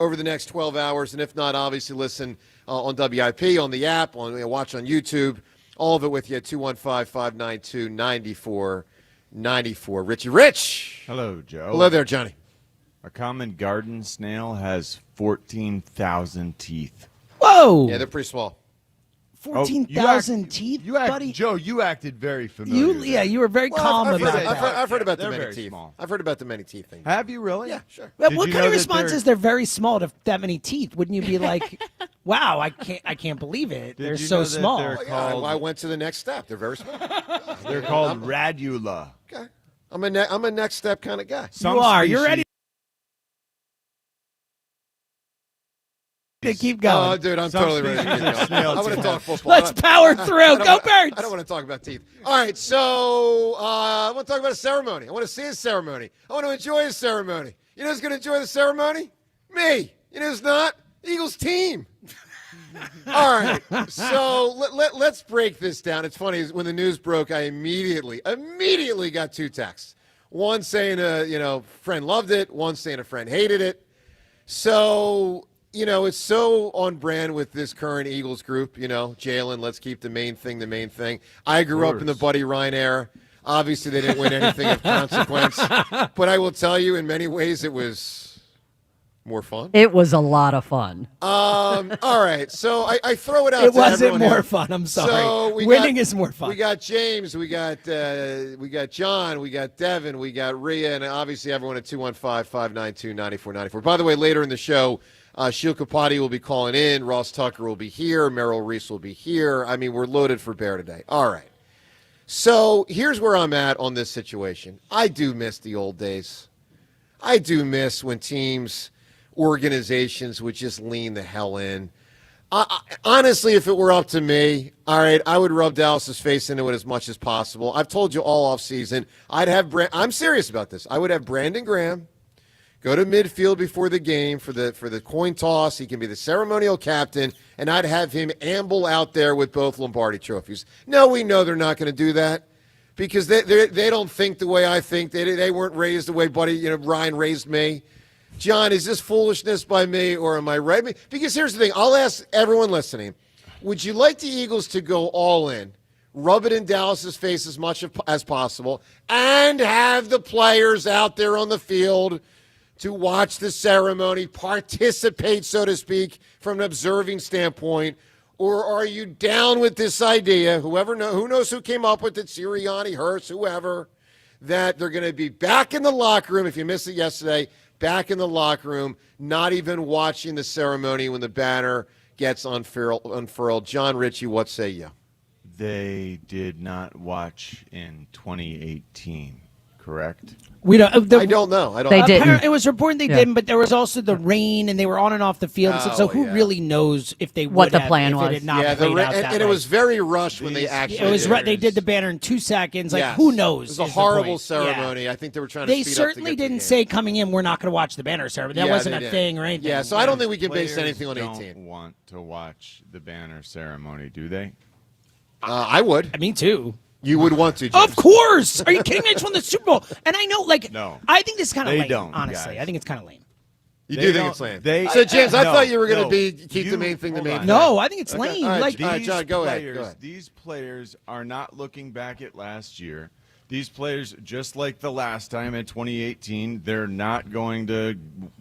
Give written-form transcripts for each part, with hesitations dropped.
over the next 12 hours. And if not, obviously listen on WIP, on the app, watch on YouTube. All of it with you at 215-592-9494. Richie Rich. Hello, Joe. Hello there, Johnny. A common garden snail has 14,000 teeth. Whoa! Yeah, they're pretty small. 14,000 teeth, buddy? Joe, you acted very familiar. You were very calm about that. I've heard about the They're many very teeth. small. I've heard about the many teeth thing. Have you really? Yeah, sure. What Did kind you of know that response is they're very small to that many teeth? Wouldn't you be like, "Wow, I can't believe it. They're you so know that small." they're called- I went to the next step. They're very small. They're called radula. Okay. I'm a next step kind of guy. Some You are. You're species- ready to keep going. Oh, dude, I'm Some totally ready to species get of going. snail I want to teeth. talk football. Let's power through. Go Birds! I don't want to talk about teeth. All right, so I want to talk about a ceremony. I want to see a ceremony. I want to enjoy a ceremony. You know who's going to enjoy the ceremony? Me. You know who's not? The Eagles team. All right, so let's break this down. It's funny, when the news broke, I immediately got two texts. One saying friend loved it, one saying a friend hated it. So, it's so on brand with this current Eagles group, Jalen, let's keep the main thing the main thing. I grew up in the Buddy Ryan era. Obviously, they didn't win anything of consequence. But I will tell you, in many ways, it was more fun. It was a lot of fun. All right, so I throw it out. It to wasn't everyone more here. fun. I'm sorry. So Winning is more fun. We got James, we got John, we got Devin, we got Rhea, and obviously everyone at 215-592-9494. By the way, later in the show, Sheil Kapati will be calling in. Ross Tucker will be here. Merrill Reese will be here. I mean, we're loaded for bear today. All right. So here's where I'm at on this situation. I do miss the old days. I do miss when teams, organizations would just lean the hell in. Honestly, if it were up to me, all right, I would rub Dallas's face into it as much as possible. I've told you all offseason, I'm serious about this. I would have Brandon Graham go to midfield before the game for the coin toss. He can be the ceremonial captain, and I'd have him amble out there with both Lombardi trophies. No, we know they're not going to do that because they don't think the way I think. They weren't raised the way Ryan raised me. John, is this foolishness by me, or am I right? Because here's the thing. I'll ask everyone listening, would you like the Eagles to go all in, rub it in Dallas's face as much as possible, and have the players out there on the field to watch the ceremony, participate, so to speak, from an observing standpoint? Or are you down with this idea, who knows who came up with it, Sirianni, Hurst, whoever, that they're going to be back in the locker room, if you missed it yesterday, back in the locker room, not even watching the ceremony when the banner gets unfurled. John Ritchie, what say you? They did not watch in 2018, correct? We don't. I don't know. They didn't. It was reported they didn't, but there was also the rain, and they were on and off the field. So who really knows if they would What the have, plan if was. it had not Yeah, played out that and way. it was very rushed when they actually It was did. they did the banner in 2 seconds. Like, Yes. who knows? It was a is the horrible point. ceremony. Yeah. I think they were trying to They speed certainly up to get to the didn't game. say coming in, we're not going to watch the banner ceremony. That Yeah, wasn't they a did. thing or anything. Yeah, so I don't think we can base Players anything on don't 18. want to watch the banner ceremony, do they? I would. Me too. You would want to, James. Of course. Are you kidding me? I just won the Super Bowl. And I know, No. I think this is kind of They lame, don't, honestly. guys. I think it's kind of lame. You They do think don't- it's lame. they- So, James, I No, thought you were going to no. keep the main thing the Hold main on. thing. No, I think it's Okay, lame. all right, Like, all right, John, go ahead. These players are not looking back at last year. These players, just like the last time in 2018, they're not going to.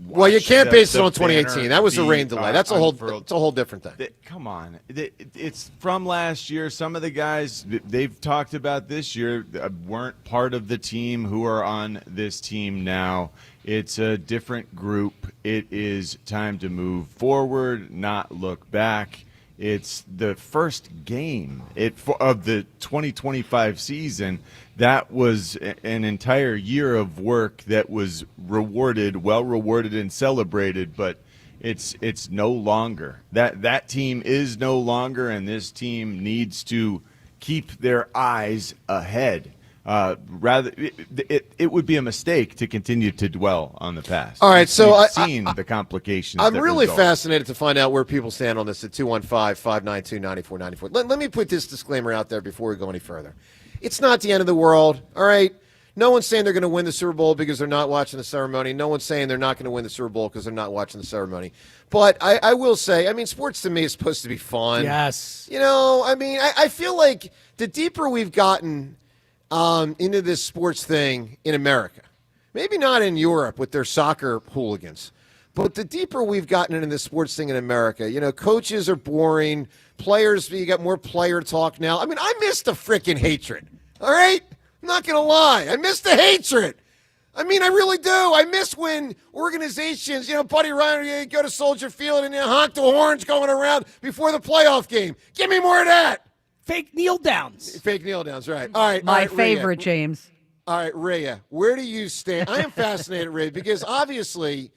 Well, you can't base it on the 2018. banner That was a be, rain delay. That's a whole unfurled. different thing. Come on, it's from last year. Some of the guys they've talked about this year weren't part of the team who are on this team now. It's a different group. It is time to move forward, not look back. It's the first game of the 2025 season. That was an entire year of work that was well rewarded and celebrated, but it's no longer. That team is no longer, and this team needs to keep their eyes ahead. It would be a mistake to continue to dwell on the past. All right, so we've seen the complications. I'm that really result. fascinated to find out where people stand on this at 215-592-9494. Let me put this disclaimer out there before we go any further. It's not the end of the world, all right? No one's saying they're going to win the Super Bowl because they're not watching the ceremony. No one's saying they're not going to win the Super Bowl because they're not watching the ceremony. But I will say, I mean, sports to me is supposed to be fun. Yes. You know, I mean, I feel like the deeper we've gotten into this sports thing in America, maybe not in Europe with their soccer hooligans, but the deeper we've gotten into this sports thing in America, you know, coaches are boring. Players, you got more player talk now. I mean, I miss the freaking hatred. All right? I'm not going to lie. I miss the hatred. I mean, I really do. I miss when organizations, you know, Buddy Ryan, you go to Soldier Field and you honk the horns going around before the playoff game. Give me more of that. Fake kneel downs. Fake kneel downs, right. All right. My all right, favorite, Rhea. James. All right, Rhea, where do you stand? I am fascinated, Rhea, because obviously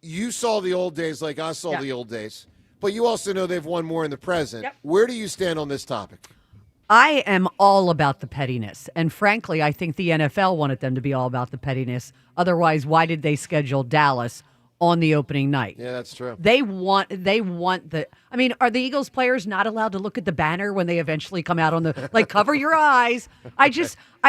you saw the old days like I saw the old days, but you also know they've won more in the present. Yep. Where do you stand on this topic? I am all about the pettiness. And frankly, I think the NFL wanted them to be all about the pettiness. Otherwise, why did they schedule Dallas on the opening night? Yeah, that's true. They want the I mean, are the Eagles players not allowed to look at the banner when they eventually come out on the like cover your eyes? I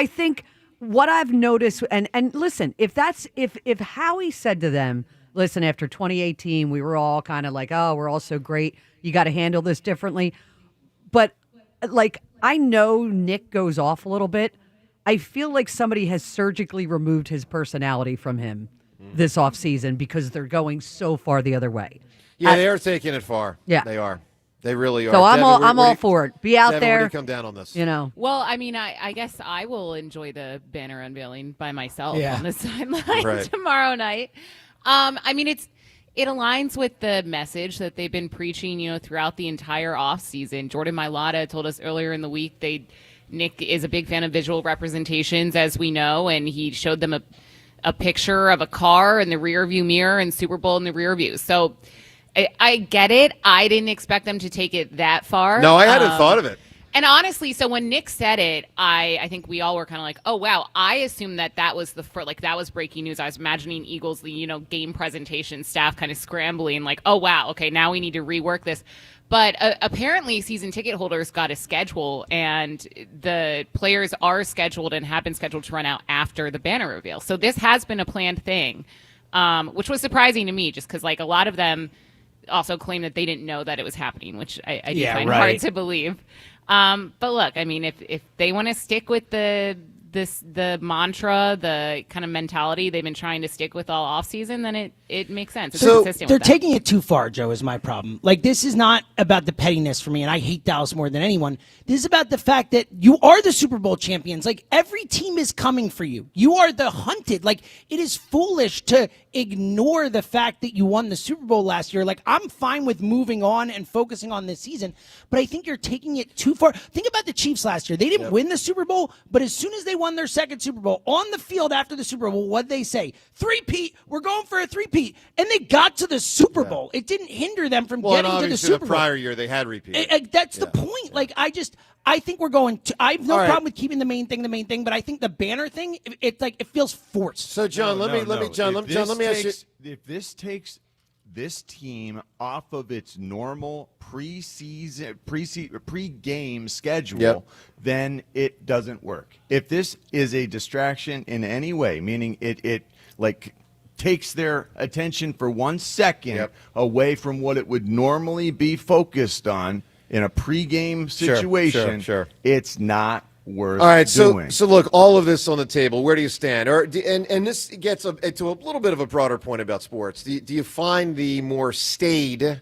think what I've noticed and listen, if Howie said to them, listen, after 2018, we were all kind of like, oh, we're all so great. You got to handle this differently. But like, I know Nick goes off a little bit. I feel like somebody has surgically removed his personality from him this offseason because they're going so far the other way. Yeah, they are taking it far. Yeah. They are. They really are. So I'm Devin, all for it. Be out Devin, there. where do you come down on this? You know. Well, I mean, I guess I will enjoy the banner unveiling by myself Yeah. on the sideline Right. tomorrow night. I mean, it aligns with the message that they've been preaching, you know, throughout the entire offseason. Jordan Mailata told us earlier in the week Nick is a big fan of visual representations, as we know, and he showed them a picture of a car in the rearview mirror and Super Bowl in the rear view. So I get it. I didn't expect them to take it that far. No, I hadn't thought of it. And honestly, so when Nick said it, I think we all were kind of like, oh, wow. I assumed that was that was breaking news. I was imagining Eagles, game presentation staff kind of scrambling like, oh, wow. Okay, now we need to rework this. But apparently season ticket holders got a schedule, and the players are scheduled and have been scheduled to run out after the banner reveal. So this has been a planned thing, which was surprising to me just because like a lot of them also claim that they didn't know that it was happening, which I do find hard to believe. But look, I mean, if they want to stick with the mantra, the kind of mentality they've been trying to stick with all offseason, then it makes sense. It's consistent They're with that. taking it too far, Joe, is my problem. Like, this is not about the pettiness for me, and I hate Dallas more than anyone. This is about the fact that you are the Super Bowl champions. Like, every team is coming for you. You are the hunted. Like, it is foolish to ignore the fact that you won the Super Bowl last year. Like, I'm fine with moving on and focusing on this season, but I think you're taking it too far. Think about the Chiefs last year. They didn't win the Super Bowl, but as soon as they won their second Super Bowl, on the field after the Super Bowl, what'd they say? Three-peat. We're going for a three-peat. And they got to the Super Bowl. It didn't hinder them from getting to the Super Bowl. The prior year they had repeated. That's the point. Like, I think we're going to. I have no problem with keeping the main thing, but I think the banner thing, it feels forced. So, John, let me ask you. If this takes this team off of its normal pre-game schedule, then it doesn't work. If this is a distraction in any way, meaning it like takes their attention for 1 second away from what it would normally be focused on in a pregame situation, sure. It's not worth All right, doing. so look, all of this on the table. Where do you stand? And this gets to a little bit of a broader point about sports. Do you find the more staid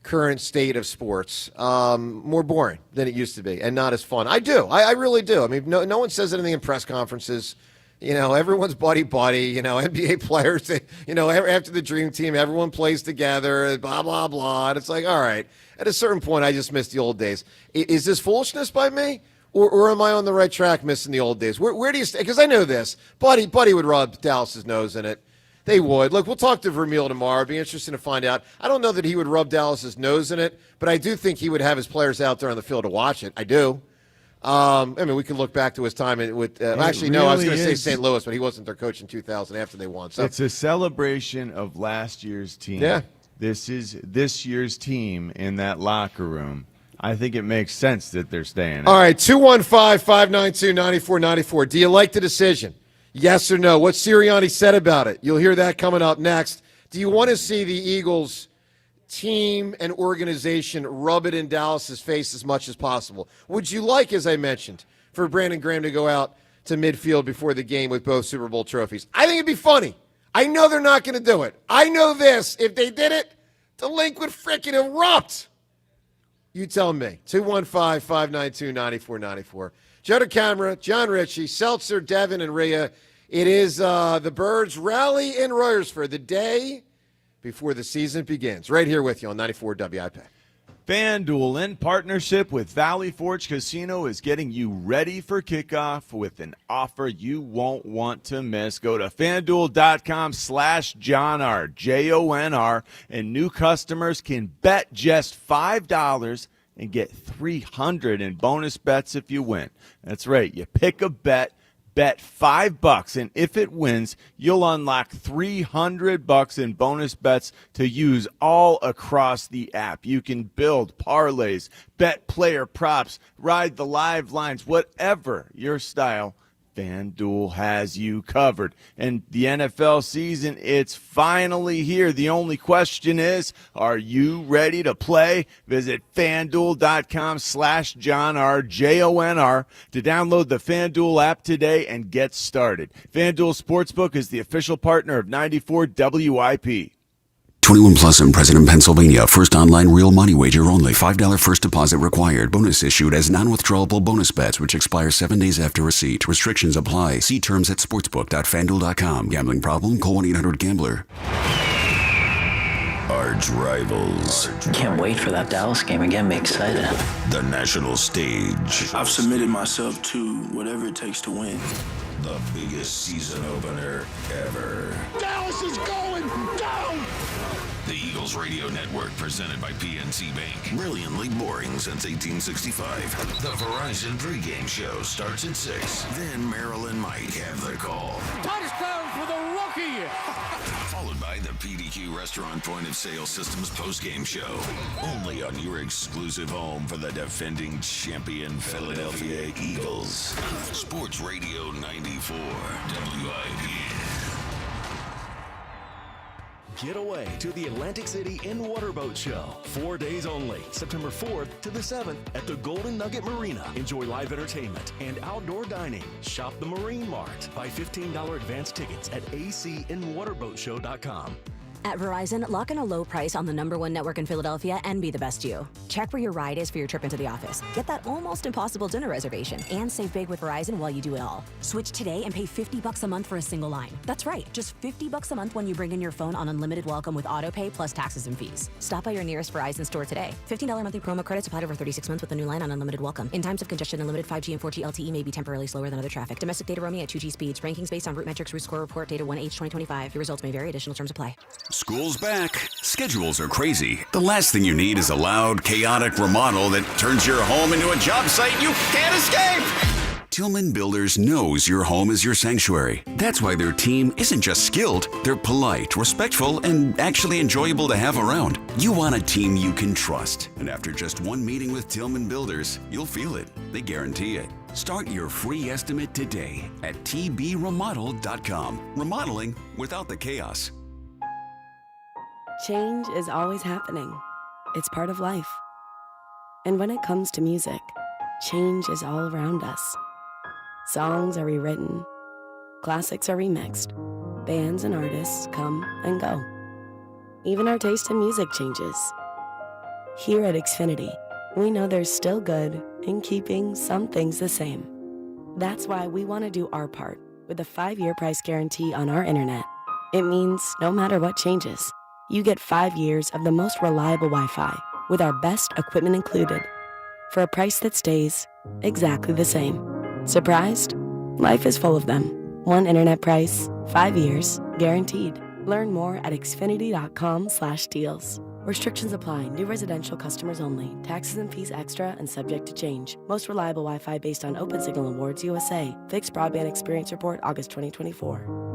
current state of sports more boring than it used to be and not as fun? I do. I really do. I mean, no one says anything in press conferences. You know, everyone's buddy. You know, NBA players, after the dream team, everyone plays together, blah, blah, blah. And it's like, all right, at a certain point, I just miss the old days. Is this foolishness by me? Or am I on the right track missing the old days? Where do you stay? Because I know this. Buddy would rub Dallas's nose in it. They would. Look, we'll talk to Vermeil tomorrow. It'd be interesting to find out. I don't know that he would rub Dallas's nose in it, but I do think he would have his players out there on the field to watch it. I do. I mean, we can look back to his time with. Actually, no, I was going to say St. Louis, but he wasn't their coach in 2000 after they won. So it's a celebration of last year's team. Yeah. This is this year's team in that locker room. I think it makes sense that they're staying. All right, 215-592-9494. Do you like the decision? Yes or no? What Sirianni said about it. You'll hear that coming up next. Do you want to see the Eagles team and organization rub it in Dallas's face as much as possible? Would you like, as I mentioned, for Brandon Graham to go out to midfield before the game with both Super Bowl trophies? I think it'd be funny. I know they're not going to do it. I know this. If they did it, the link would freaking erupt. You tell me. 215-592-9494. Joe DeCamera, John Ritchie, Seltzer, Devin, and Rhea. It is the Birds rally in Royersford the day before the season begins. Right here with you on 94 WIP. FanDuel, in partnership with Valley Forge Casino, is getting you ready for kickoff with an offer you won't want to miss. Go to FanDuel.com/JohnR, JONR, and new customers can bet just $5 and get $300 in bonus bets if you win. That's right. You pick a bet $5, and if it wins, you'll unlock $300 in bonus bets to use all across the app. You can build parlays, bet player props, ride the live lines, whatever your style. FanDuel has you covered. And the NFL season, it's finally here. The only question is, are you ready to play? Visit FanDuel.com/JohnR, JONR, to download the FanDuel app today and get started. FanDuel Sportsbook is the official partner of 94 WIP. 21 plus and present in Pennsylvania. First online real money wager only. $5 first deposit required. Bonus issued as non-withdrawable bonus bets which expire 7 days after receipt. Restrictions apply. See terms at sportsbook.fanduel.com. Gambling problem? Call 1-800-GAMBLER. Arch rivals. Can't wait for that Dallas game and get me excited. The national stage. I've submitted myself to whatever it takes to win. The biggest season opener ever. Dallas is going down! The Eagles Radio Network, presented by PNC Bank. Brilliantly boring since 1865. The Verizon pregame show starts at 6. Then Merrill and Mike have the call. Touchdown for the rookie! Followed by the PDQ Restaurant Point of Sale Systems postgame show. Only on your exclusive home for the defending champion Philadelphia Eagles. Sports Radio 94 WIP. Get away to the Atlantic City in Waterboat Show. 4 days only, September 4th to the 7th at the Golden Nugget Marina. Enjoy live entertainment and outdoor dining. Shop the Marine Mart. Buy $15 advance tickets at acinwaterboatshow.com. At Verizon, lock in a low price on the #1 network in Philadelphia and be the best you. Check where your ride is for your trip into the office. Get that almost impossible dinner reservation and save big with Verizon while you do it all. Switch today and pay $50 a month for a single line. That's right, just $50 a month when you bring in your phone on unlimited welcome with autopay plus taxes and fees. Stop by your nearest Verizon store today. $15 monthly promo credits applied over 36 months with a new line on unlimited welcome. In times of congestion, unlimited 5G and 4G LTE may be temporarily slower than other traffic. Domestic data roaming at 2G speeds. Rankings based on root metrics. Root score report data 1H 2025. Your results may vary. Additional terms apply. School's back. Schedules are crazy. The last thing you need is a loud, chaotic remodel that turns your home into a job site you can't escape. Tillman Builders knows your home is your sanctuary. That's why their team isn't just skilled, they're polite, respectful, and actually enjoyable to have around. You want a team you can trust. And after just one meeting with Tillman Builders, you'll feel it. They guarantee it. Start your free estimate today at tbremodel.com. Remodeling without the chaos. Change is always happening. It's part of life. And when it comes to music, change is all around us. Songs are rewritten. Classics are remixed. Bands and artists come and go. Even our taste in music changes. Here at Xfinity, we know there's still good in keeping some things the same. That's why we want to do our part with a 5-year price guarantee on our internet. It means no matter what changes, you get 5 years of the most reliable Wi-Fi with our best equipment included for a price that stays exactly the same. Surprised? Life is full of them. One internet price, 5 years, guaranteed. Learn more at xfinity.com/deals. Restrictions apply. New residential customers only. Taxes and fees extra and subject to change. Most reliable Wi-Fi based on OpenSignal Awards USA. Fixed Broadband Experience Report, August 2024.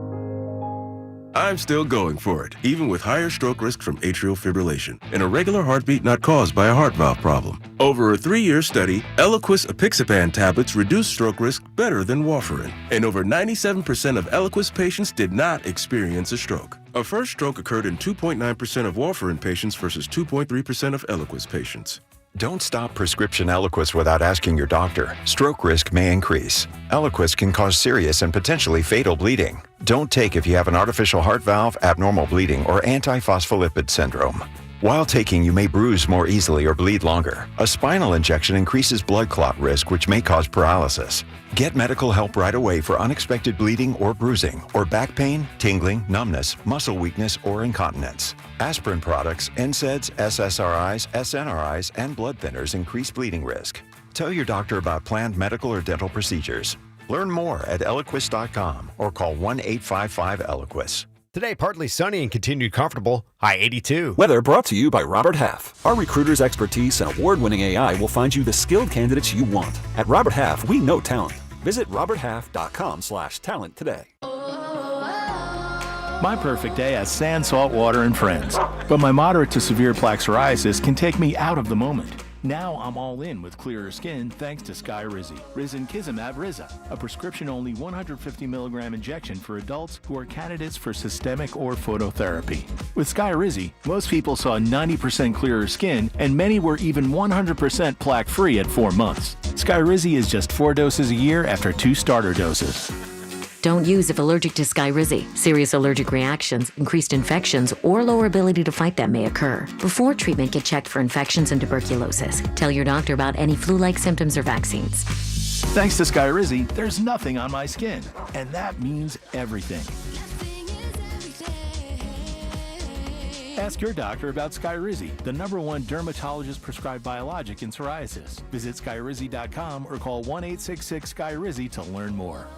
I'm still going for it, even with higher stroke risk from atrial fibrillation, an irregular heartbeat not caused by a heart valve problem. Over a 3-year study, Eliquis apixaban tablets reduced stroke risk better than warfarin, and over 97% of Eliquis patients did not experience a stroke. A first stroke occurred in 2.9% of warfarin patients versus 2.3% of Eliquis patients. Don't stop prescription Eliquis without asking your doctor. Stroke risk may increase. Eliquis can cause serious and potentially fatal bleeding. Don't take if you have an artificial heart valve, abnormal bleeding, or antiphospholipid syndrome. While taking, you may bruise more easily or bleed longer. A spinal injection increases blood clot risk, which may cause paralysis. Get medical help right away for unexpected bleeding or bruising, or back pain, tingling, numbness, muscle weakness, or incontinence. Aspirin products, NSAIDs, SSRIs, SNRIs, and blood thinners increase bleeding risk. Tell your doctor about planned medical or dental procedures. Learn more at Eliquis.com or call 1-855-ELIQUIS. Today, partly sunny and continued comfortable, high 82. Weather brought to you by Robert Half. Our recruiters' expertise and award-winning AI will find you the skilled candidates you want. At Robert Half, we know talent. Visit roberthalf.com/talent today. My perfect day has sand, salt water, and friends. But my moderate to severe plaque psoriasis can take me out of the moment. Now I'm all in with clearer skin thanks to Skyrizi. Risankizumab Riza, a prescription-only 150 milligram injection for adults who are candidates for systemic or phototherapy. With Skyrizi, most people saw 90% clearer skin, and many were even 100% plaque-free at 4 months. Skyrizi is just 4 doses a year after 2 starter doses. Don't use if allergic to Skyrizi. Serious allergic reactions, increased infections, or lower ability to fight them may occur. Before treatment, get checked for infections and tuberculosis. Tell your doctor about any flu-like symptoms or vaccines. Thanks to Skyrizi, there's nothing on my skin, and that means everything. Ask your doctor about Skyrizi, the #1 dermatologist-prescribed biologic in psoriasis. Visit Skyrizi.com or call 1-866-SKYRIZI to learn more.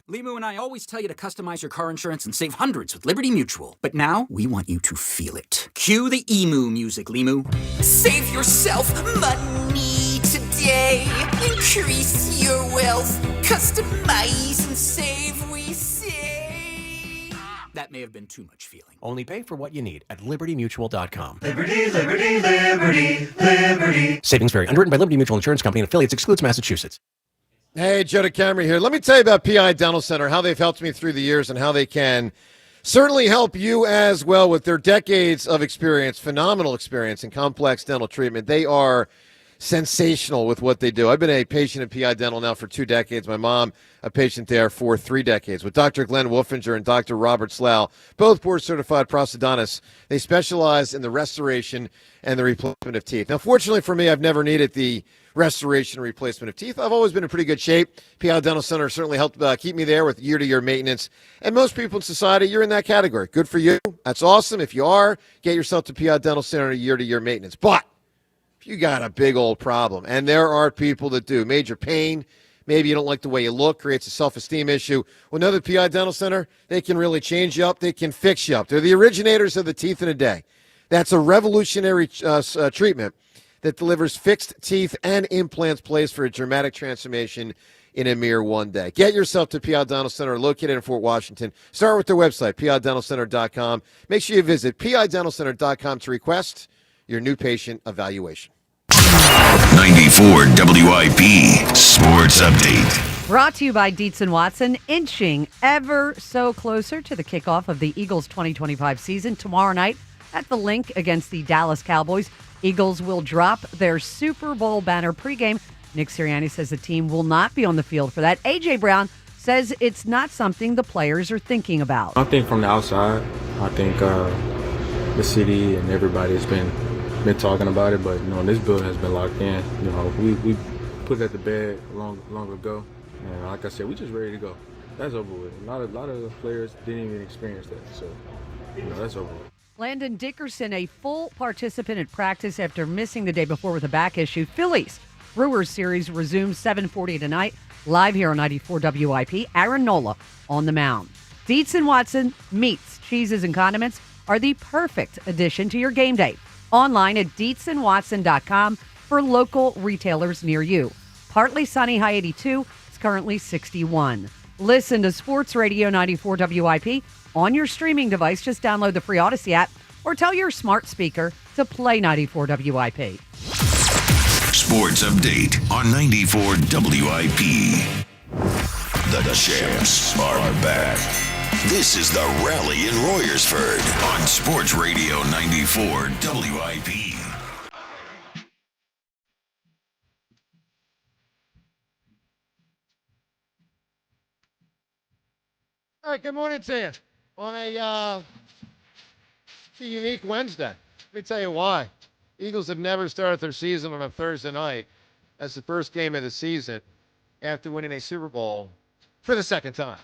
Limu and I always tell you to customize your car insurance and save hundreds with Liberty Mutual. But now, we want you to feel it. Cue the emu music, Limu. Save yourself money today. Increase your wealth. Customize and save, we say. That may have been too much feeling. Only pay for what you need at libertymutual.com. Liberty, liberty, liberty, liberty. Savings vary. Underwritten by Liberty Mutual Insurance Company and affiliates. Excludes Massachusetts. Hey, Joe DeCamera here. Let me tell you about PI Dental Center, how they've helped me through the years and how they can certainly help you as well with their decades of experience, phenomenal experience in complex dental treatment. They are sensational with what they do. I've been a patient at PI Dental now for 2 decades. My mom, a patient there for 3 decades. With Dr. Glenn Wolfinger and Dr. Robert Slough, both board-certified prosthodontists, they specialize in the restoration and the replacement of teeth. Now, fortunately for me, I've never needed the restoration and replacement of teeth. I've always been in pretty good shape. PI Dental Center certainly helped keep me there with year-to-year maintenance. And most people in society, you're in that category. Good for you. That's awesome. If you are, get yourself to PI Dental Center year-to-year maintenance. But if you got a big old problem, and there are people that do, major pain, maybe you don't like the way you look, creates a self-esteem issue. Well, know that PI Dental Center, they can really change you up. They can fix you up. They're the originators of the teeth in a day. That's a revolutionary treatment that delivers fixed teeth and implants placed for a dramatic transformation in a mere 1 day. Get yourself to PI Dental Center, located in Fort Washington. Start with their website, pidentalcenter.com. Make sure you visit pidentalcenter.com to request your new patient evaluation. 94 WIP Sports Update. Brought to you by Dietz & Watson, inching ever so closer to the kickoff of the Eagles 2025 season tomorrow night at the Link against the Dallas Cowboys. Eagles will drop their Super Bowl banner pregame. Nick Sirianni says the team will not be on the field for that. A.J. Brown says it's not something the players are thinking about. I think from the outside, I think the city and everybody has been talking about it, but this bill has been locked in. We put it at the bed long ago, and like I said, we just ready to go. That's over with. A lot of players didn't even experience that, so that's over with. Landon Dickerson, a full participant at practice after missing the day before with a back issue. Phillies Brewers series resumes 7:40 tonight, live here on 94 WIP. Aaron Nola on the mound. Dietz & Watson meats, cheeses, and condiments are the perfect addition to your game day. Online at DietzandWatson.com for local retailers near you. Partly sunny, high 82. It's currently 61. Listen to Sports Radio 94 WIP on your streaming device. Just download the free Odyssey app or tell your smart speaker to play 94 WIP. Sports update on 94 WIP. The champs are back. This is the rally in Royersford on Sports Radio 94 WIP. All right, good morning to you on a unique Wednesday. Let me tell you why. Eagles have never started their season on a Thursday night as the first game of the season after winning a Super Bowl for the second time.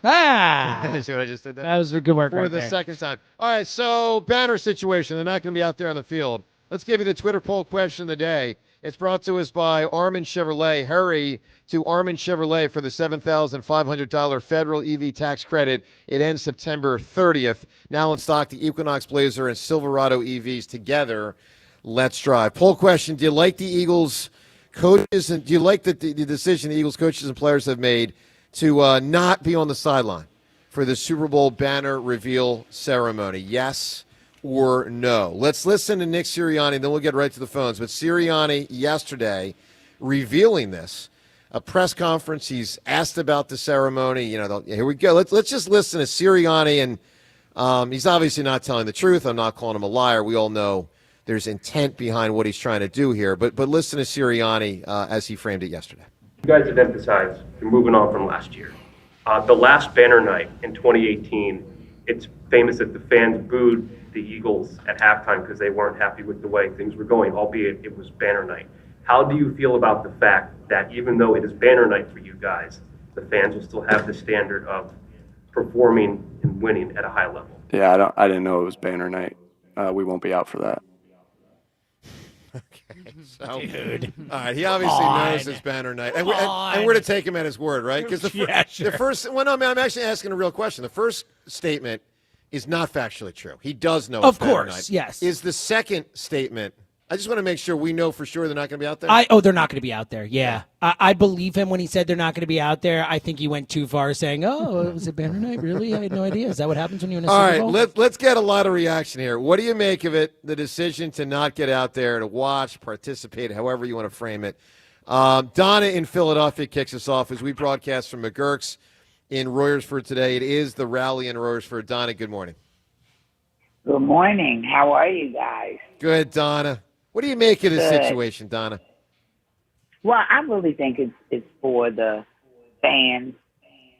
See what I just did there? That was a good work For right the there. second time. All right, so banner situation. They're not going to be out there on the field. Let's give you the Twitter poll question of the day. It's brought to us by Armin Chevrolet. Hurry to Armin Chevrolet for the $7,500 federal EV tax credit. It ends September 30th. Now in stock, the Equinox Blazer and Silverado EVs together. Let's drive. Poll question: do you like the Eagles coaches, and do you like the decision the Eagles coaches and players have made to not be on the sideline for the Super Bowl banner reveal ceremony? Yes or no? Let's listen to Nick Sirianni, then we'll get right to the phones. But Sirianni yesterday revealing this, a press conference. He's asked about the ceremony. Here we go. Let's just listen to Sirianni, and he's obviously not telling the truth. I'm not calling him a liar. We all know there's intent behind what he's trying to do here. But listen to Sirianni as he framed it yesterday. You guys have emphasized you're moving on from last year. The last banner night in 2018, it's famous that the fans booed the Eagles at halftime because they weren't happy with the way things were going, albeit it was banner night. How do you feel about the fact that even though it is banner night for you guys, the fans will still have the standard of performing and winning at a high level? Yeah, I didn't know it was banner night. We won't be out for that. So, dude. All right, he obviously knows it's banner night. And we're to take him at his word, right? Because the first, well, no, I'm actually asking a real question. The first statement is not factually true. He does know it's banner night. Yes. Is the second statement, I just want to make sure we know for sure they're not going to be out there? They're not going to be out there, yeah. I believe him when he said they're not going to be out there. I think he went too far saying, it was a banner night? Really? I had no idea. Is that what happens when you win a Super Bowl? All right, let's get a lot of reaction here. What do you make of it, the decision to not get out there, to watch, participate, however you want to frame it? Donna in Philadelphia kicks us off as we broadcast from MaGerks in Royersford today. It is the rally in Royersford. Donna, good morning. Good morning. How are you guys? Good, Donna. What do you make of this Good. situation, Donna? Well, I really think it's for the fans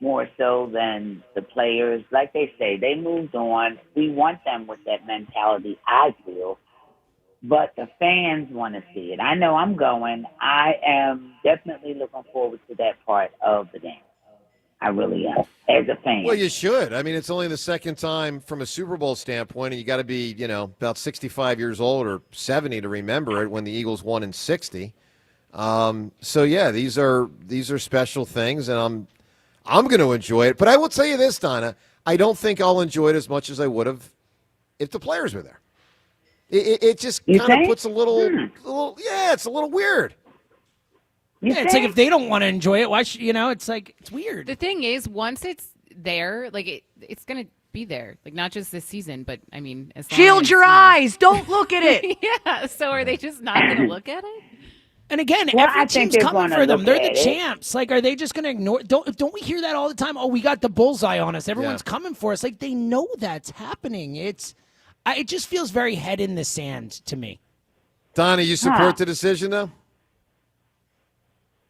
more so than the players. Like they say, they moved on. We want them with that mentality, I feel. But the fans want to see it. I know I'm going. I am definitely looking forward to that part of the game. I really am, as a fan. Well, you should. I mean, it's only the second time from a Super Bowl standpoint, and you got to be, about 65 years old or 70 to remember it when the Eagles won in 60. So yeah, these are special things, and I'm going to enjoy it. But I will tell you this, Donna, I don't think I'll enjoy it as much as I would have if the players were there. It just kind of puts a little, it's a little weird. Yeah, it's like if they don't want to enjoy it, why should, it's like, it's weird. The thing is, once it's there, like it's going to be there. Like not just this season, but I mean, as long Shield as, your eyes. Don't look at it. Yeah. So are they just not going to look at it? And again, Well, every I think team's they're coming gonna for them. look They're the at it. champs. Like, are they just going to ignore? Don't we hear that all the time? Oh, we got the bullseye on us. Everyone's coming for us. Like they know that's happening. It just feels very head in the sand to me. Donna, you support the decision though?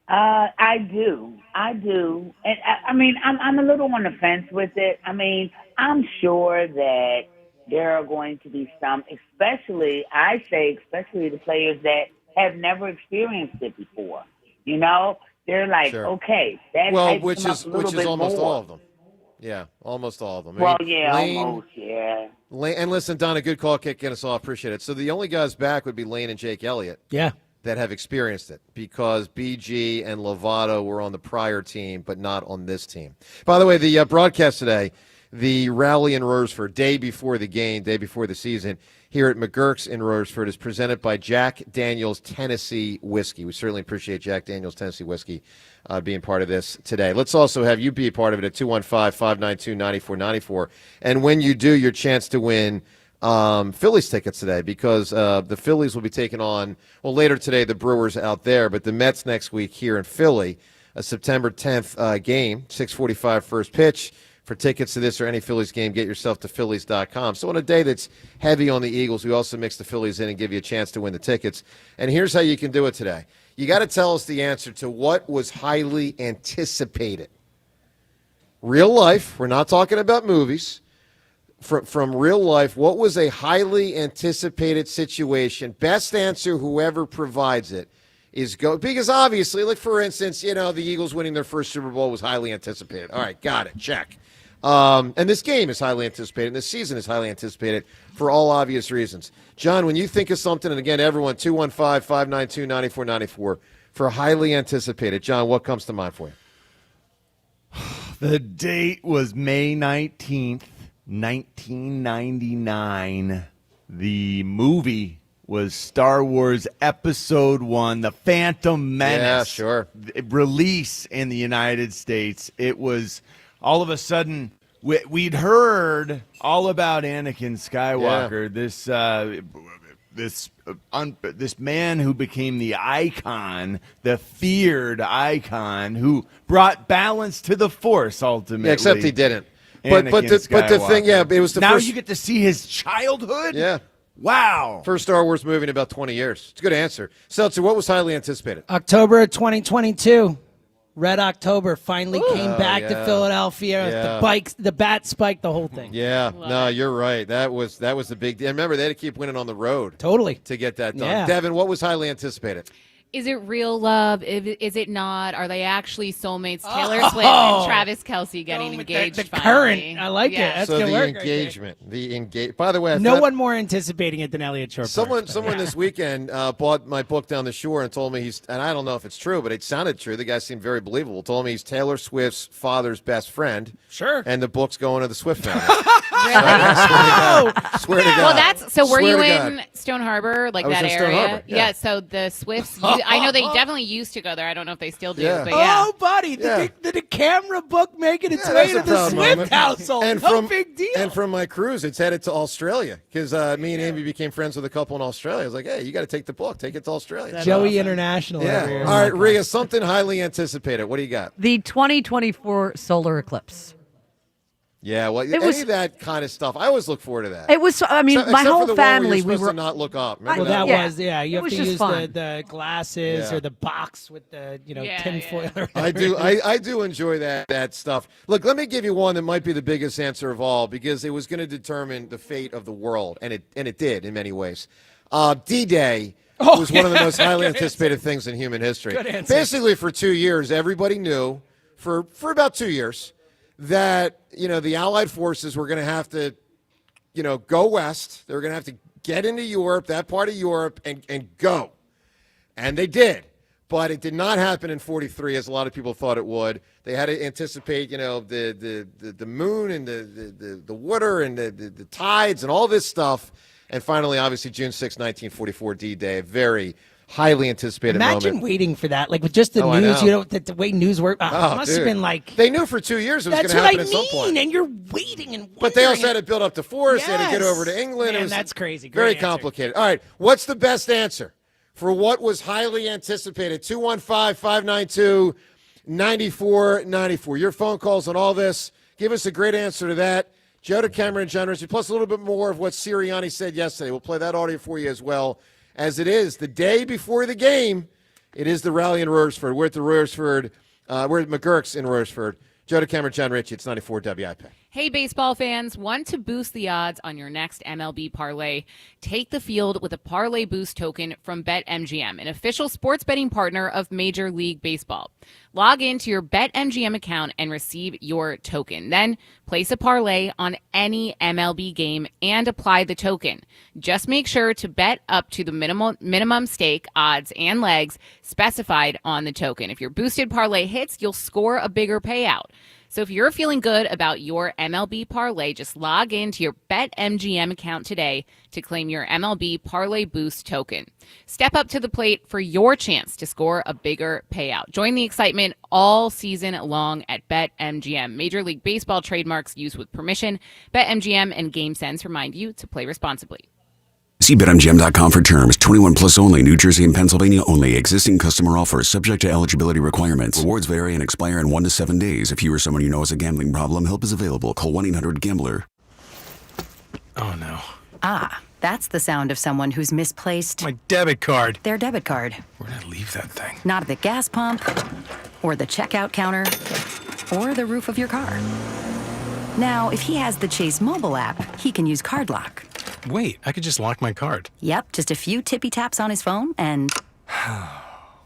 I do. And I mean, I'm a little on the fence with it. I mean, I'm sure that there are going to be some, especially the players that have never experienced it before. They're like, okay, that which hypes them up a little is bit almost more. all of them. Yeah, almost all of them. Well, Lane, yeah. And listen, Donna, good call, kicking us off. Appreciate it. So the only guys back would be Lane and Jake Elliott. Yeah. That have experienced it because BG and Lovato were on the prior team, but not on this team. By the way, the broadcast today, the rally in Royersford, day before the game, day before the season, here at MaGerks in Royersford is presented by Jack Daniel's Tennessee Whiskey. We certainly appreciate Jack Daniel's Tennessee Whiskey being part of this today. Let's also have you be a part of it at 215-592-9494. And when you do, your chance to win Phillies tickets today, because the Phillies will be taking on, well, later today, the Brewers out there, but the Mets next week here in Philly, a September 10th game, 6:45 first pitch. For tickets to this or any Phillies game, get yourself to Phillies.com. So on a day that's heavy on the Eagles, we also mix the Phillies in and give you a chance to win the tickets. And here's how you can do it today. You got to tell us the answer to what was highly anticipated. Real life, we're not talking about movies. From real life, what was a highly anticipated situation? Best answer, whoever provides it, is go. Because obviously, like for instance, the Eagles winning their first Super Bowl was highly anticipated. All right, got it, check. And this game is highly anticipated, and this season is highly anticipated for all obvious reasons. John, when you think of something, and again, everyone, 215-592-9494, for highly anticipated, John, what comes to mind for you? The date was May 19th, 1999. The movie was Star Wars Episode 1, The Phantom Menace. Yeah, sure. Release in the United States. It was all of a sudden, we'd heard all about Anakin Skywalker, this man who became the icon, the feared icon, who brought balance to the Force ultimately. Yeah, except he didn't. But the thing, it was the now first. You get to see his childhood? Yeah. Wow. First Star Wars movie in about 20 years. It's a good answer. Seltzer, what was highly anticipated? October of 2022. Red October finally came back to Philadelphia. Yeah. The bat spike, the whole thing. Yeah, you're right. That was the big deal. Remember, they had to keep winning on the road. Totally. To get that done. Yeah. Devin, what was highly anticipated? Is it real love? Is it not? Are they actually soulmates? Taylor Swift and Travis Kelce getting engaged the finally. current. I like it. That's so good the work engagement. By the way, no one more anticipating it than Elliot Short. Someone this weekend bought my book Down the Shore and told me and I don't know if it's true, but it sounded true. The guy seemed very believable. Told me he's Taylor Swift's father's best friend. Sure. And the book's going to the Swift family. Swear to God. Well, were you Swear to in Stone Harbor, like I was that in Stone area? Harbor, yeah. So the Swifts, I know they definitely used to go there. I don't know if they still do, Yeah. but yeah. Oh, buddy, did the camera book making its way that's to a the proud Swift moment. household? And No from, big deal. And from my cruise, it's headed to Australia because me and Amy became friends with a couple in Australia. I was like, hey, you got to take the book. Take it to Australia. Joey International. Yeah. Over here. All right, Rhea, something highly anticipated. What do you got? The 2024 solar eclipse. Yeah, well, It any was- of that kind of stuff. I always look forward to that. It was, I mean, Except my for whole the one where family, you're we supposed were to not look up. Remember Well, that that? was, you It have was to just use fun. the glasses Yeah. or the box with the, Yeah, tinfoil. yeah. I do enjoy that stuff. Look, let me give you one that might be the biggest answer of all because it was going to determine the fate of the world, and it did in many ways. D-Day was one of the most highly anticipated things in human history. Good answer. Basically, for 2 years, everybody knew for about 2 years that the Allied forces were going to have to go west. They were going to have to get into Europe, that part of Europe, and go. And they did. But it did not happen in 43 as a lot of people thought it would. They had to anticipate, the moon and the water and the tides and all this stuff. And finally, obviously, June 6, 1944, D-Day, a very highly anticipated Imagine moment. waiting for that, like with just the I news. know. The way news work. It must have dude. been like They knew for 2 years it was going that's to what happen I at some point. mean, and you're waiting and But they also wondering. had to build up the force. They had to get Yes. over to England. Man, It was that's crazy. Very Great answer. complicated. All right. What's the best answer for what was highly anticipated? 215-592-9494. Your phone calls on all this. Give us a great answer to that. Joe DeCamera and John Ritchie, plus a little bit more of what Sirianni said yesterday. We'll play that audio for you as well. As it is the day before the game, it is the rally in Royersford. We're at the Royersford. We're at MaGerks in Royersford. Joe DeCamera, John Ritchie. It's 94 WIP. Hey, baseball fans, want to boost the odds on your next MLB parlay? Take the field with a Parlay Boost token from BetMGM, an official sports betting partner of Major League Baseball. Log into your BetMGM account and receive your token. Then place a parlay on any MLB game and apply the token. Just make sure to bet up to the minimum stake, odds, and legs specified on the token. If your boosted parlay hits, you'll score a bigger payout. So if you're feeling good about your MLB parlay, just log into your BetMGM account today to claim your MLB Parlay Boost token. Step up to the plate for your chance to score a bigger payout. Join the excitement all season long at BetMGM. Major League Baseball trademarks used with permission. BetMGM and GameSense remind you to play responsibly. See BetMGM.com for terms. 21 plus only. New Jersey and Pennsylvania only. Existing customer offers subject to eligibility requirements. Rewards vary and expire in 1 to 7 days. If you or someone you know has a gambling problem, help is available. Call 1-800-GAMBLER. Oh, no. Ah, that's the sound of someone who's misplaced My debit card. their debit card. Where'd I leave that thing? Not at the gas pump, or the checkout counter, or the roof of your car. Now, if he has the Chase mobile app, he can use Card Lock. Wait, I could just lock my card. Yep, just a few tippy taps on his phone, and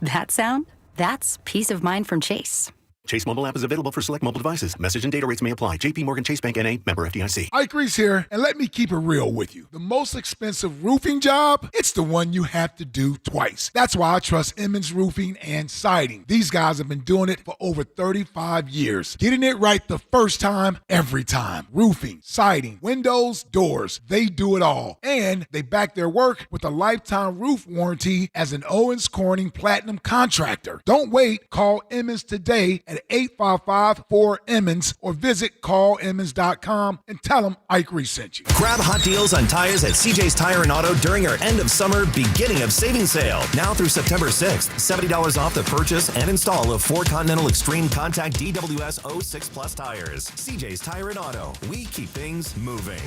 that sound? That's peace of mind from Chase. Chase mobile app is available for select mobile devices. Message and data rates may apply. JP Morgan Chase Bank N.A. member FDIC. Ike Reese here, and let me keep it real with you. The most expensive roofing job, it's the one you have to do twice. That's why I trust Emmons Roofing and Siding. These guys have been doing it for over 35 years. Getting it right the first time, every time. Roofing, siding, windows, doors, they do it all. And they back their work with a lifetime roof warranty as an Owens Corning Platinum contractor. Don't wait. Call Emmons today at 855-4-EMMONS or visit callemmons.com and tell them Ike Reese sent you. Grab hot deals on tires at CJ's Tire and Auto during our end of summer, beginning of savings sale. Now through September 6th, $70 off the purchase and install of 4 Continental Extreme Contact DWS 06 Plus tires. CJ's Tire and Auto. We keep things moving.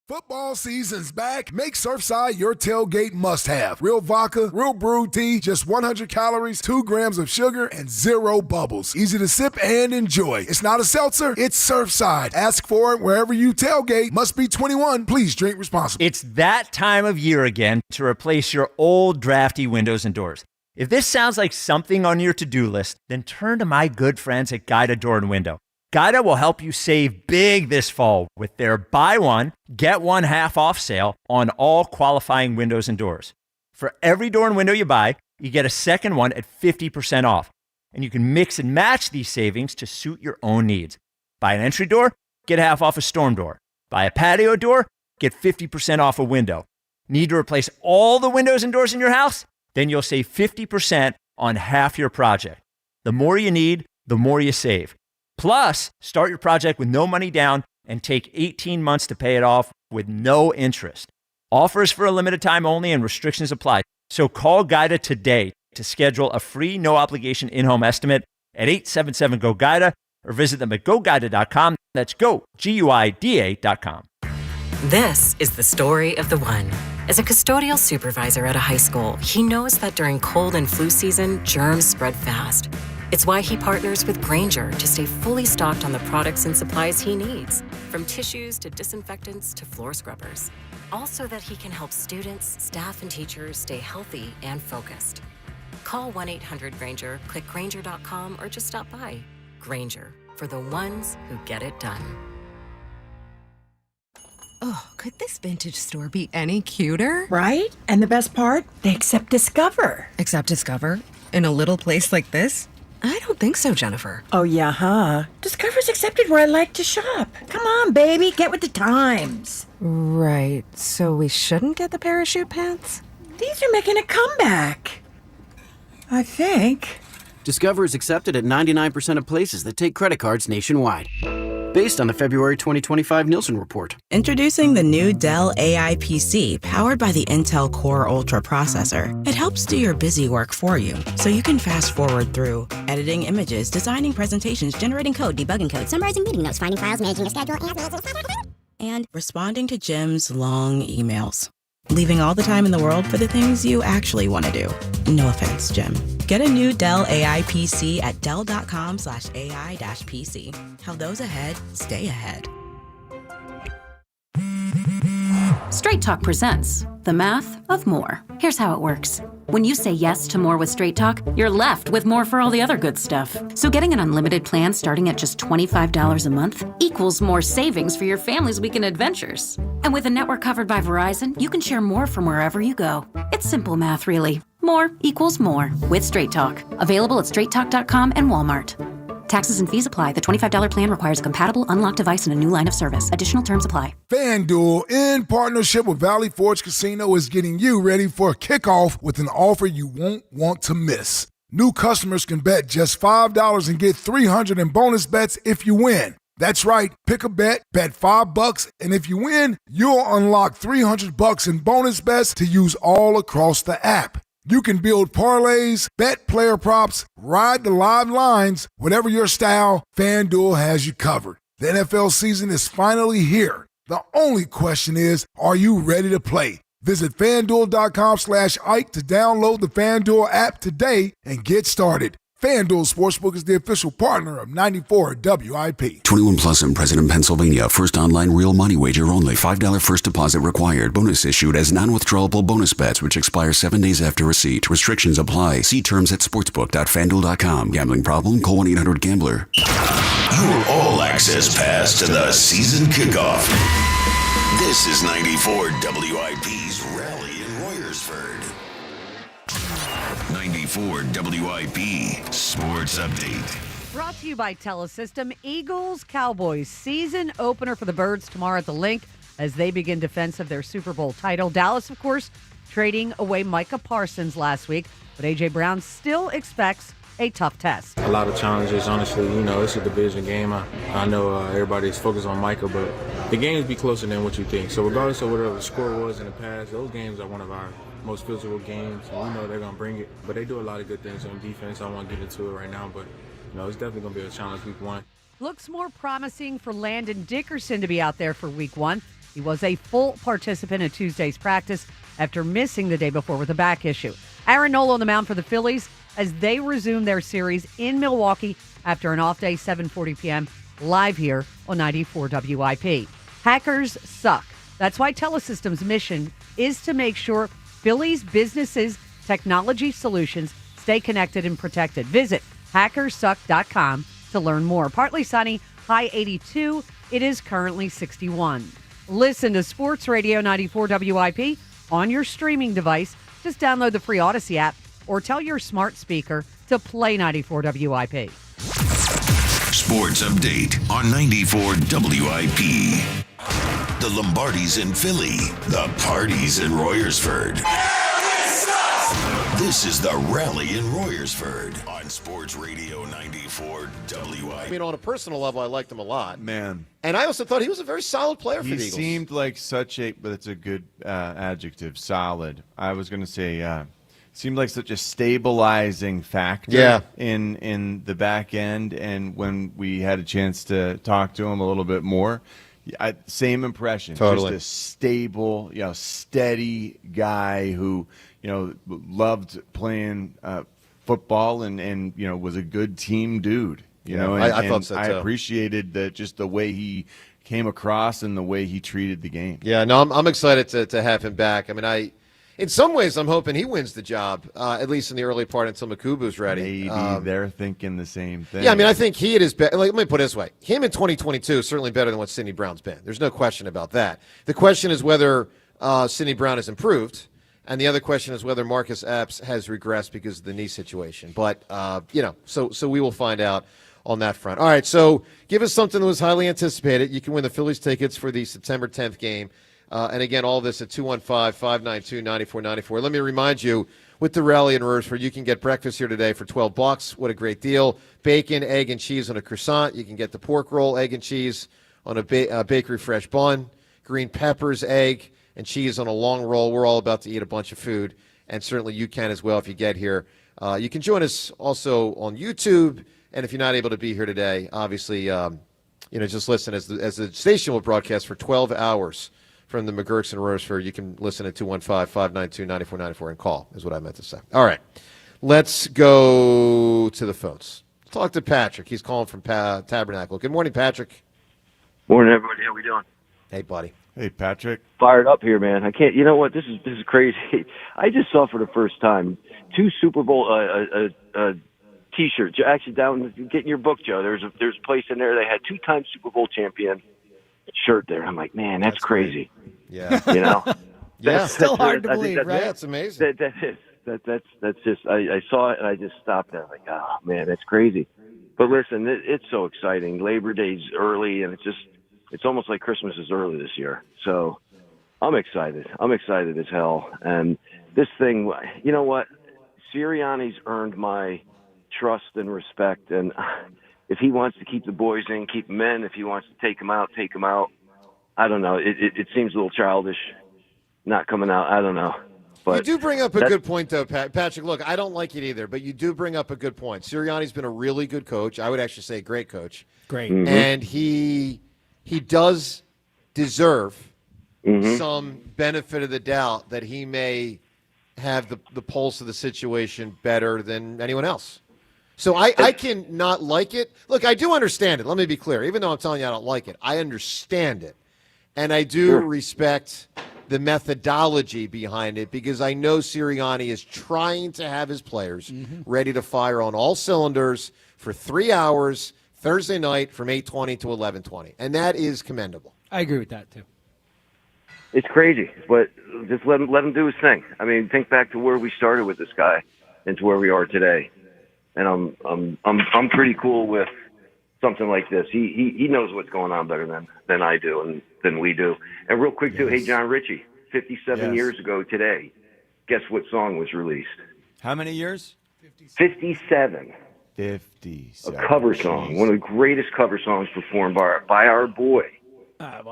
Football season's back. Make Surfside your tailgate must-have. Real vodka, real brewed tea, just 100 calories, 2 grams of sugar, and 0 bubbles. Easy to sip and enjoy. It's not a seltzer, it's Surfside. Ask for it wherever you tailgate. Must be 21. Please drink responsibly. It's that time of year again to replace your old drafty windows and doors. If this sounds like something on your to-do list, then turn to my good friends at Guida Door and Window. Guida will help you save big this fall with their buy one, get one half off sale on all qualifying windows and doors. For every door and window you buy, you get a second one at 50% off. And you can mix and match these savings to suit your own needs. Buy an entry door, get half off a storm door. Buy a patio door, get 50% off a window. Need to replace all the windows and doors in your house? Then you'll save 50% on half your project. The more you need, the more you save. Plus, start your project with no money down and take 18 months to pay it off with no interest. Offers for a limited time only and restrictions apply. So call Guida today to schedule a free, no-obligation in-home estimate at 877-GO-GUIDA or visit them at GoGuida.com. That's go, GUIDA.com. This is the story of the one. As a custodial supervisor at a high school, he knows that during cold and flu season, germs spread fast. It's why he partners with Grainger to stay fully stocked on the products and supplies he needs, from tissues to disinfectants to floor scrubbers. All so that he can help students, staff, and teachers stay healthy and focused. Call 1-800-GRAINGER, click Grainger.com, or just stop by. Grainger, for the ones who get it done. Oh, could this vintage store be any cuter? Right? And the best part? They accept Discover. Accept Discover? In a little place like this? I don't think so, Jennifer. Oh, yeah, huh? Discover's accepted where I like to shop. Come on, baby, get with the times. Right, so we shouldn't get the parachute pants? These are making a comeback. I think. Discover is accepted at 99% of places that take credit cards nationwide. Based on the February 2025 Nielsen report. Introducing the new Dell AI PC powered by the Intel Core Ultra processor. It helps do your busy work for you, so you can fast forward through editing images, designing presentations, generating code, debugging code, summarizing meeting notes, finding files, managing your schedule, and responding to Jim's long emails. Leaving all the time in the world for the things you actually want to do. No offense, Jim. Get a new Dell AI PC at Dell.com/AI-PC. How those ahead stay ahead. Straight Talk presents The Math of More. Here's how it works. When you say yes to more with Straight Talk, you're left with more for all the other good stuff. So getting an unlimited plan starting at just $25 a month equals more savings for your family's weekend adventures. And with a network covered by Verizon, you can share more from wherever you go. It's simple math, really. More equals more with Straight Talk. Available at straighttalk.com and Walmart. Taxes and fees apply. The $25 plan requires a compatible unlocked device and a new line of service. Additional terms apply. FanDuel, in partnership with Valley Forge Casino, is getting you ready for a kickoff with an offer you won't want to miss. New customers can bet just $5 and get $300 in bonus bets if you win. That's right. Pick a bet $5, and if you win, you'll unlock $300 in bonus bets to use all across the app. You can build parlays, bet player props, ride the live lines. Whatever your style, FanDuel has you covered. The NFL season is finally here. The only question is, are you ready to play? Visit FanDuel.com/Ike to download the FanDuel app today and get started. FanDuel Sportsbook is the official partner of 94 WIP. 21 plus in President, Pennsylvania. First online real money wager only. $5 first deposit required. Bonus issued as non-withdrawable bonus bets, which expire 7 days after receipt. Restrictions apply. See terms at sportsbook.fanduel.com. Gambling problem? Call 1-800-GAMBLER. Your all-access pass to the season kickoff. This is 94 WIP's Rally in Royersford. 94 WIP Sports Update. Brought to you by Telesystem. Eagles-Cowboys season opener for the Birds tomorrow at the Link as they begin defense of their Super Bowl title. Dallas, of course, trading away Micah Parsons last week, but A.J. Brown still expects a tough test. A lot of challenges, honestly. It's a division game. I know everybody's focused on Micah, but the games be closer than what you think. So regardless of whatever the score was in the past, those games are one of our most physical games, and we know they're going to bring it. But they do a lot of good things on defense. I won't get into it right now, but it's definitely going to be a challenge week one. Looks more promising for Landon Dickerson to be out there for week one. He was a full participant in Tuesday's practice after missing the day before with a back issue. Aaron Nola on the mound for the Phillies as they resume their series in Milwaukee after an off day, 7:40 p.m., live here on 94 WIP. Hackers suck. That's why Telesystem's mission is to make sure Phillies businesses' technology solutions stay connected and protected. Visit hackersuck.com to learn more. Partly sunny, high 82. It is currently 61. Listen to Sports Radio 94 WIP on your streaming device. Just download the free Odyssey app or tell your smart speaker to play 94 WIP. Sports Update on 94 WIP. The Lombardi's in Philly. The party's in Royersford. This is the Rally in Royersford on Sports Radio 94 WIP. On a personal level, I liked him a lot. Man. And I also thought he was a very solid player for the He Eagles. seemed like but it's a good adjective, solid. I was going to say seemed like such a stabilizing factor in the back end. And when we had a chance to talk to him a little bit more, same impression. Totally. Just a stable, steady guy who, loved playing football and was a good team dude. I thought so too. I appreciated just the way he came across and the way he treated the game. Yeah, no, I'm excited to have him back. I mean, in some ways, I'm hoping he wins the job, at least in the early part until Makubu's ready. Maybe they're thinking the same thing. Yeah, I mean, I think he at his best. Let me put it this way: him in 2022 is certainly better than what Sidney Brown's been. There's no question about that. The question is whether Sidney Brown has improved, and the other question is whether Marcus Epps has regressed because of the knee situation. But so we will find out on that front. All right, so give us something that was highly anticipated. You can win the Phillies tickets for the September 10th game. And again, all this at 215-592-9494. Let me remind you, with the Rally in Royersford, you can get breakfast here today for $12. What a great deal. Bacon, egg, and cheese on a croissant. You can get the pork roll, egg, and cheese on a bakery fresh bun. Green peppers, egg, and cheese on a long roll. We're all about to eat a bunch of food, and certainly you can as well if you get here. You can join us also on YouTube, and if you're not able to be here today, obviously, just listen as the station will broadcast for 12 hours. From the MaGerks in Royersford, you can listen at 215-592-9494 and call, is what I meant to say. All right, let's go to the phones. Talk to Patrick. He's calling from Tabernacle. Good morning, Patrick. Morning, everybody. How we doing? Hey, buddy. Hey, Patrick. Fired up here, man. I can't. You know what? This is crazy. I just saw for the first time 2 Super Bowl T-shirts. Actually, down getting your book, Joe. There's a place in there. They had 2-time Super Bowl champion shirt there. I'm like, man, that's crazy. Yeah. That's still hard to believe, right? Yeah, it's amazing. That's just. I saw it and I just stopped there. I'm like, oh man, that's crazy. But listen, it's so exciting. Labor Day's early, and it's almost like Christmas is early this year. So I'm excited. I'm excited as hell. And this thing, you know what? Sirianni's earned my trust and respect. And if he wants to keep the boys in, keep them in. If he wants to take them out, take them out. I don't know. It seems a little childish not coming out. I don't know. But you do bring up a good point, though, Patrick. Look, I don't like it either, but you do bring up a good point. Sirianni's been a really good coach. I would actually say a great coach. Great. Mm-hmm. And he does deserve some benefit of the doubt that he may have the pulse of the situation better than anyone else. So I can not like it. Look, I do understand it. Let me be clear. Even though I'm telling you I don't like it, I understand it. And I do respect the methodology behind it because I know Sirianni is trying to have his players ready to fire on all cylinders for 3 hours Thursday night from 8:20 to 11:20. And that is commendable. I agree with that, too. It's crazy, but just let him do his thing. I mean, think back to where we started with this guy and to where we are today. And I'm pretty cool with something like this. He knows what's going on better than I do and than we do. And real quick too, hey John Ritchie, 57 years ago today, guess what song was released? How many years? 57. 57. A cover song, one of the greatest cover songs performed by our boy.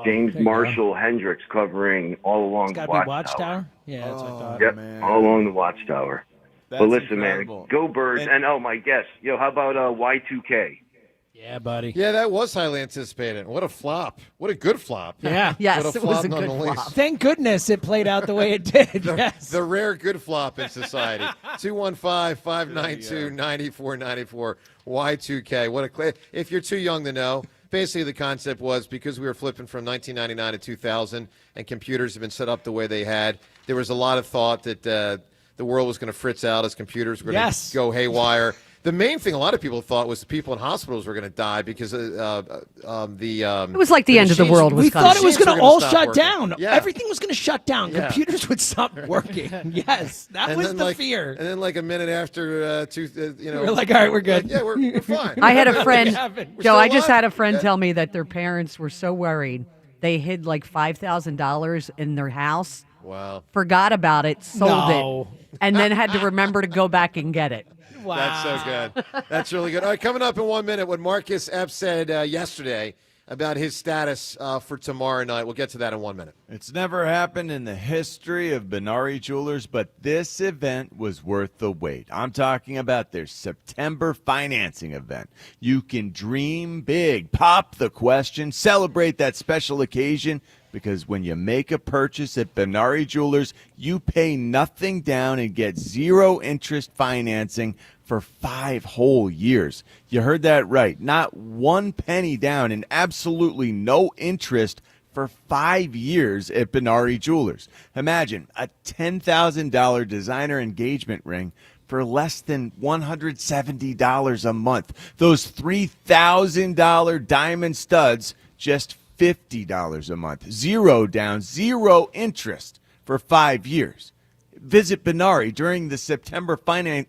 James Marshall Hendricks covering All Along the Watchtower. Yeah, that's what I thought. Yep, man. All Along the Watchtower. That's But listen, incredible. man, go Birds. And oh, my guess. Yo, how about Y2K? Yeah, buddy. Yeah, that was highly anticipated. What a flop. What a good flop. Yeah. Yes, What it was a flop good nonetheless. flop. Thank goodness it played out the way it did. Yes. The rare good flop in society. 215-592-9494. Y2K. If you're too young to know, basically the concept was because we were flipping from 1999 to 2000 and computers have been set up the way they had, there was a lot of thought that the world was going to fritz out as computers were going to go haywire. The main thing a lot of people thought was the people in hospitals were going to die because it was like the end of the world was we coming. thought it was going to all shut down. Yeah. Everything was going to shut down. Yeah. Computers would stop working. Yes, that was the fear. And then like a minute after, we're like, all right, we're good. Yeah, we're fine. I had a friend, Joe, I just had a friend Yeah. tell me that their parents were so worried they hid like $5,000 in their house. Wow. Forgot about it, sold No. it, and then had to remember to go back and get it. Wow. That's so good. That's really good. All right, coming up in 1 minute, what Marcus Epps said yesterday about his status for tomorrow night. We'll get to that in 1 minute. It's never happened in the history of Benari Jewelers, but this event was worth the wait. I'm talking about their September financing event. You can dream big, pop the question, celebrate that special occasion, because when you make a purchase at Benari Jewelers, you pay nothing down and get zero interest financing for 5 whole years. You heard that right. Not 1 penny down and absolutely no interest for 5 years at Benari Jewelers. Imagine a $10,000 designer engagement ring for less than $170 a month. Those $3,000 diamond studs, just $50 a month. Zero down, zero interest for 5 years. Visit Benari during the September financing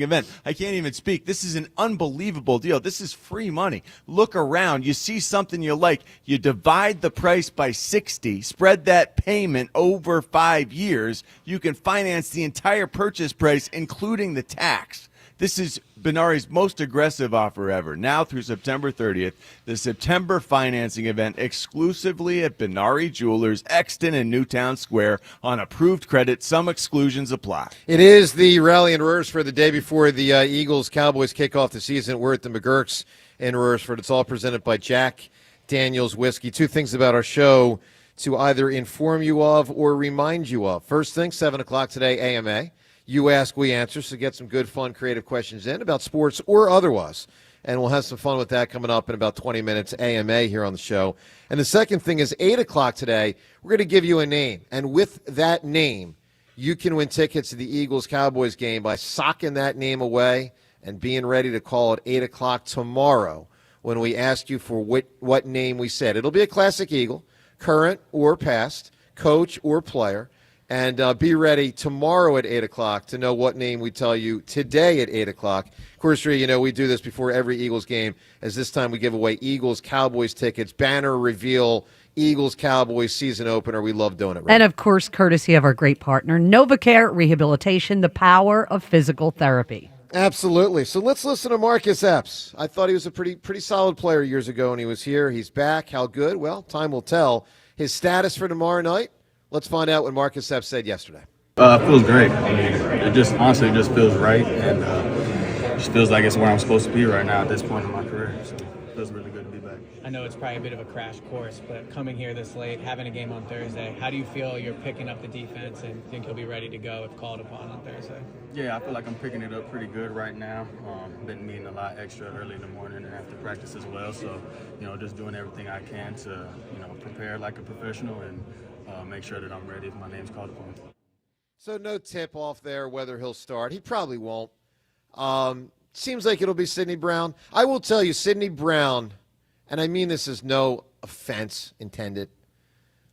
event. I can't even speak. This is an unbelievable deal. This is free money. Look around. You see something you like. You divide the price by 60, spread that payment over 5 years. You can finance the entire purchase price, including the tax. This is Benari's most aggressive offer ever. Now through September 30th, the September financing event exclusively at Benari Jewelers, Exton and Newtown Square on approved credit. Some exclusions apply. It is the rally in Royersford the day before the Eagles-Cowboys kick off the season. We're at the MaGerks in Royersford. It's all presented by Jack Daniel's Whiskey. 2 things about our show to either inform you of or remind you of. First thing, 7 o'clock today, AMA. You ask, we answer, so get some good, fun, creative questions in about sports or otherwise. And we'll have some fun with that coming up in about 20 minutes, AMA here on the show. And the second thing is 8 o'clock today, we're going to give you a name. And with that name, you can win tickets to the Eagles-Cowboys game by socking that name away and being ready to call at 8 o'clock tomorrow when we ask you for what name we said. It'll be a classic Eagle, current or past, coach or player. And be ready tomorrow at 8 o'clock to know what name we tell you today at 8 o'clock. Of course, Rhea, you know, we do this before every Eagles game, as this time we give away Eagles-Cowboys tickets, banner reveal, Eagles-Cowboys season opener. We love doing it. Right? And, of course, courtesy of our great partner, NovaCare Rehabilitation, the power of physical therapy. Absolutely. So let's listen to Marcus Epps. I thought he was a pretty solid player years ago when he was here. He's back. How good? Well, time will tell. His status for tomorrow night? Let's find out what Marcus Epps said yesterday. It feels great. I mean, it just honestly just feels right, and just feels like it's where I'm supposed to be right now at this point in my career. So it feels really good to be back. I know it's probably a bit of a crash course, but coming here this late, having a game on Thursday, how do you feel you're picking up the defense and think you'll be ready to go if called upon on Thursday? Yeah, I feel like I'm picking it up pretty good right now. Been meeting a lot extra early in the morning and after practice as well. So, you know, just doing everything I can to, you know, prepare like a professional and make sure that I'm ready if my name's called upon. So no tip off there whether he'll start. He probably won't. Seems like it'll be Sidney Brown. I will tell you, Sidney Brown, and I mean this is no offense intended,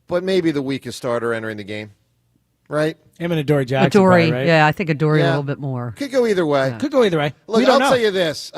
but maybe the weakest starter entering the game, right? Him and Adoree Jackson. Adoree, right? yeah, I think Adoree a little bit more. Could go either way. Could go either way. Look, I'll tell you this.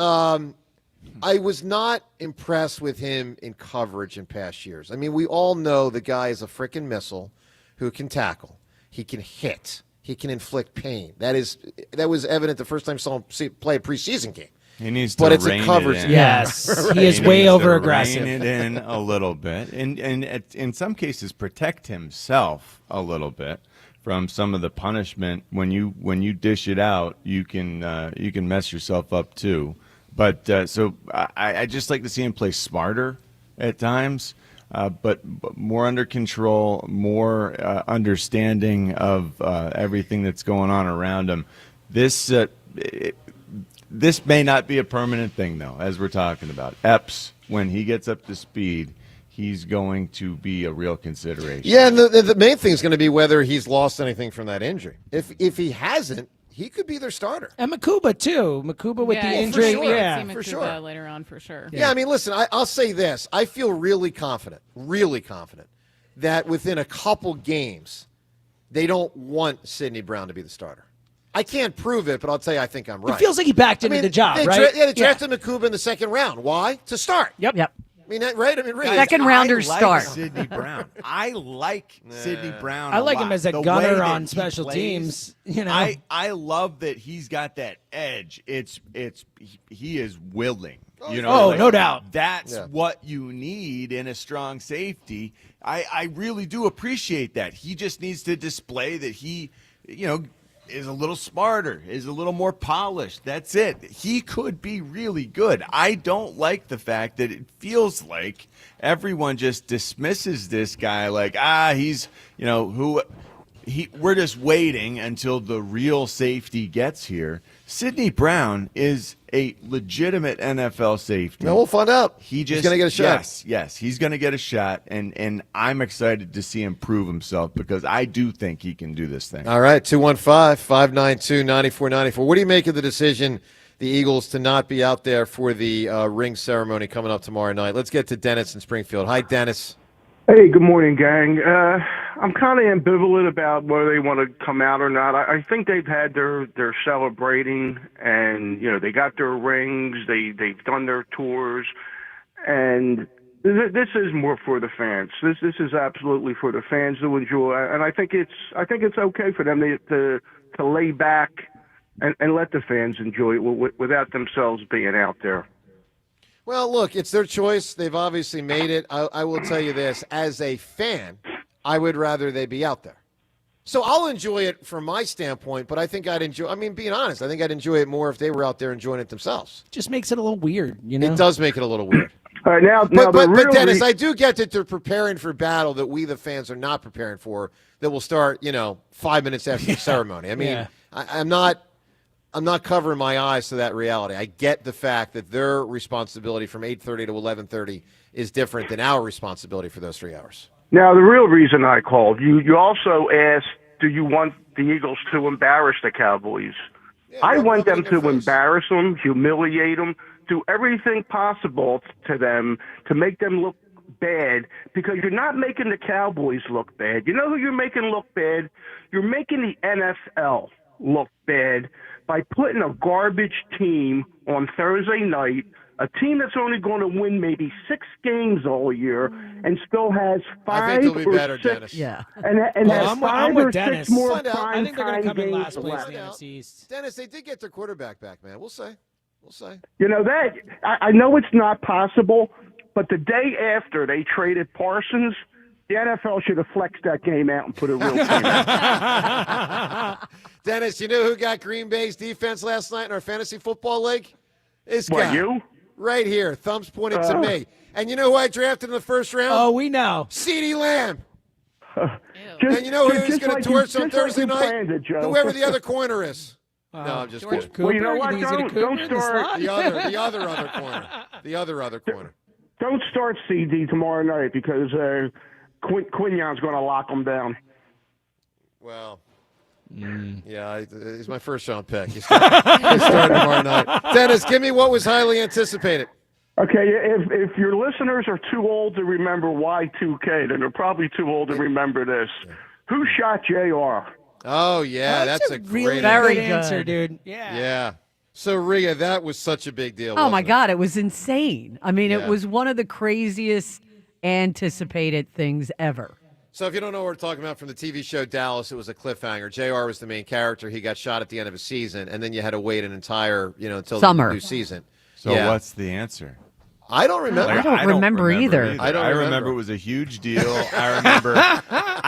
I was not impressed with him in coverage in past years. I mean, we all know the guy is a freaking missile who can tackle. He can hit. He can inflict pain. That was evident the first time I saw him play a preseason game. He needs to but it's rein a coverage. it in. Yes, Right. he is way over aggressive. Rein it in a little bit, and in some cases protect himself a little bit from some of the punishment. When you dish it out, you can mess yourself up too. But so I just like to see him play smarter at times, but more under control, more understanding of everything that's going on around him. This may not be a permanent thing, though, as we're talking about. Epps, when he gets up to speed, he's going to be a real consideration. Yeah, and the main thing is going to be whether he's lost anything from that injury. If he hasn't, he could be their starter. And Makuba, too. Makuba with the injury. For sure. Yeah, for sure. Later on, for sure. Yeah, I mean, listen, I'll say this. I feel really confident that within a couple games, they don't want Sidney Brown to be the starter. I can't prove it, but I'll tell you I think I'm right. It feels like he backed into the job, right? They drafted Makuba in the second round. Why? To start. Yep. I mean, right? I mean, really. Second rounders start. Sidney Brown. I like Sidney Brown. I like a him lot. as a The gunner way on that he special plays, teams. You know, I love that he's got that edge. He is willing. You know, Oh, no doubt. That's what you need in a strong safety. I really do appreciate that. He just needs to display that he, is a little smarter, is a little more polished. That's it. He could be really good. I don't like the fact that it feels like everyone just dismisses this guy like, he's, we're just waiting until the real safety gets here. Sidney Brown is a legitimate NFL safety. No, we'll find out. He's going to get a shot. Yes, he's going to get a shot, and I'm excited to see him prove himself because I do think he can do this thing. All right, 215-592-9494. What do you make of the decision, the Eagles, to not be out there for the ring ceremony coming up tomorrow night? Let's get to Dennis in Springfield. Hi, Dennis. Hey, good morning, gang. I'm kind of ambivalent about whether they want to come out or not. I think they've had their celebrating, and they got their rings. They've done their tours, and this is more for the fans. This is absolutely for the fans to enjoy, and I think it's okay for them to lay back and let the fans enjoy it without themselves being out there. Well, look, it's their choice. They've obviously made it. I will tell you this. As a fan, I would rather they be out there. So I'll enjoy it from my standpoint, but I think being honest, I think I'd enjoy it more if they were out there enjoying it themselves. just makes it a little weird, It does make it a little weird. All right, now But Dennis, I do get that they're preparing for battle that we, the fans, are not preparing for, that will start, 5 minutes after the ceremony. I mean, I'm not covering my eyes to that reality. I get the fact that their responsibility from 8:30 to 11:30 is different than our responsibility for those 3 hours. Now, the real reason I called, you also asked, do you want the Eagles to embarrass the Cowboys? I want them to embarrass them, humiliate them, do everything possible to them to make them look bad because you're not making the Cowboys look bad. You know who you're making look bad? You're making the NFL look bad by putting a garbage team on Thursday night, a team that's only going to win maybe 6 games all year and still has 5 I think they'll be or better, 6. Dennis. Yeah. And has I'm 5 with or Dennis. 6 more Find out. I think they're going to prime come in games last place in the left. NFC East. Dennis, they did get their quarterback back, man. We'll say. We'll say. You know that I know it's not possible, but the day after they traded Parsons, the NFL should have flexed that game out and put a real team out. Dennis, you know who got Green Bay's defense last night in our fantasy football league? This guy. What, you? Right here. Thumbs pointed to me. And you know who I drafted in the first round? Oh, we know. CeeDee Lamb. Just, And you know who's just going to like torch you- on just like Thursday you night? planned it, Joe. Whoever the other corner is. No, I'm just George kidding. Cooper? Well, you know what? think he's gonna Don't Cooper in the start. slot? The other corner. The other corner. Don't start CD tomorrow night because Quignon's going to lock them down. Well, yeah, he's my first round pick. He's starting tomorrow night. Dennis, give me what was highly anticipated. Okay, if your listeners are too old to remember Y2K, then they're probably too old to remember this. Who shot JR? Oh, yeah, that's a really great Very good answer, good. dude. Yeah. Yeah. So, Rhea, that was such a big deal. Oh, my wasn't it? God. It was insane. I mean, Yeah. it was one of the craziest anticipated things ever. So if you don't know what we're talking about from the TV show Dallas, it was a cliffhanger. JR was the main character. He got shot at the end of a season, and then you had to wait an entire, until Summer. the new season. So Yeah. what's the answer? I don't remember. I don't remember either. I don't I remember. remember it was a huge deal. I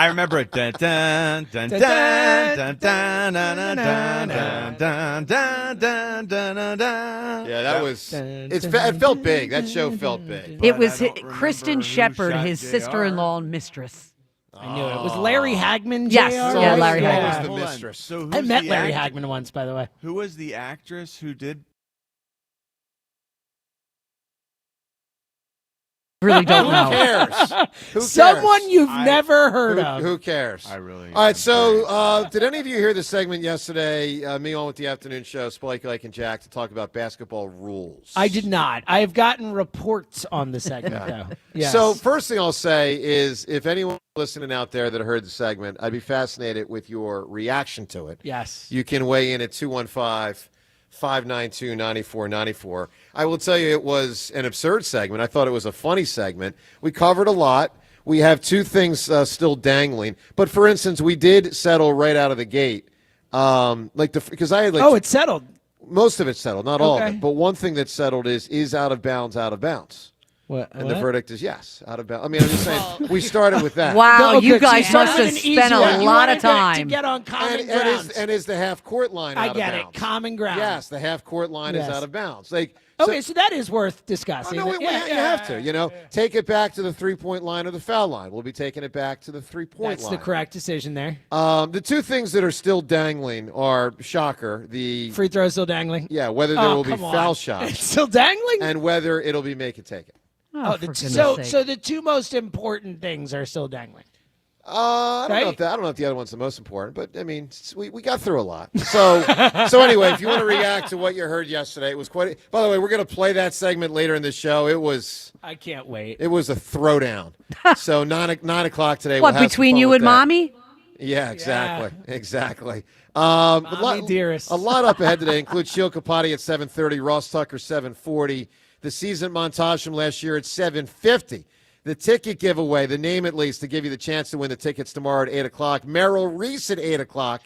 remember it. Dun, dun, dun, dun, dun, dun, dun, dun, dun, dun, dun, dun, dun, dun. Yeah, that was. It felt big. That show felt big. It But was I don't Kristen remember who Shepard, shot his JR. sister-in-law and mistress. I knew it. Was Larry Hagman JR? Yes, yeah, Larry What Hagman. was the Hold on. mistress? So I who's met the Larry act- Hagman once, by the way. Who was the actress who did? Really don't Who know. cares? Who cares? Someone you've never heard Who, of. who cares? I really. All right, so did any of you hear the segment yesterday, me on with the afternoon show, Spike, Ike, and Jack, to talk about basketball rules? I did not. I have gotten reports on the segment, though. Yes. So first thing I'll say is if anyone listening out there that heard the segment, I'd be fascinated with your reaction to it. Yes. You can weigh in at 215-592-9494. I will tell you it was an absurd segment. I thought it was a funny segment. We covered a lot. We have two things still dangling. But, for instance, we did settle right out of the gate. Because I had Oh, it's settled. most of it settled, not all of Okay. it. But one thing that's settled is out of bounds, out of bounds. What? And the verdict is yes, out of bounds. I mean, I'm just saying, we started with that. Wow, No, you good. So guys started must with have an spent easy a one. You lot of wanted to time. get on common And ground. is the half court line I out get of it. bounds? Common ground. Yes, the half court line is Yes. out of bounds. Like, Okay, so that is worth discussing. no, you have to. Take it back to the 3-point line or the foul line. We'll be taking it back to the 3-point That's line. the correct decision there. The two things that are still dangling are, shocker, the Free throw still dangling. yeah, whether there will be foul shots It's still dangling. and whether it'll be make it take it. Oh, for goodness so sake. the two most important things are still dangling. I don't know Right? if I don't know if the other one's the most important, but I mean, we got through a lot. So anyway, if you want to react to what you heard yesterday, it was quite. By the way, we're going to play that segment later in the show. It was I can't wait. a throwdown. So 9 o'clock today. What, we'll have some between fun you with and that. mommy? Yeah, exactly. Mommy dearest. A lot up ahead today includes Sheil Kapati at 7:30, Ross Tucker 7:40, the season montage from last year at 7:50, the ticket giveaway, the name at least, to give you the chance to win the tickets tomorrow at 8 o'clock, Merrill Reese at 8 o'clock,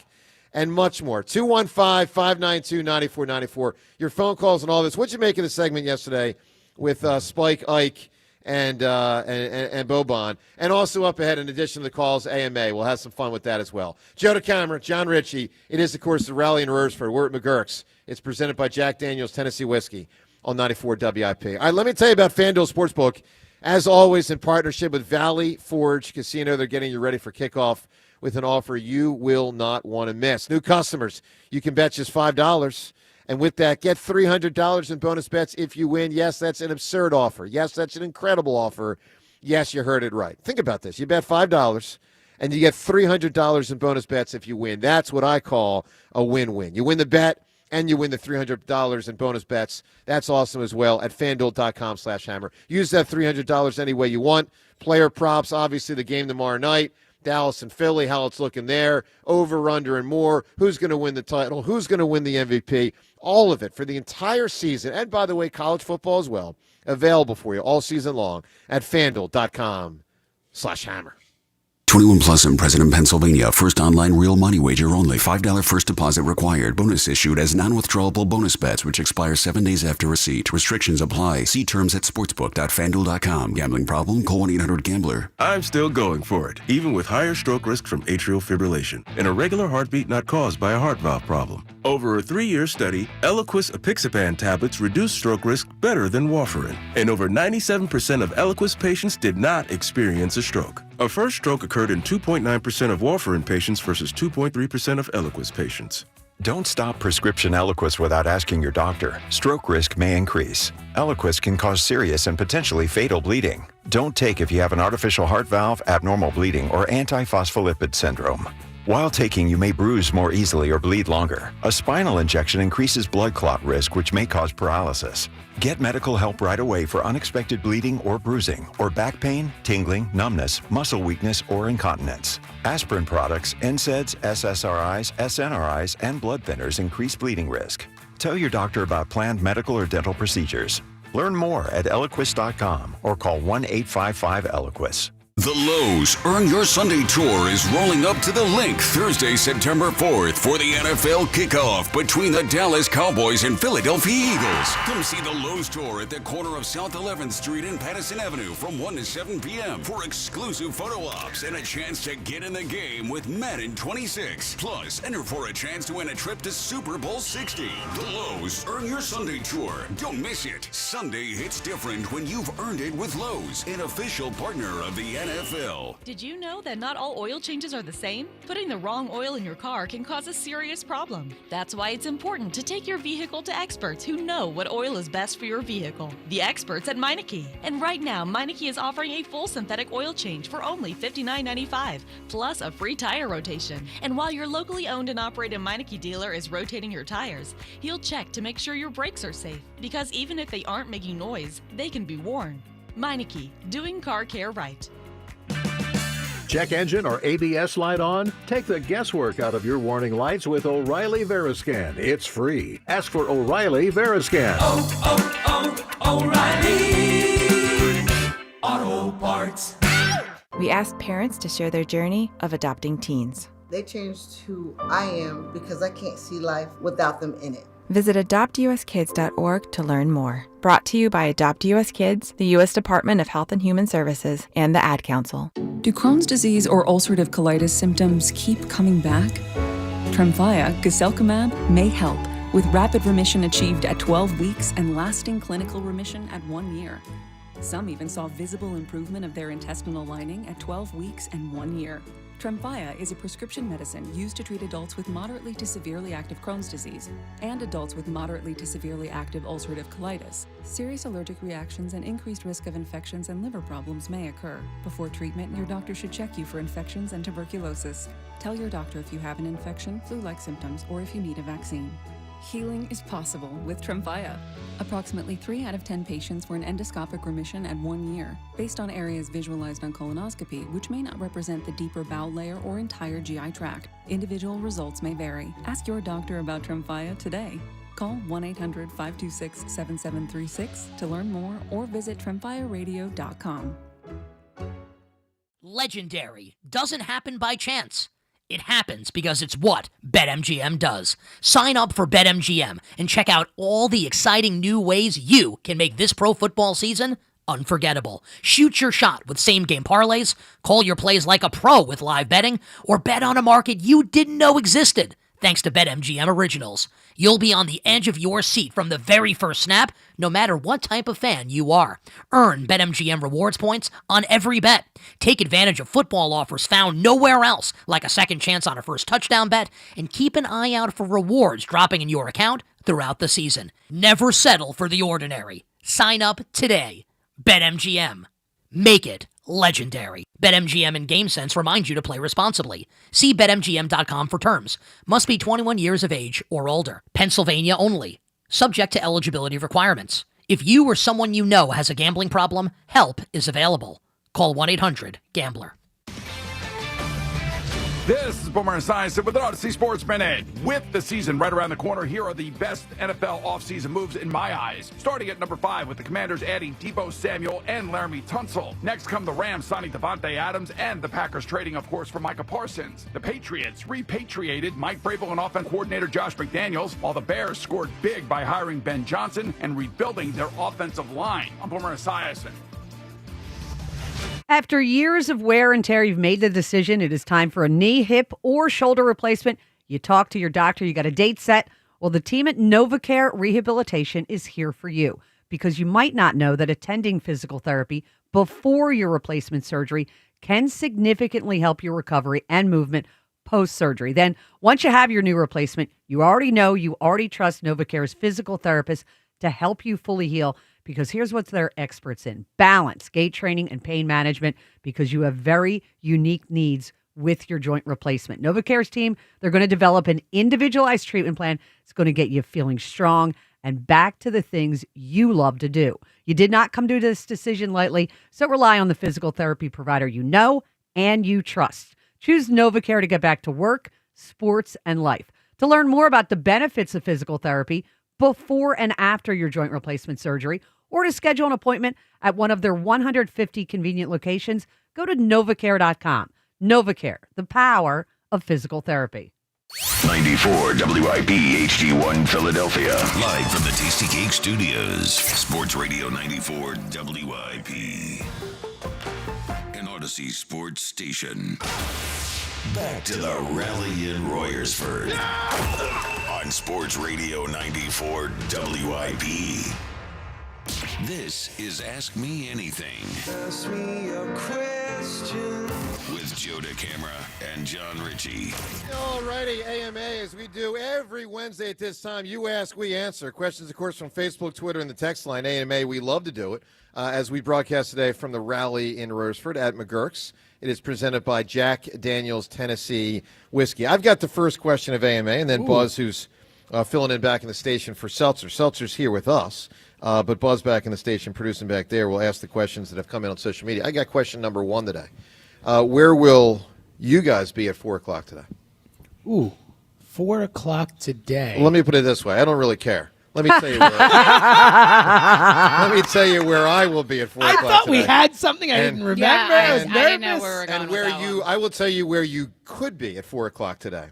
and much more. 215-592-9494. Your phone calls and all this. What'd you make of the segment yesterday with Spike, Ike, and Boban? And also up ahead, in addition to the calls, AMA. We'll have some fun with that as well. Joe DeCamera, John Ritchie. It is, of course, the rally in Royersford. We're at MaGerks. It's presented by Jack Daniels Tennessee Whiskey on 94 WIP. All right, let me tell you about FanDuel Sportsbook. As always, in partnership with Valley Forge Casino, they're getting you ready for kickoff with an offer you will not want to miss. New customers, you can bet just $5. And with that, get $300 in bonus bets if you win. Yes, that's an absurd offer. Yes, that's an incredible offer. Yes, you heard it right. Think about this. You bet $5, and you get $300 in bonus bets if you win. That's what I call a win-win. You win the bet, and you win the $300 in bonus bets. That's awesome as well at FanDuel.com/hammer. Use that $300 any way you want. Player props, obviously the game tomorrow night. Dallas and Philly, how it's looking there, over, under, and more. Who's going to win the title? Who's going to win the MVP? All of it for the entire season. And, by the way, college football as well. Available for you all season long at FanDuel.com/hammer. 21 plus and present in Pennsylvania. First online real money wager only. $5 first deposit required. Bonus issued as non-withdrawable bonus bets, which expire 7 days after receipt. Restrictions apply. See terms at sportsbook.fanduel.com. Gambling problem? Call 1-800-GAMBLER. I'm still going for it, even with higher stroke risk from atrial fibrillation, an irregular heartbeat not caused by a heart valve problem. Over a 3-year study, Eliquis apixaban tablets reduce stroke risk better than warfarin, and over 97% of Eliquis patients did not experience a stroke. A first stroke occurred in 2.9% of warfarin patients versus 2.3% of Eliquis patients. Don't stop prescription Eliquis without asking your doctor. Stroke risk may increase. Eliquis can cause serious and potentially fatal bleeding. Don't take if you have an artificial heart valve, abnormal bleeding, or antiphospholipid syndrome. While taking, you may bruise more easily or bleed longer. A spinal injection increases blood clot risk, which may cause paralysis. Get medical help right away for unexpected bleeding or bruising, or back pain, tingling, numbness, muscle weakness, or incontinence. Aspirin products, NSAIDs, SSRIs, SNRIs, and blood thinners increase bleeding risk. Tell your doctor about planned medical or dental procedures. Learn more at Eliquis.com or call 1-855-ELIQUIS. The Lowe's Earn Your Sunday Tour is rolling up to the link Thursday, September 4th for the NFL Kickoff between the Dallas Cowboys and Philadelphia Eagles. Come see the Lowe's Tour at the corner of South 11th Street and Patterson Avenue from 1 to 7 p.m. for exclusive photo ops and a chance to get in the game with Madden 26. Plus, enter for a chance to win a trip to Super Bowl 60. The Lowe's Earn Your Sunday Tour. Don't miss it. Sunday hits different when you've earned it with Lowe's, an official partner of the NFL. Did you know that not all oil changes are the same? Putting the wrong oil in your car can cause a serious problem. That's why it's important to take your vehicle to experts who know what oil is best for your vehicle. The experts at Meineke. And right now, Meineke is offering a full synthetic oil change for only $59.95, plus a free tire rotation. And while your locally owned and operated Meineke dealer is rotating your tires, he'll check to make sure your brakes are safe, because even if they aren't making noise, they can be worn. Meineke, doing car care right. Check engine or ABS light on? Take the guesswork out of your warning lights with O'Reilly Veriscan. It's free. Ask for O'Reilly Veriscan. O'Reilly Auto Parts. We asked parents to share their journey of adopting teens. They changed who I am because I can't see life without them in it. Visit adoptuskids.org to learn more. Brought to you by Adopt US Kids, the U.S. Department of Health and Human Services, and the Ad Council. Do Crohn's disease or ulcerative colitis symptoms keep coming back? Tremfya, guselkumab, may help, with rapid remission achieved at 12 weeks and lasting clinical remission at 1 year. Some even saw visible improvement of their intestinal lining at 12 weeks and 1 year. Tremfya is a prescription medicine used to treat adults with moderately to severely active Crohn's disease and adults with moderately to severely active ulcerative colitis. Serious allergic reactions and increased risk of infections and liver problems may occur. Before treatment, your doctor should check you for infections and tuberculosis. Tell your doctor if you have an infection, flu-like symptoms, or if you need a vaccine. Healing is possible with Tremfya. Approximately 3 out of 10 patients were in endoscopic remission at 1 year, based on areas visualized on colonoscopy, which may not represent the deeper bowel layer or entire GI tract. Individual results may vary. Ask your doctor about Tremfya today. Call 1-800-526-7736 to learn more or visit tremfyaradio.com. Legendary doesn't happen by chance. It happens because it's what BetMGM does. Sign up for BetMGM and check out all the exciting new ways you can make this pro football season unforgettable. Shoot your shot with same-game parlays, call your plays like a pro with live betting, or bet on a market you didn't know existed. Thanks to BetMGM Originals, you'll be on the edge of your seat from the very first snap, no matter what type of fan you are. Earn BetMGM rewards points on every bet. Take advantage of football offers found nowhere else, like a second chance on a first touchdown bet, and keep an eye out for rewards dropping in your account throughout the season. Never settle for the ordinary. Sign up today. BetMGM. Make it legendary. BetMGM and GameSense remind you to play responsibly. See BetMGM.com for terms. Must be 21 years of age or older. Pennsylvania only. Subject to eligibility requirements. If you or someone you know has a gambling problem, help is available. Call 1-800-GAMBLER. This is Boomer Esiason with an Odyssey Sports Minute. With the season right around the corner, here are the best NFL offseason moves in my eyes. Starting at number 5 with the Commanders adding Deebo Samuel and Laramie Tunsil. Next come the Rams signing Devontae Adams and the Packers trading, of course, for Micah Parsons. The Patriots repatriated Mike Vrabel and offense coordinator Josh McDaniels, while the Bears scored big by hiring Ben Johnson and rebuilding their offensive line. I'm Boomer Esiason. After years of wear and tear, you've made the decision. It is time for a knee, hip, or shoulder replacement. You talk to your doctor. You got a date set. Well, the team at NovaCare Rehabilitation is here for you because you might not know that attending physical therapy before your replacement surgery can significantly help your recovery and movement post-surgery. Then, once you have your new replacement, you already trust NovaCare's physical therapist to help you fully heal. Because here's what they're experts in: balance, gait training, and pain management, because you have very unique needs with your joint replacement. NovaCare's team, they're going to develop an individualized treatment plan. It's going to get you feeling strong and back to the things you love to do. You did not come to this decision lightly, so rely on the physical therapy provider you know and you trust. Choose NovaCare to get back to work, sports, and life. To learn more about the benefits of physical therapy before and after your joint replacement surgery, or to schedule an appointment at one of their 150 convenient locations, go to NovaCare.com. NovaCare, the power of physical therapy. 94 WIP HD1 Philadelphia. Live from the Tasty Cake Studios. Sports Radio 94 WIP. An Odyssey Sports Station. Back to the rally in Royersford. On Sports Radio 94 WIP. This is Ask Me Anything. Ask me a question. With Joe DeCamera and John Ritchie. All righty, AMA, as we do every Wednesday at this time, you ask, we answer. Questions, of course, from Facebook, Twitter, and the text line. AMA, we love to do it. As we broadcast today from the rally in Royersford at MaGerks. It is presented by Jack Daniel's Tennessee Whiskey. I've got the first question of AMA, and then Buzz, who's filling in back in the station for Seltzer. Seltzer's here with us, but Buzz back in the station producing back there will ask the questions that have come in on social media. I got question number 1 today. Where will you guys be at 4 o'clock today? 4 o'clock today. Well, let me put it this way. I don't really care. Let me tell you where. Let me tell you where I will be at 4 o'clock. I thought today. we had something I didn't remember. Yeah, I was nervous. I didn't know where we were going And where with that I will tell you where you could be at 4 o'clock today.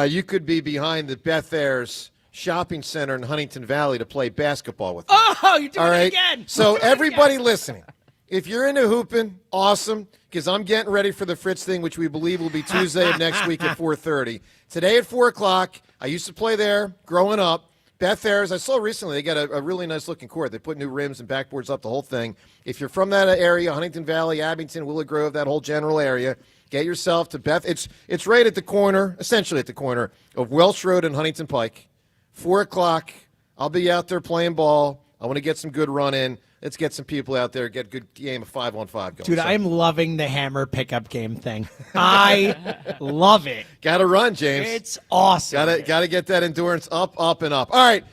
You could be behind the Beth Ayres Shopping Center in Huntington Valley to play basketball with me. Oh, you're doing it again. So everybody listening, if you're into hooping, awesome, because I'm getting ready for the Fritz thing, which we believe will be Tuesday of next week at 4:30. Today at 4 o'clock, I used to play there growing up. Beth Ayres, I saw recently, they got a really nice-looking court. They put new rims and backboards up, the whole thing. If you're from that area, Huntington Valley, Abington, Willow Grove, that whole general area, get yourself to Beth. It's right at the corner, essentially at the corner, of Welsh Road and Huntington Pike. 4 o'clock, I'll be out there playing ball. I want to get some good run in. Let's get some people out there, get a good game of 5-on-5 going. Dude, So, I'm loving the hammer pickup game thing. I love it. Got to run, James. It's awesome. Got to get that endurance up, and up. All right,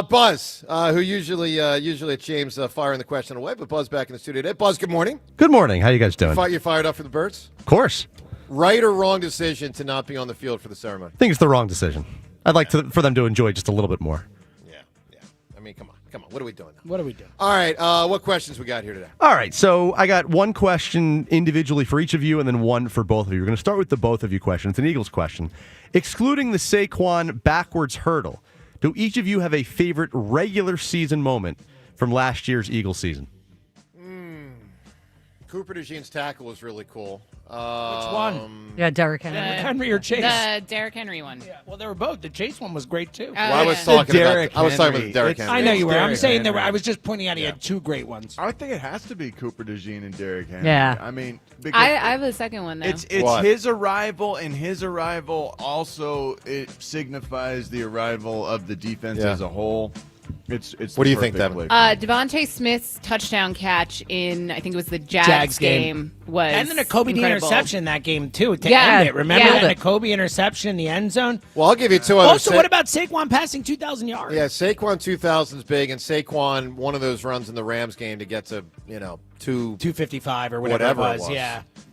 Buzz, who usually at James firing the question away, but Buzz back in the studio today. Buzz, good morning. Good morning. How you guys doing? You fired up for the Birds? Of course. Right or wrong decision to not be on the field for the ceremony? I think it's the wrong decision. I'd like for them to enjoy just a little bit more. I mean, come on. What are we doing now? What are we doing? All right, what questions we got here today? All right, so I got one question individually for each of you and then one for both of you. We're going to start with the both of you question. It's an Eagles question. Excluding the Saquon backwards hurdle, do each of you have a favorite regular season moment from last year's Eagles season? Cooper DeJean's tackle was really cool. Which one? Yeah, Derrick Henry. Henry or Chase? The Derrick Henry one. Yeah, well, they were both. The Chase one was great, too. I was talking about the Derrick Henry. I know you were. I'm Derrick saying Henry. I was just pointing out he had two great ones. I think it has to be Cooper DeJean and Derrick Henry. Yeah. I mean, I have the second one, though. It's his arrival, and his arrival also it signifies the arrival of the defense as a whole. It's What do the you think, perfect Devin? play. Devontae Smith's touchdown catch in, I think it was the Jags game was and then a Kobe D incredible. interception in that game too to Yeah, end it. Remember yeah. that Kobe interception in the end zone? Well, I'll give you two others. Also, what about Saquon passing 2,000 yards? Yeah, Saquon 2,000 is big, and Saquon one of those runs in the Rams game to get to 255 or whatever it was.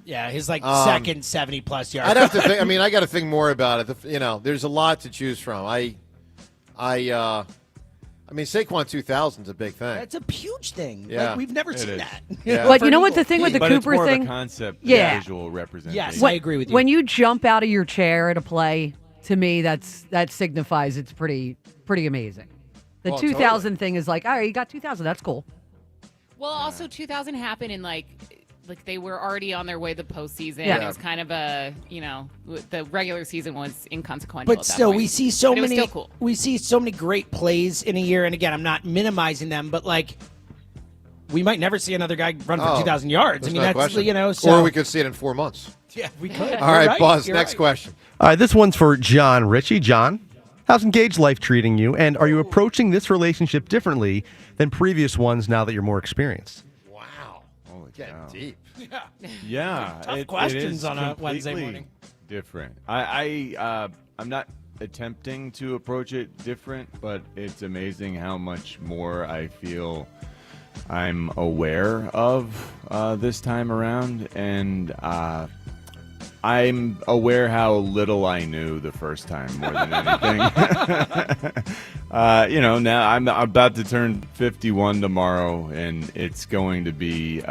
Yeah, his second 70-plus yards. I'd have to think. I mean, I got to think more about it. There's a lot to choose from. I mean, Saquon 2000 is a big thing. That's a huge thing. Yeah. Like, we've never seen that. Yeah. But you know what the thing with the But Cooper it's more thing? of a concept Yeah. visual representation. Yes, I agree with you. When you jump out of your chair at a play, to me, that signifies it's pretty amazing. The Well, 2000 thing is like, all right, you got 2000. That's cool. Well, also 2000 happened in like they were already on their way to the postseason. Yeah. It was kind of the regular season was inconsequential. But at that still, point. we see so But it was many. still cool. We see so many great plays in a year, and again, I'm not minimizing them, but we might never see another guy run for 2,000 yards. I mean, that's question. So, or we could see it in 4 months. Yeah, we could. All right, Buzz. Next question. All right, this one's for John Ritchie. John, how's engaged life treating you, and are you approaching this relationship differently than previous ones now that you're more experienced? Getting deep. Yeah, Tough questions it is on a Wednesday completely morning. Different. I'm not attempting to approach it different, but it's amazing how much more I feel I'm aware of this time around, and I'm aware how little I knew the first time more than anything. Now I'm about to turn 51 tomorrow, and it's going to be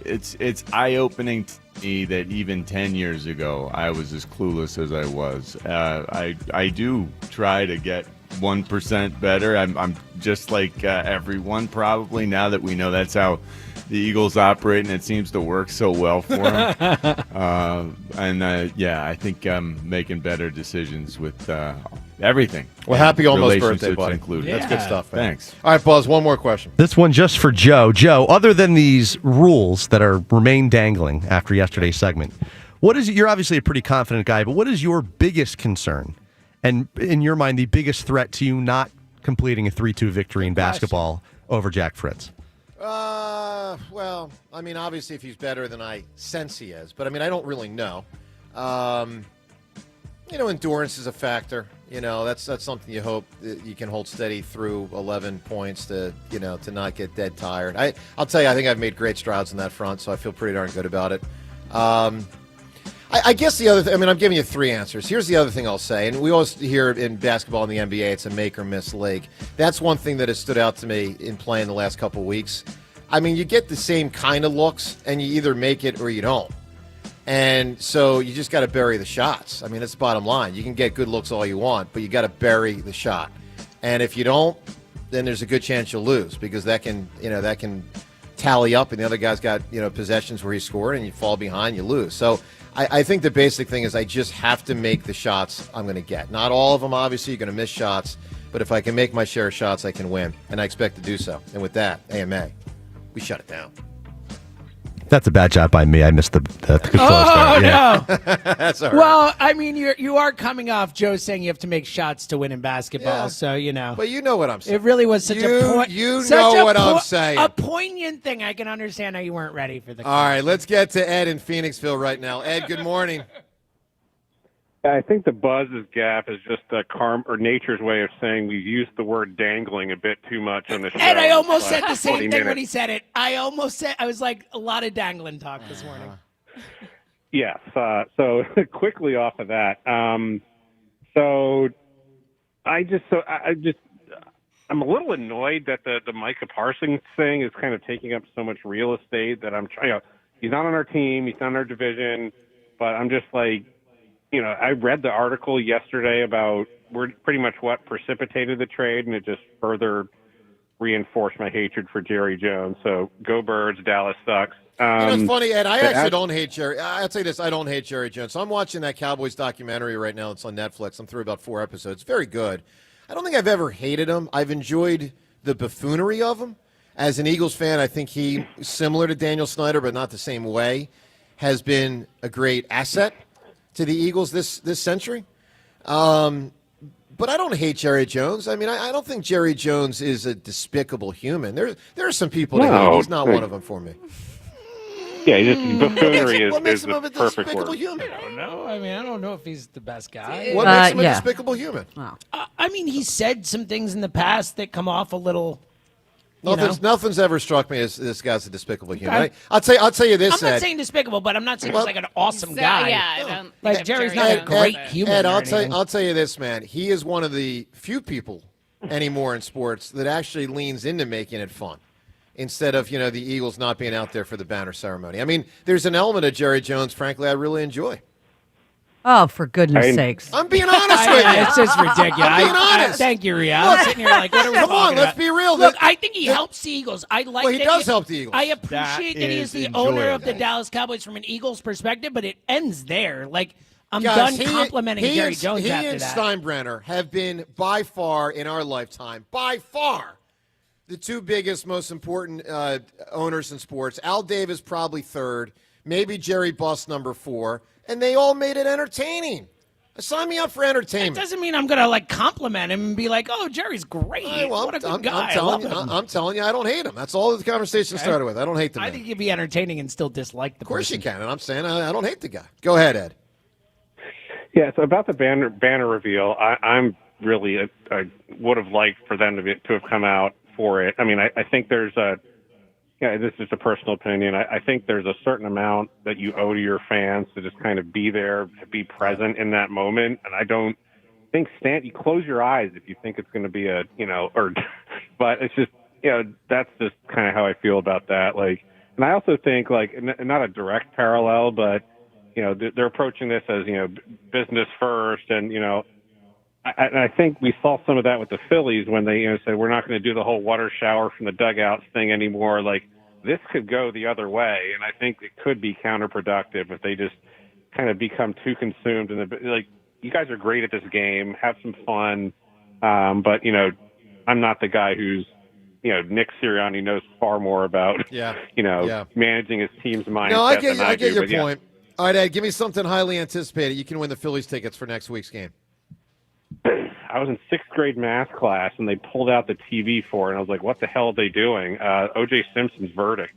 it's eye-opening to me that even 10 years ago I was as clueless as I was. I do try to get 1% better. I'm just like everyone probably, now that we know that's how the Eagles operate, and it seems to work so well for them. I think I'm making better decisions with everything. Well, happy almost birthday, Relationships buddy. included. That's good stuff, man. Thanks. All right, Buzz, one more question. This one just for Joe. Joe, other than these rules that remain dangling after yesterday's segment, you're obviously a pretty confident guy, but what is your biggest concern? And in your mind, the biggest threat to you not completing a 3-2 victory in basketball over Jack Fritz? Well, I mean, obviously, if he's better than I sense he is, but I mean, I don't really know. Endurance is a factor. That's something you hope that you can hold steady through 11 points to not get dead tired. I'll tell you, I think I've made great strides on that front, so I feel pretty darn good about it. I guess the other thing, I'm giving you 3 answers. Here's the other thing I'll say, and we always hear in basketball in the NBA, it's a make or miss league. That's one thing that has stood out to me in playing the last couple of weeks. I mean, you get the same kind of looks, and you either make it or you don't. And so you just got to bury the shots. I mean, that's the bottom line. You can get good looks all you want, but you got to bury the shot. And if you don't, then there's a good chance you'll lose, because that can tally up, and the other guy's got possessions where he scored, and you fall behind, you lose. So I think the basic thing is I just have to make the shots I'm going to get. Not all of them, obviously. You're going to miss shots. But if I can make my share of shots, I can win. And I expect to do so. And with that, AMA, we shut it down. That's a bad job by me. I missed the controls there. No. That's all right. Well, I mean, you are coming off Joe saying you have to make shots to win in basketball, so But you know what I'm saying. It really was such a point. You know what I'm saying. A poignant thing. I can understand how you weren't ready for the. All right, let's get to Ed in Phoenixville right now. Ed, good morning. I think the Buzz's gap is just nature's way of saying we've used the word dangling a bit too much on the show. And I almost said the same 20 thing when minutes. he said it. I was like, a lot of dangling talk this morning. Yes. So quickly off of that. I'm a little annoyed that the Micah Parsons thing is kind of taking up so much real estate that I'm trying. He's not on our team. He's not in our division. But I'm just like, I read the article yesterday about pretty much what precipitated the trade, and it just further reinforced my hatred for Jerry Jones. So go Birds, Dallas sucks. It's funny, Ed. I actually don't hate Jerry. I'll tell you this: I don't hate Jerry Jones. So I'm watching that Cowboys documentary right now. It's on Netflix. I'm through about 4 episodes. Very good. I don't think I've ever hated him. I've enjoyed the buffoonery of him. As an Eagles fan, I think he, similar to Daniel Snyder, but not the same way, has been a great asset to the Eagles this century. But But I don't hate Jerry Jones. I mean, I don't think Jerry Jones is a despicable human. There are some people to hate. He's not one of them for me. Yeah, buffoonery what makes is him the a perfect despicable word. human? I don't know. I mean, I don't know if he's the best guy. What makes him a despicable human? I mean, he said some things in the past that come off a little. You know? Nothing's ever struck me as this guy's a despicable human. Okay. I'll tell you this. I'm not Ed. saying despicable, but I'm not saying he's like an awesome guy. Yeah, I don't Like think Jerry's Jerry not a Jones great is human. Ed, or I'll anything. tell you this, man. He is one of the few people anymore in sports that actually leans into making it fun, instead of the Eagles not being out there for the banner ceremony. I mean, there's an element of Jerry Jones, frankly, I really enjoy. Oh, for goodness sakes! I'm being honest with you. It's just ridiculous. I'm being honest. Thank you, Rhea. I'm sitting here like, what are we Come on, talking let's about? be real. Look, I think he helps the Eagles. I like. Well, he that does help the Eagles. I appreciate that he is the owner of the enjoyable. Dallas Cowboys from an Eagles perspective, but it ends there. Like, I'm Guys, done complimenting he Jerry and, Jones he after and that. Steinbrenner have been, by far, in our lifetime, by far, the two biggest, most important owners in sports. Al Davis probably third, maybe Jerry Buss number 4, and they all made it entertaining. Sign me up for entertainment. That doesn't mean I'm gonna like compliment him and be like, "Oh, Jerry's great. What a good guy." I'm telling you, I don't hate him. That's all the conversation started with. I don't hate the man. I think you'd be entertaining and still dislike the person. Of course you can, and I'm saying I don't hate the guy. Go ahead, Ed. Yeah, so about the banner reveal, I'm really I would have liked for them to have come out for it. I mean, I think there's this is a personal opinion. I think there's a certain amount that you owe to your fans to just kind of be there, to be present in that moment. And I don't think you close your eyes if you think it's going to be but it's just, that's just kind of how I feel about that. Like, and I also think not a direct parallel, but, they're approaching this as, business first. And, I think we saw some of that with the Phillies when they said we're not going to do the whole water shower from the dugouts thing anymore. Like, this could go the other way, and I think it could be counterproductive if they just kind of become too consumed. You guys are great at this game, have some fun, but I'm not the guy who's Nick Sirianni knows far more about managing his team's mindset. No, I get do, your point. All right, Ed, give me something highly anticipated. You can win the Phillies tickets for next week's game. I was in 6th grade math class, and they pulled out the TV for it, and I was like, what the hell are they doing? O.J. Simpson's verdict.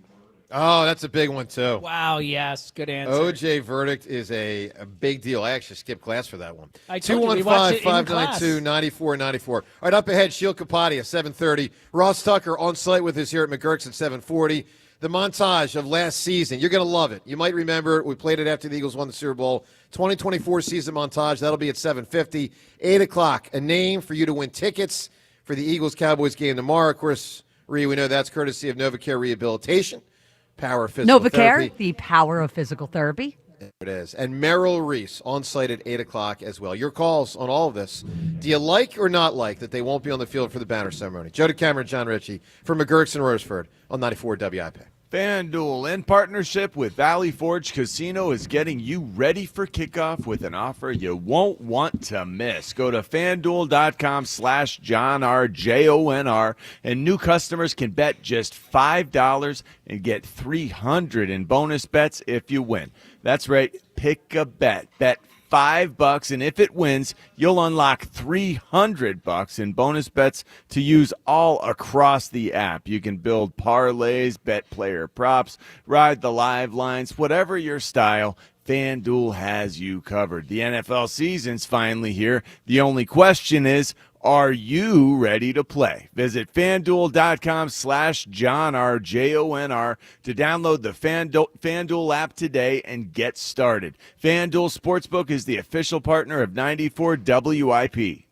Oh, that's a big one, too. Wow, yes, good answer. O.J. verdict is a big deal. I actually skipped class for that one. I told you, we watched it in class. 215-592-9494. All right, up ahead, Sheil Kapadia, 7:30. Ross Tucker on site with us here at MaGerks at 7:40. The montage of last season. You're going to love it. You might remember we played it after the Eagles won the Super Bowl. 2024 season montage. That'll be at 7:50. 8 o'clock, a name for you to win tickets for the Eagles-Cowboys game tomorrow. Of course, Rhea, we know that's courtesy of NovaCare Rehabilitation. Power of Physical Therapy. NovaCare, the power of physical therapy. There it is. And Merrill Reese on site at 8 o'clock as well. Your calls on all of this. Do you like or not like that they won't be on the field for the banner ceremony? Joe DeCamera, John Ritchie from MaGerks and Royersford on 94 WIP. FanDuel, in partnership with Valley Forge Casino, is getting you ready for kickoff with an offer you won't want to miss. Go to FanDuel.com/JohnRJONR, and new customers can bet just $5 and get $300 in bonus bets if you win. That's right, pick a bet. Bet $5, and if it wins, you'll unlock $300 in bonus bets to use all across the app. You can build parlays, bet player props, ride the live lines, whatever your style. FanDuel has you covered. The NFL season's finally here. The only question is, are you ready to play? Visit FanDuel.com/JohnRJONR to download the FanDuel app today and get started. FanDuel Sportsbook is the official partner of 94 WIP.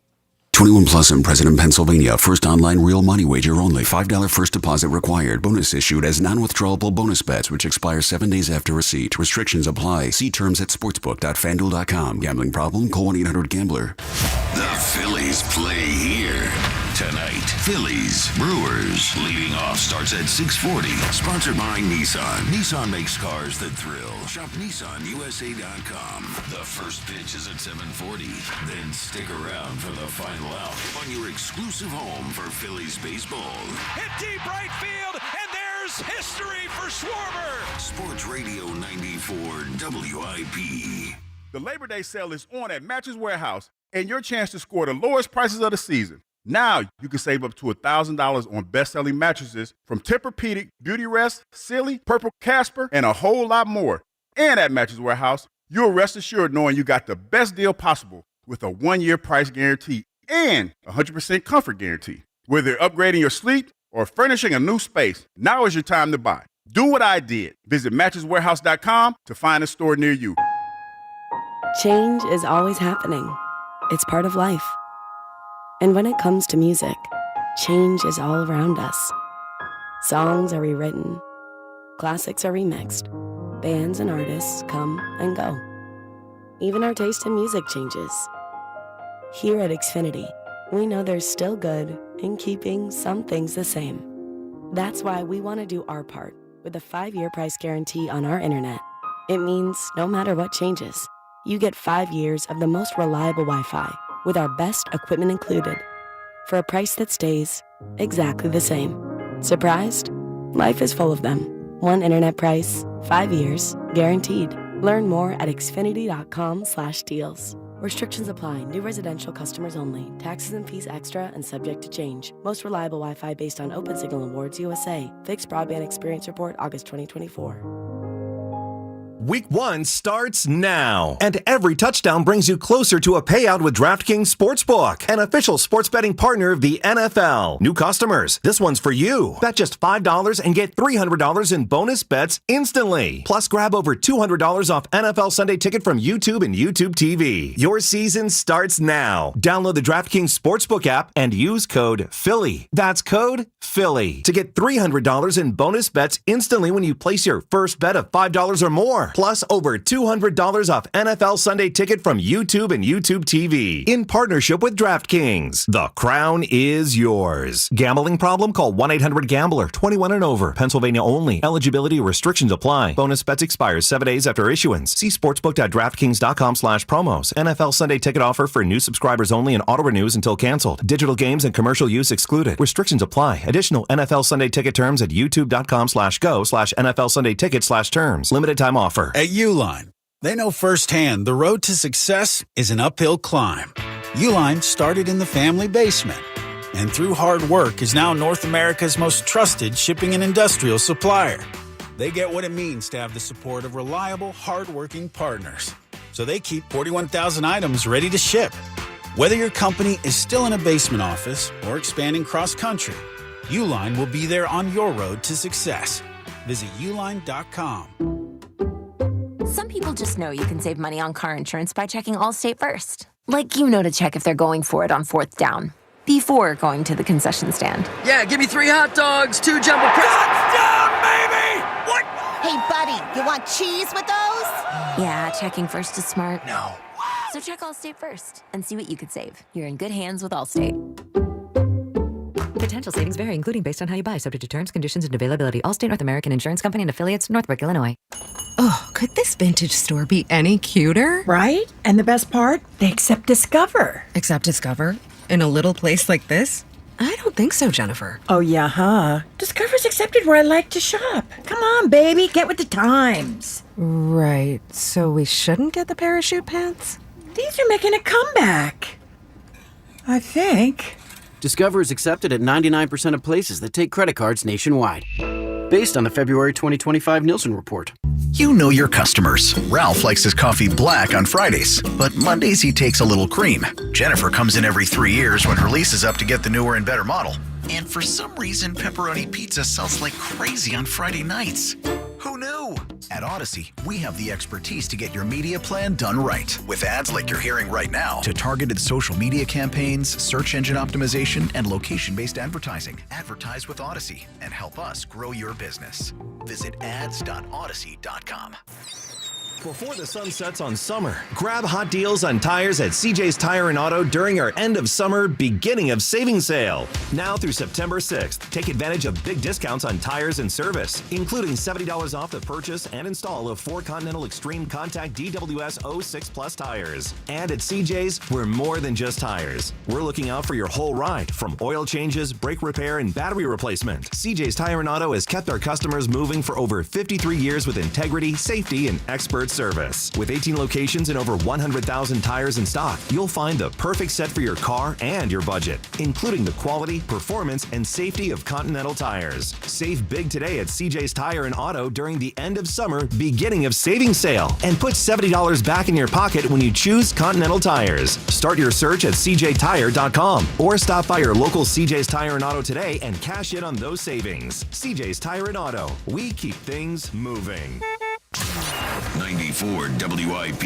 21 plus in President, Pennsylvania. First online real money wager only. $5 first deposit required. Bonus issued as non-withdrawable bonus bets, which expire 7 days after receipt. Restrictions apply. See terms at sportsbook.fanduel.com. Gambling problem? Call 1-800-GAMBLER. The Phillies play here tonight. Phillies, Brewers. Leading off starts at 6:40. Sponsored by Nissan. Nissan makes cars that thrill. Shop NissanUSA.com. The first pitch is at 7:40. Then stick around for the final out on your exclusive home for Phillies baseball. Hit deep right field, and there's history for Schwarber. Sports Radio 94 WIP. The Labor Day sale is on at Mattress Warehouse. and your chance to score the lowest prices of the season. Now you can save up to $1,000 on best-selling mattresses from Tempur-Pedic, Beautyrest, Sealy, Purple Casper, and a whole lot more. And at Mattress Warehouse, you'll rest assured knowing you got the best deal possible with a 1-year price guarantee and 100% comfort guarantee. Whether you're upgrading your sleep or furnishing a new space, now is your time to buy. Do what I did. Visit MattressWarehouse.com to find a store near you. Change is always happening. It's part of life. And when it comes to music, change is all around us. Songs are rewritten. Classics are remixed. Bands and artists come and go. Even our taste in music changes. Here at Xfinity, we know there's still good in keeping some things the same. That's why we want to do our part with a 5-year price guarantee on our internet. It means no matter what changes, you get 5 years of the most reliable Wi-Fi with our best equipment included for a price that stays exactly the same. Surprised? Life is full of them. One internet price, 5 years, guaranteed. Learn more at xfinity.com/deals. Restrictions apply. New residential customers only. Taxes and fees extra and subject to change. Most reliable Wi-Fi based on Open Signal Awards USA. Fixed Broadband Experience Report, August 2024. Week 1 starts now, and every touchdown brings you closer to a payout with DraftKings Sportsbook, an official sports betting partner of the NFL. New customers, this one's for you. Bet just $5 and get $300 in bonus bets instantly. Plus, grab over $200 off NFL Sunday Ticket from YouTube and YouTube TV. Your season starts now. Download the DraftKings Sportsbook app and use code Philly. That's code Philly to get $300 in bonus bets instantly when you place your first bet of $5 or more. Plus, over $200 off NFL Sunday Ticket from YouTube and YouTube TV. In partnership with DraftKings. The crown is yours. Gambling problem? Call 1-800-GAMBLER. 21 and over. Pennsylvania only. Eligibility restrictions apply. Bonus bets expires 7 days after issuance. See sportsbook.draftkings.com/promos. NFL Sunday Ticket offer for new subscribers only and auto renews until canceled. Digital games and commercial use excluded. Restrictions apply. Additional NFL Sunday Ticket terms at youtube.com/go/NFL Sunday Ticket/terms. Limited time offer. At Uline, they know firsthand the road to success is an uphill climb. Uline started in the family basement, and through hard work is now North America's most trusted shipping and industrial supplier. They get what it means to have the support of reliable, hardworking partners. So they keep 41,000 items ready to ship. Whether your company is still in a basement office or expanding cross-country, Uline will be there on your road to success. Visit uline.com. Some people just know you can save money on car insurance by checking Allstate first. Like you know to check if they're going for it on 4th down, before going to the concession stand. Yeah, give me 3 hot dogs, 2 jumbo touchdown, baby! What? Hey, buddy, you want cheese with those? Yeah, checking first is smart. No. So check Allstate first and see what you could save. You're in good hands with Allstate. Potential savings vary, including based on how you buy, subject to terms, conditions, and availability. Allstate North American Insurance Company and affiliates, Northbrook, Illinois. Oh, could this vintage store be any cuter? Right? And the best part? They accept Discover. Accept Discover? In a little place like this? I don't think so, Jennifer. Oh, yeah, huh? Discover's accepted where I like to shop. Come on, baby, get with the times. Right, so we shouldn't get the parachute pants? These are making a comeback. I think. Discover is accepted at 99% of places that take credit cards nationwide. Based on the February 2025 Nielsen report. You know your customers. Ralph likes his coffee black on Fridays, but Mondays he takes a little cream. Jennifer comes in every 3 years when her lease is up to get the newer and better model. And for some reason, pepperoni pizza sells like crazy on Friday nights. Who knew? At Odyssey, we have the expertise to get your media plan done right. With ads like you're hearing right now, to targeted social media campaigns, search engine optimization, and location-based advertising. Advertise with Odyssey and help us grow your business. Visit ads.odyssey.com. Before the sun sets on summer, grab hot deals on tires at CJ's Tire and Auto during our end of summer, beginning of savings sale. Now through September 6th, take advantage of big discounts on tires and service, including $70 off the purchase and install of 4 Continental Extreme Contact DWS 06 Plus tires. And at CJ's, we're more than just tires. We're looking out for your whole ride, from oil changes, brake repair, and battery replacement. CJ's Tire and Auto has kept our customers moving for over 53 years with integrity, safety, and expert Parts Service. With 18 locations and over 100,000 tires in stock, you'll find the perfect set for your car and your budget, including the quality, performance, and safety of Continental tires. Save big today at CJ's Tire and Auto during the end of summer, beginning of savings sale, and put $70 back in your pocket when you choose Continental tires. Start your search at cjtire.com or stop by your local CJ's Tire and Auto today and cash in on those savings. CJ's Tire and Auto. We keep things moving. 94 WIP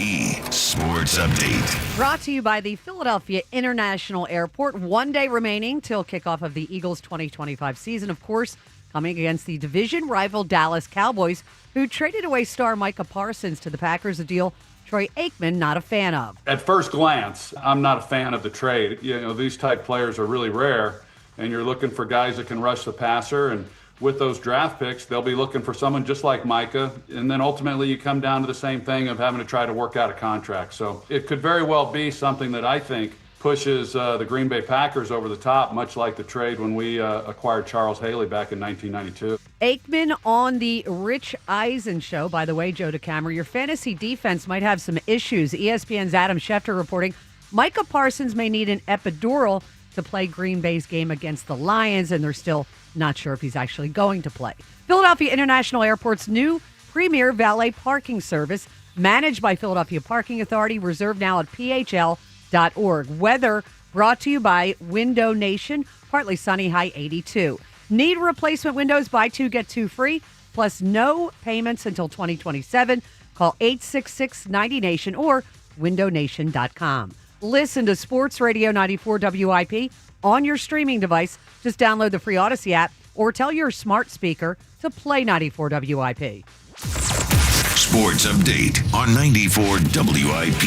Sports Update. Brought to you by the Philadelphia International Airport. 1 day remaining till kickoff of the Eagles 2025 season. Of course, coming against the division rival Dallas Cowboys, who traded away star Micah Parsons to the Packers, a deal Troy Aikman not a fan of. At first glance, I'm not a fan of the trade. You know, these type players are really rare, and you're looking for guys that can rush the passer, and with those draft picks, they'll be looking for someone just like Micah, and then ultimately you come down to the same thing of having to try to work out a contract. So it could very well be something that I think pushes the Green Bay Packers over the top, much like the trade when we acquired Charles Haley back in 1992. Aikman on the Rich Eisen show. By the way, Joe DeCamera, your fantasy defense might have some issues. ESPN's Adam Schefter reporting Micah Parsons may need an epidural to play Green Bay's game against the Lions, and they're still not sure if he's actually going to play. Philadelphia International Airport's new premier valet parking service, managed by Philadelphia Parking Authority, reserved now at phl.org. Weather brought to you by Window Nation, partly sunny, high 82. Need replacement windows? Buy two, get two free, plus no payments until 2027. Call 866-90-NATION or windownation.com. Listen to Sports Radio 94 WIP on your streaming device. Just download the free Odyssey app or tell your smart speaker to play 94 WIP. Sports Update on 94 WIP.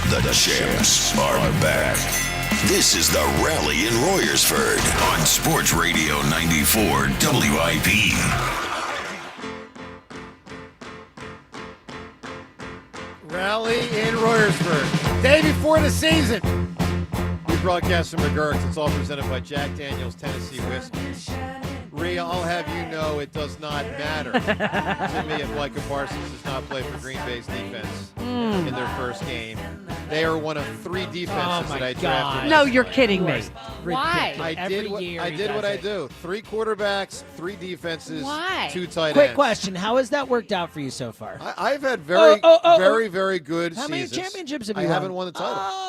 The champs are back. This is the Rally in Royersford on Sports Radio 94 WIP. Rally in Royersford. Day before the season. We broadcast from MaGerks. It's all presented by Jack Daniel's Tennessee Whiskey. Rhea, I'll have you know it does not matter to me if Micah Parsons does not play for Green Bay's defense in their first game. They are one of three defenses that I drafted. No, you're kidding me. Why? I did what I do. Three quarterbacks, three defenses, two tight ends. Quick question. How has that worked out for you so far? I've had very good How seasons. many championships have you I won? haven't won the title.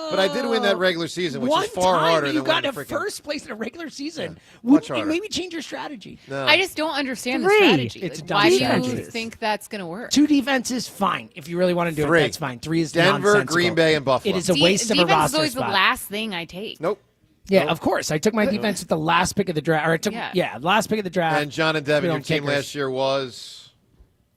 But I did win that regular season, which is far harder than you got winning to the freaking first place in a regular season. much harder. Maybe change your strategy. No. I just don't understand the Three. strategy. It's a Like, dumb why strategy. do you think that's going to work? Two defenses, fine. If you really want to do Three. it, that's fine. Three is Denver, nonsensical. Green Bay, and Buffalo. It is a waste of a defense roster is always spot. the last thing I take. Nope. Yeah, of course. I took my defense at the last pick of the draft. Or I took, last pick of the draft. And John and Devin, your team kickers. last year was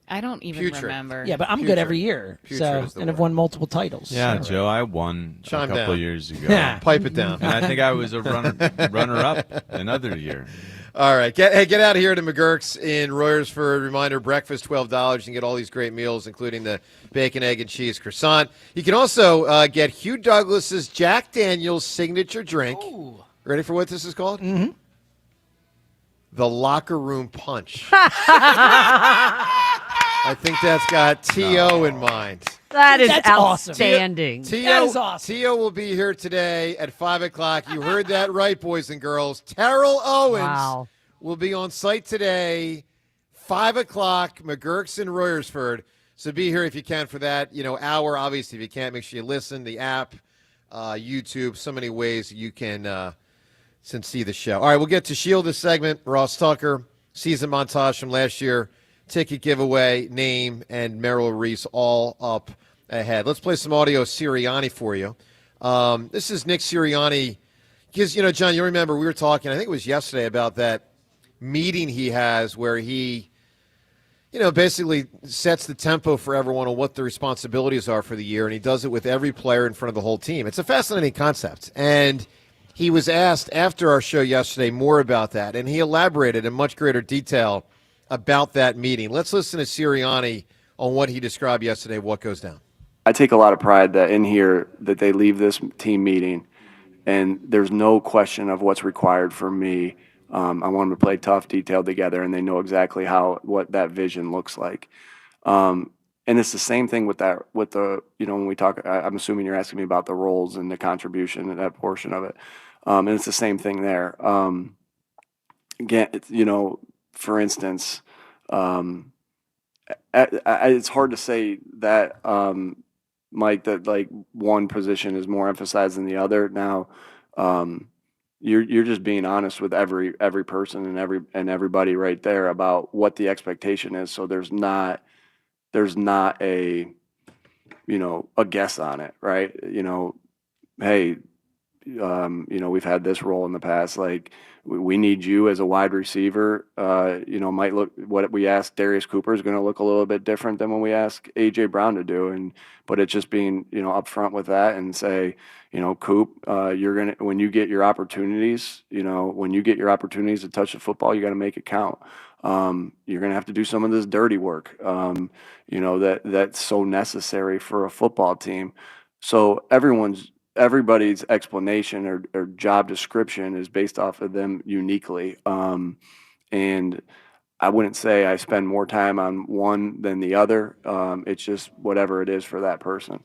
I don't even Putrid. remember. Yeah, but I'm good Putrid. every year. Putrid is the And have word. won multiple titles. Yeah, so. Joe, I won Chime a couple down. years ago. Yeah. Pipe it down. And I think I was a runner-up another year. All right. Get out of here to MaGerks in Royersford. Reminder, breakfast, $12. You can get all these great meals, including the bacon, egg, and cheese croissant. You can also get Hugh Douglas's Jack Daniel's signature drink. Ooh. Ready for what this is called? Mm-hmm. The Locker Room Punch. I think that's got T.O. in mind. That's awesome. outstanding. That is awesome. T.O. will be here today at 5 o'clock. You heard that right, boys and girls. Terrell Owens will be on site today, 5 o'clock, MaGerks in Royersford. So be here if you can for that hour. Obviously, if you can't, make sure you listen. The app, YouTube, so many ways you can see the show. All right, we'll get to Shield this segment. Ross Tucker, season montage from last year. Ticket giveaway, name, and Merrill Reese all up ahead. Let's play some audio Sirianni for you. This is Nick Sirianni. Because, John, you remember we were talking, I think it was yesterday, about that meeting he has where he, basically sets the tempo for everyone on what the responsibilities are for the year, and he does it with every player in front of the whole team. It's a fascinating concept. And he was asked after our show yesterday more about that, and he elaborated in much greater detail about that meeting. Let's listen to Sirianni on what he described yesterday, what goes down. I take a lot of pride that in here that they leave this team meeting and there's no question of what's required for me. I want them to play tough, detailed together, and they know exactly what that vision looks like. And it's the same thing with that, with the, when we talk, I'm assuming you're asking me about the roles and the contribution and that portion of it. And it's the same thing there. Again, for instance, it's hard to say that, Mike, that like one position is more emphasized than the other. Now, you're just being honest with every person and everybody right there about what the expectation is. So there's not a guess on it, right? Hey, we've had this role in the past. Like, we need you as a wide receiver. Might look, what we asked Darius Cooper is going to look a little bit different than when we ask AJ Brown to do. But it's just being, upfront with that and say, Coop, when you get your opportunities, to touch the football, you got to make it count. You're going to have to do some of this dirty work, that's so necessary for a football team. So everybody's explanation or job description is based off of them uniquely. And I wouldn't say I spend more time on one than the other. It's just whatever it is for that person.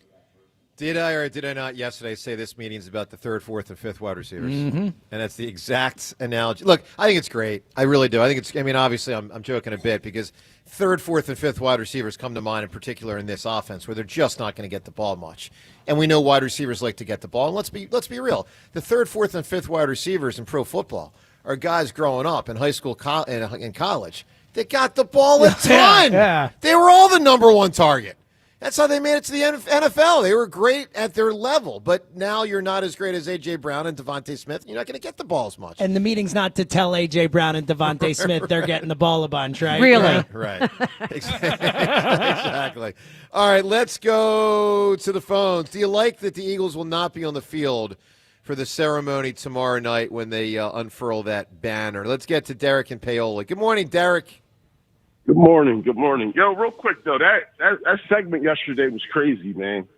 Did I or did I not yesterday say this meeting's about the third, fourth, and fifth wide receivers? Mm-hmm. And that's the exact analogy. Look, I think it's great. I really do. Obviously I'm joking a bit because third, fourth, and fifth wide receivers come to mind in particular in this offense where they're just not going to get the ball much. And we know wide receivers like to get the ball. And let's be real. The third, fourth, and fifth wide receivers in pro football are guys growing up in high school and in college that got the ball a ton. Yeah. They were all the number one target. That's how they made it to the NFL. They were great at their level, but now you're not as great as A.J. Brown and Devontae Smith. You're not going to get the ball as much. And the meeting's not to tell A.J. Brown and Devontae Smith they're getting the ball a bunch, right? Really? Right. Exactly. All right, let's go to the phones. Do you like that the Eagles will not be on the field for the ceremony tomorrow night when they unfurl that banner? Let's get to Derek and Paola. Good morning, Derek. Good morning. Good morning. Yo, real quick, though, that segment yesterday was crazy, man.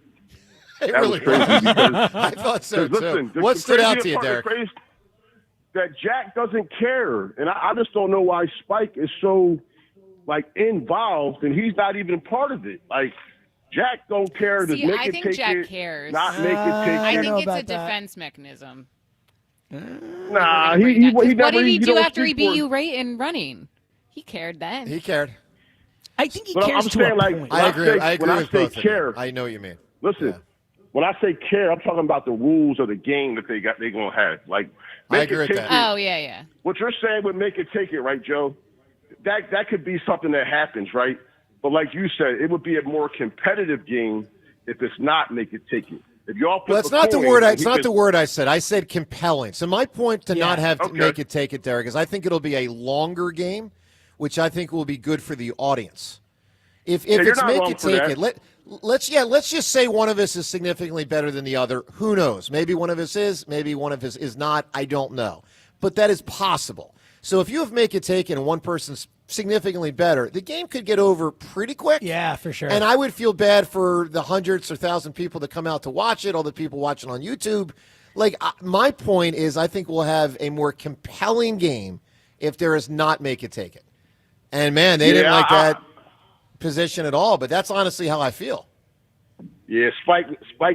It that really was crazy. Because, I thought so, listen, too. What stood out to you, craziest part Derek? is that Jack doesn't care. And I just don't know why Spike is so, involved, and he's not even part of it. Like, Jack don't care. See, Just make I it, think take Jack it, cares. not make it, take I it. think it's a that. defense mechanism. Nah, What never, did he do don't after he speak beat for you right in running? He cared then. He cared. I think he But cares I'm to saying, a point. I agree when with I both say of you. care, I know what you mean. listen, when I say care, I'm talking about the rules of the game that they're going to have. Like, I make agree it with take that. it. Oh, yeah. What you're saying would make it take it, right, Joe? That could be something that happens, right? But like you said, it would be a more competitive game if it's not make it take it. If y'all Well, it's not the word. It's not the word I said. I said compelling. So my point to not have to make it take it, Derek, is I think it'll be a longer game, which I think will be good for the audience. If it's make it take it, let's just say one of us is significantly better than the other. Who knows? Maybe one of us is. Maybe one of us is not. I don't know, but that is possible. So if you have make it take it and one person's significantly better, the game could get over pretty quick. Yeah, for sure. And I would feel bad for the hundreds or thousand people that come out to watch it, all the people watching on YouTube. My point is I think we'll have a more compelling game if there is not make it take it. And, man, they didn't like that position at all, but that's honestly how I feel. Yeah, Spike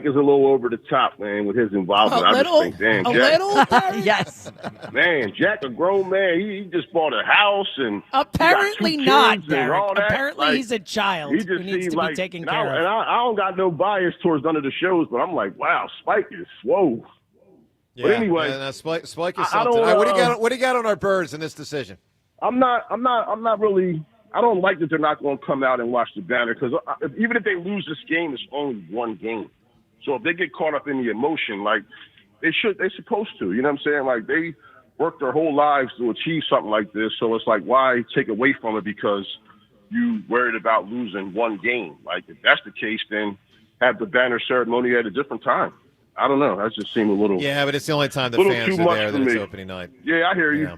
is a little over the top, man, with his involvement. I just think, damn, Jack. Yes. Man, Jack, a grown man, he just bought a house and Apparently he got 2 not, kids and Derek. all that. Apparently he's a child he who just needs seemed to be taken care of. And I don't got no bias towards none of the shows, but I'm like, wow, Spike is whoa. Yeah, but anyway, Spike is something. I don't, All right, what do you got on our Birds in this decision? I'm not really. I don't like that they're not going to come out and watch the banner because even if they lose this game, it's only one game. So if they get caught up in the emotion, they're supposed to. You know what I'm saying? Like, they worked their whole lives to achieve something like this. So it's like, why take away from it because you worried about losing one game? Like, if that's the case, then have the banner ceremony at a different time. I don't know. That just seemed a little. Yeah, but it's the only time the little fans too are much there for that it's me. opening night. Yeah, I hear you. Yeah.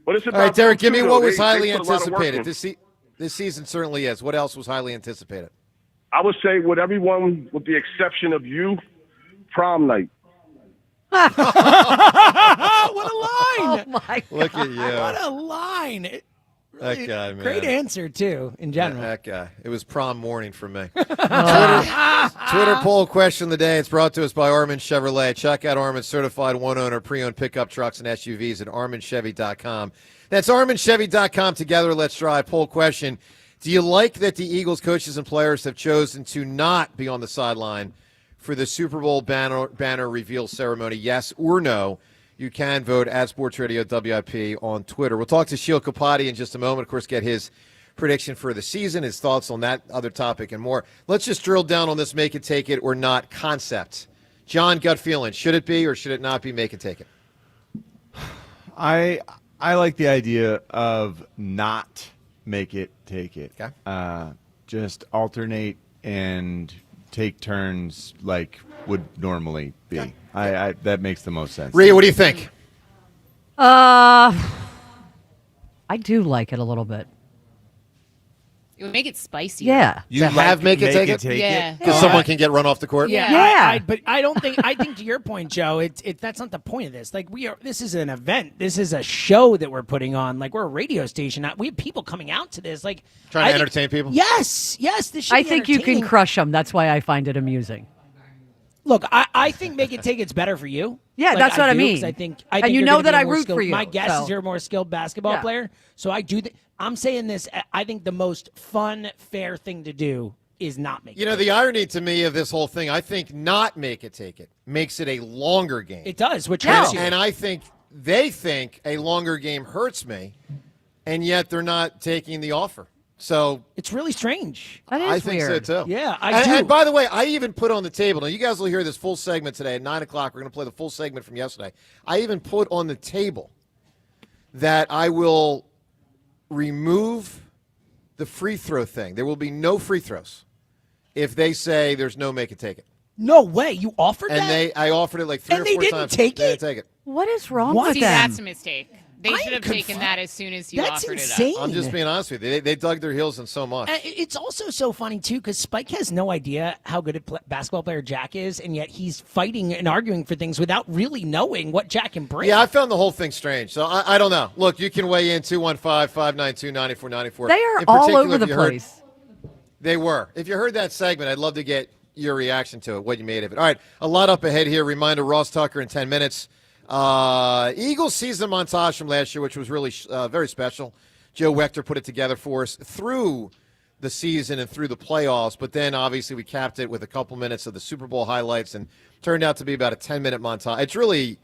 But it's about all right, Derek, give me them, what too, was though. highly they put a lot of work anticipated. in. This season certainly is. What else was highly anticipated? I would say with everyone, with the exception of you, prom night. What a line! Oh, my God. Look at you. What a line. That guy, man. Great answer, too, in general. That guy. It was prom morning for me. Twitter poll question of the day. It's brought to us by Armin Chevrolet. Check out Armin's certified one-owner pre-owned pickup trucks and SUVs at ArminChevy.com. That's ArminChevy.com. Together, let's drive. Poll question. Do you like that the Eagles coaches and players have chosen to not be on the sideline for the Super Bowl banner reveal ceremony? Yes or no? You can vote at Sports Radio WIP on Twitter. We'll talk to Sheil Kapati in just a moment. Of course, get his prediction for the season, his thoughts on that other topic, and more. Let's just drill down on this make it, take it, or not concept. John, gut feeling. Should it be or should it not be make it, take it? I like the idea of not make it, take it. Okay. Just alternate and take turns like would normally be. Okay. I that makes the most sense. Rhea, what do you think? I do like it a little bit. It would make it spicy. Yeah. You have make it, take it? Yeah. Because someone can get run off the court? Yeah. But I don't think, I think to your point, Joe, that's not the point of this. Like, this is an event. This is a show that we're putting on. Like, we're a radio station. We have people coming out to this. Like, trying to entertain people? Yes. This should I be think you can entertaining. crush them. That's why I find it amusing. Look, I think make it, take it's better for you. Yeah, that's what I mean. 'Cause I think and you you're know gonna that be a I more root skilled, for you. My guess so. is you're a more skilled basketball player. So I do. I'm saying this. I think the most fun, fair thing to do is not make it. You know, the irony to me of this whole thing, I think not make it, take it makes it a longer game. It does, which hurts you. And I think they think a longer game hurts me, and yet they're not taking the offer. So it's really strange. That is I think weird. so, too. Yeah, And by the way, I even put on the table. Now, you guys will hear this full segment today at 9 o'clock. We're going to play the full segment from yesterday. I even put on the table that I will remove the free throw thing. There will be no free throws if they say there's no make it, take it. No way. You offered that? And I offered it like three And or they four didn't times. take They it? didn't take it. What is wrong What? with See, them? that's a mistake. They should have taken that as soon as you That's offered insane. it up. I'm just being honest with you. They dug their heels in so much. And it's also so funny, too, because Spike has no idea how good a basketball player Jack is, and yet he's fighting and arguing for things without really knowing what Jack can bring. Yeah, I found the whole thing strange. So I don't know. Look, you can weigh in 215-592-9494. They are all over the place. They were. If you heard that segment, I'd love to get your reaction to it, what you made of it. All right, a lot up ahead here. Reminder, Ross Tucker in 10 minutes. Eagles season montage from last year, which was really very special. Joe Wechter put it together for us through the season and through the playoffs, but then obviously we capped it with a couple minutes of the Super Bowl highlights and turned out to be about a 10-minute montage. It's really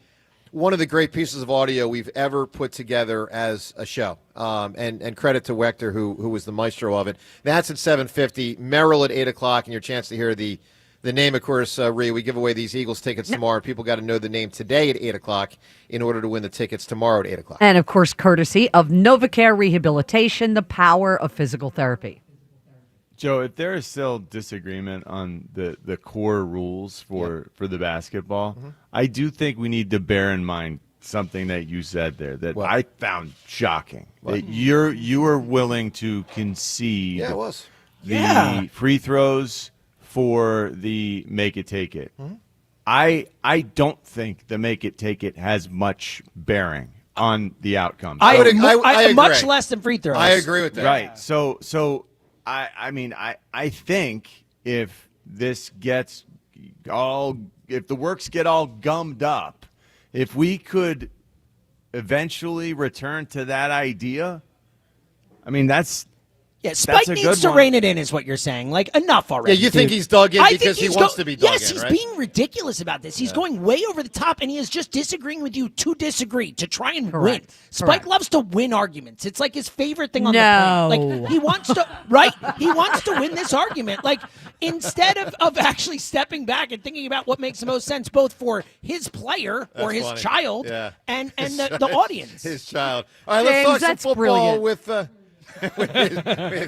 one of the great pieces of audio we've ever put together as a show, and credit to Wechter, who was the maestro of it. That's at 7:50, Merrill at 8 o'clock, and your chance to hear the name, of course, Rhea. We give away these Eagles tickets tomorrow. People got to know the name today at 8 o'clock in order to win the tickets tomorrow at 8 o'clock. And, of course, courtesy of NovaCare Rehabilitation, the power of physical therapy. Joe, if there is still disagreement on the core rules for the basketball, I do think we need to bear in mind something that you said there that I found shocking. That you were willing to concede the free throws for the make it, take it. I don't think the make it, take it has much bearing on the outcome. I agree. much less than free throws. I agree with that. Right. So I mean, I think if this gets if the works get all gummed up, if we could eventually return to that idea, I mean, Yeah, Spike needs to rein it in, is what you're saying. Like, enough already. Yeah, you think he's dug in because he wants to be dug in, Yes, he's right? being ridiculous about this. He's going way over the top, and he is just disagreeing with you to disagree, to try and win. Spike loves to win arguments. It's like his favorite thing on the planet. Like, he wants to, right? He wants to win this argument. Like, instead of actually stepping back and thinking about what makes the most sense, both for his player or his child and the audience. His child. All right, let's talk some football with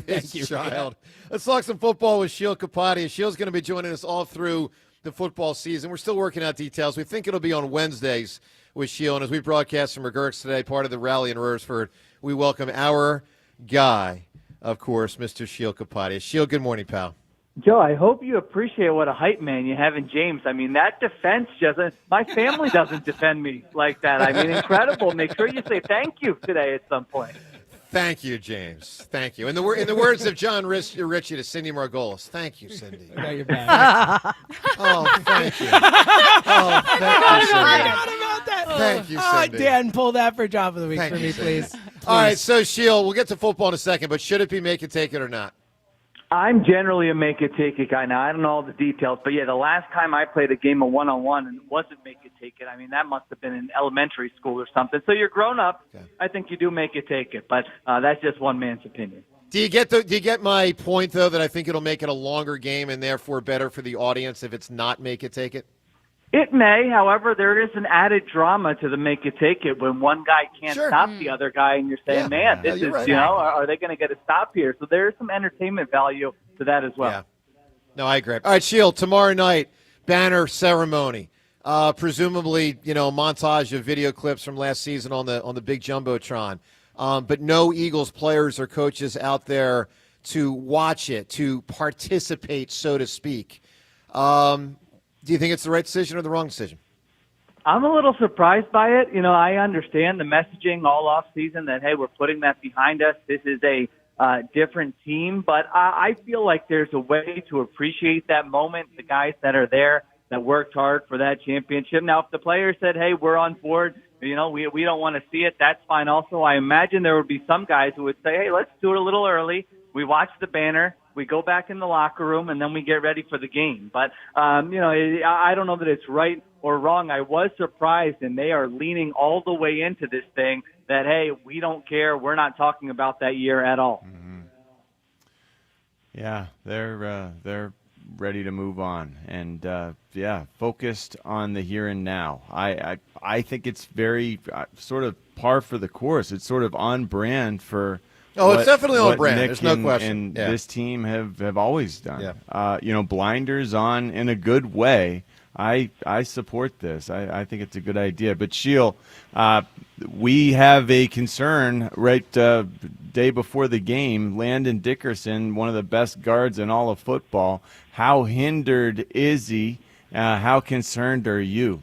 his child. Let's talk some football with Sheil Kapati. Sheil's going to be joining us all through the football season. We're still working out details. We think it'll be on Wednesdays with Sheil. And as we broadcast from MaGerks today, part of the rally in Royersford, we welcome our guy, of course, Mr. Sheil Kapati. Sheil, good morning, pal. Joe, I hope you appreciate what a hype man you have in James. I mean, that defense my family doesn't defend me like that. I mean, incredible. Make sure you say thank you today at some point. Thank you, James. Thank you. In the words of John Ritchie to Cindy Margolis, thank you, Cindy. I got your back. Oh, thank you. Oh, thank you, Cindy. Thank you, Oh, Cindy. Dan, pull that for Job of the Week Thank for you, me, Cindy. please. All right, so, Sheil, we'll get to football in a second, but should it be make it, take it, or not? I'm generally a make it take it guy. Now I don't know all the details, but yeah, the last time I played a game of one-on-one and it wasn't make it take it, I mean that must have been in elementary school or something. So you're grown up. Okay. I think you do make it take it, but that's just one man's opinion. Do you get my point though that I think it'll make it a longer game and therefore better for the audience if it's not make it take it? It may, however, there is an added drama to the make it take it when one guy can't stop the other guy, and you're saying, "Man, this is right. Are they going to get a stop here?" So there's some entertainment value to that as well. Yeah. No, I agree. All right, Sheil, tomorrow night, banner ceremony. Presumably, a montage of video clips from last season on the big jumbotron. But no Eagles players or coaches out there to watch it, to participate, so to speak. Do you think it's the right decision or the wrong decision? I'm a little surprised by it. I understand the messaging all off season that, hey, we're putting that behind us. This is a different team. But I feel like there's a way to appreciate that moment, the guys that are there that worked hard for that championship. Now, if the players said, hey, we're on board, we don't want to see it, that's fine also. I imagine there would be some guys who would say, hey, let's do it a little early. We watch the banner. We go back in the locker room, and then we get ready for the game. But, I don't know that it's right or wrong. I was surprised, and they are leaning all the way into this thing that, hey, we don't care. We're not talking about that year at all. Mm-hmm. Yeah, they're ready to move on and, focused on the here and now. I think it's very sort of par for the course. It's sort of on brand for – it's definitely on brand. Nick There's no question. And this team have always done. Yeah. Blinders on in a good way. I support this. I think it's a good idea. But Sheil, we have a concern right day before the game. Landon Dickerson, one of the best guards in all of football. How hindered is he? How concerned are you?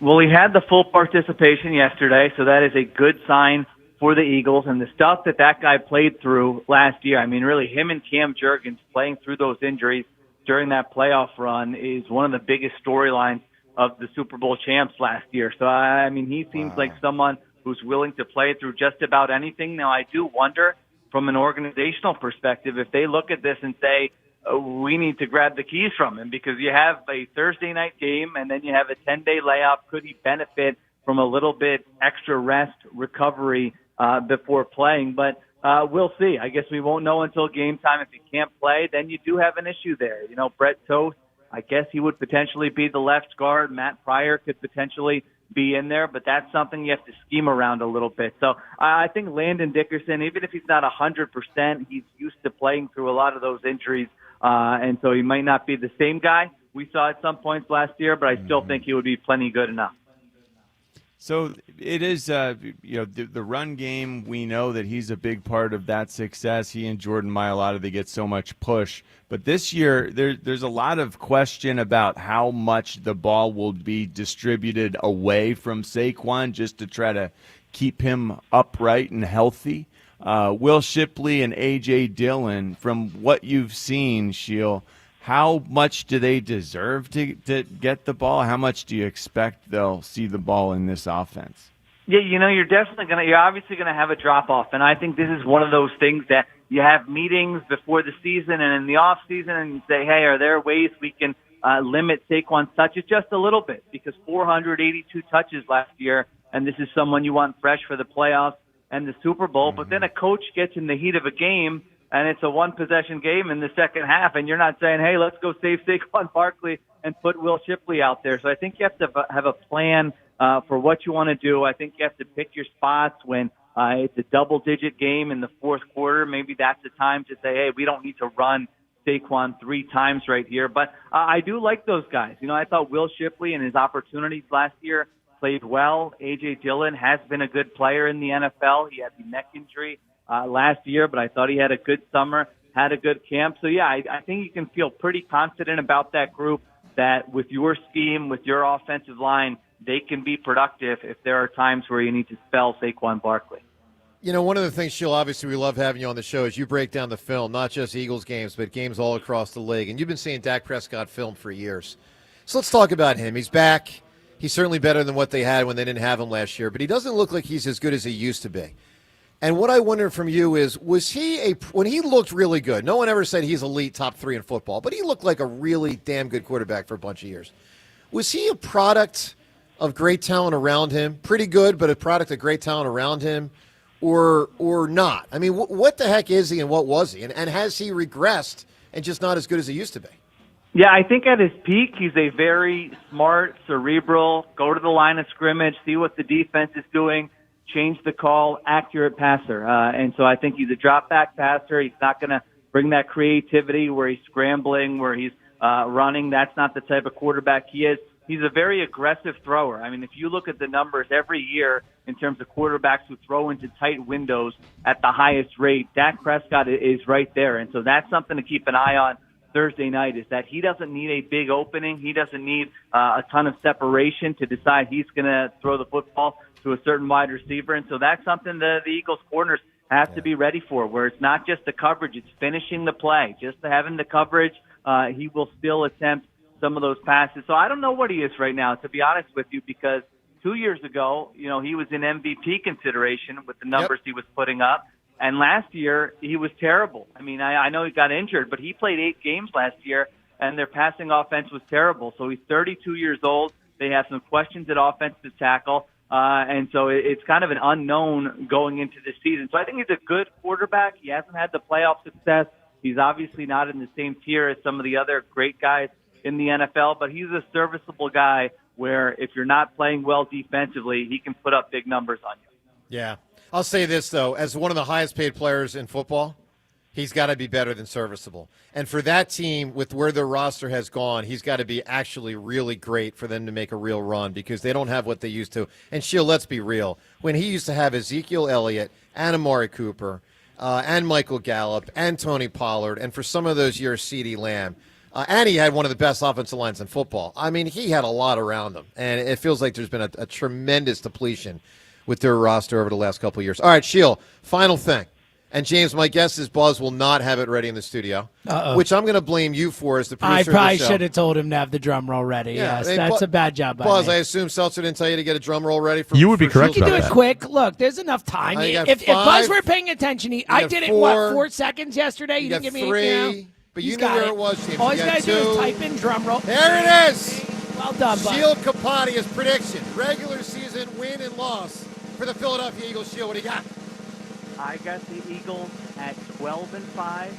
Well, he had the full participation yesterday, so that is a good sign for the Eagles, and the stuff that guy played through last year. I mean, really, him and Cam Jurgens playing through those injuries during that playoff run is one of the biggest storylines of the Super Bowl champs last year. So, I mean, he seems like someone who's willing to play through just about anything. Now, I do wonder from an organizational perspective if they look at this and say, we need to grab the keys from him because you have a Thursday night game and then you have a 10-day layoff. Could he benefit from a little bit extra rest, recovery before playing? But we'll see. I guess we won't know until game time. If he can't play, then you do have an issue there. Brett Toth, I guess he would potentially be the left guard. Matt Pryor could potentially be in there, but that's something you have to scheme around a little bit. So I think Landon Dickerson, even if he's not 100%, he's used to playing through a lot of those injuries, and so he might not be the same guy we saw at some points last year, but I still think he would be plenty good enough. So it is, the run game. We know that he's a big part of that success. He and Jordan Mailata, they get so much push. But this year, there's a lot of question about how much the ball will be distributed away from Saquon just to try to keep him upright and healthy. Will Shipley and A.J. Dillon, from what you've seen, Sheil, how much do they deserve to get the ball? How much do you expect they'll see the ball in this offense? Yeah, you're obviously going to have a drop-off, and I think this is one of those things that you have meetings before the season and in the off season, and you say, hey, are there ways we can limit Saquon's touches just a little bit? Because 482 touches last year, and this is someone you want fresh for the playoffs and the Super Bowl, but then a coach gets in the heat of a game, and it's a one-possession game in the second half, and you're not saying, hey, let's go save Saquon Barkley and put Will Shipley out there. So I think you have to have a plan for what you want to do. I think you have to pick your spots when it's a double-digit game in the fourth quarter. Maybe that's the time to say, hey, we don't need to run Saquon 3 times right here. But I do like those guys. I thought Will Shipley and his opportunities last year played well. A.J. Dillon has been a good player in the NFL. He had the neck injury last year, but I thought he had a good summer, had a good camp. So, yeah, I think you can feel pretty confident about that group that with your scheme, with your offensive line, they can be productive if there are times where you need to spell Saquon Barkley. One of the things, Sheil, obviously we love having you on the show is you break down the film, not just Eagles games, but games all across the league. And you've been seeing Dak Prescott film for years. So let's talk about him. He's back. He's certainly better than what they had when they didn't have him last year, but he doesn't look like he's as good as he used to be. And what I wonder from you is, when he looked really good, no one ever said he's elite top 3 in football, but he looked like a really damn good quarterback for a bunch of years. Was he a product of great talent around him? Pretty good, but a product of great talent around him? Or not? I mean, what the heck is he and what was he? And has he regressed and just not as good as he used to be? Yeah, I think at his peak, he's a very smart, cerebral, go to the line of scrimmage, see what the defense is doing, change the call, accurate passer. And so I think he's a drop-back passer. He's not going to bring that creativity where he's scrambling, where he's running. That's not the type of quarterback he is. He's a very aggressive thrower. I mean, if you look at the numbers every year in terms of quarterbacks who throw into tight windows at the highest rate, Dak Prescott is right there. And so that's something to keep an eye on Thursday night, is that he doesn't need a big opening. He doesn't need a ton of separation to decide he's going to throw the football to a certain wide receiver. And so that's something that the Eagles corners have to be ready for, where it's not just the coverage, it's finishing the play. Just having the coverage, he will still attempt some of those passes. So I don't know what he is right now, to be honest with you, because 2 years ago, he was in MVP consideration with the numbers he was putting up. And last year, he was terrible. I mean, I know he got injured, but he played 8 games last year, and their passing offense was terrible. So he's 32 years old. They have some questions at offensive tackle. And so it's kind of an unknown going into this season. So I think he's a good quarterback. He hasn't had the playoff success. He's obviously not in the same tier as some of the other great guys in the NFL, but he's a serviceable guy where if you're not playing well defensively, he can put up big numbers on you. Yeah. I'll say this, though. As one of the highest paid players in football, he's got to be better than serviceable. And for that team, with where their roster has gone, he's got to be actually really great for them to make a real run, because they don't have what they used to. And, Sheil, let's be real. When he used to have Ezekiel Elliott and Amari Cooper and Michael Gallup and Tony Pollard, and for some of those years, CeeDee Lamb, and he had one of the best offensive lines in football. I mean, he had a lot around him, and it feels like there's been a tremendous depletion with their roster over the last couple of years. All right, Sheil, final thing. And, James, my guess is Buzz will not have it ready in the studio, which I'm going to blame you for as the producer I of the probably show. should have told him to have the drum roll ready. Yeah, yes, that's a bad job by Buzz, me. I assume Seltzer didn't tell you to get a drum roll ready for You would be for correct You Sheil's can do about it that. quick. Look, there's enough time. You got If 5, Buzz were paying attention, I got did it, 4, 4 seconds yesterday? You didn't give me 3, but you He's knew got where it. it was, James. All You he's got got to do 2. is type in drum roll. There it is. Well done, Buzz. Sheil Kapadia's prediction. Regular season win and loss for the Philadelphia Eagles. Sheil, what do you got? I got the Eagles at 12-5.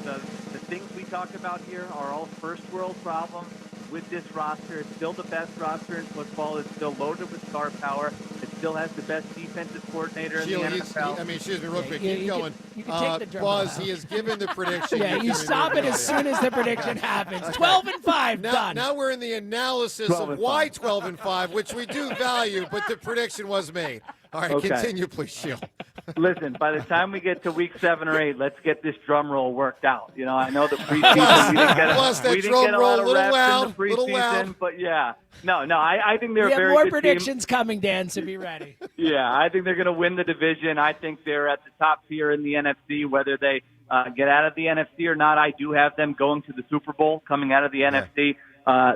The things we talk about here are all first world problems with this roster. It's still the best roster in football. It's still loaded with star power. It still has the best defensive coordinator in the NFL. Excuse me, real quick. Yeah, Keep you going. can take the drum Buzz, roll. he has given the prediction. Yeah, you stop it as soon as the prediction happens. 12-5, done. Now we're in the analysis of why 12-5, which we do value, but the prediction was made. All right, Okay. continue, please, Sheil. Listen, by the time we get to week 7 or 8, let's get this drum roll worked out. I know the preseason, we didn't get a lot of reps in the preseason, but yeah. No, I think they're We a have very more good predictions coming, Dan, so be ready. team. Yeah, I think they're going to win the division. I think they're at the top tier in the NFC. Whether they get out of the NFC or not, I do have them going to the Super Bowl coming out of the NFC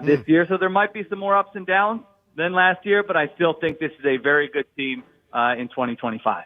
this year. So there might be some more ups and downs than last year, but I still think this is a very good team in 2025.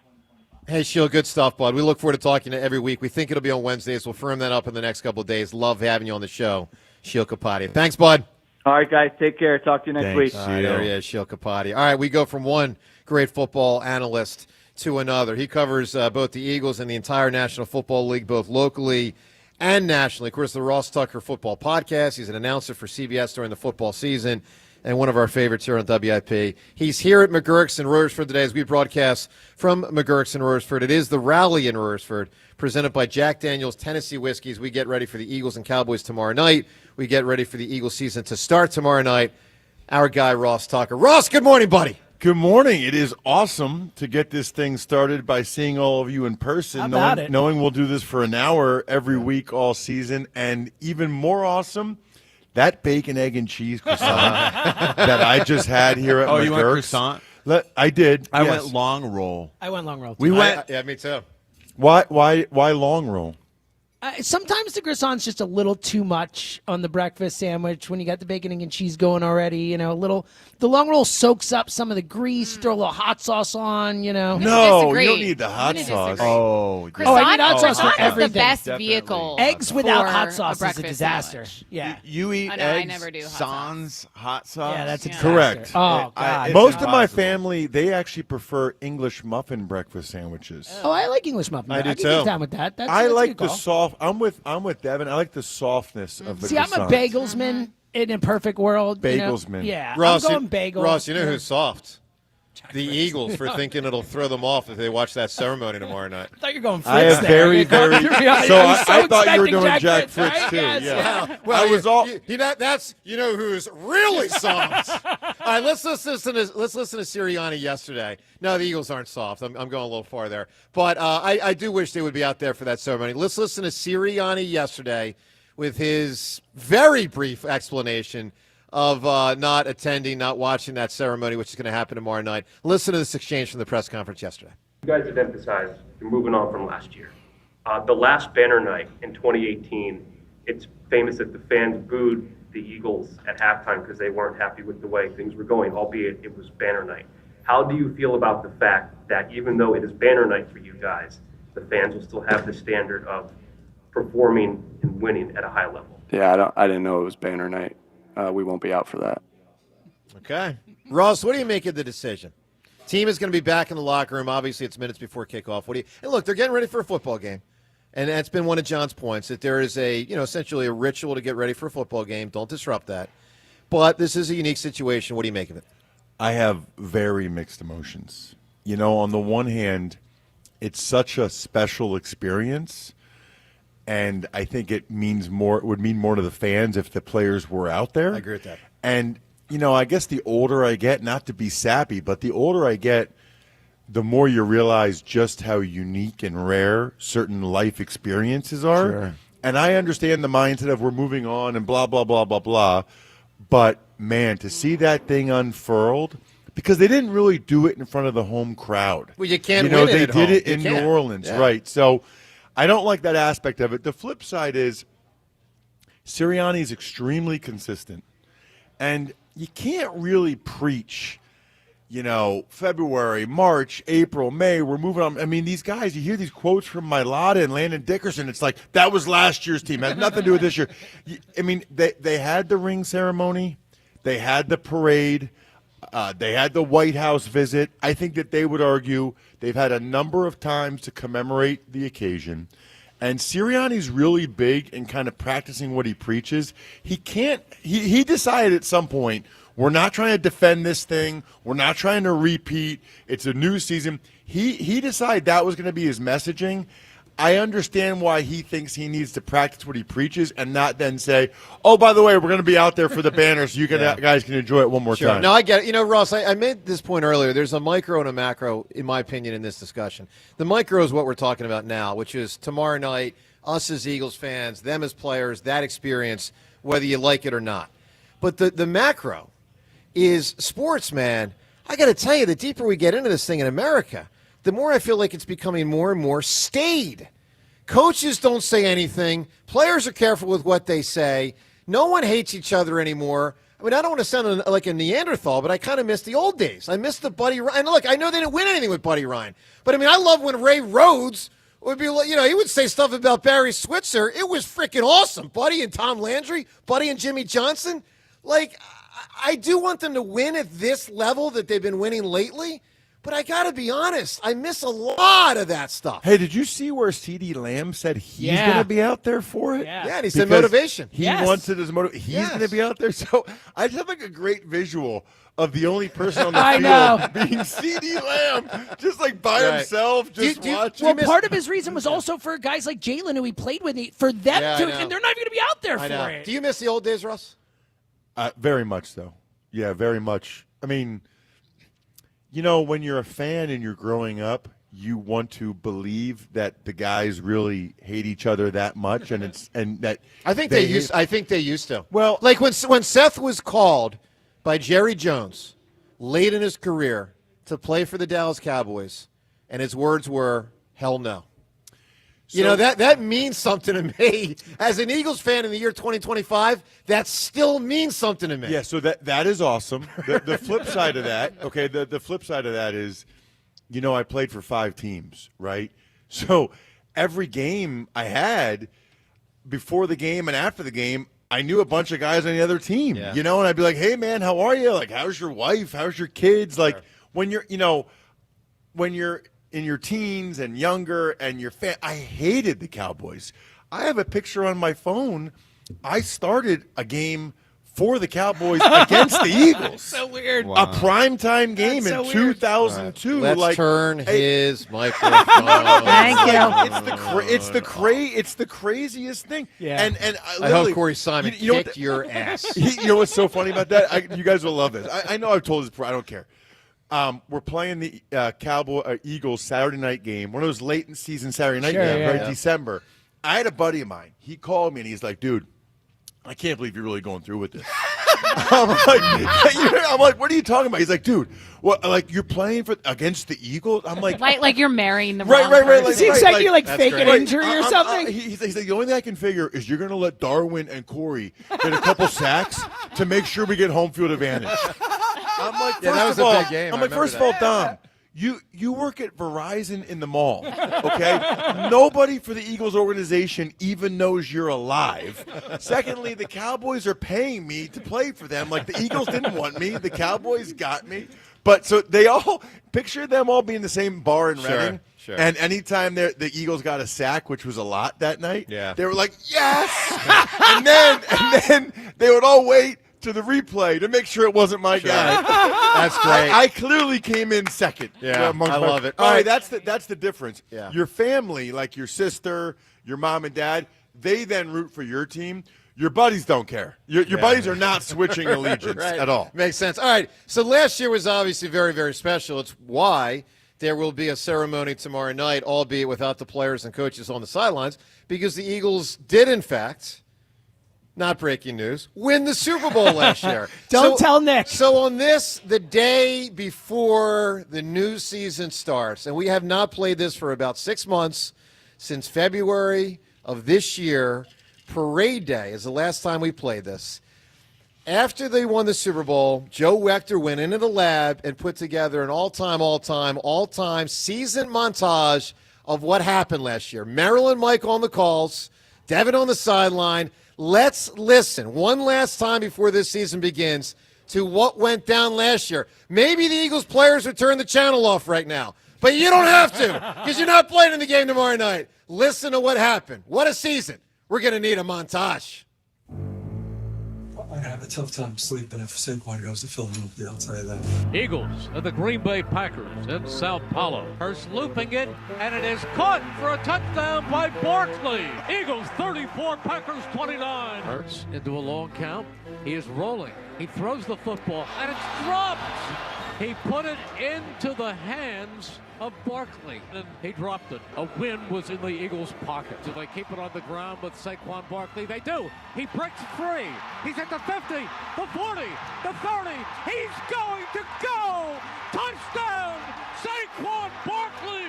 Hey, Sheil, good stuff, bud. We look forward to talking to you every week. We think it'll be on Wednesdays. We'll firm that up in the next couple of days. Love having you on the show, Sheil Kapadia. Thanks, bud. All right, guys, take care. Talk to you next week. All right, there he is, Sheil Kapadia. All right, we go from one great football analyst to another. He covers both the Eagles and the entire National Football League, both locally and nationally. Of course, the Ross Tucker Football Podcast. He's an announcer for CBS during the football season, and one of our favorites here on WIP. He's here at MaGerks in Royersford today as we broadcast from MaGerks in Royersford. It is the Rally in Royersford, presented by Jack Daniel's Tennessee Whiskies. We get ready for the Eagles and Cowboys tomorrow night. We get ready for the Eagles season to start tomorrow night. Our guy, Ross Tucker. Ross, good morning, buddy. Good morning. It is awesome to get this thing started by seeing all of you in person, knowing we'll do this for an hour every week all season, and even more awesome, that bacon, egg, and cheese croissant that I just had here at MaGerks. You want croissant? I did. I yes. went long roll. I went long roll. Too. We went. Yeah, me too. Why long roll? Sometimes the croissant's just a little too much on the breakfast sandwich when you got the bacon and cheese going already. You know, the long roll soaks up some of the grease. Throw a little hot sauce on. You know. No, you don't need the hot sauce. Oh, croissant, I need hot sauce for everything. Is the best vehicle. Eggs without for hot sauce a is a disaster. sandwich. Yeah. You eat Oh, no, eggs, I never do hot sans hot sauce? Yeah, that's a disaster. Correct. Oh, God. Most of my family, they actually prefer English muffin breakfast sandwiches. Oh, I like English muffin. I do can too. get down with that. That's I a like good the call. soft. I'm with Devin. I like the softness of the See, I'm a croissant. bagelsman in a perfect world. Bagelsman. Yeah, Ross, I'm going bagel. Ross, you know who's soft? The Eagles for thinking it'll throw them off if they watch that ceremony tomorrow night. I thought you were going Fritz I have there. very. So I thought you were doing Jack Fritz, Fritz too. right? Yes, Yeah. Well, I was all. that's who's really soft. All right, let's listen to Sirianni yesterday. No, the Eagles aren't soft. I'm going a little far there, but I do wish they would be out there for that ceremony. Let's listen to Sirianni yesterday with his very brief explanation of not attending, not watching that ceremony, which is going to happen tomorrow night. Listen to this exchange from the press conference yesterday. You guys have emphasized you're moving on from last year. The last banner night in 2018, it's famous that the fans booed the Eagles at halftime because they weren't happy with the way things were going, albeit it was banner night. How do you feel about the fact that even though it is banner night for you guys, the fans will still have the standard of performing and winning at a high level? Yeah, I didn't know it was banner night. We won't be out for that. Okay. Ross, what do you make of the decision? Team is going to be back in the locker room. Obviously, it's minutes before kickoff. And look, they're getting ready for a football game. And that's been one of John's points, that there is essentially a ritual to get ready for a football game. Don't disrupt that. But this is a unique situation. What do you make of it? I have very mixed emotions. On the one hand, it's such a special experience, and I think it would mean more to the fans if the players were out there. I agree with that. And, I guess the older I get, not to be sappy, but the older I get, the more you realize just how unique and rare certain life experiences are. Sure. And I understand the mindset of we're moving on and blah, blah, blah, blah, blah. But, man, to see that thing unfurled, because they didn't really do it in front of the home crowd. Well, you can't win it they at did home. it in You can't. New Orleans, Yeah. right? So I don't like that aspect of it. The flip side is Sirianni is extremely consistent. And you can't really preach, February, March, April, May, we're moving on. I mean, these guys, you hear these quotes from Mailata and Landon Dickerson. It's like, that was last year's team. It has nothing to do with this year. I mean, they had the ring ceremony. They had the parade. They had the White House visit. I think that they would argue they've had a number of times to commemorate the occasion. And Sirianni's really big in kind of practicing what he preaches. He decided at some point, we're not trying to defend this thing. We're not trying to repeat. It's a new season. He decided that was going to be his messaging. I understand why he thinks he needs to practice what he preaches and not then say, oh, by the way, we're going to be out there for the banner so you guys can enjoy it one more time. No, I get it. Ross, I made this point earlier. There's a micro and a macro, in my opinion, in this discussion. The micro is what we're talking about now, which is tomorrow night, us as Eagles fans, them as players, that experience, whether you like it or not. But the macro is sports, man. I got to tell you, the deeper we get into this thing in America, the more I feel like it's becoming more and more staid. Coaches don't say anything. Players are careful with what they say. No one hates each other anymore. I mean, I don't want to sound like a Neanderthal, but I kind of miss the old days. I miss the Buddy Ryan. And look, I know they didn't win anything with Buddy Ryan. But, I mean, I love when Ray Rhodes would be, he would say stuff about Barry Switzer. It was freaking awesome. Buddy and Tom Landry, Buddy and Jimmy Johnson. I do want them to win at this level that they've been winning lately. But I got to be honest, I miss a lot of that stuff. Hey, did you see where CeeDee Lamb said he's going to be out there for it? Yeah, and he said motivation. He wants it as motivation. He's going to be out there. So I just have a great visual of the only person on the field being CeeDee Lamb, just by himself, just watching. Well, part of his reason was also for guys like Jalen, who he played with, for them to, and they're not even going to be out there for it. Do you miss the old days, Russ? Very much so. Yeah, very much. I mean, when you're a fan and you're growing up, you want to believe that the guys really hate each other that much, and that I think they used to. Well, like when Seth was called by Jerry Jones late in his career to play for the Dallas Cowboys, and his words were, hell no. That means something to me. As an Eagles fan in the year 2025, that still means something to me. Yeah, so that is awesome. The flip side of that, okay, the flip side of that is, I played for 5 teams, right? So every game I had, before the game and after the game, I knew a bunch of guys on the other team, and I'd be like, hey, man, how are you? Like, how's your wife? How's your kids? Like, when you're in your teens and younger and your I hated the Cowboys. I have a picture on my phone. I started a game for the Cowboys against the Eagles. So weird. A primetime game in 2002. Let's turn his microphone. Thank you. It's the craziest thing. Yeah. And I hope Corey Simon kicked your ass. You know what's so funny about that? You guys will love this. I know I've told this before. I don't care. We're playing the Eagles Saturday night game, one of those late in season Saturday night games, right? December. I had a buddy of mine. He called me and he's like, dude, I can't believe you're really going through with this. I'm like, what are you talking about? He's like, dude, what? Like you're playing against the Eagles? I'm like, like you're marrying the wrong right. person. Does he expect you fake an injury or something? He's like, the only thing I can figure is you're going to let Darwin and Corey get a couple sacks to make sure we get home field advantage. I'm like, that was a big game. I'm like, first of all, Dom, you work at Verizon in the mall, okay? Nobody for the Eagles organization even knows you're alive. Secondly, the Cowboys are paying me to play for them. Like, the Eagles didn't want me. The Cowboys got me. But so they all – picture them all being in the same bar in Reading. Sure. And anytime the Eagles got a sack, which was a lot that night, they were like, yes! and then they would all wait to the replay to make sure it wasn't my guy. That's great. I clearly came in second. Yeah, I love it. All right, that's the difference. Yeah. Your family, like your sister, your mom and dad, they then root for your team. Your buddies don't care. Your buddies are not switching allegiance at all. Makes sense. All right, so last year was obviously very, very special. It's why there will be a ceremony tomorrow night, albeit without the players and coaches on the sidelines, because the Eagles did, in fact, not breaking news, win the Super Bowl last year. Don't tell Nick. So on the day before the new season starts, and we have not played this for about 6 months, since February of this year, Parade Day is the last time we played this. After they won the Super Bowl, Joe Wechter went into the lab and put together an all-time season montage of what happened last year. Marilyn Mike on the calls, Devin on the sideline. Let's listen one last time before this season begins to what went down last year. Maybe the Eagles players would turn the channel off right now, but you don't have to because you're not playing in the game tomorrow night. Listen to what happened. What a season. We're going to need a montage. I have a tough time sleeping if Saquon goes to Philadelphia, I'll tell you that. Eagles of the Green Bay Packers in Sao Paulo. Hurst looping it, and it is caught for a touchdown by Barkley. Eagles 34, Packers 29. Hurst into a long count. He is rolling. He throws the football, and it's dropped. He put it into the hands of Barkley, and he dropped it. A win was in the Eagles' pocket. Do they keep it on the ground with Saquon Barkley? They do. He breaks free. He's at the 50, the 40, the 30. He's going to go! Touchdown! Saquon Barkley!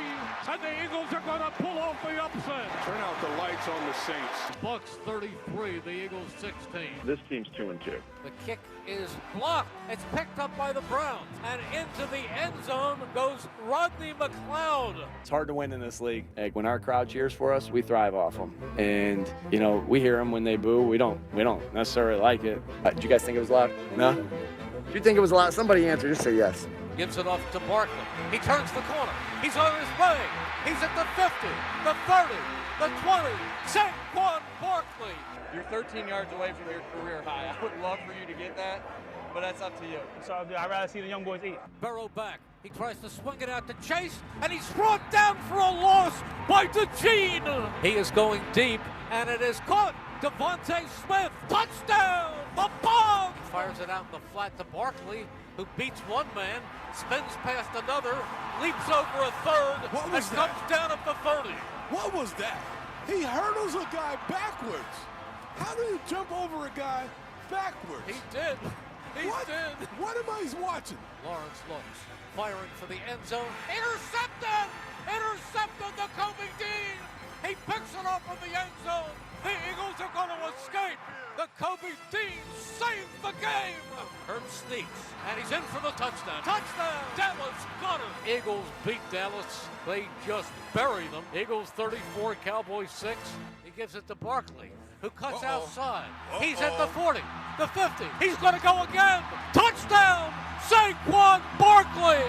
And the Eagles are going to pull off the upset. Turn out the lights on the Saints. Bucks 33, the Eagles 16. This team's 2-2. The kick is blocked. It's picked up by the Browns. And into the end zone goes Rodney McLeod. It's hard to win in this league. Like, when our crowd cheers for us, we thrive off them. And, we hear them when they boo. We don't necessarily like it. Did you guys think it was loud? No? If you think it was loud, somebody answer. Just say yes. Gives it off to Barkley. He turns the corner. He's on his way. He's at the 50, the 30, the 20. Saquon Barkley. You're 13 yards away from your career high. I would love for you to get that, but that's up to you. So I'd rather see the young boys eat. Burrow back. He tries to swing it out to Chase, and he's brought down for a loss by DeGene. He is going deep, and it is caught. Devontae Smith, touchdown! The bomb! He fires it out in the flat to Barkley, who beats one man, spins past another, leaps over a third, and comes down at the 30. What was that? He hurdles a guy backwards. How do you jump over a guy backwards? He did. He's in. What am I watching? Lawrence looks, firing for the end zone. Intercepted! Intercepted the Kobe Dean! He picks it up in the end zone. The Eagles are going to escape. The Kobe Dean saves the game. Hurts sneaks, and he's in for the touchdown. Touchdown! Dallas got it. Eagles beat Dallas. They just bury them. Eagles 34, Cowboys 6. He gives it to Barkley, who cuts outside. He's at the 40, the 50. He's going to go again. Touchdown! Saquon Barkley,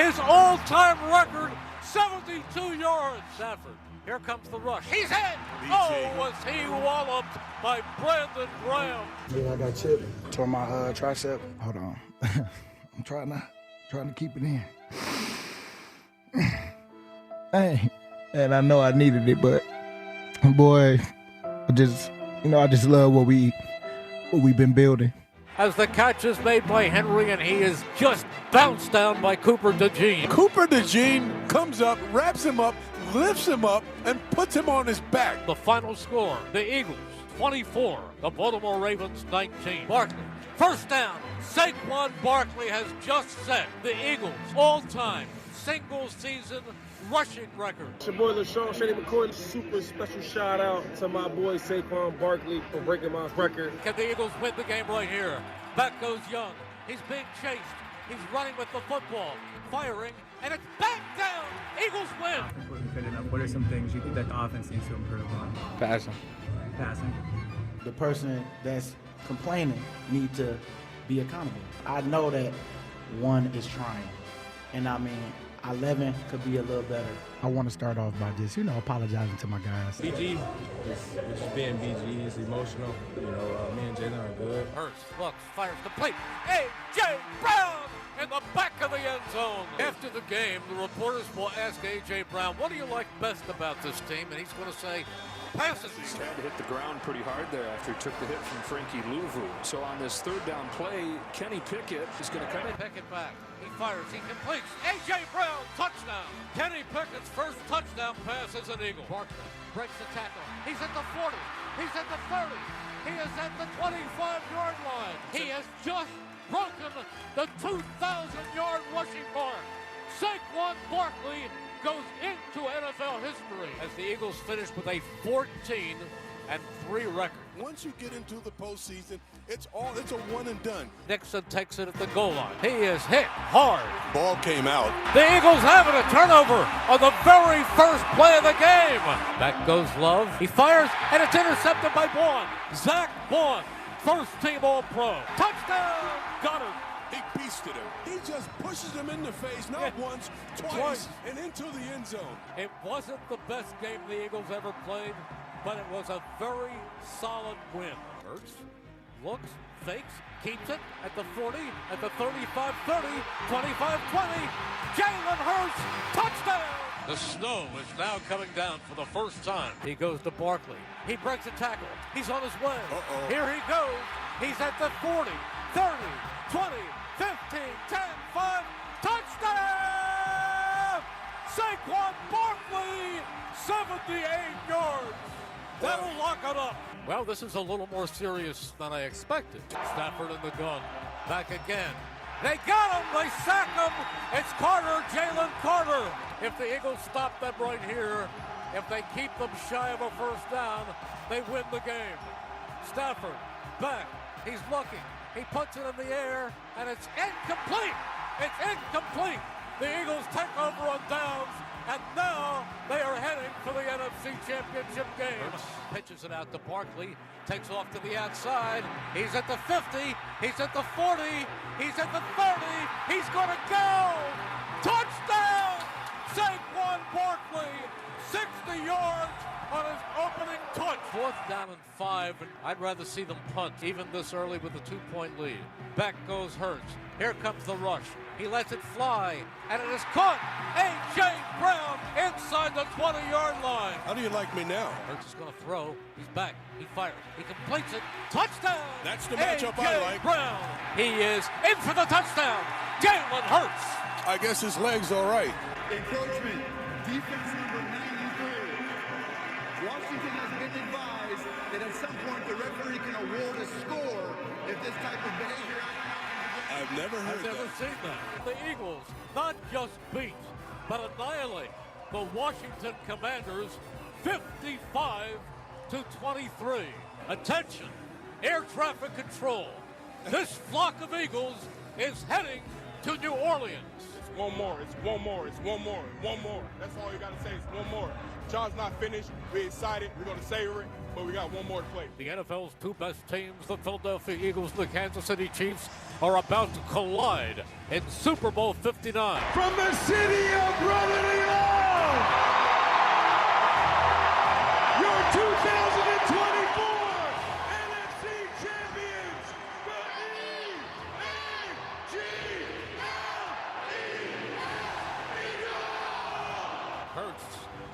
his all-time record, 72 yards. Stafford. Here comes the rush. He's in! Oh, was he walloped by Brandon Graham. Yeah, I got chipped. Tore my tricep. Hold on. I'm trying to keep it in. Hey, and I know I needed it, but boy, I just love what we've been building. As the catch is made by Henry, and he is just bounced down by Cooper DeJean. Cooper DeJean comes up, wraps him up, lifts him up, and puts him on his back. The final score, the Eagles 24, the Baltimore Ravens 19. Barkley, first down. Saquon Barkley has just set the Eagles' all-time single-season rushing record. It's your boy LaShawn Shady McCoy. Super special shout out to my boy Saquon Barkley for breaking my record. Can the Eagles win the game right here? Back goes Young. He's being chased. He's running with the football, firing, and it's back down. Eagles win. Wasn't good enough. What are some things you think that the offense needs to improve on? Passing. The person that's complaining need to be accountable. I know that one is trying, and 11 could be a little better. I want to start off by just, apologizing to my guys. BG, just being BG is emotional. Me and Jalen are good. Hurts, looks, fires complete. A.J. Brown in the back of the end zone. After the game, the reporters will ask A.J. Brown, what do you like best about this team? And he's going to say, passes. He's had to hit the ground pretty hard there after he took the hit from Frankie Louvu. So on this third down play, Kenny Pickett is going to come in. Pickett back. He fires. He completes. A.J. Brown, touchdown. Kenny Pickett's first touchdown pass as an Eagle. Barkley breaks the tackle. He's at the 40. He's at the 30. He is at the 25-yard line. He has just broken the 2,000-yard rushing mark. Saquon Barkley goes into NFL history as the Eagles finish with a 14-3 record. Once you get into the postseason, it's a one and done. Nixon takes it at the goal line. He is hit hard. Ball came out. The Eagles having a turnover on the very first play of the game. Back goes Love. He fires, and it's intercepted by Vaughn. Zach Vaughn, first team All-Pro. Touchdown, Goddard. He beasted him. He just pushes him in the face, not once, twice, and into the end zone. It wasn't the best game the Eagles ever played, but it was a very solid win. Hurts, looks, fakes, keeps it at the 40, at the 35-30, 25-20. Jalen Hurts, touchdown! The snow is now coming down for the first time. He goes to Barkley. He breaks a tackle. He's on his way. Here he goes. He's at the 40, 30, 20, 15, 10, 5, touchdown! Saquon Barkley, 78 yards. That'll lock it up. Well, this is a little more serious than I expected. Stafford in the gun. Back again. They got him. They sack him. It's Carter, Jalen Carter. If the Eagles stop them right here, if they keep them shy of a first down, they win the game. Stafford back. He's looking. He puts it in the air, and it's incomplete. It's incomplete. The Eagles take over on downs, and now they are heading for the NFC Championship game. Pitches it out to Barkley, takes off to the outside. He's at the 50, he's at the 40, he's at the 30, he's gonna go! Touchdown! Saquon Barkley, 60 yards on his opening touch. 4th down and 5, and I'd rather see them punt, even this early with a 2-point lead. Back goes Hurts. Here comes the rush. He lets it fly, and it is caught. A.J. Brown inside the 20-yard line. How do you like me now? Hurts is going to throw. He's back. He fires. He completes it. Touchdown! That's the matchup I like. Brown. He is in for the touchdown. Jalen Hurts. I guess his leg's all right. Encroachment. Defense number 93. Washington has been advised that at some point the referee can award a score if this type of behavior I've never heard I've never seen that. The Eagles not just beat, but annihilate the Washington Commanders 55-23. Attention, air traffic control. This flock of Eagles is heading to New Orleans. It's one more. It's one more. It's one more. One more. That's all you got to say. It's one more. John's not finished. We're excited. We're going to savor it, but we got one more to play. The NFL's two best teams, the Philadelphia Eagles and the Kansas City Chiefs, are about to collide in Super Bowl 59. From the city of brotherly love, your 2024 NFC champions, the Hurts,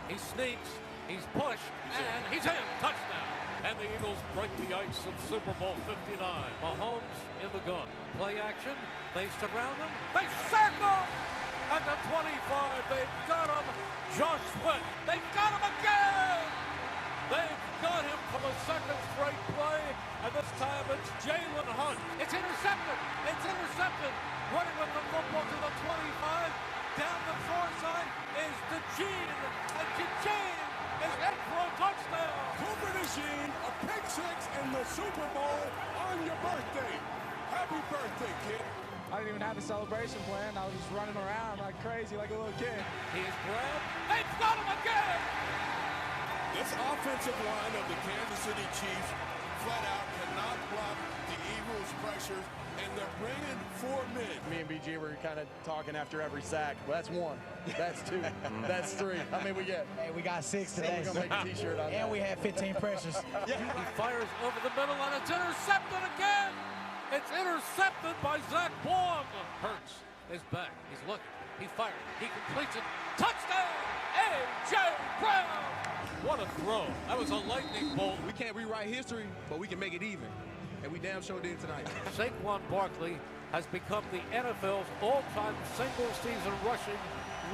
he sneaks, he's pushed, and he's in. Touchdown. And the Eagles break the ice of Super Bowl 59. Mahomes in the gun. Play action. They surround him. They sack him! At the 25, they've got him. Josh Sweat. They've got him again! They've got him for the second straight play, and this time it's Jalen Hunt. It's intercepted. It's intercepted. Running with the football to the 25. Down the far side is DeGene, and DeGene is in for a touchdown. Cooper DeGene, a pick six in the Super Bowl on your birthday. Happy birthday, kid. I didn't even have a celebration plan. I was just running around like crazy, like a little kid. He is grabbed. They've got him again. This offensive line of the Kansas City Chiefs flat out cannot block the Eagles' pressures, and they're bringing 4 men. Me and BG were kind of talking after every sack. Well, that's 1. That's 2. That's 3. How many we get? Hey, we got 6 today. We're going to make a T-shirt on that. And we had 15 pressures. He fires over the middle, and it's intercepted again. It's intercepted by Zach Baum. Hurts is back. He's looking. He fired. He completes it. Touchdown! A.J. Brown! What a throw. That was a lightning bolt. We can't rewrite history, but we can make it even. And we damn sure did tonight. Saquon Barkley has become the NFL's all-time single-season rushing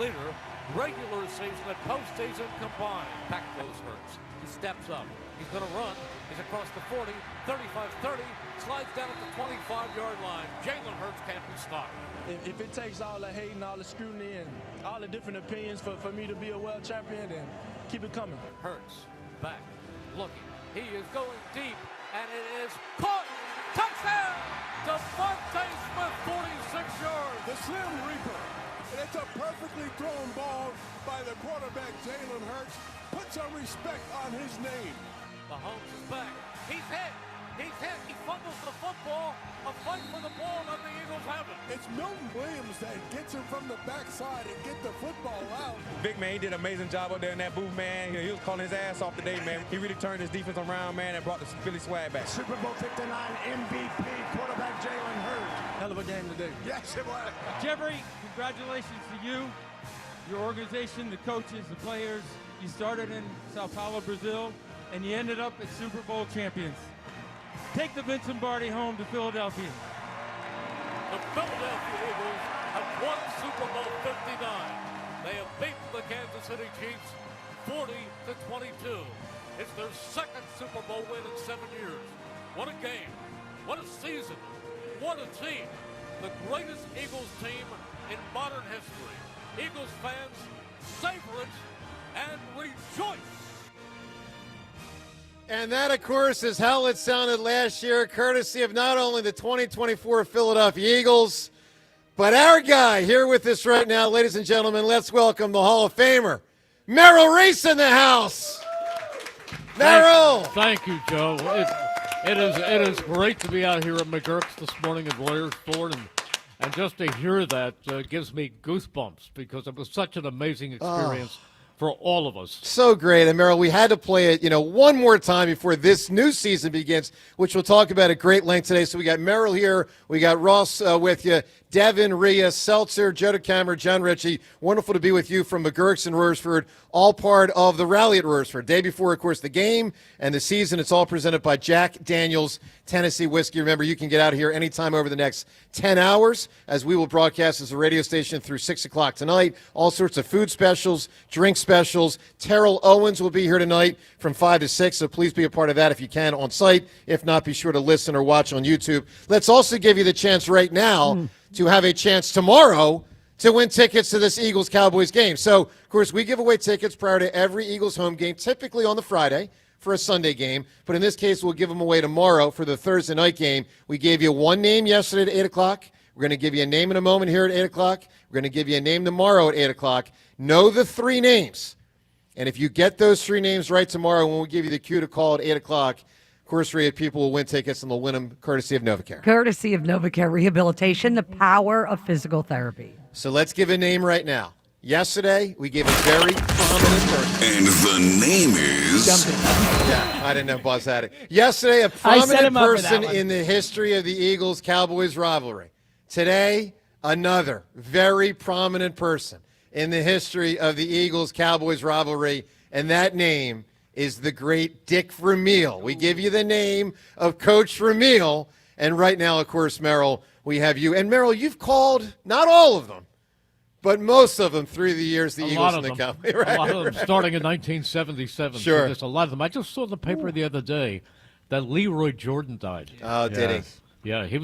leader, regular season and postseason combined. Pack those Hurts. He steps up. He's going to run. He's across the 40, 35-30, slides down at the 25-yard line. Jalen Hurts can't be stopped. If it takes all the hate and all the scrutiny and all the different opinions for me to be a world champion, then keep it coming. Hurts back, looking. He is going deep, and it is caught. Touchdown! Devontae Smith, 46 yards. The Slim Reaper. And it's a perfectly thrown ball by the quarterback, Jalen Hurts. Put some respect on his name. Mahomes is back. He's hit. He's hit. He fumbles the football. A fight for the ball, and the Eagles have it. It's Milton Williams that gets him from the backside and get the football out. Vic, man, he did an amazing job up there in that booth, man. He was calling his ass off today, man. He really turned his defense around, man, and brought the Philly swag back. Super Bowl 59 MVP quarterback Jalen Hurts. Hell of a game today. Yes, it was. Jeffrey, congratulations to you, your organization, the coaches, the players. You started in Sao Paulo, Brazil, and you ended up as Super Bowl champions. Take the Vince Lombardi home to Philadelphia. The Philadelphia Eagles have won Super Bowl 59. They have beaten the Kansas City Chiefs 40-22. It's their second Super Bowl win in 7 years. What a game. What a season. What a team. The greatest Eagles team in modern history. Eagles fans, savor it and rejoice. And that, of course, is how it sounded last year, courtesy of not only the 2024 Philadelphia Eagles, but our guy here with us right now. Ladies and gentlemen, let's welcome the Hall of Famer, Merrill Reese in the house. Merrill! Thank you, Joe. It is great to be out here at MaGerks this morning at Royersford, and just to hear that gives me goosebumps because it was such an amazing experience. For all of us. So great. And, Merrill, we had to play it, one more time before this new season begins, which we'll talk about at great length today. So we got Merrill here. We got Ross with you, Devin, Rhea, Seltzer, Joe DeCamera, John Ritchie. Wonderful to be with you from MaGerks and Royersford, all part of the rally at Royersford. Day before, of course, the game and the season. It's all presented by Jack Daniels Tennessee whiskey. Remember, you can get out here anytime over the next 10 hours as we will broadcast as a radio station through 6 o'clock tonight. All sorts of food specials, drink specials. Terrell Owens will be here tonight from 5 to 6, so please be a part of that if you can on site. If not, be sure to listen or watch on YouTube. Let's also give you the chance right now to have a chance tomorrow to win tickets to this Eagles-Cowboys game. So, of course, we give away tickets prior to every Eagles home game, typically on the Friday for a Sunday game. But in this case, we'll give them away tomorrow for the Thursday night game. We gave you one name yesterday at 8 o'clock. We're going to give you a name in a moment here at 8 o'clock. We're going to give you a name tomorrow at 8 o'clock. Know the three names. And if you get those three names right tomorrow, when we give you the cue to call at 8 o'clock, of course, Rhea, people will win tickets, and they'll win them courtesy of NovaCare. Courtesy of NovaCare Rehabilitation, the power of physical therapy. So let's give a name right now. Yesterday, we gave a very prominent person. And the name is... Yeah, I didn't know Buzz had it. Yesterday, a prominent person in the history of the Eagles-Cowboys rivalry. Today, another very prominent person in the history of the Eagles-Cowboys rivalry, and that name is the great Dick Vermeil. We give you the name of Coach Vermeil, and right now, of course, Merrill, we have you. And Merrill, you've called not all of them, but most of them through the years, the Eagles and the Cowboys. Right? A lot of them starting in 1977. Sure. So there's a lot of them. I just saw in the paper the other day that Leroy Jordan died. Oh, did he? Yeah, he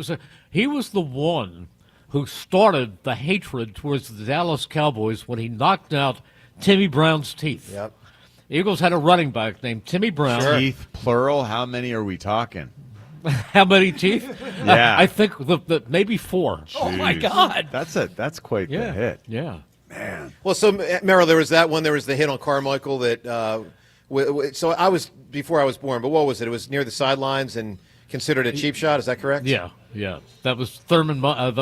was the one who started the hatred towards the Dallas Cowboys when he knocked out Timmy Brown's teeth. Yep. Eagles had a running back named Timmy Brown. Teeth, plural. How many are we talking? How many teeth? Yeah. I think maybe 4. Oh, my God. That's quite the hit. Yeah. Man. Well, so, Merrill, there was that one. There was the hit on Carmichael that so I was, before I was born, but what was it? It was near the sidelines and considered a cheap shot. Is that correct? Yeah. That was Thurman. Nate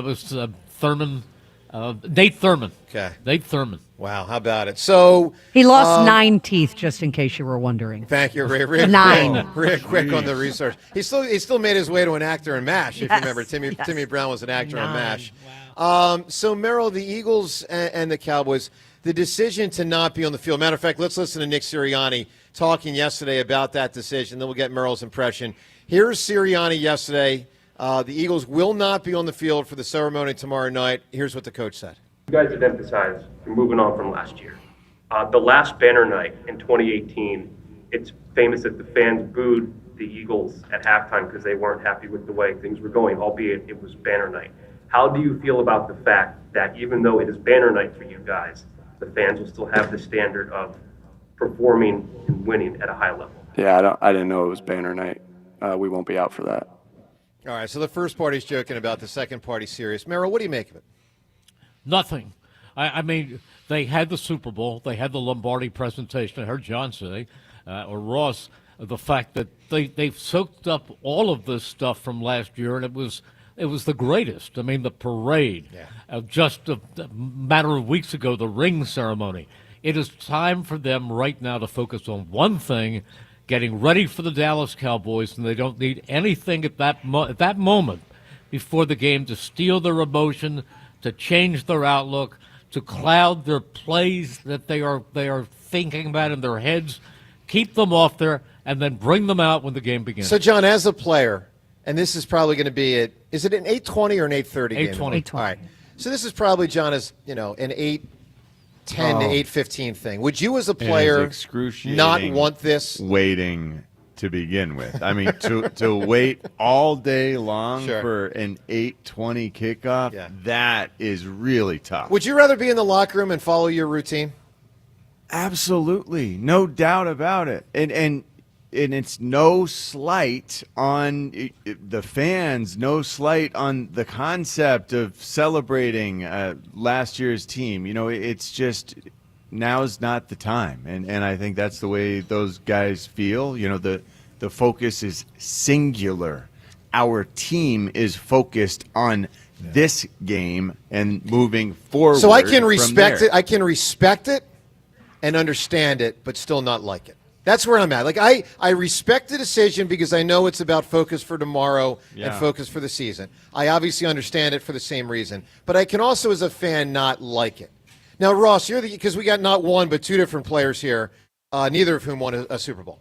Thurman. Okay. Nate Thurman. Wow, how about it? So he lost 9 teeth, just in case you were wondering. Thank you, Ray. 9. Real quick on the research. He still made his way to an actor in MASH, if you remember. Timmy Brown was an actor in MASH. Wow. So, Merrill, the Eagles and the Cowboys, the decision to not be on the field. Matter of fact, let's listen to Nick Sirianni talking yesterday about that decision. Then we'll get Merrill's impression. Here's Sirianni yesterday. The Eagles will not be on the field for the ceremony tomorrow night. Here's what the coach said. You guys have emphasized you're moving on from last year. The last banner night in 2018, it's famous that the fans booed the Eagles at halftime because they weren't happy with the way things were going, albeit it was banner night. How do you feel about the fact that even though it is banner night for you guys, the fans will still have the standard of performing and winning at a high level? Yeah, I didn't know it was banner night. We won't be out for that. All right, so the first party's joking about the second party's serious. Merrill, what do you make of it? Nothing. I mean, they had the Super Bowl. They had the Lombardi presentation. I heard John say, or Ross, the fact that they've soaked up all of this stuff from last year, and it was the greatest. I mean, the parade, just a matter of weeks ago, the ring ceremony. It is time for them right now to focus on one thing, getting ready for the Dallas Cowboys, and they don't need anything at that moment before the game to steal their emotion, to change their outlook, to cloud their plays that they are thinking about in their heads. Keep them off there, and then bring them out when the game begins. So, John, as a player, and this is probably going to be is it an 8:20 or an 8:30 game? 8:20. All right. So this is probably, John, an 8:10 to 8:15 thing. Would you, as a player, not want this? Waiting to begin with. I mean, to wait all day long for an 8:20 kickoff, that is really tough. Would you rather be in the locker room and follow your routine? Absolutely. No doubt about it. And it's no slight on the fans, no slight on the concept of celebrating last year's team. You know, it's just now's not the time. And I think that's the way those guys feel. You know, the focus is singular. Our team is focused on this game and moving forward. So I can respect from there. it. I can respect it and understand it, but still not like it. That's where I'm at. Like I respect the decision because I know it's about focus for tomorrow and focus for the season. I obviously understand it for the same reason, but I can also, as a fan, not like it. Now, Ross, because we got not one but two different players here, neither of whom won a Super Bowl.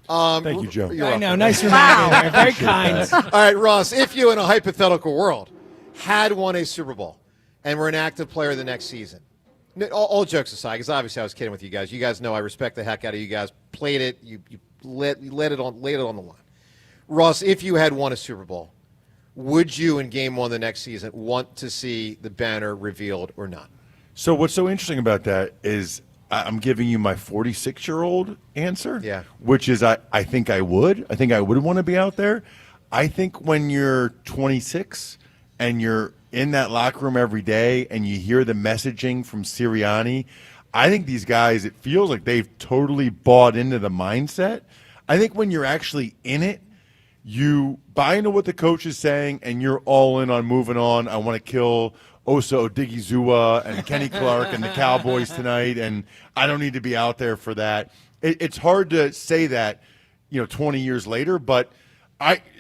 Thank you, Joe. I know. Nice reminder there. Very kind. All right, Ross, if you in a hypothetical world had won a Super Bowl and were an active player the next season, all jokes aside, because obviously I was kidding with you guys. You guys know I respect the heck out of you guys. Played it. You laid it on the line. Ross, if you had won a Super Bowl, would you in Game 1 the next season want to see the banner revealed or not? So what's so interesting about that is I'm giving you my 46-year-old answer, which is I think I would. I think I would want to be out there. I think when you're 26 and you're in that locker room every day and you hear the messaging from Sirianni, I think these guys, it feels like they've totally bought into the mindset. I think when you're actually in it, you buy into what the coach is saying and you're all in on moving on. I want to kill Osa Odigizua and Kenny Clark and the Cowboys tonight, and I don't need to be out there for that. It's hard to say that, 20 years later, but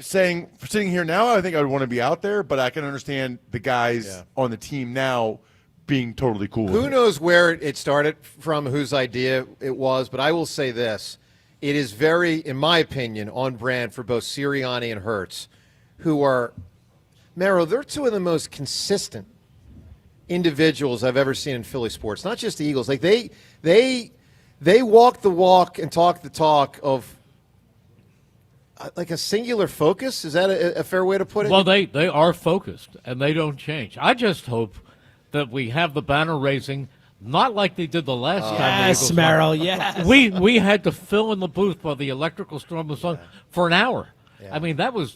sitting here now, I think I would want to be out there, but I can understand the guys on the team now being totally cool with it. Who knows where it started from, whose idea it was, but I will say this. It is very, in my opinion, on brand for both Sirianni and Hurts, who are, Mero, they're two of the most consistent individuals I've ever seen in Philly sports. Not just the Eagles. Like they walk the walk and talk the talk of like a singular focus. Is that a fair way to put it? Well, they are focused, and they don't change. I just hope that we have the banner raising, not like they did the last time. Yes, Merrill, yes. We had to fill in the booth while the electrical storm was on for an hour. I mean, that was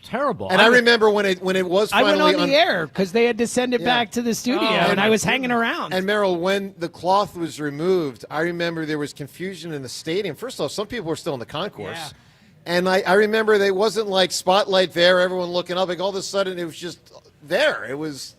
terrible. And I remember when it was finally I went on the air because they had to send it back to the studio, and I was hanging around. And Merrill, when the cloth was removed, I remember there was confusion in the stadium. First off, some people were still in the concourse. Yeah. And I remember there wasn't like spotlight there, everyone looking up. Like all of a sudden it was just there. It was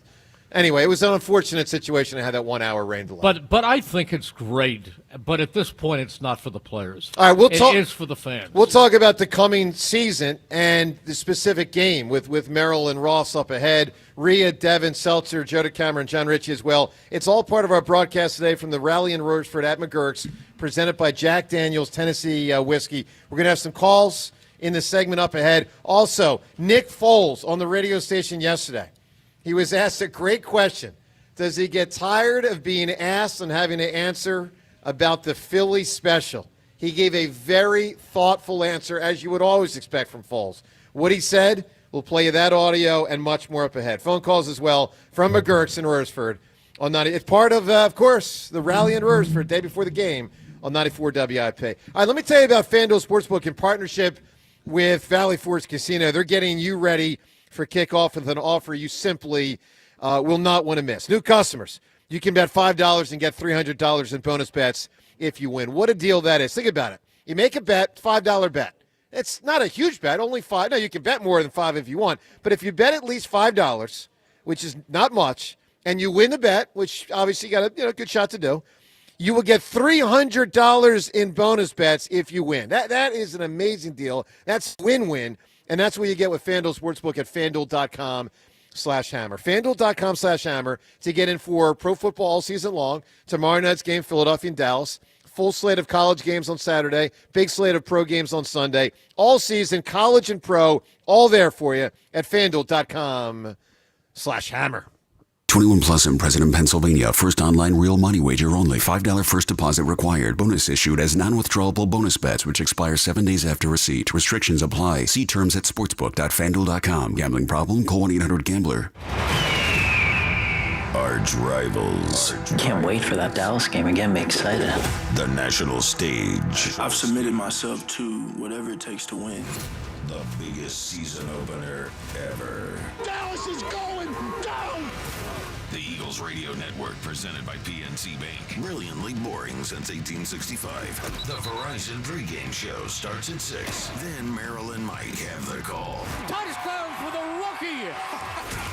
Anyway, it was an unfortunate situation to have that 1 hour rain delay. But I think it's great. But at this point, it's not for the players. All right, It is for the fans. We'll talk about the coming season and the specific game with Merrill and Ross up ahead. Rhea, Devin, Seltzer, Joe DeCamera, and John Ritchie as well. It's all part of our broadcast today from the rally in Royersford at MaGerks, presented by Jack Daniels Tennessee Whiskey. We're going to have some calls in the segment up ahead. Also, Nick Foles on the radio station yesterday. He was asked a great question. Does he get tired of being asked and having to answer about the Philly special? He gave a very thoughtful answer, as you would always expect from Foles. What he said, we'll play you that audio and much more up ahead. Phone calls as well from MaGerks in Royersford. On 90. It's part of course, the rally in Royersford, day before the game on 94 WIP. All right, let me tell you about FanDuel Sportsbook in partnership with Valley Forge Casino. They're getting you ready for kickoff with an offer you simply will not want to miss. New customers, you can bet $5 and get $300 in bonus bets if you win. What a deal that is. Think about it. You make a bet, $5 bet. It's not a huge bet, only $5. No, you can bet more than $5 if you want. But if you bet at least $5, which is not much, and you win the bet, which obviously you got a good shot to do, you will get $300 in bonus bets if you win. That is an amazing deal. That's win-win. And that's what you get with FanDuel Sportsbook at FanDuel.com/hammer. FanDuel.com/hammer to get in for pro football all season long. Tomorrow night's game, Philadelphia and Dallas. Full slate of college games on Saturday. Big slate of pro games on Sunday. All season, college and pro, all there for you at FanDuel.com/hammer. 21 plus in President, Pennsylvania. First online real money wager only. $5 first deposit required. Bonus issued as non-withdrawable bonus bets, which expire 7 days after receipt. Restrictions apply. See terms at sportsbook.fanduel.com. Gambling problem? Call 1-800-GAMBLER. Arch rivals. Can't wait for that Dallas game again. Me excited. The national stage. I've submitted myself to whatever it takes to win. The biggest season opener ever. Dallas is going down! The Eagles Radio Network, presented by PNC Bank. Brilliantly boring since 1865. The Verizon pregame show starts at 6. Then Merrill and Mike have the call. Touchdown for the rookie!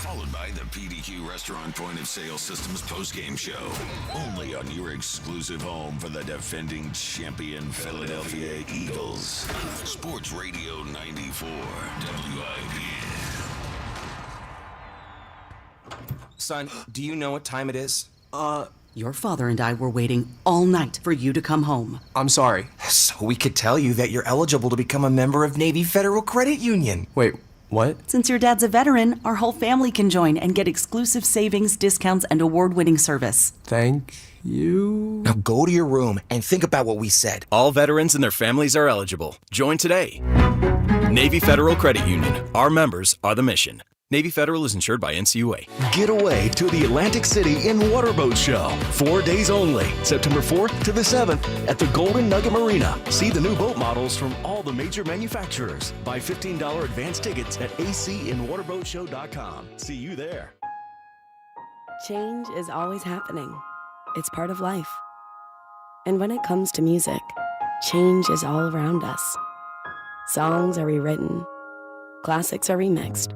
Followed by the PDQ Restaurant Point of Sale Systems postgame show. Only on your exclusive home for the defending champion Philadelphia Eagles. Sports Radio 94 WIP. Son, do you know what time it is? Your father and I were waiting all night for you to come home. I'm sorry. So we could tell you that you're eligible to become a member of Navy Federal Credit Union. Wait, what? Since your dad's a veteran, our whole family can join and get exclusive savings, discounts, and award-winning service. Thank you. Now go to your room and think about what we said. All veterans and their families are eligible. Join today. Navy Federal Credit Union. Our members are the mission. Navy Federal is insured by NCUA. Get away to the Atlantic City in Waterboat Show. 4 days only, September 4th to the 7th at the Golden Nugget Marina. See the new boat models from all the major manufacturers. Buy $15 advance tickets at acinwaterboatshow.com. See you there. Change is always happening. It's part of life. And when it comes to music, change is all around us. Songs are rewritten. Classics are remixed.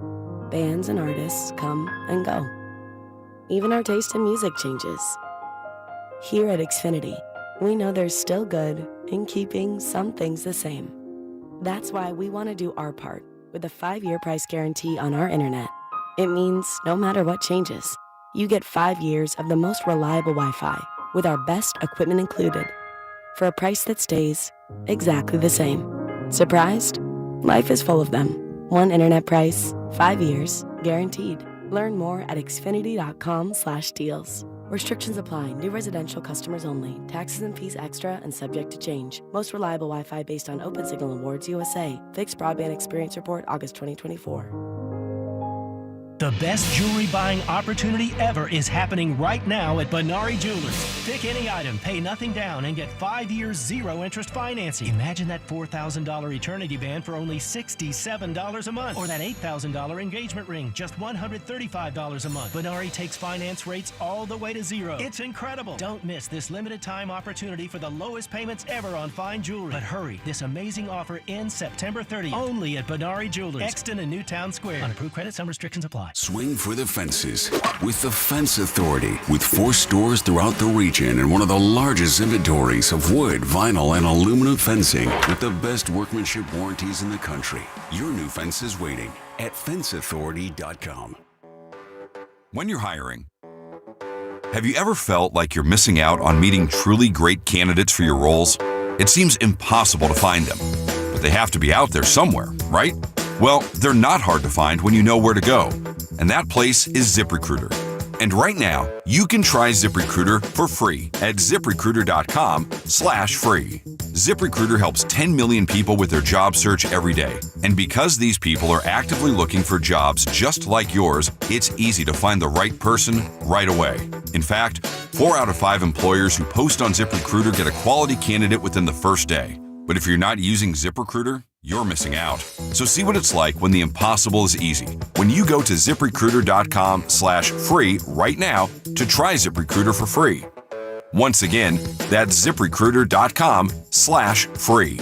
Bands and artists come and go. Even our taste in music changes. Here at Xfinity, we know there's still good in keeping some things the same. That's why we want to do our part with a 5-year price guarantee on our internet. It means no matter what changes, you get 5 years of the most reliable Wi-Fi with our best equipment included for a price that stays exactly the same. Surprised? Life is full of them. One internet price, 5 years, guaranteed. Learn more at xfinity.com/deals. Restrictions apply. New residential customers only. Taxes and fees extra and subject to change. Most reliable Wi-Fi based on Open Signal Awards USA. Fixed Broadband Experience Report, August 2024. The best jewelry buying opportunity ever is happening right now at Benari Jewelers. Pick any item, pay nothing down, and get 5 years zero-interest financing. Imagine that $4,000 eternity band for only $67 a month. Or that $8,000 engagement ring, just $135 a month. Benari takes finance rates all the way to zero. It's incredible. Don't miss this limited time opportunity for the lowest payments ever on fine jewelry. But hurry, this amazing offer ends September 30th. Only at Benari Jewelers, Exton and Newtown Square. On approved credit, some restrictions apply. Swing for the fences with the Fence Authority. With 4 stores throughout the region and one of the largest inventories of wood, vinyl, and aluminum fencing with the best workmanship warranties in the country. Your new fence is waiting at fenceauthority.com. When you're hiring, have you ever felt like you're missing out on meeting truly great candidates for your roles? It seems impossible to find them, but they have to be out there somewhere, right? Well, they're not hard to find when you know where to go. And that place is ZipRecruiter. And right now, you can try ZipRecruiter for free at ZipRecruiter.com/free. ZipRecruiter helps 10 million people with their job search every day. And because these people are actively looking for jobs just like yours, it's easy to find the right person right away. In fact, 4 out of 5 employers who post on ZipRecruiter get a quality candidate within the first day. But if you're not using ZipRecruiter, you're missing out. So see what it's like when the impossible is easy. When you go to ZipRecruiter.com/free right now to try ZipRecruiter for free. Once again, that's ZipRecruiter.com/free.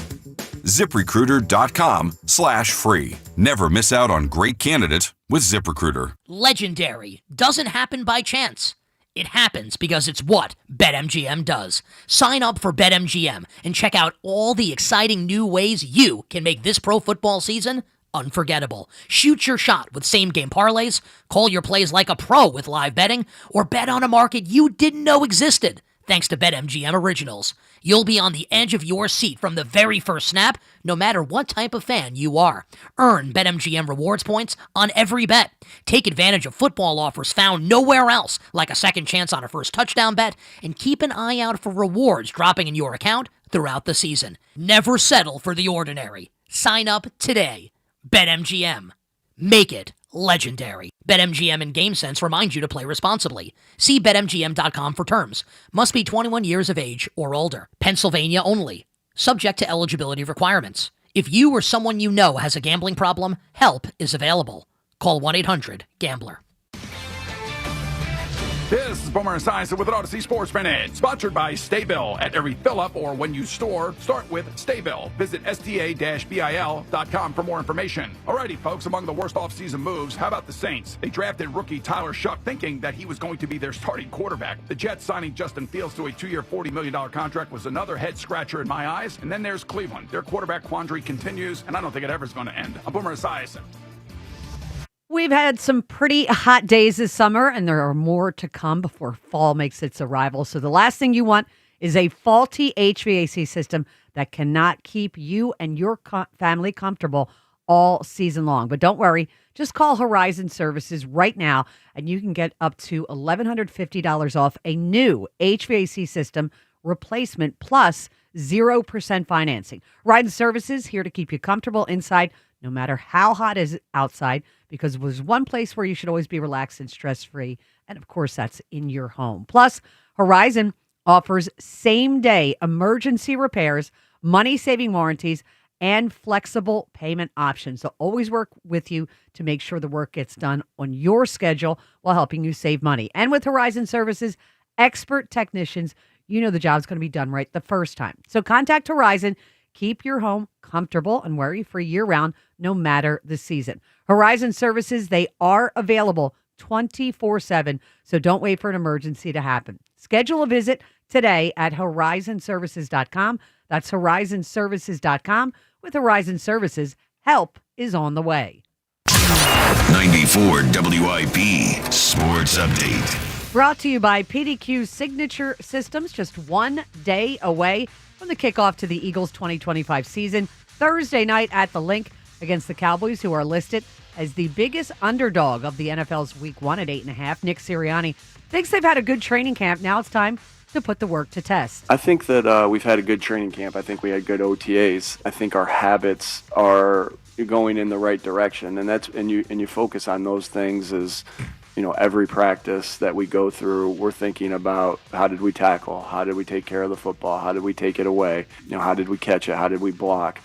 ZipRecruiter.com/free. Never miss out on great candidates with ZipRecruiter. Legendary doesn't happen by chance. It happens because it's what BetMGM does. Sign up for BetMGM and check out all the exciting new ways you can make this pro football season unforgettable. Shoot your shot with same-game parlays, call your plays like a pro with live betting, or bet on a market you didn't know existed. Thanks to BetMGM Originals, you'll be on the edge of your seat from the very first snap, no matter what type of fan you are. Earn BetMGM rewards points on every bet. Take advantage of football offers found nowhere else, like a second chance on a first touchdown bet, and keep an eye out for rewards dropping in your account throughout the season. Never settle for the ordinary. Sign up today. BetMGM. Make it legendary. BetMGM and GameSense remind you to play responsibly. See BetMGM.com for terms. Must be 21 years of age or older. Pennsylvania only. Subject to eligibility requirements. If you or someone you know has a gambling problem, help is available. Call 1-800-GAMBLER. This is Boomer Esiason with an Odyssey Sports Minute, sponsored by Staybill. At every fill-up or when you store, start with Staybill. Visit sta-bil.com for more information. Alrighty, folks, among the worst offseason moves, how about the Saints? They drafted rookie Tyler Shuck thinking that he was going to be their starting quarterback. The Jets signing Justin Fields to a 2-year, $40 million contract was another head-scratcher in my eyes. And then there's Cleveland. Their quarterback quandary continues, and I don't think it ever is going to end. I'm Boomer Esiason. We've had some pretty hot days this summer, and there are more to come before fall makes its arrival. So the last thing you want is a faulty HVAC system that cannot keep you and your family comfortable all season long. But don't worry, just call Horizon Services right now, and you can get up to $1,150 off a new HVAC system replacement plus 0% financing. Horizon Services here to keep you comfortable inside no matter how hot it is outside, because there's one place where you should always be relaxed and stress-free, and of course that's in your home. Plus, Horizon offers same-day emergency repairs, money-saving warranties, and flexible payment options. They'll always work with you to make sure the work gets done on your schedule while helping you save money. And with Horizon Services, expert technicians, you know the job's going to be done right the first time. So contact Horizon. Keep your home comfortable and worry-free year-round, no matter the season. Horizon Services, they are available 24/7, so don't wait for an emergency to happen. Schedule a visit today at horizonservices.com. That's horizonservices.com. With Horizon Services, help is on the way. 94 WIP Sports Update. Brought to you by PDQ Signature Systems, just 1 day away from the kickoff to the Eagles 2025 season. Thursday night at the Link against the Cowboys, who are listed as the biggest underdog of the NFL's Week 1 at 8.5. Nick Sirianni thinks they've had a good training camp. Now it's time to put the work to test. I think that we've had a good training camp. I think we had good OTAs. I think our habits are going in the right direction, and you focus on those things as every practice that we go through. We're thinking about how did we tackle, how did we take care of the football, how did we take it away, how did we catch it, how did we block,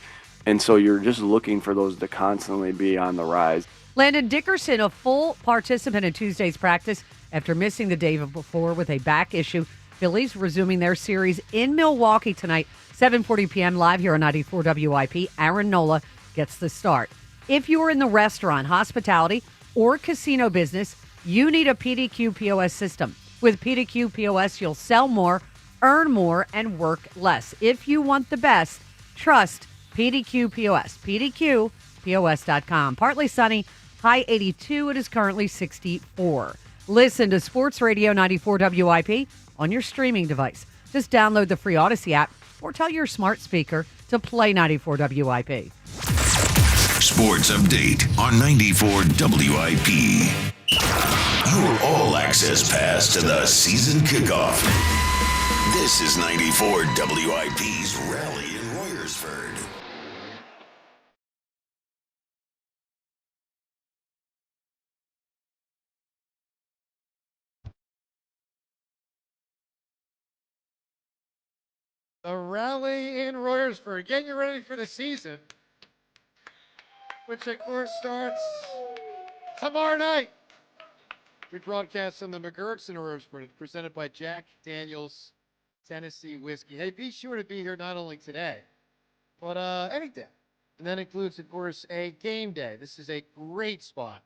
and so you're just looking for those to constantly be on the rise. Landon Dickerson, a full participant in Tuesday's practice after missing the day before with a back issue. Phillies resuming their series in Milwaukee tonight, 7:40 p.m. live here on 94 WIP. Aaron Nola gets the start. If you are in the restaurant, hospitality, or casino business, you need a PDQ POS system. With PDQ POS, you'll sell more, earn more, and work less. If you want the best, trust PDQ POS. PDQPOS.com. Partly sunny, high 82. It is currently 64. Listen to Sports Radio 94 WIP on your streaming device. Just download the free Odyssey app or tell your smart speaker to play 94 WIP. Sports Update on 94 WIP. Your all-access pass to the season kickoff. This is 94 WIP's Rally in Royersford. The rally in Royersford, getting you ready for the season, which of course starts tomorrow night. We broadcast on the MaGerks in Royersford, presented by Jack Daniel's Tennessee Whiskey. Hey, be sure to be here not only today, but any day. And that includes, of course, a game day. This is a great spot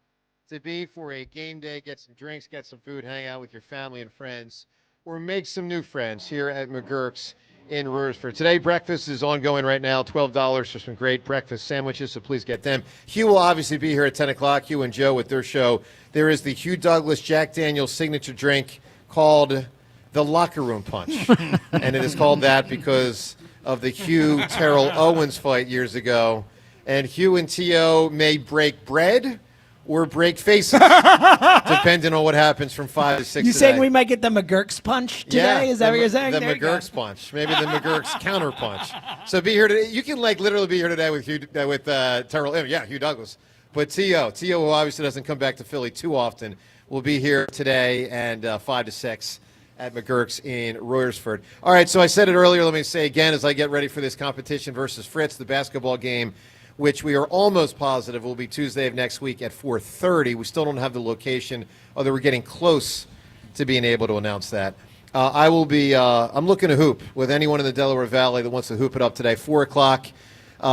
to be for a game day. Get some drinks, get some food, hang out with your family and friends, or make some new friends here at MaGerks in Royersford. Today, breakfast is ongoing right now, $12 for some great breakfast sandwiches, so please get them. Hugh will obviously be here at 10 o'clock, Hugh and Joe with their show. There is the Hugh Douglas Jack Daniel's signature drink called the Locker Room Punch. And it is called that because of the Hugh Terrell Owens fight years ago. And Hugh and T.O. may break bread or break faces, depending on what happens from 5 to 6 You today. saying we might get the MaGerks punch today? Yeah, Is that what you're saying? The There you go. MaGerks punch, maybe the MaGerks counter punch. So be here today. You can literally be here today with Terrell. Yeah, Hugh Douglas. But T.O., who obviously doesn't come back to Philly too often, will be here today and 5 to 6 at MaGerks in Royersford. All right, so I said it earlier. Let me say again as I get ready for this competition versus Fritz, the basketball game, which we are almost positive will be Tuesday of next week at 4:30. We still don't have the location, although we're getting close to being able to announce that. I will be, I'm looking to hoop with anyone in the Delaware Valley that wants to hoop it up today, 4 o'clock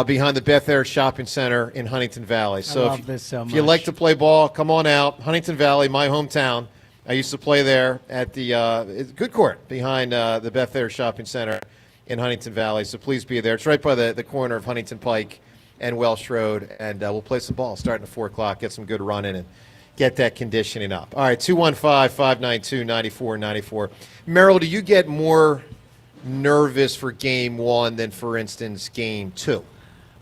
behind the Beth Air Shopping Center in Huntington Valley. So I love this so if you much. like to play ball, come on out. Huntington Valley, my hometown. I used to play there at the good court behind the Beth Air Shopping Center in Huntington Valley. So please be there. It's right by the corner of Huntington Pike and Welsh Road, and we'll play some ball starting at 4 o'clock, get some good running, and get that conditioning up. All right, 215-592-9494. Merrill, do you get more nervous for game 1 than, for instance, game 2?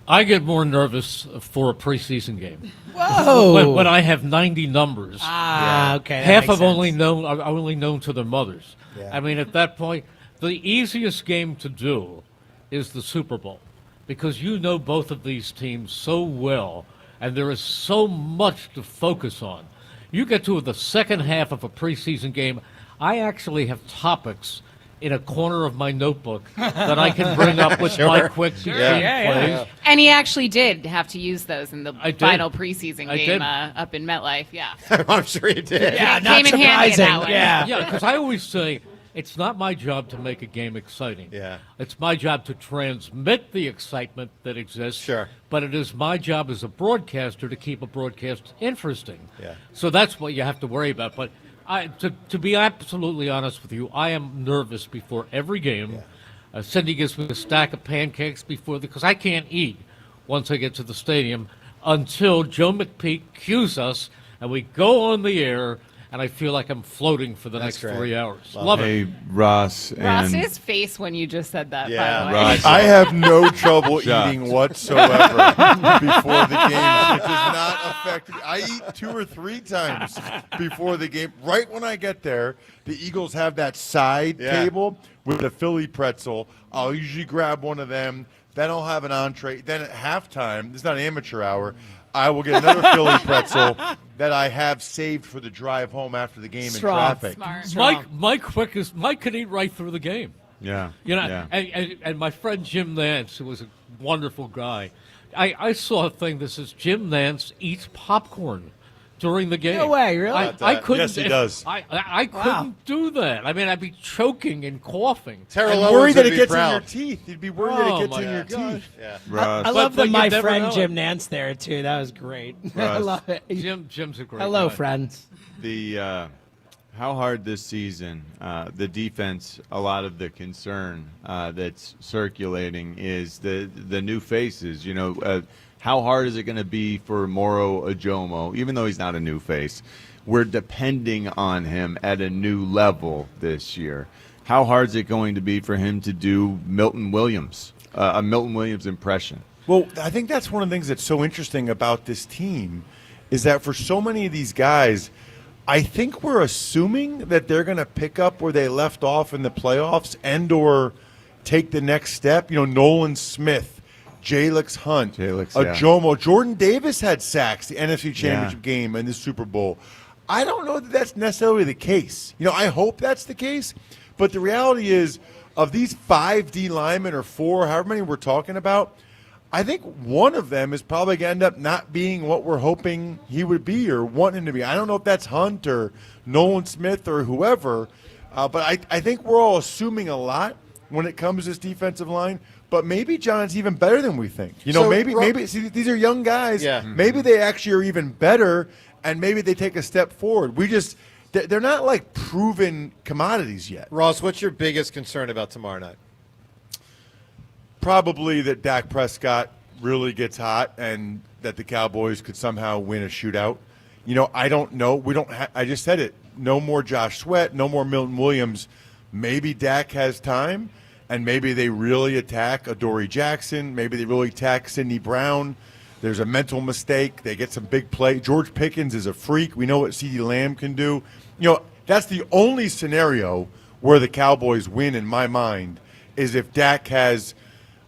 I get more nervous for a preseason game. Whoa! When I have 90 numbers. Okay. Half I've only known to their mothers. Yeah. I mean, at that point, the easiest game to do is the Super Bowl, because you know both of these teams so well, and there is so much to focus on. You get to the second half of a preseason game, I actually have topics in a corner of my notebook that I can bring up with my quick plays. And he actually did have to use those in the I did. final preseason I game did. up in MetLife. Yeah. I'm sure you did. Yeah, It not came in handy in surprising. that one. Yeah. Because I always say, it's not my job to make a game exciting. Yeah. It's my job to transmit the excitement that exists. Sure. But it is my job as a broadcaster to keep a broadcast interesting. Yeah. So that's what you have to worry about. But to be absolutely honest with you, I am nervous before every game. Yeah. Cindy gives me a stack of pancakes because I can't eat once I get to the stadium until Joe McPeak cues us and we go on the air, and I feel like I'm floating for the next 3 hours. Love Hey, it. Ross. Ross's face when you just said that, by the way. Ross. I have no trouble Shocked. eating whatsoever before the game. It does not affect me. I eat 2 or 3 times before the game. Right when I get there, the Eagles have that side table with a Philly pretzel. I'll usually grab one of them. Then I'll have an entree. Then at halftime, this is not an amateur hour, I will get another Philly pretzel that I have saved for the drive home after the game in traffic. Mike can eat right through the game. Yeah. You know, yeah. and my friend Jim Nance, who was a wonderful guy, I saw a thing that says Jim Nance eats popcorn during the game. No way, really? I couldn't. Yes, he does. I couldn't do that. I mean, I'd be choking and coughing. And worried that it gets in your teeth. You'd be worried that it gets in your teeth. Yeah. I love that my never friend know Jim it. Nance there, too. That was great. I Russ. love it. Jim's a great Hello, guy. friends. The how hard this season, the defense, a lot of the concern that's circulating is the new faces. You know, how hard is it going to be for Moro Ajomo, even though he's not a new face? We're depending on him at a new level this year. How hard is it going to be for him to do Milton Williams, a Milton Williams impression? Well, I think that's one of the things that's so interesting about this team is that for so many of these guys, I think we're assuming that they're going to pick up where they left off in the playoffs and or take the next step. You know, Nolan Smith, Jalix Hunt, Ajomo. Jordan Davis had sacks the NFC Championship game and the Super Bowl. I don't know that that's necessarily the case. You know, I hope that's the case. But the reality is, of these 5 D linemen or 4, however many we're talking about, I think one of them is probably going to end up not being what we're hoping he would be or wanting to be. I don't know if that's Hunt or Nolan Smith or whoever, but I think we're all assuming a lot when it comes to this defensive line. But maybe John's even better than we think. You know, So, maybe see, these are young guys. Yeah. Maybe they actually are even better, and maybe they take a step forward. They're not like proven commodities yet. Ross, what's your biggest concern about tomorrow night? Probably that Dak Prescott really gets hot and that the Cowboys could somehow win a shootout. You know, I don't know. I just said it. No more Josh Sweat, no more Milton Williams. Maybe Dak has time, and maybe they really attack Adoree Jackson. Maybe they really attack Sidney Brown. There's a mental mistake. They get some big play. George Pickens is a freak. We know what CeeDee Lamb can do. You know, that's the only scenario where the Cowboys win, in my mind, is if Dak has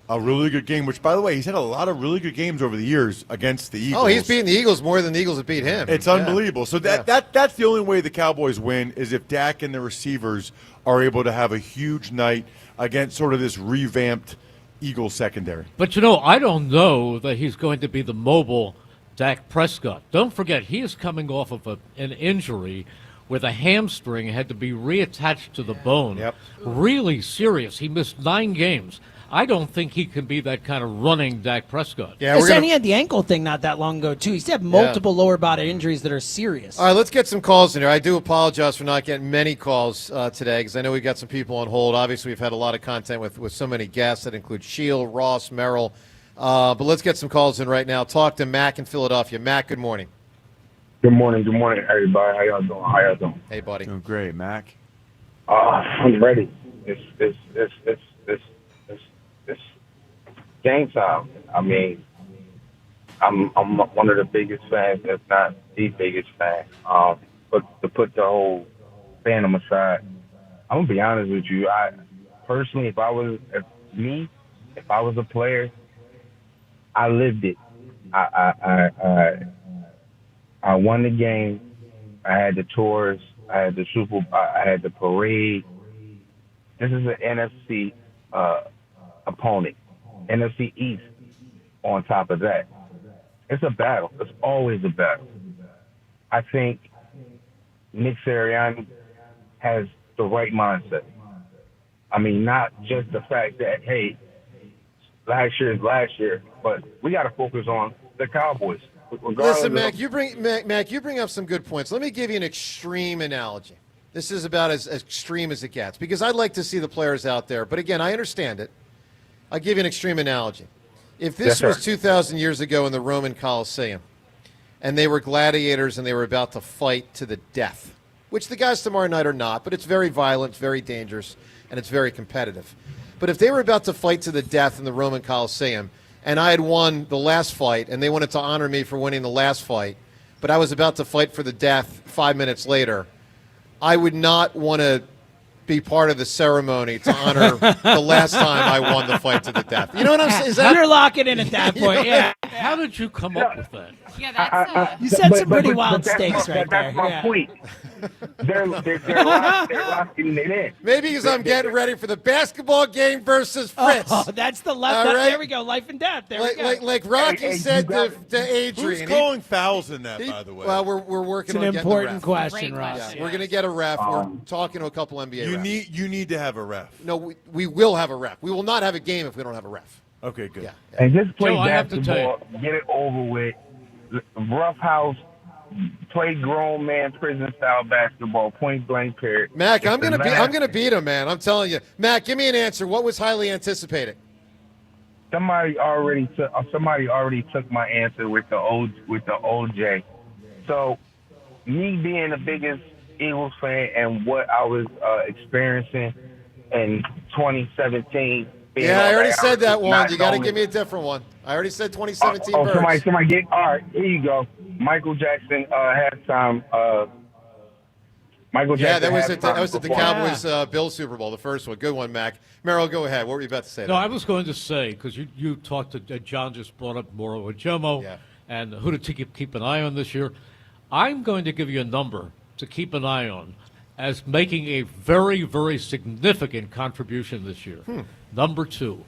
a really good game, which, by the way, he's had a lot of really good games over the years against the Eagles. Oh, he's beaten the Eagles more than the Eagles have beat him. It's unbelievable. So that's the only way the Cowboys win is if Dak and the receivers are able to have a huge night against sort of this revamped Eagles secondary. But, you know, I don't know that he's going to be the mobile Dak Prescott. Don't forget, he is coming off of an injury where the hamstring had to be reattached to the bone. Yep. Really serious. He missed 9 games. I don't think he can be that kind of running Dak Prescott. Yeah, And he had the ankle thing not that long ago, too. He's had multiple lower body injuries that are serious. All right, let's get some calls in here. I do apologize for not getting many calls today because I know we've got some people on hold. Obviously, we've had a lot of content with so many guests that include Shield, Ross, Merrill, But let's get some calls in right now. Talk to Mac in Philadelphia. Mac, good morning. Good morning, everybody. How y'all doing? Hey, buddy. Oh, great, Mac. I'm ready. It's game time. I mean, I'm one of the biggest fans, if not the biggest fan. But to put the whole fandom aside, I'm gonna be honest with you. I personally, if I was a player, I lived it. I won the game. I had the tours. I had the I had the parade. This is an NFC opponent, NFC East. On top of that, it's a battle. It's always a battle. I think Nick Sirianni has the right mindset. I mean, not just the fact that, hey, last year is last year, but we got to focus on the Cowboys. Listen, Mac, you bring up some good points. Let me give you an extreme analogy. This is about as extreme as it gets, because I'd like to see the players out there. But again, I understand it. I'll give you an extreme analogy. If this was 2,000 years ago in the Roman Colosseum, and they were gladiators and they were about to fight to the death, which the guys tomorrow night are not, but it's very violent, it's very dangerous, and it's very competitive. But if they were about to fight to the death in the Roman Colosseum, and I had won the last fight, and they wanted to honor me for winning the last fight, but I was about to fight for the death 5 minutes later, I would not want to be part of the ceremony to honor the last time I won the fight to the death. You know what I'm saying? You're locking in at that point, yeah. How did you come up with that? Yeah, that's You set some pretty wild stakes right there. That's my point. They're locking it in. Maybe because I'm getting ready for the basketball game versus Fritz. Oh, that's the left. All right. There we go. Life and death. There we go. Like Rocky said to Adrian. Who's calling fouls in that, by the way? Well, we're working on It's an getting the important ref. question, Ross. Yeah, we're going to get a ref. We're talking to a couple NBA refs. You need to have a ref. No, we will have a ref. We will not have a game if we don't have a ref. Okay, good. Yeah. And just play Joe, I have to basketball, get it over with. Rough house, play grown man prison style basketball, point blank period. Mac, I'm gonna beat him, man. I'm telling you. Mac, give me an answer. What was highly anticipated? Somebody already took my answer with the OJ. So, me being the biggest Eagles fan and what I was experiencing in 2017. Yeah, I already said that one. You got to give me a different one. I already said 2017. Somebody get. All right, here you go. Michael Jackson halftime. Michael Jackson. Yeah, that was at the Cowboys Bills Super Bowl, the first one. Good one, Mac. Merrill, go ahead. What were you about to say? No, I was going to say, because you talked to John, just brought up Moro Ojomo and who to keep an eye on this year. I'm going to give you a number to keep an eye on as making a very, very significant contribution this year. Number 2,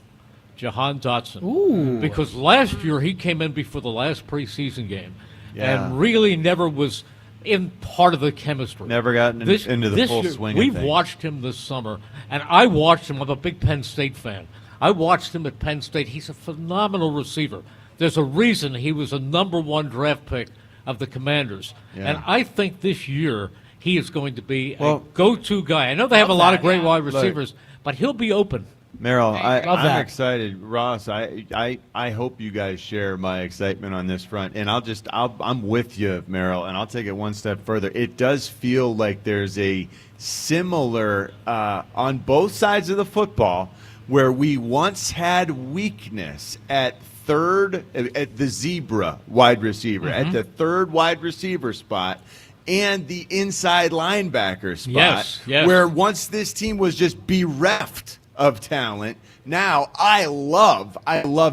Jahan Dotson. Ooh. Because last year he came in before the last preseason game and really never was in part of the chemistry. Never gotten into the full swing of We've things. watched him this summer, and I watched him. I'm a big Penn State fan. I watched him at Penn State. He's a phenomenal receiver. There's a reason he was a number 1 draft pick of the Commanders. Yeah. And I think this year he is going to be a go-to guy. I know they have a lot of great wide receivers, but he'll be open. Merrill, Love I'm that. excited. Ross, I hope you guys share my excitement on this front. And I'm with you, Merrill, and I'll take it one step further. It does feel like there's a similar on both sides of the football where we once had weakness at the zebra wide receiver, at the third wide receiver spot, and the inside linebacker spot, Yes. where once this team was just bereft of talent. Now, I love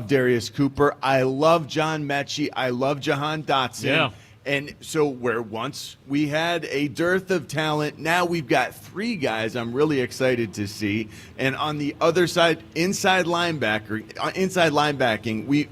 Darius Cooper. I love John Mechie. I love Jahan Dotson. Yeah. And so where once we had a dearth of talent, now we've got 3 guys I'm really excited to see. And on the other side, inside linebacking,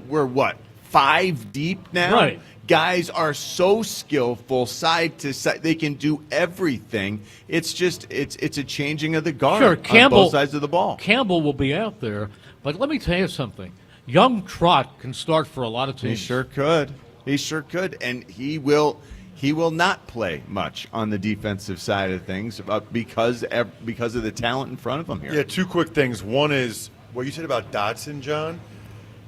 we're what, 5 deep now? Right. Guys are so skillful, side to side. They can do everything. It's just it's a changing of the guard on both sides of the ball. Campbell will be out there, but let me tell you something. Young Trot can start for a lot of teams. He sure could. And he will not play much on the defensive side of things because of the talent in front of him here. Yeah, 2 quick things. One is what you said about Dotson, John.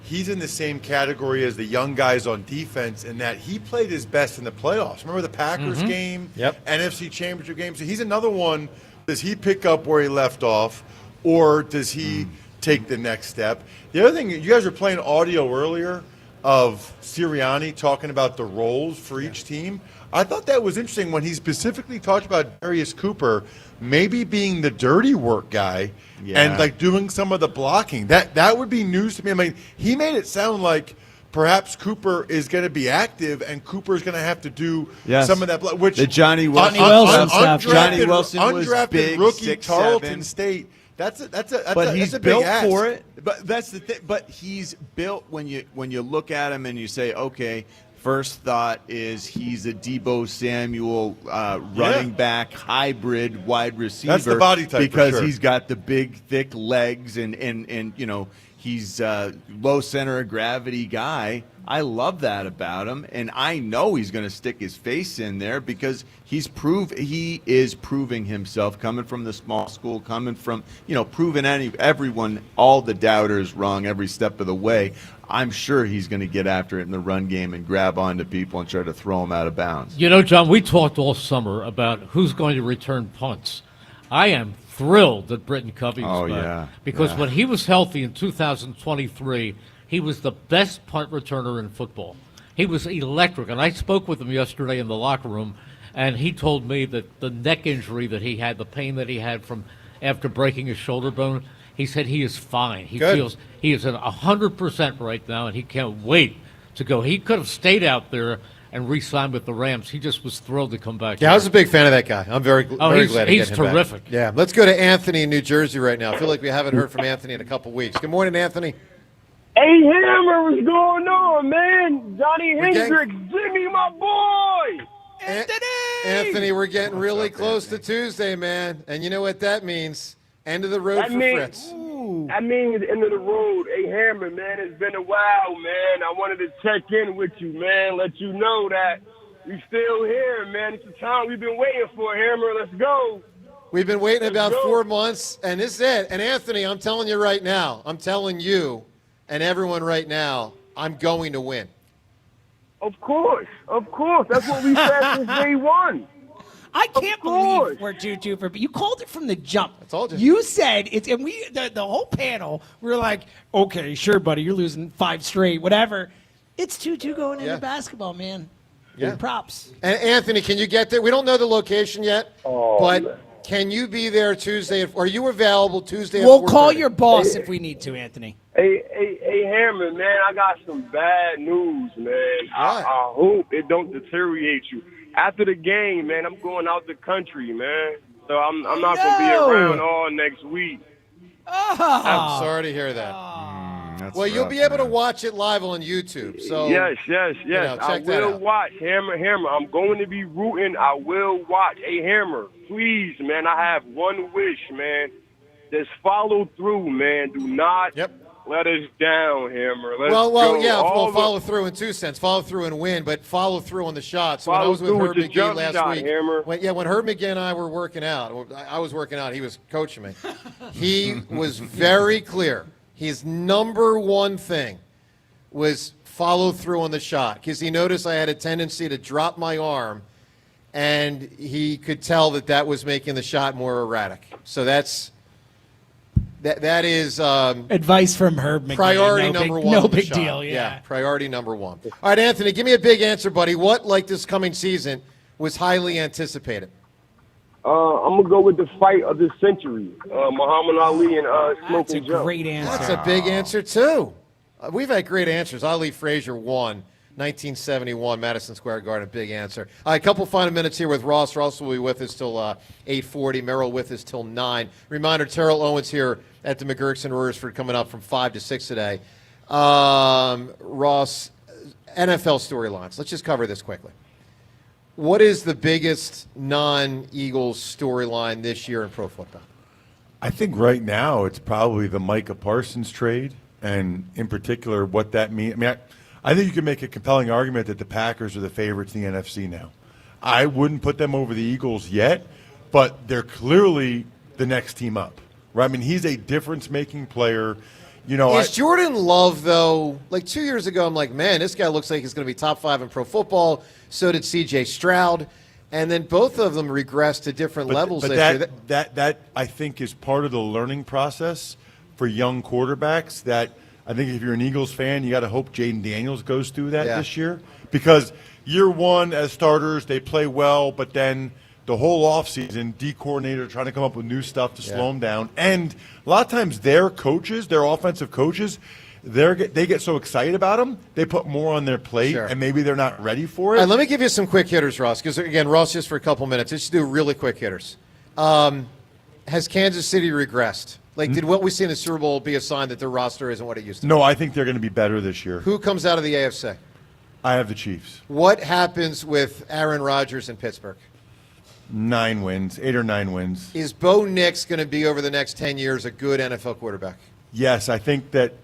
he's in the same category as the young guys on defense in that he played his best in the playoffs. Remember the Packers game? Yep. NFC Championship game. So he's another one. Does he pick up where he left off, or does he take the next step? The other thing, you guys were playing audio earlier of Sirianni talking about the roles for each team. I thought that was interesting when he specifically talked about Darius Cooper maybe being the dirty work guy and like doing some of the blocking. That would be news to me. I mean, he made it sound like perhaps Cooper is going to be active and Cooper is going to have to do some of that. Which the Johnny Wilson, undrafted, Wilson was undrafted big, rookie 6'7". Tarleton State. That's a he's big built ask. for it. But that's the thing. But he's built when you look at him and you say, okay. First thought is he's a Deebo Samuel running back hybrid wide receiver. That's the body type because for sure. He's got the big thick legs and you know he's a low center of gravity guy. I love that about him, and I know he's going to stick his face in there because he is proving himself coming from the small school, coming from proving everyone, all the doubters wrong every step of the way. I'm sure he's going to get after it in the run game and grab onto people and try to throw them out of bounds. You know, John, we talked all summer about who's going to return punts. I am thrilled that Britton Covey is back because when he was healthy in 2023, he was the best punt returner in football. He was electric, and I spoke with him yesterday in the locker room, and he told me that the neck injury that he had, the pain that he had from after breaking his shoulder bone, he said he is fine. He feels he is at 100% right now, and he can't wait to go. He could have stayed out there and re-signed with the Rams. He just was thrilled to come back. Yeah, I was a big fan of that guy. I'm very glad to get him he's terrific. back. Yeah, let's go to Anthony in New Jersey right now. I feel like we haven't heard from Anthony in a couple weeks. Good morning, Anthony. Hey, Hammer, what's going on, man? Johnny Hendricks, Jimmy, my boy. Anthony, we're getting really close to Tuesday, man. And you know what that means? End of the road for Fritz. That means end of the road. Hey, Hammer, man, it's been a while, man. I wanted to check in with you, man, let you know that we still here, man. It's the time we've been waiting for, Hammer. Let's go. We've been waiting about 4 months, and this is it. And, Anthony, I'm telling you right now, I'm telling you and everyone right now, I'm going to win. Of course. That's what we said since day one. I can't believe we're 2-2 for, but you called it from the jump. I told you. You said it's, and we, the whole panel, we were like, okay, sure, buddy, you're losing 5 straight, whatever. It's 2-2 going into basketball, man. Yeah. Props. And Anthony, can you get there? We don't know the location yet, but can you be there Tuesday? Are you available Tuesday? We'll call your boss if we need to, Anthony. Hey, Hammer, man, I got some bad news, man. I hope it don't deteriorate you. After the game, man, I'm going out the country, man. So I'm not going to be around all next week. I'm sorry to hear that. Well, you'll be able to watch it live on YouTube. So yes. I will watch. Hammer. I'm going to be rooting. I will watch. Hey, Hammer, please, man, I have one wish, man. Just follow through, man. Do not let us down, Hammer. Let's go. Follow through in two sense. Follow through and win, but folloh through on the shots. So when I was with Follow Herb through with the McGee jump last shot, week, Hammer. when Herb McGee and I were working out, I was working out, he was coaching me. He was very clear. His number one thing was follow through on the shot because he noticed I had a tendency to drop my arm, and he could tell that was making the shot more erratic. So that is advice from Herb McGee. Priority number one. No big deal. Yeah, priority number one. All right, Anthony, give me a big answer, buddy. What, like this coming season, was highly anticipated? I'm gonna go with the fight of the century, Muhammad Ali and Smoking Joe. Great answer. That's a big answer too. We've had great answers. Ali Frazier won 1971, Madison Square Garden. Big answer. A couple final minutes here with Ross. Ross will be with us till 8:40. Merrill with us till 9. Reminder: Terrell Owens here at the MaGerks in Royersford coming up from 5 to 6 today. Ross, NFL storylines. Let's just cover this quickly. What is the biggest non-Eagles storyline this year in pro football? I think right now it's probably the Micah Parsons trade, and in particular what that means. I mean, I think you can make a compelling argument that the Packers are the favorites in the NFC now. I wouldn't put them over the Eagles yet, but they're clearly the next team up. Right? I mean, he's a difference-making player. Is Jordan Love, though, like 2 years ago, I'm like, man, this guy looks like he's going to be top 5 in pro football. So did C.J. Stroud. And then both of them regressed to different levels this year. That I think is part of the learning process for young quarterbacks. That I think if you're an Eagles fan, you got to hope Jaden Daniels goes through that this year. Because year one as starters, they play well, but then the whole offseason, D coordinator trying to come up with new stuff to slow them down. And a lot of times their coaches, their offensive coaches, they get so excited about them, they put more on their plate, and maybe they're not ready for it. All right, let me give you some quick hitters, Ross, because, again, Ross, just for a couple minutes. Let's do really quick hitters. Has Kansas City regressed? Like, did what we see in the Super Bowl be a sign that their roster isn't what it used to be? No, I think they're going to be better this year. Who comes out of the AFC? I have the Chiefs. What happens with Aaron Rodgers in Pittsburgh? 9 wins, 8 or 9 wins. Is Bo Nix going to be, over the next 10 years, a good NFL quarterback? Yes, I think that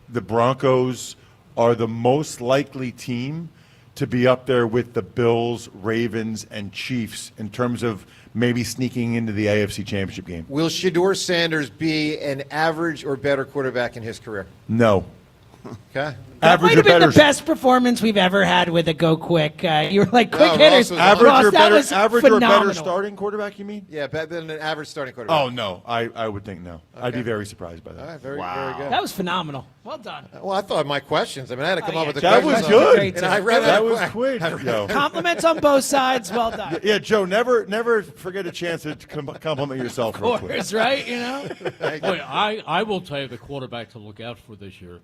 the Broncos are the most likely team to be up there with the Bills, Ravens, and Chiefs in terms of maybe sneaking into the AFC Championship game. Will Shedeur Sanders be an average or better quarterback in his career? No. Okay. That might have been the best performance we've ever had with a go quick. You were like quick hitters. Average or better phenomenal. starting quarterback, you mean? Yeah, better than an average starting quarterback. Oh, no. I would think no. I'd be very surprised by that. All right, very good. That was phenomenal. Well done. Well, I thought my questions. I mean, I had to come up with the that questions. was good. And I read that was quick. Yo. Compliments on both sides. Well done. Yeah, Joe, never forget a chance to compliment yourself real quick. Of course, right? You know? Boy, I will tell you the quarterback to look out for this year.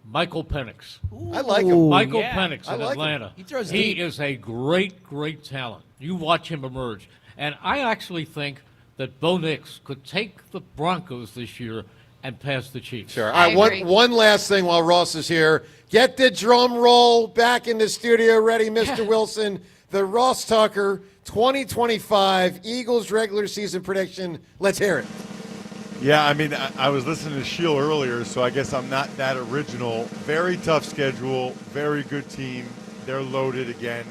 Michael Penix. I like him. Michael Penix in like Atlanta. him. He is a great, great talent. You watch him emerge. And I actually think that Bo Nix could take the Broncos this year and pass the Chiefs. Sure. All right, one last thing while Ross is here. Get the drum roll back in the studio ready, Mr. Wilson. The Ross Tucker 2025 Eagles regular season prediction. Let's hear it. Yeah, I mean, I was listening to Sheil earlier, so I guess I'm not that original. Very tough schedule, very good team. They're loaded again.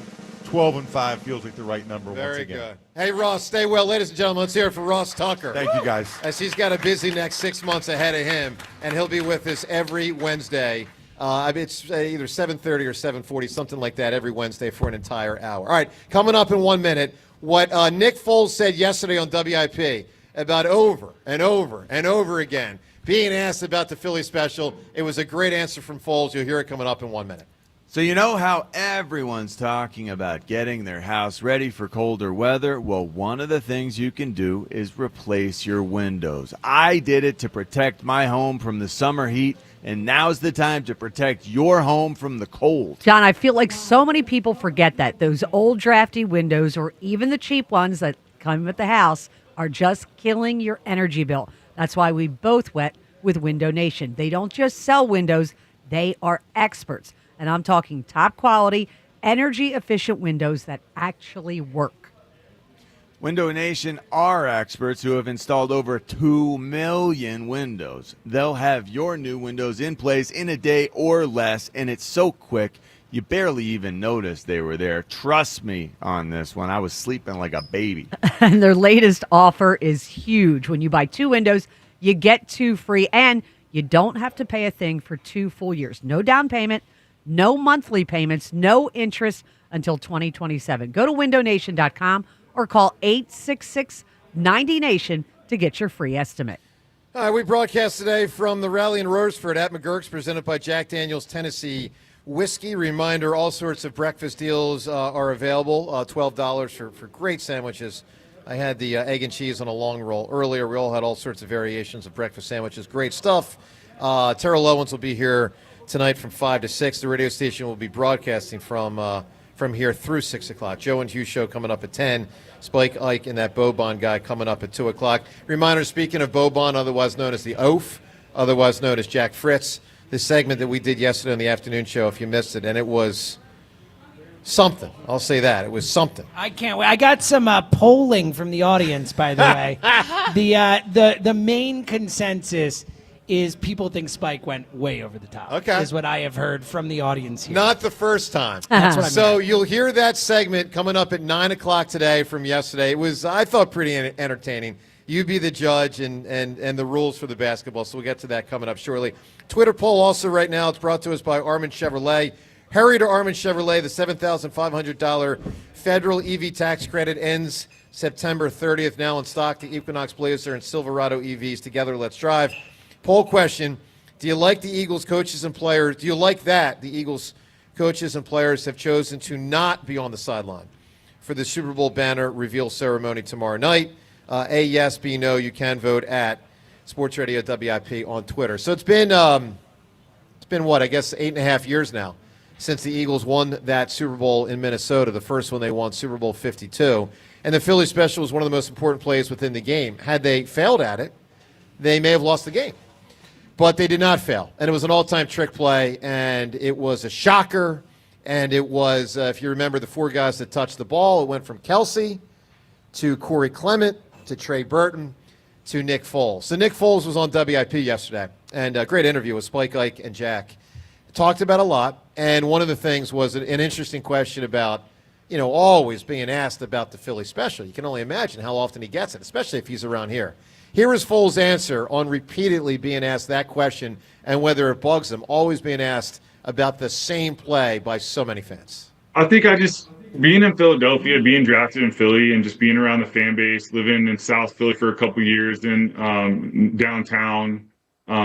12-5 feels like the right number once again. Very good. Hey, Ross, stay well. Ladies and gentlemen, let's hear it for Ross Tucker. Thank you, guys. As he's got a busy next 6 months ahead of him, and he'll be with us every Wednesday. It's either 7:30 or 7:40, something like that, every Wednesday for an entire hour. All right, coming up in 1 minute, what Nick Foles said yesterday on WIP about over and over and over again being asked about the Philly special. It was a great answer from Foles. You'll hear it coming up in 1 minute. So you know how everyone's talking about getting their house ready for colder weather? Well, one of the things you can do is replace your windows. I did it to protect my home from the summer heat, and now's the time to protect your home from the cold. John, I feel like so many people forget that. Those old drafty windows, or even the cheap ones that come with the house, are just killing your energy bill. That's why we both went with Window Nation. They don't just sell windows, they are experts. And I'm talking top quality, energy efficient windows that actually work. Window Nation are experts who have installed over 2 million windows. They'll have your new windows in place in a day or less, and it's so quick you barely even noticed they were there. Trust me on this one. I was sleeping like a baby. And their latest offer is huge. When you buy 2 windows, you get 2 free, and you don't have to pay a thing for 2 full years. No down payment, no monthly payments, no interest until 2027. Go to windownation.com or call 866-90-NATION to get your free estimate. All right, we broadcast today from the rally in Royersford at MaGerks, presented by Jack Daniel's Tennessee Whiskey. Reminder, all sorts of breakfast deals are available, $12 for great sandwiches. I had the egg and cheese on a long roll earlier. We all had all sorts of variations of breakfast sandwiches. Great stuff. Terrell Owens will be here tonight from 5 to 6. The radio station will be broadcasting from here through 6 o'clock. Joe and Hugh show coming up at 10. Spike Ike and that Boban guy coming up at 2 o'clock. Reminder, speaking of Boban, otherwise known as the Oaf, otherwise known as Jack Fritz, this segment that we did yesterday on the afternoon show, if you missed it, and it was something. I'll say that. It was something. I can't wait. I got some polling from the audience, by the way. The main consensus is people think Spike went way over the top. Okay. Is what I have heard from the audience here. Not the first time. That's what I mean. So you'll hear that segment coming up at 9 o'clock today from yesterday. It was, I thought, pretty entertaining. You be the judge and the rules for the basketball. So we'll get to that coming up shortly. Twitter poll also right now. It's brought to us by Armin Chevrolet. Hurry to Armin Chevrolet. The $7,500 federal EV tax credit ends September 30th. Now in stock, the Equinox Blazer and Silverado EVs. Together, let's drive. Poll question. Do you like the Eagles coaches and players? Do you like that the Eagles coaches and players have chosen to not be on the sideline for the Super Bowl banner reveal ceremony tomorrow night? A, yes, B, no. You can vote at Sports Radio WIP on Twitter. So it's been what, I guess 8.5 years now since the Eagles won that Super Bowl in Minnesota, the first one they won, Super Bowl 52. And the Philly special was one of the most important plays within the game. Had they failed at it, they may have lost the game. But they did not fail. And it was an all-time trick play, and it was a shocker. And it was, if you remember, the four guys that touched the ball, it went from Kelsey to Corey Clement to Trey Burton to Nick Foles. So Nick Foles was on WIP yesterday, and a great interview with Spike, Ike, and Jack. Talked about a lot, and one of the things was an interesting question about, always being asked about the Philly special. You can only imagine how often he gets it, especially if he's around here. Here is Foles' answer on repeatedly being asked that question and whether it bugs him, always being asked about the same play by so many fans. I think being in Philadelphia, being drafted in Philly, and just being around the fan base, living in South Philly for a couple of years, then downtown,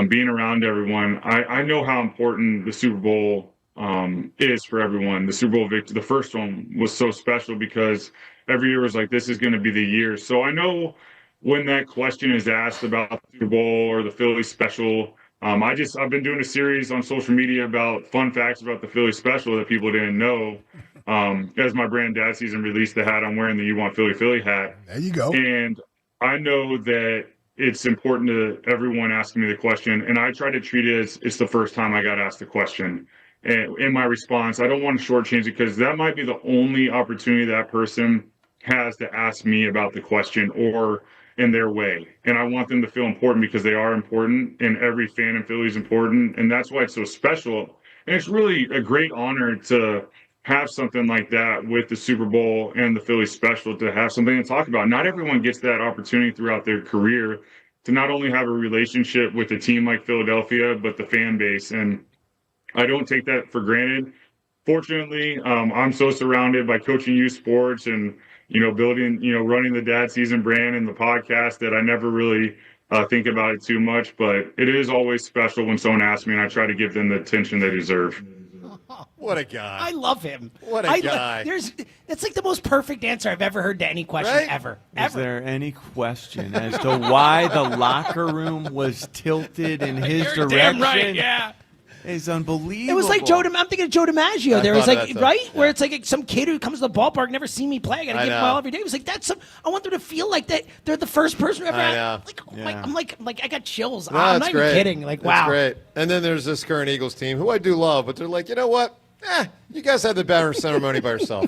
being around everyone, I know how important the Super Bowl is for everyone. The Super Bowl victory, the first one, was so special because every year was like, this is going to be the year. So I know when that question is asked about the Super Bowl or the Philly special, I've been doing a series on social media about fun facts about the Philly special that people didn't know. As my brand Dad Season released the hat, I'm wearing the You Want Philly Philly hat. There you go. And I know that it's important to everyone asking me the question, and I try to treat it as it's the first time I got asked the question. And in my response, I don't want to shortchange it because that might be the only opportunity that person has to ask me about the question or in their way. And I want them to feel important because they are important, and every fan in Philly is important. And that's why it's so special. And it's really a great honor to have something like that with the Super Bowl and the Philly special, to have something to talk about. Not everyone gets that opportunity throughout their career to not only have a relationship with a team like Philadelphia, but the fan base. And I don't take that for granted. Fortunately, I'm so surrounded by coaching youth sports and, building, running the Dad Season brand and the podcast that I never really think about it too much. But it is always special when someone asks me, and I try to give them the attention they deserve. What a guy. I love him. What a guy. That's like the most perfect answer I've ever heard to any question, Right? ever. Is there any question as to why the locker room was tilted in his direction? Damn right, yeah. It's unbelievable. It was like I'm thinking of Joe DiMaggio. I There was thought like, of that, right? too. Where it's like some kid who comes to the ballpark, never seen me play. I got to I give him know. all every day. It was like, I want them to feel like that they're the first person who ever I had. know. Like, Yeah. I'm like, I got chills. No, I'm it's not great. even kidding. Like, It's wow. great. And then there's this current Eagles team, who I do love, but they're like, you know what? You guys had the banner ceremony by yourself.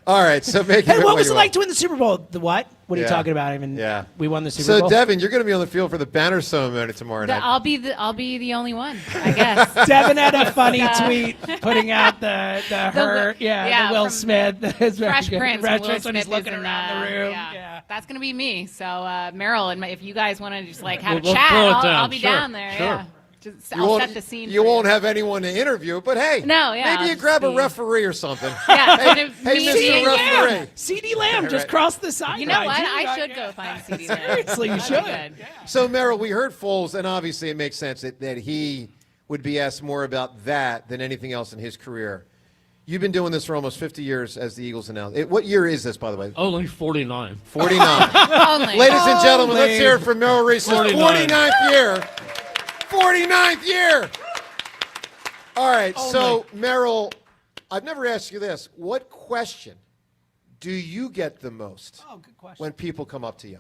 All right, so make Hey, it what what was you it want. like to win the Super Bowl? The what? What are you Yeah. talking about? Yeah. We won the Super Bowl. So, Devin, you're going to be on the field for the banner ceremony tomorrow night. I'll be the only one, I guess. Devin had a funny Uh, tweet putting out the Will from Smith. It's very Fresh good. Prince. Fresh Will Prince when he's Smith looking is in around the room. Yeah. That's gonna be me. So Meryl, and if you guys want to just like have We'll a chat, throw it I'll down. be Sure, down there. sure. Yeah. Just, You I'll won't- set the scene. You for won't have anyone to interview, but hey, No, yeah, maybe I'll you just grab a be- referee or something. Yeah, hey, and hey, me- Mr. CD Referee. Lamb. CD Lamb just Right. crossed the sideline. You know what? I should go find CD. Seriously, you should. So, Meryl, we heard Foles, and obviously it makes sense that he would be asked more about that than anything else in his career. You've been doing this for almost 50 years as the Eagles announce. What year is this, by the way? Only 49. 49. Only. Ladies and gentlemen, Only. let's hear it for Meryl Reese's 49. 49th year. 49th year. All right, so, Meryl, I've never asked you this. What question do you get the most when people come up to you?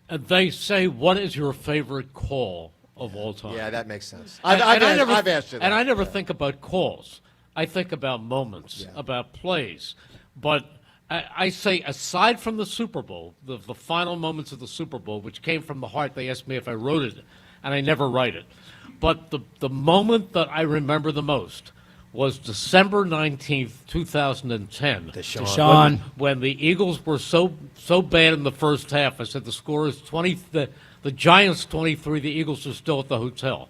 And they say, what is your favorite call of all time? Yeah, that makes sense. And I've I asked you that. And I never think about calls. I think about moments, about plays. But I say, aside from the Super Bowl, the final moments of the Super Bowl, which came from the heart, they asked me if I wrote it and I never write it. But the moment that I remember the most was December 19th, 2010. Deshaun. When the Eagles were so bad in the first half, I said the score is 20. The Giants 23. The Eagles are still at the hotel.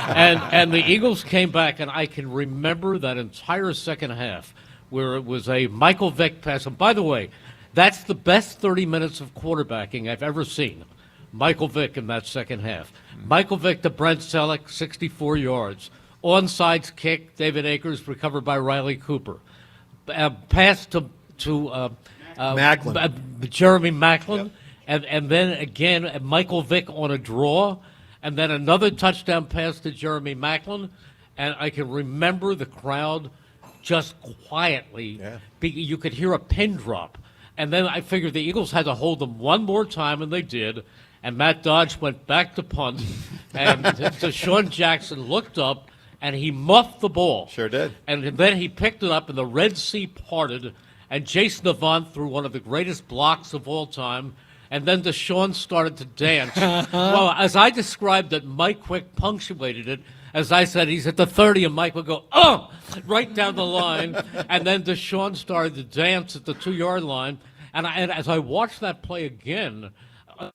and the Eagles came back, and I can remember that entire second half where it was a Michael Vick pass. And by the way, that's the best 30 minutes of quarterbacking I've ever seen. Michael Vick in that second half. Michael Vick to Brent Selleck, 64 yards. Onside kick, David Akers recovered by Riley Cooper. Pass to Macklin. Jeremy Macklin. Yep. And then again, Michael Vick on a draw. And then another touchdown pass to Jeremy Macklin. And I can remember the crowd just quietly. Yeah. You could hear a pin drop. And then I figured the Eagles had to hold them one more time, and they did. And Matt Dodge went back to punt. And Deshaun Jackson looked up, and he muffed the ball. Sure did. And then he picked it up, and the Red Sea parted, and Jason Avant threw one of the greatest blocks of all time. And then Deshaun started to dance. Well, as I described it, Mike Quick punctuated it. As I said, he's at the 30, and Mike would go, oh, right down the line. And then Deshaun started to dance at the 2-yard line. And as I watched that play again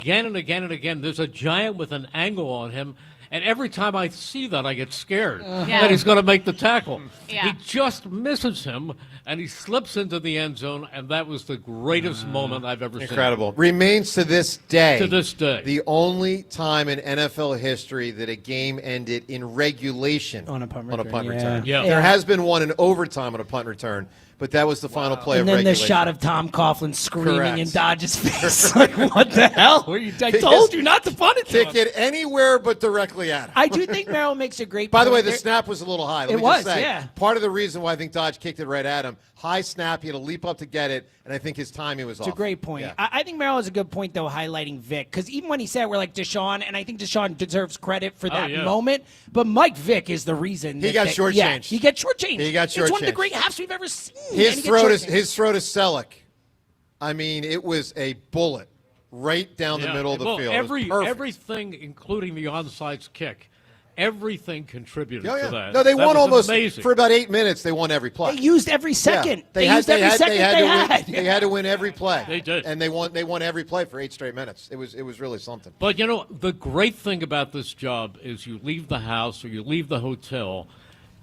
and again, there's a giant with an angle on him. And every time I see that, I get scared that he's going to make the tackle. Yeah. He just misses him, and he slips into the end zone, and that was the greatest moment I've ever seen. Incredible. Remains to this day. To this day. The only time in NFL history that a game ended in regulation on a punt return. Yeah. There has been one in overtime on a punt return, but that was the final play and of then regulation. the shot of Tom Coughlin screaming Correct. in Dodge's face. Like, what the hell? I told you not to punt it to Pick him. it anywhere but directly at him. I do think Merrill makes a great By point. the way, the There- snap was a little high. Let It me just was, say, yeah. Part of the reason why I think Dodge kicked it right at him, high snap, he had to leap up to get it, and I think his timing was off. It's a great point. Yeah. I think Merrill has a good point, though, highlighting Vic. Because even when he said we're like Deshaun, and I think Deshaun deserves credit for that moment, but Mike Vick is the reason. He got shortchanged. Yeah, he got shortchanged. He got It's one of the shortchanged. great halves we've ever seen. His throw to Selleck. I mean, it was a bullet right down the middle of the field. It was perfect. Everything, including the onside kick, everything contributed to that. No, they That won was almost amazing. for about 8 minutes. They won every play. They used every second. Yeah. They used every second they had. They had to win every play. They did, and they won every play for 8 straight minutes. It was really something. But you know, the great thing about this job is you leave the house or you leave the hotel,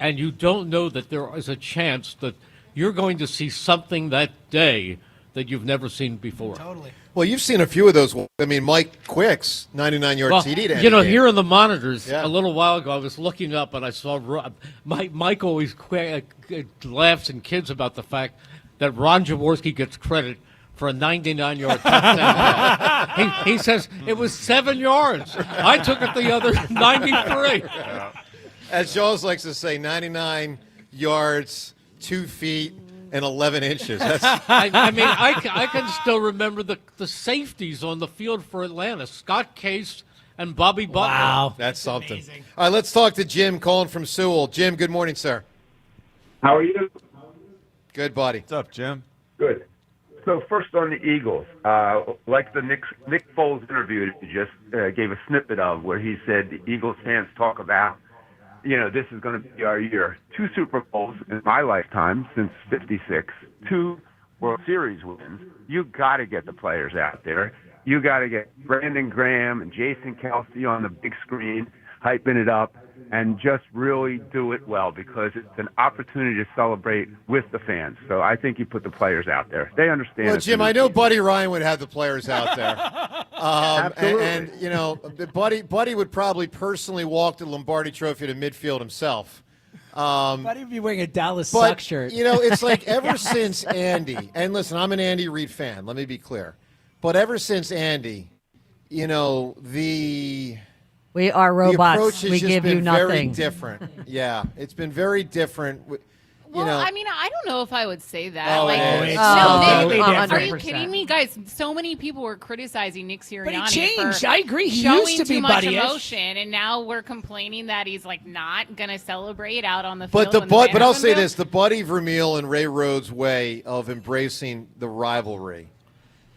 and you don't know that there is a chance that you're going to see something that day that you've never seen before. Totally. Well, you've seen a few of those. I mean, Mike Quick's 99-yard TD to end you know, the game. here in the monitors a little while ago, I was looking up and I saw Mike always laughs and kids about the fact that Ron Jaworski gets credit for a 99-yard touchdown. He says it was 7 yards. I took it the other 93. As Jaws likes to say, 99 yards, 2 feet, and 11 inches. That's I mean, I can still remember the safeties on the field for Atlanta, Scott Case and Bobby Butler. Wow. That's something. All right, let's talk to Jim calling from Sewell. Jim, good morning, sir. How are you? Good, buddy. What's up, Jim? Good. So first on the Eagles, like the Nick Foles interview that you just gave a snippet of, where he said the Eagles fans talk about, you know, this is going to be our year. 2 Super Bowls in my lifetime since '56, 2 World Series wins. You got to get the players out there. You got to get Brandon Graham and Jason Kelsey on the big screen, hyping it up, and just really do it well, because it's an opportunity to celebrate with the fans. So I think you put the players out there. They understand. Well, it's Jim, a new I know team. Buddy Ryan would have the players out there. Absolutely. And, you know, Buddy would probably personally walk the Lombardi Trophy to midfield himself. Buddy would be wearing a Dallas But, Suck shirt. you know, it's like ever since Andy, and listen, I'm an Andy Reid fan, let me be clear. But ever since Andy, you know, We are the robots. approach has We just give been you very nothing. different. Yeah, it's been very different. You Well, know, I mean, I don't know if I would say that. Oh, like, it is. no, totally Nick, different. are you kidding me, guys? So many people were criticizing Nick Sirianni But he changed. for I agree. He showing used to be too much buddy-ish. emotion, and now we're complaining that he's like not going to celebrate out on the but field. but I'll say this: the Buddy Vermeil and Ray Rhodes way of embracing the rivalry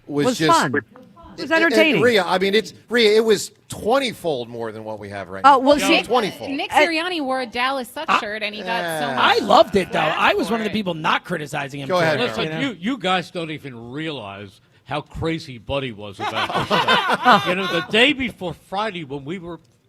was just fun. was entertaining. Rhea, I mean, it was 20-fold more than what we have right now. Oh, well, see, 20-fold. Nick Sirianni wore a Dallas sweatshirt and he got so much. I loved it, though. I was one of the people not criticizing him. Go ahead. Listen, you guys don't even realize how crazy Buddy was about this stuff. The day before Friday when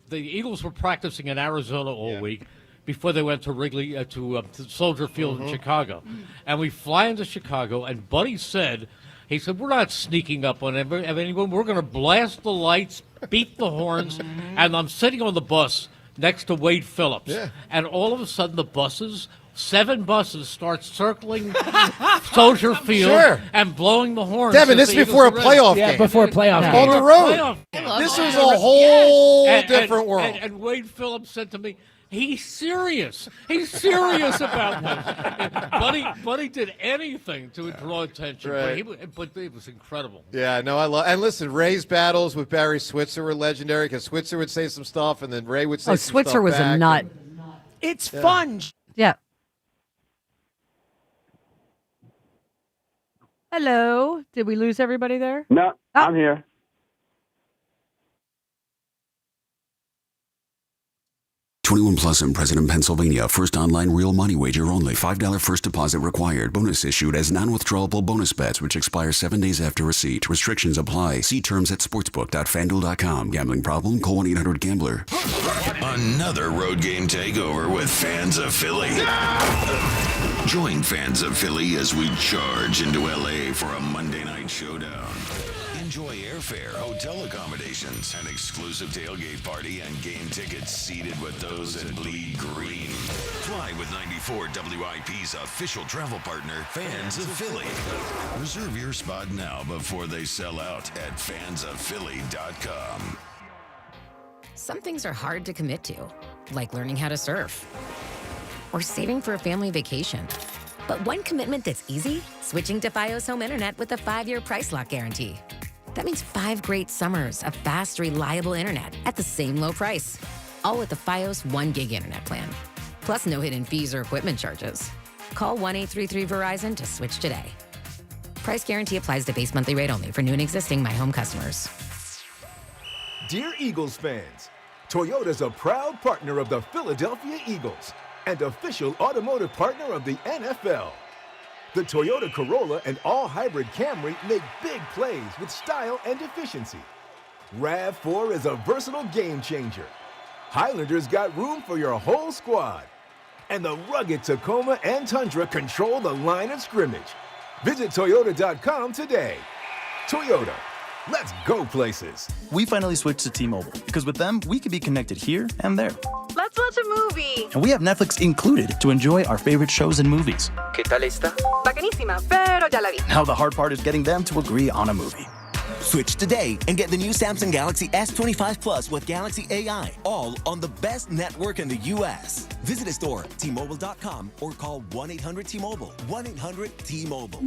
the Eagles were practicing in Arizona all week before they went to Wrigley, to Soldier Field in Chicago. And we fly into Chicago, and Buddy said, we're not sneaking up on anyone. We're going to blast the lights, beat the horns, and I'm sitting on the bus next to Wade Phillips. Yeah. And all of a sudden, the 7 buses start circling Soldier Field and blowing the horns. Devin, this is before a playoff game. Yeah, before a playoff game. On the road. This was a whole different world. And Wade Phillips said to me, he's serious. He's serious about this. Buddy did anything to draw attention, but it was incredible. Yeah, no, I love. And listen, Ray's battles with Barry Switzer were legendary because Switzer would say some stuff, and then Ray would say some stuff Switzer was back, a nut. It's fun. Yeah. Hello. Did we lose everybody there? No, I'm here. $21 plus in President, Pennsylvania. First online real money wager only. $5 first deposit required. Bonus issued as non-withdrawable bonus bets, which expire 7 days after receipt. Restrictions apply. See terms at sportsbook.fanduel.com. Gambling problem? Call 1-800-GAMBLER. Another road game takeover with fans of Philly. Join fans of Philly as we charge into LA for a Monday night showdown. Enjoy airfare, hotel accommodations, an exclusive tailgate party, and game tickets seated with those that bleed green. Fly with 94 WIP's official travel partner, Fans of Philly. Reserve your spot now before they sell out at fansofphilly.com. Some things are hard to commit to, like learning how to surf or saving for a family vacation. But one commitment that's easy, switching to Fios Home Internet with a 5-year price lock guarantee. That means 5 great summers of fast, reliable internet at the same low price. All with the Fios 1 gig internet plan. Plus no hidden fees or equipment charges. Call 1-833-VERIZON to switch today. Price guarantee applies to base monthly rate only for new and existing My Home customers. Dear Eagles fans, Toyota's a proud partner of the Philadelphia Eagles and official automotive partner of the NFL. The Toyota Corolla and all-hybrid Camry make big plays with style and efficiency. RAV4 is a versatile game changer. Highlander's got room for your whole squad. And the rugged Tacoma and Tundra control the line of scrimmage. Visit Toyota.com today. Toyota, let's go places. We finally switched to T-Mobile because with them, we could be connected here and there. Let's watch a movie. And we have Netflix included to enjoy our favorite shows and movies. ¿Qué tal esta? Bacanísima, pero ya la vi. Now the hard part is getting them to agree on a movie. Switch today and get the new Samsung Galaxy S25 Plus with Galaxy AI, all on the best network in the U.S. Visit a store, T-Mobile.com, or call 1-800-T-Mobile. 1-800-T-Mobile.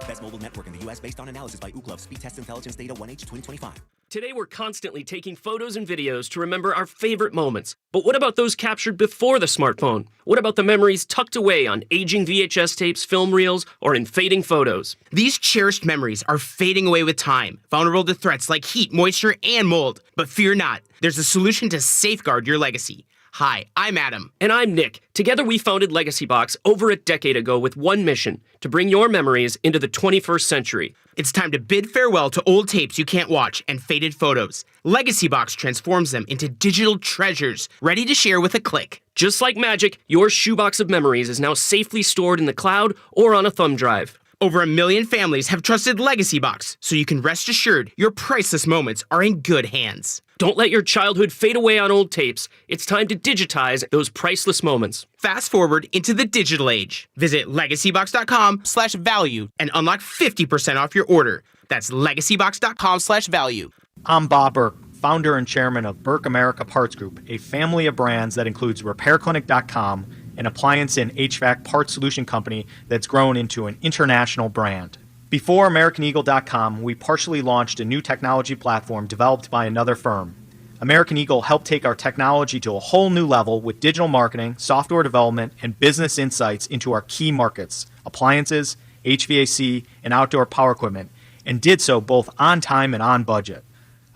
Best mobile network in the U.S. based on analysis by Ookla. Speed Test Intelligence Data 1H 2025. Today, we're constantly taking photos and videos to remember our favorite moments. But what about those captured before the smartphone? What about the memories tucked away on aging VHS tapes, film reels, or in fading photos? These cherished memories are fading away with time, vulnerable to threats like heat, moisture, and mold. But fear not, there's a solution to safeguard your legacy. Hi, I'm Adam. And I'm Nick. Together we founded Legacy Box over a decade ago with one mission, to bring your memories into the 21st century. It's time to bid farewell to old tapes you can't watch and faded photos. Legacy Box transforms them into digital treasures, ready to share with a click. Just like magic, your shoebox of memories is now safely stored in the cloud or on a thumb drive. Over 1 million families have trusted Legacy Box, so you can rest assured your priceless moments are in good hands. Don't let your childhood fade away on old tapes. It's time to digitize those priceless moments. Fast forward into the digital age. Visit legacybox.com/value and unlock 50% off your order. That's legacybox.com/value. I'm Bob Burke, founder and chairman of Burke America Parts Group, a family of brands that includes RepairClinic.com, an appliance and HVAC parts solution company that's grown into an international brand. Before AmericanEagle.com, we partially launched a new technology platform developed by another firm. American Eagle helped take our technology to a whole new level with digital marketing, software development, and business insights into our key markets, appliances, HVAC, and outdoor power equipment, and did so both on time and on budget.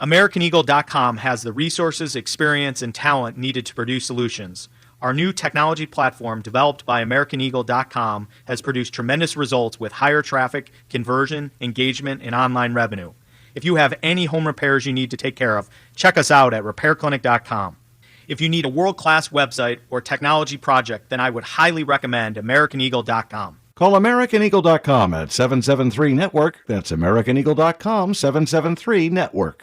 AmericanEagle.com has the resources, experience, and talent needed to produce solutions. Our new technology platform, developed by AmericanEagle.com, has produced tremendous results with higher traffic, conversion, engagement, and online revenue. If you have any home repairs you need to take care of, check us out at RepairClinic.com. If you need a world-class website or technology project, then I would highly recommend AmericanEagle.com. Call AmericanEagle.com at 773-NETWORK. That's AmericanEagle.com, 773-NETWORK.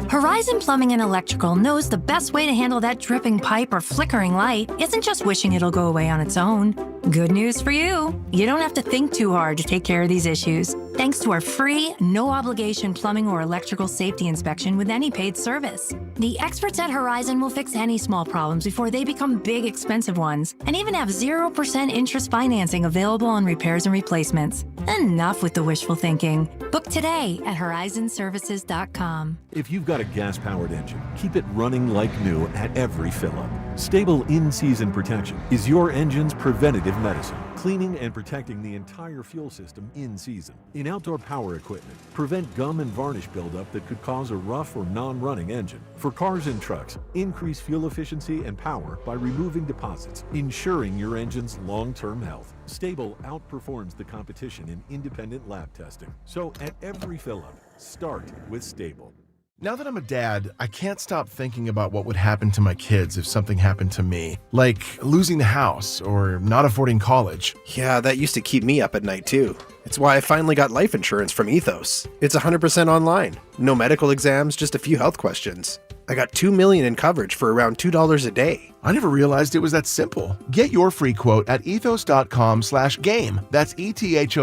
Horizon Plumbing and Electrical knows the best way to handle that dripping pipe or flickering light isn't just wishing it'll go away on its own. Good news for you. You don't have to think too hard to take care of these issues, thanks to our free, no-obligation plumbing or electrical safety inspection with any paid service. The experts at Horizon will fix any small problems before they become big, expensive ones, and even have 0% interest financing available on repairs and replacements. Enough with the wishful thinking. Book today at horizonservices.com. If you've got a gas-powered engine, keep it running like new at every fill-up. Stable in-season protection is your engine's preventative medicine, cleaning and protecting the entire fuel system in season. In outdoor power equipment, prevent gum and varnish buildup that could cause a rough or non-running engine. For cars and trucks, increase fuel efficiency and power by removing deposits, ensuring your engine's long-term health. Stable outperforms the competition in independent lab testing. So at every fill-up, start with Stable. Now that I'm a dad, I can't stop thinking about what would happen to my kids if something happened to me, like losing the house or not affording college. Yeah, that used to keep me up at night too. It's why I finally got life insurance from Ethos. It's 100% online. No medical exams, just a few health questions. I got $2 million in coverage for around $2 a day. I never realized it was that simple. Get your free quote at ethos.com/game. That's ethos.com/game.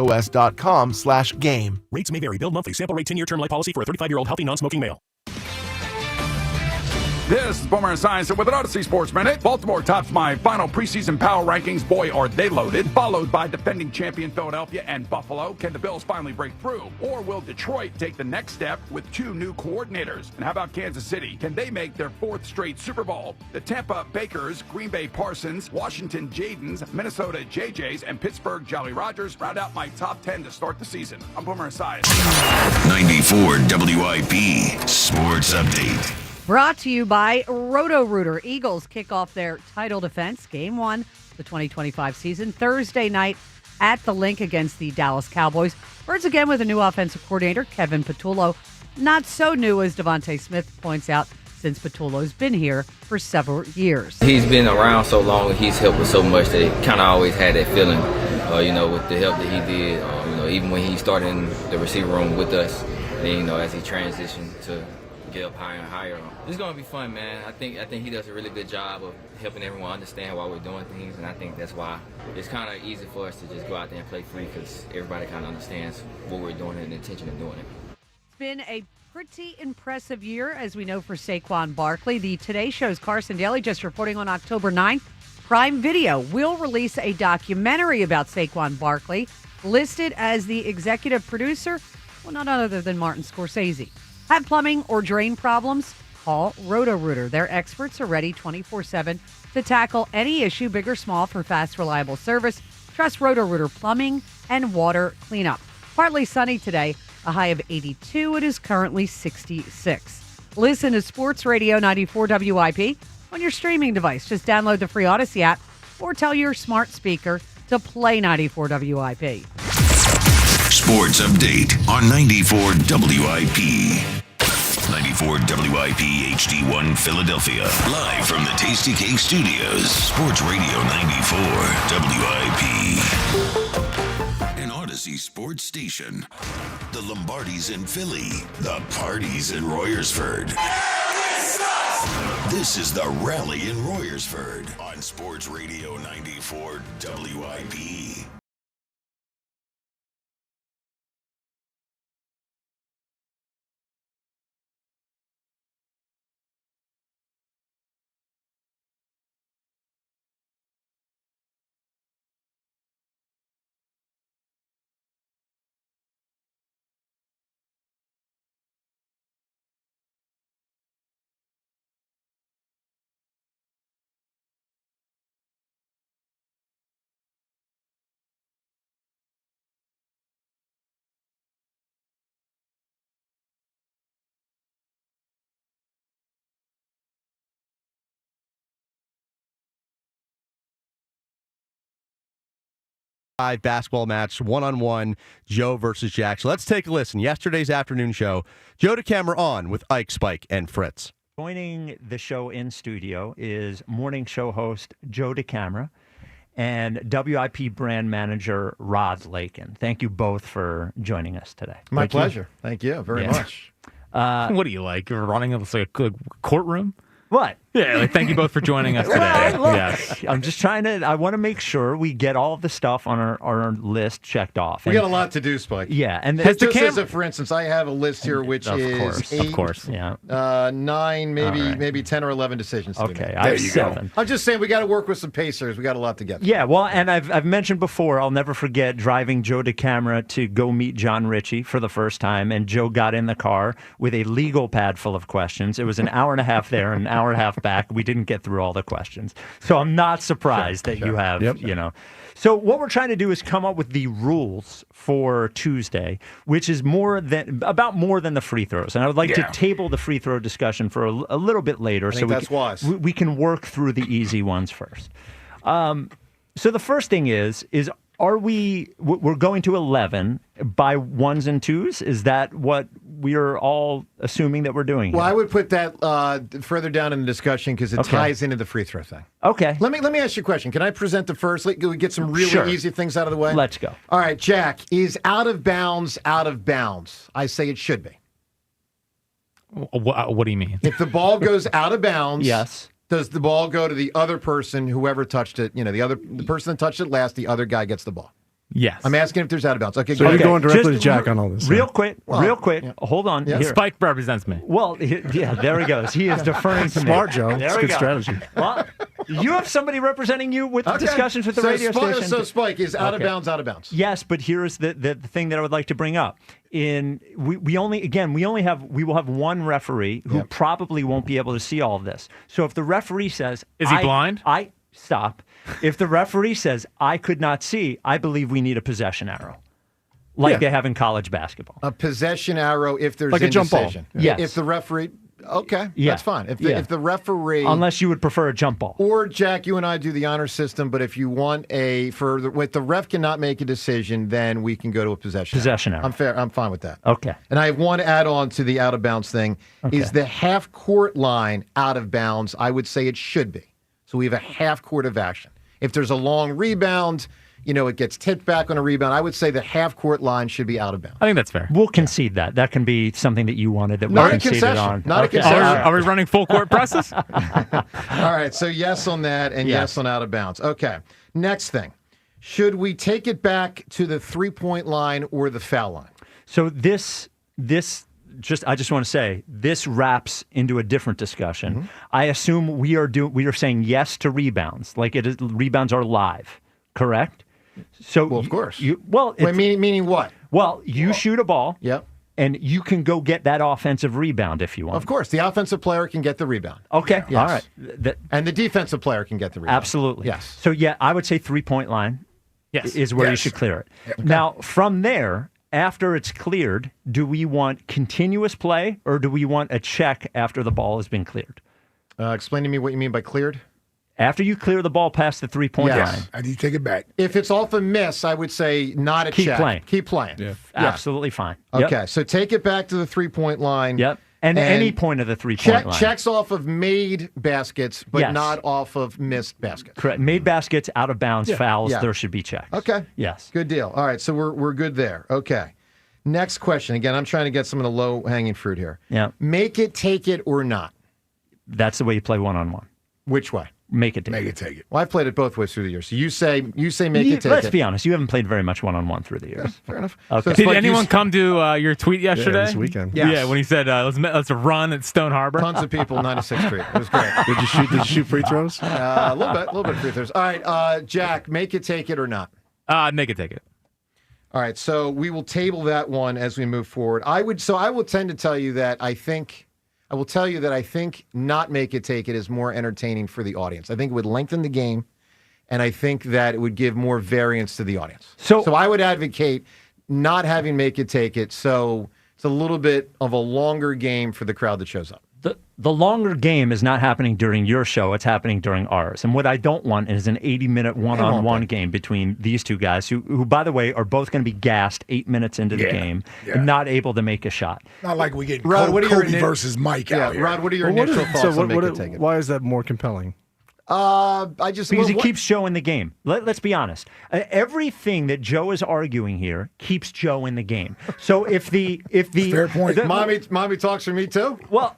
Rates may vary. Bill monthly. Sample rate 10-year term life policy for a 35-year-old healthy non-smoking male. This is Boomer Esiason with an Odyssey Sports Minute. Baltimore tops my final preseason power rankings. Boy, are they loaded. Followed by defending champion Philadelphia and Buffalo. Can the Bills finally break through? Or will Detroit take the next step with 2 new coordinators? And how about Kansas City? Can they make their 4th straight Super Bowl? The Tampa Bakers, Green Bay Parsons, Washington Jadens, Minnesota JJs, and Pittsburgh Jolly Rogers round out my top 10 to start the season. I'm Boomer Esiason. 94 WIP Sports Update. Brought to you by Roto-Rooter. Eagles kick off their title defense, Game 1, the 2025 season, Thursday night at the Link against the Dallas Cowboys. Birds again with a new offensive coordinator, Kevin Patullo. Not so new, as Devontae Smith points out, since Patullo's been here for several years. He's been around so long, he's helped us so much that it kind of always had that feeling, with the help that he did, even when he started in the receiver room with us, and, as he transitioned to get up higher and higher. It's going to be fun, man. I think he does a really good job of helping everyone understand why we're doing things, and I think that's why it's kind of easy for us to just go out there and play free, because everybody kind of understands what we're doing and the intention of doing it. It's been a pretty impressive year, as we know, for Saquon Barkley. The Today Show's Carson Daly just reporting on October 9th, Prime Video will release a documentary about Saquon Barkley, listed as the executive producer, well, none other than Martin Scorsese. Have plumbing or drain problems? Call Roto-Rooter. Their experts are ready 24/7 to tackle any issue, big or small, for fast, reliable service. Trust Roto-Rooter plumbing and water cleanup. Partly sunny today, a high of 82. It is currently 66. Listen to Sports Radio 94 WIP on your streaming device. Just download the free Odyssey app or tell your smart speaker to play 94 WIP. Sports Update on 94 WIP. 94 WIP HD1 Philadelphia. Live from the Tasty Cake Studios. Sports Radio 94 WIP. An Odyssey sports station. The Lombardi's in Philly. The party's in Royersford. This is the Rally in Royersford on Sports Radio 94 WIP. Live basketball match, one-on-one, Joe versus Jack. So let's take a listen. Yesterday's afternoon show, Joe DeCamera on with Ike, Spike, and Fritz. Joining the show in studio is morning show host Joe DeCamera and WIP brand manager Rod Lakin. Thank you both for joining us today. My pleasure. Thank you very much. What do you like? You're running a courtroom? What? Yeah, thank you both for joining us today. Yes. I'm just I want to make sure we get all of the stuff on our list checked off. We got a lot to do, Spike. Yeah. And for instance, I have a list here which is 8, 9, maybe 10 or 11 decisions to be made. I have 7. I'm just saying we got to work with some pacers. We got a lot to get through. Yeah, well, and I've mentioned before, I'll never forget driving Joe DeCamera to go meet John Ritchie for the first time, and Joe got in the car with a legal pad full of questions. It was an hour and a half there, and an hour and a half back. We didn't get through all the questions. So I'm not surprised that you have, So what we're trying to do is come up with the rules for Tuesday, which is more than the free throws. And I would like to table the free throw discussion for a little bit later. That's wise. We can work through the easy ones first. So the first thing is we're going to 11 by 1s and 2s? Is that what we're all assuming that we're doing? Well, I would put that further down in the discussion because it ties into the free throw thing. Okay. Let me ask you a question. Can I present the first? Can we get some really easy things out of the way? Let's go. All right, Jack, is out of bounds out of bounds? I say it should be. What do you mean? If the ball goes out of bounds, yes. Does the ball go to the other person, whoever touched it? The person that touched it last, the other guy gets the ball. Yes. I'm asking if there's out of bounds. Okay, so you're going directly to Jack on all this. Real quick. Hold on. Yeah. Spike represents me. Well, there he goes. He is deferring to me. Smart, Joe. That's good strategy. Well, you have somebody representing you with discussions with the radio station. So Spike is out of bounds, out of bounds. Yes, but here's the thing that I would like to bring up. We will have one referee who probably won't be able to see all of this. So if the referee says, is he blind? Stop. If the referee says, I could not see, I believe we need a possession arrow. Like they have in college basketball. A possession arrow if there's like indecision. A jump ball. Yes. If the referee... Okay, that's fine. If the referee... Unless you would prefer a jump ball. Or, Jack, you and I do the honor system, but if you want if the ref cannot make a decision, then we can go to a possession arrow. I'm fine with that. Okay. And I have one add-on to the out-of-bounds thing. Okay. Is the half-court line out of bounds? I would say it should be. So we have a half-court of action. If there's a long rebound... it gets tipped back on a rebound. I would say the half-court line should be out of bounds. I think that's fair. We'll concede that. That can be something that you wanted that Not we're conceded on. Not a concession. Are we running full court presses? All right, so yes on that and yes on out of bounds. Okay, next thing. Should we take it back to the three-point line or the foul line? So I just want to say, this wraps into a different discussion. Mm-hmm. I assume we are saying yes to rebounds. Like rebounds are live, correct? So of course. Meaning what? Well, you shoot a ball. Yep. And you can go get that offensive rebound if you want. Of course. The offensive player can get the rebound. Okay. Yes. All right. And the defensive player can get the rebound. Absolutely. Yes. So, I would say three-point line is where you should clear it. Okay. Now, from there, after it's cleared, do we want continuous play or do we want a check after the ball has been cleared? Explain to me what you mean by cleared. After you clear the ball past the three-point line. How do you take it back? If it's off a miss, I would say not a check. Keep playing. Yeah. Absolutely fine. Okay, so take it back to the three-point line. Yep. And any point of the three-point line. Checks off of made baskets, but not off of missed baskets. Correct. Made baskets, out of bounds, fouls, there should be checks. Okay. Yes. Good deal. All right, so we're good there. Okay. Next question. Again, I'm trying to get some of the low-hanging fruit here. Yeah. Make it, take it, or not? That's the way you play one-on-one. Which way? Make it, take it. Take it. Well, I've played it both ways through the years. So you say make it, take it. Let's be honest. You haven't played very much one-on-one through the years. Fair enough. Okay. Did anyone come to your tweet yesterday? This weekend. Yes. Yeah, when he said, let's run at Stone Harbor. Tons of people, 96th Street. It was great. Did you shoot free throws? A little bit free throws. All right, Jack, make it, take it, or not? Make it, take it. All right, so we will table that one as we move forward. I will tend to tell you that I think not make it, take it is more entertaining for the audience. I think it would lengthen the game, and I think that it would give more variance to the audience. So I would advocate not having make it, take it, so it's a little bit of a longer game for the crowd that shows up. The longer game is not happening during your show. It's happening during ours. And what I don't want is an 80-minute one-on-one game between these two guys who, by the way, are both going to be gassed 8 minutes into the game and not able to make a shot. Not like we get Rod, Cody versus Mike out here. Rod, what are your initial thoughts on Make It Take It? Why is that more compelling? Because he keeps Joe in the game. Let's be honest. Everything that Joe is arguing here keeps Joe in the game. So if the fair point. Mommy talks for me too. Well,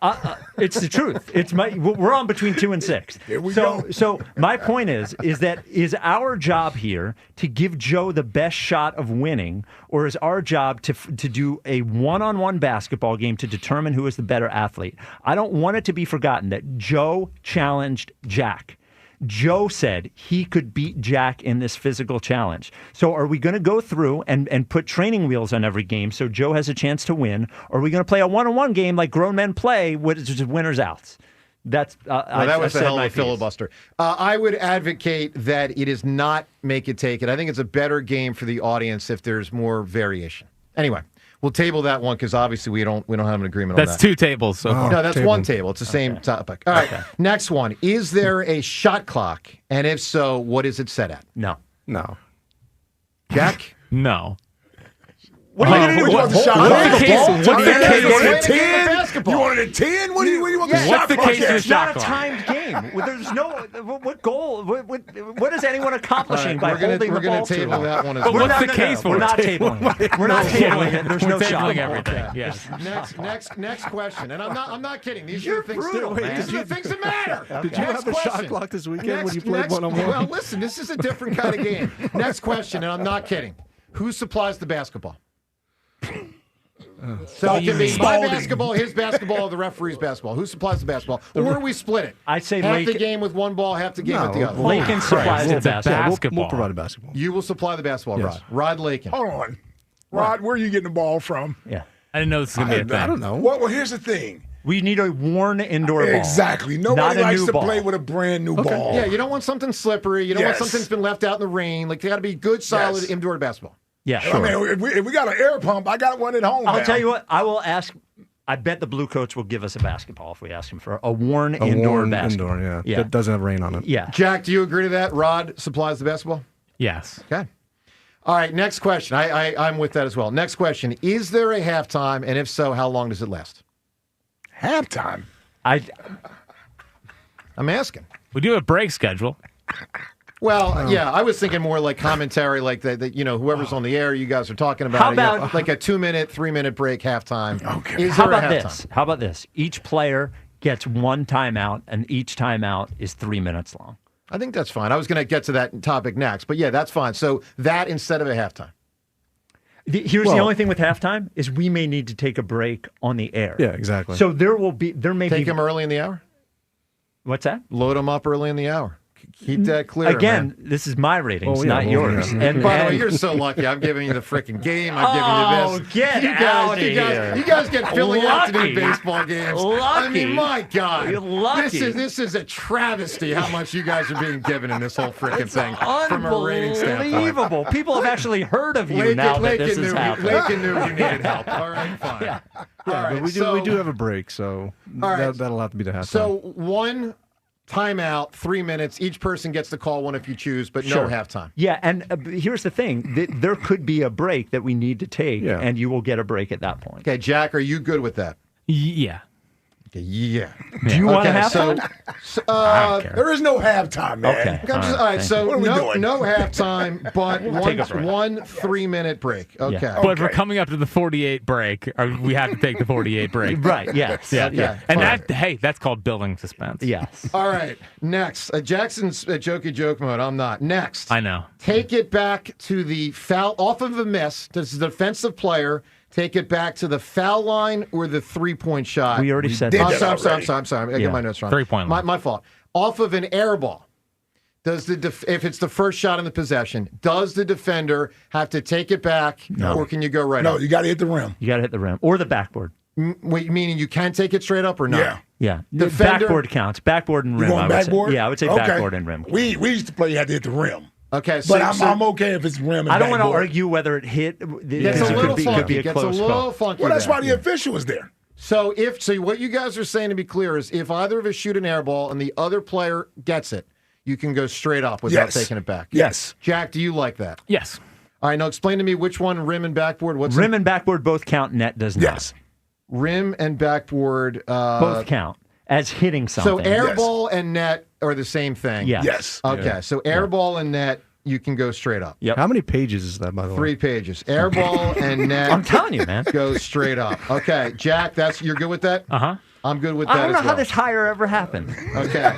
it's the truth. We're on between 2 and 6. Here we go. So my point is that is our job here to give Joe the best shot of winning, or is our job to do a one-on-one basketball game to determine who is the better athlete? I don't want it to be forgotten that Joe challenged Jack. Joe said he could beat Jack in this physical challenge. So are we going to go through and put training wheels on every game so Joe has a chance to win? Or are we going to play a one-on-one game like grown men play with just winners outs? That's that was a hell of a filibuster. I would advocate that it is not Make It Take It. I think it's a better game for the audience if there's more variation. Anyway. We'll table that one because obviously we don't have an agreement on that. That's 2 tables so far. No, that's one table. It's the same topic. All right. Next one. Is there a shot clock? And if so, what is it set at? No. Jack? No. What are you going to do? What's the case? What's the case? 10? You want it at 10? What do you want the shot What's the case of the It's not shot a clock? timed game. There's no what goal. What is anyone accomplishing by holding the ball? We're going to table that one as well. But what's the case for We're it? not tabling it. We're not tabling it. There's no We're shot. tabling everything. Yes. Next question. And I'm not kidding. These are the things brutal, man. These are the things that matter. Did you have a shot clock this weekend when you played one-on-one? Well, listen, this is a different kind of game. Next question, and I'm not kidding. Who supplies the basketball? So it can be my basketball, his basketball, or the referee's basketball. Who supplies the basketball? Or we split it. I'd say half the game with one ball, half the game with the other. Lakin supplies the basketball. We'll provide a basketball. You will supply the basketball, Yes. Rod Lakin. Hold on. Rod, where are you getting the ball from? Yeah. I didn't know this was going to be a thing. I don't know. Well, here's the thing. We need a worn indoor ball. Exactly. Nobody likes to play with a brand new ball. Yeah, you don't want something slippery. You don't want something that's been left out in the rain. Like, they got to be good, solid indoor basketball. Yeah, sure. I mean, if we got an air pump, I got one at home. I'll tell you what. I will ask. I bet the Blue Coats will give us a basketball if we ask him for a worn indoor basketball. Indoor, that doesn't have rain on it. Yeah. Jack, do you agree to that? Rod supplies the basketball? Yes. Okay. All right, next question. I'm with that as well. Next question. Is there a halftime? And if so, how long does it last? Halftime? I'm asking. We do have a break schedule. Well, yeah, I was thinking more like commentary, like that. Whoever's on the air, you guys are talking about. Like a 2-minute, 3-minute break, halftime? Okay. How about this? How about this? Each player gets one timeout, and each timeout is 3 minutes long. I think that's fine. I was going to get to that topic next, but yeah, that's fine. So that instead of a halftime. Here's the only thing with halftime is we may need to take a break on the air. Yeah, exactly. So there may take them early in the hour. What's that? Load them up early in the hour. Keep that clear. Again, man. This is my ratings, not yours. And by the way, you're so lucky. I'm giving you the freaking game. I'm giving you this. Get out of here. You guys get Philly afternoon baseball games. Lucky. I mean, my God. You're lucky. This is a travesty how much you guys are being given in this whole freaking thing from a rating standpoint. Unbelievable. People have actually heard of you now that this is happening. Lakin knew you needed help. All right, fine. Yeah, all right, but we do have a break, so that'll have to be the halftime. So one timeout, 3 minutes. Each person gets to call one if you choose, but no halftime. Yeah, and here's the thing. There could be a break that we need to take, and you will get a break at that point. Okay, Jack, are you good with that? Yeah. Yeah. Do you want to have time? There is no halftime, man. Okay. All right, so what are we doing? no halftime, but Take one 3-minute break. Okay. Yeah. But we're coming up to the 48 break. We have to take the 48 break. Right, yes. Yeah. And that's called building suspense. Yes. All right, next. Jackson's jokey joke mode. I'm not. Next. I know. Take it back to the foul, off of a miss. Does the defensive player take it back to the foul line or the three-point shot? We already said that. I'm sorry. I got my notes wrong. 3-point line. My fault. Off of an air ball, does if it's the first shot in the possession, does the defender have to take it back, or can you go right up? No, you got to hit the rim. You got to hit the rim or the backboard. Wait, meaning you can take it straight up or not? Yeah. The Defender- backboard counts. Backboard and rim. You going backboard? I would say Okay. backboard and rim. We used to play. You had to hit the rim. Okay, so But I'm okay if it's rim and I don't want to backboard. argue whether it hit. It's a little funky. Could be a Gets a close little call. funky. Well, that's there. why the official was there. So what you guys are saying, to be clear, is if either of us shoot an air ball and the other player gets it, you can go straight up without taking it back. Yes. Jack, do you like that? Yes. All right, now explain to me which one, rim and backboard. Rim and backboard both count. Net does not. Yes. Rim and backboard both count as hitting something. So air ball and net are the same thing. Yes. Okay, Yeah. so air ball and net, you can go straight up. Yep. How many pages is that, by the way? 3 pages. Air ball and net. I'm telling you, man. Go straight up. Okay, Jack, you're good with that? Uh-huh. I'm good with that I don't know as well. how this hire ever happened. Okay.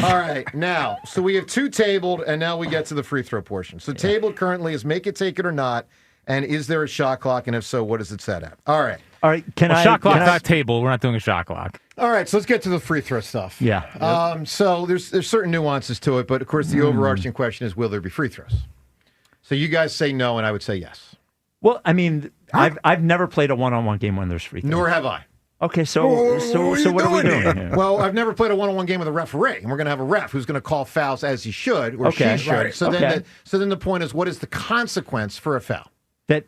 All right. Now, so we have 2 tabled, and now we get to the free throw portion. So tabled currently is make it, take it, or not. And is there a shot clock? And if so, what is it set at? All right. All right. Shot clock's not table. We're not doing a shot clock. All right. So let's get to the free throw stuff. Yeah. So there's certain nuances to it, but of course the overarching question is, will there be free throws? So you guys say no, and I would say yes. Well, I mean, I've never played a one-on-one game when there's free throws. Nor have I. Okay, so what are we doing here? Well, I've never played a one-on-one game with a referee, and we're going to have a ref who's going to call fouls as he should or she should. Right. So then the point is, what is the consequence for a foul? That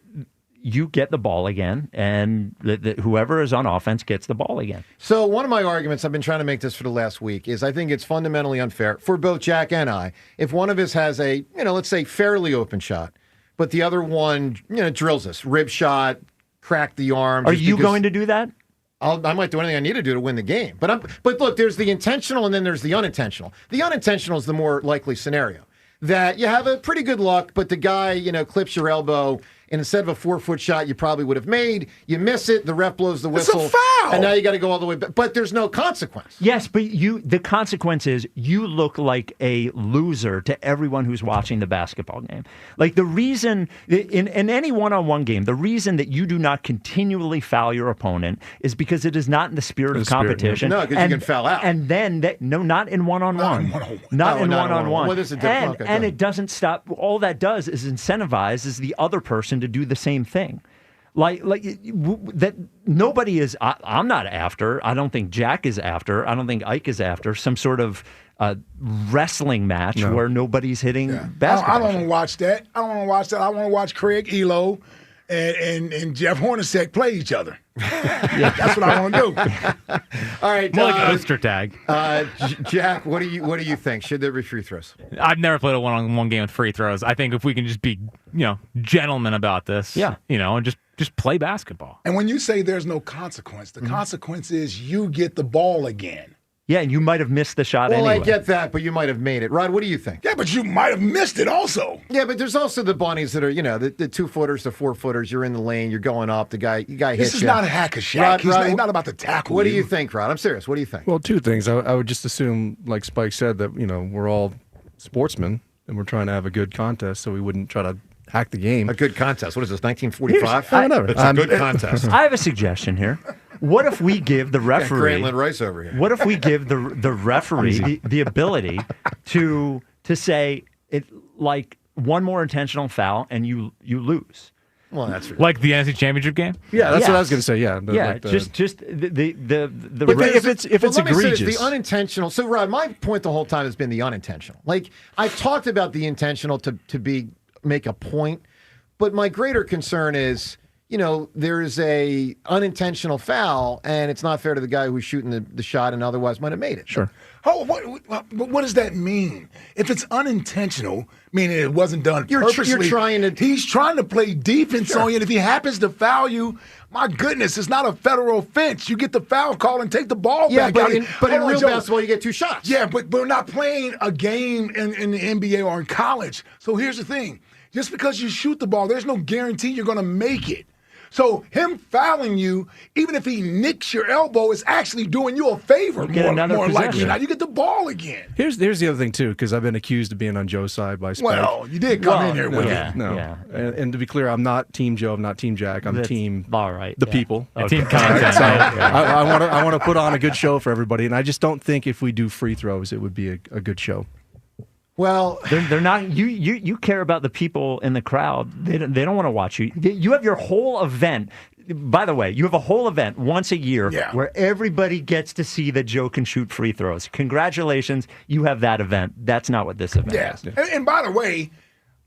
you get the ball again, and whoever is on offense gets the ball again. So one of my arguments, I've been trying to make this for the last week, is I think it's fundamentally unfair for both Jack and I if one of us has a, let's say fairly open shot, but the other one, drills us, rib shot, crack the arm. Are you going to do that? I might do anything I need to do to win the game. But look, there's the intentional and then there's the unintentional. The unintentional is the more likely scenario. That you have a pretty good luck, but the guy, clips your elbow, and instead of a 4-foot shot you probably would have made, you miss it, the ref blows the whistle. It's a foul! And now you got to go all the way back. But there's no consequence. Yes, but the consequence is you look like a loser to everyone who's watching the basketball game. Like the reason, in any one-on-one game, the reason that you do not continually foul your opponent is because it is not in the spirit of competition. No, because you can foul out. And then, not in one-on-one. Not in one-on-one. Well, this is different. And it doesn't stop. All that does is incentivizes the other person to do the same thing. Like that nobody is, I'm not after, I don't think Jack is after, I don't think Ike is after some sort of wrestling match where nobody's hitting basketball. I don't want to watch that. I want to watch Craig Elo and Jeff Hornacek play each other. That's what I want to do. All right. More like Ostertag. Jack, what do you think? Should there be free throws? I've never played a one-on-one game with free throws. I think if we can just be, gentlemen about this, and just play basketball. And when you say there's no consequence, the consequence is you get the ball again. Yeah, and you might have missed the shot anyway. Well, I get that, but you might have made it. Rod, what do you think? Yeah, but you might have missed it also. Yeah, but there's also the bunnies that are, the 2-footers, the 4-footers. You're in the lane, you're going up. You guy hits you. This is not a hack a shack. He's not about to tackle What do you think, Rod? I'm serious. What do you think? Well, 2 things. I would just assume, like Spike said, that we're all sportsmen and we're trying to have a good contest, so we wouldn't try to hack the game. A good contest. What is this? 1945? Whatever. It's a good contest. I have a suggestion here. What if we give the referee Grantland Rice over here. What if we give the referee the ability to say it like one more intentional foul and you lose? Well, that's like the NFC Championship game. Yeah, that's what I was going to say. Yeah, just the if it's egregious, the unintentional. So, Rod, my point the whole time has been the unintentional. Like I've talked about the intentional to make a point, but my greater concern is, there's a unintentional foul, and it's not fair to the guy who's shooting the shot and otherwise might have made it. Sure. What does that mean? If it's unintentional, meaning it wasn't done purposely, he's trying to play defense on you, and if he happens to foul you, my goodness, it's not a federal offense. You get the foul call and take the ball back. But in real basketball, you get 2 shots. Yeah, but we're not playing a game in the NBA or in college. So here's the thing. Just because you shoot the ball, there's no guarantee you're going to make it. So him fouling you, even if he nicks your elbow, is actually doing you a favor. More likely not. You get the ball again. Here's the other thing too, because I've been accused of being on Joe's side by Spike. Well, you did come in here with it. No. And to be clear, I'm not Team Joe. I'm not Team Jack. I'm Team the people. Team content. So I want to put on a good show for everybody, and I just don't think if we do free throws, it would be a good show. Well, they're not. You care about the people in the crowd. They don't want to watch you. You have your whole event. By the way, you have a whole event once a year where everybody gets to see that Joe can shoot free throws. Congratulations, you have that event. That's not what this event is. And by the way,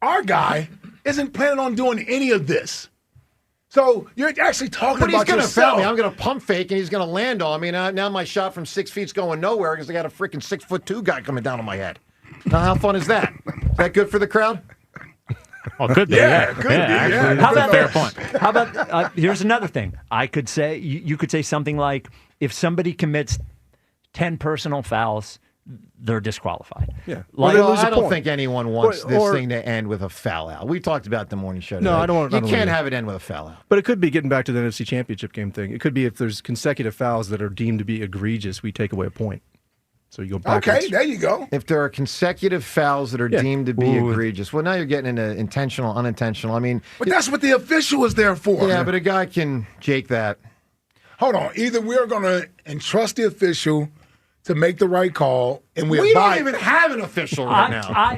our guy isn't planning on doing any of this. So you're actually talking But he's about going to yourself. foul me. I'm going to pump fake, and he's going to land on me. Now my shot from 6 feet's going nowhere because I got a freaking 6'2" guy coming down on my head. Now, how fun is that? Is that good for the crowd? Oh, could be. Yeah, could be. Yeah. How about fair point. How about here's another thing. I could say you could say something like, if somebody commits 10 personal fouls, they're disqualified. Yeah. Like, Well, I don't think anyone wants this Or- thing to end with a foul out. We talked about the morning show. No, today. I don't want- You I don't can't want- have it end with a foul out. But it could be getting back to the NFC Championship game thing. It could be if there's consecutive fouls that are deemed to be egregious, we take away a point. So you go backwards. Okay, there you go. If there are consecutive fouls that are Yeah. deemed to be egregious, well, now you're getting into intentional, unintentional. I mean, But that's what the official is there for. yeah, but a guy can jake that. Hold on. Either we're going to entrust the official to make the right call, and we don't abide. even have an official right now.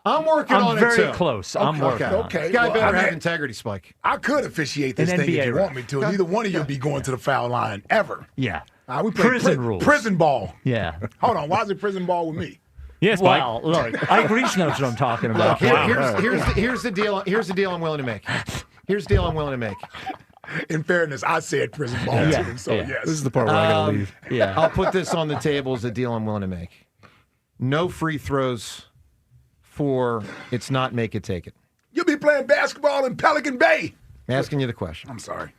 I'm working on very it too. close. I'm working on it. Okay. This guy well, better I have mean, integrity, Spike. I could officiate this An thing if NBA you ref. want me to. Neither one of you will be going to the foul line ever. Yeah. We play Prison rules. Prison ball. Yeah. Hold on. Why is it prison ball with me? Yes, Mike. Well, look, Ike Reese knows what I'm talking about. Look, here's the deal. Here's the deal I'm willing to make. Here's the deal I'm willing to make. In fairness, I said prison ball Yeah. too. So Yeah. yes. This is the part where I got to leave. Yeah. I'll put this on the table as a deal I'm willing to make. No free throws for it's not make it, take it. You'll be playing basketball in Pelican Bay. I'm asking you the question. I'm sorry.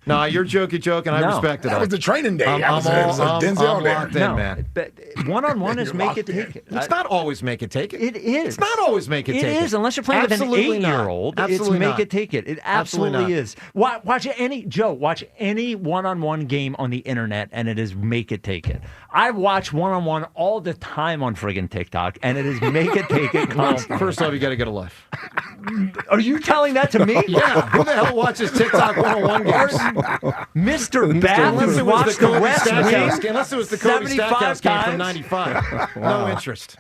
No, you're joking, and I No. respect it. That was the training day. I'm Denzel there. locked in, man. But one-on-one is You're make locked it, in. take it. It's not always make it, take it. It is. It's not always make it, take it. It is, unless you're playing Absolutely with an 8-year-old. not. It's Absolutely make not. it, take it. It Absolutely absolutely not. is. Watch any one-on-one game on the internet, and it is make it, take it. I watch one-on-one all the time on friggin' TikTok, and it is make it, take it. Constantly. First off, you got to get a life. Are you telling that to me? Yeah. Who the hell watches TikTok one-on-one games? Mr. Bath Unless has it was watched the the Kobe West Stackhouse Wing game. Unless it was the Kobe 75 Stackhouse game from times. '95. No interest.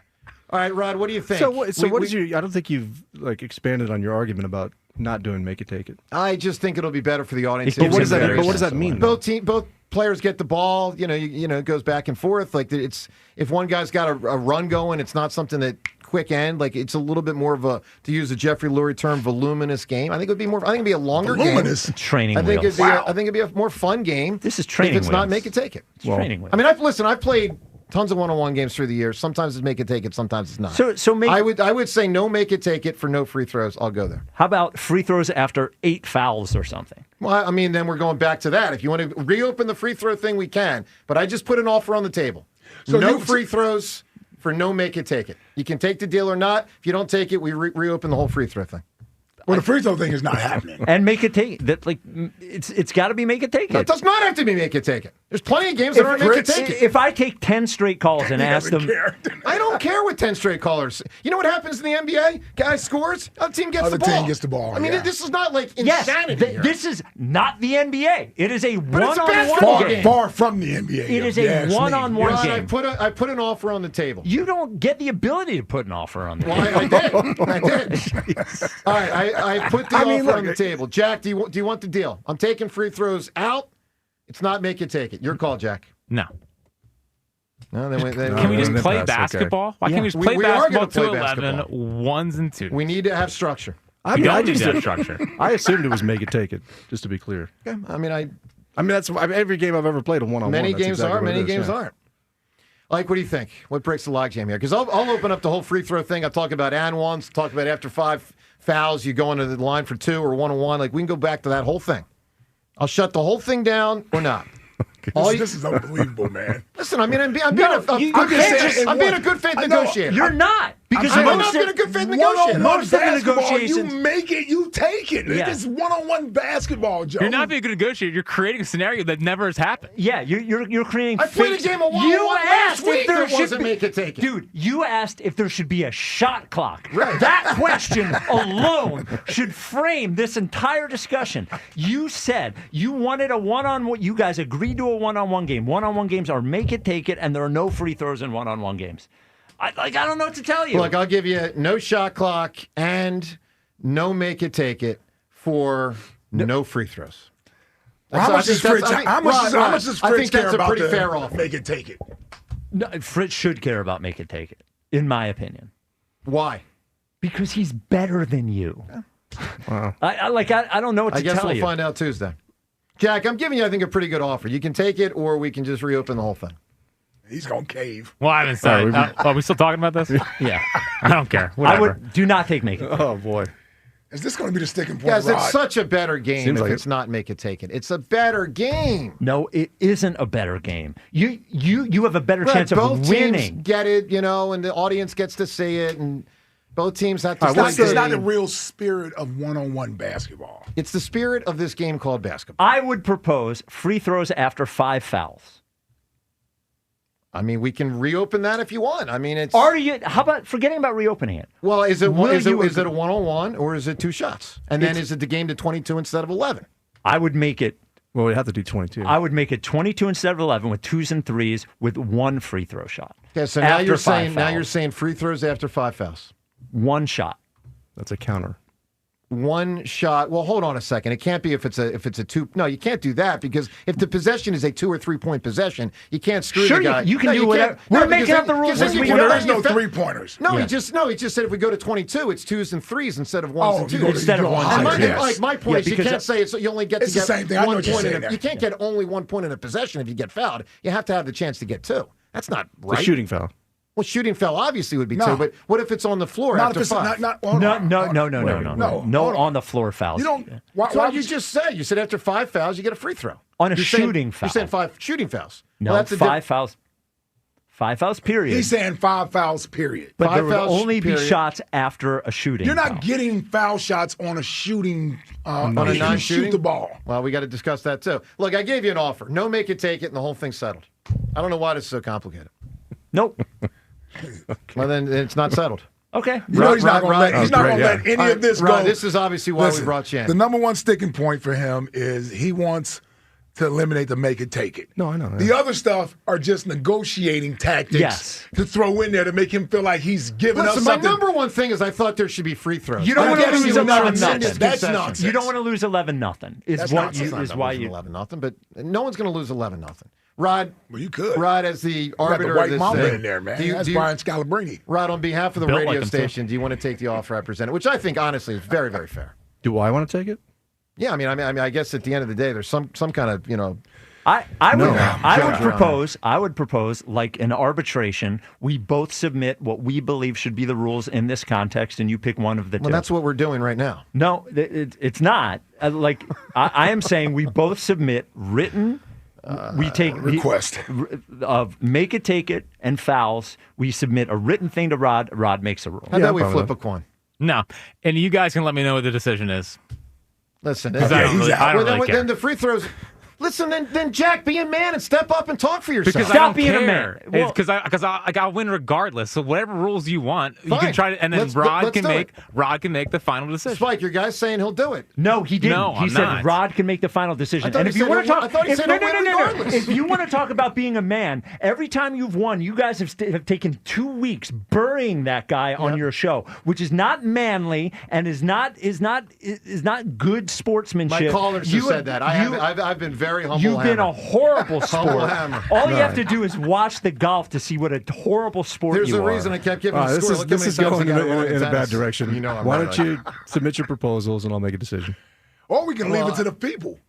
All right, Rod, what do you think? So what did you? I don't think you've expanded on your argument about not doing make it, take it. I just think it'll be better for the audience. But what does that? But what does that mean? Both players get the ball. It goes back and forth. Like it's if one guy's got a run going, it's not something that quick end. Like it's a little bit more of a, to use a Jeffrey Lurie term, voluminous game. I think it would be more. I think it'd be a longer Voluminous? game. Training I think wheels. I think it'd be a more fun game. This is training If it's not wheels. make it, take it. It's training wheels. I mean, I've played tons of one-on-one games through the years. Sometimes it's make it, take it. Sometimes it's not. So I would say no make it, take it for no free throws. I'll go there. How about free throws after 8 fouls or something? Well, I mean, then we're going back to that. If you want to reopen the free throw thing, we can. But I just put an offer on the table. So no you- free throws for no make it, take it. You can take the deal or not. If you don't take it, we reopen the whole free throw thing. Well, the free throw thing is not happening. And make it, take it. It's got to be make it, take No, it. it does not have to be make it, take it. There's plenty of games that aren't make it, take it. If I take 10 straight calls and ask them, I don't care with 10 straight callers. You know what happens in the NBA? Guy scores, other team gets Other the ball. team gets the ball, I mean, yeah. this is not like yes, insanity here. this is not the NBA. It is a But it's a one-on-one basketball game. Far from the NBA. It is if you a ask me. one-on-one Rod, game. I put an offer on the table. You don't get the ability to put an offer on the Well, table. I did. I did. All right, I put the offer on the table. Jack, do you want the deal? I'm taking free throws out. It's not make it, take it. Your call, Jack. No. No, Can we just play basketball? Why can't we just play we are basketball gonna to play 11, basketball. ones and twos? We need to have structure. I We mean, don't I need just to have structure. I assumed it was make it, take it. Just to be clear. Okay. I mean, that's every game I've ever played a one-on-one. many that's games exactly are, what it many is, games yeah. aren't. Like, what do you think? What breaks the logjam here? Because I'll open up the whole free throw thing. I'll talk about and ones, talk about after 5 fouls, you go into the line for 2 or 1-on-1. Like, we can go back to that whole thing. I'll shut the whole thing down or not. This is unbelievable, man. Listen, I mean, I'm being No, a good you- I'm just faith. saying, I'm being a good faith I know. negotiator. You're not. Because I'm most not of- being a good faith negotiator. One-on-one Most of the basketball, negotiations- you make it, you take it. Yeah. It's one-on-one basketball, Joe. You're not being a good negotiator. You're creating a scenario that never has happened. Yeah, you're creating. I played a fake- game of You one-on-one asked last week if there that should wasn't be, make it, take it. Dude, you asked if there should be a shot clock. Right. That question alone should frame this entire discussion. You said you wanted a one-on-one. You guys agreed to a one-on-one game. One-on-one games are make it, take it, and there are no free throws in one-on-one games. I don't know what to tell you. Look, I'll give you no shot clock and no make it, take it for no free throws. How much does Fritz care I think that's a about pretty the fair offer. Make it, take it. No, Fritz should care about make it, take it, in my opinion. Why? Because he's better than you. Wow. I don't know what to I guess tell we'll you. find out Tuesday. Jack, I'm giving you, I think, a pretty good offer. You can take it, or we can just reopen the whole thing. He's going to cave. Well, I haven't said. Are we still talking about this? Yeah. I don't care. I Whatever. would do not take make it. Oh boy. Is this going to be the sticking point? Guys, Rod? it's such a better game Seems if like it's not make it take it. It's a better game. No, it isn't a better game. You have a better chance of both winning. teams get it, and the audience gets to see it, and both teams have to. It's not the real spirit of one-on-one basketball. It's the spirit of this game called basketball. I would propose free throws after 5 fouls. I mean, we can reopen that if you want. I mean, it's. How about forgetting about reopening it? Well, is it Will you is it a agree? one-on-one or is it 2 shots? And then is it the game to 22 instead of 11? I would make it. Well, we'd have to do 22. I would make it 22 instead of 11 with 2s and 3s with 1 free throw shot. Okay, so now After you're 5 saying fouls. free throws after 5 fouls. 1 shot. That's a counter. 1 shot. Well, hold on a second. It can't be if it's a 2. No, you can't do that because if the possession is a 2 or 3 point possession, you can't screw Sure, the guy. you can No, do you whatever. can't. We're No, making because up the then- rules because as then we you go. can't- There's no three-pointers. No, Yeah. he just said if we go to 22, it's 2s and 3s instead of 1s and 2s. Instead of 1s and My, 2s. like my point is you can't say it's you only get It's to the get same thing. I know 1 what you're point. saying there. You can't get only 1 point in a possession if you get fouled. You have to have the chance to get 2. That's not It's right. a shooting foul. Well, shooting foul obviously would be No. 2, but what if it's on the floor Not after if it's 5? not. No, hold on. no hold on. on the floor fouls. You don't. Why So would you just said you said after 5 fouls you get a free throw On a You're saying- shooting foul. You're saying 5 shooting fouls. No, Well, that's a 5 fouls. 5 fouls, period. He's saying 5 fouls, period. But 5 there would fouls, only be period. shots after a shooting. You're not foul. getting foul shots on a shooting. On a if you non-shooting? shoot the ball. Well, we got to discuss that too. Look, I gave you an offer. No, make it, take it, and the whole thing's settled. I don't know why this is so complicated. Nope. Well, then it's not settled. Okay. You know he's not going to let. He's not great, going to yeah. let any All right, of this Rod, go. this is obviously why Listen, we brought you in. The number one sticking point for him is he wants to eliminate the make it, take it. No, I know. The other stuff are just negotiating tactics Yes. to throw in there to make him feel like he's giving Listen, us my something. number one thing is I thought there should be free throws. You don't I'm want to getting lose you 11 nonsense nothing. That's concessions. nonsense. You don't want to lose 11-0. Is That's what nonsense. you It's is not why losing you 11-0, but no one's going to lose 11-0. Rod, Well, you could. Rod, as the You got arbiter the of white this mamba thing, in there, man. do you- That's do you- Brian Scalabrine. Rod, on behalf of the Built radio like him, too. station, do you want to take the offer I presented, which I think honestly is very, very fair? Do I want to take it? Yeah, I mean, I guess at the end of the day, there's some kind of I No. would propose like an arbitration. We both submit what we believe should be the rules in this context, and you pick one of the two. Well, that's what we're doing right now. No, it's not. I am saying we both submit written. We take request of make it, take it, and fouls. We submit a written thing to Rod. Rod makes a rule. How about we flip a coin? No, and you guys can let me know what the decision is. Listen, I don't really care. then the free throws. Listen, then Jack, be a man and step up and talk for yourself. Because Stop I don't being a care. man. Well- Because I got to win regardless. So whatever rules you want, you Fine. can try to, and then Let's Rod do it. can make the final decision. Spike, your guy's saying he'll do it. No, he didn't. No, he I'm said not. Rod can make the final decision. I thought And he if you said want to he'll- talk, I thought he if, said no, he'll no, win no, no, no. regardless. If you want to talk about being a man, every time you've won, you guys have taken 2 weeks burying that guy on your show, which is not manly and is not good sportsmanship. My callers have said that. I've been very humble. You've been a horrible Humble sport. hammer. All you have to do is watch the golf to see what a horrible sport There's you a are. reason I kept giving the This score. is Look how this many is times going I got it wrong in a bad tennis. direction. You know I'm Why right. don't you submit your proposals and I'll make a decision? Or we can leave it to the people.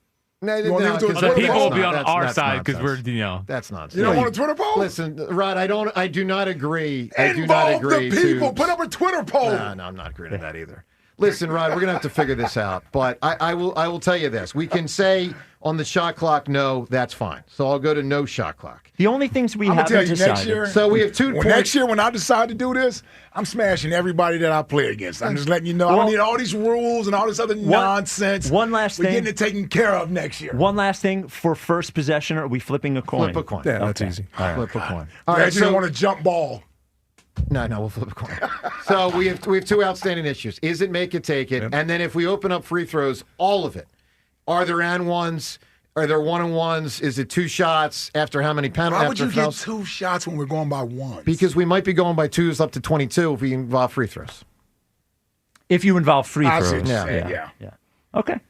No, You wanna leave it to because the The Twitter people will poll? be on that's- our that's side because nonsense. we're That's nonsense. You don't want a Twitter poll? Listen, Rod, I do not agree. I do Involve not agree the people. to. Put up a Twitter poll. No, I'm not agreeing to that either. Listen, Rod, we're gonna have to figure this out. But I will tell you this: we can say on the shot clock, no, that's fine. So I'll go to no shot clock. The only things we I'm gonna haven't tell you decided. next year. So we have 2 points. Next year, when I decide to do this, I'm smashing everybody that I play against. I'm just letting you know. I Well- don't need all these rules and all this other nonsense. one last We're thing. getting it taken care of next year. One last thing for first possession. Are we flipping a coin? Flip a coin. Yeah, that's easy. Flip a coin. All All right, right, you don't so want to jump ball. no, we'll flip a coin. So we have 2 outstanding issues. Is it make it, take it? Yep. And then if we open up free throws, all of it. Are there and ones? Are there 1-on-1s? Is it 2 shots after how many penalties? Why would you get 2 shots when we're going by 1? Because we might be going by 2s up to 22 if we involve free throws. If you involve free I see throws. what you're saying, yeah. Okay.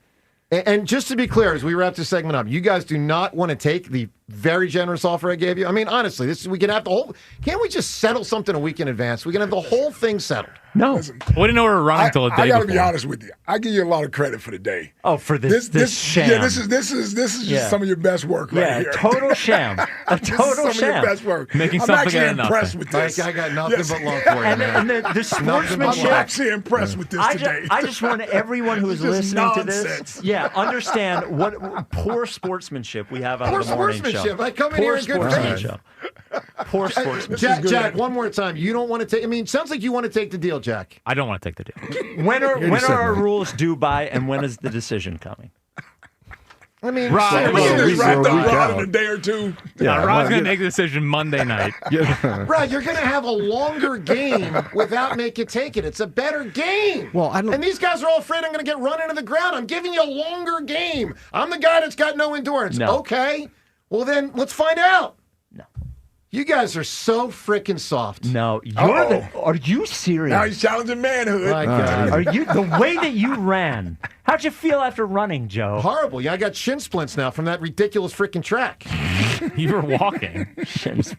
And just to be clear, as we wrap this segment up, you guys do not want to take the very generous offer I gave you? I mean, honestly, we can have the whole. Can't we just settle something a week in advance? We can have the whole thing settled. No, we didn't know we were running until a day I got to before. be honest with you. I give you a lot of credit for the day. Oh, for this sham. Yeah, this is just some of your best work right here. Total sham. A This is total some sham. of your best work. Making I'm something actually out of impressed nothing. with this. I got nothing but love for you, And man. the sportsmanship. I'm actually impressed with this today. I just want everyone who is This is listening to nonsense. this, understand what poor sportsmanship we have out Poor of the morning show. sportsmanship. I come in here in good faith. Poor sportsmanship. Jack, one more time. You don't want to take. I mean, it sounds like you want to take the deal, Jack. I don't want to take the deal. When are our rules due by, and when is the decision coming? I mean, Rod, We can just wrap we're a up week Rod out. in a day or two. Rod's going to make the decision Monday night. Rod, you're going to have a longer game without Make It Take It. It's a better game. Well, I don't. And these guys are all afraid I'm going to get run into the ground. I'm giving you a longer game. I'm the guy that's got no endurance. No. Okay. Well, then let's find out. No. You guys are so freaking soft. No, Uh-oh. are you serious? Now he's challenging manhood. My God. Are you the way that you ran? How'd you feel after running, Joe? Horrible. Yeah, I got shin splints now from that ridiculous freaking track. You were walking.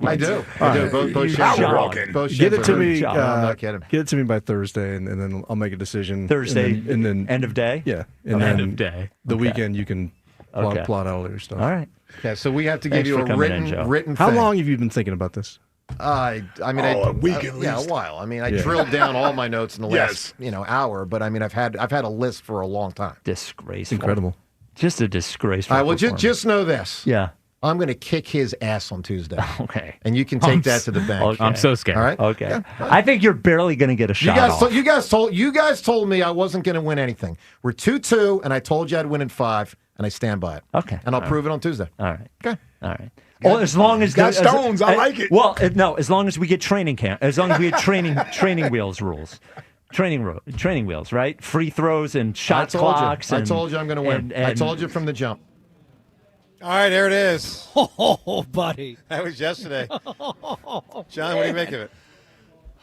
I do. Both Now shins we're are walking. Both Get shins it to are- me. No, I'm not kidding. Get it to me by Thursday, and then I'll make a decision. Thursday, and then end of day? Yeah, and End then of day. the Okay. weekend you can Okay. plot out all your stuff. All right. Okay, so we have to give Thanks you for a coming in, Joe. written How thing. long have you been thinking about this? I mean, a week at Yeah, least. a while. I mean, I Yeah. drilled down all my notes in the Yes. last hour, but I mean, I've had a list for a long time. Disgraceful. Incredible. Just a disgraceful. All right, well, performance. just know this. Yeah. I'm going to kick his ass on Tuesday, Okay. and you can take that to the bank. Okay. I'm so scared. All right. Okay. Yeah. I think you're barely going to get a shot off. You guys told me I wasn't going to win anything. We're 2-2, and I told you I'd win in 5, and I stand by it. Okay. And I'll prove it on Tuesday. All right. Okay. All right. Well, as long as Got stones, I like it. Well, no, as long as we get training camp, as long as we get training wheels rules, training wheels, right? Free throws and shot clocks. I told you I'm going to win. I and- told you from the jump. All right, there it is. Oh, buddy. That was yesterday. John, what do you make of it?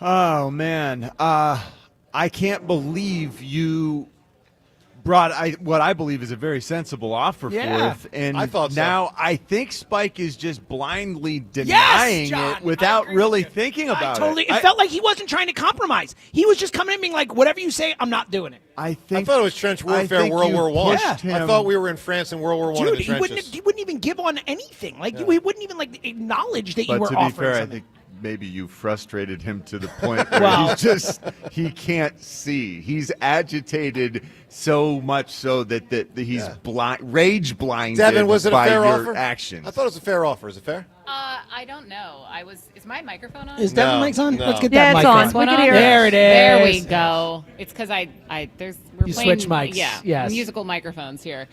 Oh, man. I can't believe you brought what I believe is a very sensible offer forth. And I thought so. now I think Spike is just blindly denying John, it without really thinking about Totally. it. It felt like he wasn't trying to compromise. He was just coming in being like, whatever you say, I'm not doing it. I I thought it was trench warfare, think World you War One. pushed I him- thought we were in France in World War One in Dude, the he trenches. wouldn't even give on anything. Like, he wouldn't even like acknowledge that you But were to be offering fair, I something. think maybe you frustrated him to the point where Well- he can't see. He's agitated so much so that he's rage blinded Devin, was it a by fair your offer? actions. I thought it was a fair offer. Is it fair? I don't know. Is my microphone on? Is Devin mic's on? No. Let's get Yeah, that it's mic on. We can hear it. There it is. There we go. It's because we're You playing switch mics. Yeah, Yes. musical microphones here.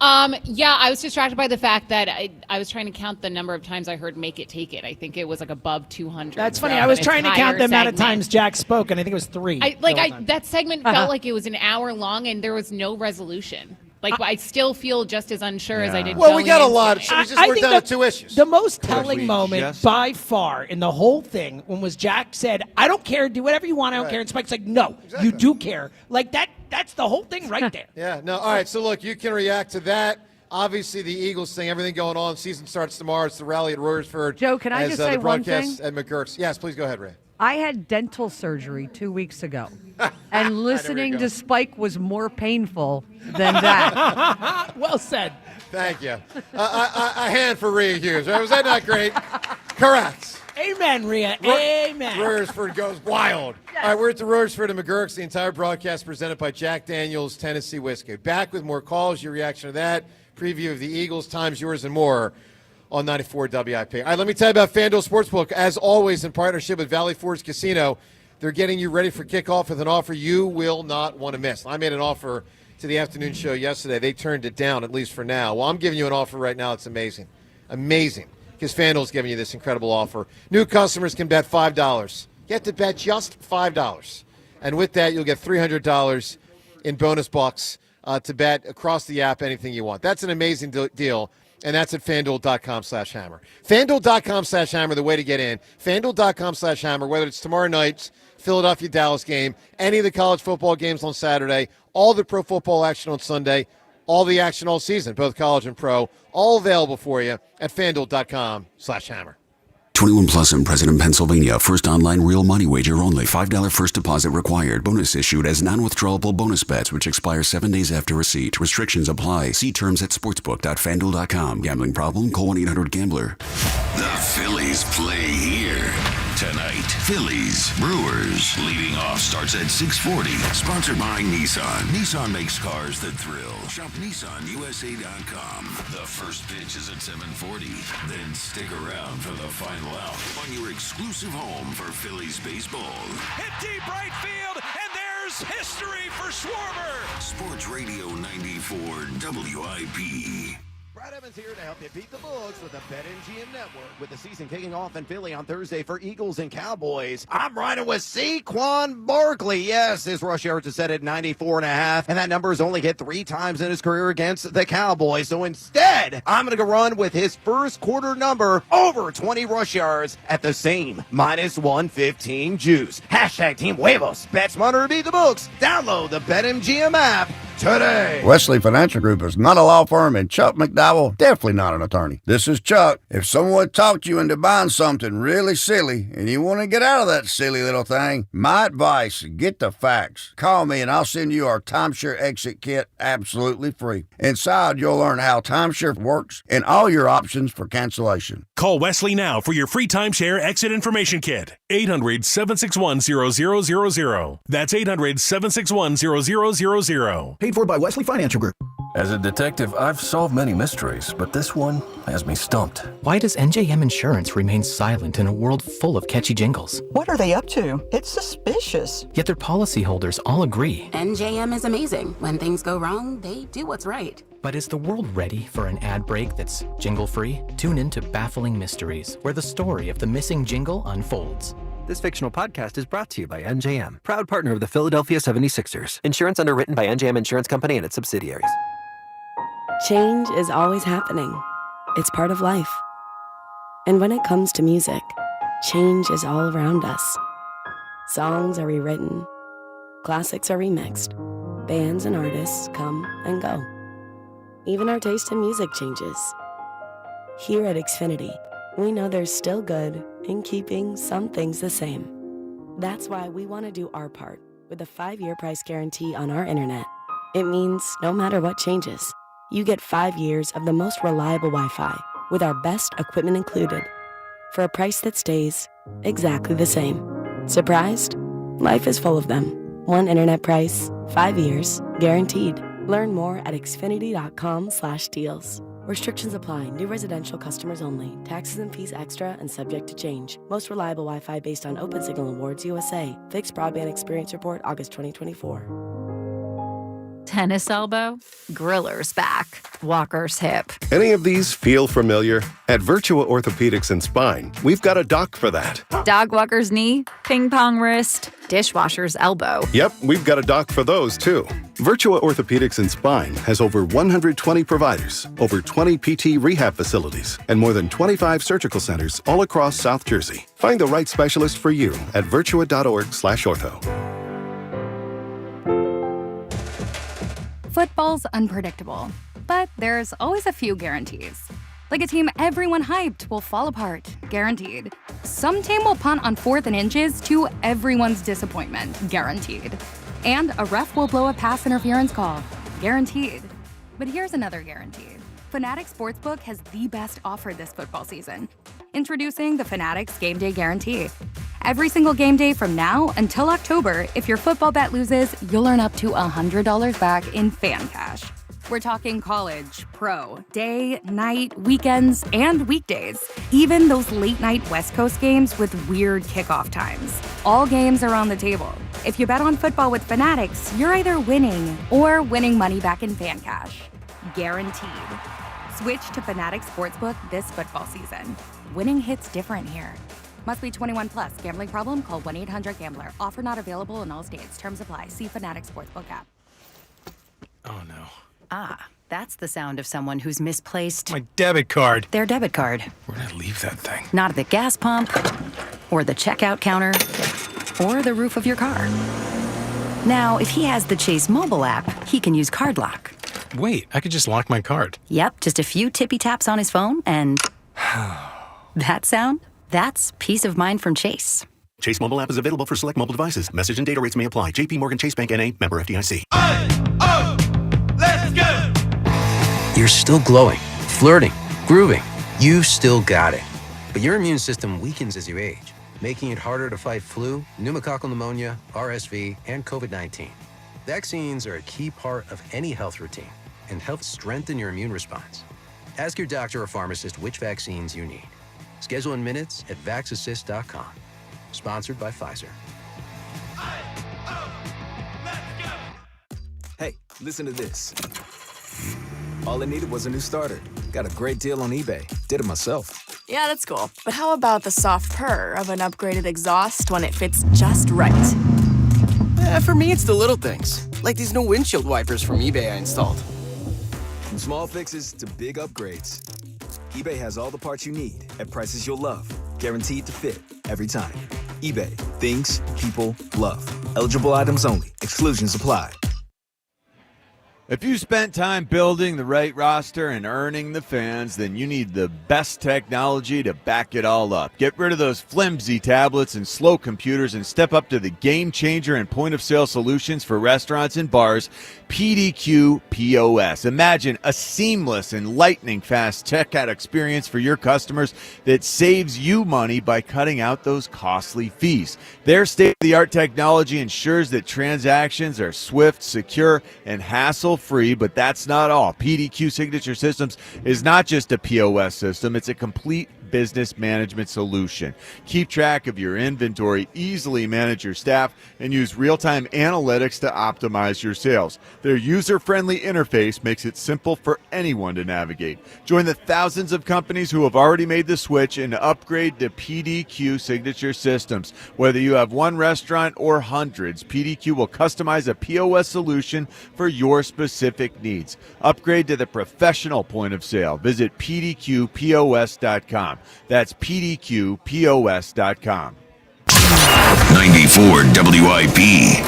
I was distracted by the fact that I was trying to count the number of times I heard "Make It Take It." I think it was like above 200. That's funny. throughout I was an trying to count the entire amount of segment. times Jack spoke, and I think it was 3. That segment felt like it was an hour long, and there was no resolution. Like I still feel just as unsure as I did. Well, we going got a into lot. it. We're down to 2 issues. The most telling we moment just- by far in the whole thing was Jack said, I don't care, do whatever you want, I don't care. And Spike's like, no, you do care. Like that's the whole thing right there. Yeah. No. All right. So look, you can react to that. Obviously, the Eagles thing, everything going on. Season starts tomorrow. It's the rally at Royersford. Joe, can I as, just the say one broadcast thing? at MaGerks. Yes, please go ahead, Ray. I had dental surgery 2 weeks ago, and listening to Spike was more painful than that. Well said. Thank you. A hand for Rhea Hughes. Right? Was that not great? Correct. Amen, Rhea. Amen. Royersford goes wild. All right, we're at the Royersford and MaGerks. The entire broadcast presented by Jack Daniels Tennessee Whiskey. Back with more calls, your reaction to that, preview of the Eagles, times yours, and more on 94 WIP. All right, let me tell you about FanDuel Sportsbook. As always, in partnership with Valley Forge Casino, they're getting you ready for kickoff with an offer you will not want to miss. I made an offer to the afternoon show yesterday. They turned it down, at least for now. Well, I'm giving you an offer right now. It's amazing. Amazing. Because FanDuel's giving you this incredible offer. New customers can bet $5. You have to bet just $5. And with that, you'll get $300 in bonus bucks to bet across the app anything you want. That's an amazing deal. And that's at FanDuel.com/hammer. FanDuel.com/hammer, the way to get in. FanDuel.com/hammer, whether it's tomorrow night's Philadelphia-Dallas game, any of the college football games on Saturday, all the pro football action on Sunday, all the action all season, both college and pro, all available for you at FanDuel.com/hammer. 21 plus in President, Pennsylvania. First online real money wager only. $5 first deposit required. Bonus issued as non-withdrawable bonus bets, which expire 7 days after receipt. Restrictions apply. See terms at sportsbook.fanduel.com. Gambling problem? Call 1-800-GAMBLER. The Phillies play here tonight. Phillies, Brewers. Leading off starts at 6:40. Sponsored by Nissan. Nissan makes cars that thrill. Shop NissanUSA.com. The first pitch is at 7:40. Then stick around for the final out on your exclusive home for Phillies baseball. Hit deep right field, and there's history for Schwarber. Sports Radio 94 WIP. Brad Evans here to help you beat the books with the BetMGM Network. With the season kicking off in Philly on Thursday for Eagles and Cowboys, I'm riding with Saquon Barkley. Yes, his rush yards are set at 94.5, and that number has only hit 3 times in his career against the Cowboys. So instead, I'm going to go run with his first quarter number over 20 rush yards at the same -115 juice. Hashtag Team Huevos. Bet smarter to beat the books. Download the BetMGM app today. Wesley Financial Group is not a law firm, and Chuck McDowell, definitely not an attorney. This is Chuck. If someone talked you into buying something really silly and you want to get out of that silly little thing, my advice, get the facts. Call me and I'll send you our timeshare exit kit absolutely free. Inside, you'll learn how timeshare works and all your options for cancellation. Call Wesley now for your free timeshare exit information kit. 800-761-0000. That's 800-761-0000. Paid for by Wesley Financial Group. As a detective, I've solved many mysteries, but this one has me stumped. Why does NJM Insurance remain silent in a world full of catchy jingles? What are they up to? It's suspicious. Yet their policyholders all agree. NJM is amazing. When things go wrong, they do what's right. But is the world ready for an ad break that's jingle-free? Tune in to Baffling Mysteries, where the story of the missing jingle unfolds. This fictional podcast is brought to you by NJM, proud partner of the Philadelphia 76ers. Insurance underwritten by NJM Insurance Company and its subsidiaries. Change is always happening. It's part of life. And when it comes to music, change is all around us. Songs are rewritten. Classics are remixed. Bands and artists come and go. Even our taste in music changes. Here at Xfinity, we know there's still good in keeping some things the same. That's why we want to do our part with a 5-year price guarantee on our internet. It means no matter what changes, you get 5 years of the most reliable Wi-Fi with our best equipment included for a price that stays exactly the same. Surprised? Life is full of them. One internet price, 5 years, guaranteed. Learn more at xfinity.com/deals. Restrictions apply. New residential customers only. Taxes and fees extra and subject to change. Most reliable Wi-Fi based on Open Signal Awards USA. Fixed Broadband Experience Report, August 2024. Tennis elbow, griller's back, walker's hip. Any of these feel familiar? At Virtua Orthopedics and Spine, we've got a doc for that. Dog walker's knee, ping pong wrist, dishwasher's elbow. Yep, we've got a doc for those too. Virtua Orthopedics and Spine has over 120 providers, over 20 PT rehab facilities, and more than 25 surgical centers all across South Jersey. Find the right specialist for you at virtua.org/ortho. Football's unpredictable, but there's always a few guarantees. Like a team everyone hyped will fall apart, guaranteed. Some team will punt on 4th and inches to everyone's disappointment, guaranteed. And a ref will blow a pass interference call, guaranteed. But here's another guarantee. Fanatics Sportsbook has the best offer this football season. Introducing the Fanatics Game Day Guarantee. Every single game day from now until October, if your football bet loses, you'll earn up to $100 back in fan cash. We're talking college, pro, day, night, weekends, and weekdays. Even those late-night West Coast games with weird kickoff times. All games are on the table. If you bet on football with Fanatics, you're either winning or winning money back in fan cash. Guaranteed. Switch to Fanatics Sportsbook this football season. Winning hits different here. Must be 21 plus. Gambling problem? Call 1-800-GAMBLER. Offer not available in all states. Terms apply. See Fanatics Sportsbook app. Oh, no. Ah, that's the sound of someone who's misplaced My debit card. their debit card. Where'd I leave that thing? Not at the gas pump, or the checkout counter, or the roof of your car. Now, if he has the Chase mobile app, he can use Card Lock. Wait, I could just lock my card. Yep, just a few tippy taps on his phone and that sound? That's peace of mind from Chase. Chase mobile app is available for select mobile devices. Message and data rates may apply. JP Morgan Chase Bank N.A. member FDIC. Let's go! You're still glowing, flirting, grooving. You still got it. But your immune system weakens as you age, making it harder to fight flu, pneumococcal pneumonia, RSV, and COVID-19. Vaccines are a key part of any health routine and help strengthen your immune response. Ask your doctor or pharmacist which vaccines you need. Schedule in minutes at vaxassist.com. Sponsored by Pfizer. Hey, listen to this. All I needed was a new starter. Got a great deal on eBay. Did it myself. Yeah, that's cool. But how about the soft purr of an upgraded exhaust when it fits just right? For me, it's the little things, like these new windshield wipers from eBay I installed. From small fixes to big upgrades, eBay has all the parts you need at prices you'll love. Guaranteed to fit every time. eBay. Things people love. Eligible items only. Exclusions apply. If you spent time building the right roster and earning the fans, then you need the best technology to back it all up. Get rid of those flimsy tablets and slow computers and step up to the game changer and point-of-sale solutions for restaurants and bars, PDQ POS. Imagine a seamless and lightning-fast checkout experience for your customers that saves you money by cutting out those costly fees. Their state-of-the-art technology ensures that transactions are swift, secure, and hassle-free, but that's not all. PDQ Signature Systems is not just a POS system, it's a complete business management solution. Keep track of your inventory, easily manage your staff, and use real-time analytics to optimize your sales. Their user-friendly interface makes it simple for anyone to navigate. Join the thousands of companies who have already made the switch and upgrade to PDQ Signature Systems. Whether you have one restaurant or hundreds, PDQ will customize a POS solution for your specific needs. Upgrade to the professional point of sale. Visit pdqpos.com. That's pdqpos.com. 94 WIP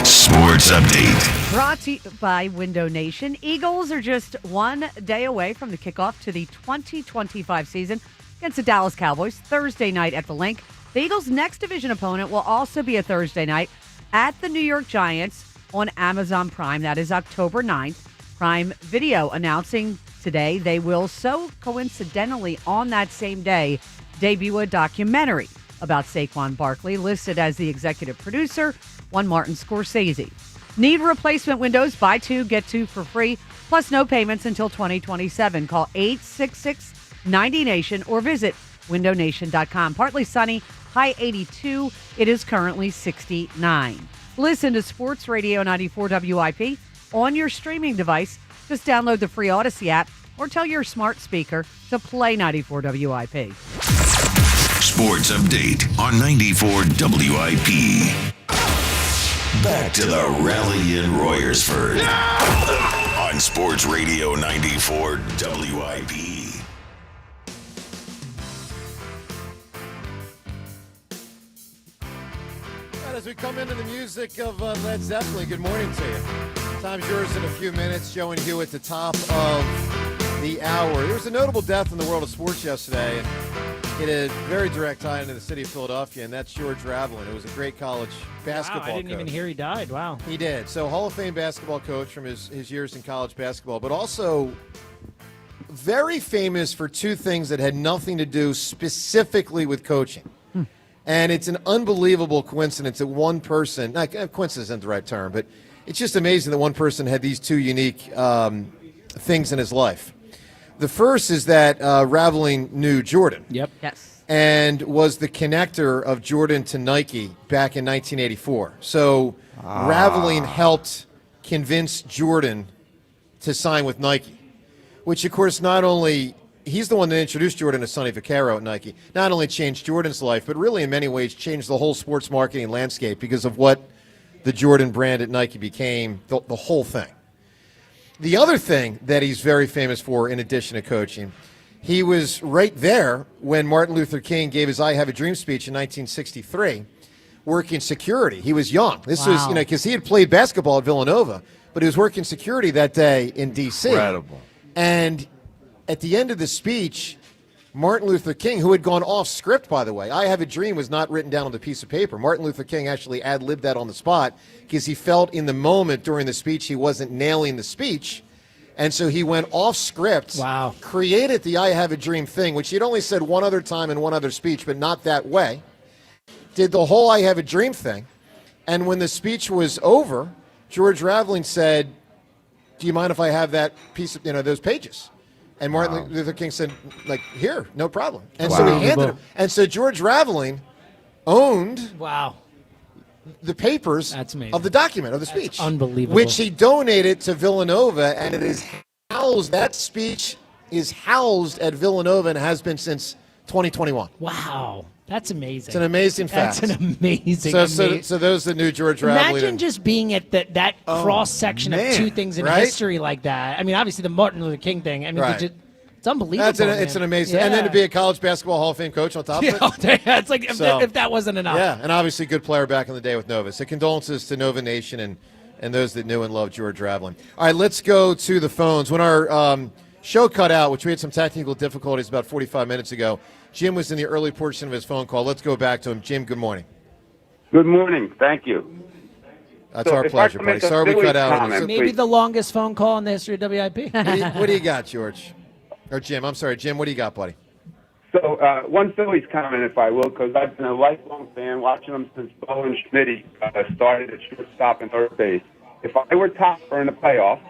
Sports Update. Brought to you by Window Nation. Eagles are just 1 day away from the kickoff to the 2025 season against the Dallas Cowboys Thursday night at the Link. The Eagles' next division opponent will also be a Thursday night at the New York Giants on Amazon Prime. That is October 9th. Prime Video announcing today they will so coincidentally on that same day debut a documentary about Saquon Barkley, listed as the executive producer, one Martin Scorsese. Need replacement windows? Buy two, get two for free, plus no payments until 2027. Call 866-90-NATION or visit windownation.com. Partly sunny, high 82. It is currently 69. Listen to Sports Radio 94 WIP on your streaming device. Just download the free Odyssey app or tell your smart speaker to play 94 WIP. Sports Update on 94 WIP. Back to the rally in Royersford. On Sports Radio 94 WIP. As we come into the music of Led Zeppelin, good morning to you. Time's yours in a few minutes. Joe and Hugh at the top of the hour. There was a notable death in the world of sports yesterday, and it had a very direct tie into the city of Philadelphia, and that's George Ravelin, who was a great college basketball I didn't even hear he died. Wow. He did. So Hall of Fame basketball coach from his years in college basketball, but also very famous for two things that had nothing to do specifically with coaching. And it's an unbelievable coincidence that one person, not coincidence isn't the right term, but it's just amazing that one person had these two unique things in his life. The first is that Ravelin knew Jordan. Yep. Yes. And was the connector of Jordan to Nike back in 1984. So Ravelin helped convince Jordan to sign with Nike, which, of course, not only he's the one that introduced Jordan to Sonny Vaccaro at Nike. Not only changed Jordan's life, but really in many ways changed the whole sports marketing landscape because of what the Jordan brand at Nike became, the whole thing. The other thing that he's very famous for, in addition to coaching, he was right there when Martin Luther King gave his I Have a Dream speech in 1963, working security. He was young. This was, Wow. because he had played basketball at Villanova, but he was working security that day in D.C. Incredible. And at the end of the speech, Martin Luther King, who had gone off script, by the way, I Have a Dream was not written down on the piece of paper. Martin Luther King actually ad-libbed that on the spot because he felt in the moment during the speech he wasn't nailing the speech. And so he went off script, created the I Have a Dream thing, which he'd only said one other time in one other speech, but not that way. Did the whole I Have a Dream thing. And when the speech was over, George Raveling said, do you mind if I have that piece of, those pages? And Martin Luther King said, here, no problem. And so he handed him. And so George Raveling owned the papers of the document, of the speech. Unbelievable. Which he donated to Villanova, and it is housed, that speech is housed at Villanova and has been since 2021. Wow. That's amazing. It's an amazing fact. That's an amazing. So those that knew George Raveling. Imagine just being at that cross section of two things in history like that. I mean, obviously the Martin Luther King thing. I mean, it's unbelievable. It's an amazing. And then to be a college basketball Hall of Fame coach on top of it. It's like if that wasn't enough. Yeah, and obviously good player back in the day with Nova. So condolences to Nova Nation and those that knew and loved George Raveling. All right, let's go to the phones. When our show cut out, which we had some technical difficulties about 45 minutes ago, Jim was in the early portion of his phone call. Let's go back to him. Jim, good morning. Good morning. Thank you. That's our pleasure, buddy. Sorry we cut out. Maybe the longest phone call in the history of WIP. What do you got, George? Or Jim, I'm sorry. Jim, what do you got, buddy? So one Phillies comment, if I will, because I've been a lifelong fan, watching them since Bo and Schmitty started at shortstop and third base. If I were Topper in the playoffs,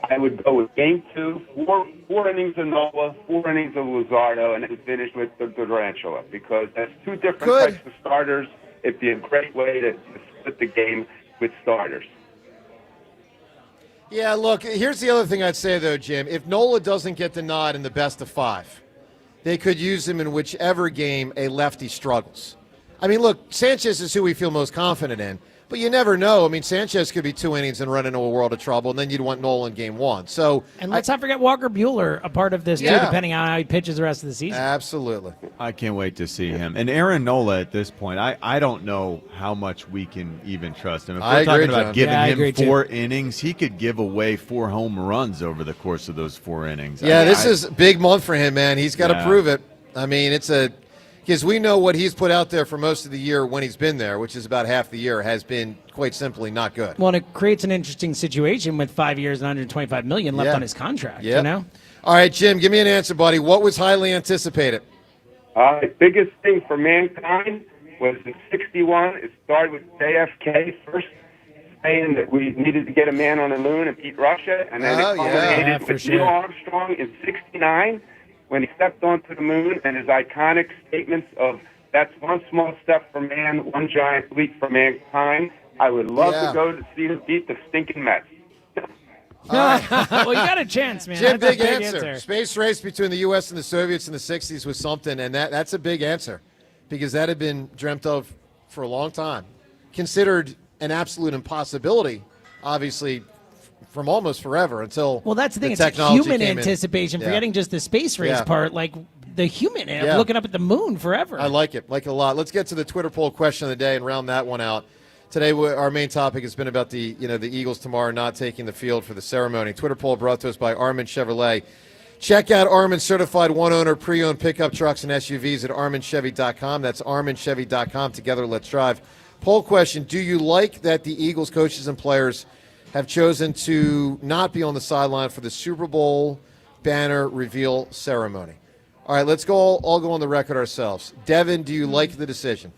I would go with Game 2, four innings of Nola, 4 innings of Luzardo, and then finish with the Durantula, because that's two different types of starters. It'd be a great way to split the game with starters. Yeah, look, here's the other thing I'd say, though, Jim. If Nola doesn't get the nod in the best of 5, they could use him in whichever game a lefty struggles. I mean, look, Sanchez is who we feel most confident in, but you never know. I mean, Sanchez could be 2 innings and run into a world of trouble, and then you'd want Nola in Game 1. So, and let's not forget Walker Buehler, a part of this, too, depending on how he pitches the rest of the season. Absolutely. I can't wait to see him. And Aaron Nola at this point, I don't know how much we can even trust him. If we're talking about giving him 4 innings, he could give away 4 home runs over the course of those 4 innings. Yeah, this is a big month for him, man. He's got to prove it. I mean, because we know what he's put out there for most of the year when he's been there, which is about half the year, has been quite simply not good. Well, it creates an interesting situation with 5 years and $125 million left on his contract. Yep. You know. All right, Jim, give me an answer, buddy. What was highly anticipated? The biggest thing for mankind was in '61. It started with JFK first saying that we needed to get a man on the moon and beat Russia, and then it culminated with Neil Armstrong in '69. When he stepped onto the moon, and his iconic statements of "That's one small step for man, one giant leap for mankind." I would love to go to see him beat the stinking Mets. Well, you got a chance, man. Jim, That's big a big answer. Space race between the U.S. and the Soviets in the 60s was something, and that's a big answer because that had been dreamt of for a long time. Considered an absolute impossibility, obviously, from almost forever until that's the thing. It's technology human came anticipation, in. forgetting just the space race part, like the human looking up at the moon forever. I like it a lot. Let's get to the Twitter poll question of the day and round that one out. Today, our main topic has been about the Eagles tomorrow not taking the field for the ceremony. Twitter poll brought to us by Armin Chevrolet. Check out Armin's certified one-owner pre-owned pickup trucks and SUVs at ArminChevy.com. That's ArminChevy.com. Together, let's drive. Poll question: do you like that the Eagles coaches and players have chosen to not be on the sideline for the Super Bowl banner reveal ceremony? All right, let's all go on the record ourselves. Devin, do you like the decision?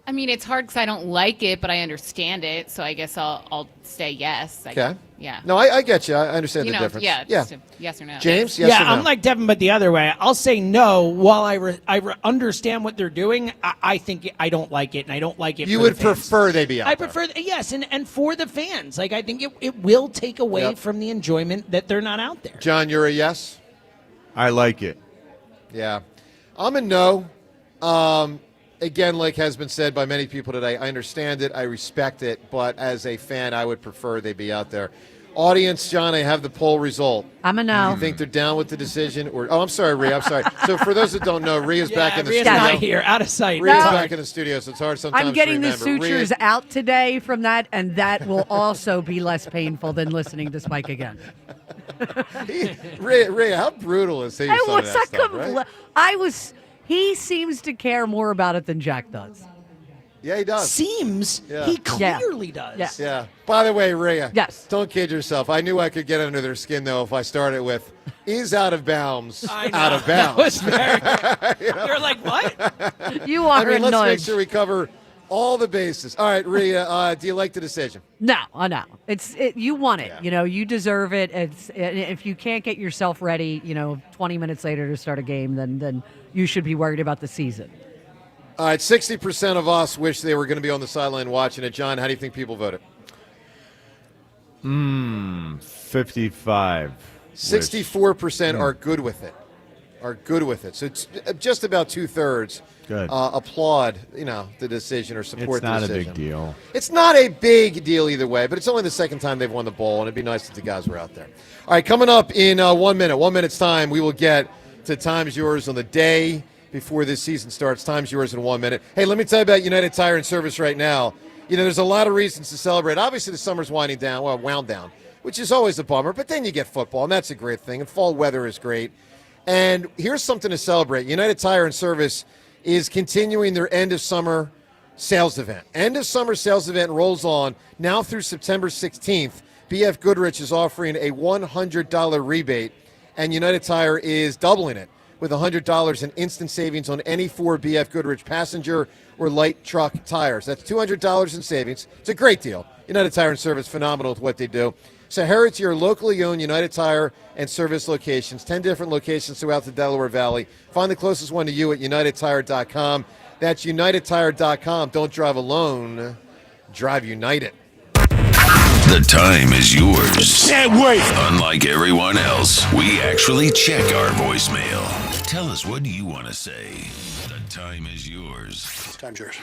I mean, it's hard because I don't like it, but I understand it, so I guess I'll say yes. Okay. Yeah. No, I get you. I understand the difference. Yeah. Just yes or no. James, yes or no? I'm like Devin, but the other way. I'll say no. While I understand what they're doing, I think I don't like it, and I don't like it. You for would the fans. prefer they be out I there. prefer, yes, and for the fans. Like, I think it will take away from the enjoyment that they're not out there. John, you're a yes? I like it. Yeah. I'm a no. Again, like has been said by many people today, I understand it, I respect it, but as a fan, I would prefer they be out there. Audience, John, I have the poll result. I'm a no. Do you think they're down with the decision? I'm sorry, Rhea. I'm sorry. So for those that don't know, Rhea's back in the Rhea's studio. not here, out of sight. Rhea's No. back in the studio, so it's hard sometimes I'm getting to the remember. sutures out today from that, and that will also be less painful than listening to Spike again. Rhea, how brutal is he? with some of that stuff, right? He seems to care more about it than Jack does. Yeah, he does. Seems. Yeah. He clearly does. Yeah. By the way, Rhea. Yes. Don't kid yourself. I knew I could get under their skin, though, if I started with, is out of bounds. Out of bounds. That was very, You're like, what? You are let's nudge. make sure we cover all the bases. All right, Rhea, do you like the decision? No. You want it. Yeah. You deserve it. If you can't get yourself ready, 20 minutes later to start a game, then you should be worried about the season. All right, 60% of us wish they were going to be on the sideline watching it. John, how do you think people voted? 55. 64% are good with it. So it's just about 2/3 applaud, the decision or support the decision. It's not a big deal. It's not a big deal either way, but it's only the second time they've won the bowl, and it'd be nice if the guys were out there. All right, coming up in 1 minute, 1 minute's time, we will get to Time's Yours on the day before this season starts. Time's Yours in 1 minute. Hey, let me tell you about United Tire and Service right now. There's a lot of reasons to celebrate. Obviously, the summer's wound down, which is always a bummer, but then you get football, and that's a great thing, and fall weather is great. And here's something to celebrate. United Tire and Service is continuing their end-of-summer sales event. End-of-summer sales event rolls on now through September 16th. B.F. Goodrich is offering a $100 rebate, and United Tire is doubling it with $100 in instant savings on any 4 B.F. Goodrich passenger or light truck tires. That's $200 in savings. It's a great deal. United Tire and Service, phenomenal with what they do. So hurry to your locally owned United Tire and Service locations, 10 different locations throughout the Delaware Valley. Find the closest one to you at UnitedTire.com. That's UnitedTire.com. Don't drive alone. Drive United. The time is yours. Can't wait. Unlike everyone else, we actually check our voicemail. Tell us, what do you want to say? The time is yours. Time's yours.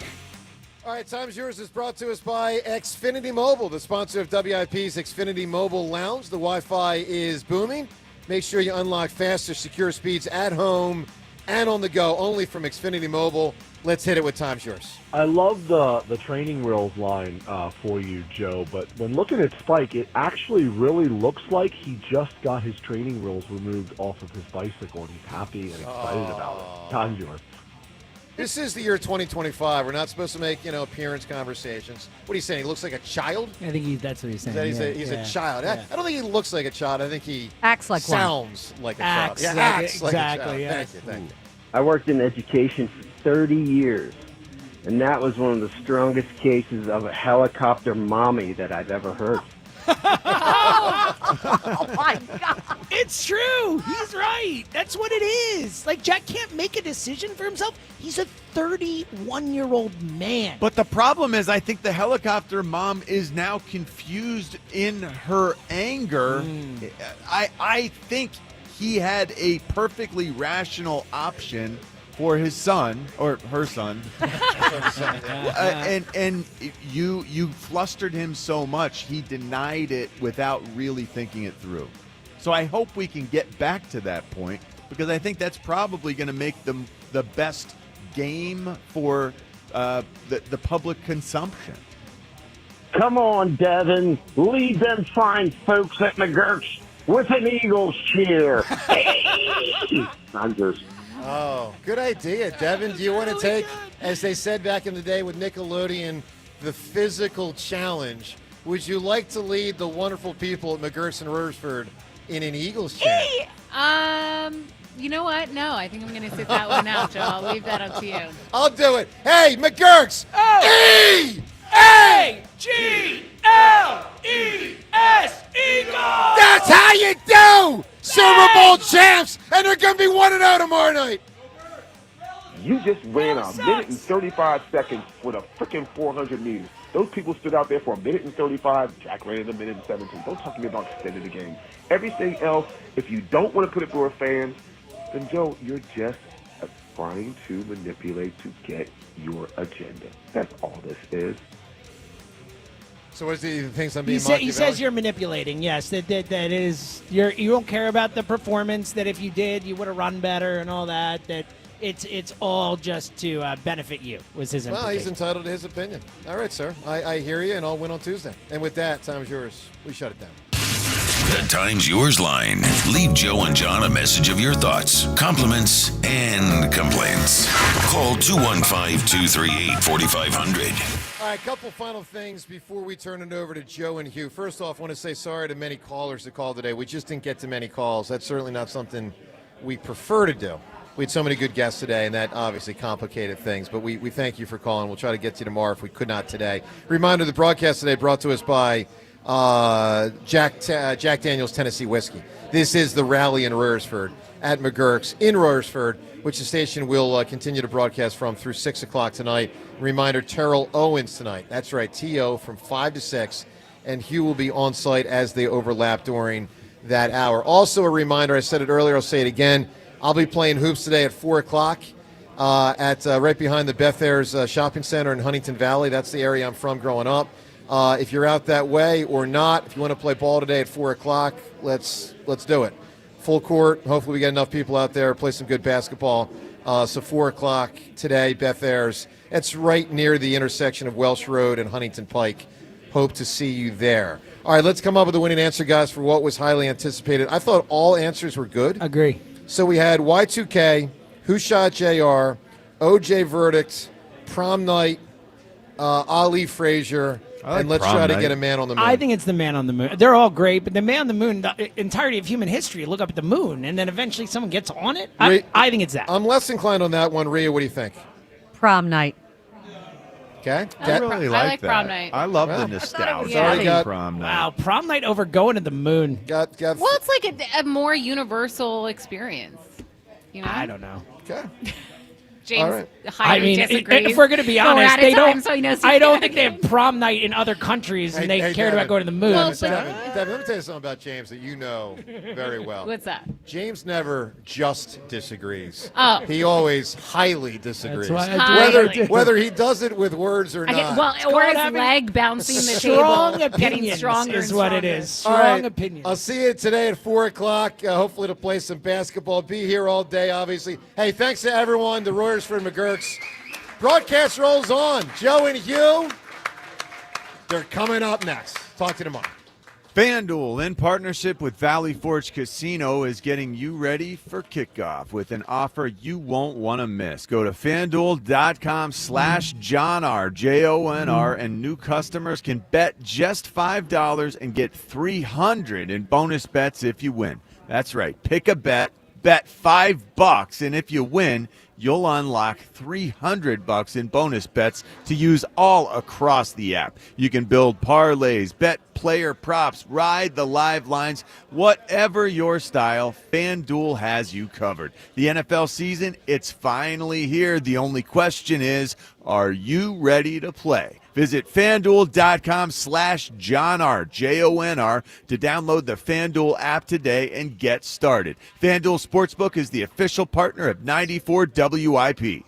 All right, Time's Yours is brought to us by Xfinity Mobile, the sponsor of WIP's Xfinity Mobile Lounge. The Wi-Fi is booming. Make sure you unlock faster, secure speeds at home and on the go, only from Xfinity Mobile. Let's hit it with Time's Yours. I love the training wheels line for you, Joe, but when looking at Spike, it actually really looks like he just got his training wheels removed off of his bicycle, and he's happy and excited about it. Time's yours. This is the year 2025. We're not supposed to make, appearance conversations. What are you saying? He looks like a child? I think that's what he's saying. He's a child. Yeah. I don't think he looks like a child. I think he acts like sounds one. like a acts child. like Acts like exactly, a child. yeah. Thank you. I worked in education for 30 years, and that was one of the strongest cases of a helicopter mommy that I've ever heard. Oh my God. It's true. He's right. That's what it is. Like, Jack can't make a decision for himself. He's a 31-year-old man. But the problem is, I think the helicopter mom is now confused in her anger. I think he had a perfectly rational option for his son or her son, and you flustered him so much he denied it without really thinking it through. So I hope we can get back to that point, because I think that's probably going to make them the best game for the public consumption. Come on, Devin. Lead them fine folks at MaGerks with an Eagles cheer. Hey! I'm just... Oh, good idea. Devin, do you want to take, as they said back in the day with Nickelodeon, the physical challenge? Would you like to lead the wonderful people at MaGerks and Royersford in an Eagles chant? You know what? No, I think I'm going to sit that one out, Joe. I'll leave that up to you. I'll do it. Hey, MaGerks! E-A-G-L-E-S, Eagles! That's how you do! Super Bowl champs, and they're going to be 1-0 tomorrow night. You just ran a minute and 35 seconds with a freaking 400 meters. Those people stood out there for a minute and 35. Jack ran in a minute and 17. Don't talk to me about extending the game. Everything else, if you don't want to put it for fans, then, Joe, you're just trying to manipulate to get your agenda. That's all this is. So what is he thinks I'm being He says you're manipulating. Yes, that is. You don't care about the performance. That if you did, you would have run better and all that. That it's all just to benefit you. Was his implication. Well, he's entitled to his opinion. All right, sir. I hear you, and I'll win on Tuesday. And with that, time's yours. We shut it down. The Time's Yours line. Leave Joe and John a message of your thoughts, compliments, and complaints. Call 215-238-4500. All right, a couple final things before we turn it over to Joe and Hugh. First off, I want to say sorry to many callers that called today. We just didn't get to many calls. That's certainly not something we prefer to do. We had so many good guests today, and that obviously complicated things. But we thank you for calling. We'll try to get to you tomorrow if we could not today. Reminder, the broadcast today brought to us by Jack Daniel's Tennessee Whiskey. This is the rally in Royersford at MaGerks in Royersford, which the station will continue to broadcast from through 6 o'clock tonight. Reminder, Terrell Owens tonight. That's right, T.O. from 5 to 6. And Hugh will be on site as they overlap during that hour. Also a reminder, I said it earlier, I'll say it again. I'll be playing hoops today at 4 o'clock at right behind the Beth Ayres Shopping Center in Huntington Valley. That's the area I'm from growing up. If you're out that way or not, if you want to play ball today at 4 o'clock, let's do it. Full court. Hopefully we get enough people out there, play some good basketball. So 4 o'clock today, Beth Ayres. It's right near the intersection of Welsh Road and Huntington Pike. Hope to see you there. All right, let's come up with a winning answer, guys, for what was highly anticipated. I thought all answers were good. Agree. So we had Y2K, Who Shot JR, OJ Verdict, Prom Night, Ali Frazier, and let's try to get a man on the moon. I think it's the man on the moon. They're all great, but the man on the moon, the entirety of human history, look up at the moon, and then eventually someone gets on it. I think it's that. I'm less inclined on that one. Rhea, what do you think? Prom night. Okay. I really I like Prom Night. I love the nostalgia. Prom night. Wow, prom night over going to the moon. Well, it's like a more universal experience. You know? I don't know. Okay. James highly disagrees. If we're going to be But we're honest, out of they time, don't. so he knows I he don't can't. think they have prom night in other countries, and they cared about going to the moon. Devin, so- Devin, let me tell you something about James that you know very well. What's that? James never just disagrees. Oh. He always highly disagrees. That's why I do. Whether he does it with words or not. Or his leg bouncing the strong table, getting opinions stronger is and what it stronger. is. Strong All right. opinions. I'll see you today at 4 o'clock, hopefully to play some basketball. Be here all day, obviously. Hey, thanks to everyone, the Royersford MaGerks. Broadcast rolls on. Joe and Hugh, they're coming up next. Talk to you tomorrow. FanDuel, in partnership with Valley Forge Casino, is getting you ready for kickoff with an offer you won't want to miss. Go to FanDuel.com/JohnR, JONR, and new customers can bet just $5 and get $300 in bonus bets if you win. That's right. Pick a bet $5, and if you win, you'll unlock $300 in bonus bets to use all across the app. You can build parlays, bet player props, ride the live lines, whatever your style, FanDuel has you covered. The NFL season, it's finally here. The only question is, are you ready to play? Visit FanDuel.com/JohnR, JONR, to download the FanDuel app today and get started. FanDuel Sportsbook is the official partner of 94 WIP.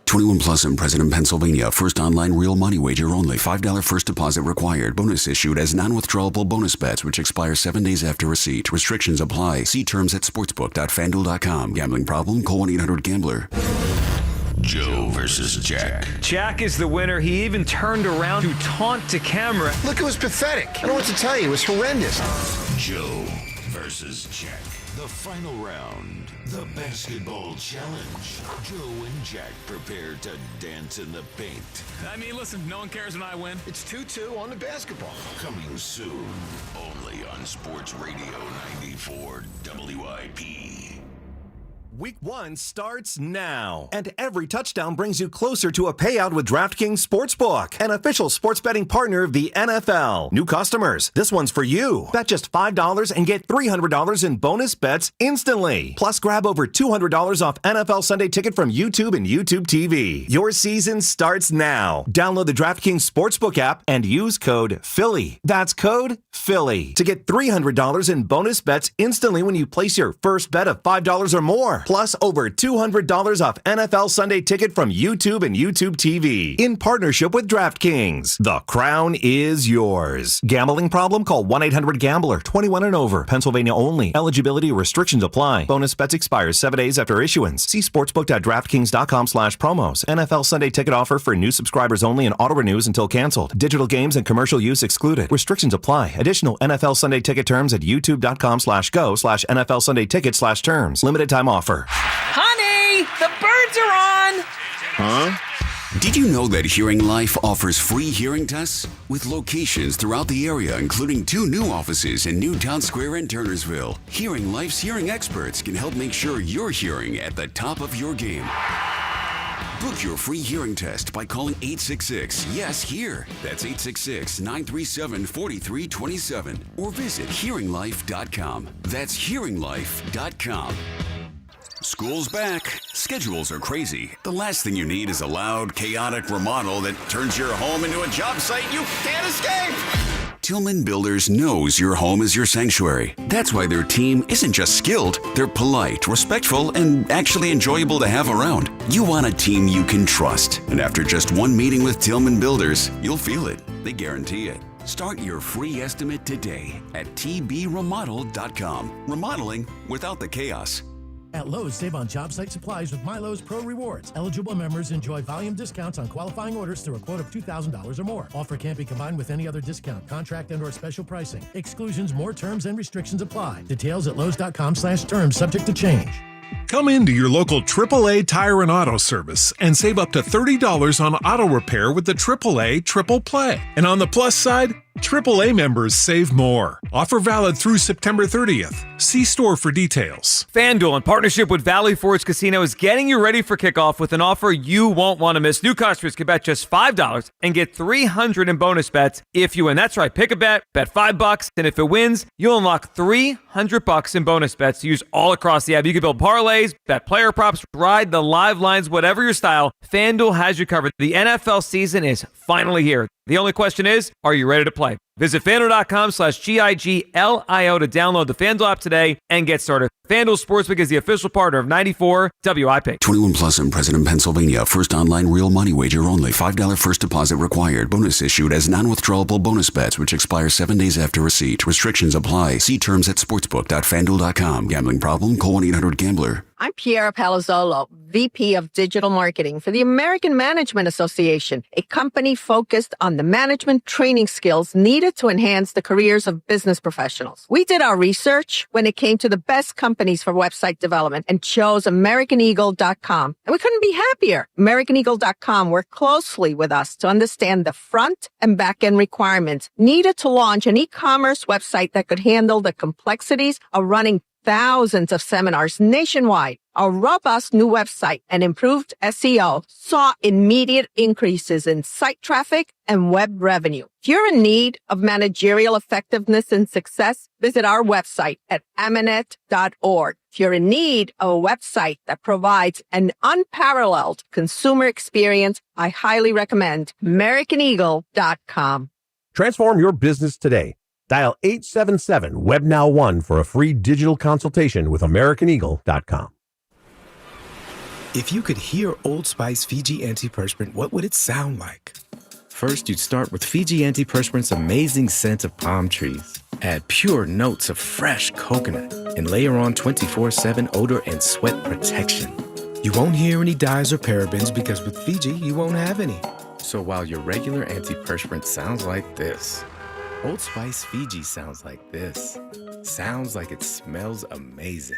21 plus in President, Pennsylvania. First online real money wager only. $5 first deposit required. Bonus issued as non-withdrawable bonus bets, which expire 7 days after receipt. Restrictions apply. See terms at sportsbook.fanduel.com. Gambling problem? Call 1-800-GAMBLER. Joe versus Jack. Jack is the winner. He even turned around to taunt to camera. Look, it was pathetic. I don't know what to tell you. It was horrendous. Joe versus Jack. The final round. The basketball challenge. Joe and Jack prepare to dance in the paint. I mean, listen, no one cares when I win. It's 2-2 on the basketball. Coming soon. Only on Sports Radio 94 WIP. Week 1 starts now, and every touchdown brings you closer to a payout with DraftKings Sportsbook, an official sports betting partner of the NFL. New customers, this one's for you. Bet just $5 and get $300 in bonus bets instantly. Plus, grab over $200 off NFL Sunday Ticket from YouTube and YouTube TV. Your season starts now. Download the DraftKings Sportsbook app and use code Philly. That's code Philly to get $300 in bonus bets instantly when you place your first bet of $5 or more. Plus over $200 off NFL Sunday Ticket from YouTube and YouTube TV. In partnership with DraftKings. The crown is yours. Gambling problem? Call 1-800-GAMBLER. 21 and over. Pennsylvania only. Eligibility restrictions apply. Bonus bets expires 7 days after issuance. See sportsbook.draftkings.com/promos. NFL Sunday Ticket offer for new subscribers only and auto renews until canceled. Digital games and commercial use excluded. Restrictions apply. Additional NFL Sunday Ticket terms at youtube.com/go/NFL Sunday Ticket/terms. Limited time offer. Honey, the birds are on. Huh? Did you know that Hearing Life offers free hearing tests? With locations throughout the area, including 2 new offices in Newtown Square and Turnersville, Hearing Life's hearing experts can help make sure you're hearing at the top of your game. Book your free hearing test by calling 866-YES-HEAR. That's 866-937-4327. Or visit hearinglife.com. That's hearinglife.com. School's back. Schedules are crazy. The last thing you need is a loud, chaotic remodel that turns your home into a job site you can't escape. Tillman Builders knows your home is your sanctuary. That's why their team isn't just skilled, they're polite, respectful, and actually enjoyable to have around. You want a team you can trust. And after just one meeting with Tillman Builders, you'll feel it. They guarantee it. Start your free estimate today at tbremodel.com. Remodeling without the chaos. At Lowe's, save on job site supplies with MyLowe's Pro Rewards. Eligible members enjoy volume discounts on qualifying orders through a quote of $2,000 or more. Offer can't be combined with any other discount, contract, and/or special pricing. Exclusions, more terms, and restrictions apply. Details at lowes.com/terms, subject to change. Come into your local AAA Tire and Auto Service and save up to $30 on auto repair with the AAA Triple Play. And on the plus side, AAA members save more. Offer valid through September 30th. See store for details. FanDuel, in partnership with Valley Forge Casino, is getting you ready for kickoff with an offer you won't want to miss. New customers can bet just $5 and get $300 in bonus bets if you win. That's right. Pick a bet $5, and if it wins, you'll unlock $300 in bonus bets to use all across the app. You can build parlays, bet player props, ride the live lines, whatever your style. FanDuel has you covered. The NFL season is finally here. The only question is, are you ready to play? Visit FanDuel.com/GIGLIO to download the FanDuel app today and get started. FanDuel Sportsbook is the official partner of 94 WIP. 21 plus in President, Pennsylvania. First online real money wager only. $5 first deposit required. Bonus issued as non-withdrawable bonus bets, which expire 7 days after receipt. Restrictions apply. See terms at sportsbook.fanduel.com. Gambling problem? Call 1-800-GAMBLER. I'm Piera Palazzolo, VP of Digital Marketing for the American Management Association, a company focused on the management training skills needed to enhance the careers of business professionals. We did our research when it came to the best companies for website development and chose AmericanEagle.com. And we couldn't be happier. AmericanEagle.com worked closely with us to understand the front and back end requirements needed to launch an e-commerce website that could handle the complexities of running thousands of seminars nationwide. Our robust new website and improved SEO saw immediate increases in site traffic and web revenue. If you're in need of managerial effectiveness and success, visit our website at amanet.org. If you're in need of a website that provides an unparalleled consumer experience, I highly recommend AmericanEagle.com. Transform your business today. Dial 877-WebNow1 for a free digital consultation with AmericanEagle.com. If you could hear Old Spice Fiji Antiperspirant, what would it sound like? First, you'd start with Fiji Antiperspirant's amazing scent of palm trees. Add pure notes of fresh coconut and layer on 24/7 odor and sweat protection. You won't hear any dyes or parabens because with Fiji, you won't have any. So while your regular antiperspirant sounds like this, Old Spice Fiji sounds like this. Sounds like it smells amazing.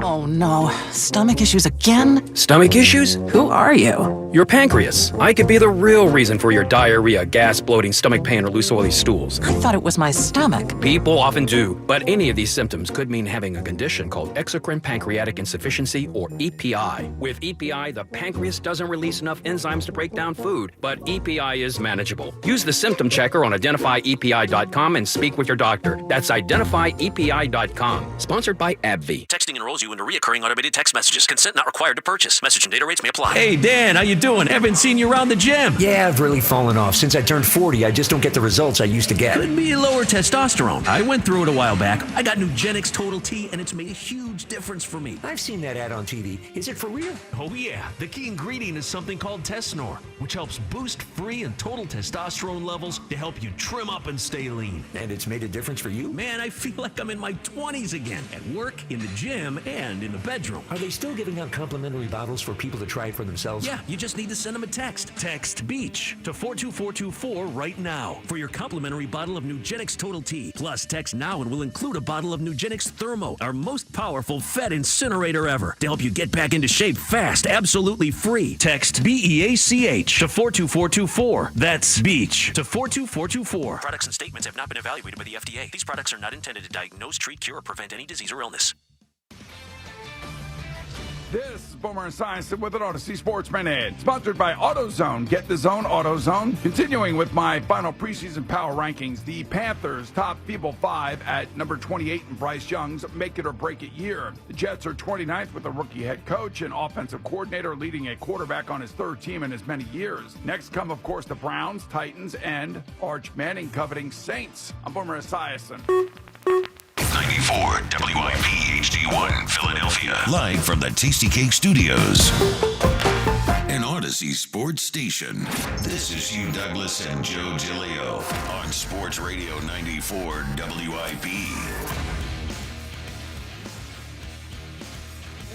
Oh no, stomach issues again? Stomach issues? Who are you? Your pancreas. I could be the real reason for your diarrhea, gas, bloating, stomach pain, or loose oily stools. I thought it was my stomach. People often do, but any of these symptoms could mean having a condition called exocrine pancreatic insufficiency, or EPI. With EPI, the pancreas doesn't release enough enzymes to break down food, but EPI is manageable. Use the symptom checker on identifyepi.com and speak with your doctor. That's identifyepi.com. Sponsored by AbbVie. Texting enrolls you and recurring automated text messages. Consent not required to purchase. Message and data rates may apply. Hey, Dan, how you doing? Haven't seen you around the gym. Yeah, I've really fallen off. Since I turned 40, I just don't get the results I used to get. Could be lower testosterone. I went through it a while back. I got NuGenix Total T, and it's made a huge difference for me. I've seen that ad on TV. Is it for real? Oh, yeah. The key ingredient is something called Tesnor, which helps boost free and total testosterone levels to help you trim up and stay lean. And it's made a difference for you? Man, I feel like I'm in my 20s again, at work, in the gym, and in the bedroom. Are they still giving out complimentary bottles for people to try it for themselves? Yeah, you just need to send them a text. Text BEACH to 42424 right now for your complimentary bottle of NuGenix Total T. Plus, text now and we'll include a bottle of NuGenix Thermo, our most powerful fat incinerator ever, to help you get back into shape fast, absolutely free. Text BEACH to 42424. That's BEACH to 42424. Products and statements have not been evaluated by the FDA. These products are not intended to diagnose, treat, cure, or prevent any disease or illness. This is Boomer Esiason with an Odyssey Sports Minute, sponsored by AutoZone. Get the zone, AutoZone. Continuing with my final preseason power rankings, the Panthers top feeble 5 at number 28 in Bryce Young's make it or break it year. The Jets are 29th with a rookie head coach and offensive coordinator leading a quarterback on his third team in as many years. Next come, of course, the Browns, Titans, and Arch Manning coveting Saints. I'm Boomer Esiason. 94 WIP HD1 Philadelphia. Live from the Tasty Cake Studios. An Odyssey sports station. This is Hugh Douglas and Joe Giglio on Sports Radio 94 WIP.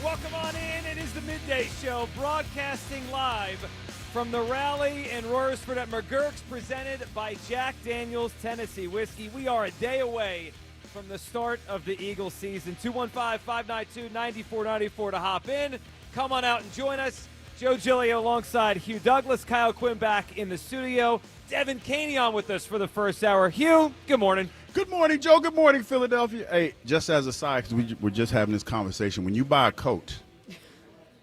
Welcome on in. It is the Midday Show, broadcasting live from the rally in Royersford at MaGerks, presented by Jack Daniel's Tennessee Whiskey. We are a day away from the start of the Eagles season. 215-592-9494 to hop in. Come on out and join us. Joe Giglio alongside Hugh Douglas, Kyle Quinn back in the studio. Devin Caney on with us for the first hour. Hugh, good morning. Good morning, Joe. Good morning, Philadelphia. Hey, just as a side, because we're just having this conversation, when you buy a coat,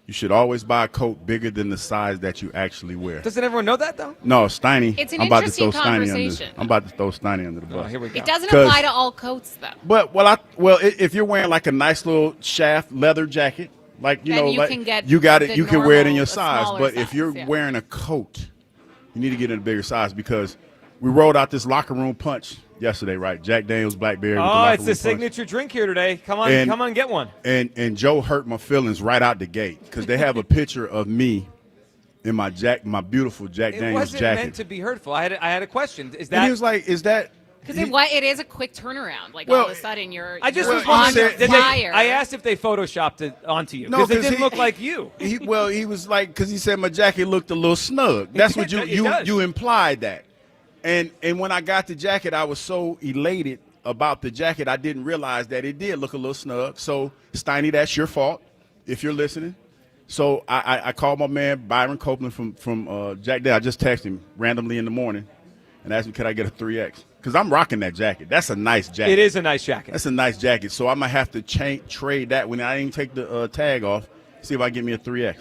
you should always buy a coat bigger than the size that you actually wear. Doesn't everyone know that, though? No, Steiny. It's an I'm about to interesting throw Steiny conversation. I'm about to throw Steiny under the bus. Here we go. It doesn't apply to all coats, though. But if you're wearing like a nice little shaft leather jacket, like Then you like can get you got it, the you can wear it in normal, your a size. smaller But if size, you're yeah. wearing a coat, you need to get in a bigger size because we rolled out this locker room punch yesterday, right? Jack Daniel's Blackberry. Oh, it's the signature drink here today. Come on, get one. And Joe hurt my feelings right out the gate because they have a picture of me in my beautiful Jack It Daniel's wasn't jacket. meant to be hurtful. I had a question. Is And that he was like, "Is that?" Because it is a quick turnaround. Like, all of a sudden, you're I just you're was on wondering. fire. I asked if they photoshopped it onto you No, because it 'cause didn't he- look like you. He was like, because he said my jacket looked a little snug. That's what It does. you implied that. And when I got the jacket, I was so elated about the jacket, I didn't realize that it did look a little snug. So, Steiny, that's your fault if you're listening. So I called my man Byron Copeland from Jack Day. I just texted him randomly in the morning and asked him, could I get a 3X? Because I'm rocking that jacket. That's a nice jacket. It is a nice jacket. That's a nice jacket. So I might have to trade that when I didn't take the tag off, see if I can get me a 3X.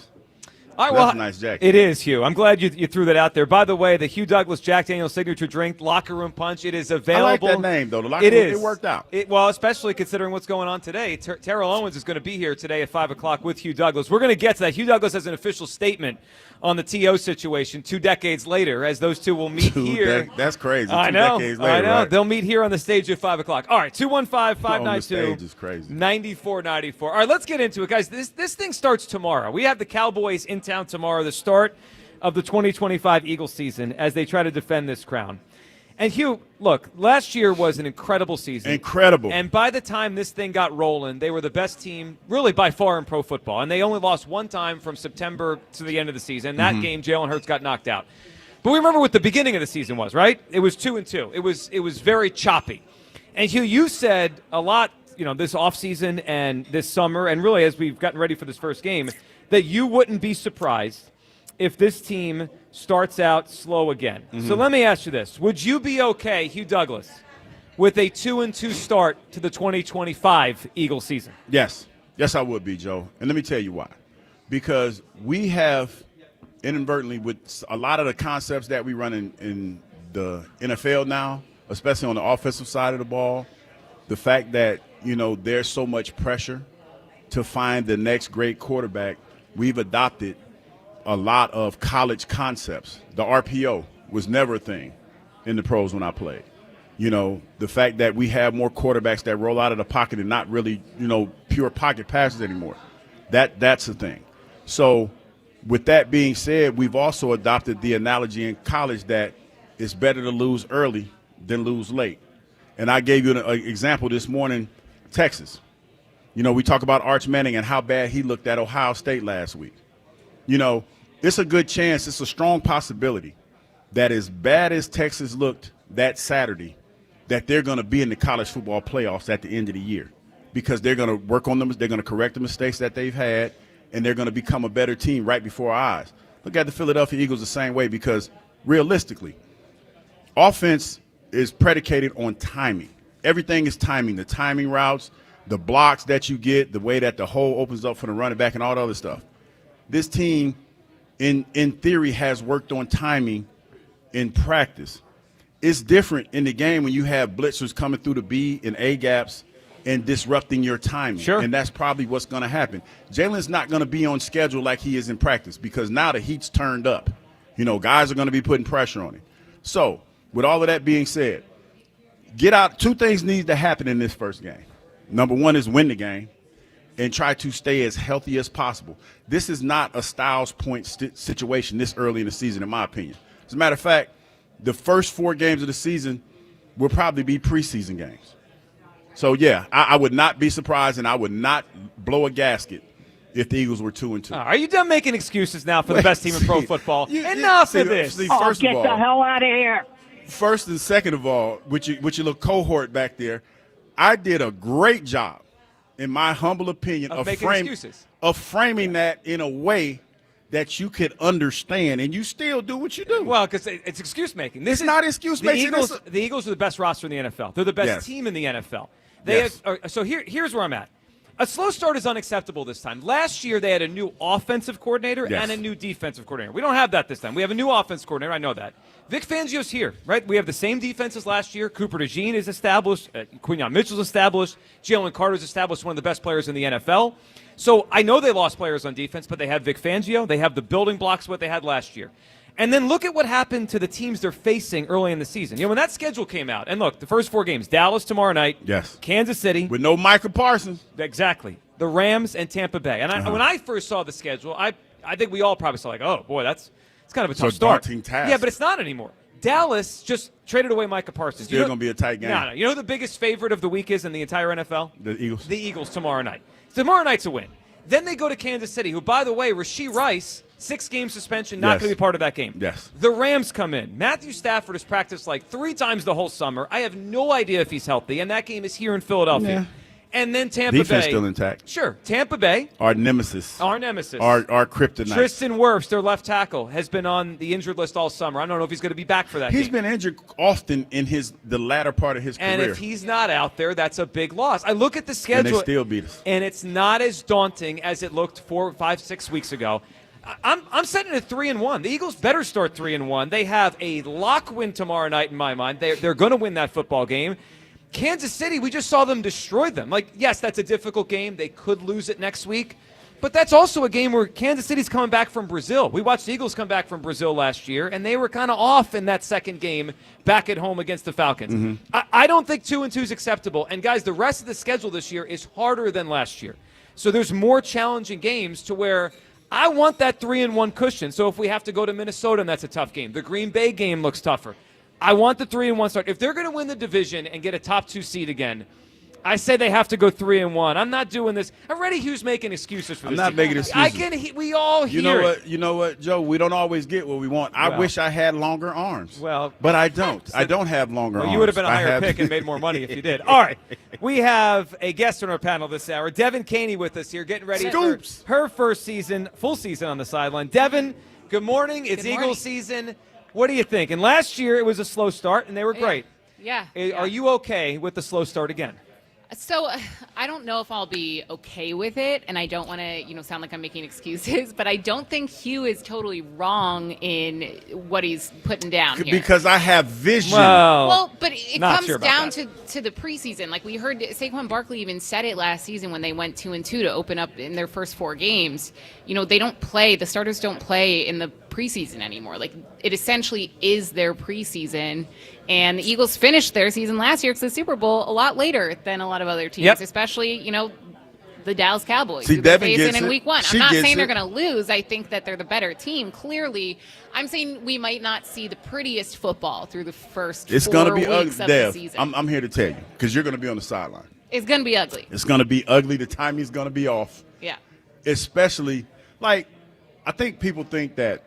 All right, That's well, a nice jacket. It is, Hugh. I'm glad you threw that out there. By the way, the Hugh Douglas Jack Daniel's signature drink, Locker Room Punch, it is available. I like that name, though. The Locker It Room, is. it worked out. Well, especially considering what's going on today. Terrell Owens is going to be here today at 5 o'clock with Hugh Douglas. We're going to get to that. Hugh Douglas has an official statement on the T.O. situation 2 decades later, as those two will meet here. That's crazy. I 2 know. decades later, I know. right? They'll meet here on the stage at 5 o'clock. All right, 215-592. stage is crazy. 9494. All right, let's get into it, guys. This thing starts tomorrow. We have the Cowboys in town tomorrow, the start of the 2025 Eagles season, as they try to defend this crown. And Hugh, look, last year was an incredible season. Incredible. And by the time this thing got rolling, they were the best team, really by far, in pro football. And they only lost one time from September to the end of the season. That game, Jalen Hurts got knocked out. But we remember what the beginning of the season was, right? It was 2-2. It was very choppy. And Hugh, you said a lot, this offseason and this summer, and really as we've gotten ready for this first game, that you wouldn't be surprised if this team starts out slow again. So let me ask you this. Would you be okay, Hugh Douglas, with a 2-2 start to the 2025 Eagles season? Yes. Yes, I would be, Joe. And let me tell you why. Because we have inadvertently, with a lot of the concepts that we run in the NFL now, especially on the offensive side of the ball, the fact that, there's so much pressure to find the next great quarterback, we've adopted a lot of college concepts. The RPO was never a thing in the pros when I played. You know, the fact that we have more quarterbacks that roll out of the pocket and not really, pure pocket passes anymore. That's the thing. So with that being said, we've also adopted the analogy in college that it's better to lose early than lose late. And I gave you an example this morning, Texas. We talk about Arch Manning and how bad he looked at Ohio State last week. It's a good chance, it's a strong possibility that as bad as Texas looked that Saturday, that they're going to be in the college football playoffs at the end of the year because they're going to work on them, they're going to correct the mistakes that they've had, and they're going to become a better team right before our eyes. Look at the Philadelphia Eagles the same way because realistically, offense is predicated on timing. Everything is timing, the timing routes, the blocks that you get, the way that the hole opens up for the running back and all the other stuff. This team, in theory, has worked on timing in practice. It's different in the game when you have blitzers coming through the B and A gaps and disrupting your timing. Sure. And that's probably what's going to happen. Jalen's not going to be on schedule like he is in practice because now the heat's turned up. Guys are going to be putting pressure on him. So, with all of that being said, get out. Two things need to happen in this first game. Number one is win the game and try to stay as healthy as possible. This is not a Styles point situation this early in the season, in my opinion. As a matter of fact, the first 4 games of the season will probably be preseason games. So, yeah, I would not be surprised and I would not blow a gasket if the Eagles were 2-2. Are you done making excuses now for the best team in pro football? Enough of this. First get of all, the hell out of here. First and second of all, with your little cohort back there, I did a great job, in my humble opinion, of framing that in a way that you could understand, and you still do what you do. Well, because it's excuse making. This is not excuse making. The Eagles are the best roster in the NFL. They're the best team in the NFL. So here's where I'm at. A slow start is unacceptable this time. Last year, they had a new offensive coordinator and a new defensive coordinator. We don't have that this time. We have a new offense coordinator. I know that. Vic Fangio's here, right? We have the same defense as last year. Cooper DeJean is established. Quinyon Mitchell's established. Jalen Carter's established, one of the best players in the NFL. So I know they lost players on defense, but they have Vic Fangio. They have the building blocks of what they had last year. And then look at what happened to the teams they're facing early in the season. When that schedule came out, and look, the first 4 games, Dallas tomorrow night, Kansas City. With no Micah Parsons. Exactly. The Rams and Tampa Bay. And when I first saw the schedule, I think we all probably saw oh, boy, it's kind of a tough start. Daunting task. Yeah, but it's not anymore. Dallas just traded away Micah Parsons. Still going to be a tight game. No. You know who the biggest favorite of the week is in the entire NFL? The Eagles. The Eagles tomorrow night. Tomorrow night's a win. Then they go to Kansas City, who, by the way, Rashee Rice, 6-game suspension, not going to be part of that game. Yes. The Rams come in. Matthew Stafford has practiced like 3 times the whole summer. I have no idea if he's healthy, and that game is here in Philadelphia. Yeah. And then Tampa Bay. Defense still intact. Sure. Tampa Bay. Our nemesis. Our kryptonite. Tristan Wirfs, their left tackle, has been on the injured list all summer. I don't know if he's going to be back for that game. He's been injured often in the latter part of his career. And if he's not out there, that's a big loss. I look at the schedule. And they still beat us. And it's not as daunting as it looked 4, 5, 6 weeks ago. I'm setting it at 3-1. The Eagles better start 3-1. They have a lock win tomorrow night in my mind. They're going to win that football game. Kansas City, we just saw them destroy them. Yes, that's a difficult game. They could lose it next week. But that's also a game where Kansas City's coming back from Brazil. We watched the Eagles come back from Brazil last year, and they were kind of off in that second game back at home against the Falcons. Mm-hmm. I don't think 2-2 is acceptable. And, guys, the rest of the schedule this year is harder than last year. So there's more challenging games to where I want that 3-1 cushion. So if we have to go to Minnesota, and that's a tough game. The Green Bay game looks tougher. I want the 3-1 start. If they're going to win the division and get a top 2 seed again, I say they have to go 3-1. I'm not doing this. Already Hugh's making excuses for this. I'm not making excuses. We all hear it. You know what, Joe? We don't always get what we want. I wish I had longer arms. But I don't. I don't have longer arms. You would have been a higher pick and made more money if you did. All right. We have a guest on our panel this hour. Devin Caney with us here, getting ready for her first season, full season on the sideline. Devin, good morning. It's Eagles season. What do you think? And last year it was a slow start, and they were great. Yeah. Are you okay with the slow start again? So I don't know if I'll be okay with it, and I don't want to, sound like I'm making excuses, but I don't think Hugh is totally wrong in what he's putting down here. Because I have vision. Well, but it comes sure down to the preseason. Like we heard Saquon Barkley even said it last season when they went 2-2 to open up in their first 4 games. They don't play. The starters don't play in the preseason anymore. Like it essentially is their preseason. And the Eagles finished their season last year, because the Super Bowl, a lot later than a lot of other teams, especially, the Dallas Cowboys. See, who they're Devin facing gets in it. week 1. She I'm not gets saying they're it. going to lose. I think that they're the better team. Clearly, I'm saying we might not see the prettiest football through the first It's 4 going to be weeks ugly, of the Dev. season. I'm here to tell you, because you're going to be on the sideline. It's going to be ugly. It's going to be ugly. The timing's going to be off. Yeah. Especially, I think people think that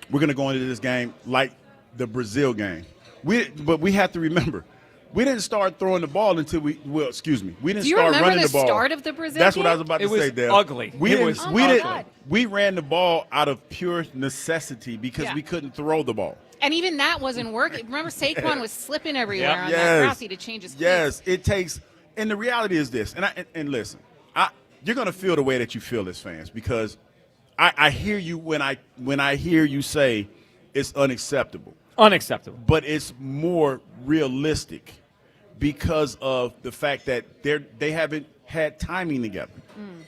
we're going to go into this game like the Brazil game. But we have to remember, we didn't start throwing the ball until we didn't Do you start remember running the the ball. start of the Brazil That's what game? I was about to say, Dale. Ugly. We ran the ball out of pure necessity because we couldn't throw the ball. And even that wasn't working. Remember, Saquon was slipping everywhere on Yes. that route to change his cleats. Yes, it takes. And the reality is this. And listen, you're going to feel the way that you feel as fans, because I hear you when I hear you say it's unacceptable. Unacceptable. But it's more realistic because of the fact that they haven't had timing together.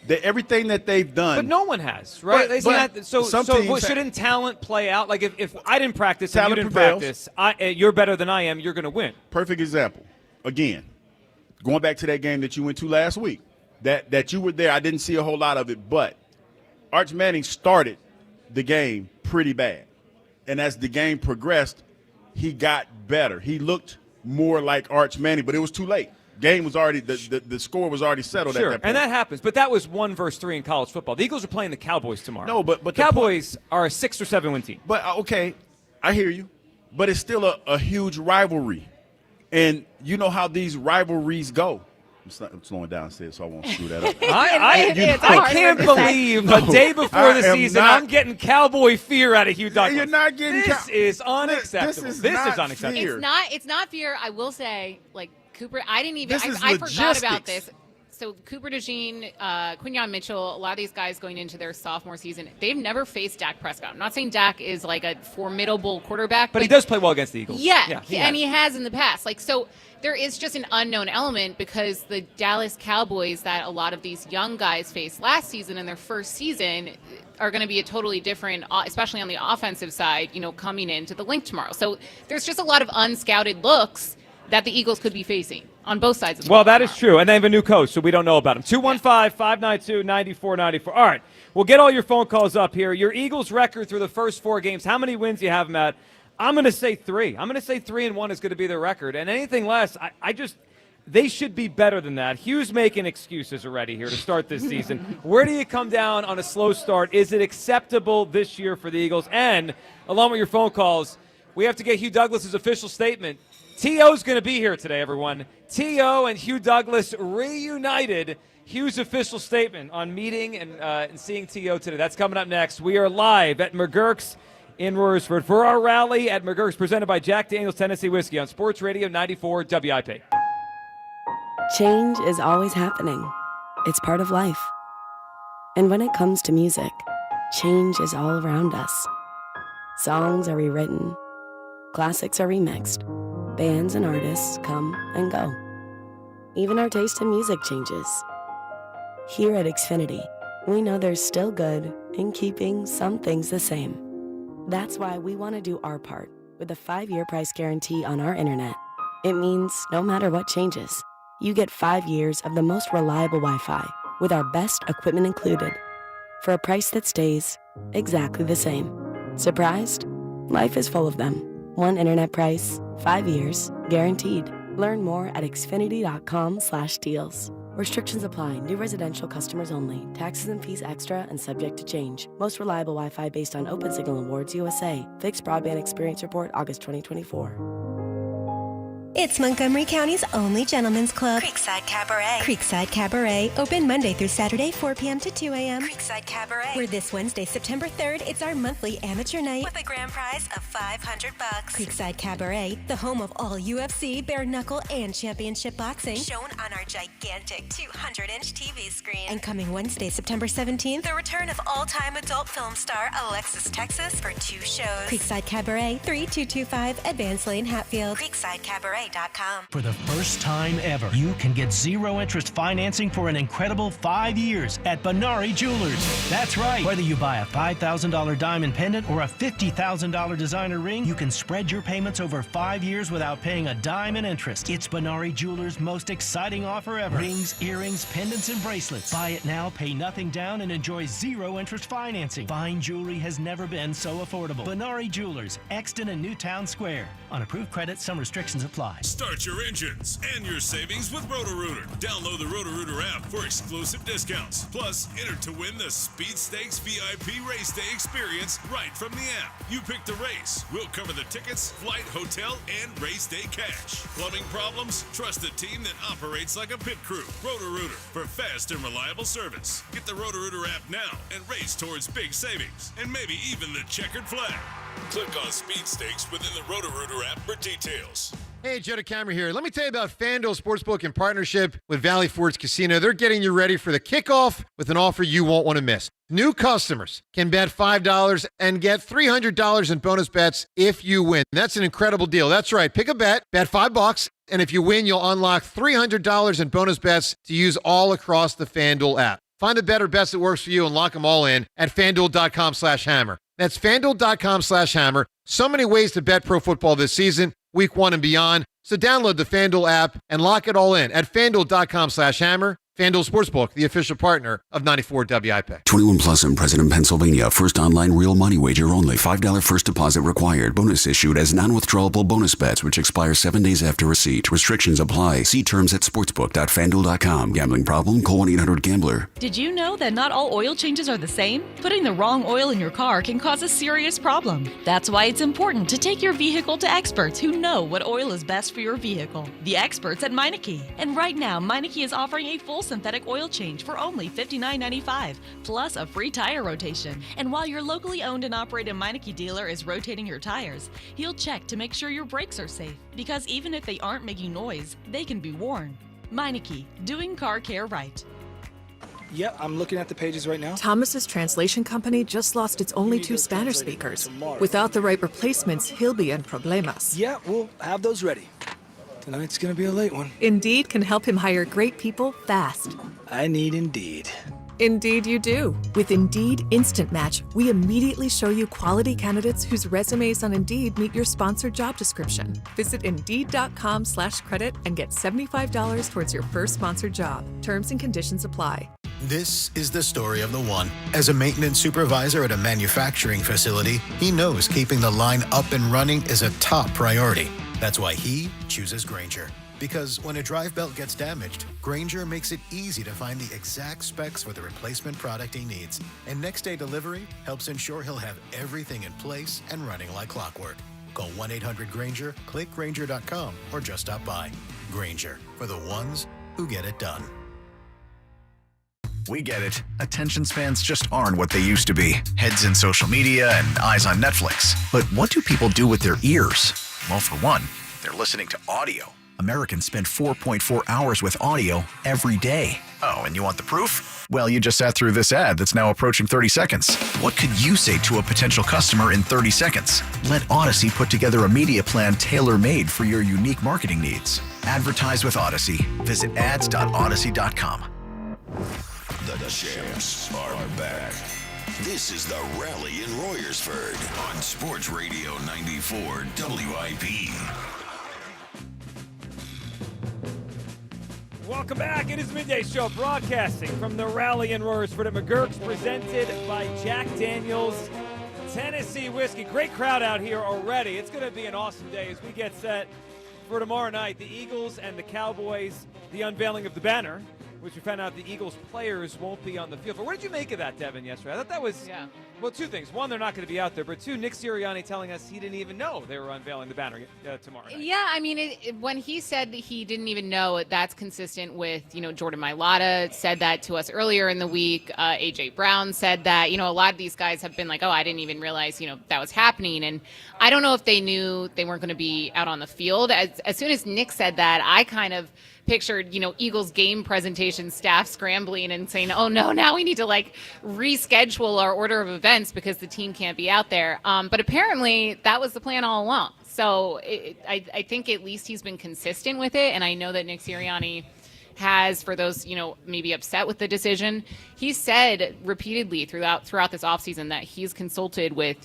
Everything that they've done. But no one has, right? Shouldn't talent play out? Like if I didn't practice and you Talent didn't prevails. practice, you're better than I am, you're going to win. Perfect example. Again, going back to that game that you went to last week, that you were there. I didn't see a whole lot of it, but Arch Manning started the game pretty bad. And as the game progressed, he got better. He looked more like Arch Manning, but it was too late. Game was already the score was already settled at that point. And that happens, but that was 1 versus 3 in college football. The Eagles are playing the Cowboys tomorrow. No, but the Cowboys are a 6 or 7 win team. But okay, I hear you. But it's still a huge rivalry. And you know how these rivalries go. I'm slowing down, so I won't screw that up. I can't believe a day before the season I'm getting Cowboy fear out of Hugh Douglas. You're not getting this is unacceptable. This is unacceptable. It's not fear. I will say, Cooper, I didn't even. This is I forgot about logistics. this. So Cooper DeJean, Quinyon Mitchell, a lot of these guys going into their sophomore season, they've never faced Dak Prescott. I'm not saying Dak is like a formidable quarterback, but he does play well against the Eagles. Yeah, he has in the past. So there is just an unknown element, because the Dallas Cowboys that a lot of these young guys faced last season in their first season are going to be a totally different, especially on the offensive side, coming into the link tomorrow. So there's just a lot of unscouted looks that the Eagles could be facing on both sides of the ball. Well, that is true. And they have a new coach, so we don't know about him. 215-592-9494. All right, we'll get all your phone calls up here. Your Eagles record through the first 4 games, how many wins do you have them at? I'm going to say 3. I'm going to say 3-1 is going to be their record. And anything less, they should be better than that. Hugh's making excuses already here to start this season. Where do you come down on a slow start? Is it acceptable this year for the Eagles? And along with your phone calls, we have to get Hugh Douglas's official statement. T.O.'s going to be here today, everyone. T.O. and Hugh Douglas reunited. Hugh's official statement on meeting and seeing T.O. today. That's coming up next. We are live at MaGerks in Royersford for our rally at MaGerks, presented by Jack Daniel's Tennessee Whiskey on Sports Radio 94 WIP. Change is always happening. It's part of life. And when it comes to music, change is all around us. Songs are rewritten. Classics are remixed. Bands and artists come and go. Even our taste in music changes. Here at Xfinity, we know there's still good in keeping some things the same. That's why we want to do our part with a 5-year price guarantee on our internet. It means no matter what changes, you get 5 years of the most reliable Wi-Fi with our best equipment included for a price that stays exactly the same. Surprised? Life is full of them. One internet price, 5 years, guaranteed. Learn more at xfinity.com/deals. Restrictions apply. New residential customers only. Taxes and fees extra and subject to change. Most reliable Wi-Fi based on OpenSignal Awards USA. Fixed broadband experience report August 2024. It's Montgomery County's only gentlemen's club, Creekside Cabaret. Creekside Cabaret, open Monday through Saturday, 4 p.m. to 2 a.m. Creekside Cabaret. Where this Wednesday, September 3rd, it's our monthly amateur night With a grand prize of $500. Creekside Cabaret, the home of all UFC, bare knuckle, and championship boxing. Shown on our gigantic 200-inch TV screen. And coming Wednesday, September 17th, the return of all-time adult film star Alexis Texas for 2 shows. Creekside Cabaret, 3225 Advance Lane, Hatfield. CreeksideCabaret.com. For the first time ever, you can get zero-interest financing for an incredible 5 years at Benari Jewelers. That's right. Whether you buy a $5,000 diamond pendant or a $50,000 designer ring, you can spread your payments over 5 years without paying a dime in interest. It's Benari Jewelers' most exciting offer ever. Rings, earrings, pendants, and bracelets. Buy it now, pay nothing down, and enjoy zero-interest financing. Fine jewelry has never been so affordable. Benari Jewelers, Exton and Newtown Square. On approved credit, some restrictions apply. Start your engines and your savings with Roto-Rooter. Download the Roto-Rooter app for exclusive discounts. Plus, enter to win the Speed Stakes VIP Race Day experience right from the app. You pick the race. We'll cover the tickets, flight, hotel, and race day cash. Plumbing problems? Trust a team that operates like a pit crew. Roto-Rooter for fast and reliable service. Get the Roto-Rooter app now and race towards big savings and maybe even the checkered flag. Click on Speed Stakes within the Roto-Rooter app for details. Hey, Joe DeCamera here. Let me tell you about FanDuel Sportsbook in partnership with Valley Forge Casino. They're getting you ready for the kickoff with an offer you won't want to miss. New customers can bet $5 and get $300 in bonus bets if you win. That's an incredible deal. That's right. Pick a bet $5, and if you win, you'll unlock $300 in bonus bets to use all across the FanDuel app. Find the better bets that works for you and lock them all in at FanDuel.com/hammer. That's FanDuel.com/hammer. So many ways to bet pro football this season, week 1 and beyond. So download the FanDuel app and lock it all in at FanDuel.com/hammer. FanDuel Sportsbook, the official partner of 94 WIP. 21 plus and present in Pennsylvania. First online real money wager only. $5 first deposit required. Bonus issued as non-withdrawable bonus bets, which expire 7 days after receipt. Restrictions apply. See terms at sportsbook.fanduel.com. Gambling problem? Call 1-800-GAMBLER. Did you know that not all oil changes are the same? Putting the wrong oil in your car can cause a serious problem. That's why it's important to take your vehicle to experts who know what oil is best for your vehicle. The experts at Meineke. And right now, Meineke is offering a full synthetic oil change for only $59.95, plus a free tire rotation. And while your locally owned and operated Meineke dealer is rotating your tires, he'll check to make sure your brakes are safe, because even if they aren't making noise, they can be worn. Meineke, doing car care right. Yep, I'm looking at the pages right now. Thomas's translation company just lost its only 2 Spanish speakers. Without the right replacements, he'll be in problemas. Yeah, we'll have those ready. Tonight's gonna be a late one. Indeed can help him hire great people fast. I need Indeed. Indeed you do. With Indeed Instant Match, we immediately show you quality candidates whose resumes on Indeed meet your sponsored job description. Visit Indeed.com/credit and get $75 towards your first sponsored job. Terms and conditions apply. This is the story of the one. As a maintenance supervisor at a manufacturing facility, he knows keeping the line up and running is a top priority. That's why he chooses Grainger. Because when a drive belt gets damaged, Grainger makes it easy to find the exact specs for the replacement product he needs. And next day delivery helps ensure he'll have everything in place and running like clockwork. Call 1-800-GRAINGER, click Grainger.com, or just stop by. Grainger, for the ones who get it done. We get it. Attention spans just aren't what they used to be. Heads in social media and eyes on Netflix. But what do people do with their ears? Well, for one, they're listening to audio. Americans spend 4.4 hours with audio every day. Oh, and you want the proof? Well, you just sat through this ad that's now approaching 30 seconds. What could you say to a potential customer in 30 seconds? Let Odyssey put together a media plan tailor-made for your unique marketing needs. Advertise with Odyssey. Visit ads.odyssey.com. The champs are back. This is the Rally in Royersford on Sports Radio 94 WIP. Welcome back. It is Midday Show broadcasting from the Rally in Royersford at MaGerks, presented by Jack Daniel's Tennessee Whiskey. Great crowd out here already. It's going to be an awesome day as we get set for tomorrow night. The Eagles and the Cowboys, the unveiling of the banner, which we found out the Eagles players won't be on the field. What did you make of that, Devin, yesterday? I thought that was Well, two things. One, they're not going to be out there. But two, Nick Sirianni telling us he didn't even know they were unveiling the banner tomorrow night. Yeah, I mean, when he said he didn't even know, that's consistent with, Jordan Mailata said that to us earlier in the week. A.J. Brown said that. A lot of these guys have been like, oh, I didn't even realize, that was happening. And I don't know if they knew they weren't going to be out on the field. As soon as Nick said that, I kind of pictured, Eagles game presentation staff scrambling and saying, oh no, now we need to reschedule our order of events because the team can't be out there. But apparently that was the plan all along. So I think at least he's been consistent with it. And I know that Nick Sirianni has, for those, maybe upset with the decision, he said repeatedly throughout this offseason that he's consulted with,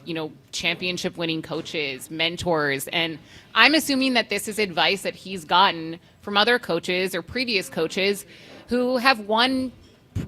championship winning coaches, mentors. And I'm assuming that this is advice that he's gotten from other coaches or previous coaches who have won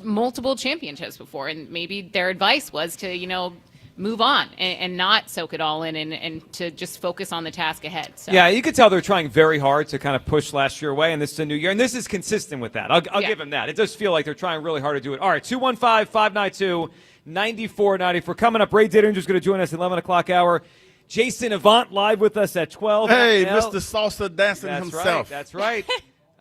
multiple championships before. And maybe their advice was to, move on and not soak it all in and to just focus on the task ahead. So. Yeah, you could tell they're trying very hard to kind of push last year away, and this is a new year. And this is consistent with that. I'll give them that. It does feel like they're trying really hard to do it. All right, 215-592-9494. Coming up, Ray Dittinger's going to join us at 11 o'clock hour. Jason Avant live with us at 12. Hey, Mr. Salsa dancing himself. That's right.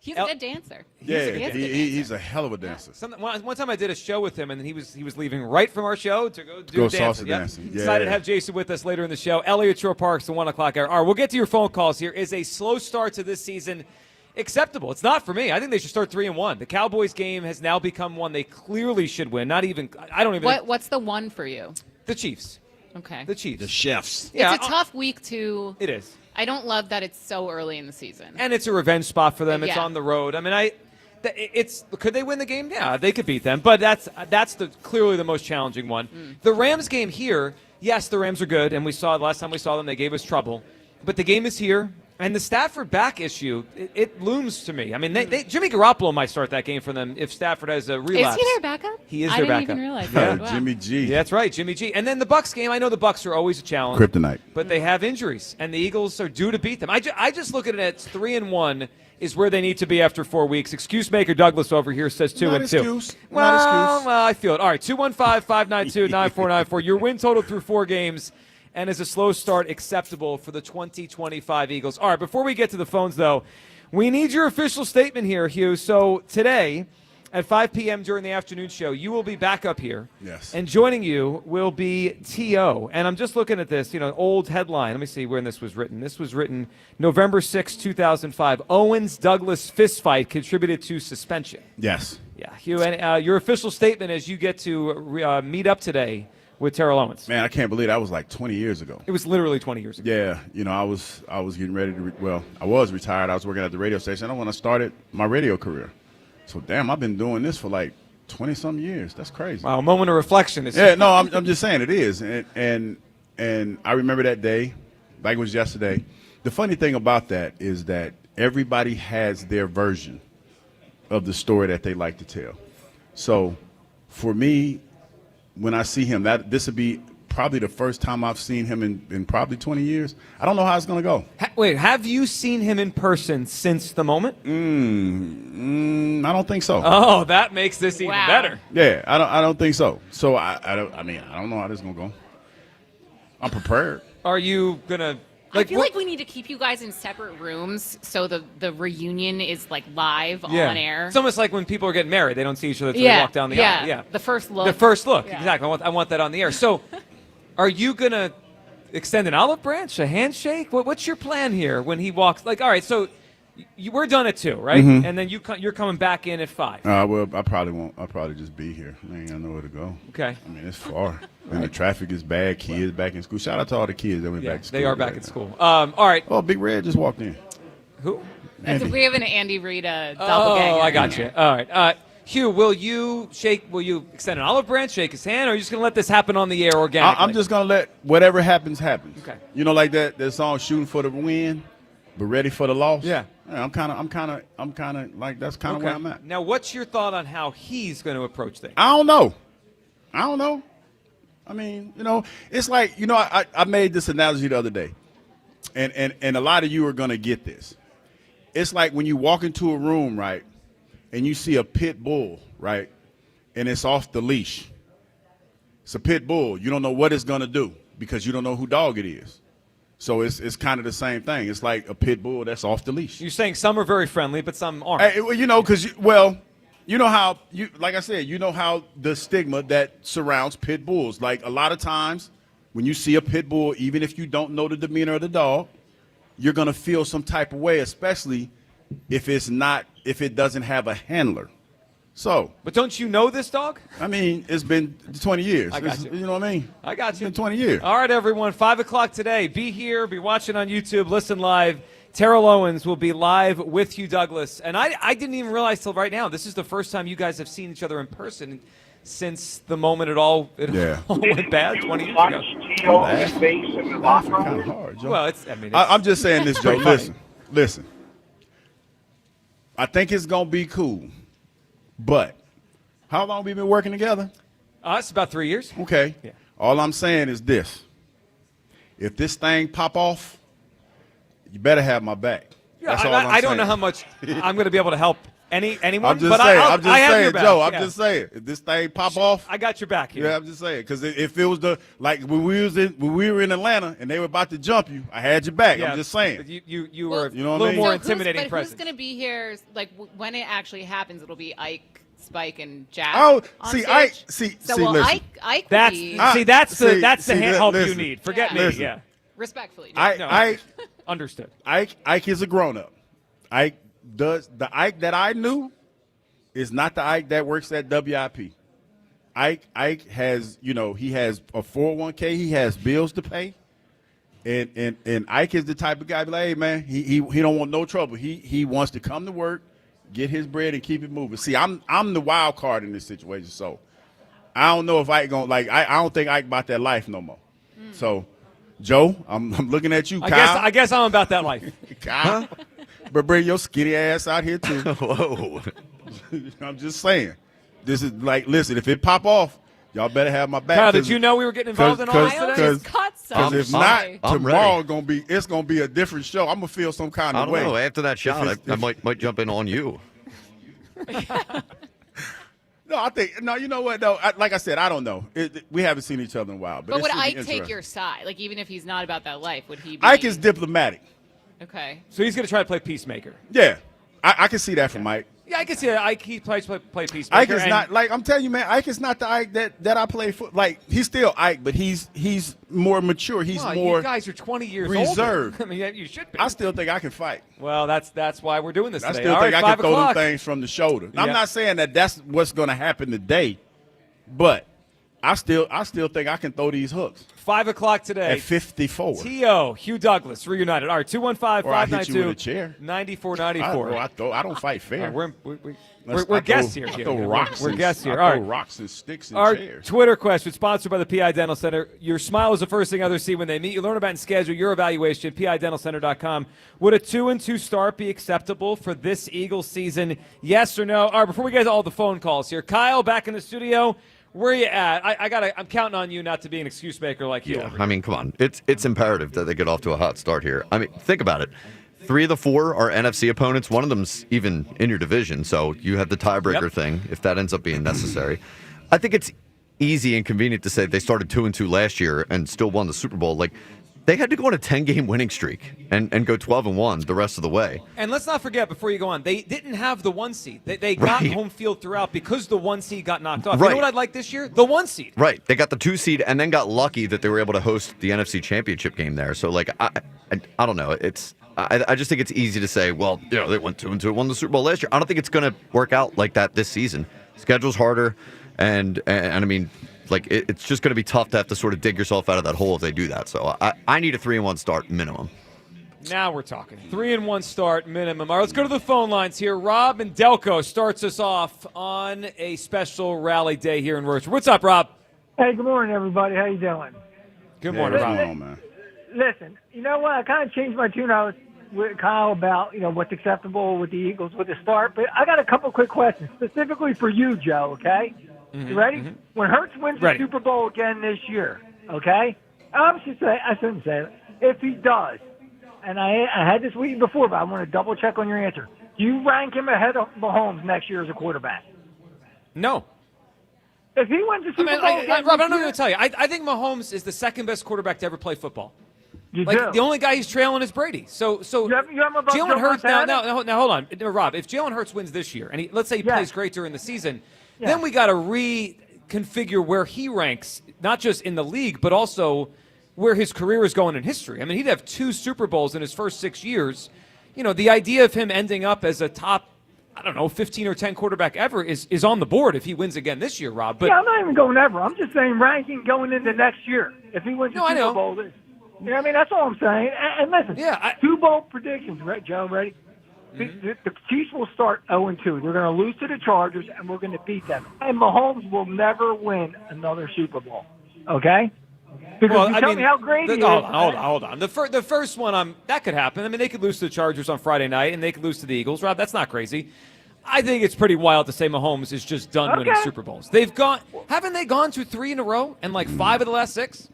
He's a good dancer. He's a hell of a dancer. One time I did a show with him, and he was leaving right from our show to go do salsa dancing. Yeah. Decided to have Jason with us later in the show. Elliott Shore Park's the 1 o'clock hour. All right, we'll get to your phone calls here. Is a slow start to this season acceptable? It's not for me. I think they should start 3-1. The Cowboys game has now become one they clearly should win. I don't even. What's the one for you? The Chiefs. Okay. The Chiefs. The Chefs. Yeah, it's a tough week to. It is. I don't love that it's so early in the season. And it's a revenge spot for them. It's Yeah. on the road. I mean, could they win the game? Yeah, they could beat them. But that's clearly the most challenging one. The Rams game here, yes, the Rams are good, and last time we saw them, they gave us trouble. But the game is here. And the Stafford back issue, it looms to me. I mean, Jimmy Garoppolo might start that game for them if Stafford has a relapse. Is he their backup? He is their backup. I didn't even realize that. Wow. Jimmy G. Yeah, that's right, Jimmy G. And then the Bucs game, I know the Bucs are always a challenge. Kryptonite. But they have injuries, and the Eagles are due to beat them. I just look at it as 3-1 is where they need to be after 4 weeks. Excuse maker Douglas over here says 2-2. Well, I feel it. All right, 215-592-9494. Your win total through 4 games. And is a slow start acceptable for the 2025 Eagles? All right, before we get to the phones, though, we need your official statement here, Hugh. So today at 5 p.m. during the afternoon show, you will be back up here. Yes. And joining you will be T.O. And I'm just looking at this, old headline. Let me see when this was written. This was written November 6, 2005. Owens-Douglas fistfight contributed to suspension. Yes. Yeah, Hugh, and your official statement as you get to meet up today with Terrell Owens. Man, I can't believe that was like 20 years ago. It was literally 20 years ago. Yeah, I was getting ready to I was retired. I was working at the radio station. I when I started my radio career. So damn, I've been doing this for like 20-some years. That's crazy. Wow, a moment of reflection. Yeah, no, I'm just saying it is. And I remember that day like it was yesterday. The funny thing about that is that everybody has their version of the story that they like to tell. So for me, when I see him, this would be probably the first time I've seen him in probably 20 years. I don't know how it's going to go. Wait, have you seen him in person since the moment? I don't think so. Oh, that makes this even better. Yeah, I don't think so. So I don't know how this is going to go. I'm prepared. Are you going to I feel like we need to keep you guys in separate rooms so the reunion is live on air. It's almost like when people are getting married, they don't see each other until they walk down the aisle. Yeah, the first look. The first look, exactly. I want that on the air. So, are you gonna extend an olive branch, a handshake? What's your plan here when he walks? All right, so we're done at 2, right? Mm-hmm. And then you're coming back in at 5. Well, I probably won't. I'll probably just be here. I ain't got nowhere to go. Okay. I mean, it's far. And the traffic is bad. Kids back in school. Shout out to all the kids that went back to school. They are back at school. All right. Oh, Big Red just walked in. Who? Andy. We have an Andy Reid doppelganger. Oh, I got you. All right. Hugh, will you extend an olive branch, shake his hand, or are you just going to let this happen on the air organically? I'm just going to let whatever happens, happens. Okay. Like that song, Shooting for the Win, but Ready for the Loss? Yeah. I'm kind of like that's kind of where I'm at. Now, what's your thought on how he's going to approach things? I don't know. I mean, it's like, I made this analogy the other day, and a lot of you are going to get this. It's like when you walk into a room, right, and you see a pit bull, right, and it's off the leash, It's a pit bull. You don't know what it's going to do because you don't know who dog it is. So it's kind of the same thing. It's like a pit bull that's off the leash. You're saying some are very friendly, but some aren't. Hey, well, because you know how like I said, you know how the stigma that surrounds pit bulls. Like a lot of times when you see a pit bull, even if you don't know the demeanor of the dog, you're gonna feel some type of way, especially if it doesn't have a handler. So, but don't you know this dog? I mean, it's been 20 years. I got you. You know what I mean? I got you. It's been 20 years. All right, everyone. 5 o'clock today. Be here. Be watching on YouTube. Listen live. Terrell Owens will be live with Hugh Douglas. And I didn't even realize till right now, this is the first time you guys have seen each other in person since the moment it all went bad 20 years ago. Kind of hard, Joe. Well, I'm just saying this, Joe. Listen. I think it's going to be cool. But how long have we been working together? It's about 3 years. Okay. Yeah. All I'm saying is this. If this thing pop off, you better have my back. Yeah, That's all I'm saying. I don't know how much I'm going to be able to help anyone. I'm just but saying, I have your back. Joe. I'm just saying. If this thing pop off, I got your back here. Yeah, I'm just saying. Because if it was when we were in Atlanta and they were about to jump you, I had your back. Yeah, I'm just saying. You were you know a little more So intimidating But presence. who's going to be here? Like when it actually happens, it'll be Ike, Spike, and Jack. Oh, on see, stage. So listen. Ike That's would be, that's the help you listen. need. Forget me. Listen. Yeah. Respectfully. Ike understood. Ike is a grown up. Ike does the Ike that I knew is not the Ike that works at WIP. Ike has, he has a 401k, he has bills to pay. And Ike is the type of guy to be like, hey man, he don't want no trouble. He wants to come to work, get his bread and keep it moving. See, I'm the wild card in this situation, so I don't know if Ike gonna I don't think Ike about that life no more. So Joe, I'm looking at you, Kyle. I guess I'm about that life. Kyle, but bring your skinny ass out here too. Whoa. I'm just saying. This is listen, if it pop off, y'all better have my back. Kyle, did you know we were getting involved in all this today? Because if not, tomorrow it's gonna be a different show. I'm gonna feel some kind of way. I don't know. After that shot, I might jump in on you. No, you know what? No, like I said, I don't know. We haven't seen each other in a while. But would Ike take your side? Like even if he's not about that life, would he? Ike is diplomatic. Okay. So he's going to try to play peacemaker. Yeah, I can see that from Ike. Yeah, I can see that. Ike, he plays play peacemaker. Ike is not I'm telling you, man. Ike is not the Ike that I play for. He's still Ike, but he's more mature. He's more. You guys are 20 years reserved. older. I mean, you should be. I still think I can fight. Well, that's why we're doing this I today. still think I can throw them o'clock. things from the shoulder. Yeah. I'm not saying that that's what's going to happen today, but I still think I can throw these hooks. 5 o'clock today. At 54. T.O. Hugh Douglas reunited. All right, 215-592-9494. I don't fight fair. We're guests here. We're guests here. I All throw right. rocks and sticks and Our chairs. Twitter question, sponsored by the PI Dental Center. Your smile is the first thing others see when they meet you. Learn about and schedule your evaluation at PIDentalCenter.com. Would a 2-2 start be acceptable for this Eagles season? Yes or no? All right, before we get to all the phone calls here, Kyle, back in the studio. Where are you at? I'm counting on you not to be an excuse maker like you. Yeah, I mean, come on. It's imperative that they get off to a hot start here. I mean, think about it. 3 of the 4 are NFC opponents. One of them's even in your division, so you have the tiebreaker thing if that ends up being necessary. I think it's easy and convenient to say they started 2-2 last year and still won the Super Bowl. They had to go on a 10-game winning streak and go 12-1 the rest of the way. And let's not forget, before you go on, they didn't have the 1 seed. They got home field throughout because the 1 seed got knocked off. You know what I'd like this year? The 1 seed. Right. They got the 2 seed and then got lucky that they were able to host the NFC Championship game there. So, I don't know. I just think it's easy to say, well, they went 2-2, won the Super Bowl last year. I don't think it's going to work out like that this season. Schedule's harder, and I mean, it's just going to be tough to have to sort of dig yourself out of that hole if they do that. So I need a 3-1 start minimum. Now we're talking. 3-1 start minimum. All right, let's go to the phone lines here. Rob in Delco starts us off on a special rally day here in Royersford. What's up, Rob? Hey, good morning, everybody. How you doing? Good morning, Rob. What's going on, man? Listen, you know what? I kind of changed my tune. I was with Kyle about what's acceptable with the Eagles with the start, but I got a couple quick questions specifically for you, Joe. Okay, you ready? Mm-hmm. When Hurts wins the Super Bowl again this year, okay? I shouldn't say it. If he does, and I had this week before, but I want to double check on your answer. Do you rank him ahead of Mahomes next year as a quarterback? No. If he wins the Super Bowl, Rob, I don't know what to tell you. I think Mahomes is the second best quarterback to ever play football. You like do. the only guy he's trailing is Brady. So Jalen Hurts now hold on, Rob. If Jalen Hurts wins this year, and let's say he plays great during the season, then we got to reconfigure where he ranks, not just in the league, but also where his career is going in history. I mean, he'd have 2 Super Bowls in his first 6 years. You know, the idea of him ending up as a top, 15 or 10 quarterback ever is on the board if he wins again this year, Rob. But I'm not even going ever. I'm just saying ranking going into next year. If he wins the Super Bowl, you know what I mean? That's all I'm saying. And listen, 2 bold predictions, right, Joe? Ready? The Chiefs will start 0-2. They're going to lose to the Chargers, and we're going to beat them. And Mahomes will never win another Super Bowl. Okay? Because you tell me how great he is. Hold on. The first one, that could happen. I mean, they could lose to the Chargers on Friday night, and they could lose to the Eagles. Rob, that's not crazy. I think it's pretty wild to say Mahomes is just done winning Super Bowls. Haven't they gone to 3 in a row and like 5 of the last 6?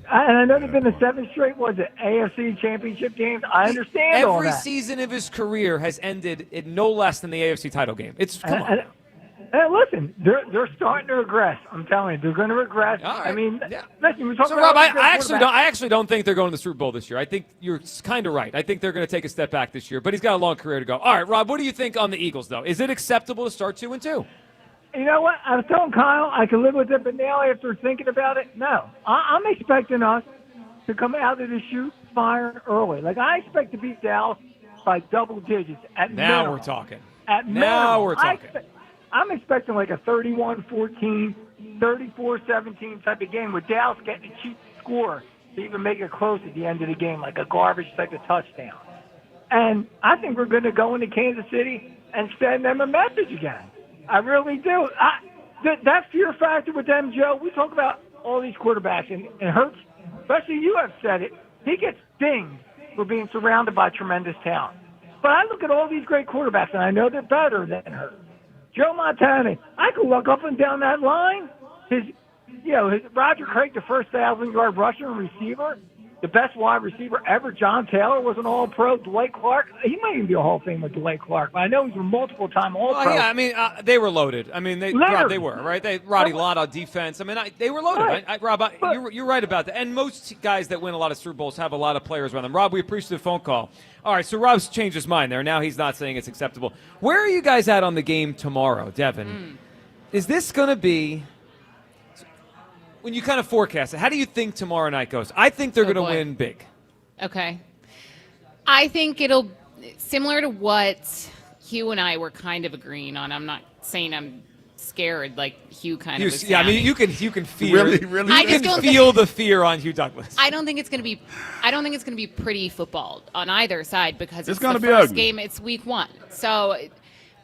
And I know they've been the 7 straight, AFC championship games. I understand all that. Every season of his career has ended in no less than the AFC title game. Come on. And listen, they're starting to regress. I'm telling you, they're going to regress. Right. I mean, listen, we're talking so Rob, about I actually don't think they're going to the Super Bowl this year. I think you're kind of right. I think they're going to take a step back this year, but he's got a long career to go. All right, Rob, what do you think on the Eagles, though? Is it acceptable to start 2-2? You know what? I was telling Kyle I could live with it, but now after thinking about it, no. I'm expecting us to come out of the chute firing early. Like, I expect to beat Dallas by double digits at Now minimum. we're talking. At now minimum. we're talking. I'm expecting like a 31-14, 34-17 type of game with Dallas getting a cheap score to even make it close at the end of the game, like a garbage type of touchdown. And I think we're going to go into Kansas City and send them a message again. I really do. That fear factor with them, Joe, we talk about all these quarterbacks, and Hurts, especially you have said it, he gets dinged for being surrounded by tremendous talent. But I look at all these great quarterbacks, and I know they're better than Hurts. Joe Montana, I could look up and down that line. His Roger Craig, the first 1,000-yard rusher and receiver, the best wide receiver ever. John Taylor was an All-Pro. Dwight Clark, he might even be a Hall of Famer, Dwight Clark. But I know he's a multiple-time All-Pro. Yeah, I mean, they were loaded. I mean, Rob, they were, right? Roddy Lott on defense. I mean, they were loaded. Right. Rob, you're right about that. And most guys that win a lot of Super Bowls have a lot of players around them. Rob, we appreciate the phone call. All right, so Rob's changed his mind there. Now he's not saying it's acceptable. Where are you guys at on the game tomorrow, Devin? Is this going to be, when you kind of forecast it, how do you think tomorrow night goes? I think they're going to win big. Okay. I think it'll, similar to what Hugh and I were kind of agreeing on. I'm not saying I'm scared like Hugh kind of was. Yeah, I mean, you can feel really. You can feel the fear on Hugh Douglas. I don't think it's going to be pretty football on either side because it's going the to be first ugly. game. It's week 1. So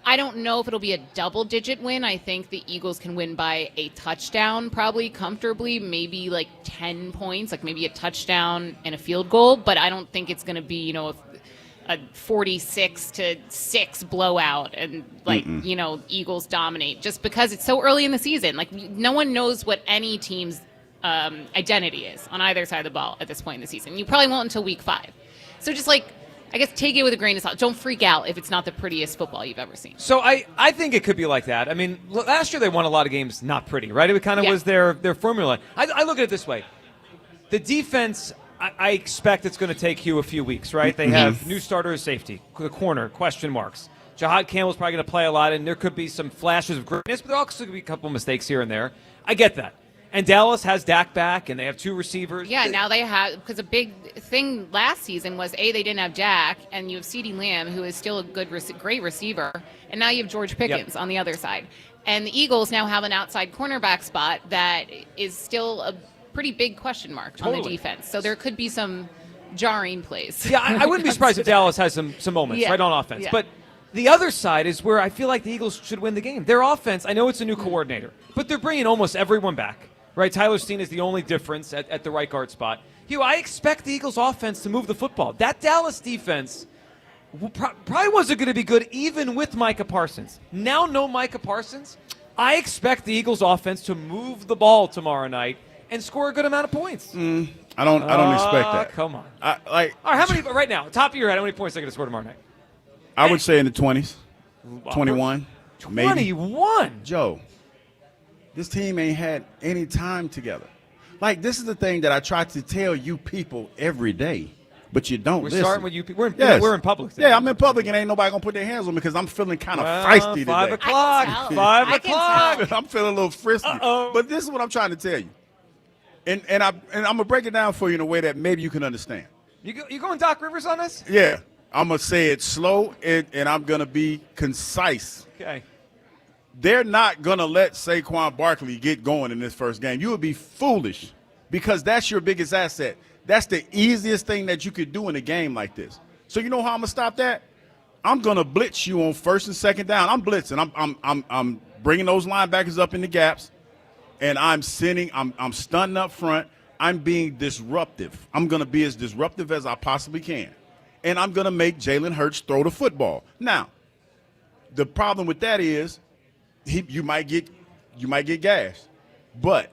I don't know if it'll be a double-digit win. I think the Eagles can win by a touchdown, probably comfortably, maybe like 10 points, like maybe a touchdown and a field goal. But I don't think it's going to be, a 46-6 blowout and Eagles dominate just because it's so early in the season. Like no one knows what any team's identity is on either side of the ball at this point in the season. You probably won't until week 5. So just I guess take it with a grain of salt. Don't freak out if it's not the prettiest football you've ever seen. So I think it could be like that. I mean, last year they won a lot of games not pretty, right? It kind of was their formula. I look at it this way. The defense, I expect it's going to take Hugh a few weeks, right? They have new starter safety, the corner, question marks. Jahad Campbell's probably going to play a lot, and there could be some flashes of greatness, but there also could be a couple of mistakes here and there. I get that. And Dallas has Dak back, and they have 2 receivers. Yeah, now they have, because a big thing last season was, they didn't have Dak, and you have CeeDee Lamb, who is still a great receiver, and now you have George Pickens on the other side. And the Eagles now have an outside cornerback spot that is still a pretty big question mark on the defense. So there could be some jarring plays. Yeah, I wouldn't be surprised if Dallas has some moments, right, on offense. But the other side is where I feel like the Eagles should win the game. Their offense, I know it's a new coordinator, but they're bringing almost everyone back. Right, Tyler Steen is the only difference at the right guard spot. Hugh, I expect the Eagles' offense to move the football. That Dallas defense probably wasn't going to be good even with Micah Parsons. Now no Micah Parsons. I expect the Eagles' offense to move the ball tomorrow night and score a good amount of points. I don't expect that. Come on. All right, how many right now? Top of your head, how many points are they going to score tomorrow night? I would say in the 20s, 21, 21. maybe. Joe. This team ain't had any time together. Like, this is the thing that I try to tell you people every day, but you don't listen. We're starting with you. We're in public today. Yeah, I'm in public, and ain't nobody going to put their hands on me because I'm feeling kind of feisty today. 5 o'clock. 5 o'clock. I'm feeling a little frisky. But this is what I'm trying to tell you. And I'm going to break it down for you in a way that maybe you can understand. You going Doc Rivers on us? Yeah. I'm going to say it slow, and I'm going to be concise. Okay. They're not going to let Saquon Barkley get going in this first game. You would be foolish because that's your biggest asset. That's the easiest thing that you could do in a game like this. So you know how I'm going to stop that? I'm going to blitz you on first and second down. I'm blitzing. I'm bringing those linebackers up in the gaps, and I'm stunting up front. I'm being disruptive. I'm going to be as disruptive as I possibly can. And I'm going to make Jalen Hurts throw the football. Now, the problem with that is you might get gashed. But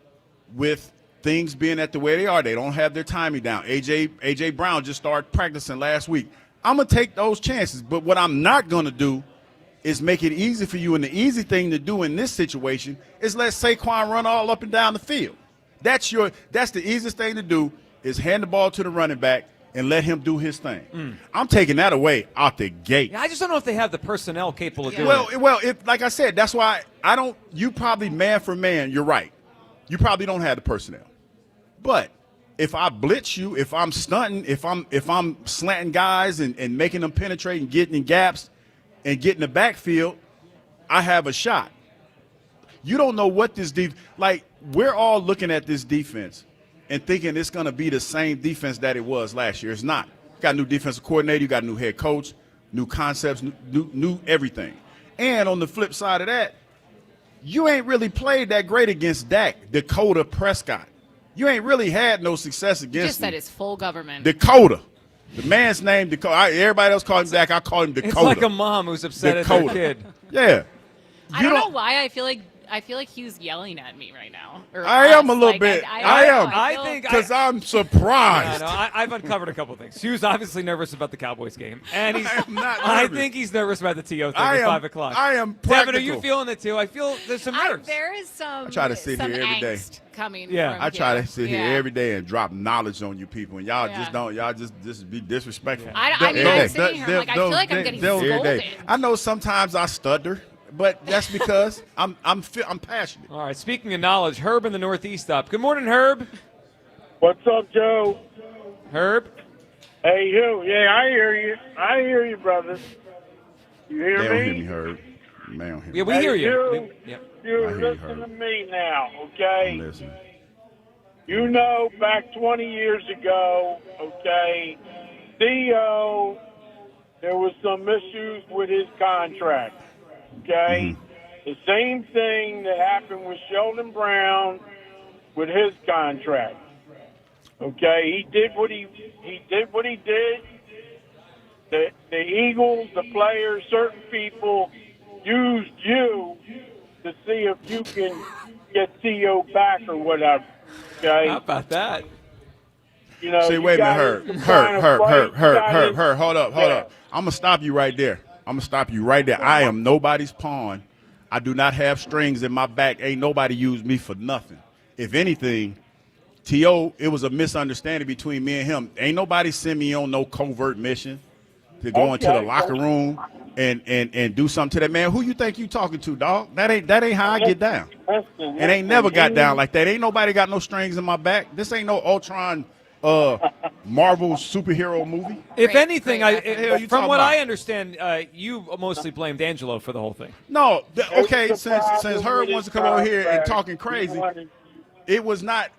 with things being at the way they are, they don't have their timing down. A.J. Brown just started practicing last week. I'm going to take those chances. But what I'm not going to do is make it easy for you. And the easy thing to do in this situation is let Saquon run all up and down the field. That's the easiest thing to do is hand the ball to the running back and let him do his thing. I'm taking that away out the gate. Yeah, I just don't know if they have the personnel capable of doing it. Well, like I said, that's why I don't. You probably man for man, you're right. You probably don't have the personnel. But if I blitz you, if I'm stunting, if I'm slanting guys and making them penetrate and getting in gaps and getting the backfield, I have a shot. You don't know what this like. We're all looking at this defense and thinking it's going to be the same defense that it was last year. It's not. You got a new defensive coordinator. You got a new head coach, new concepts, new everything. And on the flip side of that, you ain't really played that great against Dakota Prescott. You ain't really had no success against him. Just said it's full government. Dakota. The man's name Dakota. Everybody else called him Dak. I call him Dakota. It's like a mom who's upset at their kid. Yeah. I don't know why I feel like he was yelling at me right now. I am a little bit. I am. I think because I'm surprised. I've uncovered a couple things. He was obviously nervous about the Cowboys game, and I am not I nervous. think he's nervous about the TO thing at 5 o'clock. I am Devin, practical. are you feeling it too? I feel there's some nerves. There is some. I try to sit here every day. Coming. Yeah, from I try here. to sit here every day and drop knowledge on you people, and y'all just don't. Y'all just be disrespectful. I mean, I'm sitting here. I'm like, I feel like I'm getting scolded. I know sometimes I stutter, but that's because I'm passionate. All right. Speaking of knowledge, Herb in the Northeast up. Good morning, Herb. What's up, Joe? Herb. Hey, you. Yeah, I hear you. I hear you, brother. You hear They me? don't hear me, Herb. They don't hear me. Yeah, we hear you. You I hear you, listen Herb. to me now, okay? I'm listening. You know, back 20 years ago, okay, Theo, there was some issues with his contract, okay? The same thing that happened with Sheldon Brown with his contract, okay? He did what he did. The Eagles, the players, certain people used you to see if you can get Theo back or whatever. Okay. How about that? You know, See, wait a minute, Herb. Hold up. I'm gonna stop you right there. I am nobody's pawn. I do not have strings in my back. Ain't nobody used me for nothing. If anything, T.O., it was a misunderstanding between me and him. Ain't nobody send me on no covert mission to go into the locker room and do something to that man. Who you think you talking to, dog? That ain't how I get down. It ain't never got down like that. Ain't nobody got no strings in my back. This ain't no Ultron Marvel superhero movie. If anything, from what about? I understand, you mostly blamed Angelo for the whole thing. No, okay. Since Herb wants to come over here and talking crazy, it was not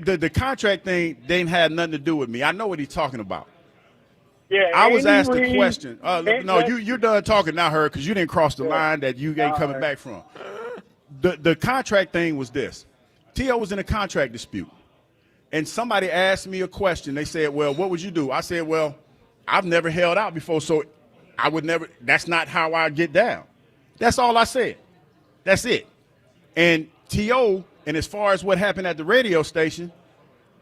the contract thing. Didn't have nothing to do with me. I know what he's talking about. Yeah, I was asked a question. No, you're done talking now, Herb, because you didn't cross the line that you ain't coming back from. The contract thing was this. T.O. was in a contract dispute. And somebody asked me a question. They said, well, what would you do? I said, well, I've never held out before, so I would never – that's not how I get down. That's all I said. That's it. And T.O., and as far as what happened at the radio station,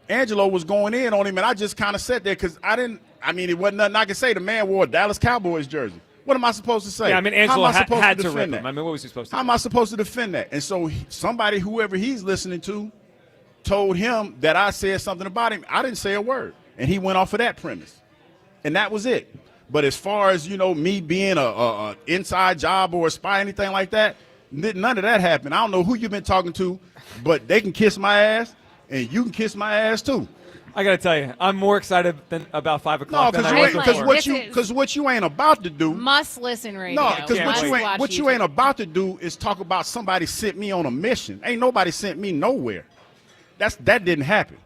Angelo was going in on him, and I just kind of sat there because it wasn't nothing I could say. The man wore a Dallas Cowboys jersey. What am I supposed to say? Yeah, I mean, Angelo had to rip him. I mean, what was he supposed to do? How am I supposed to defend that? And so somebody, whoever he's listening to, told him that I said something about him. I didn't say a word. And he went off of that premise. And that was it. But as far as, me being a inside job or a spy, anything like that, none of that happened. I don't know who you've been talking to, but they can kiss my ass, and you can kiss my ass too. I got to tell you, I'm more excited than about 5 o'clock. No, because what you ain't about to do. Must listen radio. No, because what you ain't about to do is talk about somebody sent me on a mission. Ain't nobody sent me nowhere. That didn't happen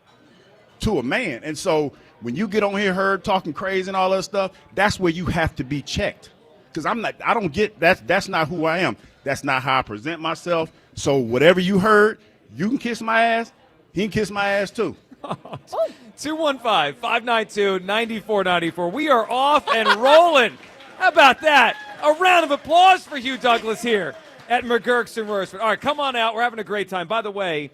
to a man. And so when you get on here talking crazy and all that stuff, that's where you have to be checked. Because I don't get that's not who I am. That's not how I present myself. So whatever you heard, you can kiss my ass. He can kiss my ass too. 215-592-9494. We are off and rolling. How about that? A round of applause for Hugh Douglas here at MaGerks in Royersford. All right, come on out. We're having a great time. By the way,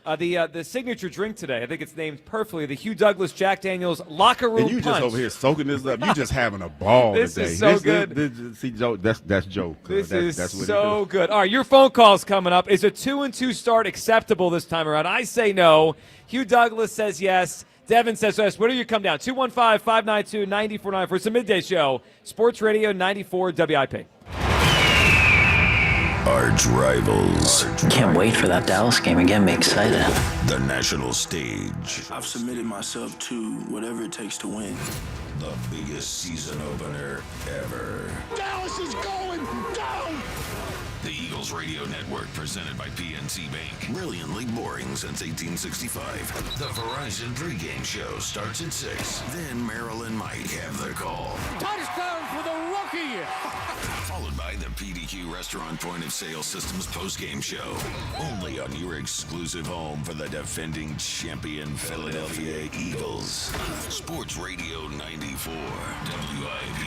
the signature drink today, I think it's named perfectly, the Hugh Douglas Jack Daniels Locker Room And you Punch. just over here soaking this up. You just having a ball This today. is so good. See, Joe, that's Joe. This that's is what so good. All right, your phone call's coming up. Is a 2-2 start acceptable this time around? I say no. Hugh Douglas says yes. Devin says yes. Where do you come down? 215-592-9494. It's a midday show. Sports Radio 94 WIP. Arch rivals. Can't wait for that Dallas game again. Me excited. The national stage. I've submitted myself to whatever it takes to win. The biggest season opener ever. Dallas is going down! The Eagles Radio Network, presented by PNC Bank. Brilliantly boring since 1865. The Verizon pregame show starts at 6. Then Merrill and Mike have the call. Touchdown for the rookie! Followed by the PDQ Restaurant Point of Sale Systems postgame show. Only on your exclusive home for the defending champion Philadelphia Eagles. Sports Radio 94 WIP.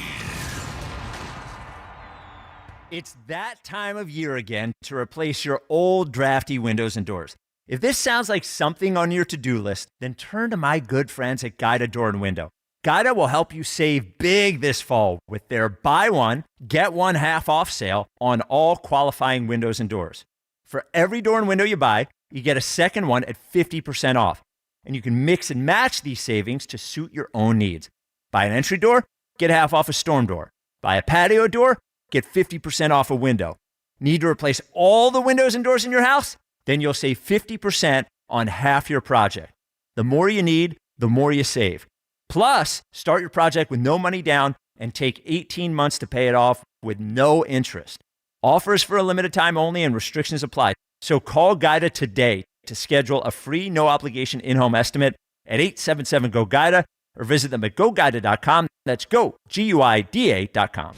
It's that time of year again to replace your old drafty windows and doors. If this sounds like something on your to-do list, then turn to my good friends at Guida Door and Window. Guida will help you save big this fall with their buy one, get one half off sale on all qualifying windows and doors. For every door and window you buy, you get a second one at 50% off. And you can mix and match these savings to suit your own needs. Buy an entry door, get half off a storm door. Buy a patio door, get 50% off a window. Need to replace all the windows and doors in your house? Then you'll save 50% on half your project. The more you need, the more you save. Plus, start your project with no money down and take 18 months to pay it off with no interest. Offers for a limited time only and restrictions apply. So call Guida today to schedule a free, no-obligation in-home estimate at 877-GO-GUIDA or visit them at GoGuida.com. That's GoGuida.com.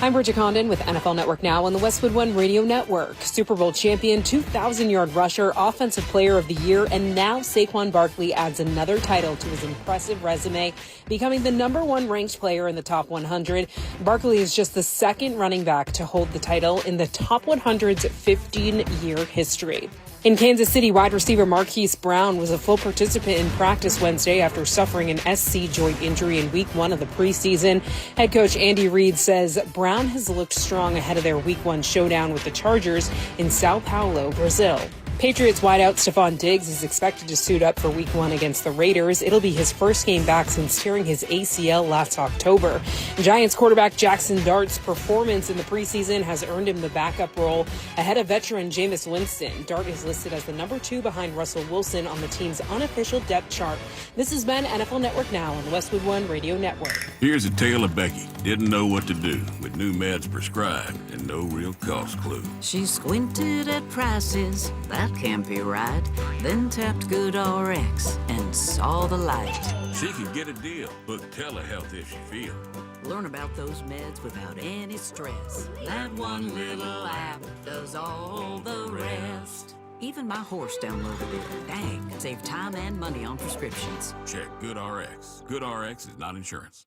I'm Bridget Condon with NFL Network Now on the Westwood One Radio Network. Super Bowl champion, 2,000-yard rusher, Offensive Player of the Year, and now Saquon Barkley adds another title to his impressive resume, becoming the #1 ranked player in the top 100. Barkley is just the second running back to hold the title in the top 100's 15-year history. In Kansas City, wide receiver Marquise Brown was a full participant in practice Wednesday after suffering an SC joint injury in Week 1 of the preseason. Head coach Andy Reid says Brown has looked strong ahead of their Week 1 showdown with the Chargers in Sao Paulo, Brazil. Patriots wideout Stephon Diggs is expected to suit up for Week 1 against the Raiders. It'll be his first game back since tearing his ACL last October. Giants quarterback Jackson Dart's performance in the preseason has earned him the backup role ahead of veteran Jameis Winston. Dart is listed as the #2 behind Russell Wilson on the team's unofficial depth chart. This has been NFL Network Now on the Westwood One Radio Network. Here's a tale of Becky. Didn't know what to do with new meds prescribed and no real cost clue. She squinted at prices, that can't be right. Then tapped GoodRx and saw the light. She can get a deal. Book telehealth if she feels. Learn about those meds without any stress. That one little app does all the rest. Even my horse downloaded it. Dang, save time and money on prescriptions. Check GoodRx. GoodRx is not insurance.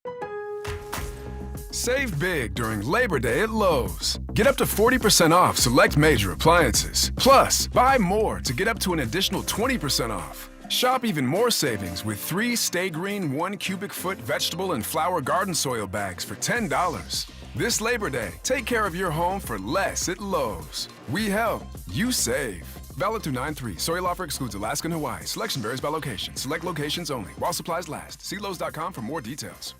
Save big during Labor Day at Lowe's. Get up to 40% off select major appliances. Plus, buy more to get up to an additional 20% off. Shop even more savings with 3 Stay Green 1 cubic foot vegetable and flower garden soil bags for $10. This Labor Day, take care of your home for less at Lowe's. We help, you save. Valid through 9/3. Sorry, offer excludes Alaska and Hawaii. Selection varies by location. Select locations only. While supplies last. See Lowe's.com for more details.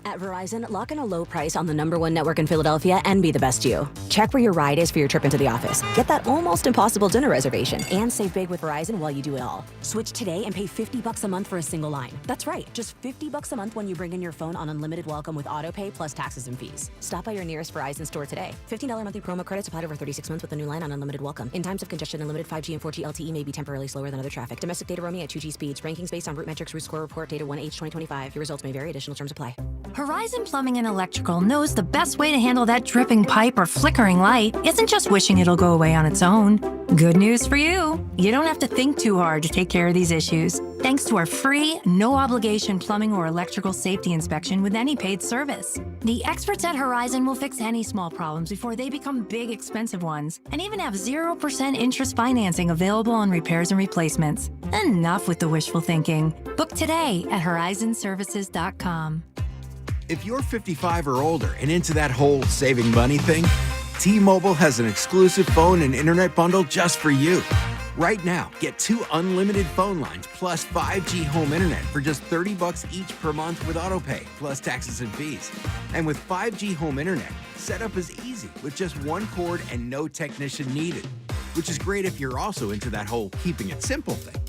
At Verizon, lock in a low price on the #1 network in Philadelphia and be the best you. Check where your ride is for your trip into the office. Get that almost impossible dinner reservation and save big with Verizon while you do it all. Switch today and pay $50 a month for a single line. That's right, just $50 a month when you bring in your phone on unlimited welcome with autopay plus taxes and fees. Stop by your nearest Verizon store today. $15 monthly promo credits applied over 36 months with a new line on unlimited welcome. In times of congestion, unlimited 5G and 4G LTE may be temporarily slower than other traffic. Domestic data roaming at 2G speeds. Rankings based on Root Metrics Root Score Report data 1H 2025. Your results may vary. Additional terms apply. Horizon Plumbing and Electrical knows the best way to handle that dripping pipe or flickering light isn't just wishing it'll go away on its own. Good news for you. You don't have to think too hard to take care of these issues, thanks to our free, no-obligation plumbing or electrical safety inspection with any paid service. The experts at Horizon will fix any small problems before they become big, expensive ones, and even have 0% interest financing available on repairs and replacements. Enough with the wishful thinking. Book today at horizonservices.com. If you're 55 or older and into that whole saving money thing, T-Mobile has an exclusive phone and internet bundle just for you. Right now, get 2 unlimited phone lines plus 5G home internet for just $30 each per month with autopay, plus taxes and fees. And with 5G home internet, setup is easy with just 1 cord and no technician needed, which is great if you're also into that whole keeping it simple thing.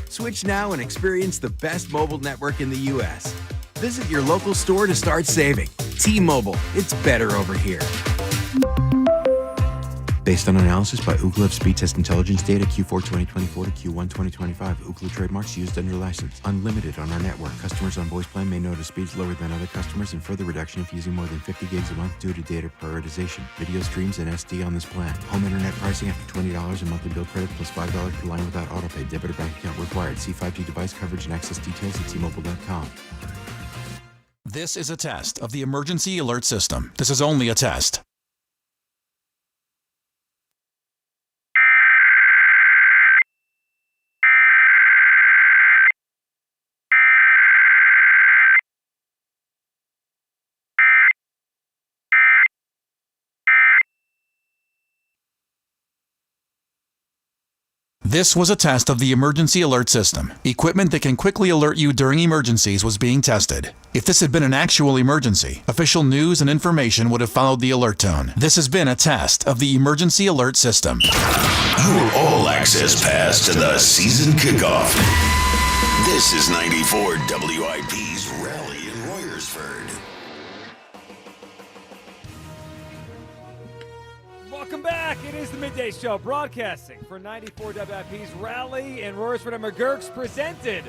Switch now and experience the best mobile network in the U.S. Visit your local store to start saving. T-Mobile, it's better over here. Based on analysis by Ookla Speed Test Intelligence data Q4 2024 to Q1 2025. Ookla trademarks used under license. Unlimited on our network. Customers on voice plan may notice speeds lower than other customers and further reduction if using more than 50 gigs a month due to data prioritization. Video streams and SD on this plan. Home internet pricing after $20 in monthly bill credit plus $5 per line without autopay. Debit or bank account required. See 5G device coverage and access details at T-Mobile.com. This is a test of the emergency alert system. This is only a test. This was a test of the emergency alert system. Equipment that can quickly alert you during emergencies was being tested. If this had been an actual emergency, official news and information would have followed the alert tone. This has been a test of the emergency alert system. Your all-access pass to the season kickoff. This is 94 WIP's Rally in Royersford. Welcome back. It is the Midday Show, broadcasting for 94 WIP's Rally in Royersford and MaGerks, presented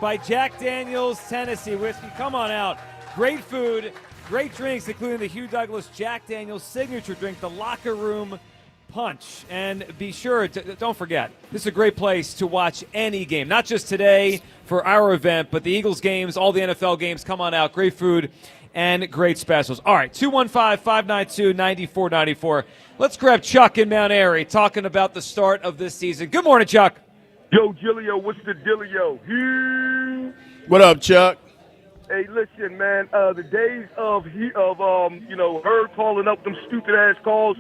by Jack Daniel's Tennessee Whiskey. Come on out. Great food, great drinks, including the Hugh Douglas Jack Daniel's signature drink, the Locker Room Punch. And be sure, don't forget, this is a great place to watch any game, not just today for our event, but the Eagles games, all the NFL games. Come on out. Great food and great specials. All right, 215-592-9494. Let's grab Chuck in Mount Airy talking about the start of this season. Good morning, Chuck. Yo, Gillio, what's the dealio? What up, Chuck? Hey, listen, man. The days of Herb calling up them stupid ass calls,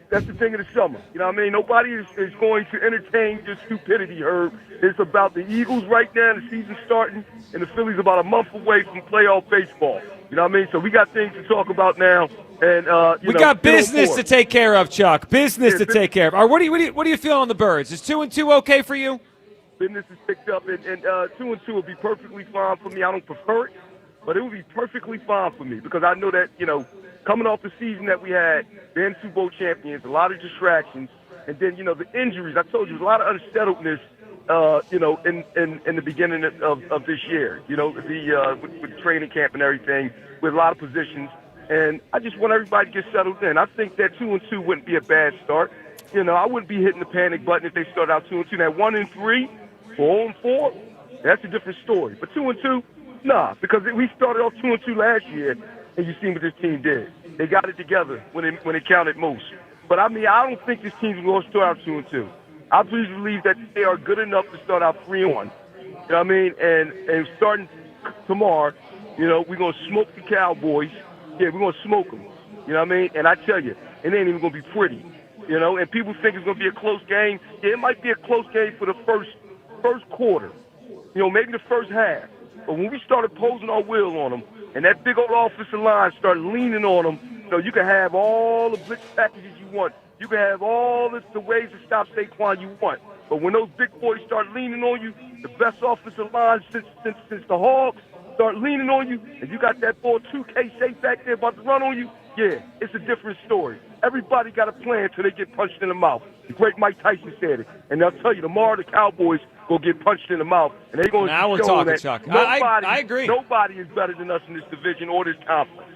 that's the thing of the summer. You know what I mean? Nobody is going to entertain your stupidity, Herb. It's about the Eagles right now, the season starting, and the Phillies about a month away from playoff baseball. You know what I mean? So we got things to talk about now. And we got business to take care of, Chuck. Business to take care of. All right, what do you feel on the Birds? Is 2-2 okay for you? Business is picked up, and 2-2 would be perfectly fine for me. I don't prefer it, but it would be perfectly fine for me because I know that, coming off the season that we had, being Super Bowl champions, a lot of distractions, and then, the injuries. I told you, there's a lot of unsettledness, in the beginning of this year, with training camp and everything, with a lot of positions. And I just want everybody to get settled in. I think that 2-2 wouldn't be a bad start. I wouldn't be hitting the panic button if they start out 2-2. Now 1-3 or 0-4, that's a different story. But 2-2, nah, because we started off 2-2 last year, and you seen what this team did. They got it together when it counted most. But I don't think this team's going to start out 2-2. I please believe that they are good enough to start out 3-1. You know what I mean? And starting tomorrow, we're going to smoke the Cowboys. Yeah, we're going to smoke them. You know what I mean? And I tell you, it ain't even going to be pretty. You know, and people think it's going to be a close game. Yeah, it might be a close game for the first quarter. You know, maybe the first half. But when we started posing our will on them, and that big old offensive line started leaning on them, you know, you can have all the blitz packages you want. You can have all the ways to stop Saquon you want. But when those big boys start leaning on you, the best offensive line since the Hogs start leaning on you, and you got that boy 2K safe back there about to run on you, yeah, it's a different story. Everybody got a plan till they get punched in the mouth. The great Mike Tyson said it. And they'll tell you, tomorrow the Cowboys will get punched in the mouth. And they're going now to we're show talking, that Chuck. nobody, I agree. Nobody is better than us in this division or this conference.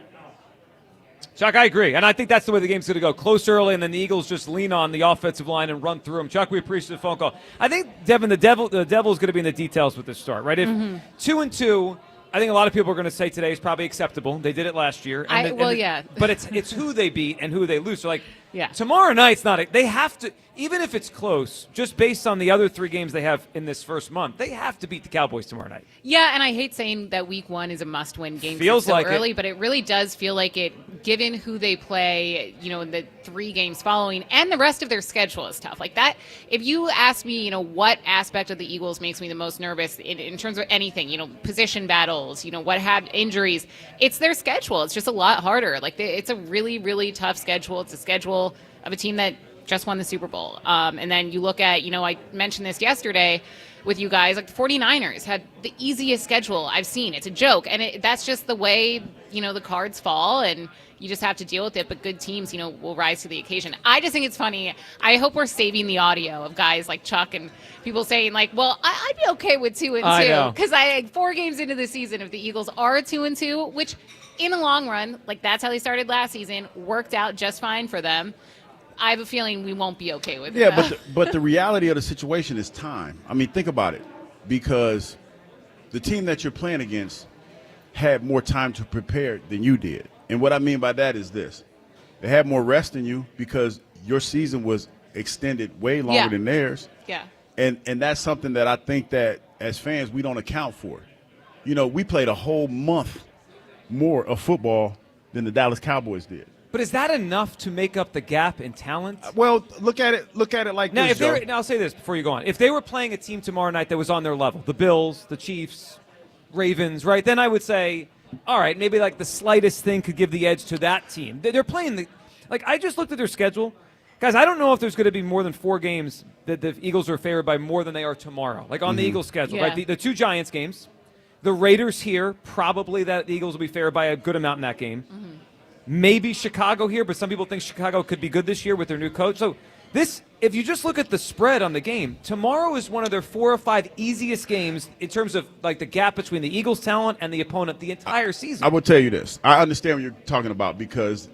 Chuck, I agree. And I think that's the way the game's going to go. Close early, and then the Eagles just lean on the offensive line and run through them. Chuck, we appreciate the phone call. I think, Devin, the Devil's going to be in the details with this start, right? If 2-2, I think a lot of people are going to say today is probably acceptable. They did it last year. Yeah. But it's who they beat and who they lose. So, yeah. Tomorrow night's they have to, even if it's close, just based on the other 3 games they have in this first month, they have to beat the Cowboys tomorrow night. Yeah, and I hate saying that week 1 is a must-win game Feels so like early, it. but it really does feel like it, given who they play, you know, in the 3 games following, and the rest of their schedule is tough. Like that, if you ask me, you know, what aspect of the Eagles makes me the most nervous in terms of anything, you know, position battles, you know, what had injuries, it's their schedule. It's just a lot harder. Like it's a really, really tough schedule. It's a schedule of a team that just won the Super Bowl. And then you look at, you know, I mentioned this yesterday with you guys, like the 49ers had the easiest schedule I've seen. It's a joke. And that's just the way, you know, the cards fall, and you just have to deal with it. But good teams, you know, will rise to the occasion. I just think it's funny. I hope we're saving the audio of guys like Chuck and people saying like, well, I'd be okay with 2-2. Because 4 games into the season, if the Eagles are 2-2, which in the long run, like that's how they started last season, worked out just fine for them. I have a feeling we won't be okay with it. Yeah, but the reality of the situation is time. I mean, think about it. Because the team that you're playing against had more time to prepare than you did. And what I mean by that is this. They had more rest than you because your season was extended way longer than theirs. Yeah. And that's something that I think that as fans we don't account for. You know, we played a whole month more of football than the Dallas Cowboys did. But is that enough to make up the gap in talent? Well, look at it like now, this, now, I'll say this before you go on. If they were playing a team tomorrow night that was on their level, the Bills, the Chiefs, Ravens, right, then I would say, all right, maybe like the slightest thing could give the edge to that team. They're playing I just looked at their schedule. Guys, I don't know if there's going to be more than 4 games that the Eagles are favored by more than they are tomorrow, like on the Eagles schedule, right? The 2 Giants games, the Raiders here, probably that the Eagles will be favored by a good amount in that game. Maybe Chicago here, but some people think Chicago could be good this year with their new coach. So this, if you just look at the spread on the game, tomorrow is one of their 4 or 5 easiest games in terms of like the gap between the Eagles' talent and the opponent the entire season. I will tell you this. I understand what you're talking about because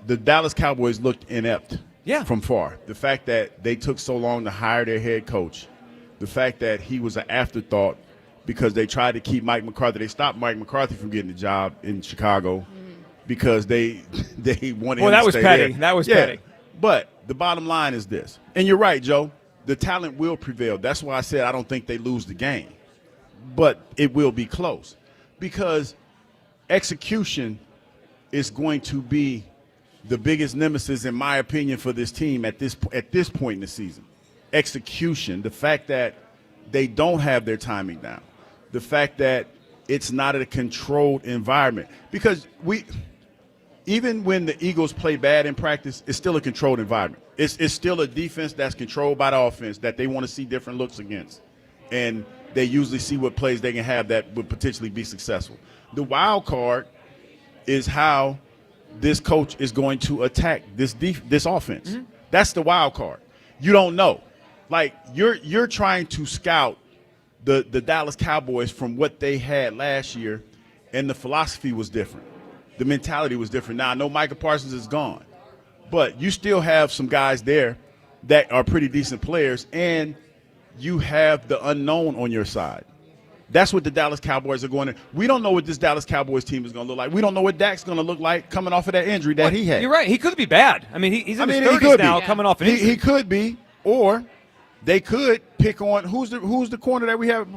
the Dallas Cowboys looked inept from far. The fact that they took so long to hire their head coach, the fact that he was an afterthought because they tried to keep Mike McCarthy. They stopped Mike McCarthy from getting the job in Chicago. Because they wanted him to stay there. That was petty. But the bottom line is this. And you're right, Joe. The talent will prevail. That's why I said I don't think they lose the game. But it will be close. Because execution is going to be the biggest nemesis, in my opinion, for this team at this point in the season. Execution. The fact that they don't have their timing down. The fact that it's not a controlled environment. Because even when the Eagles play bad in practice, it's still a controlled environment. It's still a defense that's controlled by the offense that they want to see different looks against. And they usually see what plays they can have that would potentially be successful. The wild card is how this coach is going to attack this offense. That's the wild card. You don't know. Like, you're trying to scout the Dallas Cowboys from what they had last year, and the philosophy was different. The mentality was different. Now, I know Micah Parsons is gone, but you still have some guys there that are pretty decent players, and you have the unknown on your side. That's what the Dallas Cowboys are going to. We don't know what this Dallas Cowboys team is going to look like. We don't know what Dak's going to look like coming off of that injury that he had. You're right. He could be bad. I mean, he's in his 30s now coming off an injury. He could be, or they could pick on who's the corner that we have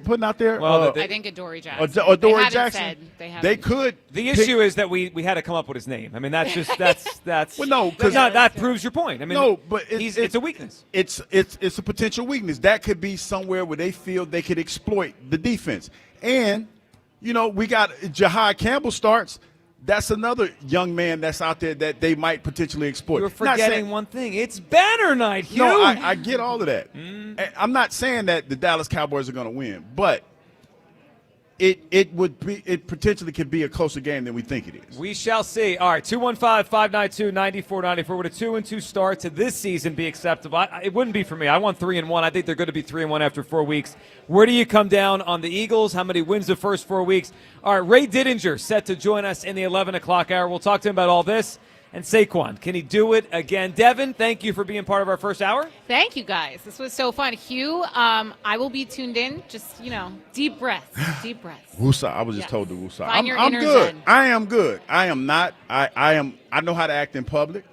putting out there. Well, I think Adoree Jackson. Adoree Jackson. They could. The issue is that we had to come up with his name. I mean, that's just that's. Well, no, because that proves your point. I mean, no, but it's a weakness. It's a potential weakness that could be somewhere where they feel they could exploit the defense. And we got Jahai Campbell starts. That's another young man that's out there that they might potentially exploit. You're forgetting one thing. It's banner night, Hugh. No, I get all of that. I'm not saying that the Dallas Cowboys are going to win, but it potentially could be a closer game than we think it is. We shall see. All right, 215-592-9494. Would a 2-2 start to this season be acceptable? It wouldn't be for me. I want 3-1. I think they're going to be 3-1 after 4 weeks. Where do you come down on the Eagles? How many wins the first 4 weeks? All right, Ray Didinger set to join us in the 11 o'clock hour. We'll talk to him about all this. And Saquon, can he do it again? Devin, thank you for being part of our first hour. Thank you, guys. This was so fun. Hugh, I will be tuned in. Just, deep breaths. Deep breaths. Woosah. I was just told to woosah. Find your I'm inner good. zen. I am good. I am not. I know how to act in public.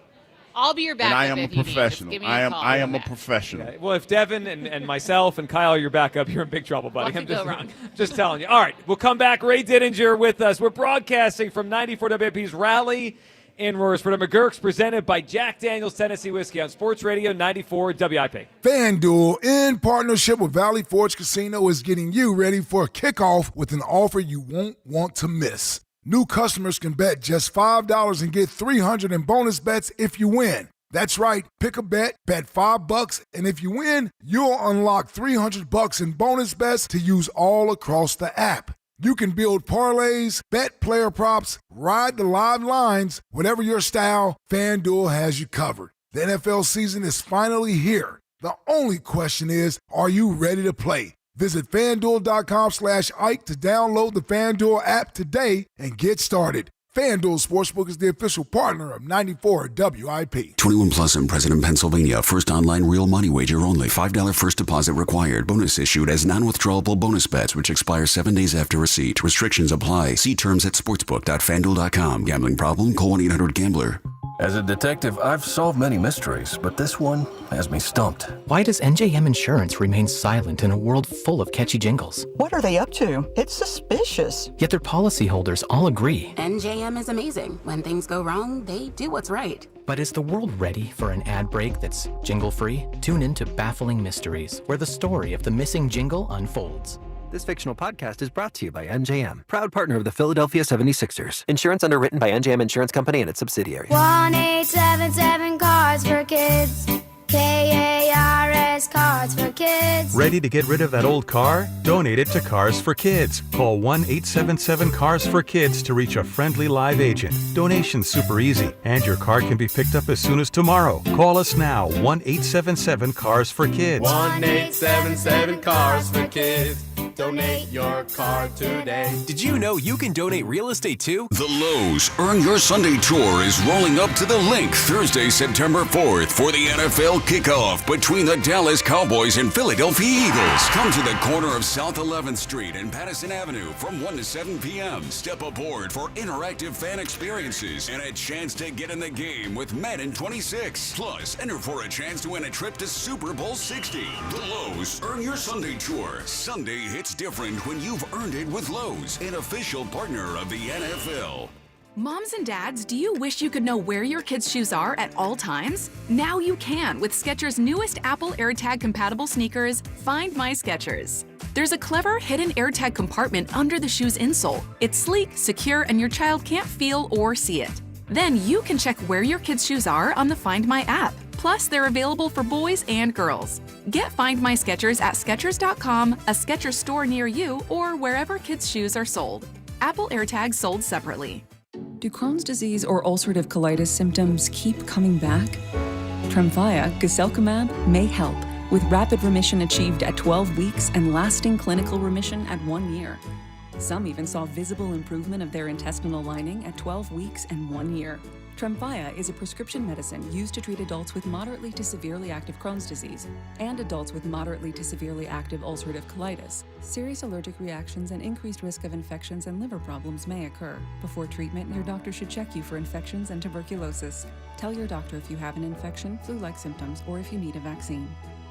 I'll be your backup. And I am if a you need. Just professional. give me I a am call. I am a professional. Okay. Well, if Devin and myself and Kyle are your backup, you're in big trouble, buddy. What could go wrong? Just telling you. All right, we'll come back. Ray Didinger with us. We're broadcasting from 94 WIP's Rally in Royersford. MaGerks presented by Jack Daniel's Tennessee Whiskey on Sports Radio 94 WIP. FanDuel, in partnership with Valley Forge Casino, is getting you ready for a kickoff with an offer you won't want to miss. New customers can bet just $5 and get $300 in bonus bets if you win. That's right. Pick a bet $5, and if you win, you'll unlock $300 in bonus bets to use all across the app. You can build parlays, bet player props, ride the live lines. Whatever your style, FanDuel has you covered. The NFL season is finally here. The only question is, are you ready to play? Visit FanDuel.com/Ike to download the FanDuel app today and get started. FanDuel Sportsbook is the official partner of 94 WIP. 21 plus and present in Pennsylvania. First online real money wager only. $5 first deposit required. Bonus issued as non-withdrawable bonus bets, which expire 7 days after receipt. Restrictions apply. See terms at sportsbook.fanduel.com. Gambling problem? Call 1-800-GAMBLER. As a detective, I've solved many mysteries, but this one has me stumped. Why does NJM Insurance remain silent in a world full of catchy jingles? What are they up to? It's suspicious. Yet their policyholders all agree. NJM is amazing. When things go wrong, they do what's right. But is the world ready for an ad break that's jingle-free? Tune in to Baffling Mysteries, where the story of the missing jingle unfolds. This fictional podcast is brought to you by NJM, proud partner of the Philadelphia 76ers. Insurance underwritten by NJM Insurance Company and its subsidiaries. 1-877 Cards for Kids. KARS Cards for Kids. Ready to get rid of that old car? Donate it to Cars for Kids. Call 1-877-CARS-FOR-KIDS to reach a friendly live agent. Donation's super easy, and your car can be picked up as soon as tomorrow. Call us now, 1-877-CARS-FOR-KIDS. 1-877-CARS-FOR-KIDS. Donate your car today. Did you know you can donate real estate too? The Lowe's Earn Your Sunday Tour is rolling up to the link Thursday, September 4th for the NFL Kickoff between the Dallas Cowboys and Philadelphia Eagles. Come to the corner of South 11th Street and Patterson Avenue from 1 to 7 p.m. Step aboard for interactive fan experiences and a chance to get in the game with Madden 26. Plus, enter for a chance to win a trip to Super Bowl 60. The Lowe's Earn Your Sunday Tour. Sunday hits different when you've earned it with Lowe's, an official partner of the NFL. Moms and dads, do you wish you could know where your kids' shoes are at all times? Now you can with Skechers' newest Apple AirTag compatible sneakers, Find My Skechers. There's a clever hidden AirTag compartment under the shoe's insole. It's sleek, secure, and your child can't feel or see it. Then you can check where your kids' shoes are on the Find My app. Plus, they're available for boys and girls. Get Find My Skechers at Skechers.com, a Skechers store near you, or wherever kids' shoes are sold. Apple AirTags sold separately. Do Crohn's disease or ulcerative colitis symptoms keep coming back? Tremfya, guselkumab, may help, with rapid remission achieved at 12 weeks and lasting clinical remission at 1 year. Some even saw visible improvement of their intestinal lining at 12 weeks and 1 year. Tremfya is a prescription medicine used to treat adults with moderately to severely active Crohn's disease and adults with moderately to severely active ulcerative colitis. Serious allergic reactions and increased risk of infections and liver problems may occur. Before treatment, your doctor should check you for infections and tuberculosis. Tell your doctor if you have an infection, flu-like symptoms, or if you need a vaccine.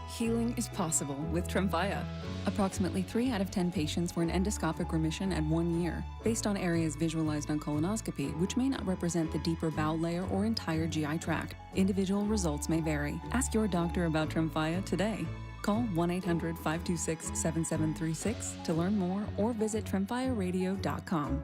Healing is possible with Tremfya. Approximately 3 out of 10 patients were in endoscopic remission at 1 year, based on areas visualized on colonoscopy, which may not represent the deeper bowel layer or entire GI tract. Individual results may vary. Ask your doctor about Tremfya today. Call 1-800-526-7736 to learn more or visit tremfyaradio.com.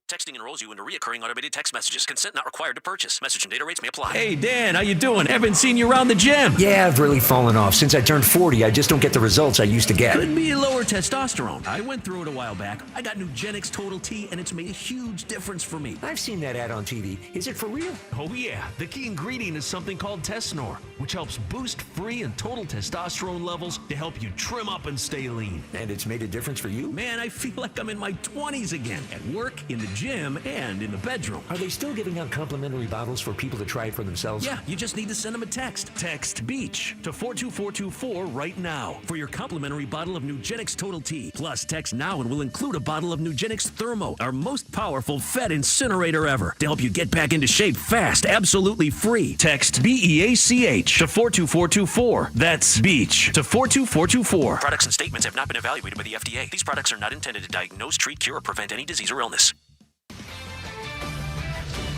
Texting enrolls you into recurring automated text messages. Consent not required to purchase. Message and data rates may apply. Hey, Dan, how you doing? Haven't seen you around the gym. Yeah, I've really fallen off. Since I turned 40, I just don't get the results I used to get. Could be lower testosterone. I went through it a while back. I got NuGenix Total T, and it's made a huge difference for me. I've seen that ad on TV. Is it for real? Oh, yeah. The key ingredient is something called Tesnor, which helps boost free and total testosterone levels to help you trim up and stay lean. And it's made a difference for you? Man, I feel like I'm in my 20s again. At work, in the gym, and in the bedroom. Are they still giving out complimentary bottles for people to try it for themselves? Yeah, you just need to send them a text. Text BEACH to 42424 right now for your complimentary bottle of NuGenix Total T. Plus, text now and we'll include a bottle of NuGenix Thermo, our most powerful fat incinerator ever, to help you get back into shape fast, absolutely free. Text BEACH to 42424. That's BEACH to 42424. Products and statements have not been evaluated by the FDA. These products are not intended to diagnose, treat, cure, or prevent any disease or illness.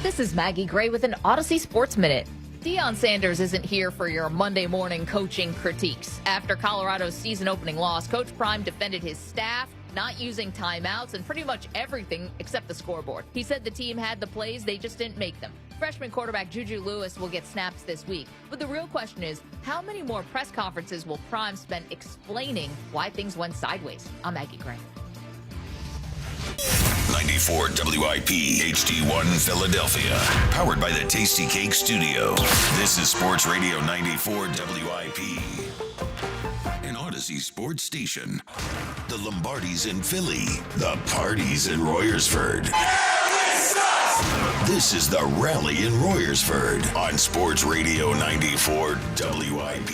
This is Maggie Gray with an Odyssey Sports Minute. Deion Sanders isn't here for your Monday morning coaching critiques. After Colorado's season-opening loss, Coach Prime defended his staff, not using timeouts, and pretty much everything except the scoreboard. He said the team had the plays, they just didn't make them. Freshman quarterback Juju Lewis will get snaps this week. But the real question is, how many more press conferences will Prime spend explaining why things went sideways? I'm Maggie Gray. 94 WIP HD1 Philadelphia. Powered by the Tasty Cake Studio. This is Sports Radio 94 WIP. An Odyssey sports station. The Lombardis in Philly. The parties in Royersford. This is the rally in Royersford on Sports Radio 94 WIP.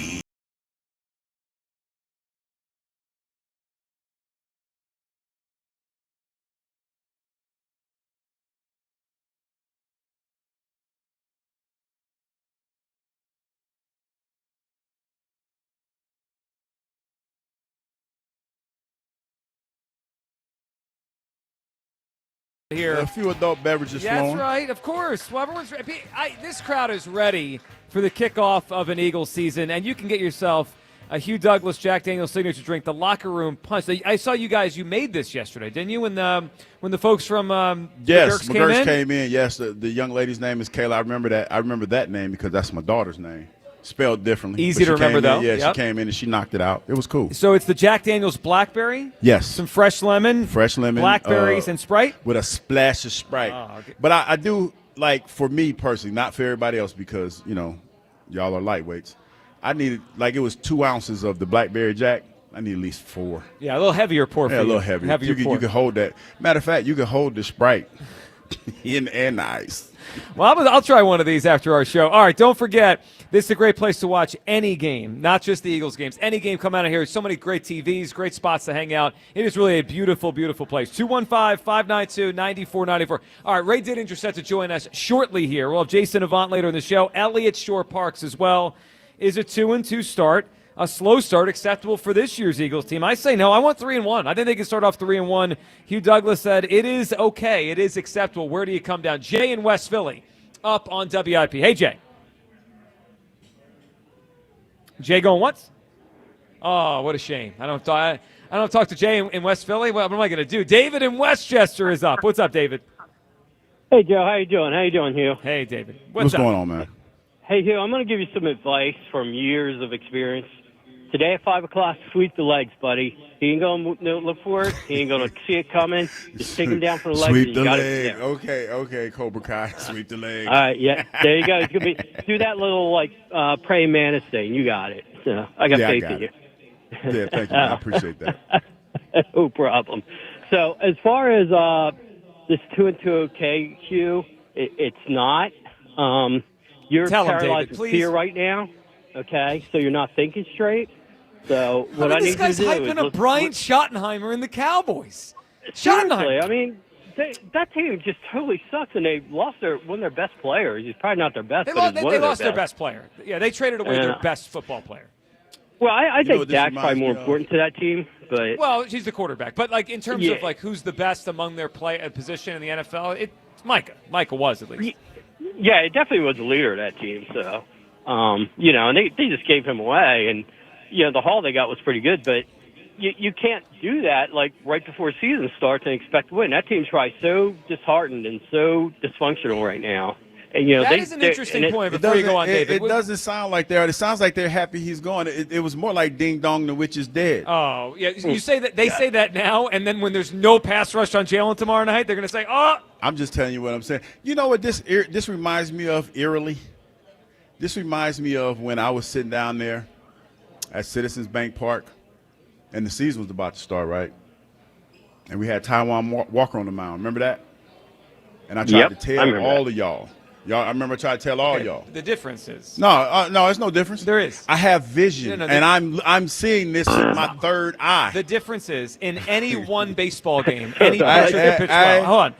Here. A few adult beverages flowing. That's right, of course. Well, everyone's ready. This crowd is ready for the kickoff of an Eagles season, and you can get yourself a Hugh Douglas Jack Daniel's signature drink, the Locker Room Punch. I saw you guys. You made this yesterday, didn't you? When the folks from yes, MaGerks came in. Yes, the young lady's name is Kayla. I remember that. I remember that name because that's my daughter's name. Spelled differently. Easy to remember, though. Yeah, she came in and she knocked it out. It was cool. So it's the Jack Daniel's Blackberry? Yes. Some fresh lemon, blackberries, and Sprite? With a splash of Sprite. Oh, okay. But I do, like, for me personally, not for everybody else because, you know, y'all are lightweights. I needed, like, it was 2 ounces of the Blackberry Jack. I need at least 4. Yeah, a little heavier pour for you. Yeah, a little heavier. You can hold that. Matter of fact, you can hold the Sprite and the ice. Well, I'll try one of these after our show. All right, don't forget, this is a great place to watch any game, not just the Eagles games. Any game, come out of here. So many great TVs, great spots to hang out. It is really a beautiful, beautiful place. 215-592-9494. All right, Ray Didinger set to join us shortly here. We'll have Jason Avant later in the show. Elliott Shore-Parks as well. Is a 2-2 start a slow start acceptable for this year's Eagles team? I say no. I want 3-1. I think they can start off 3-1. Hugh Douglas said it is okay. It is acceptable. Where do you come down? Jay in West Philly up on WIP. Hey, Jay. Jay going once? Oh, what a shame. I don't talk to Jay in West Philly. What am I going to do? David in Westchester is up. What's up, David? Hey, Joe. How you doing? Hugh? Hey, David. What's going on, man? Hey, Hugh, I'm going to give you some advice from years of experience. Today at 5 o'clock, sweep the legs, buddy. He ain't going to look for it. He ain't going to see it coming. Just take him down for the legs. Sweep the leg. Okay, Cobra Kai. Sweep the leg. All right, yeah. There you go. It's gonna be, do that little, praying mantis thing. You got it. I got faith in you. Yeah, thank you. I appreciate that. No problem. So as far as this 2-2 okay, Hugh, it's not. You're paralyzed with fear right now, okay? So you're not thinking straight. So what I need you to do is... This guy's hyping up Brian Schottenheimer and the Cowboys. Seriously, I mean, that team just totally sucks, and they lost one of their best players. He's probably not their best. They lost their best player. Yeah, they traded away their best football player. Well, I think Dak's probably more important to that team. But well, he's the quarterback. But like in terms of like who's the best among their position in the NFL, it's Micah. Micah was at least. Yeah, it definitely was the leader of that team. So, and they just gave him away, and the haul they got was pretty good, but. You can't do that like right before season starts and expect to win. That team's probably so disheartened and so dysfunctional right now. And that is an interesting point. Before you go on, David, it doesn't sound like they are. It sounds like they're happy he's gone. It was more like ding dong, the witch is dead. Oh yeah, you say that they say that now, and then when there's no pass rush on Jalen tomorrow night, they're going to say, "Oh." I'm just telling you what I'm saying. You know what this reminds me of eerily? This reminds me of when I was sitting down there at Citizens Bank Park. And the season was about to start, right? And we had Taiwan Walker on the mound. Remember that? And I tried to tell all of y'all. I remember I tried to tell all y'all. The difference is no, there's no difference. There is. I have vision, and I'm seeing this with my third eye. The difference is in any one baseball game, any pitcher can pitch well. Hold on.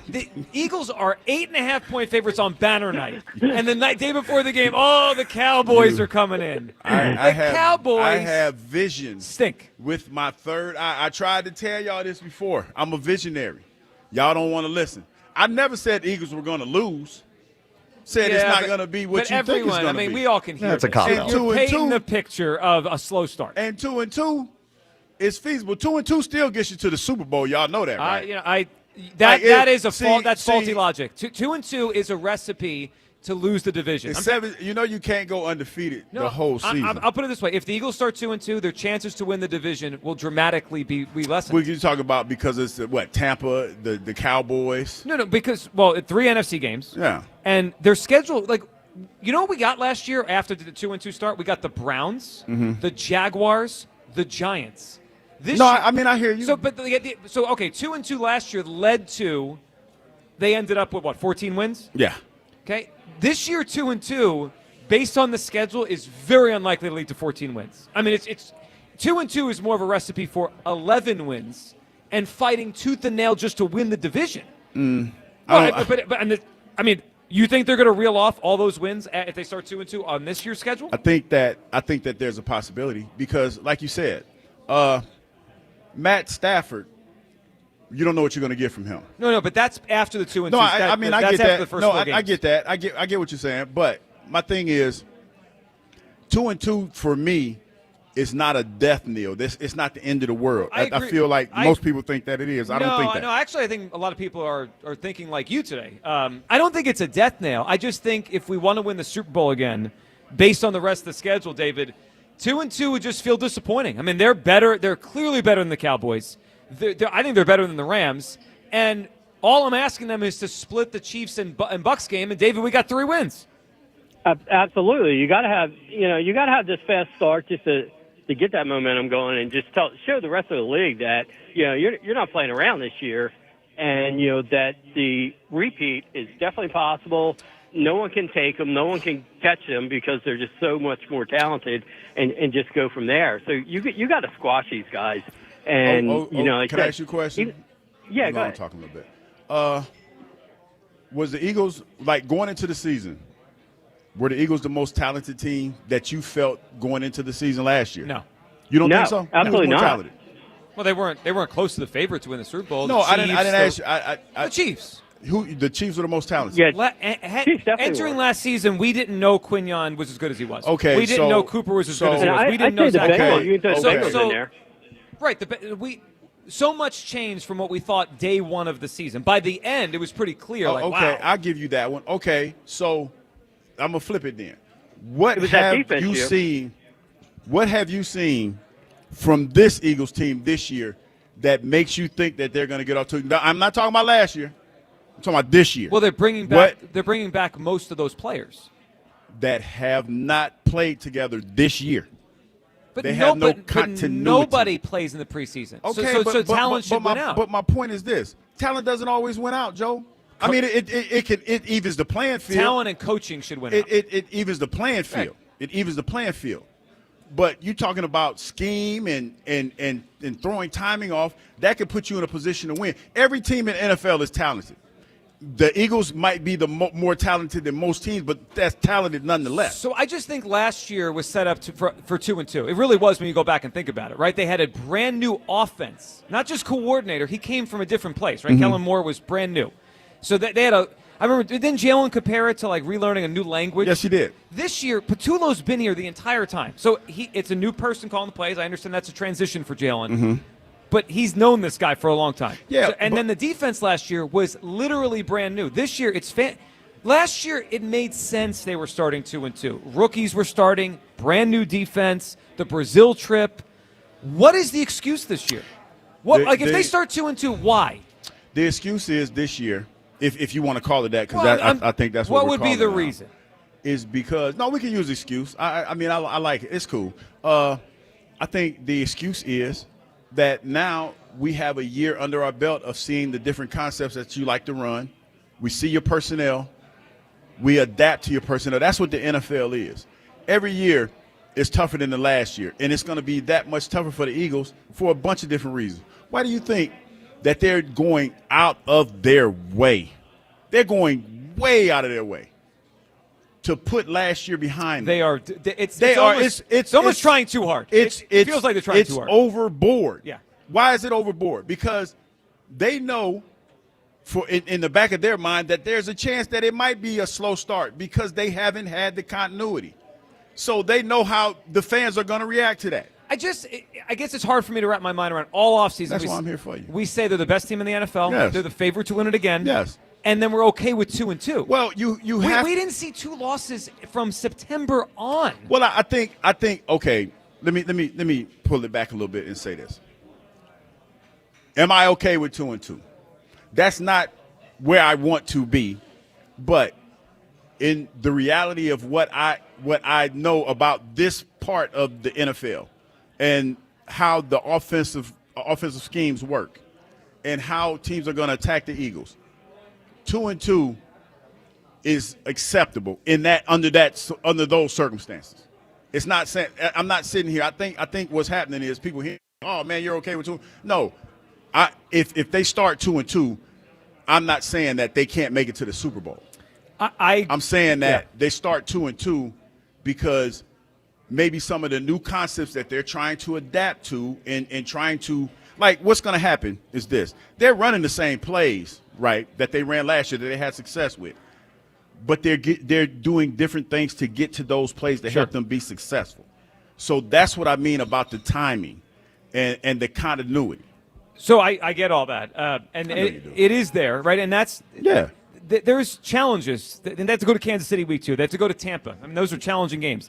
The Eagles are 8.5-point favorites on banner night, and the day before the game, the Cowboys are coming in. Cowboys. I have vision. Stink with my third eye. I tried to tell y'all this before. I'm a visionary. Y'all don't want to listen. I never said the Eagles were going to lose. Said it's not going to be what you think it's going to be. We all can hear. That's a cop-out. You're painting the picture of a slow start. And 2-2 is feasible. 2-2 still gets you to the Super Bowl. Y'all know that, right? That is that's faulty logic. 2-2 is a recipe to lose the division. You can't go undefeated the whole season. I'll put it this way: if the Eagles start 2-2, their chances to win the division will dramatically be lessened. We can talk about because it's Tampa, the Cowboys. No, because 3 NFC games. Yeah, and their schedule, what we got last year after the 2-2 start? We got the Browns, the Jaguars, the Giants. I hear you. So 2-2 last year led to they ended up with 14 wins? Yeah. Okay. This year 2-2, based on the schedule, is very unlikely to lead to 14 wins. I mean, it's 2-2 is more of a recipe for 11 wins and fighting tooth and nail just to win the division. You think they're going to reel off all those wins if they start 2-2 on this year's schedule? I think that there's a possibility because, like you said, Matt Stafford, you don't know what you're going to get from him. No, but that's after the 2-2. No, I get that. I get that. I get what you're saying. But my thing is, 2-2 for me is not a death knell. It's not the end of the world. I feel like most people think that it is. I don't think that. No, actually, I think a lot of people are thinking like you today. I don't think it's a death knell. I just think if we want to win the Super Bowl again, based on the rest of the schedule, David, 2-2 would just feel disappointing. I mean, they're better. They're clearly better than the Cowboys. I think they're better than the Rams. And all I'm asking them is to split the Chiefs and Bucs game. And David, we got 3 wins. Absolutely, you got to have this fast start just to get that momentum going and just show the rest of the league that you're not playing around this year, and that the repeat is definitely possible. No one can take them. No one can catch them because they're just so much more talented, and just go from there. So you got to squash these guys. And can I ask you a question? Go ahead. I'm talking a little bit. Was the Eagles going into the season? Were the Eagles the most talented team that you felt going into the season last year? No. You don't think so? Absolutely not. Talented. Well, they weren't close to the favorite to win the Super Bowl. No, I didn't ask you. The Chiefs. The Chiefs were the most talented. Yeah, entering last season, we didn't know Quinyon was as good as he was. Okay, we didn't know Cooper was as good as he was. We didn't know Zach. Right. So much changed from what we thought day one of the season. By the end, it was pretty clear. Wow. I'll give you that one. Okay, so I'm gonna flip it then. What have you seen from this Eagles team this year that makes you think that they're going to get off to? I'm not talking about last year. I'm talking about this year. Well, they're bringing back most of those players that have not played together this year. But they have no continuity. But nobody plays in the preseason. Okay, so talent should win out. But my point is this: talent doesn't always win out, Joe. I mean, it evens the playing field. Talent and coaching should win out. It evens the playing field. Right. It evens the playing field. But you talking about scheme and throwing timing off, that could put you in a position to win. Every team in the NFL is talented. The Eagles might be the more talented than most teams, but that's talented nonetheless. So I just think last year was set up for 2-2. It really was when you go back and think about it, right? They had a brand new offense, not just coordinator. He came from a different place, right? Kellen Moore was brand new. So they had I remember, didn't Jalen compare it to like relearning a new language? Yes, he did. This year, Patullo's been here the entire time. So it's a new person calling the plays. I understand that's a transition for Jalen. But he's known this guy for a long time. Yeah. Then the defense last year was literally brand new. This year, last year, it made sense they were starting 2-2. Rookies were starting, brand new defense, the Brazil trip. What is the excuse this year? If they start 2-2, why? The excuse is this year, if you want to call it that, because I think that's what we're would be the calling it now, reason? Is because, no, we can use excuse. I mean, I like it. It's cool. I think the excuse is that now we have a year under our belt of seeing the different concepts that you like to run. We see your personnel. We adapt to your personnel. That's what the NFL is. Every year is tougher than the last year, and it's going to be that much tougher for the Eagles for a bunch of different reasons. Why do you think that they're going out of their way? They're going way out of their way to put last year behind them. They are. It's almost trying too hard. It feels like they're trying too hard. It's overboard. Yeah. Why is it overboard? Because they know in the back of their mind that there's a chance that it might be a slow start because they haven't had the continuity. So they know how the fans are going to react to that. I guess it's hard for me to wrap my mind around all offseason. That's why I'm here for you. We say they're the best team in the NFL. Yes. They're the favorite to win it again. Yes. And then we're okay with 2-2. Well, we didn't see 2 losses from September on. Well, I think okay. Let me pull it back a little bit and say this. Am I okay with 2-2? That's not where I want to be, but in the reality of what I know about this part of the NFL and how the offensive schemes work and how teams are going to attack the Eagles, 2-2 is acceptable under those circumstances. It's not saying I'm not sitting here. I think what's happening is people here. Oh man, you're okay with 2? No, if they start 2-2, I'm not saying that they can't make it to the Super Bowl. I'm saying that they start 2-2 because maybe some of the new concepts that they're trying to adapt to and trying to, like, what's going to happen is this. They're running the same plays, right, that they ran last year that they had success with. But they're doing different things to get to those plays to help them be successful. So that's what I mean about the timing and the continuity. So I get all that. And it is there, right? And that's – there's challenges. And they have to go to Kansas City week 2. They have to go to Tampa. I mean, those are challenging games.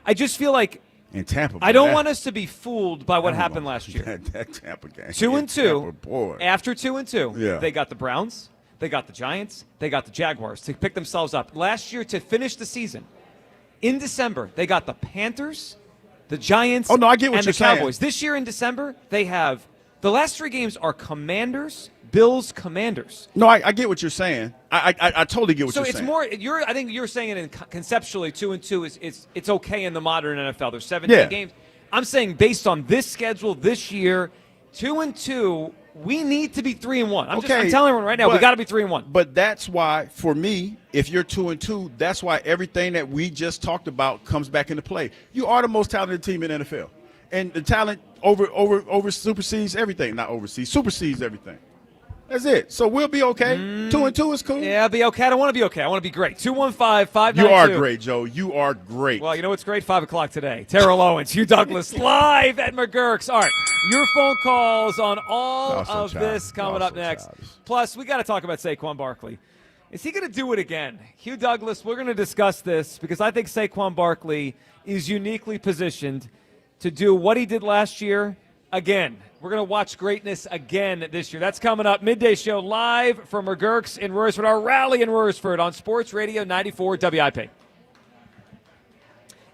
I just feel like in Tampa, I don't want us to be fooled by what happened last year. That Tampa game. 2-2. After 2-2, they got the Browns, they got the Giants, they got the Jaguars to pick themselves up. Last year, to finish the season, in December, they got the Panthers, the Giants, I get what and you're the Cowboys. saying. This year in December, they have the last 3 games are Commanders, Bills, Commanders. No, I get what you're saying. I totally get what you're saying. So it's more. I think you're saying it conceptually. 2-2 it's okay in the modern NFL. There's 17 games. I'm saying based on this schedule this year, 2-2. We need to be 3-1. I'm telling everyone right now, we got to be 3-1. But that's why, for me, if you're 2-2, that's why everything that we just talked about comes back into play. You are the most talented team in the NFL, and the talent over supersedes everything. Not oversees, supersedes everything. That's it. So we'll be okay. 2-2 is cool. Yeah, I'll be okay. I don't want to be okay. I want to be great. 215-592. You are great, Joe. You are great. Well, you know what's great? 5 o'clock today. Terrell Owens, Hugh Douglas, live at MaGerks. All right, your phone calls on all of this coming up next. Plus, we got to talk about Saquon Barkley. Is he going to do it again? Hugh Douglas, we're going to discuss this because I think Saquon Barkley is uniquely positioned to do what he did last year again. We're going to watch greatness again this year. That's coming up. Midday show live from MaGerks in Royersford, our rally in Royersford on Sports Radio 94 WIP.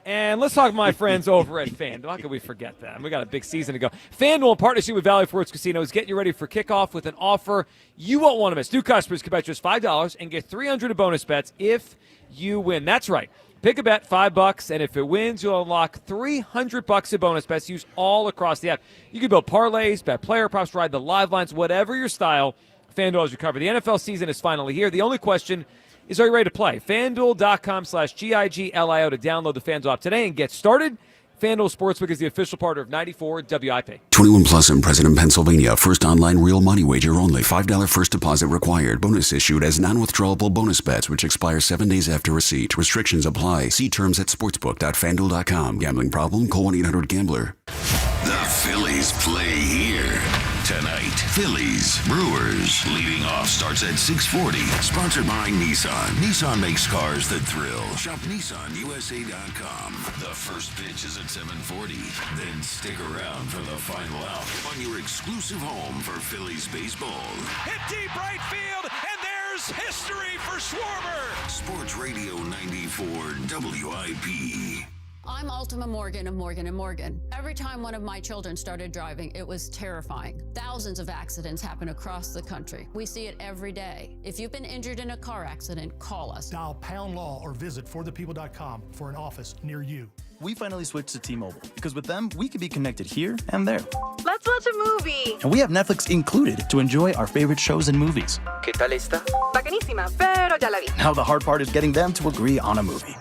And let's talk to my friends over at FanDuel. How could we forget them? We got a big season to go. FanDuel, in partnership with Valley Forge Casino, is getting you ready for kickoff with an offer you won't want to miss. New customers can bet just $5 and get $300 in bonus bets if you win. That's right. Pick a bet, $5, and if it wins, you'll unlock $300 in bonus bets used all across the app. You can build parlays, bet player props, ride the live lines, whatever your style, FanDuel has you covered. The NFL season is finally here. The only question is, are you ready to play? FanDuel.com/GIGLIO to download the FanDuel app today and get started. FanDuel Sportsbook is the official partner of 94 WIP. 21 plus and present in Pennsylvania. First online real money wager only. $5 first deposit required. Bonus issued as non-withdrawable bonus bets, which expire 7 days after receipt. Restrictions apply. See terms at sportsbook.fanduel.com. Gambling problem? Call 1-800-GAMBLER. The Phillies play here tonight. Phillies, Brewers. Leading off starts at 6:40. Sponsored by Nissan. Nissan makes cars that thrill. Shop NissanUSA.com. The first pitch is at 7:40. Then stick around for the final out on your exclusive home for Phillies baseball. Hit deep right field, and there's history for Schwarber. Sports Radio 94 WIP. I'm Ultima Morgan of Morgan & Morgan. Every time one of my children started driving, it was terrifying. Thousands of accidents happen across the country. We see it every day. If you've been injured in a car accident, call us. Dial #law or visit forthepeople.com for an office near you. We finally switched to T-Mobile because with them, we can be connected here and there. Let's watch a movie. And we have Netflix included to enjoy our favorite shows and movies. ¿Qué tal está? Bacanísima, pero ya la vi. Now the hard part is getting them to agree on a movie.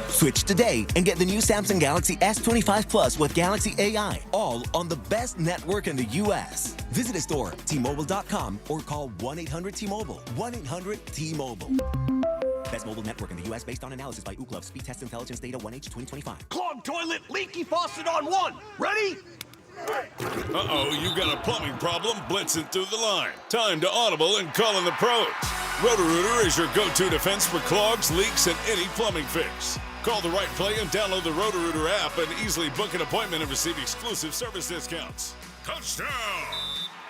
Switch today and get the new Samsung Galaxy S25 Plus with Galaxy AI, all on the best network in the U.S. Visit a store, T-Mobile.com, or call 1-800-T-Mobile. 1-800-T-Mobile. Best mobile network in the U.S. based on analysis by Ookla. Speed test intelligence data 1H 2025. Clogged toilet, leaky faucet on one. Ready? Uh-oh, you got a plumbing problem blitzing through the line. Time to audible and call in the pros. Roto-Rooter is your go-to defense for clogs, leaks, and any plumbing fix. Call the right play and download the Roto-Rooter app and easily book an appointment and receive exclusive service discounts. Touchdown!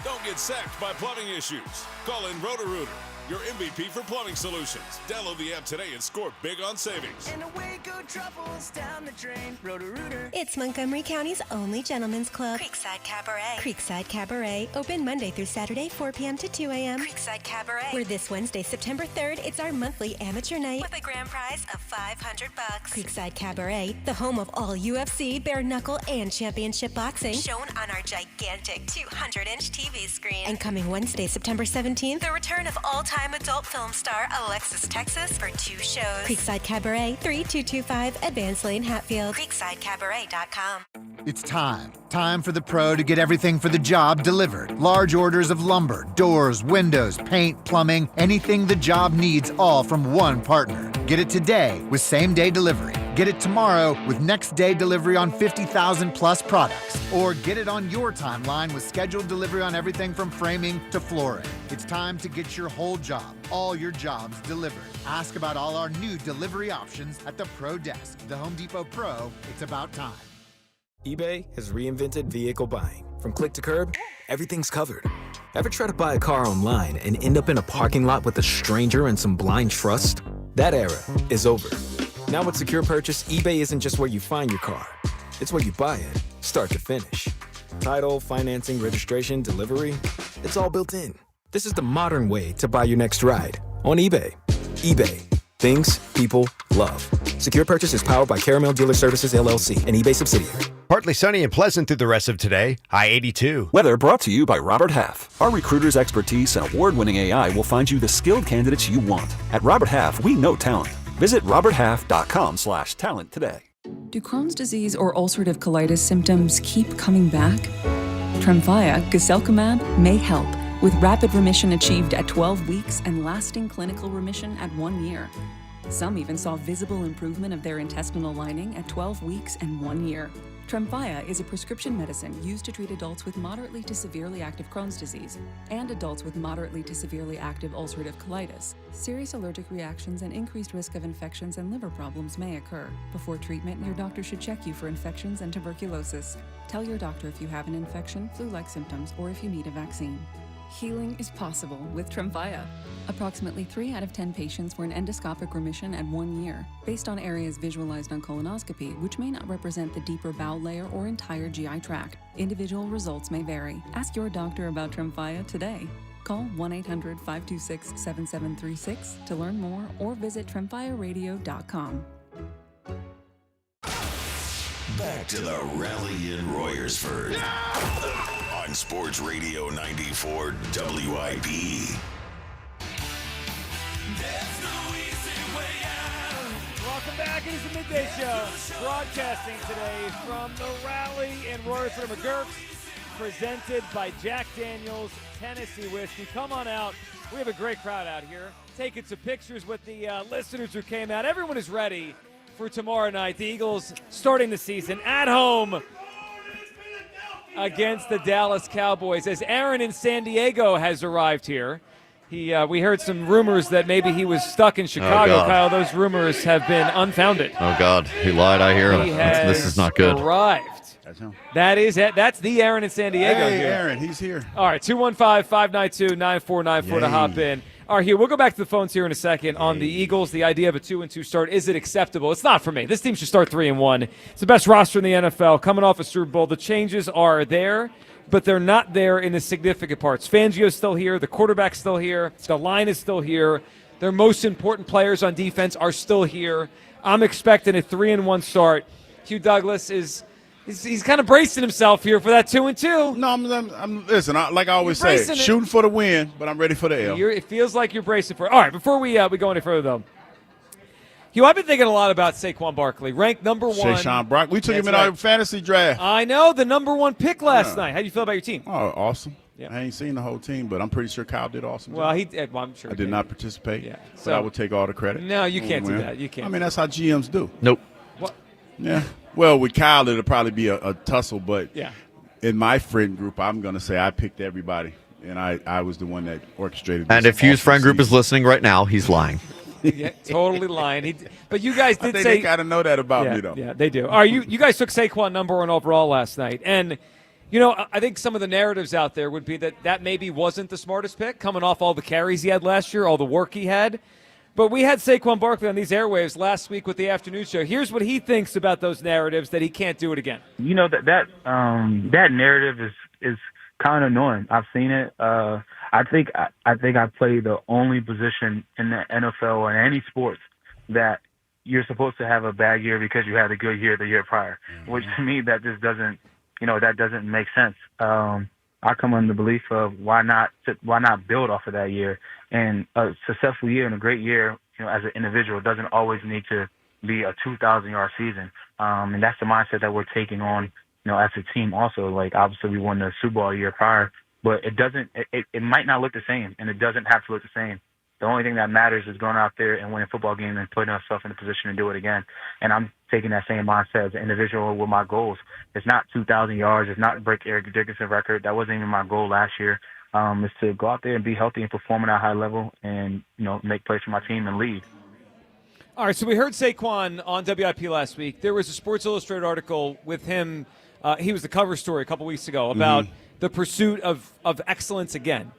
Don't get sacked by plumbing issues. Call in Roto-Rooter, your MVP for plumbing solutions. Download the app today and score big on savings. And away go troubles down the drain. Roto-Rooter. It's Montgomery County's only gentlemen's club. Creekside Cabaret. Creekside Cabaret. Open Monday through Saturday, 4 p.m. to 2 a.m. Creekside Cabaret. Where this Wednesday, September 3rd, it's our monthly amateur night. With a grand prize of $500. Creekside Cabaret, the home of all UFC, bare knuckle, and championship boxing. Shown on our gigantic 200-inch TV screen. And coming Wednesday, September 17th, the return of all-time adult film star Alexis Texas for 2 shows. Creekside Cabaret, 3225 Advance Lane, Hatfield. CreeksideCabaret.com. It's time. Time for the pro to get everything for the job delivered. Large orders of lumber, doors, windows, paint, plumbing, anything the job needs, all from one partner. Get it today with same-day delivery. Get it tomorrow with next-day delivery on 50,000 plus products. Or get it on your timeline with scheduled delivery on everything from framing to flooring. It's time to get your whole job, all your jobs delivered. Ask about all our new delivery options at the Pro Desk. The Home Depot Pro, it's about time. eBay has reinvented vehicle buying. From click to curb, everything's covered. Ever try to buy a car online and end up in a parking lot with a stranger and some blind trust? That era is over. Now with Secure Purchase, eBay isn't just where you find your car. It's where you buy it, start to finish. Title, financing, registration, delivery, it's all built in. This is the modern way to buy your next ride on eBay. eBay. Things people love. Secure Purchase is powered by Caramel Dealer Services, LLC, an eBay subsidiary. Partly sunny and pleasant through the rest of today. High 82. Weather brought to you by Robert Half. Our recruiters' expertise and award-winning AI will find you the skilled candidates you want. At Robert Half, we know talent. Visit roberthalf.com/talent today. Do Crohn's disease or ulcerative colitis symptoms keep coming back? Tremfya, guselkumab, may help, with rapid remission achieved at 12 weeks and lasting clinical remission at 1 year. Some even saw visible improvement of their intestinal lining at 12 weeks and 1 year. Tremfya is a prescription medicine used to treat adults with moderately to severely active Crohn's disease and adults with moderately to severely active ulcerative colitis. Serious allergic reactions and increased risk of infections and liver problems may occur. Before treatment, your doctor should check you for infections and tuberculosis. Tell your doctor if you have an infection, flu-like symptoms, or if you need a vaccine. Healing is possible with Tremfya. Approximately 3 out of 10 patients were in endoscopic remission at 1 year, based on areas visualized on colonoscopy, which may not represent the deeper bowel layer or entire GI tract. Individual results may vary. Ask your doctor about Tremfya today. Call 1-800-526-7736 to learn more or visit tremfyaradio.com. back to the rally in Royersford on Sports Radio 94 WIP. Welcome back. It is the Midday Show, broadcasting today from the rally in Royersford. MaGerks, presented by Jack Daniel's Tennessee Whiskey. Come on out. We have a great crowd out here. Taking some pictures with the listeners who came out. Everyone is ready for tomorrow night. The Eagles starting the season at home against the Dallas Cowboys. As Aaron in San Diego has arrived here. We heard some rumors that maybe he was stuck in Chicago. Kyle, those rumors have been unfounded. Oh, God. He lied. I hear him. This is not good. Arrived. That's him. That's the Aaron in San Diego. Hey, here. Aaron, he's here. All right, 215-592-9494 to hop in. All right, Hugh, we'll go back to the phones here in a second on the Eagles. The idea of a 2-2 start, is it acceptable? It's not for me. This team should start 3-1. It's the best roster in the NFL, coming off a Super Bowl. The changes are there, but they're not there in the significant parts. Fangio's still here. The quarterback's still here. The line is still here. Their most important players on defense are still here. I'm expecting a 3-1 start. Hugh Douglas He's kind of bracing himself here for that 2-2. No, I'm listen. Like I always say, shooting for the win, but I'm ready for the L. It feels like you're bracing for it. All right, before we go any further, though, Hugh, I've been thinking a lot about Saquon Barkley, ranked number 1. Saquon Barkley. We took him in our fantasy draft. I know, the number 1 pick last night. How do you feel about your team? Oh, awesome. Yeah. I ain't seen the whole team, but I'm pretty sure Kyle did awesome. Well, I'm sure I did not participate. Yeah, but I would take all the credit. No, you can't do that. You can't. I mean, that's how GMs do. Nope. What? Yeah. Well, with Kyle, it'll probably be a tussle, but yeah. In my friend group, I'm going to say I picked everybody, and I was the one that orchestrated this. And if Hugh's friend group is listening right now, he's lying. Yeah, totally lying. But you guys did say they got to know that about me, though. Yeah, they do. All right, you guys took Saquon number 1 overall last night, and I think some of the narratives out there would be that maybe wasn't the smartest pick, coming off all the carries he had last year, all the work he had. But we had Saquon Barkley on these airwaves last week with the afternoon show. Here's what he thinks about those narratives that he can't do it again. That narrative is kind of annoying. I've seen it. I think I play the only position in the NFL or in any sports that you're supposed to have a bad year because you had a good year the year prior, which to me that just doesn't make sense. I come under the belief of why not build off of that year. And a successful year and a great year, as an individual, doesn't always need to be a 2,000-yard season. And that's the mindset that we're taking on, as a team also. Like, obviously we won the Super Bowl a year prior, but it might not look the same, and it doesn't have to look the same. The only thing that matters is going out there and winning football games and putting ourselves in a position to do it again. And I'm taking that same mindset as an individual with my goals. It's not 2,000 yards. It's not break Eric Dickerson's record. That wasn't even my goal last year. It's to go out there and be healthy and perform at a high level and, make plays for my team and lead. All right, so we heard Saquon on WIP last week. There was a Sports Illustrated article with him. He was the cover story a couple weeks ago about the pursuit of excellence again.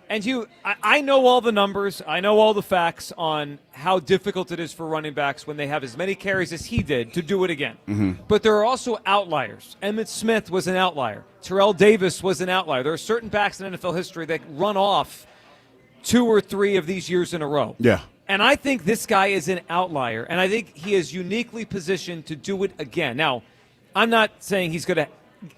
And Hugh, I know all the numbers. I know all the facts on how difficult it is for running backs when they have as many carries as he did to do it again. But there are also outliers. Emmitt Smith was an outlier. Terrell Davis was an outlier. There are certain backs in NFL history that run off 2 or 3 of these years in a row. Yeah. And I think this guy is an outlier, and I think he is uniquely positioned to do it again. Now, I'm not saying he's going to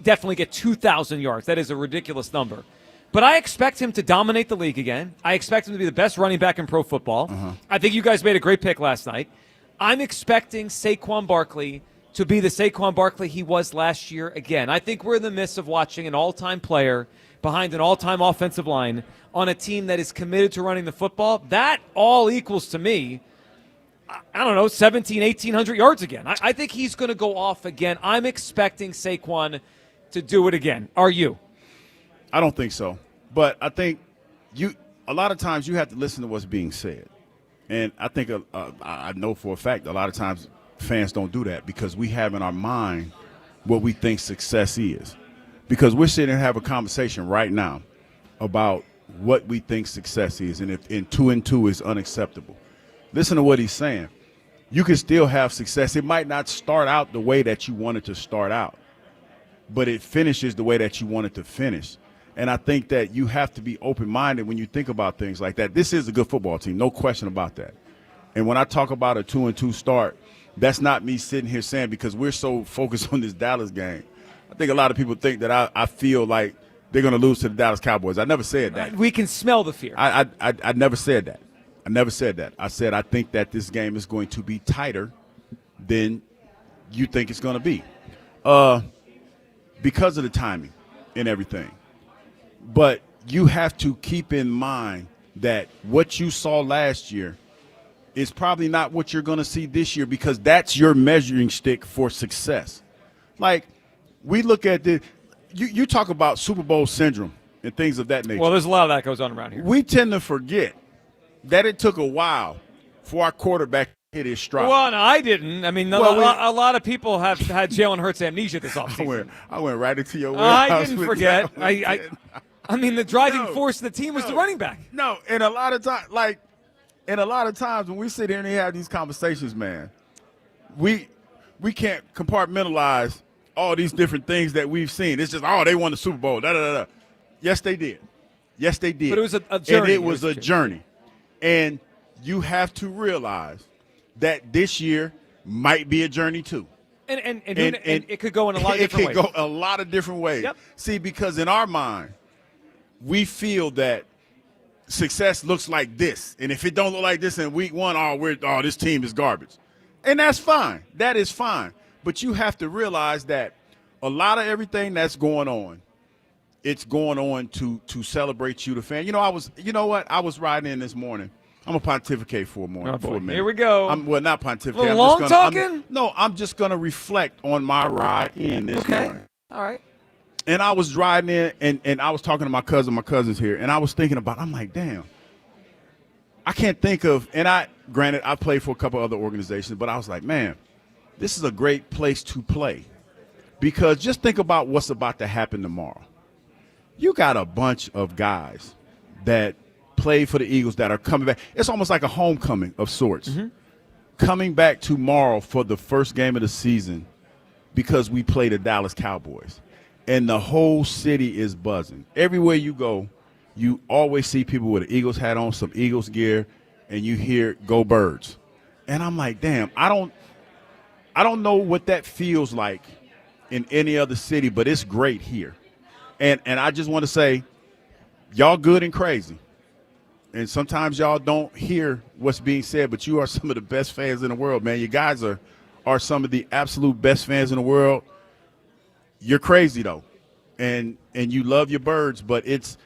definitely get 2,000 yards. That is a ridiculous number. But I expect him to dominate the league again. I expect him to be the best running back in pro football. I think you guys made a great pick last night. I'm expecting Saquon Barkley to be the Saquon Barkley he was last year again. I think we're in the midst of watching an all-time player behind an all-time offensive line on a team that is committed to running the football. That all equals to me, 1,800 yards again. I think he's going to go off again. I'm expecting Saquon to do it again. Are you? I don't think so. But I think a lot of times you have to listen to what's being said. And I think I know for a fact a lot of times fans don't do that because we have in our mind what we think success is. Because we're sitting and have a conversation right now about what we think success is and if 2-2 is unacceptable. Listen to what he's saying. You can still have success. It might not start out the way that you want it to start out, but it finishes the way that you want it to finish. And I think that you have to be open-minded when you think about things like that. This is a good football team, no question about that. And when I talk about a 2-2 start, that's not me sitting here saying because we're so focused on this Dallas game. I think a lot of people think that I feel like they're going to lose to the Dallas Cowboys. I never said that. We can smell the fear. I never said that. I never said that. I said I think that this game is going to be tighter than you think it's going to be because of the timing and everything. But you have to keep in mind that what you saw last year is probably not what you're going to see this year because that's your measuring stick for success. Like, we look at you talk about Super Bowl syndrome and things of that nature. Well, there's a lot of that goes on around here. We tend to forget that it took a while for our quarterback to hit his stride. Well, no, I didn't. I mean, a lot of people have had Jalen Hurts amnesia this offseason. I went right into your warehouse. I didn't forget. I mean, the driving force of the team was the running back. No, and a lot of times when we sit here and have these conversations, man, we can't compartmentalize all these different things that we've seen. It's just, they won the Super Bowl. Da-da-da-da. Yes, they did. Yes, they did. But it was a journey. And it was a journey. And you have to realize that this year might be a journey too. And it could go in a lot of different ways. It could go a lot of different ways. Yep. See, because in our mind, we feel that success looks like this. And if it don't look like this in week one, this team is garbage. And that's fine. That is fine. But you have to realize that a lot of everything that's going on, it's going on to celebrate you, the fan. I was riding in this morning. I'm going to pontificate for a minute. Here we go. Not pontificate. I'm just going to reflect on my ride in this morning. All right. And I was riding in, and I was talking to my cousin's here, and I was thinking I'm like, damn, I can't think of, granted, I played for a couple other organizations, but I was like, man, this is a great place to play. Because just think about what's about to happen tomorrow. You got a bunch of guys that played for the Eagles that are coming back. It's almost like a homecoming of sorts. Mm-hmm. Coming back tomorrow for the first game of the season because we play the Dallas Cowboys. And the whole city is buzzing. Everywhere you go, you always see people with an Eagles hat on, some Eagles gear, and you hear "Go Birds." And I'm like, damn, I don't know what that feels like in any other city, but it's great here. And I just want to say, y'all good and crazy. And sometimes y'all don't hear what's being said, but you are some of the best fans in the world, man. You guys are some of the absolute best fans in the world. You're crazy, though, and you love your birds, but this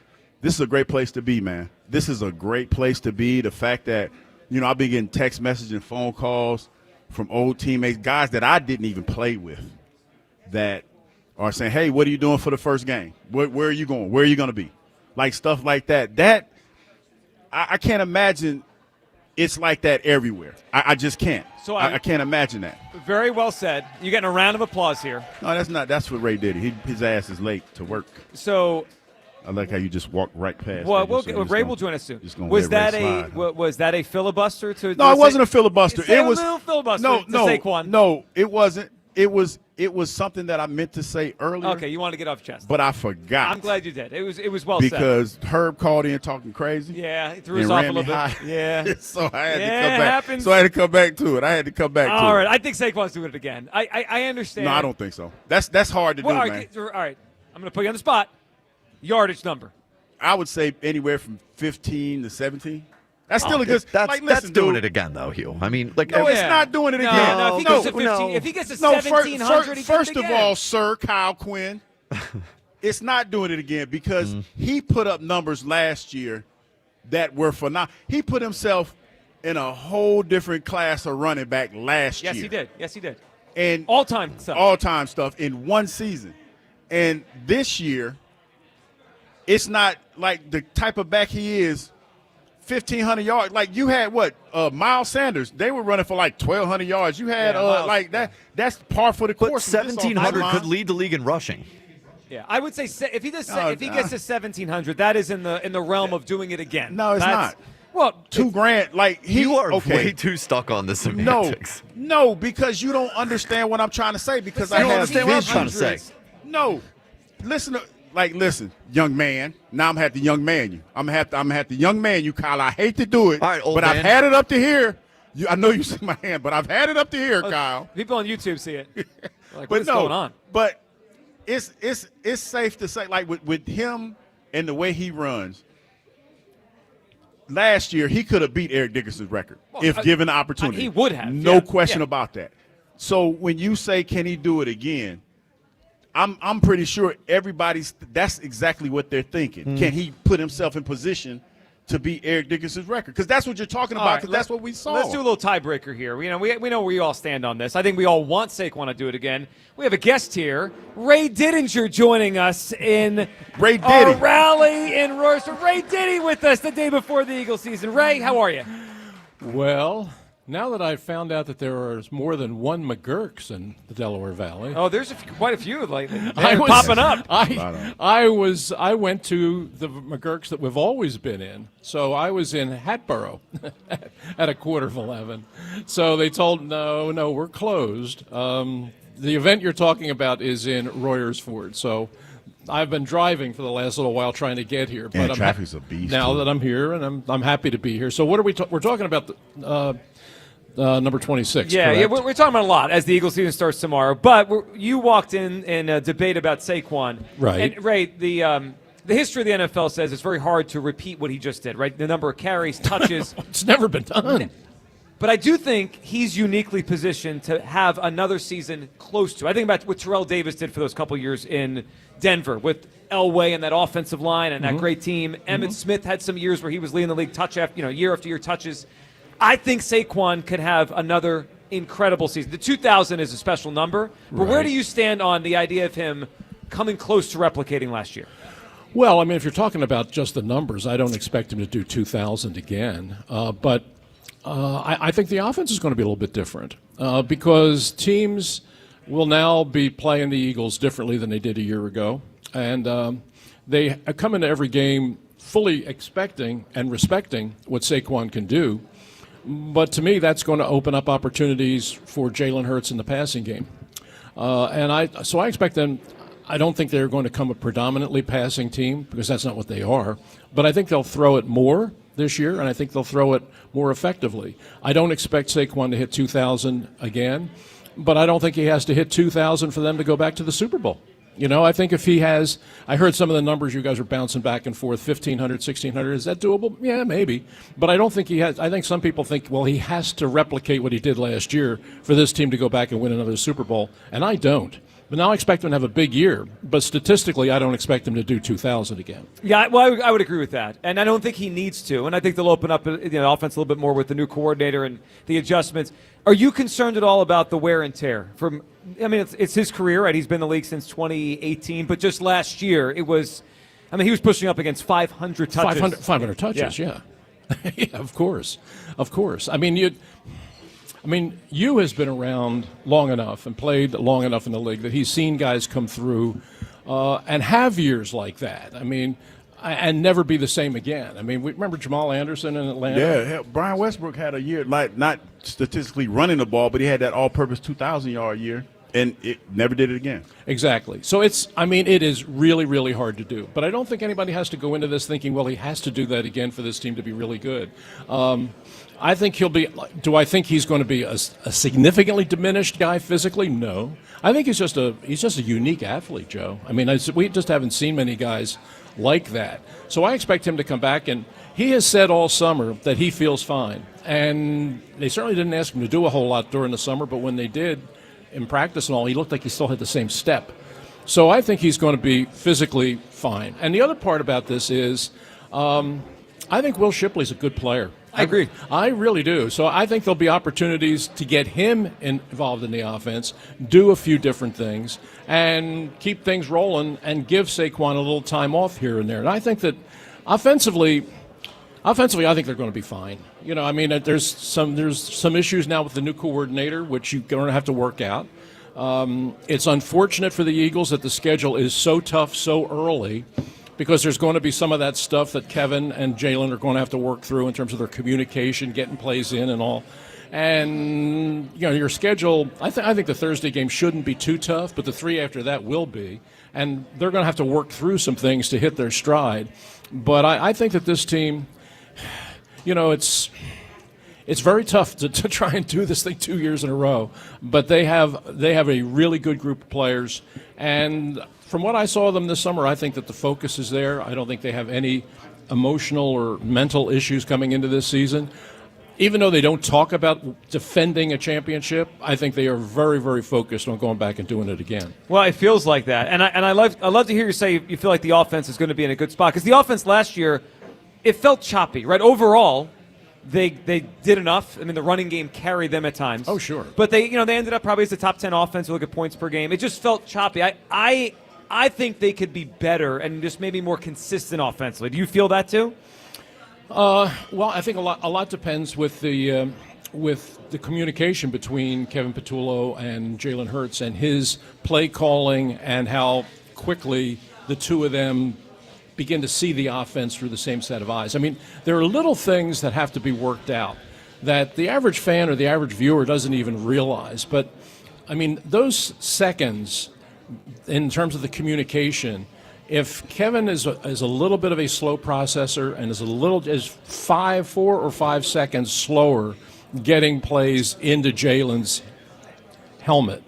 is a great place to be, man. This is a great place to be. The fact that, I've been getting text messages and phone calls from old teammates, guys that I didn't even play with, that are saying, hey, what are you doing for the first game? Where are you going? Where are you going to be? Like stuff like that. That I can't imagine it's like that everywhere. I just can't. So I can't imagine that. Very well said. You're getting a round of applause here. No, that's not. That's what Ray did. His ass is late to work. So I like how you just walked right past. Well, Ray will join us soon. Was that a filibuster to? No, it wasn't a filibuster. It was a little filibuster. No, to Saquon. No, it wasn't. It was something that I meant to say earlier. Okay, you want to get off your chest. But I forgot. I'm glad you did. It was well said. Because Herb called in talking crazy. Yeah, he threw us off a little bit. High. Yeah. So I had to come back. Happens. So I had to come back to it. All right, I think Saquon's doing it again. I understand. No, I don't think so. That's hard to do, man. All right, I'm going to put you on the spot. Yardage number. I would say anywhere from 15 to 17. That's still a good. That's doing it again, though, Hugh. I mean, it's not doing it again. No, if he goes to 15, if he gets to 1,700, first of all, Sir Kyle Quinn, it's not doing it again because he put up numbers last year that were phenomenal. He put himself in a whole different class of running back last year. Yes, he did. And all-time stuff in one season. And this year, it's not like the type of back he is. 1,500 yards. Like you had Miles Sanders. They were running for like 1,200 yards. You had like that. That's par for the course. 1,700 could lead the league in rushing. Yeah, I would say if he gets to 1,700, that is in the realm of doing it again. No, it's not. Well, $2,000. Like you are way too stuck on this semantics. No, because you don't understand what I'm trying to say. Because I don't understand what I'm trying to say. No, listen, young man. Now I'm gonna have to young man you. I'm gonna have to young man you, Kyle. I hate to do it, all right, old but man. I've had it up to here. I know you see my hand, but I've had it up to here, Kyle. People on YouTube see it. Like, But what is going on? But it's safe to say, like with him and the way he runs, last year he could have beat Eric Dickerson's record if given the opportunity. He would have. No question about that. So when you say, can he do it again, I'm pretty sure that's exactly what they're thinking. Can he put himself in position to beat Eric Dickerson's record? Because that's what you're talking about, because that's what we saw. Let's do a little tiebreaker here. We know where we all stand on this. I think we all want Saquon to do it again. We have a guest here, Ray Didinger, joining us in our rally in Royersford. Ray Diddy with us the day before the Eagles season. Ray, how are you? Well, now that I've found out that there are more than one MaGerks in the Delaware Valley. Oh, there's quite a few lately. They're popping up. I went to the MaGerks that we've always been in. So I was in Hatboro at 11:15. So they told, no, we're closed. The event you're talking about is in Royersford. So I've been driving for the last little while trying to get here. And but traffic's a beast. Now that I'm here, and I'm happy to be here. So what are we're talking about number 26, Yeah, correct? we're talking about a lot as the Eagles season starts tomorrow. But you walked in a debate about Saquon. Right. And, Ray, the history of the NFL says it's very hard to repeat what he just did, right? The number of carries, touches. It's never been done. But I do think he's uniquely positioned to have another season close to. I think about what Terrell Davis did for those couple years in Denver with Elway and that offensive line and that great team. Emmitt Smith had some years where he was leading the league year after year touches. I think Saquon could have another incredible season. The 2,000 is a special number, but where do you stand on the idea of him coming close to replicating last year? Well, I mean, if you're talking about just the numbers, I don't expect him to do 2,000 again. But I think the offense is going to be a little bit different because teams will now be playing the Eagles differently than they did a year ago. And they come into every game fully expecting and respecting what Saquon can do. But to me, that's going to open up opportunities for Jalen Hurts in the passing game. So I expect them. I don't think they're going to come a predominantly passing team because that's not what they are. But I think they'll throw it more this year, and I think they'll throw it more effectively. I don't expect Saquon to hit 2,000 again, but I don't think he has to hit 2,000 for them to go back to the Super Bowl. You know, I think if he has, I heard some of the numbers you guys are bouncing back and forth, 1,500, 1,600. Is that doable? Yeah, maybe. But I don't think he has. I think some people think, well, he has to replicate what he did last year for this team to go back and win another Super Bowl. And I don't. But now I expect him to have a big year. But statistically, I don't expect him to do 2,000 again. Yeah, well, I would agree with that. And I don't think he needs to. And I think they'll open up the offense a little bit more with the new coordinator and the adjustments. Are you concerned at all about the wear and tear? It's his career, right? He's been in the league since 2018. But just last year, he was pushing up against 500 touches. 500 touches, yeah. Yeah, of course. You has been around long enough and played long enough in the league that he's seen guys come through and have years like that. And never be the same again. We remember Jamal Anderson in Atlanta. Yeah, Brian Westbrook had a year, like not statistically running the ball, but he had that all-purpose 2,000-yard year, and it never did it again. Exactly. So it is really, really hard to do. But I don't think anybody has to go into this thinking, well, he has to do that again for this team to be really good. I think he'll be. Do I think he's going to be a significantly diminished guy physically? No. I think he's just a unique athlete, Joe. We just haven't seen many guys like that. So I expect him to come back, and he has said all summer that he feels fine. And they certainly didn't ask him to do a whole lot during the summer, but when they did in practice and all, he looked like he still had the same step. So I think he's going to be physically fine. And the other part about this is I think Will Shipley's a good player. I agree. I really do. So I think there'll be opportunities to get him involved in the offense, do a few different things, and keep things rolling and give Saquon a little time off here and there. And I think that offensively, I think they're going to be fine. There's some issues now with the new coordinator, which you're going to have to work out. It's unfortunate for the Eagles that the schedule is so tough so early, because there's going to be some of that stuff that Kevin and Jalen are going to have to work through in terms of their communication, getting plays in and all. And, your schedule, I think the Thursday game shouldn't be too tough, but the 3 after that will be. And they're going to have to work through some things to hit their stride. But I think that this team, it's it's very tough to try and do this thing 2 years in a row. But they have a really good group of players, and from what I saw of them this summer, I think that the focus is there. I don't think they have any emotional or mental issues coming into this season. Even though they don't talk about defending a championship, I think they are very, very focused on going back and doing it again. Well, it feels like that, and I love to hear you say you feel like the offense is going to be in a good spot, because the offense last year, it felt choppy, right? Overall, they did enough. I mean, the running game carried them at times. Oh, sure. But they ended up probably as the top 10 offense. You look at points per game. It just felt choppy. I think they could be better and just maybe more consistent offensively. Do you feel that too? Well, I think a lot depends with the communication between Kevin Patullo and Jalen Hurts and his play calling and how quickly the two of them begin to see the offense through the same set of eyes. I mean, there are little things that have to be worked out that the average fan or the average viewer doesn't even realize. But, I mean, those seconds in terms of the communication, if Kevin is a little bit of a slow processor and is 4 or 5 seconds slower getting plays into Jalen's helmet,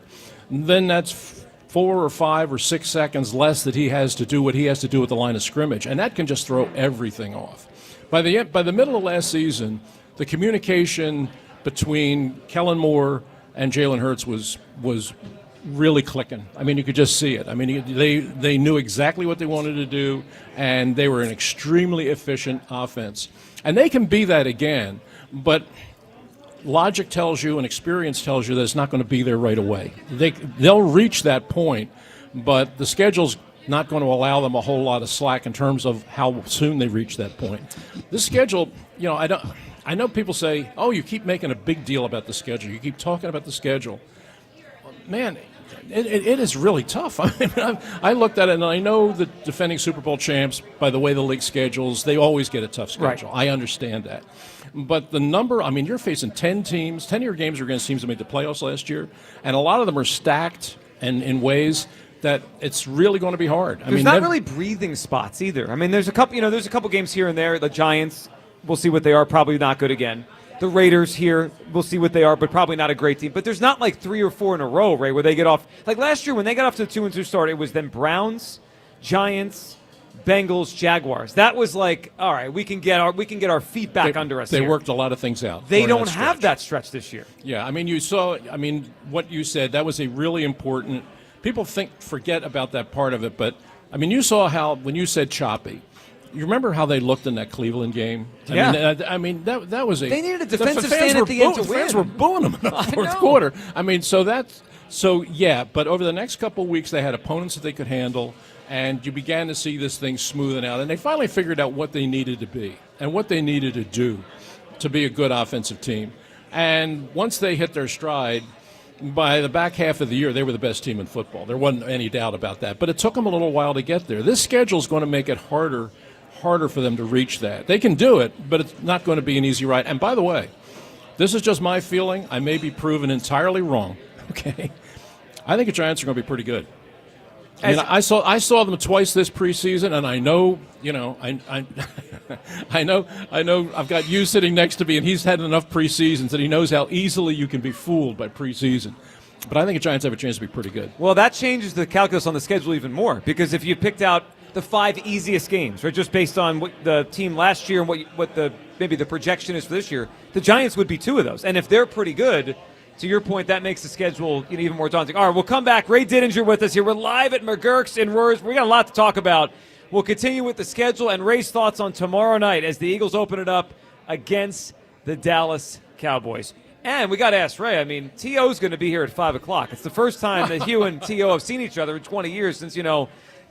then that's 4 or 5 or 6 seconds less that he has to do what he has to do at the line of scrimmage, and that can just throw everything off. By the middle of last season, the communication between Kellen Moore and Jalen Hurts was really clicking. I mean, you could just see it. I mean, they knew exactly what they wanted to do, and they were an extremely efficient offense. And they can be that again, but logic tells you and experience tells you that it's not going to be there right away. They'll reach that point, but the schedule's not going to allow them a whole lot of slack in terms of how soon they reach that point. This schedule, I know people say, oh, you keep making a big deal about the schedule. You keep talking about the schedule. Man, it is really tough. I mean, I looked at it, and I know the defending Super Bowl champs, by the way the league schedules, they always get a tough schedule. Right. I understand that. But the number, I mean, you're facing 10 teams. 10 of your games are against teams that made the playoffs last year, and a lot of them are stacked and in ways that it's really going to be hard. There's not really breathing spots either. I mean, there's a couple games here and there. The Giants, we'll see what they are, probably not good again. The Raiders here, we'll see what they are, but probably not a great team. But there's not like 3 or 4 in a row, Ray, where they get off. Like last year when they got off to the 2-2 start, it was then Browns, Giants, Bengals, Jaguars. That was like, all right, we can get our feet back under us. They here. Worked a lot of things out. They don't have that stretch this year. Yeah, I mean, what you said, that was a really important. People forget about that part of it, but I mean, you saw how when you said choppy. You remember how they looked in that Cleveland game? I mean, that was a. They needed a defensive stand at the end to win. The fans were booing them in the fourth quarter. I mean, but over the next couple of weeks, they had opponents that they could handle, and you began to see this thing smoothing out. And they finally figured out what they needed to be and what they needed to do to be a good offensive team. And once they hit their stride, by the back half of the year, they were the best team in football. There wasn't any doubt about that. But it took them a little while to get there. This schedule is going to make it harder for them to reach that. They can do it, but it's not going to be an easy ride. And by the way, this is just my feeling. I may be proven entirely wrong. Okay, I think the Giants are going to be pretty good. I mean, I saw them twice this preseason, and I know, I know. I've got you sitting next to me, and he's had enough preseasons that he knows how easily you can be fooled by preseason. But I think the Giants have a chance to be pretty good. Well, that changes the calculus on the schedule even more, because if you picked out the 5 easiest games, right, just based on what the team last year and what maybe the projection is for this year, the Giants would be 2 of those. And if they're pretty good, to your point, that makes the schedule even more daunting. All right, we'll come back. Ray Didinger with us here. We're live at MaGerks in Royersford. We got a lot to talk about. We'll continue with the schedule and Ray's thoughts on tomorrow night as the Eagles open it up against the Dallas Cowboys. And we got to ask Ray, I mean, T.O.'s going to be here at 5 o'clock. It's the first time that Hugh and T.O. have seen each other in 20 years since,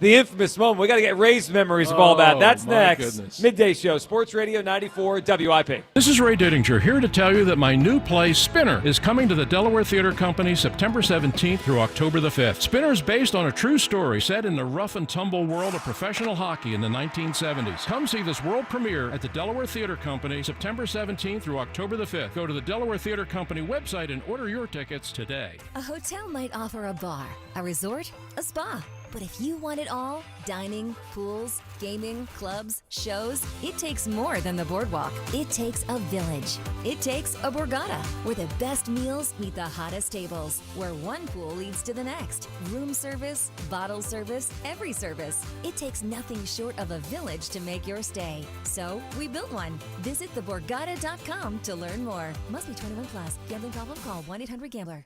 the infamous moment. We got to get Ray's memories of all that. That's next. Goodness. Midday Show, Sports Radio 94 WIP. This is Ray Didinger here to tell you that my new play, Spinner, is coming to the Delaware Theater Company September 17th through October the 5th. Spinner is based on a true story set in the rough and tumble world of professional hockey in the 1970s. Come see this world premiere at the Delaware Theater Company September 17th through October the 5th. Go to the Delaware Theater Company website and order your tickets today. A hotel might offer a bar, a resort, a spa. But if you want it all, dining, pools, gaming, clubs, shows, it takes more than the boardwalk. It takes a village. It takes a Borgata, where the best meals meet the hottest tables, where one pool leads to the next. Room service, bottle service, every service. It takes nothing short of a village to make your stay. So we built one. Visit theborgata.com to learn more. Must be 21 plus. Gambling problem? Call 1-800-GAMBLER.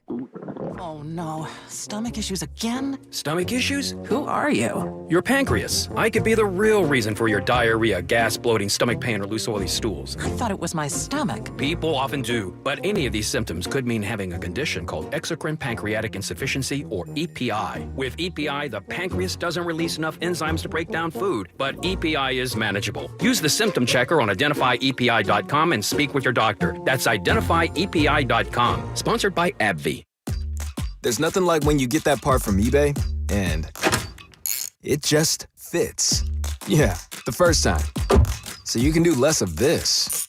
Oh no, stomach issues again? Stomach issues? Who are you? Your pancreas. I could be the real reason for your diarrhea, gas, bloating, stomach pain, or loose oily stools. I thought it was my stomach. People often do, but any of these symptoms could mean having a condition called exocrine pancreatic insufficiency, or EPI. With EPI, the pancreas doesn't release enough enzymes to break down food, but EPI is manageable. Use the symptom checker on identifyepi.com and speak with your doctor. That's identifyepi.com. Sponsored by AbbVie. There's nothing like when you get that part from eBay and it just fits. Yeah, the first time. So you can do less of this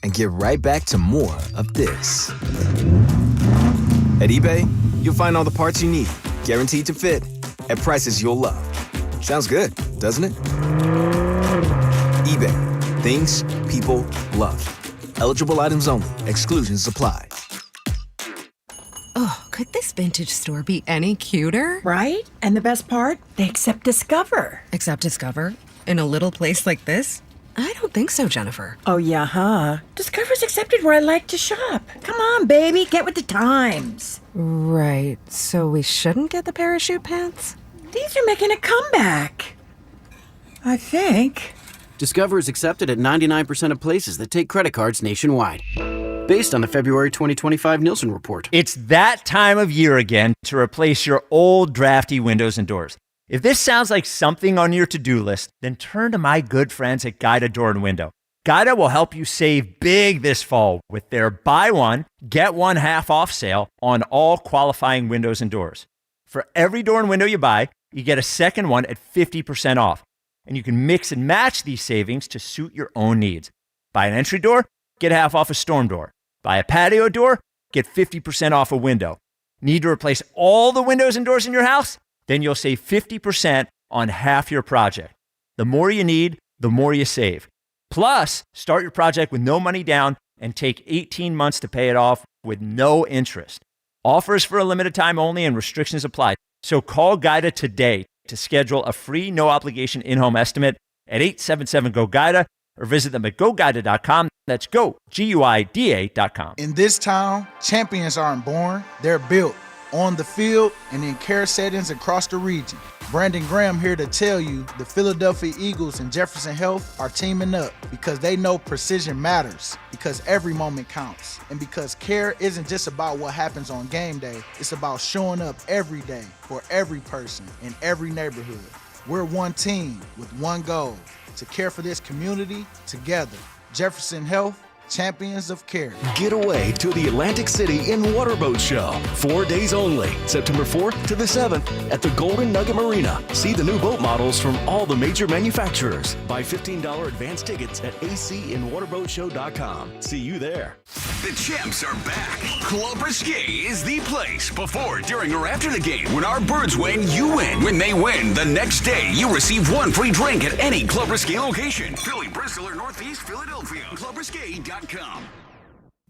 and get right back to more of this. At eBay, you'll find all the parts you need, guaranteed to fit, at prices you'll love. Sounds good, doesn't it? eBay, things people love. Eligible items only. Exclusions apply. Oh, could this vintage store be any cuter? Right? And the best part? They accept Discover. Accept Discover? In a little place like this? I don't think so, Jennifer. Oh, yeah, huh? Discover's accepted where I like to shop. Come on, baby, get with the times. Right, so we shouldn't get the parachute pants? These are making a comeback. I think. Discover is accepted at 99% of places that take credit cards nationwide. Based on the February 2025 Nielsen report. It's that time of year again to replace your old drafty windows and doors. If this sounds like something on your to-do list, then turn to my good friends at Guida Door and Window. Guida will help you save big this fall with their buy one, get one half off sale on all qualifying windows and doors. For every door and window you buy, you get a second one at 50% off. And you can mix and match these savings to suit your own needs. Buy an entry door, get half off a storm door. Buy a patio door, get 50% off a window. Need to replace all the windows and doors in your house? Then you'll save 50% on half your project. The more you need, the more you save. Plus, start your project with no money down and take 18 months to pay it off with no interest. Offers for a limited time only and restrictions apply. So call Guida today to schedule a free no-obligation in-home estimate at 877-GO-GUIDA or visit them at GoGuida.com. That's go, GUIDA.com. In this town, champions aren't born, they're built on the field and in care settings across the region. Brandon Graham here to tell you the Philadelphia Eagles and Jefferson Health are teaming up because they know precision matters, because every moment counts, and because care isn't just about what happens on game day, it's about showing up every day for every person in every neighborhood. We're one team with one goal, to care for this community together. Jefferson Health, champions of care. Get away to the Atlantic City in Waterboat Show. 4 days only, September 4th to the 7th at the Golden Nugget Marina. See the new boat models from all the major manufacturers. Buy $15 advance tickets at acinwaterboatshow.com. See you there. The champs are back. Club Risque is the place before, during, or after the game. When our birds win, you win. When they win, the next day, you receive one free drink at any Club Risque location. Philly, Bristol, or Northeast Philadelphia. ClubRisque.com.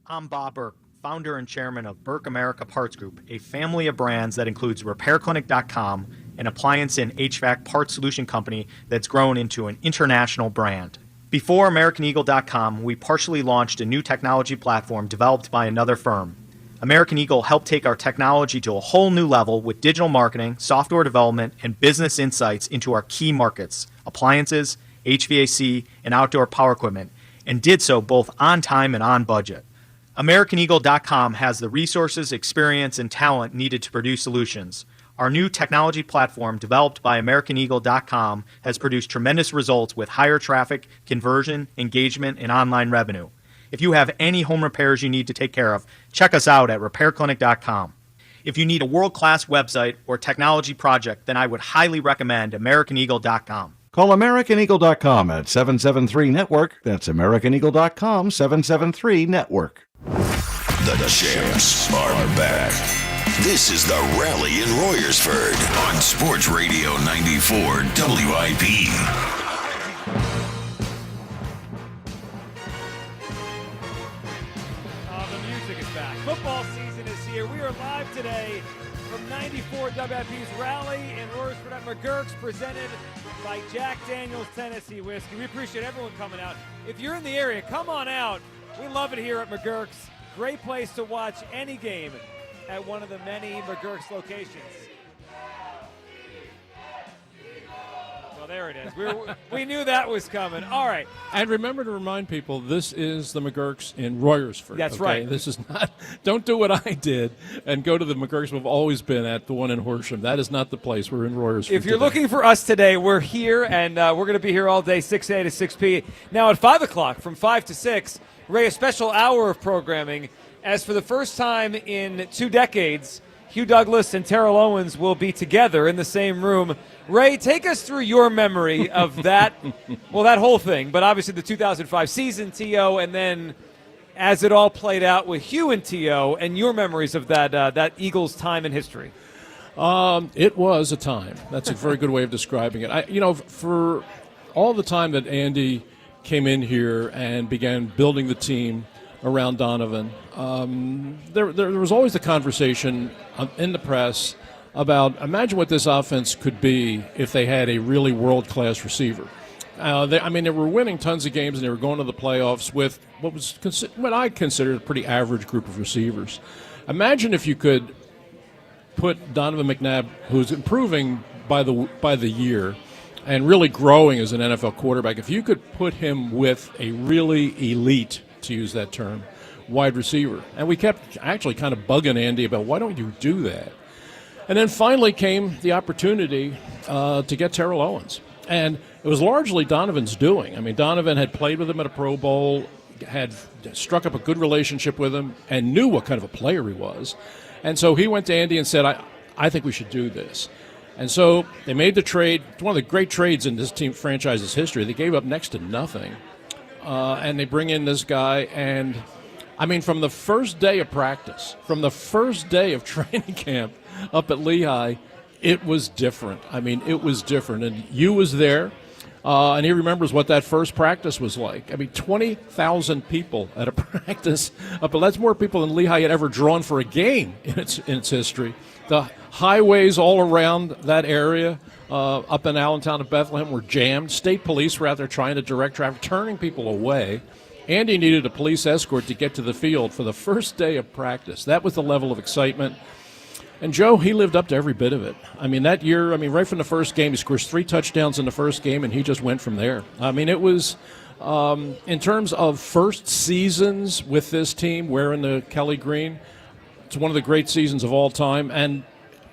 I'm Bob Burke, founder and chairman of Burke America Parts Group, a family of brands that includes RepairClinic.com, an appliance and HVAC parts solution company that's grown into an international brand. Before AmericanEagle.com, we partially launched a new technology platform developed by another firm. American Eagle helped take our technology to a whole new level with digital marketing, software development, and business insights into our key markets, appliances, HVAC, and outdoor power equipment, and did so both on time and on budget. AmericanEagle.com has the resources, experience, and talent needed to produce solutions. Our new technology platform, developed by AmericanEagle.com, has produced tremendous results with higher traffic, conversion, engagement, and online revenue. If you have any home repairs you need to take care of, check us out at RepairClinic.com. If you need a world-class website or technology project, then I would highly recommend AmericanEagle.com. Call AmericanEagle.com at 773-NETWORK. That's AmericanEagle.com, 773-NETWORK. The champs are back. This is the Rally in Royersford on Sports Radio 94 WIP. The music is back. Football season is here. We are live today from 94 WIP's Rally in Royersford at MaGerks, presented by Jack Daniel's Tennessee Whiskey. We appreciate everyone coming out. If you're in the area, come on out. We love it here at MaGerks. Great place to watch any game at one of the many MaGerks locations. Well, there it is. We knew that was coming. All right. And remember to remind people, this is the MaGerks in Royersford. That's okay? right. This is not, don't do what I did and go to the MaGerks we've always been at, the one in Horsham. That is not the place. We're in Royersford. If you're today. looking for us today, we're here, and we're going to be here all day, 6 a to 6 p. Now at 5 o'clock, from 5 to 6, Ray, a special hour of programming, as for the first time in 2 decades, Hugh Douglas and Terrell Owens will be together in the same room. Ray, take us through your memory of that, well, that whole thing, but obviously the 2005 season, T.O., and then as it all played out with Hugh and T.O., and your memories of that Eagles time in history. It was a time. That's a very good way of describing it. For all the time that Andy came in here and began building the team around Donovan, there was always the conversation in the press about, imagine what this offense could be if they had a really world-class receiver. They were winning tons of games, and they were going to the playoffs with what I considered a pretty average group of receivers. Imagine if you could put Donovan McNabb, who's improving by the year and really growing as an NFL quarterback, if you could put him with a really elite, to use that term, wide receiver. And we kept actually kind of bugging Andy about, why don't you do that? And then finally came the opportunity to get Terrell Owens. And it was largely Donovan's doing. I mean, Donovan had played with him at a Pro Bowl, had struck up a good relationship with him, and knew what kind of a player he was. And so he went to Andy and said, I think we should do this. And so they made the trade. It's one of the great trades in this team franchise's history. They gave up next to nothing. And they bring in this guy, and from the first day of practice, from the first day of training camp up at Lehigh, it was different. It was different. And you was there, and he remembers what that first practice was like. 20,000 people at a practice. But that's more people than Lehigh had ever drawn for a game in its history. The highways all around that area, up in Allentown and Bethlehem, were jammed. State police were out there trying to direct traffic, turning people away. Andy needed a police escort to get to the field for the first day of practice. That was the level of excitement. And Joe, he lived up to every bit of it. That year, right from the first game, he scores 3 touchdowns in the first game, and he just went from there. It was, in terms of first seasons with this team wearing the Kelly green, it's one of the great seasons of all time. And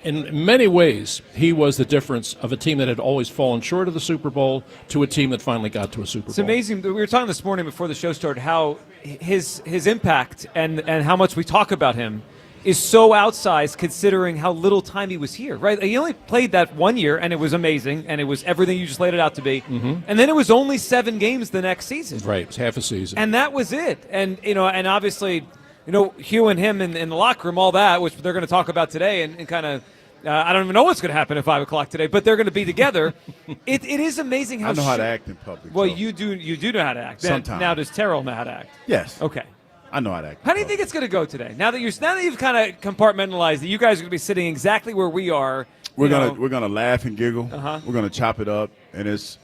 in many ways, he was the difference of a team that had always fallen short of the Super Bowl to a team that finally got to a Super Bowl. It's amazing. We were talking this morning before the show started how his impact and how much we talk about him is so outsized considering how little time he was here, right? He only played that 1 year, and it was amazing, and it was everything you just laid it out to be. Mm-hmm. And then it was only 7 games the next season. Right, it was half a season. And that was it. And, and obviously, Hugh and him in the locker room, all that, which they're going to talk about today and kind of, I don't even know what's going to happen at 5 o'clock today, but they're going to be together. It is amazing how I know how to act in public. Well, so. you do know how to act. Sometimes. Now, does Terrell know how to act? Yes. Okay. I know how to act. How do you think it's going to go today? Now that you've kind of compartmentalized that, you guys are going to be sitting exactly where we are. We're gonna laugh and giggle. Uh-huh. We're gonna chop it up, and it's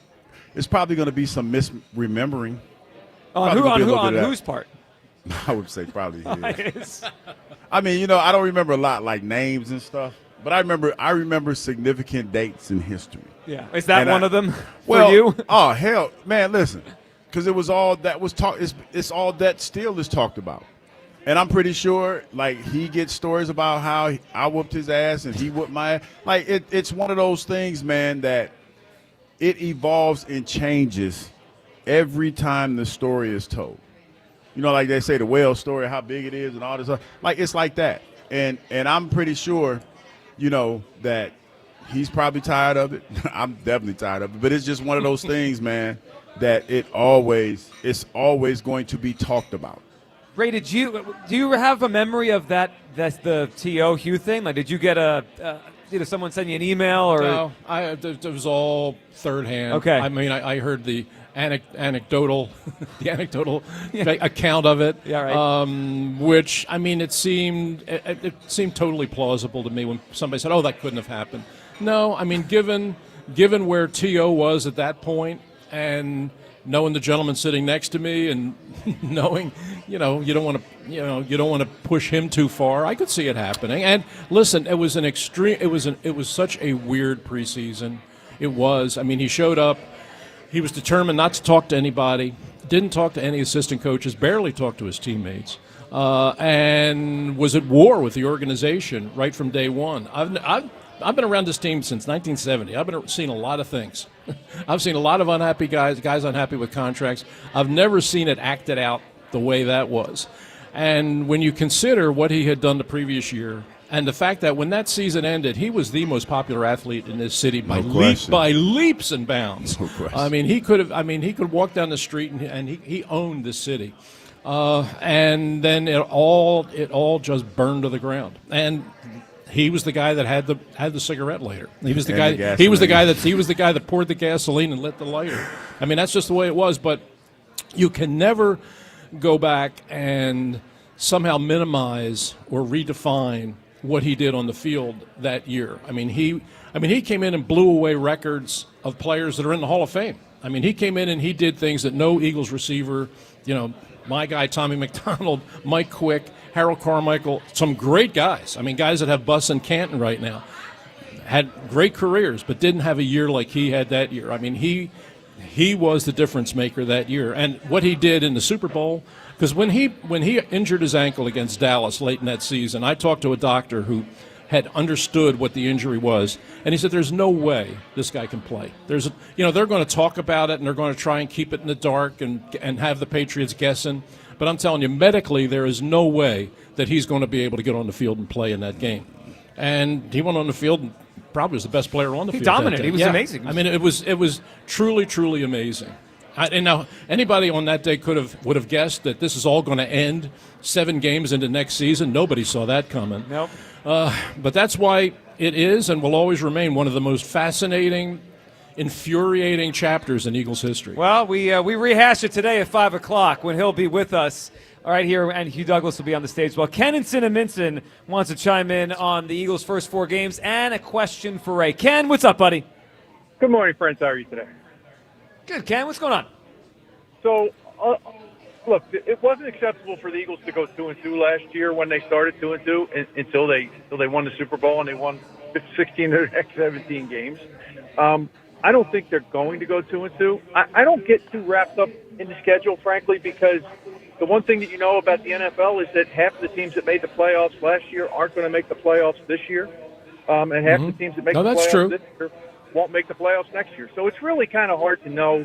probably going to be some misremembering. On whose part? I would say probably his. Nice. I don't remember a lot like names and stuff, but I remember significant dates in history. Yeah, is that one of them for you? Oh hell, man! Listen, because it was all that was talked. It's all that still is talked about, and I'm pretty sure he gets stories about how I whooped his ass and he whooped my ass. It's one of those things, man, that it evolves and changes every time the story is told. Like they say, the whale story, how big it is and all this stuff. It's like that. And I'm pretty sure, that he's probably tired of it. I'm definitely tired of it. But it's just one of those things, man, that it's always going to be talked about. Ray, do you have a memory of that's the T.O. Hugh thing? Like, did you get did someone send you an email or? No, it was all third hand. Okay. I mean, I heard the anecdotal account of it. Yeah, right. Which, I mean, it seemed totally plausible to me when somebody said, "Oh, that couldn't have happened." No, I mean, given where T.O. was at that point, and knowing the gentleman sitting next to me, and knowing, you don't want to push him too far, I could see it happening. And listen, it was such a weird preseason. It was. I mean, he showed up. He was determined not to talk to anybody. Didn't talk to any assistant coaches. Barely talked to his teammates. And was at war with the organization right from day one. I've been around this team since 1970. I've seen a lot of things. I've seen a lot of unhappy guys unhappy with contracts. I've never seen it acted out the way that was. And when you consider what he had done the previous year, and the fact that when that season ended, he was the most popular athlete in this city by leaps and bounds. No question. I mean, he could walk down the street and he owned this city. And then it all just burned to the ground. And he was the guy that had the cigarette lighter. He was the guy. He was the guy that poured the gasoline and lit the lighter. I mean, that's just the way it was. But you can never go back and somehow minimize or redefine what he did on the field that year. I mean, he came in and blew away records of players that are in the Hall of Fame. I mean, he came in and he did things that no Eagles receiver, my guy Tommy McDonald, Mike Quick, Harold Carmichael, some great guys. I mean, guys that have Bus and Canton right now, had great careers, but didn't have a year like he had that year. I mean, he was the difference maker that year. And what he did in the Super Bowl, because when he injured his ankle against Dallas late in that season, I talked to a doctor who had understood what the injury was, and he said, "There's no way this guy can play. They're going to talk about it, and they're going to try and keep it in the dark and have the Patriots guessing. But I'm telling you, medically, there is no way that he's going to be able to get on the field and play in that game." And he went on the field and probably was the best player on the field. He dominated. That day. He was amazing. I mean, it was truly, truly amazing. And now, anybody on that day would have guessed that this is all going to end 7 games into next season. Nobody saw that coming. Nope. But that's why it is and will always remain one of the most fascinating, infuriating chapters in Eagles history. Well, we rehash it today at 5 o'clock when he'll be with us. All right, here, and Hugh Douglas will be on the stage. Well, Ken in Cinnaminson wants to chime in on the Eagles' first 4 games and a question for Ray. Ken, what's up, buddy? Good morning, friends. How are you today? Good, Ken. What's going on? So, look, it wasn't acceptable for the Eagles to go 2-2 last year when they started 2-2 until they won the Super Bowl and they won 16 of their next 17 games. I don't think they're going to go 2-2. I don't get too wrapped up in the schedule, frankly, because the one thing that you know about the NFL is that half of the teams that made the playoffs last year aren't going to make the playoffs this year, and half the teams that make the playoffs this year won't make the playoffs next year. So it's really kind of hard to know.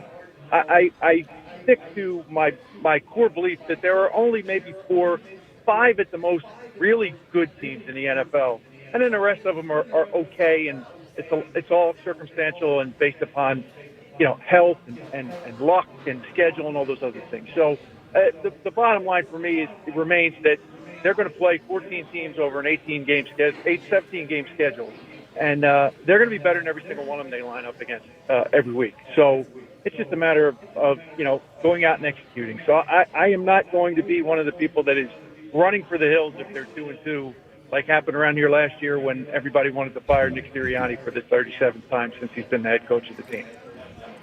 I stick to my core belief that there are only maybe 4, 5 at the most really good teams in the NFL, and then the rest of them are okay, and it's all circumstantial and based upon health and luck and schedule and all those other things. So the bottom line for me remains that they're going to play 14 teams over an 17-game schedule, and they're going to be better than every single one of them they line up against every week. So it's just a matter of going out and executing. So I am not going to be one of the people that is running for the hills if they're 2-2, like happened around here last year when everybody wanted to fire Nick Sirianni for the 37th time since he's been the head coach of the team.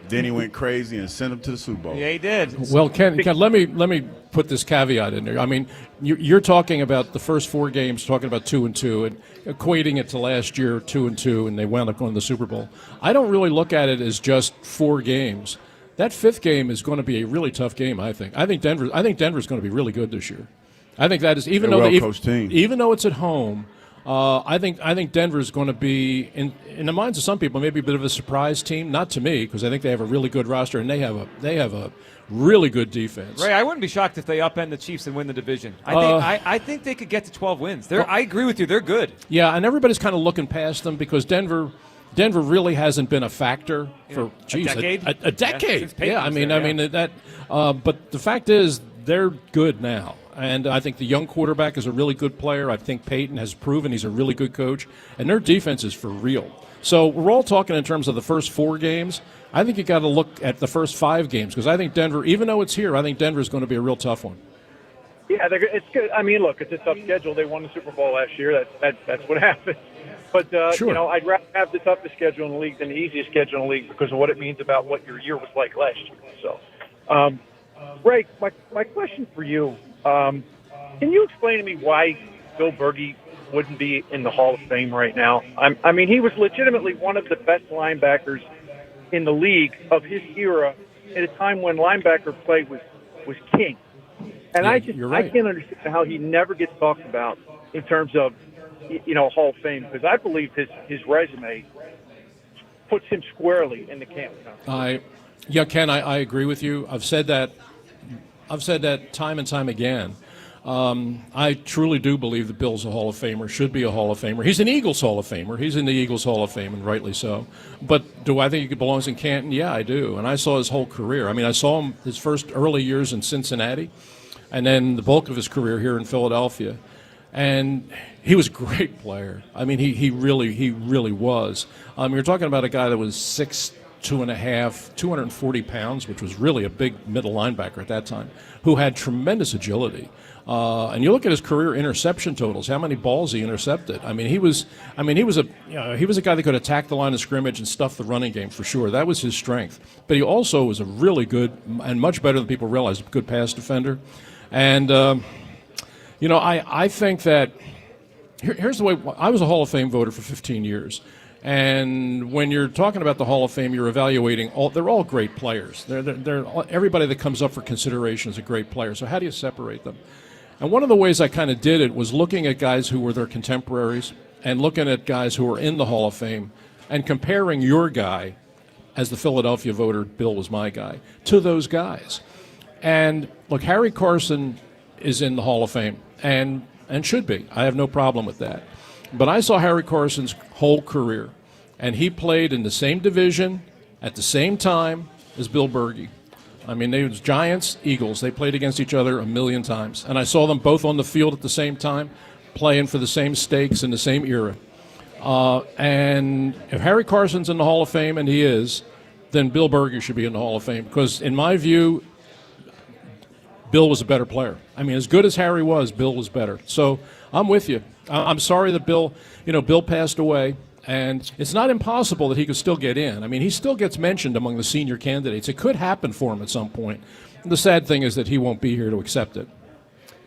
Then he went crazy and sent him to the Super Bowl. Yeah, he did. Well, Ken, let me put this caveat in there. I mean, you're talking about the first 4 games, talking about 2-2, and equating it to last year 2-2, and they wound up going to the Super Bowl. I don't really look at it as just 4 games. That 5th game is going to be a really tough game. I think Denver's going to be really good this year. I think that is even though it's at home. I think Denver's going to be in the minds of some people maybe a bit of a surprise team. Not to me, because I think they have a really good roster and they have a really good defense. Ray, I wouldn't be shocked if they upend the Chiefs and win the division. I think they could get to 12 wins. I agree with you. They're good. Yeah, and everybody's kind of looking past them because Denver really hasn't been a factor for a decade. A decade. Yeah, I mean that. But the fact is, they're good now. And I think the young quarterback is a really good player. I think Peyton has proven he's a really good coach. And their defense is for real. So we're all talking in terms of the first 4 games. I think you got to look at the first 5 games because I think Denver, even though it's here, I think Denver is going to be a real tough one. Yeah, it's good. I mean, look, it's a tough schedule. They won the Super Bowl last year. That's what happened. But, sure. I'd rather have the toughest schedule in the league than the easiest schedule in the league because of what it means about what your year was like last year. So, Ray, my question for you, can you explain to me why Bill Berge wouldn't be in the Hall of Fame right now? I mean, he was legitimately one of the best linebackers in the league of his era at a time when linebacker play was king. And you're right. I can't understand how he never gets talked about in terms of, Hall of Fame, because I believe his resume puts him squarely in the camp. Ken, I agree with you. I've said that time and time again. I truly do believe that Bill's a Hall of Famer, should be a Hall of Famer. He's an Eagles Hall of Famer. He's in the Eagles Hall of Fame, and rightly so. But do I think he belongs in Canton? Yeah, I do. And I saw his whole career. I mean, I saw him his first early years in Cincinnati, and then the bulk of his career here in Philadelphia. And he was a great player. I mean, he really was. You're talking about a guy that was 6'2.5", 240 pounds, which was really a big middle linebacker at that time, who had tremendous agility. And you look at his career interception totals, how many balls he intercepted. He was a guy that could attack the line of scrimmage and stuff the running game for sure. That was his strength. But he also was a really good, and much better than people realize, good pass defender. And I think that here's the way. I was a Hall of Fame voter for 15 years. And when you're talking about the Hall of Fame, you're evaluating they're all great players. They're everybody that comes up for consideration is a great player. So how do you separate them? And one of the ways I kind of did it was looking at guys who were their contemporaries and looking at guys who were in the Hall of Fame and comparing your guy, as the Philadelphia voter, Bill was my guy, to those guys. And look, Harry Carson is in the Hall of Fame and should be. I have no problem with that. But I saw Harry Carson's whole career, and he played in the same division at the same time as Bill Berge. I mean, they was Giants, Eagles. They played against each other a million times. And I saw them both on the field at the same time, playing for the same stakes in the same era. And if Harry Carson's in the Hall of Fame, and he is, then Bill Berge should be in the Hall of Fame. Because in my view, Bill was a better player. I mean, as good as Harry was, Bill was better. So I'm with you. I'm sorry that Bill passed away, and it's not impossible that he could still get in. I mean, he still gets mentioned among the senior candidates. It could happen for him at some point. And the sad thing is that he won't be here to accept it.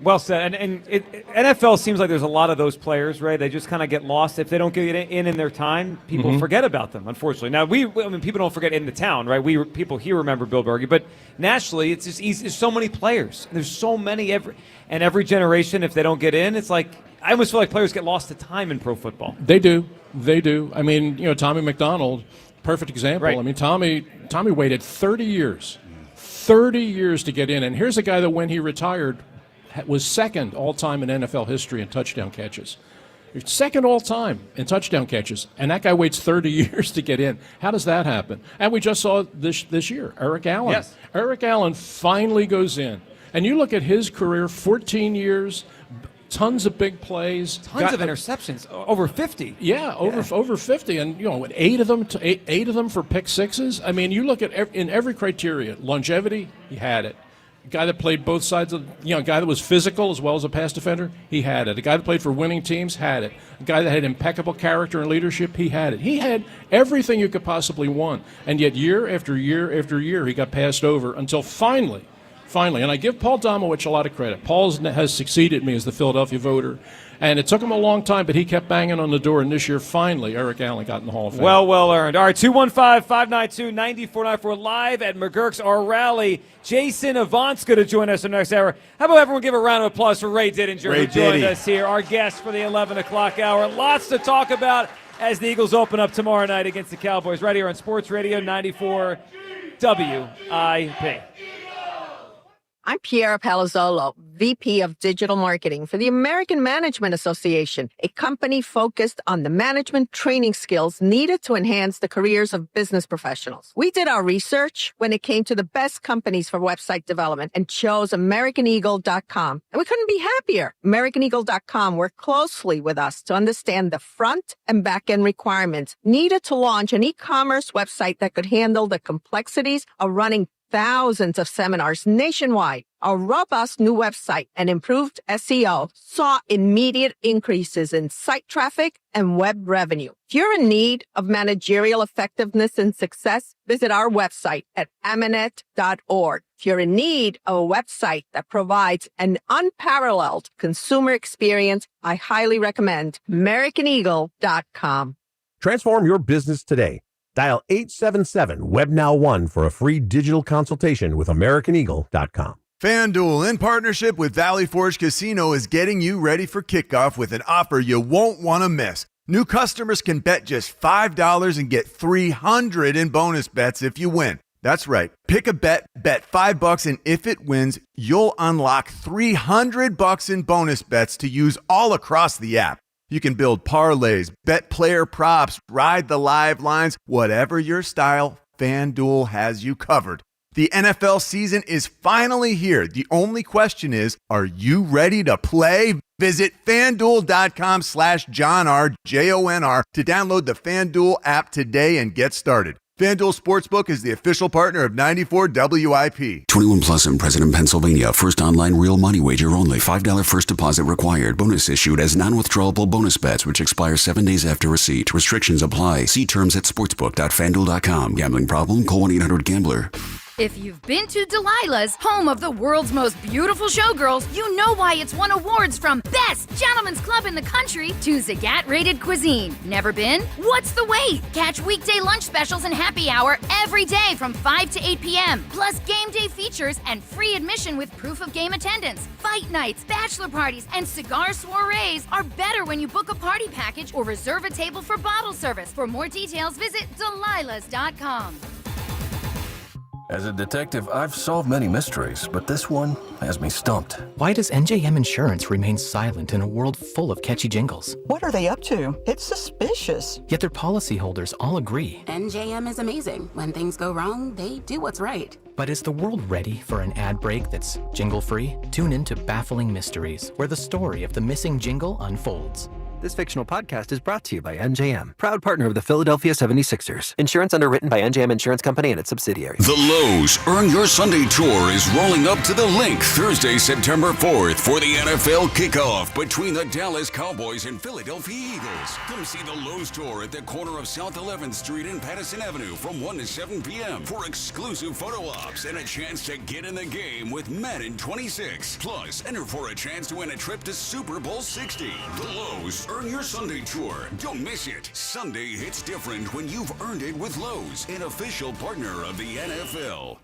Well said. And NFL seems like there's a lot of those players, right? They just kind of get lost. If they don't get in their time, people forget about them, unfortunately. Now, people don't forget in the town, right? People here remember Bill Berge, but nationally, it's just easy. There's so many players. There's so many every generation, if they don't get in, it's like, I almost feel like players get lost to time in pro football. They do. I mean, Tommy McDonald, perfect example. Right. I mean, Tommy waited 30 years to get in. And here's a guy that when he retired was second all-time in NFL history in touchdown catches. Second all-time in touchdown catches. And that guy waits 30 years to get in. How does that happen? And we just saw this year, Eric Allen. Yes. Eric Allen finally goes in. And you look at his career, 14 years, tons of big plays, tons of interceptions, over 50. Yeah, over 50, and eight of them for pick sixes. I mean, you look at in every criteria, longevity, he had it. A guy that played both sides of, a guy that was physical as well as a pass defender, he had it. A guy that played for winning teams had it. A guy that had impeccable character and leadership, he had it. He had everything you could possibly want, and yet year after year after year, he got passed over until finally, and I give Paul Domowitch a lot of credit. Paul has succeeded me as the Philadelphia voter, and it took him a long time, but he kept banging on the door, and this year, finally, Eric Allen got in the Hall of Fame. Well earned. All right, 215-592-9494 live at MaGerks, our rally. Jason Avant's going to join us in the next hour. How about everyone give a round of applause for Ray Diddinger, who joined us here, our guest for the 11 o'clock hour. Lots to talk about as the Eagles open up tomorrow night against the Cowboys, right here on Sports Radio 94 WIP. I'm Piera Palazzolo, VP of Digital Marketing for the American Management Association, a company focused on the management training skills needed to enhance the careers of business professionals. We did our research when it came to the best companies for website development and chose AmericanEagle.com. And we couldn't be happier. AmericanEagle.com worked closely with us to understand the front and back end requirements needed to launch an e-commerce website that could handle the complexities of running thousands of seminars nationwide. Our robust new website and improved SEO saw immediate increases in site traffic and web revenue. If you're in need of managerial effectiveness and success, visit our website at amanet.org. If you're in need of a website that provides an unparalleled consumer experience, I highly recommend AmericanEagle.com. Transform your business today. Dial 877-WebNow1 for a free digital consultation with AmericanEagle.com. FanDuel, in partnership with Valley Forge Casino, is getting you ready for kickoff with an offer you won't want to miss. New customers can bet just $5 and get $300 in bonus bets if you win. That's right. Pick a bet, bet $5, and if it wins, you'll unlock $300 in bonus bets to use all across the app. You can build parlays, bet player props, ride the live lines, whatever your style, FanDuel has you covered. The NFL season is finally here. The only question is, are you ready to play? Visit FanDuel.com/JohnR, JONR, to download the FanDuel app today and get started. FanDuel Sportsbook is the official partner of 94 WIP. 21 plus and present in Pennsylvania. First online real money wager only. $5 first deposit required. Bonus issued as non-withdrawable bonus bets, which expire 7 days after receipt. Restrictions apply. See terms at sportsbook.fanduel.com. Gambling problem? Call 1-800-GAMBLER. If you've been to Delilah's, home of the world's most beautiful showgirls, you know why it's won awards from Best Gentlemen's Club in the country to Zagat-rated cuisine. Never been? What's the wait? Catch weekday lunch specials and happy hour every day from 5 to 8 p.m. Plus game day features and free admission with proof of game attendance. Fight nights, bachelor parties, and cigar soirees are better when you book a party package or reserve a table for bottle service. For more details, visit delilahs.com. As a detective, I've solved many mysteries, but this one has me stumped. Why does NJM Insurance remain silent in a world full of catchy jingles? What are they up to? It's suspicious. Yet their policyholders all agree. NJM is amazing. When things go wrong, they do what's right. But is the world ready for an ad break that's jingle-free? Tune in to Baffling Mysteries, where the story of the missing jingle unfolds. This fictional podcast is brought to you by NJM, proud partner of the Philadelphia 76ers. Insurance underwritten by NJM Insurance Company and its subsidiaries. The Lowe's Earn Your Sunday Tour is rolling up to the link Thursday, September 4th for the NFL Kickoff between the Dallas Cowboys and Philadelphia Eagles. Come see the Lowe's Tour at the corner of South 11th Street and Patterson Avenue from 1 to 7 p.m. for exclusive photo ops and a chance to get in the game with Madden 26. Plus, enter for a chance to win a trip to Super Bowl 60. The Lowe's Earn Your Sunday Tour. Don't miss it. Sunday hits different when you've earned it with Lowe's, an official partner of the NFL.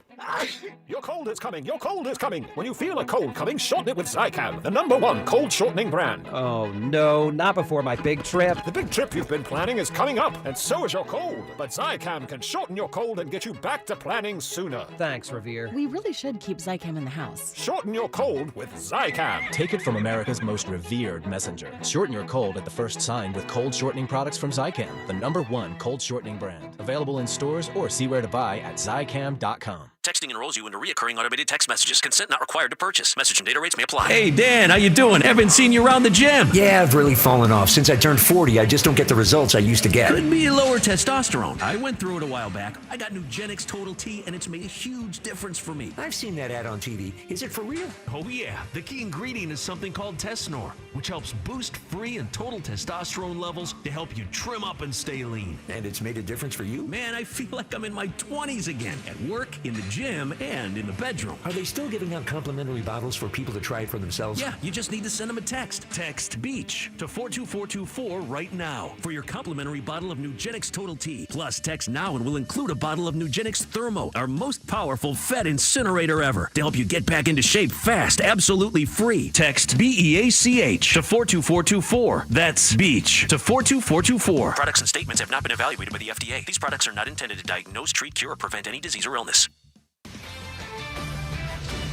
Your cold is coming. Your cold is coming. When you feel a cold coming, shorten it with Zicam, the #1 cold shortening brand. Oh, no, not before my big trip. The big trip you've been planning is coming up, and so is your cold. But Zicam can shorten your cold and get you back to planning sooner. Thanks, Revere. We really should keep Zicam in the house. Shorten your cold with Zicam. Take it from America's most revered messenger. Shorten your cold at the first sign with cold shortening products from Zicam, the #1 cold shortening brand. Available in stores or see where to buy at Zicam.com. Texting enrolls you into recurring automated text messages. Consent not required to purchase. Message and data rates may apply. Hey, Dan, how you doing? Haven't seen you around the gym. Yeah, I've really fallen off. Since I turned 40, I just don't get the results I used to get. Could be lower testosterone. I went through it a while back. I got NuGenix Total T, and it's made a huge difference for me. I've seen that ad on TV. Is it for real? Oh, yeah. The key ingredient is something called Tesnor, which helps boost free and total testosterone levels to help you trim up and stay lean. And it's made a difference for you? Man, I feel like I'm in my 20s again. At work, in the gym, and in the bedroom. Are they still giving out complimentary bottles for people to try it for themselves? Yeah, you just need to send them a text. Text BEACH to 42424 right now for your complimentary bottle of NuGenix Total T. Plus, text now and we'll include a bottle of NuGenix Thermo, our most powerful fat incinerator ever, to help you get back into shape fast, absolutely free. Text BEACH to 42424. That's BEACH to 42424. Products and statements have not been evaluated by the FDA. These products are not intended to diagnose, treat, cure, or prevent any disease or illness.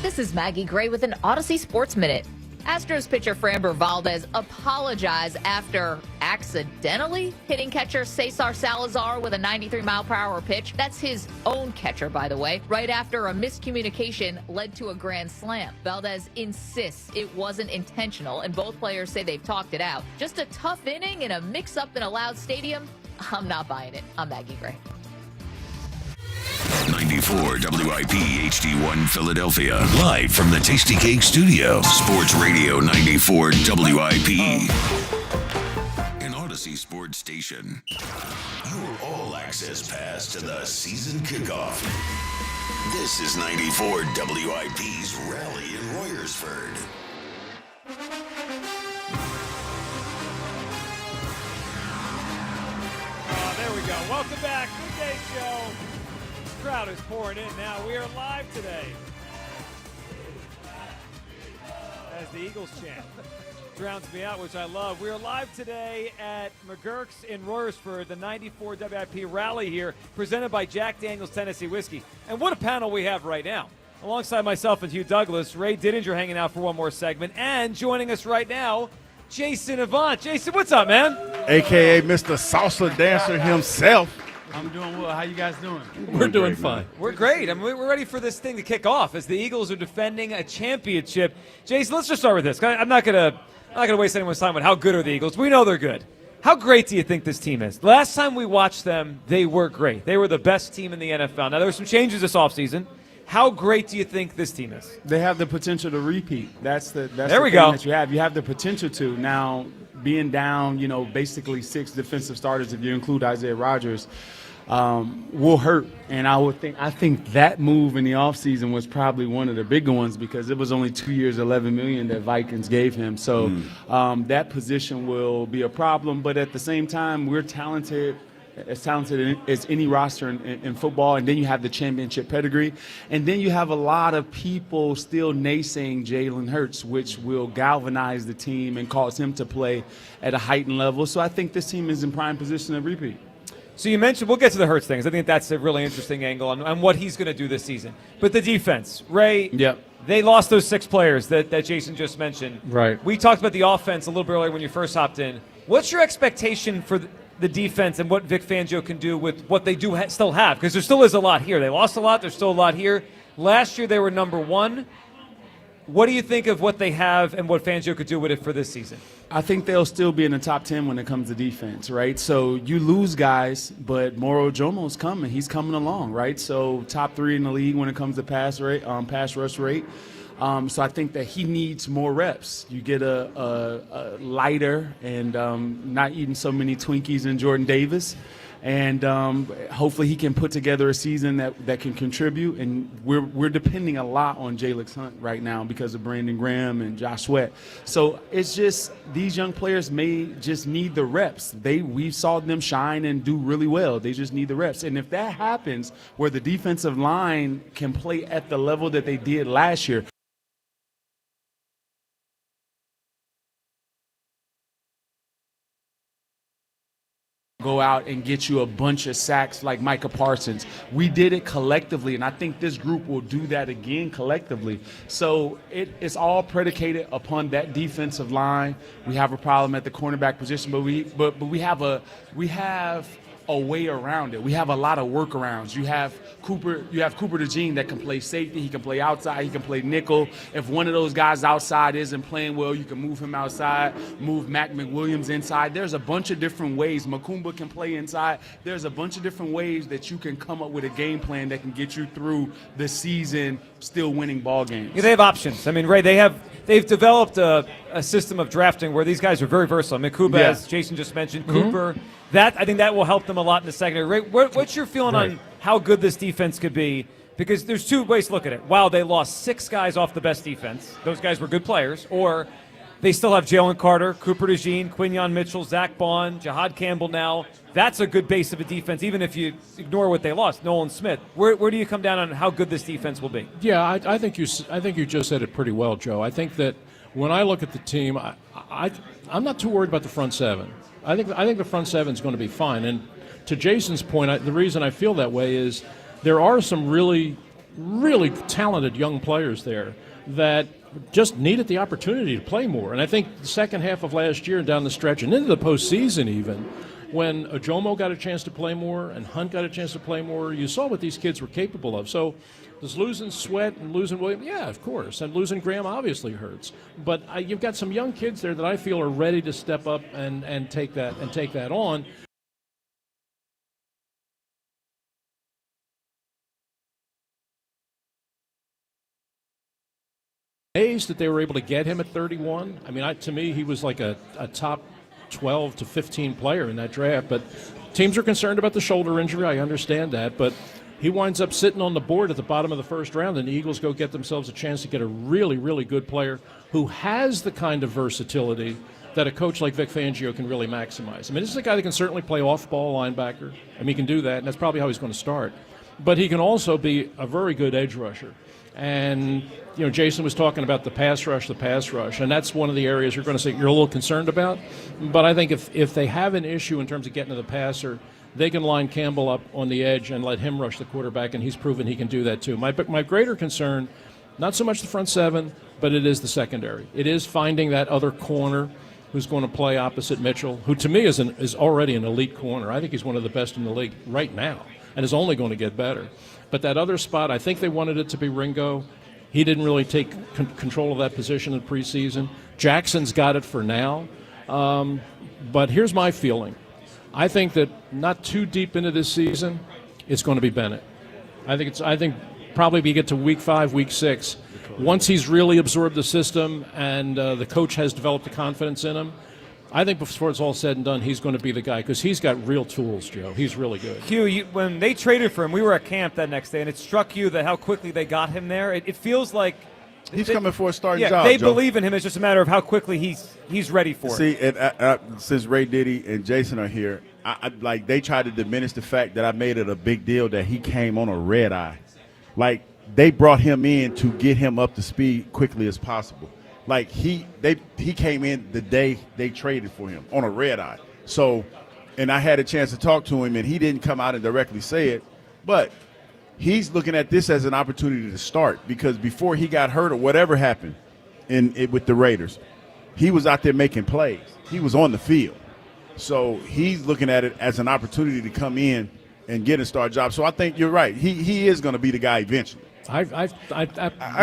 This is Maggie Gray with an Odyssey Sports Minute. Astros pitcher Framber Valdez apologized after accidentally hitting catcher Cesar Salazar with a 93-mile-per-hour pitch. That's his own catcher, by the way, right after a miscommunication led to a grand slam. Valdez insists it wasn't intentional, and both players say they've talked it out. Just a tough inning and a mix-up in a loud stadium? I'm not buying it. I'm Maggie Gray. 94 WIP HD1 Philadelphia. Live from the Tasty Cake Studio. Sports Radio 94 WIP. An Odyssey Sports Station. Your all-access pass to the season kickoff. This is 94 WIP's Rally in Royersford. There we go. Welcome back. Good day show. Crowd is pouring in now. We are live today as the Eagles chant drowns me out, which I love. We are live today at MaGerks in Royersford, the 94 WIP rally here, presented by Jack Daniel's Tennessee Whiskey. And what a panel we have right now. Alongside myself and Hugh Douglas, Ray Didinger hanging out for one more segment, and joining us right now, Jason Avant. Jason, what's up, man? AKA Mr. Salsa Dancer himself. I'm doing well. How you guys doing? We're doing fine. We're great. I mean, we're ready for this thing to kick off as the Eagles are defending a championship. Jason, let's just start with this. I'm not gonna waste anyone's time on how good are the Eagles. We know they're good. How great do you think this team is? Last time we watched them, they were great. They were the best team in the NFL. Now, there were some changes this offseason. How great do you think this team is? They have the potential to repeat. That's the thing go. that you have. You have the potential to. Now, being down, basically 6 defensive starters, if you include Isaiah Rodgers, will hurt. And I think that move in the offseason was probably one of the bigger ones because it was only 2 years, $11 million that Vikings gave him. So that position will be a problem. But at the same time, we're talented as any roster in football, and then you have the championship pedigree, and then you have a lot of people still naysaying Jalen Hurts, which will galvanize the team and cause him to play at a heightened level. So I think this team is in prime position to repeat. So you mentioned, we'll get to the Hurts things. I think that's a really interesting angle on what he's going to do this season. But the defense, Ray, they lost those 6 players that Jason just mentioned. Right. We talked about the offense a little bit earlier when you first hopped in. What's your expectation for the defense and what Vic Fangio can do with what they do still have? Because there still is a lot here. They lost a lot. There's still a lot here. Last year they were number 1. What do you think of what they have and what Fangio could do with it for this season? I think they'll still be in the top 10 when it comes to defense, right? So you lose guys, but Moro Jomo's coming. He's coming along, right? So top 3 in the league when it comes to pass rush rate. So I think that he needs more reps. You get a lighter and not eating so many Twinkies in Jordan Davis. And hopefully he can put together a season that can contribute. And we're depending a lot on Jalen Hunt right now because of Brandon Graham and Josh Sweat. So it's just these young players may just need the reps. We saw them shine and do really well. They just need the reps. And if that happens where the defensive line can play at the level that they did last year, go out and get you a bunch of sacks like Micah Parsons. We did it collectively, and I think this group will do that again collectively. So it's all predicated upon that defensive line. We have a problem at the cornerback position, but we have a way around it. We have a lot of workarounds. You have Cooper DeJean that can play safety. He can play outside. He can play nickel. If one of those guys outside isn't playing well, you can move him outside, move Mac McWilliams inside. There's a bunch of different ways. Makumba can play inside. There's a bunch of different ways that you can come up with a game plan that can get you through the season still winning ball games. Yeah, they have options. I mean, Ray, they've developed a system of drafting where these guys are very versatile. Makumba, as Jason just mentioned, Cooper. I think that will help them a lot in the secondary. Ray, what's your feeling on how good this defense could be? Because there's 2 ways to look at it. Wow, they lost 6 guys off the best defense. Those guys were good players. Or they still have Jalen Carter, Cooper DeJean, Quinyon Mitchell, Zach Bond, Jahad Campbell now. That's a good base of a defense, even if you ignore what they lost. Nolan Smith. Where do you come down on how good this defense will be? Yeah, I think you just said it pretty well, Joe. I think that when I look at the team, I'm not too worried about the front 7. I think the front 7 is going to be fine. And to Jason's point, the reason I feel that way is there are some really really talented young players there that just needed the opportunity to play more. And I think the second half of last year and down the stretch and into the postseason even, when Ojomo got a chance to play more and Hunt got a chance to play more, you saw what these kids were capable of. So does losing Sweat and losing Williams? Yeah, of course. And losing Graham obviously hurts. But you've got some young kids there that I feel are ready to step up and take that on. Amazed that they were able to get him at 31. I mean, to me, he was like a top 12 to 15 player in that draft. But teams are concerned about the shoulder injury. I understand that. But he winds up sitting on the board at the bottom of the first round, and the Eagles go get themselves a chance to get a really, really good player who has the kind of versatility that a coach like Vic Fangio can really maximize. I mean, this is a guy that can certainly play off-ball linebacker. I mean, he can do that, and that's probably how he's going to start. But he can also be a very good edge rusher. And, you know, Jason was talking about the pass rush, and that's one of the areas you're going to say you're a little concerned about. But I think if they have an issue in terms of getting to the passer, they can line Campbell up on the edge and let him rush the quarterback, and he's proven he can do that too. My greater concern, not so much the front seven, but it is the secondary. It is finding that other corner who's going to play opposite Mitchell, who to me is already an elite corner. I think he's one of the best in the league right now and is only going to get better. But that other spot, I think they wanted it to be Ringo. He didn't really take control of that position in preseason. Jackson's got it for now. But here's my feeling. I think that not too deep into this season, it's going to be Bennett. I think probably we get to week 5, week 6. Once he's really absorbed the system and the coach has developed the confidence in him, I think before it's all said and done, he's going to be the guy because he's got real tools, Joe. He's really good. Hugh, when they traded for him, we were at camp that next day, and it struck you that how quickly they got him there. It feels like he's coming for a starting job. They Joe. believe in him. It's just a matter of how quickly he's ready for it. See, and since Ray Diddy and Jason are here, like they tried to diminish the fact that I made it a big deal that he came on a red eye. Like they brought him in to get him up to speed quickly as possible. Like he came in the day they traded for him on a red eye. So, and I had a chance to talk to him, and he didn't come out and directly say it, but he's looking at this as an opportunity to start because before he got hurt or whatever happened with the Raiders, he was out there making plays. He was on the field. So he's looking at it as an opportunity to come in and get a start job. So I think you're right. He is going to be the guy eventually. I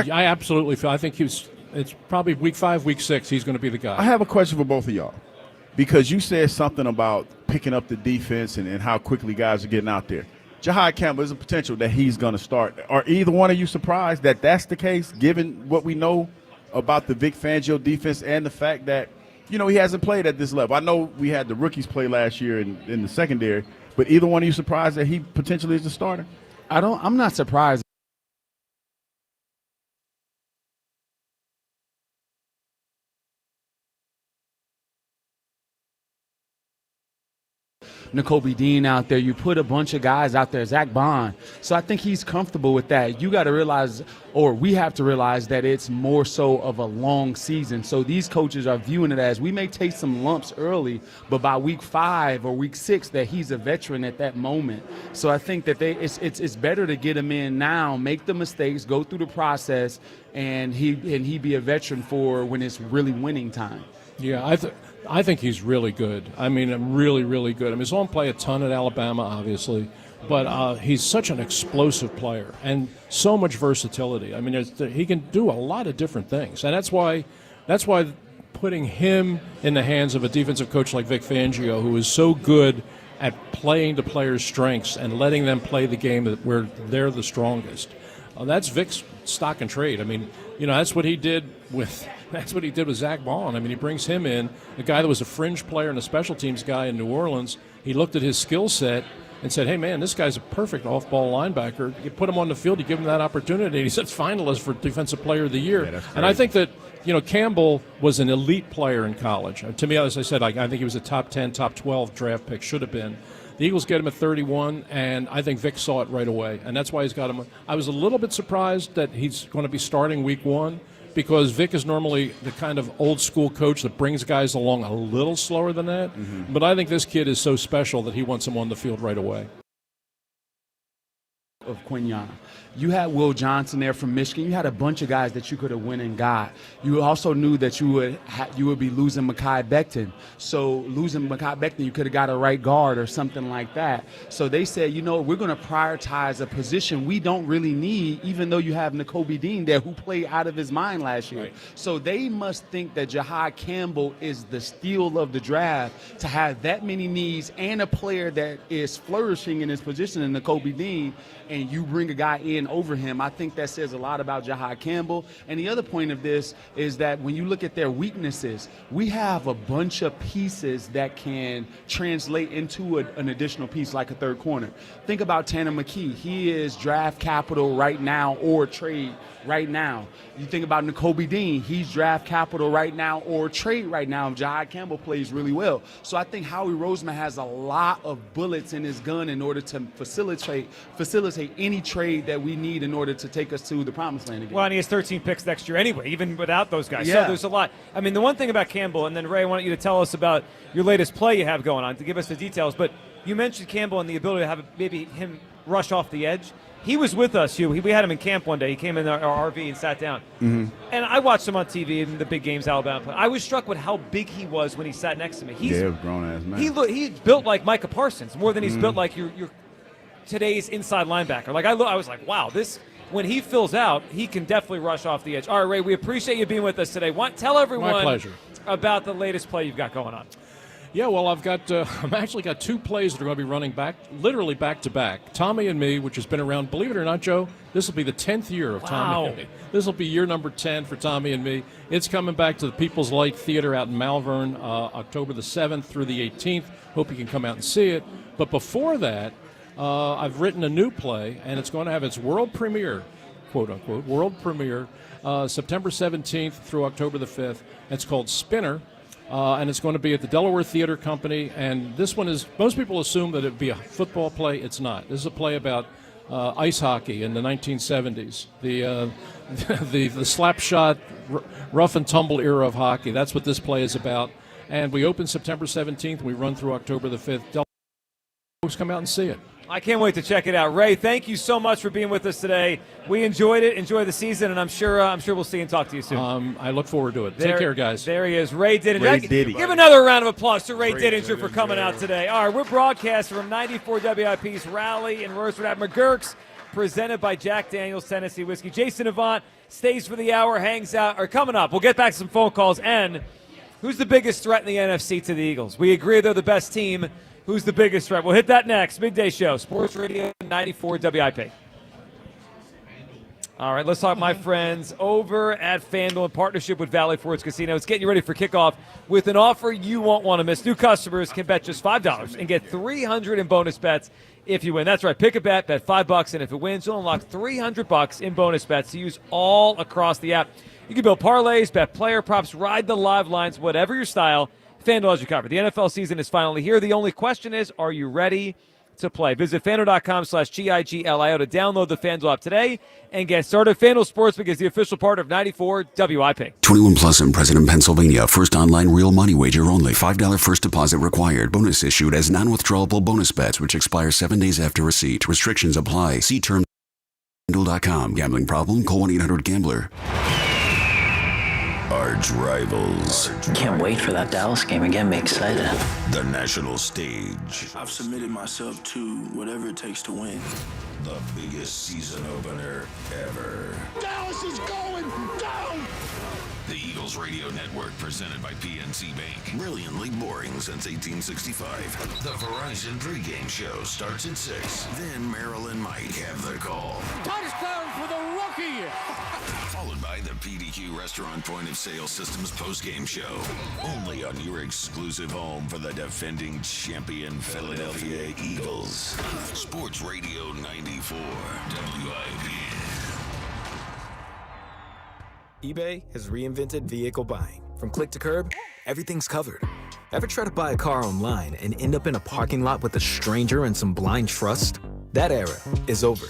absolutely feel. I think it's probably week 5, week 6. He's going to be the guy. I have a question for both of y'all because you said something about picking up the defense and how quickly guys are getting out there. Jahai Campbell is a potential that he's going to start. Are either one of you surprised that that's the case, given what we know about the Vic Fangio defense and the fact that, you know, he hasn't played at this level? I know we had the rookies play last year in the secondary, but either one of you surprised that he potentially is the starter? I'm not surprised. Nakobe Dean out there. You put a bunch of guys out there, Zach Bond. So I think he's comfortable with that. You got to realize, or we have to realize, that it's more so of a long season. So these coaches are viewing it as we may take some lumps early, but by week 5 or week 6 that he's a veteran at that moment. So I think that it's better to get him in now, make the mistakes, go through the process, and he be a veteran for when it's really winning time. Yeah, I think he's really good. I mean, really, really good. I mean, he's on play a ton at Alabama, obviously, but he's such an explosive player and so much versatility. I mean, he can do a lot of different things, and that's why putting him in the hands of a defensive coach like Vic Fangio, who is so good at playing to players' strengths and letting them play the game where they're the strongest. That's Vic's stock and trade. I mean, you know, that's what he did with Zach Bond. I mean, he brings him in, a guy that was a fringe player and a special teams guy in New Orleans. He looked at his skill set and said, hey, man, this guy's a perfect off-ball linebacker. You put him on the field, you give him that opportunity. He's a finalist for Defensive Player of the Year. Yeah, and I think that, you know, Campbell was an elite player in college. To me, as I said, I think he was a top 10, top 12 draft pick, should have been. The Eagles get him at 31, and I think Vic saw it right away, and that's why he's got him. I was a little bit surprised that he's going to be starting week 1 because Vic is normally the kind of old-school coach that brings guys along a little slower than that. Mm-hmm. But I think this kid is so special that he wants him on the field right away. Of Quiniana. You had Will Johnson there from Michigan. You had a bunch of guys that you could have went and got. You also knew that you would be losing Mekhi Becton. So losing Mekhi Becton, you could have got a right guard or something like that. So they said, we're going to prioritize a position we don't really need, even though you have Nakobe Dean there who played out of his mind last year. Right. So they must think that Jahad Campbell is the steal of the draft to have that many needs and a player that is flourishing in his position in Nakobe Dean, and you bring a guy in over him. I think that says a lot about Jahad Campbell. And the other point of this is that when you look at their weaknesses, we have a bunch of pieces that can translate into an additional piece like a third corner. Think about Tanner McKee. He is draft capital right now or trade right now. You think about Nakobe Dean. He's draft capital right now or trade right now if Jahad Campbell plays really well. So I think Howie Roseman has a lot of bullets in his gun in order to facilitate any trade that we need in order to take us to the promised land again. Well, and he has 13 picks next year anyway, even without those guys. Yeah. So there's a lot. I mean, the one thing about Campbell, and then Ray, I want you to tell us about your latest play you have going on, to give us the details. But you mentioned Campbell and the ability to have maybe him rush off the edge. He was with us, Hugh. We had him in camp one day. He came in our RV and sat down. Mm-hmm. And I watched him on TV in the big games Alabama play. I was struck with how big he was when he sat next to me. He's a grown-ass man. He's built like Micah Parsons more than he's built like your today's inside linebacker. Like I was like, wow, this when he fills out, he can definitely rush off the edge. All right, Ray, we appreciate you being with us today. Tell everyone My pleasure. About the latest play you've got going on. Yeah, well, I've actually got two plays that are going to be running literally back to back. Tommy and Me, which has been around, believe it or not, Joe, this will be the 10th year of Tommy and Me. This will be year number 10 for Tommy and Me. It's coming back to the People's Light Theater out in Malvern, October the 7th through the 18th. Hope you can come out and see it. But before that, I've written a new play, and it's going to have its world premiere, quote-unquote, world premiere, September 17th through October the 5th. It's called Spinner. And it's going to be at the Delaware Theater Company. And this one is, most people assume that it would be a football play. It's not. This is a play about ice hockey in the 1970s, the slap shot, rough and tumble era of hockey. That's what this play is about. And we open September 17th. We run through October the 5th. Folks, come out and see it. I can't wait to check it out. Ray, thank you so much for being with us today. We enjoyed it. Enjoy the season, and I'm sure we'll see and talk to you soon. I look forward to it. Take care, guys. There he is, Ray Didinger. Ray Diddy. Give another round of applause to Ray Didinger for coming out today. All right, we're broadcasting from 94 WIP's Rally in Royersford at MaGerks, presented by Jack Daniel's Tennessee Whiskey. Jason Avant stays for the hour, hangs out. Or coming up, we'll get back to some phone calls. And who's the biggest threat in the NFC to the Eagles? We agree they're the best team. Who's the biggest threat? We'll hit that next. Midday Show, Sports Radio 94 WIP. All right, let's talk, my friends, over at FanDuel in partnership with Valley Forge Casino. It's getting you ready for kickoff with an offer you won't want to miss. New customers can bet just $5 and get $300 in bonus bets if you win. That's right. Pick a bet $5, and if it wins, you'll unlock $300 in bonus bets to use all across the app. You can build parlays, bet player props, ride the live lines, whatever your style. FanDuel has you covered. The NFL season is finally here. The only question is, are you ready to play? Visit FanDuel.com/GIGLIO to download the FanDuel app today and get started. FanDuel Sportsbook is the official partner of 94 WIP. 21 plus in President, Pennsylvania. First online real money wager only. $5 first deposit required. Bonus issued as non-withdrawable bonus bets, which expire 7 days after receipt. Restrictions apply. See terms at FanDuel.com. Gambling problem? Call 1-800-GAMBLER. Arch rivals. Can't wait for that Dallas game again. Me excited. The national stage. I've submitted myself to whatever it takes to win. The biggest season opener ever. Dallas is going down! The Eagles Radio Network, presented by PNC Bank. Brilliantly boring since 1865. The Verizon pregame show starts at 6. Then Merrill and Mike have the call. Touchdown for the rookie! Followed by the PDQ Restaurant Point of Sale Systems postgame show. Only on your exclusive home for the defending champion Philadelphia Eagles. Sports Radio 94 WIP. eBay has reinvented vehicle buying. From click to curb, everything's covered. Ever try to buy a car online and end up in a parking lot with a stranger and some blind trust? That era is over.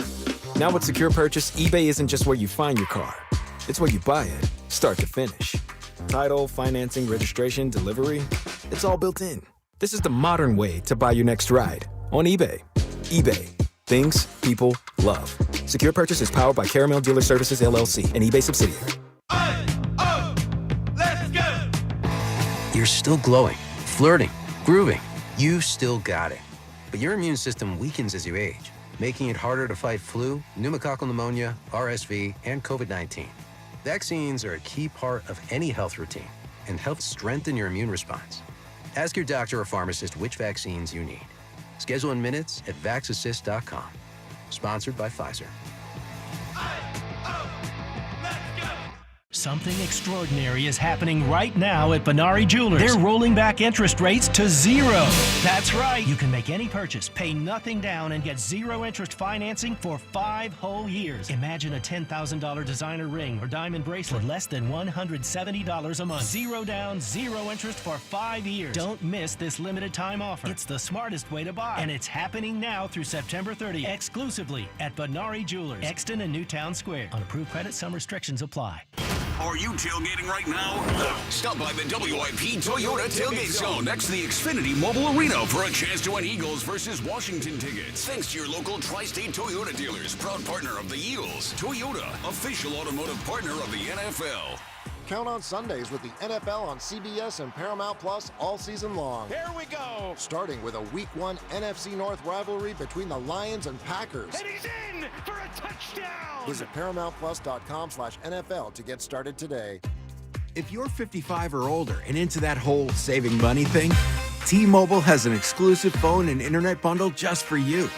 Now with Secure Purchase, eBay isn't just where you find your car. It's where you buy it, start to finish. Title, financing, registration, delivery, it's all built in. This is the modern way to buy your next ride on eBay. eBay, things people love. Secure purchase is powered by Caramel Dealer Services, LLC, an eBay subsidiary. You're still glowing, flirting, grooving. You still got it. But your immune system weakens as you age, making it harder to fight flu, pneumococcal pneumonia, RSV, and COVID-19. Vaccines are a key part of any health routine and help strengthen your immune response. Ask your doctor or pharmacist which vaccines you need. Schedule in minutes at vaxassist.com. Sponsored by Pfizer. Something extraordinary is happening right now at Benari Jewelers. They're rolling back interest rates to 0. That's right. You can make any purchase, pay nothing down, and get 0 interest financing for 5 whole years. Imagine a $10,000 designer ring or diamond bracelet, less than $170 a month. 0 down, 0 interest for 5 years. Don't miss this limited time offer. It's the smartest way to buy, and it's happening now through September 30th, exclusively at Benari Jewelers, Exton and Newtown Square. On approved credit, some restrictions apply. Are you tailgating right now? Stop by the WIP Toyota Tailgate Zone next to the Xfinity Mobile Arena for a chance to win Eagles versus Washington tickets. Thanks to your local Tri-State Toyota dealers, proud partner of the Eagles. Toyota, official automotive partner of the NFL. Count on Sundays with the NFL on CBS and Paramount Plus all season long. Here we go. Starting with a Week 1 NFC North rivalry between the Lions and Packers. And he's in for a touchdown. Visit ParamountPlus.com/NFL to get started today. If you're 55 or older and into that whole saving money thing, T-Mobile has an exclusive phone and internet bundle just for you.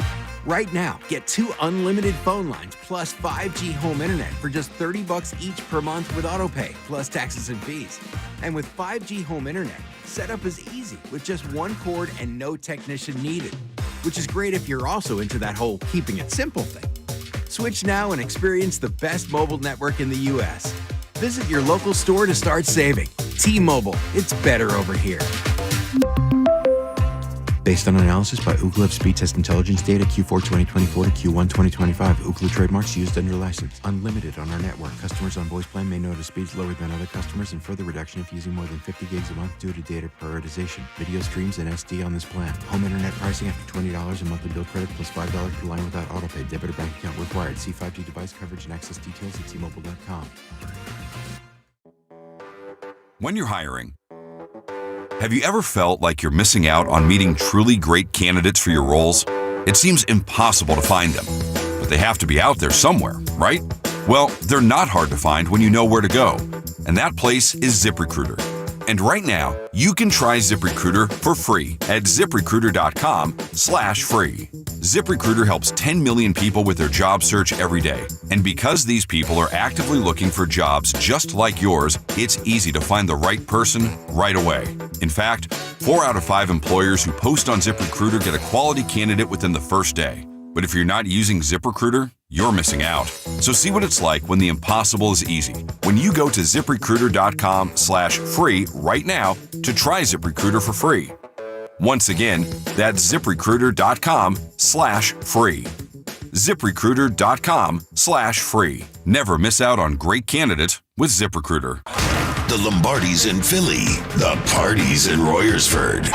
Right now, get 2 unlimited phone lines plus 5G home internet for just $30 each per month with autopay, plus taxes and fees. And with 5G home internet, setup is easy with just 1 cord and no technician needed, which is great if you're also into that whole keeping it simple thing. Switch now and experience the best mobile network in the U.S. Visit your local store to start saving. T-Mobile, it's better over here. Based on analysis by Ookla Speed Test Intelligence data Q4 2024 to Q1 2025. Ookla trademarks used under license. Unlimited on our network. Customers on voice plan may notice speeds lower than other customers and further reduction if using more than 50 gigs a month due to data prioritization. Video streams and SD on this plan. Home internet pricing after $20 a monthly bill credit plus $5 per line without autopay. Debit or bank account required. See 5G device coverage and access details at T-Mobile.com. When you're hiring, have you ever felt like you're missing out on meeting truly great candidates for your roles? It seems impossible to find them, but they have to be out there somewhere, right? Well, they're not hard to find when you know where to go, and that place is ZipRecruiter. And right now, you can try ZipRecruiter for free at ZipRecruiter.com/free. ZipRecruiter helps 10 million people with their job search every day. And because these people are actively looking for jobs just like yours, it's easy to find the right person right away. In fact, 4 out of 5 employers who post on ZipRecruiter get a quality candidate within the first day. But if you're not using ZipRecruiter, you're missing out. So see what it's like when the impossible is easy. When you go to ZipRecruiter.com/free right now to try ZipRecruiter for free. Once again, that's ZipRecruiter.com/free. ZipRecruiter.com/free. Never miss out on great candidates with ZipRecruiter. The Lombardis in Philly, the parties in Royersford.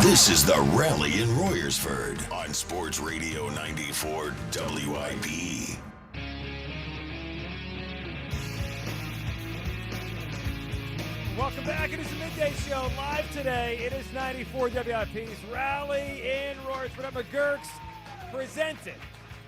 This is the Rally in Royersford on Sports Radio 94 WIP. Welcome back. It is the Midday Show live today. It is 94 WIP's Rally in Royersford. MaGerks, presented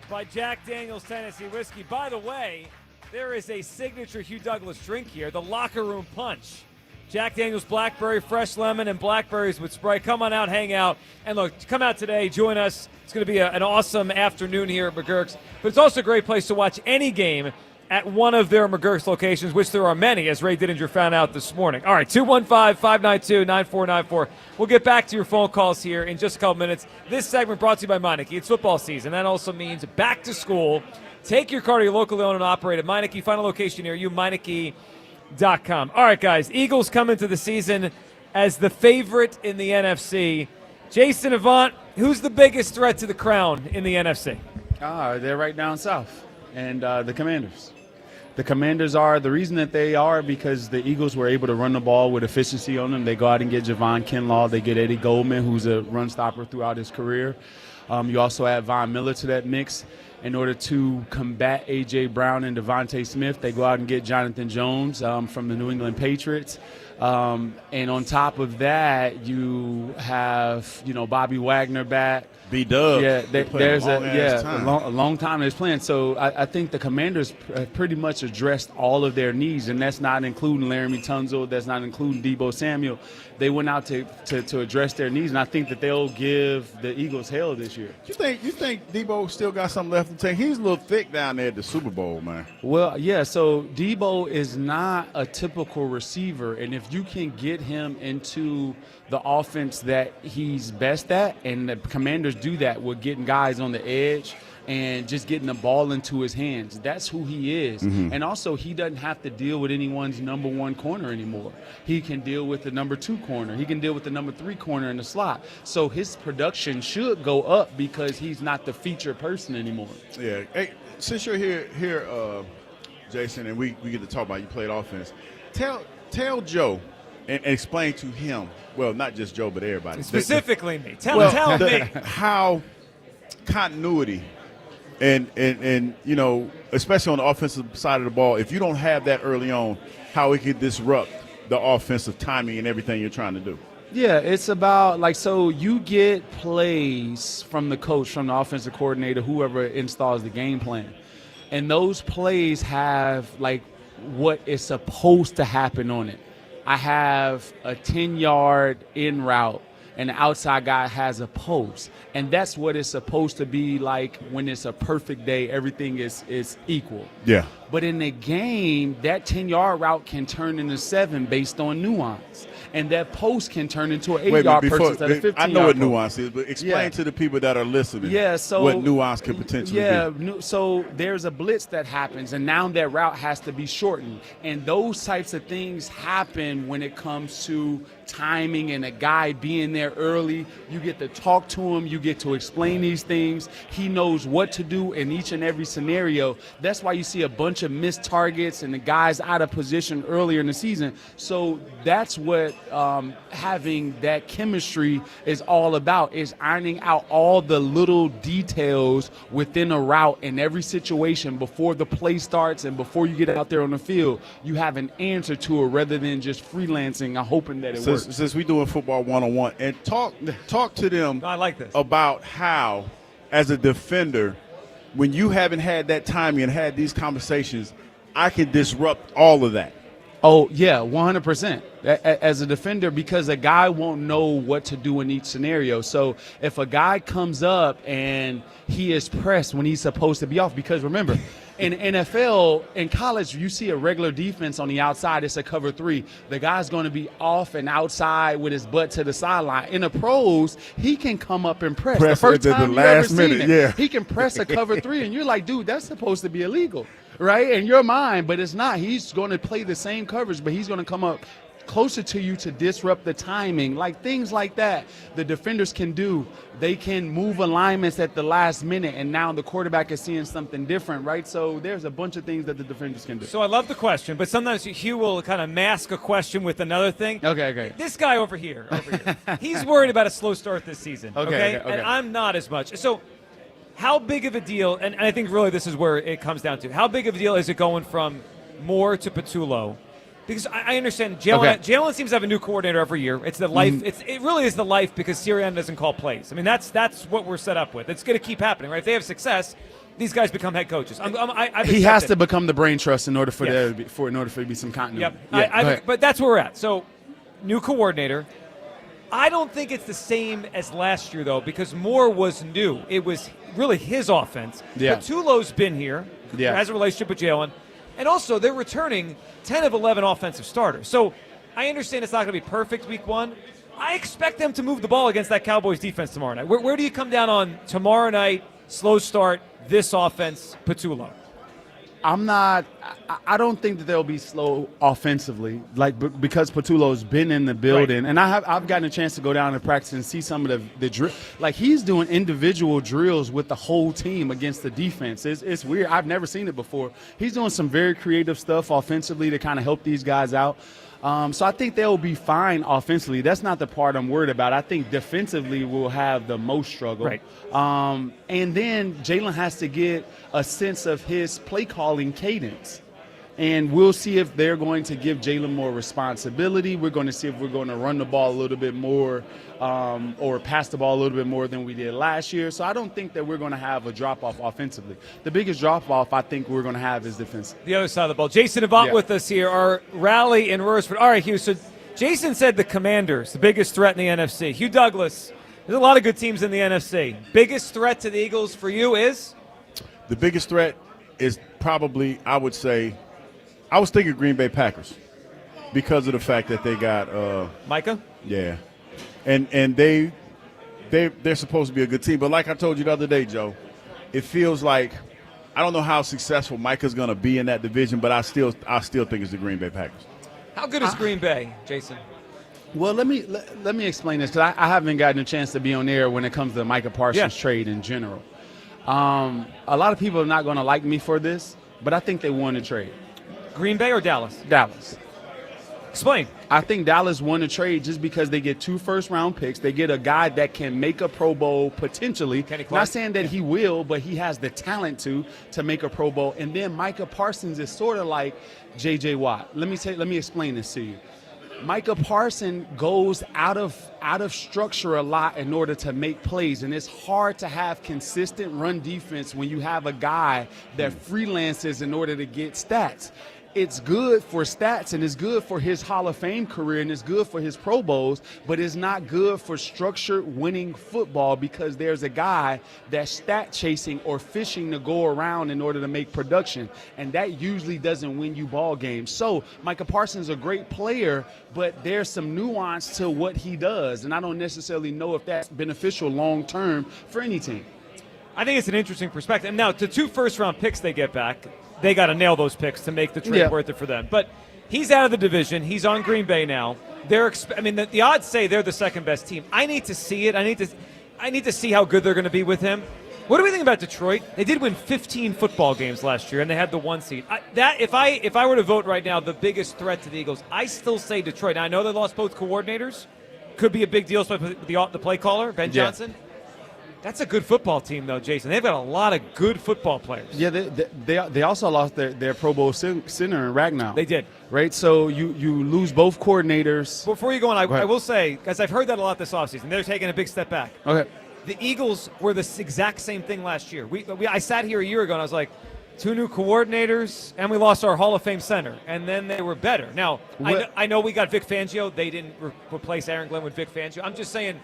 by Jack Daniel's Tennessee Whiskey. By the way, there is a signature Hugh Douglas drink here, the Locker Room Punch. Jack Daniel's Blackberry, fresh lemon, and blackberries with Sprite. Come on out, hang out. And look, come out today, join us. It's going to be an awesome afternoon here at MaGerks. But it's also a great place to watch any game at one of their MaGerks locations, which there are many, as Ray Didinger found out this morning. All right, 215-592-9494. We'll get back to your phone calls here in just a couple minutes. This segment brought to you by Meineke. It's football season. That also means back to school. Take your car to your locally owned and operated Meineke. Find a location near you, Meineke.com. All right, guys, Eagles come into the season as the favorite in the NFC. Jason Avant, who's the biggest threat to the crown in the NFC? They're right down south, and the Commanders. The Commanders are the reason that they are because the Eagles were able to run the ball with efficiency on them. They go out and get Javon Kinlaw. They get Eddie Goldman, who's a run stopper throughout his career. You also add Von Miller to that mix. In order to combat A.J. Brown and Devontae Smith, they go out and get Jonathan Jones from the New England Patriots. And on top of that, you have, Bobby Wagner back. B-Dub. Yeah, there's a long time they're playing. So I think the Commanders pretty much addressed all of their needs, and that's not including Laramie Tunsil. That's not including Deebo Samuel. They went out to address their needs, and I think that they'll give the Eagles hell this year. You think Deebo still got something left to take? He's a little thick down there at the Super Bowl, man. Well, yeah, so Deebo is not a typical receiver, and if you can get him into the offense that he's best at, and the Commanders do that with getting guys on the edge and just getting the ball into his hands. That's who he is. Mm-hmm. And also, he doesn't have to deal with anyone's number one corner anymore. He can deal with the number 2 corner. He can deal with the number 3 corner in the slot. So his production should go up because he's not the feature person anymore. Yeah. Hey, since you're here, Jason, and we get to talk about you played offense, tell Joe and explain to him, well, not just Joe, but everybody. Specifically me. Tell me. How continuity and especially on the offensive side of the ball, if you don't have that early on, how it could disrupt the offensive timing and everything you're trying to do. Yeah, it's about so you get plays from the coach, from the offensive coordinator, whoever installs the game plan. And those plays have what is supposed to happen on it. I have a 10-yard in route, and the outside guy has a post. And that's what it's supposed to be like when it's a perfect day. Everything is equal. Yeah. But in the game, that 10-yard route can turn into 7 based on nuance. And that post can turn into an 8-yard purchase instead of 15-yard. I know what nuance is, but explain to the people that are listening what nuance can potentially be. So there's a blitz that happens, and now that route has to be shortened. And those types of things happen when it comes to timing and a guy being there early. You get to talk to him. You get to explain these things. He knows what to do in each and every scenario. That's why you see a bunch of missed targets and the guys out of position earlier in the season. So that's what having that chemistry is all about, is ironing out all the little details within a route in every situation before the play starts and before you get out there on the field. You have an answer to it rather than just freelancing and hoping that it works. Since we're doing football one-on-one, and talk to them I like this. about how, as a defender, when you haven't had that timing and had these conversations, I can disrupt all of that. Oh, yeah, 100%. As a defender, because a guy won't know what to do in each scenario. So if a guy comes up and he is pressed when he's supposed to be off, because remember, in NFL, in college, you see a regular defense on the outside, it's a cover 3. The guy's going to be off and outside with his butt to the sideline. In the pros, he can come up and press. The first time you ever seen it, he can press a cover 3, and you're like, dude, that's supposed to be illegal, right? In your mind, but it's not. He's going to play the same coverage, but he's going to come up closer to you to disrupt the timing, things like that. The defenders can do. They can move alignments at the last minute, and now the quarterback is seeing something different, right? So there's a bunch of things that the defenders can do. So I love the question, but sometimes Hugh will kind of mask a question with another thing. Okay. This guy over here, he's worried about a slow start this season. Okay. And I'm not as much. So how big of a deal, and I think really this is where it comes down to, how big of a deal is it going from Moore to Patullo? Because I understand Jalen seems to have a new coordinator every year. It's the life. It really is the life because Sirianni doesn't call plays. I mean, that's what we're set up with. It's going to keep happening, right? If they have success, these guys become head coaches. He has to become the brain trust in order for there to be some continuity. Yep. But that's where we're at. So, new coordinator. I don't think it's the same as last year though, because Moore was new. It was really his offense. Yeah. Patullo's been here. Yeah. Has a relationship with Jalen. And also, they're returning 10 of 11 offensive starters. So I understand it's not going to be perfect week 1. I expect them to move the ball against that Cowboys defense tomorrow night. Where do you come down on tomorrow night, slow start, this offense, Patullo? I don't think that they'll be slow offensively, because Patullo's been in the building, right. And I've gotten a chance to go down and practice and see some of the drill. He's doing individual drills with the whole team against the defense. It's weird. I've never seen it before. He's doing some very creative stuff offensively to kind of help these guys out. So I think they'll be fine offensively. That's not the part I'm worried about. I think defensively we'll have the most struggle. Right. And then Jalen has to get a sense of his play calling cadence. And we'll see if they're going to give Jalen more responsibility. We're going to see if we're going to run the ball a little bit more or pass the ball a little bit more than we did last year. So I don't think that we're going to have a drop-off offensively. The biggest drop-off I think we're going to have is defensive. The other side of the ball. Jason Avant with us here. Our rally in Royersford. All right, Hugh, so Jason said the Commanders, the biggest threat in the NFC. Hugh Douglas, there's a lot of good teams in the NFC. Biggest threat to the Eagles for you is? The biggest threat is probably, I would say, I was thinking Green Bay Packers because of the fact that they got Micah? Yeah. And they're supposed to be a good team. But like I told you the other day, Joe, it feels like I don't know how successful Micah's going to be in that division, but I still think it's the Green Bay Packers. How good is Green Bay, Jason? Well, let me explain this because I haven't gotten a chance to be on air when it comes to the Micah Parsons trade in general. A lot of people are not going to like me for this, but I think they won the trade. Green Bay or Dallas? Dallas. Explain. I think Dallas won the trade just because they get 2 first-round picks. They get a guy that can make a Pro Bowl potentially. Not saying that he will, but he has the talent to make a Pro Bowl. And then Micah Parsons is sort of like J.J. Watt. Let me explain this to you. Micah Parsons goes out of structure a lot in order to make plays, and it's hard to have consistent run defense when you have a guy that freelances in order to get stats. It's good for stats, and it's good for his Hall of Fame career, and it's good for his Pro Bowls, but it's not good for structured winning football because there's a guy that's stat chasing or fishing to go around in order to make production, and that usually doesn't win you ball games. So Micah Parsons is a great player, but there's some nuance to what he does, and I don't necessarily know if that's beneficial long term for any team. I think it's an interesting perspective. Now, the 2 first-round picks they get back, they got to nail those picks to make the trade worth it for them. But he's out of the division. He's on Green Bay now. The odds say they're the second-best team. I need to see it. I need to see how good they're going to be with him. What do we think about Detroit? They did win 15 football games last year, and they had the 1 seed. If I were to vote right now, the biggest threat to the Eagles, I still say Detroit. Now, I know they lost both coordinators. Could be a big deal, especially with the play caller, Ben Johnson. That's a good football team, though, Jason. They've got a lot of good football players. Yeah, they also lost their Pro Bowl center in Ragnow. They did. Right? So you lose both coordinators. Before you go on, I will say, because I've heard that a lot this offseason, they're taking a big step back. Okay. The Eagles were the exact same thing last year. I sat here a year ago, and I was like, 2 new coordinators, and we lost our Hall of Fame center, and then they were better. Now, I know we got Vic Fangio. They didn't replace Aaron Glenn with Vic Fangio. I'm just saying,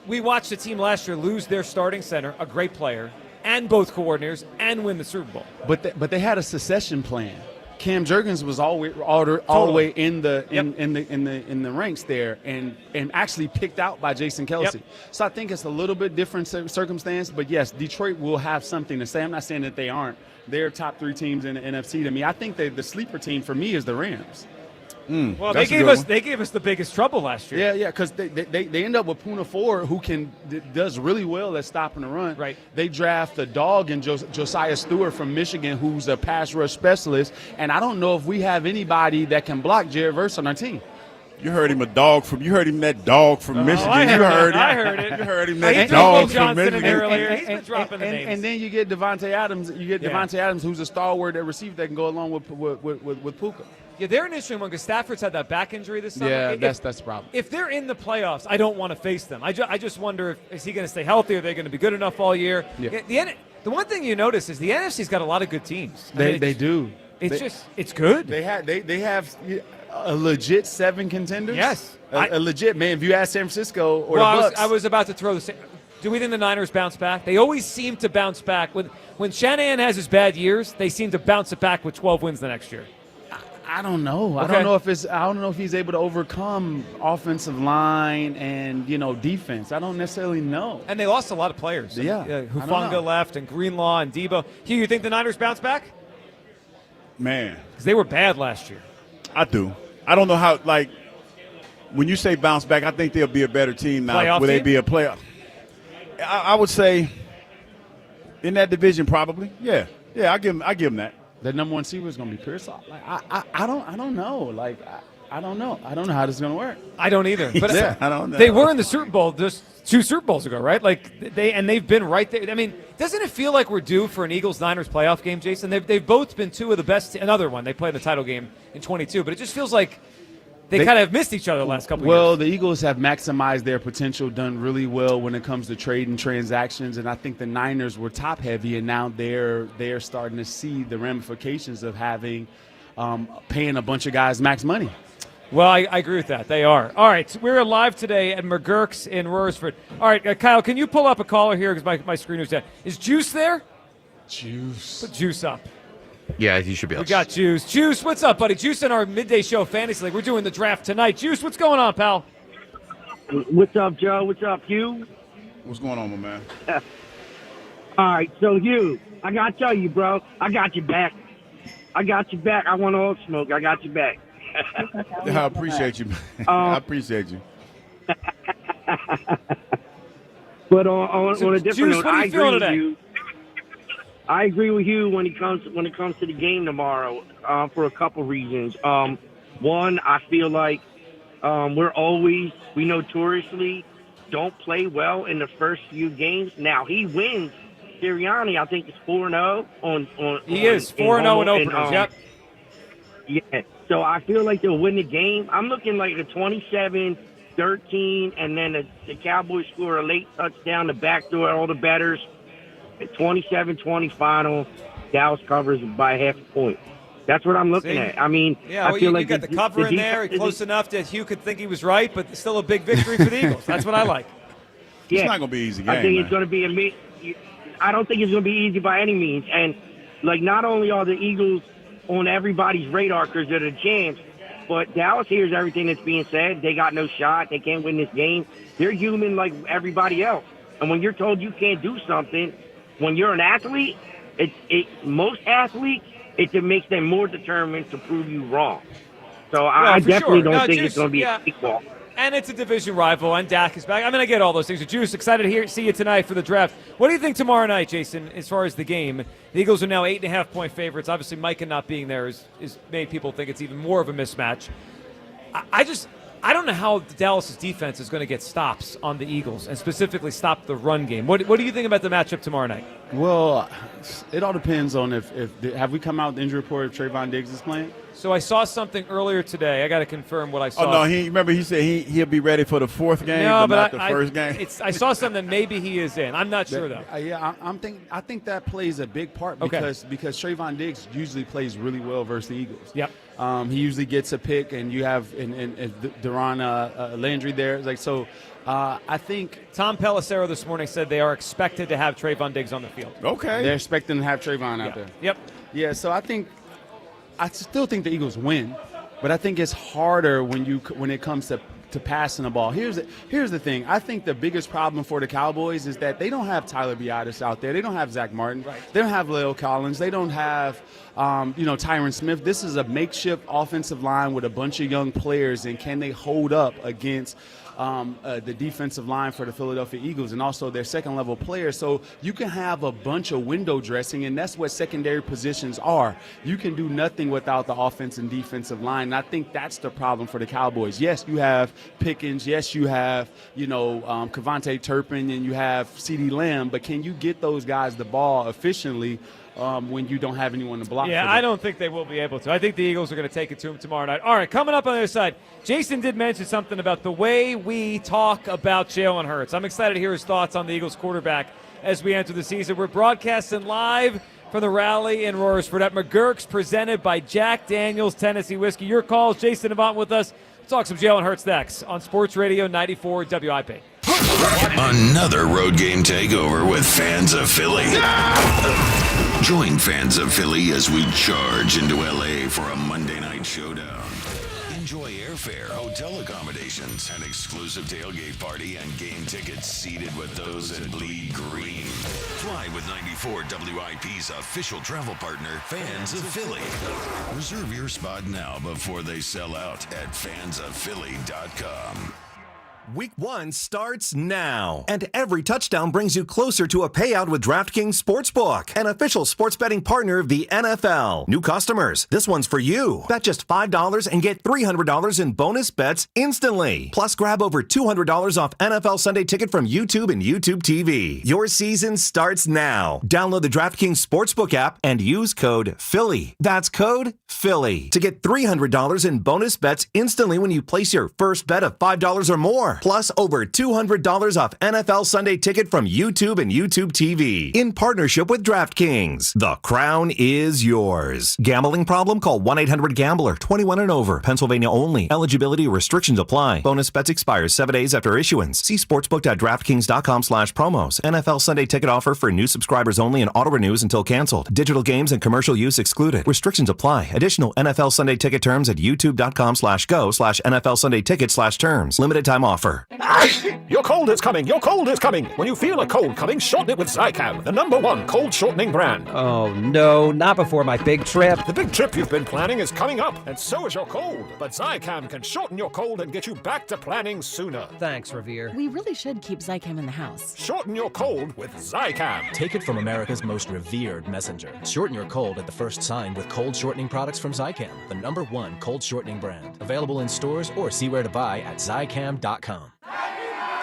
we watched the team last year lose their starting center, a great player, and both coordinators, and win the Super Bowl. But they had a succession plan. Cam Jurgens was all the way in the ranks there, and actually picked out by Jason Kelce. So I think it's a little bit different circumstance. But yes, Detroit will have something to say. I'm not saying that they aren't. They're top 3 teams in the NFC to me. I think the sleeper team for me is the Rams. Well, they gave us the biggest trouble last year. Yeah, because they end up with Poona Ford, who does really well at stopping the run. Right. They draft a dog in Josiah Stewart from Michigan, who's a pass rush specialist, and I don't know if we have anybody that can block Jared Verse on our team. You heard him that dog from Michigan. I heard it. You heard him that dog from Michigan. He's been dropping the names. And then you get Devontae Adams. Devontae Adams, who's a stalwart at receiver that can go along with Puka. Yeah, they're an interesting one because Stafford's had that back injury this summer. Yeah, that's the problem. If they're in the playoffs, I don't want to face them. I just wonder, is he going to stay healthy? Are they going to be good enough all year? Yeah. The one thing you notice is the NFC's got a lot of good teams. They do. It's good. They have a legit 7 contenders. Yes. A legit, man. If you ask San Francisco or the Bucs. I was about to throw the same. Do we think the Niners bounce back? They always seem to bounce back. When Shanahan has his bad years, they seem to bounce it back with 12 wins the next year. I don't know. Okay. I don't know if he's able to overcome offensive line and defense. I don't necessarily know. And they lost a lot of players. Hufanga left and Greenlaw and Debo. Hugh, you think the Niners bounce back? Man, because they were bad last year. I do. I don't know how. Like when you say bounce back, I think they'll be a better team now. Playoff Will they team? be a playoff? I would say in that division, probably. Yeah. I give them that. The number 1 receiver is going to be Pierce. Like I don't know. Like I don't know. I don't know how this is going to work. I don't either. But Yeah, I don't know. They were in the Super Bowl just 2 Super Bowls ago, right? Like they've been right there. I mean, doesn't it feel like we're due for an Eagles-Niners playoff game, Jason? They've both been 2 of the best. Another one, they played the title game in 22, but it just feels like they kind of missed each other the last couple of years. Well, the Eagles have maximized their potential, done really well when it comes to trade and transactions, and I think the Niners were top-heavy, and now they're starting to see the ramifications of having paying a bunch of guys max money. Well, I agree with that. They are. All right, so we're live today at MaGerks in Royersford. All right, Kyle, can you pull up a caller here because my screen was dead. Is Juice there? Juice. Put Juice up. Yeah, you should be able We got Juice. Juice, what's up, buddy? Juice in our midday show, Fantasy League. We're doing the draft tonight. Juice, what's going on, pal? What's up, Joe? What's up, Hugh? What's going on, my man? All right, so Hugh, I got to tell you, bro, I got your back. I got your back. I want all smoke. I got your back. I appreciate you, man. I appreciate you. But on a different Juice, note, what are you feeling today? you. I agree with you when it comes to the game tomorrow for a couple reasons. One, I feel like we notoriously don't play well in the first few games. Now he wins. Sirianni, I think, is 4-0 on. He is 4-0 in openers. Yep. Yeah. So I feel like they'll win the game. I'm looking like a 27-13, and then the Cowboys score a late touchdown, the backdoor, all the bettors. 27-20 final. Dallas covers by half a point. That's what I'm looking at. I mean, yeah, I feel like you got the cover in there, close enough that Hugh could think he was right, but still a big victory for the Eagles. That's what I like. Yeah. It's not going to be an easy game. I think it's going to be I don't think it's going to be easy by any means. And like, not only are the Eagles on everybody's radar because they're the champs, but Dallas hears everything that's being said. They got no shot. They can't win this game. They're human like everybody else. And when you're told you can't do something, when you're an athlete, most athletes, it makes them more determined to prove you wrong. So I definitely don't think it's going to be a equal. And it's a division rival, and Dak is back. I mean, I get all those things. So, Juice, excited to see you tonight for the draft. What do you think tomorrow night, Jason, as far as the game? The Eagles are now 8.5-point favorites. Obviously, Micah not being there is made people think it's even more of a mismatch. I don't know how Dallas' defense is going to get stops on the Eagles, and specifically stop the run game. What do you think about the matchup tomorrow night? Well, it all depends on if have we come out with the injury report if Trayvon Diggs is playing? So I saw something earlier today. I got to confirm what I saw. Oh, no, he said he'll be ready for the fourth game, no, but not the I, first game. I saw something that maybe he is in. I'm not sure, though. Yeah, I think that plays a big part because Trayvon Diggs usually plays really well versus the Eagles. Yep. He usually gets a pick, and you have Deron Landry there. I think Tom Pelissero this morning said they are expected to have Trayvon Diggs on the field. Okay. They're expecting to have Trayvon out there. Yep. Yeah, so I still think the Eagles win, but I think it's harder when it comes to passing the ball. Here's the thing. I think the biggest problem for the Cowboys is that they don't have Tyler Biadasz out there. They don't have Zach Martin. Right. They don't have Leo Collins. They don't have Tyron Smith. This is a makeshift offensive line with a bunch of young players, and can they hold up against the defensive line for the Philadelphia Eagles and also their second-level players? So you can have a bunch of window dressing, and that's what secondary positions are. You can do nothing without the offense and defensive line, and I think that's the problem for the Cowboys. Yes, you have Pickens. Yes, you have, Kevontae Turpin, and you have CeeDee Lamb, but can you get those guys the ball efficiently when you don't have anyone to block? Yeah, I don't think they will be able to. I think the Eagles are going to take it to them tomorrow night. All right, coming up on the other side, Jason did mention something about the way we talk about Jalen Hurts. I'm excited to hear his thoughts on the Eagles quarterback as we enter the season. We're broadcasting live from the rally in Royersford at MaGerks, presented by Jack Daniel's Tennessee Whiskey. Your calls, Jason Avant with us. We'll talk some Jalen Hurts next on Sports Radio 94 WIP. Another road game takeover with Fans of Philly. Join Fans of Philly as we charge into LA for a Monday night showdown. Enjoy airfare, hotel accommodations, an exclusive tailgate party, and game tickets seated with those that bleed green. Fly with 94 WIP's official travel partner, Fans of Philly. Reserve your spot now before they sell out at fansofphilly.com. Week 1 starts now, and every touchdown brings you closer to a payout with DraftKings Sportsbook, an official sports betting partner of the NFL. New customers, this one's for you. Bet just $5 and get $300 in bonus bets instantly. Plus, grab over $200 off NFL Sunday Ticket from YouTube and YouTube TV. Your season starts now. Download the DraftKings Sportsbook app and use code Philly. That's code Philly to get $300 in bonus bets instantly when you place your first bet of $5 or more. Plus, over $200 off NFL Sunday Ticket from YouTube and YouTube TV. In partnership with DraftKings. The crown is yours. Gambling problem? Call 1-800-GAMBLER. 21 and over. Pennsylvania only. Eligibility restrictions apply. Bonus bets expires 7 days after issuance. See sportsbook.draftkings.com/promos. NFL Sunday Ticket offer for new subscribers only and auto renews until canceled. Digital games and commercial use excluded. Restrictions apply. Additional NFL Sunday Ticket terms at youtube.com/go/NFL Sunday Ticket/terms. Limited time offer. Your cold is coming. Your cold is coming. When you feel a cold coming, shorten it with Zicam, the #1 cold shortening brand. Oh, no, not before my big trip. The big trip you've been planning is coming up, and so is your cold. But Zicam can shorten your cold and get you back to planning sooner. Thanks, Revere. We really should keep Zicam in the house. Shorten your cold with Zicam. Take it from America's most revered messenger. Shorten your cold at the first sign with cold shortening products from Zicam, the #1 cold shortening brand. Available in stores or see where to buy at Zicam.com.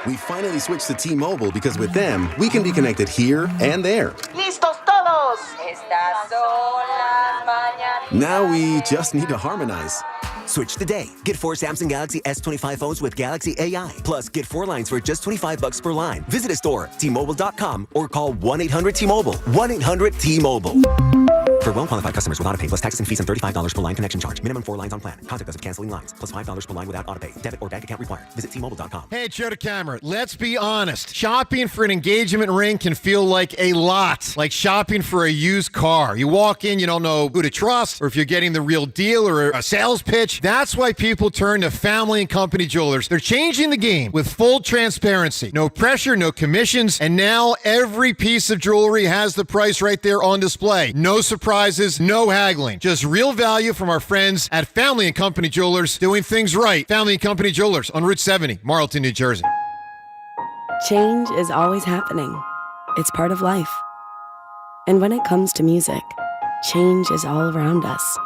We finally switched to T-Mobile because with them, we can be connected here and there. ¡Listos todos! Estas son las mañanitas. Now we just need to harmonize. Switch today. Get 4 Samsung Galaxy S25 phones with Galaxy AI. Plus, get 4 lines for just $25 per line. Visit a store, T-Mobile.com, or call 1-800-T-Mobile. 1-800-T-Mobile. For well-qualified customers with autopay plus taxes and fees and $35 per line connection charge. Minimum 4 lines on plan. Contact us if canceling lines. Plus $5 per line without autopay. Debit or bank account required. Visit T-Mobile.com. Hey, Joe to camera. Let's be honest. Shopping for an engagement ring can feel like a lot. Like shopping for a used car. You walk in, you don't know who to trust, or if you're getting the real deal or a sales pitch. That's why people turn to Family and Company Jewelers. They're changing the game with full transparency. No pressure, no commissions, and now every piece of jewelry has the price right there on display. No surprises, no haggling. Just real value from our friends at Family and Company Jewelers, doing things right. Family and Company Jewelers on Route 70, Marlton, New Jersey. Change is always happening. It's part of life. And when it comes to music, change is all around us.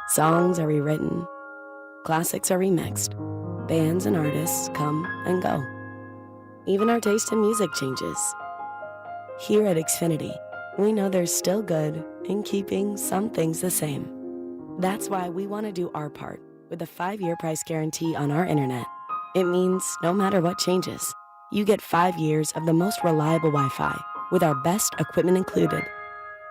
Songs are rewritten. Classics are remixed. Bands and artists come and go. Even our taste in music changes. Here at Xfinity, we know there's still good in keeping some things the same. That's why we want to do our part with a 5-year price guarantee on our internet. It means no matter what changes, you get 5 years of the most reliable Wi-Fi with our best equipment included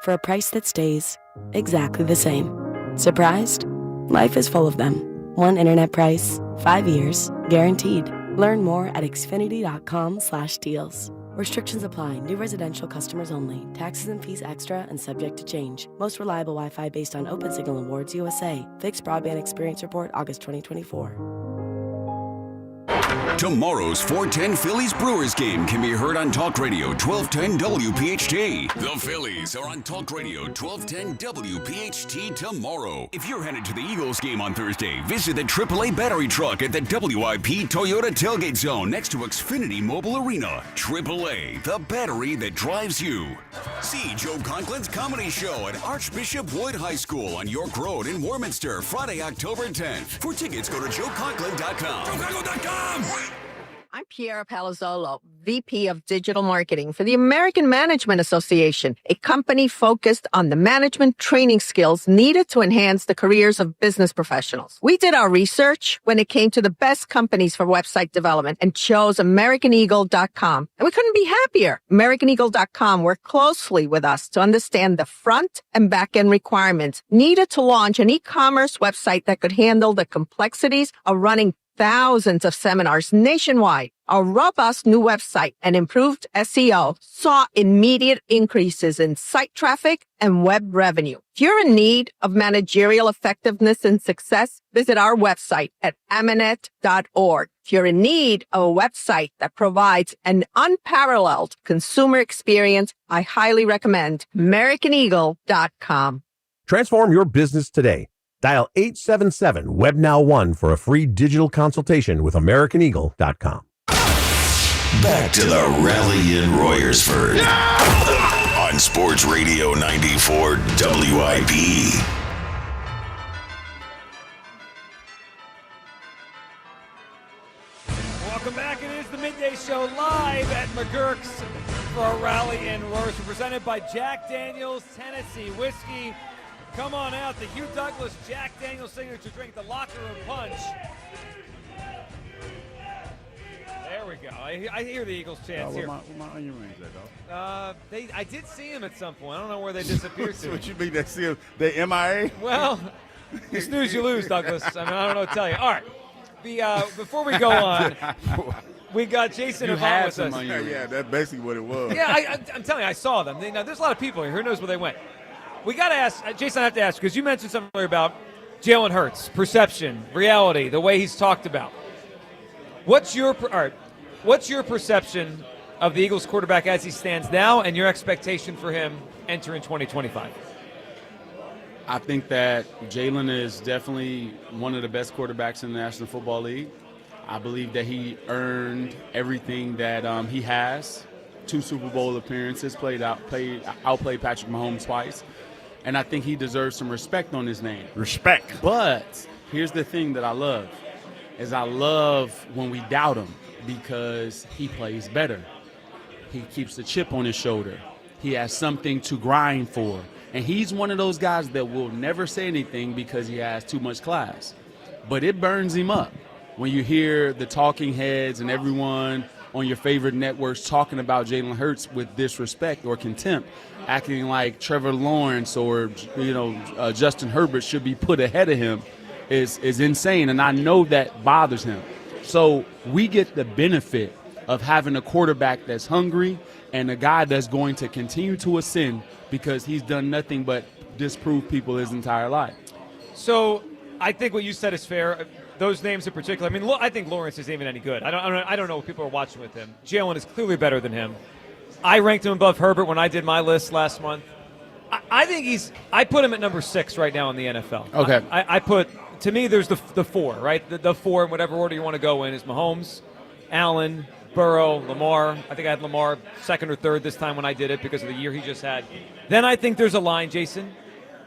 for a price that stays exactly the same. Surprised? Life is full of them. One internet price, 5 years, guaranteed. Learn more at xfinity.com/deals. Restrictions apply. New residential customers only. Taxes and fees extra and subject to change. Most reliable Wi-Fi based on Open Signal Awards USA. Fixed Broadband Experience Report, August 2024. Tomorrow's 410 Phillies Brewers game can be heard on Talk Radio 1210 WPHT. The Phillies are on Talk Radio 1210 WPHT tomorrow. If you're headed to the Eagles game on Thursday, visit the AAA battery truck at the WIP Toyota Tailgate Zone next to Xfinity Mobile Arena. AAA, the battery that drives you. See Joe Conklin's comedy show at Archbishop Wood High School on York Road in Warminster, Friday, October 10th. For tickets, go to joeconklin.com. JoeConklin.com! I'm Piera Palazzolo, VP of Digital Marketing for the American Management Association, a company focused on the management training skills needed to enhance the careers of business professionals. We did our research when it came to the best companies for website development and chose AmericanEagle.com. And we couldn't be happier. AmericanEagle.com worked closely with us to understand the front and back end requirements needed to launch an e-commerce website that could handle the complexities of running thousands of seminars nationwide. Our robust new website and improved SEO saw immediate increases in site traffic and web revenue. If you're in need of managerial effectiveness and success, visit our website at amanet.org. If you're in need of a website that provides an unparalleled consumer experience, I highly recommend AmericanEagle.com. Transform your business today. Dial 877-WEB-NOW1 for a free digital consultation with AmericanEagle.com. Back to the rally in Royersford. On Sports Radio 94 WIP. Welcome back. It is the Midday Show live at MaGerks for a rally in Royersford, presented by Jack Daniel's Tennessee Whiskey. Come on out, the Hugh Douglas Jack Daniel's signature drink, the Locker Room Punch. There we go. I hear the Eagles chants here. Where my onion rings at, dog? I did see him at some point. I don't know where they disappeared to. What you mean they see him? They MIA? Well, you snooze, you lose, Douglas. I mean, I don't know what to tell you. All right. Before we go on, we got Jason Avant with us. Yeah, that's basically what it was. Yeah, I'm telling you, I saw them. Now, there's a lot of people here. Who knows where they went? We got to ask, Jason, I have to ask, because you mentioned something earlier about Jalen Hurts, perception, reality, the way he's talked about. What's your perception of the Eagles quarterback as he stands now and your expectation for him entering 2025? I think that Jalen is definitely one of the best quarterbacks in the National Football League. I believe that he earned everything that he has. 2 Super Bowl appearances, outplayed Patrick Mahomes twice. And I think he deserves some respect on his name. Respect. But here's the thing that I love, is I love when we doubt him because he plays better. He keeps the chip on his shoulder. He has something to grind for. And he's one of those guys that will never say anything because he has too much class. But it burns him up when you hear the talking heads and everyone on your favorite networks talking about Jalen Hurts with disrespect or contempt, acting like Trevor Lawrence or Justin Herbert should be put ahead of him is insane. And I know that bothers him. So we get the benefit of having a quarterback that's hungry and a guy that's going to continue to ascend because he's done nothing but disprove people his entire life. So I think what you said is fair. Those names in particular. I mean, I think Lawrence isn't even any good. I don't know what people are watching with him. Jalen is clearly better than him. I ranked him above Herbert when I did my list last month. I think I put him at number 6 right now in the NFL. Okay. To me, there's the 4, right? The 4 in whatever order you want to go in is Mahomes, Allen, Burrow, Lamar. I think I had Lamar 2nd or 3rd this time when I did it because of the year he just had. Then I think there's a line, Jason.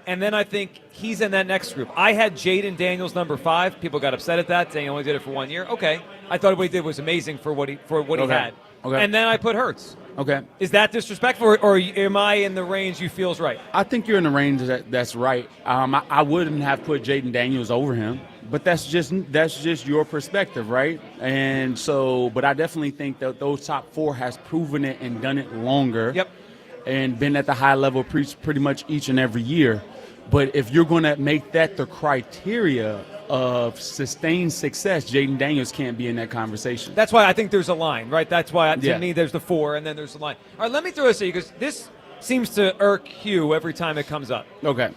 And then I think he's in that next group. I had Jaden Daniels number 5. People got upset at that, saying he only did it for 1 year. Okay. I thought what he did was amazing for what he had. Okay. And then I put Hurts. Okay. Is that disrespectful, or am I in the range you feel is right? I think you're in the range that's right. I wouldn't have put Jaden Daniels over him, but that's just your perspective, right? And so, but I definitely think that those top 4 has proven it and done it longer. Yep. And been at the high level pretty much each and every year. But if you're going to make that the criteria of sustained success, Jaden Daniels can't be in that conversation. That's why I think there's a line, right? That's why, to me, there's the 4, and then there's the line. All right, let me throw this at you, because this seems to irk Hugh every time it comes up. Okay.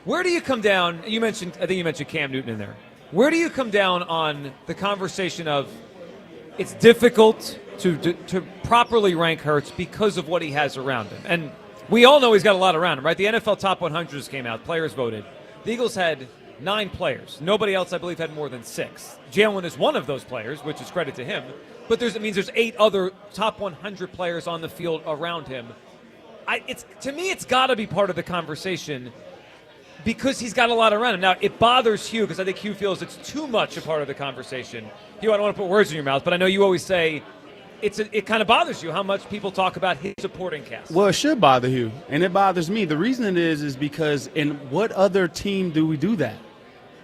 Where do you come down? I think you mentioned Cam Newton in there. Where do you come down on the conversation of it's difficult to properly rank Hurts because of what he has around him? And we all know he's got a lot around him, right? The NFL Top 100s came out. Players voted. The Eagles had 9 players. Nobody else, I believe, had more than 6. Jalen is one of those players, which is credit to him. But it means there's 8 other top 100 players on the field around him. To me, it's got to be part of the conversation because he's got a lot around him. Now, it bothers Hugh because I think Hugh feels it's too much a part of the conversation. Hugh, I don't want to put words in your mouth, but I know you always say it kind of bothers you how much people talk about his supporting cast. Well, it should bother you, and it bothers me. The reason it is because in what other team do we do that,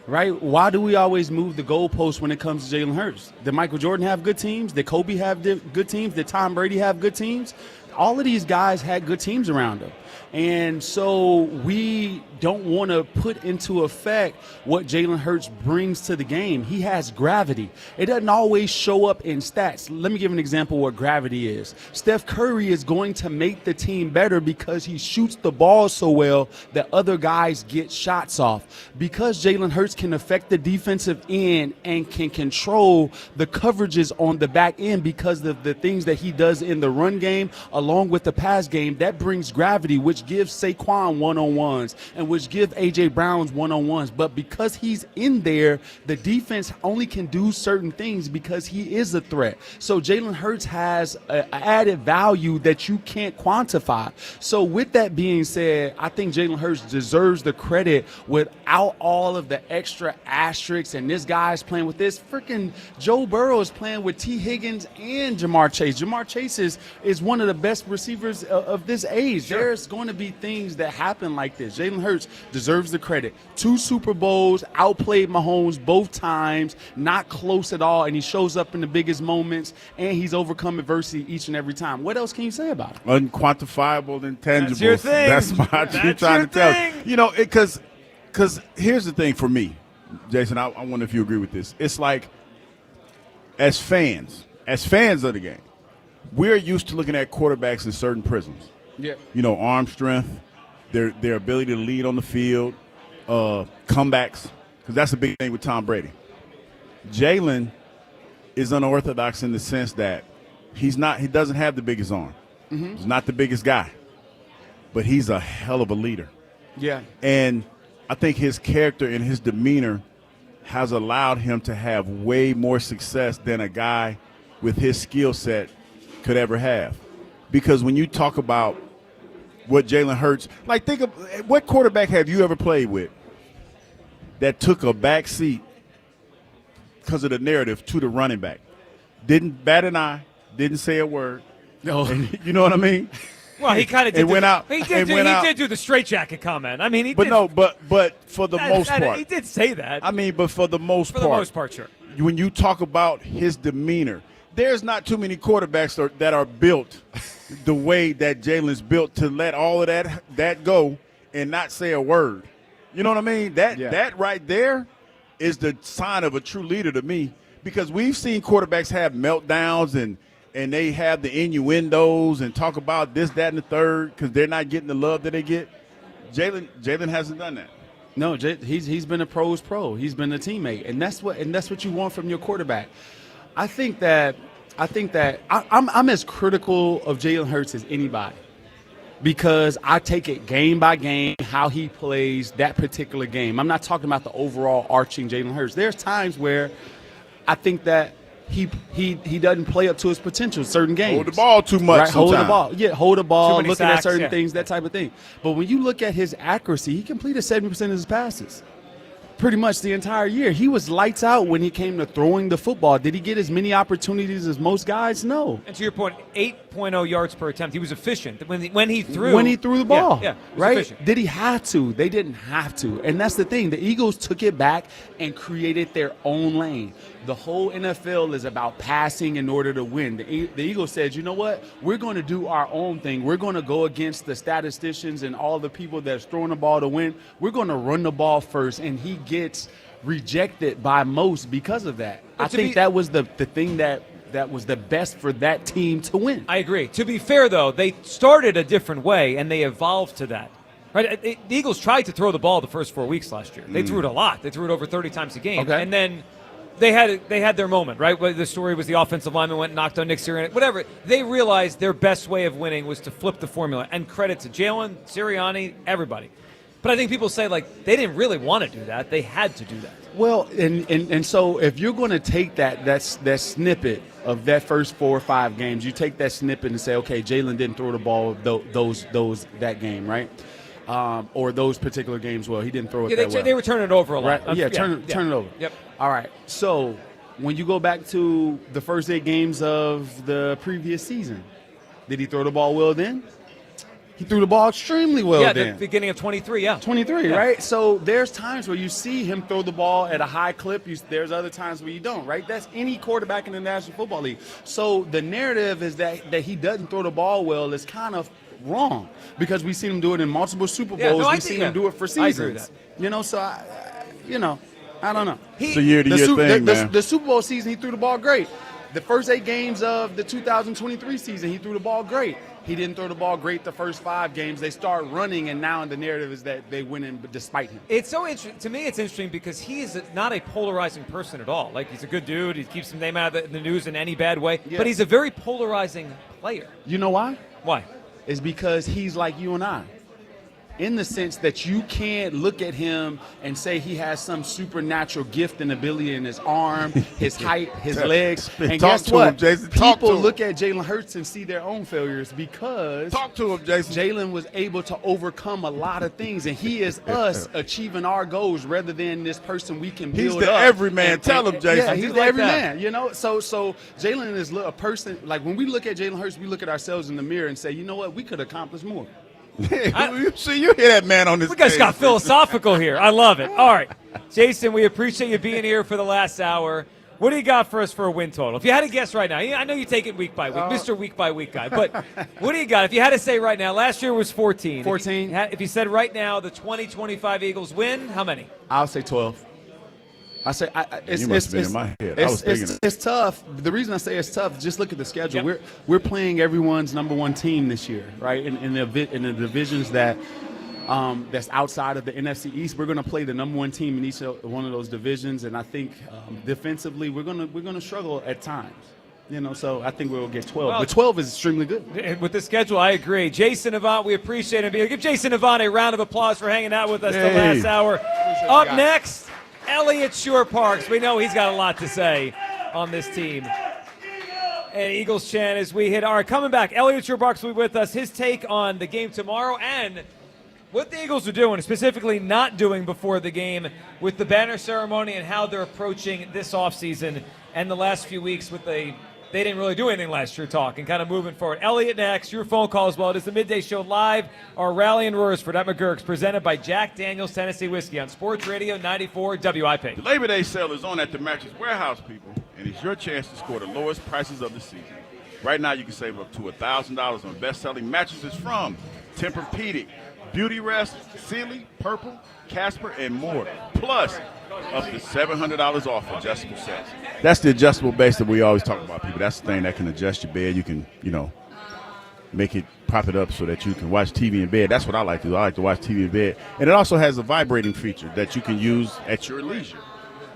right? Why do we always move the goalposts when it comes to Jalen Hurts? Did Michael Jordan have good teams? Did Kobe have good teams? Did Tom Brady have good teams? All of these guys had good teams around them. And so we don't want to put into effect what Jalen Hurts brings to the game. He has gravity. It doesn't always show up in stats. Let me give an example of what gravity is. Steph Curry is going to make the team better because he shoots the ball so well that other guys get shots off. Because Jalen Hurts can affect the defensive end and can control the coverages on the back end because of the things that he does in the run game, along with the pass game, that brings gravity, which gives Saquon one-on-ones and which give A.J. Brown's one-on-ones. But because he's in there, the defense only can do certain things because he is a threat. So Jalen Hurts has an added value that you can't quantify. So with that being said, I think Jalen Hurts deserves the credit without all of the extra asterisks, and this guy's playing with this. Freaking Joe Burrow is playing with T. Higgins and Jamar Chase. Jamar Chase is one of the best receivers of this age. Sure. There's going to be things that happen like this. Jalen Hurts deserves the credit. 2 Super Bowls, outplayed Mahomes both times, not close at all, and he shows up in the biggest moments, and he's overcome adversity each and every time. What else can you say about it? Unquantifiable, intangibles. That's your thing. That's what I'm trying to tell you. You know, because here's the thing for me, Jason, I wonder if you agree with this. It's like, as fans of the game, we're used to looking at quarterbacks in certain prisms. Yeah. You know, arm strength, their ability to lead on the field, comebacks, because that's a big thing with Tom Brady. Jalen is unorthodox in the sense that he doesn't have the biggest arm. Mm-hmm. He's not the biggest guy, but he's a hell of a leader. Yeah. And I think his character and his demeanor has allowed him to have way more success than a guy with his skill set could ever have. Because when you talk about what Jalen Hurts, like, think of what quarterback have you ever played with that took a back seat because of the narrative to the running back? Didn't bat an eye, didn't say a word. No. And, you know what I mean? Well, he kind of did. Went out. He did do the straitjacket comment. I mean, he but did. No, but for the most part, he did say that. I mean, but for the most part. For the most part, sure. When you talk about his demeanor, there's not too many quarterbacks that are built the way that Jalen's built to let all of that go and not say a word. You know what I mean? That right there is the sign of a true leader to me, because we've seen quarterbacks have meltdowns and they have the innuendos and talk about this, that, and the third because they're not getting the love that they get. Jalen hasn't done that. No, he's been a pro's pro. He's been a teammate, and that's what you want from your quarterback. I think that I'm as critical of Jalen Hurts as anybody, because I take it game by game how he plays that particular game. I'm not talking about the overall arching Jalen Hurts. There's times where I think that he doesn't play up to his potential certain games. Hold the ball too much. Right? Hold the ball. Yeah, hold the ball, looking sacks, at certain things, that type of thing. But when you look at his accuracy, he completed 70% of his passes pretty much the entire year. He was lights out when he came to throwing the football. Did he get as many opportunities as most guys? No. And to your point, 8.0 yards per attempt. He was efficient when he threw. When he threw the ball, yeah, right? Efficient. Did he have to? They didn't have to. And that's the thing. The Eagles took it back and created their own lane. The whole NFL is about passing in order to win. The Eagles said, you know what? We're going to do our own thing. We're going to go against the statisticians and all the people that's throwing the ball to win. We're going to run the ball first, and he gets rejected by most because of that. I think that was the thing that was the best for that team to win. I agree. To be fair, though, they started a different way, and they evolved to that. Right? The Eagles tried to throw the ball the first 4 weeks last year. They threw it a lot. They threw it over 30 times a game. Okay. And then they had their moment, right? The story was the offensive lineman went and knocked on Nick Sirianni. Whatever. They realized their best way of winning was to flip the formula. And credit to Jalen, Sirianni, everybody. But I think people say, like, they didn't really want to do that. They had to do that. Well, and so if you're going to take that snippet of that first 4 or 5 games, you take that snippet and say, okay, Jalen didn't throw the ball that game, right? Or those particular games. Well, he didn't throw it that well. They were turning it over a lot. Right? Yeah, turn it over. Yep. All right. So when you go back to the first 8 games of the previous season, did he throw the ball well then? He threw the ball extremely well then. Yeah, the beginning of 23, yeah. 23, yeah. Right? So there's times where you see him throw the ball at a high clip. There's other times where you don't, right? That's any quarterback in the National Football League. So the narrative is that he doesn't throw the ball well is kind of wrong, because we've seen him do it in multiple Super Bowls. We've seen him do it for seasons. I agree with that. You know, so, I don't know. It's a year-to-year thing, man. The Super Bowl season, he threw the ball great. The first 8 games of the 2023 season, he threw the ball great. He didn't throw the ball great the first 5 games. They start running, and now the narrative is that they win in despite him. It's so interesting. To me, it's interesting because he is not a polarizing person at all. Like, he's a good dude. He keeps his name out of the news in any bad way. Yeah. But he's a very polarizing player. You know why? Why? Is because he's like you and I. In the sense that you can't look at him and say he has some supernatural gift and ability in his arm, his height, his legs. And guess what? People look at Jalen Hurts and see their own failures because Jalen was able to overcome a lot of things, and he is us achieving our goals rather than this person we can build up. He's the everyman. Tell him, Jason. Yeah, he's the everyman. You know, so Jalen is a person. Like when we look at Jalen Hurts, we look at ourselves in the mirror and say, you know what, we could accomplish more. See, you hear that man on this. We guys got philosophical here. I love it. All right, Jason, we appreciate you being here for the last hour. What do you got for us for a win total? If you had to guess right now, I know you take it week by week, Mr. Week by Week guy, but what do you got? If you had to say right now, last year was 14. 14. If you said right now the 2025 Eagles win, how many? I'll say 12. I say you must have been in my head. I was thinking it's tough. The reason I say it's tough, just look at the schedule. Yep. We're playing everyone's number one team this year, right? In the divisions that that's outside of the NFC East, we're going to play the number one team in each one of those divisions, and I think defensively we're going to struggle at times. You know, so I think we'll get 12. But 12 is extremely good. With the schedule, I agree. Jason Avant, we appreciate him being here. Give Jason Avant a round of applause for hanging out with us the last hour. Up next, Elliott Shore-Parks. We know he's got a lot to say on this team. And Eagles chant as we hit. All right, coming back, Elliott Shore-Parks will be with us. His take on the game tomorrow and what the Eagles are doing, specifically not doing before the game with the banner ceremony and how they're approaching this offseason and the last few weeks with they didn't really do anything last year talk and kind of moving forward. Elliott next, your phone call as well. It is the Midday Show live, our rally in Royersford at MaGerks, presented by Jack Daniel's Tennessee Whiskey on Sports Radio 94 WIP. The Labor Day sale is on at the Mattress Warehouse, people, and it's your chance to score the lowest prices of the season. Right now, you can save up to $1,000 on best-selling mattresses from Tempur-Pedic, Beauty Rest, Sealy, Purple, Casper, and more. Plus, up to $700 off adjustable sets. That's the adjustable base that we always talk about, people. That's the thing that can adjust your bed. You can, make it, prop it up so that you can watch TV in bed. That's what I like to do. I like to watch TV in bed. And it also has a vibrating feature that you can use at your leisure.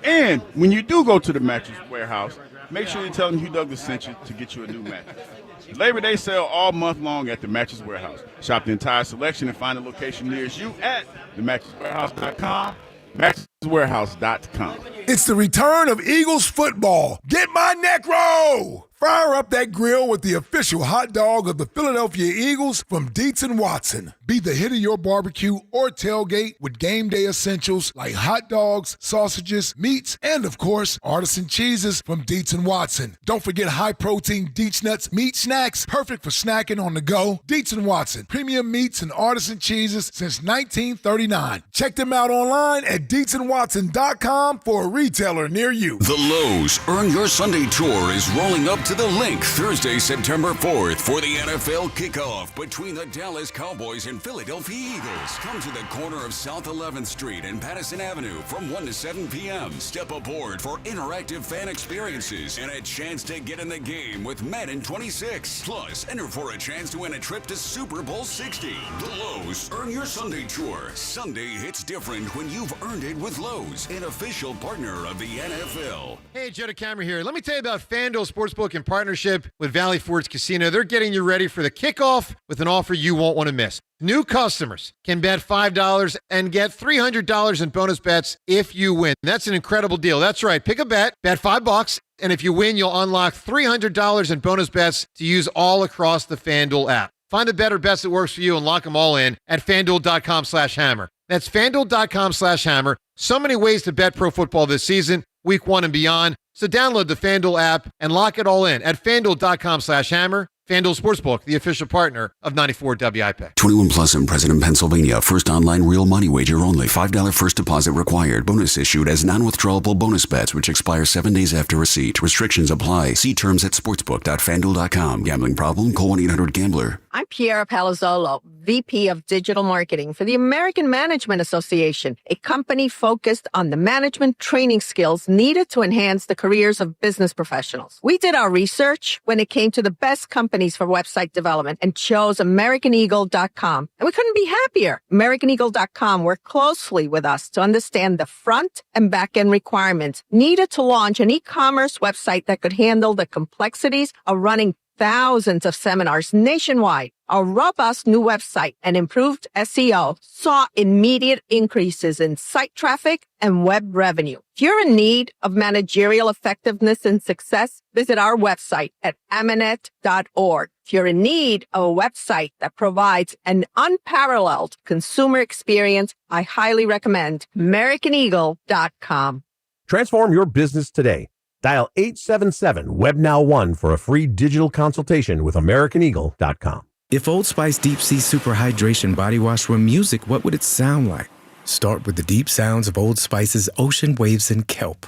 And when you do go to the Mattress Warehouse, make sure you tell them Hugh Douglas sent you to get you a new mattress. Labor Day sale all month long at the Mattress Warehouse. Shop the entire selection and find a location nearest you at themattresswarehouse.com. MattressWarehouse.com. It's the return of Eagles football. Get my neck roll! Fire up that grill with the official hot dog of the Philadelphia Eagles from Dietz & Watson. Be the hit of your barbecue or tailgate with game day essentials like hot dogs, sausages, meats, and of course, artisan cheeses from Dietz & Watson. Don't forget high-protein Dietz Nuts meat snacks, perfect for snacking on the go. Dietz & Watson, premium meats and artisan cheeses since 1939. Check them out online at DietzandWatson.com for a retailer near you. The Lowe's Earn Your Sunday Tour is rolling up to the link Thursday, September 4th for the NFL Kickoff between the Dallas Cowboys and Philadelphia Eagles. Come to the corner of South 11th Street and Patterson Avenue from 1 to 7 p.m. Step aboard for interactive fan experiences and a chance to get in the game with Madden 26. Plus, enter for a chance to win a trip to Super Bowl 60. The Lowe's Earn Your Sunday Tour. Sunday hits different when you've earned it with Lowe's, an official partner of the NFL. Hey, Joe DeCamera here. Let me tell you about FanDuel Sportsbook in partnership with Valley Forge Casino. They're getting you ready for the kickoff with an offer you won't want to miss. New customers can bet $5 and get $300 in bonus bets if you win. That's an incredible deal. That's right. Pick a bet $5, and if you win, you'll unlock $300 in bonus bets to use all across the FanDuel app. Find the better bets that works for you and lock them all in at FanDuel.com/hammer. That's FanDuel.com/hammer. So many ways to bet pro football this season, week 1 and beyond. So download the FanDuel app and lock it all in at FanDuel.com/hammer. FanDuel Sportsbook, the official partner of 94 WIP. 21 plus and present in Pennsylvania. First online real money wager only. $5 first deposit required. Bonus issued as non-withdrawable bonus bets, which expire 7 days after receipt. Restrictions apply. See terms at sportsbook.fanduel.com. Gambling problem? Call 1-800-GAMBLER. I'm Piera Palazzolo, VP of Digital Marketing for the American Management Association, a company focused on the management training skills needed to enhance the careers of business professionals. We did our research when it came to the best companies for website development and chose AmericanEagle.com. And we couldn't be happier. AmericanEagle.com worked closely with us to understand the front and back end requirements needed to launch an e-commerce website that could handle the complexities of running thousands of seminars nationwide, a robust new website, and improved SEO saw immediate increases in site traffic and web revenue. If you're in need of managerial effectiveness and success, visit our website at amanet.org. If you're in need of a website that provides an unparalleled consumer experience, I highly recommend AmericanEagle.com. Transform your business today. Dial 877-WEB-NOW-1 for a free digital consultation with AmericanEagle.com. If Old Spice Deep Sea Super Hydration Body Wash were music, what would it sound like? Start with the deep sounds of Old Spice's ocean waves and kelp.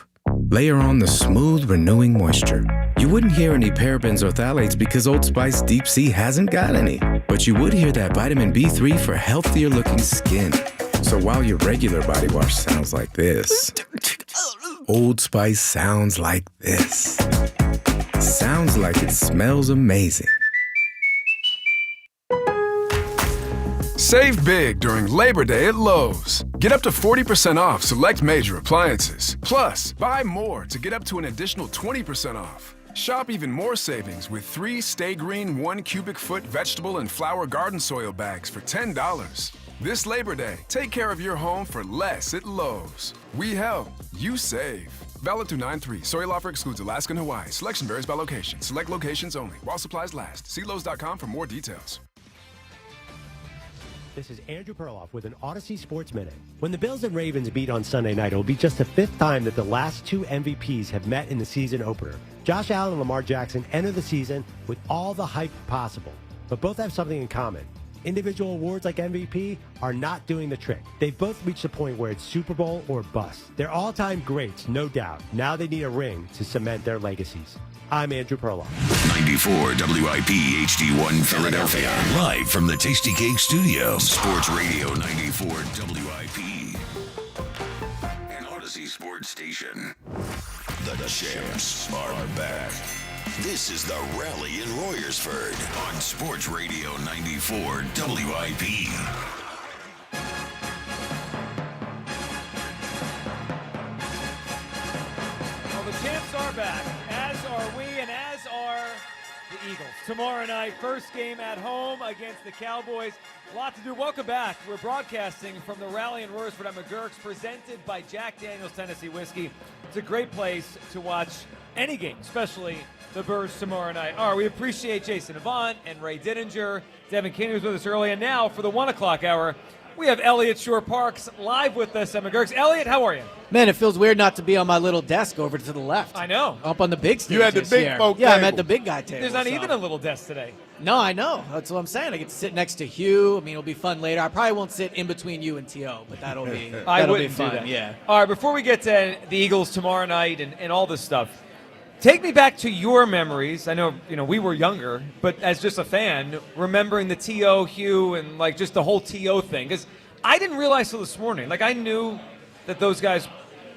Layer on the smooth, renewing moisture. You wouldn't hear any parabens or phthalates because Old Spice Deep Sea hasn't got any. But you would hear that vitamin B3 for healthier looking skin. So while your regular body wash sounds like this, Old Spice sounds like this. Sounds like it smells amazing. Save big during Labor Day at Lowe's. Get up to 40% off select major appliances. Plus, buy more to get up to an additional 20% off. Shop even more savings with 3 Stay Green 1 cubic foot vegetable and flower garden soil bags for $10. This Labor Day, take care of your home for less at Lowe's. We help, you save. Valid through 9/3. Soil offer excludes Alaska and Hawaii. Selection varies by location. Select locations only. While supplies last. See Lowe's.com for more details. This is Andrew Perloff with an Odyssey Sports Minute. When the Bills and Ravens meet on Sunday night, it will be just the 5th time that the last 2 MVPs have met in the season opener. Josh Allen and Lamar Jackson enter the season with all the hype possible, but both have something in common. Individual awards like MVP are not doing the trick. They've both reached a point where it's Super Bowl or bust. They're all-time greats, no doubt. Now they need a ring to cement their legacies. I'm Andrew Perloff. 94 WIP HD1 Philadelphia. Live from the Tasty Cake Studio. Sports Radio 94 WIP. An Odyssey Sports Station. The champs are back. This is the Rally in Royersford on Sports Radio 94 WIP. Well, the champs are back, as are we, and as are the Eagles. Tomorrow night, first game at home against the Cowboys. A lot to do. Welcome back. We're broadcasting from the Rally in Royersford at MaGerks, presented by Jack Daniel's Tennessee Whiskey. It's a great place to watch any game, especially the Birds tomorrow night. All right, we appreciate Jason Avant and Ray Didinger. Devin Kinney was with us early, and now for the 1 o'clock hour, we have Elliot Shore-Parks live with us at MaGerks. Elliot, how are you? Man, it feels weird not to be on my little desk over to the left. I know. Up on the big stage. You had the this big year. folk Yeah, I'm table. at the big guy table. There's not so. even a little desk today. No, I know. That's what I'm saying. I get to sit next to Hugh. I mean, it'll be fun later. I probably won't sit in between you and T.O., but that'll be I that'll wouldn't be fun. do that. Yeah. All right, before we get to the Eagles tomorrow night and all this stuff, take me back to your memories. I know, we were younger, but as just a fan, remembering the T.O., Hugh, and, just the whole T.O. thing. Because I didn't realize till this morning. I knew that those guys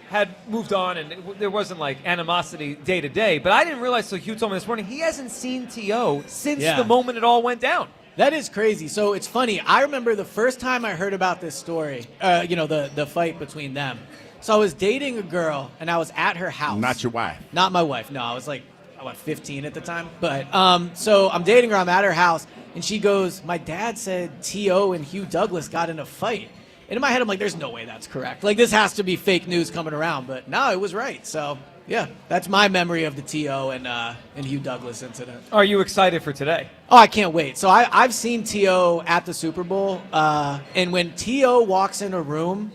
had moved on and there wasn't, animosity day to day. But I didn't realize till Hugh told me this morning he hasn't seen T.O. since the moment it all went down. That is crazy. So it's funny. I remember the first time I heard about this story, the fight between them. So I was dating a girl, and I was at her house. Not your wife. Not my wife. No, I was 15 at the time. But so I'm dating her. I'm at her house, and she goes, "My dad said T.O. and Hugh Douglas got in a fight." And in my head, I'm like, "There's no way that's correct. This has to be fake news coming around." But no, it was right. So yeah, that's my memory of the T.O. and Hugh Douglas incident. Are you excited for today? Oh, I can't wait. So I've seen T.O. at the Super Bowl, and when T.O. walks in a room,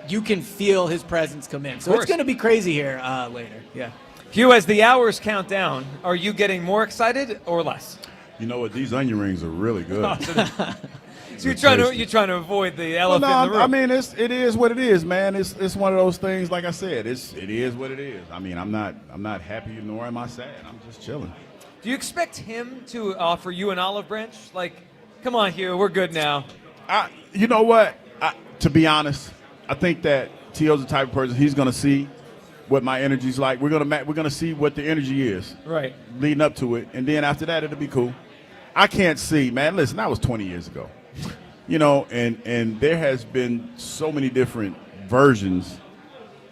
you can feel his presence come in. So it's going to be crazy here later. Yeah. Hugh, as the hours count down, are you getting more excited or less? You know what? These onion rings are really good. So you're trying to avoid the elephant in the room. I mean, it is what it is, man. It's one of those things. Like I said, it is what it is. I mean, I'm not happy nor am I sad. I'm just chilling. Do you expect him to offer you an olive branch? Come on, Hugh, we're good now. You know what? To be honest, I think that T.O.'s the type of person he's going to see what my energy's like. We're gonna see what the energy is. Right. Leading up to it, and then after that, it'll be cool. I can't see, man. Listen, that was 20 years ago. And there has been so many different versions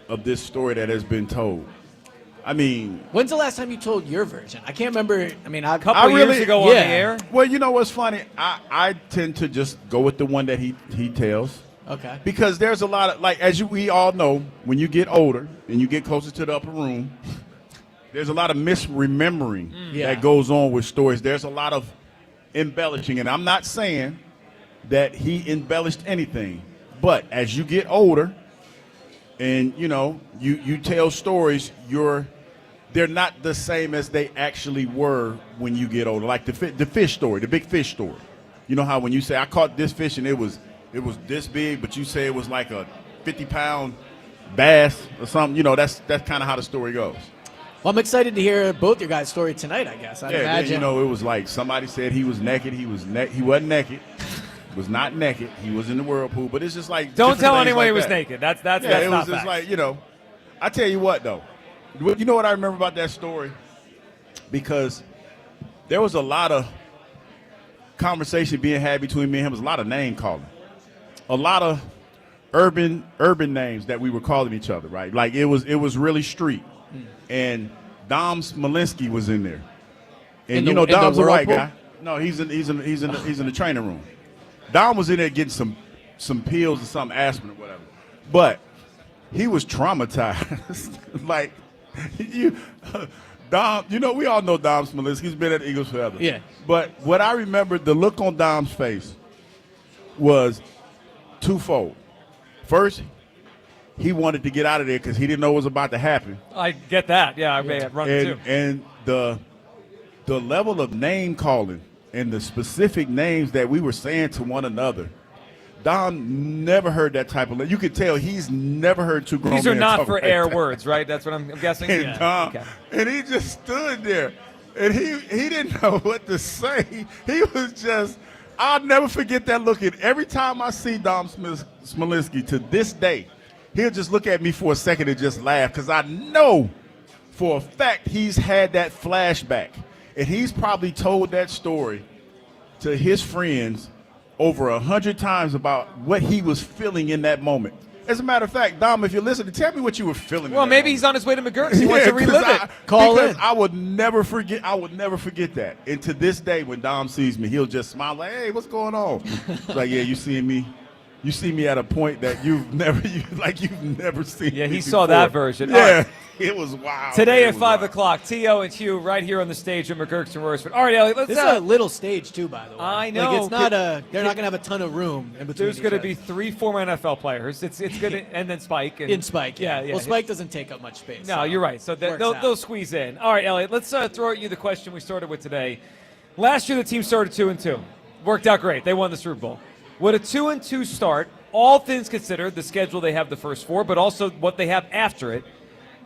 of this story that has been told. I mean, when's the last time you told your version? I can't remember. I mean, a couple years ago on the air. Well, you know what's funny? I tend to just go with the one that he tells. Okay. Because there's a lot of, like, we all know, when you get older and you get closer to the upper room, there's a lot of misremembering that goes on with stories. There's a lot of embellishing, and I'm not saying that he embellished anything, but as you get older and, you know, you tell stories, they're not the same as they actually were when you get older. Like the fish story, the big fish story. You know how when you say, I caught this fish and it was this big, but you say it was like a 50-pound bass or something. You know, that's kind of how the story goes. Well, I'm excited to hear both your guys' story tonight, I guess. I'd imagine. You know, it was like somebody said he was naked. He wasn't naked. He was not naked. He was in the whirlpool. But it's just like, don't tell anyone like he was that. naked. That's it not was just fact. like, you know. I tell you what, though. You know what I remember about that story? Because there was a lot of conversation being had between me and him. There was a lot of name calling. A lot of urban names that we were calling each other, right? Like it was really street. And Dom Smolinski was in there. And you know Dom's a white guy. No, he's in the training room. Dom was in there getting some pills or some aspirin or whatever. But he was traumatized. Like Dom, you know, we all know Dom Smolinski. He's been at the Eagles forever. Yeah. But what I remember, the look on Dom's face was twofold. First, he wanted to get out of there because he didn't know what was about to happen. I get that. Yeah, I may have run it too. And the level of name calling and the specific names that we were saying to one another, Dom never heard that type of. You could tell he's never heard two grown men. These are not talk for like air that. words, right? That's what I'm guessing. And Dom, and he just stood there, and he didn't know what to say. He was just. I'll never forget that look. And every time I see Dom Smolinski to this day, he'll just look at me for a second and just laugh because I know for a fact he's had that flashback. And he's probably told that story to his friends over 100 times about what he was feeling in that moment. As a matter of fact, Dom, if you're listening, tell me what you were feeling. Well, maybe he's on his way to MaGerks. He wants to relive it. Call in. I would never forget that. And to this day, when Dom sees me, he'll just smile like, "Hey, what's going on?" It's like, yeah, you see me at a point that you've never seen. Yeah, he me saw before. that version. Yeah, All right. it was wild. Today at 5 o'clock, T.O. and Hugh right here on the stage at MaGerks and Royersford. All right, Elliot, let's This is a little stage, too, by the way. I know. Like, it's not they're not going to have a ton of room in between. There's going to be 3 former NFL players. It's going to, and then Spike. In Spike, yeah. Well, Spike doesn't take up much space. No, so you're right. So they'll squeeze in. All right, Elliot, let's throw at you the question we started with today. Last year, the team started 2-2. Worked out great. They won the Super Bowl. Would a 2-2 start, all things considered, the schedule they have the first 4, but also what they have after it,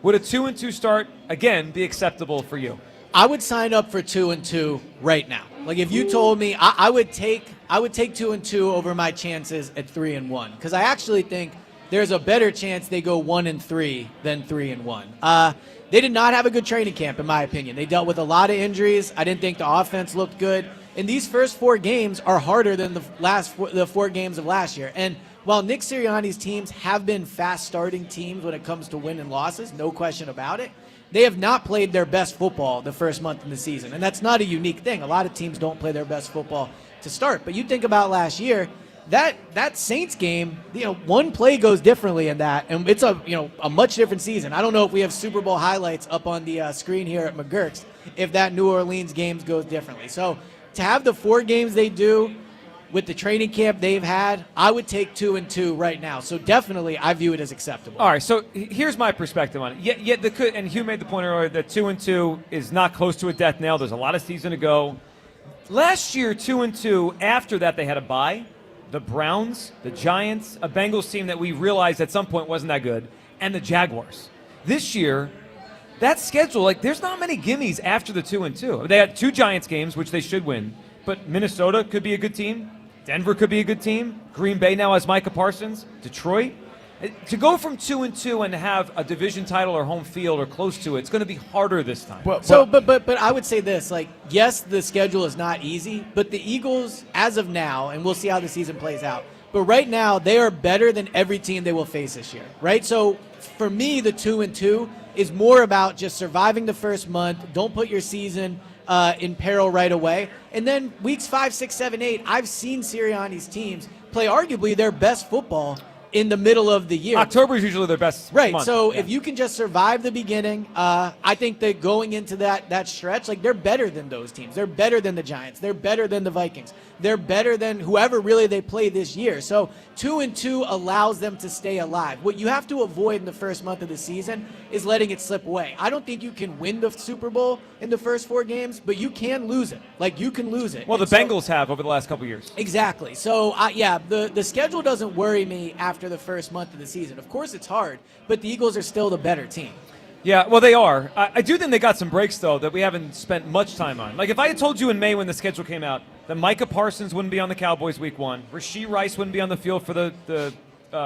would a 2-2 start, again, be acceptable for you? I would sign up for 2-2 right now. Like if you told me, I would take 2-2 over my chances at 3-1 because I actually think there's a better chance they go 1-3 than 3-1. They did not have a good training camp, in my opinion. They dealt with a lot of injuries. I didn't think the offense looked good. And these first 4 games are harder than the 4 games of last year. And while Nick Sirianni's teams have been fast-starting teams when it comes to win and losses, no question about it, they have not played their best football the first month in the season. And that's not a unique thing. A lot of teams don't play their best football to start. But you think about last year, that Saints game, one play goes differently in that, and it's a much different season. I don't know if we have Super Bowl highlights up on the screen here at MaGerks if that New Orleans game goes differently. So to have the 4 games they do with the training camp they've had, I would take 2-2 right now. So definitely, I view it as acceptable. All right, so here's my perspective on it. Yet and Hugh made the point earlier that 2-2 is not close to a death nail. There's a lot of season to go. Last year, 2-2. After that, they had a bye. The Browns, the Giants, a Bengals team that we realized at some point wasn't that good, and the Jaguars. This year, that schedule, there's not many gimmies after the 2-2. They had 2 Giants games, which they should win, but Minnesota could be a good team. Denver could be a good team. Green Bay now has Micah Parsons. Detroit. To go from 2-2 and have a division title or home field or close to it, it's going to be harder this time. But I would say this, yes, the schedule is not easy, but the Eagles, as of now, and we'll see how the season plays out, but right now they are better than every team they will face this year, right? So for me, the 2-2 is more about just surviving the first month. Don't put your season in peril right away. And then weeks 5, 6, 7, 8, I've seen Sirianni's teams play arguably their best football in the middle of the year. October is usually their best month. So if you can just survive the beginning, I think that going into that stretch, like, they're better than those teams. They're better than the Giants. They're better than the Vikings. They're better than whoever really they play this year. So 2-2 allows them to stay alive. What you have to avoid in the first month of the season is letting it slip away. I don't think you can win the Super Bowl in the first 4 games, but you can lose it. Like, you can lose it. Well, the Bengals have over the last couple of years. Exactly. So, the schedule doesn't worry me after the first month of the season. Of course, it's hard, but the Eagles are still the better team. Yeah, well, they are. I do think they got some breaks, though, that we haven't spent much time on. Like, if I had told you in May when the schedule came out that Micah Parsons wouldn't be on the Cowboys week 1, Rashee Rice wouldn't be on the field for the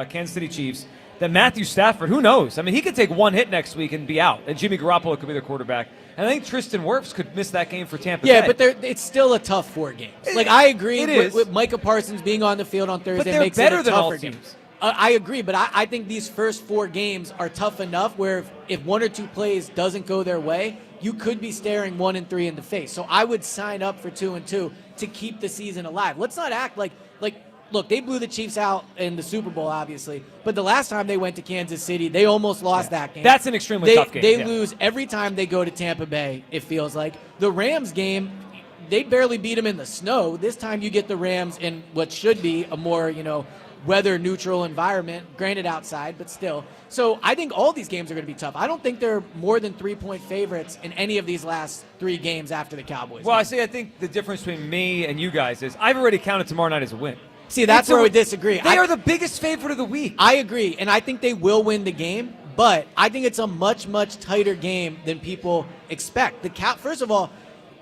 Kansas City Chiefs, that Matthew Stafford, who knows? I mean, he could take one hit next week and be out, and Jimmy Garoppolo could be their quarterback. And I think Tristan Wirfs could miss that game for Tampa Bay. Yeah, but it's still a tough 4 games. Like, I agree is. with Micah Parsons being on the field on Thursday. But they're makes better it a than all tougher teams. game. I agree, but I think these first 4 games are tough enough where if 1 or 2 plays doesn't go their way, you could be staring 1 and 3 in the face. So I would sign up for 2-2 to keep the season alive. Let's not act like look, they blew the Chiefs out in the Super Bowl, obviously, but the last time they went to Kansas City, they almost lost that game. That's an extremely tough game. They lose every time they go to Tampa Bay, it feels like. The Rams game, they barely beat them in the snow. This time you get the Rams in what should be a more, weather-neutral environment, granted outside, but still. So I think all these games are going to be tough. I don't think they're more than 3-point favorites in any of these last 3 games after the Cowboys. Well, I think the difference between me and you guys is I've already counted tomorrow night as a win. See, that's where we disagree. They are the biggest favorite of the week. I agree, and I think they will win the game, but I think it's a much, much tighter game than people expect. First of all,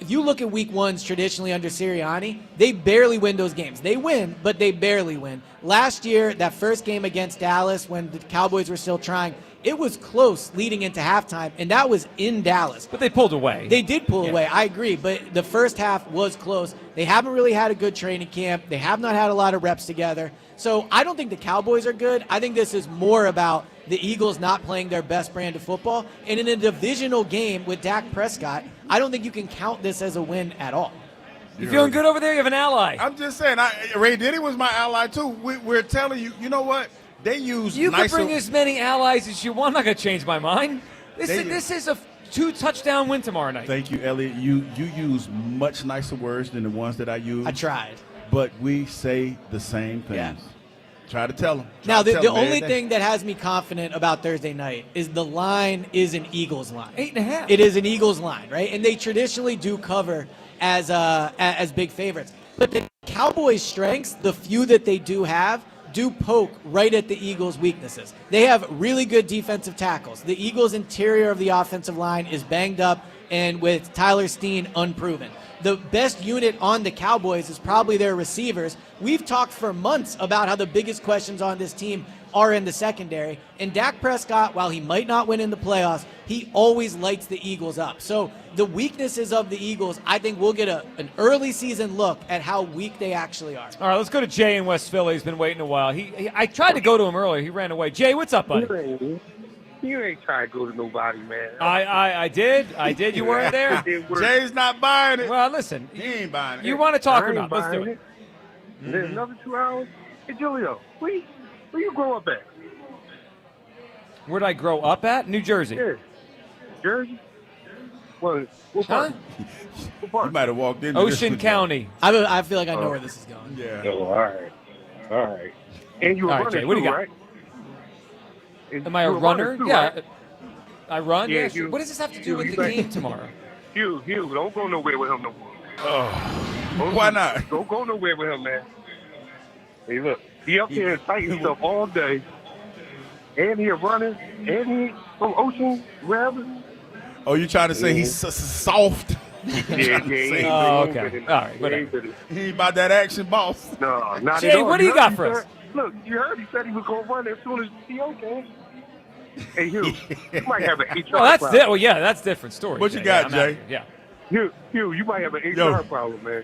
if you look at week 1s traditionally under Sirianni, they barely win those games. They win, but they barely win. Last year, that first game against Dallas when the Cowboys were still trying, it was close leading into halftime, and that was in Dallas. But they pulled away. They did pull away, I agree, but the first half was close. They haven't really had a good training camp. They have not had a lot of reps together. So I don't think the Cowboys are good. I think this is more about the Eagles not playing their best brand of football. And in a divisional game with Dak Prescott, I don't think you can count this as a win at all. You feeling good over there? You have an ally. I'm just saying, Ray Diddy was my ally, too. We're telling you, you know what? They use You can bring as many allies as you want. I'm not going to change my mind. This is a 2-touchdown win tomorrow night. Thank you, Elliot. You use much nicer words than the ones that I use. I tried. But we say the same things. Yeah. Try to tell them. Now, the only thing that has me confident about Thursday night is the line is an Eagles line. 8.5. It is an Eagles line, right? And they traditionally do cover as big favorites. But the Cowboys' strengths, the few that they do have, do poke right at the Eagles' weaknesses. They have really good defensive tackles. The Eagles' interior of the offensive line is banged up and with Tyler Steen unproven. The best unit on the Cowboys is probably their receivers. We've talked for months about how the biggest questions on this team are in the secondary. And Dak Prescott, while he might not win in the playoffs, he always lights the Eagles up. So the weaknesses of the Eagles, I think we'll get an early season look at how weak they actually are. All right, let's go to Jay in West Philly. He's been waiting a while. I tried to go to him earlier. He ran away. Jay, what's up, buddy? You ain't trying to go to nobody, man. I did. You weren't there. Jay's not buying it. Well, listen. He ain't buying it. You want to talk or I not? ain't Let's do buying it. There's another 2 hours. Hey, Julio, where you grow up at? Where'd I grow up at? New Jersey. Yeah. Jersey? What part? What part? You might have walked in. Ocean County. I feel like I know where this is going. Yeah. Oh, all right. And you a runner Jay, what do too, you got? right? Am I a runner? Too, yeah. Right? I run? Yeah, Yeah. Sure. What does this have to do with the like- game tomorrow? Hugh, don't go nowhere with him no more. Why not? Don't go nowhere with him, man. Hey, look, he up here fighting stuff all day, and he a runner, and he from Ocean, wherever. Oh, you trying to say he's soft? Yeah. Oh, okay. All right, whatever. He ain't about that action, boss. No, not Jay, at all. what do you got for us? Look, you heard he said he was going to run as soon as CO came. Hey, Hugh, you might have an HR problem. Well, yeah, that's a different story. What you got, I'm Jay? happy. Yeah. Hugh, you might have an HR problem, man.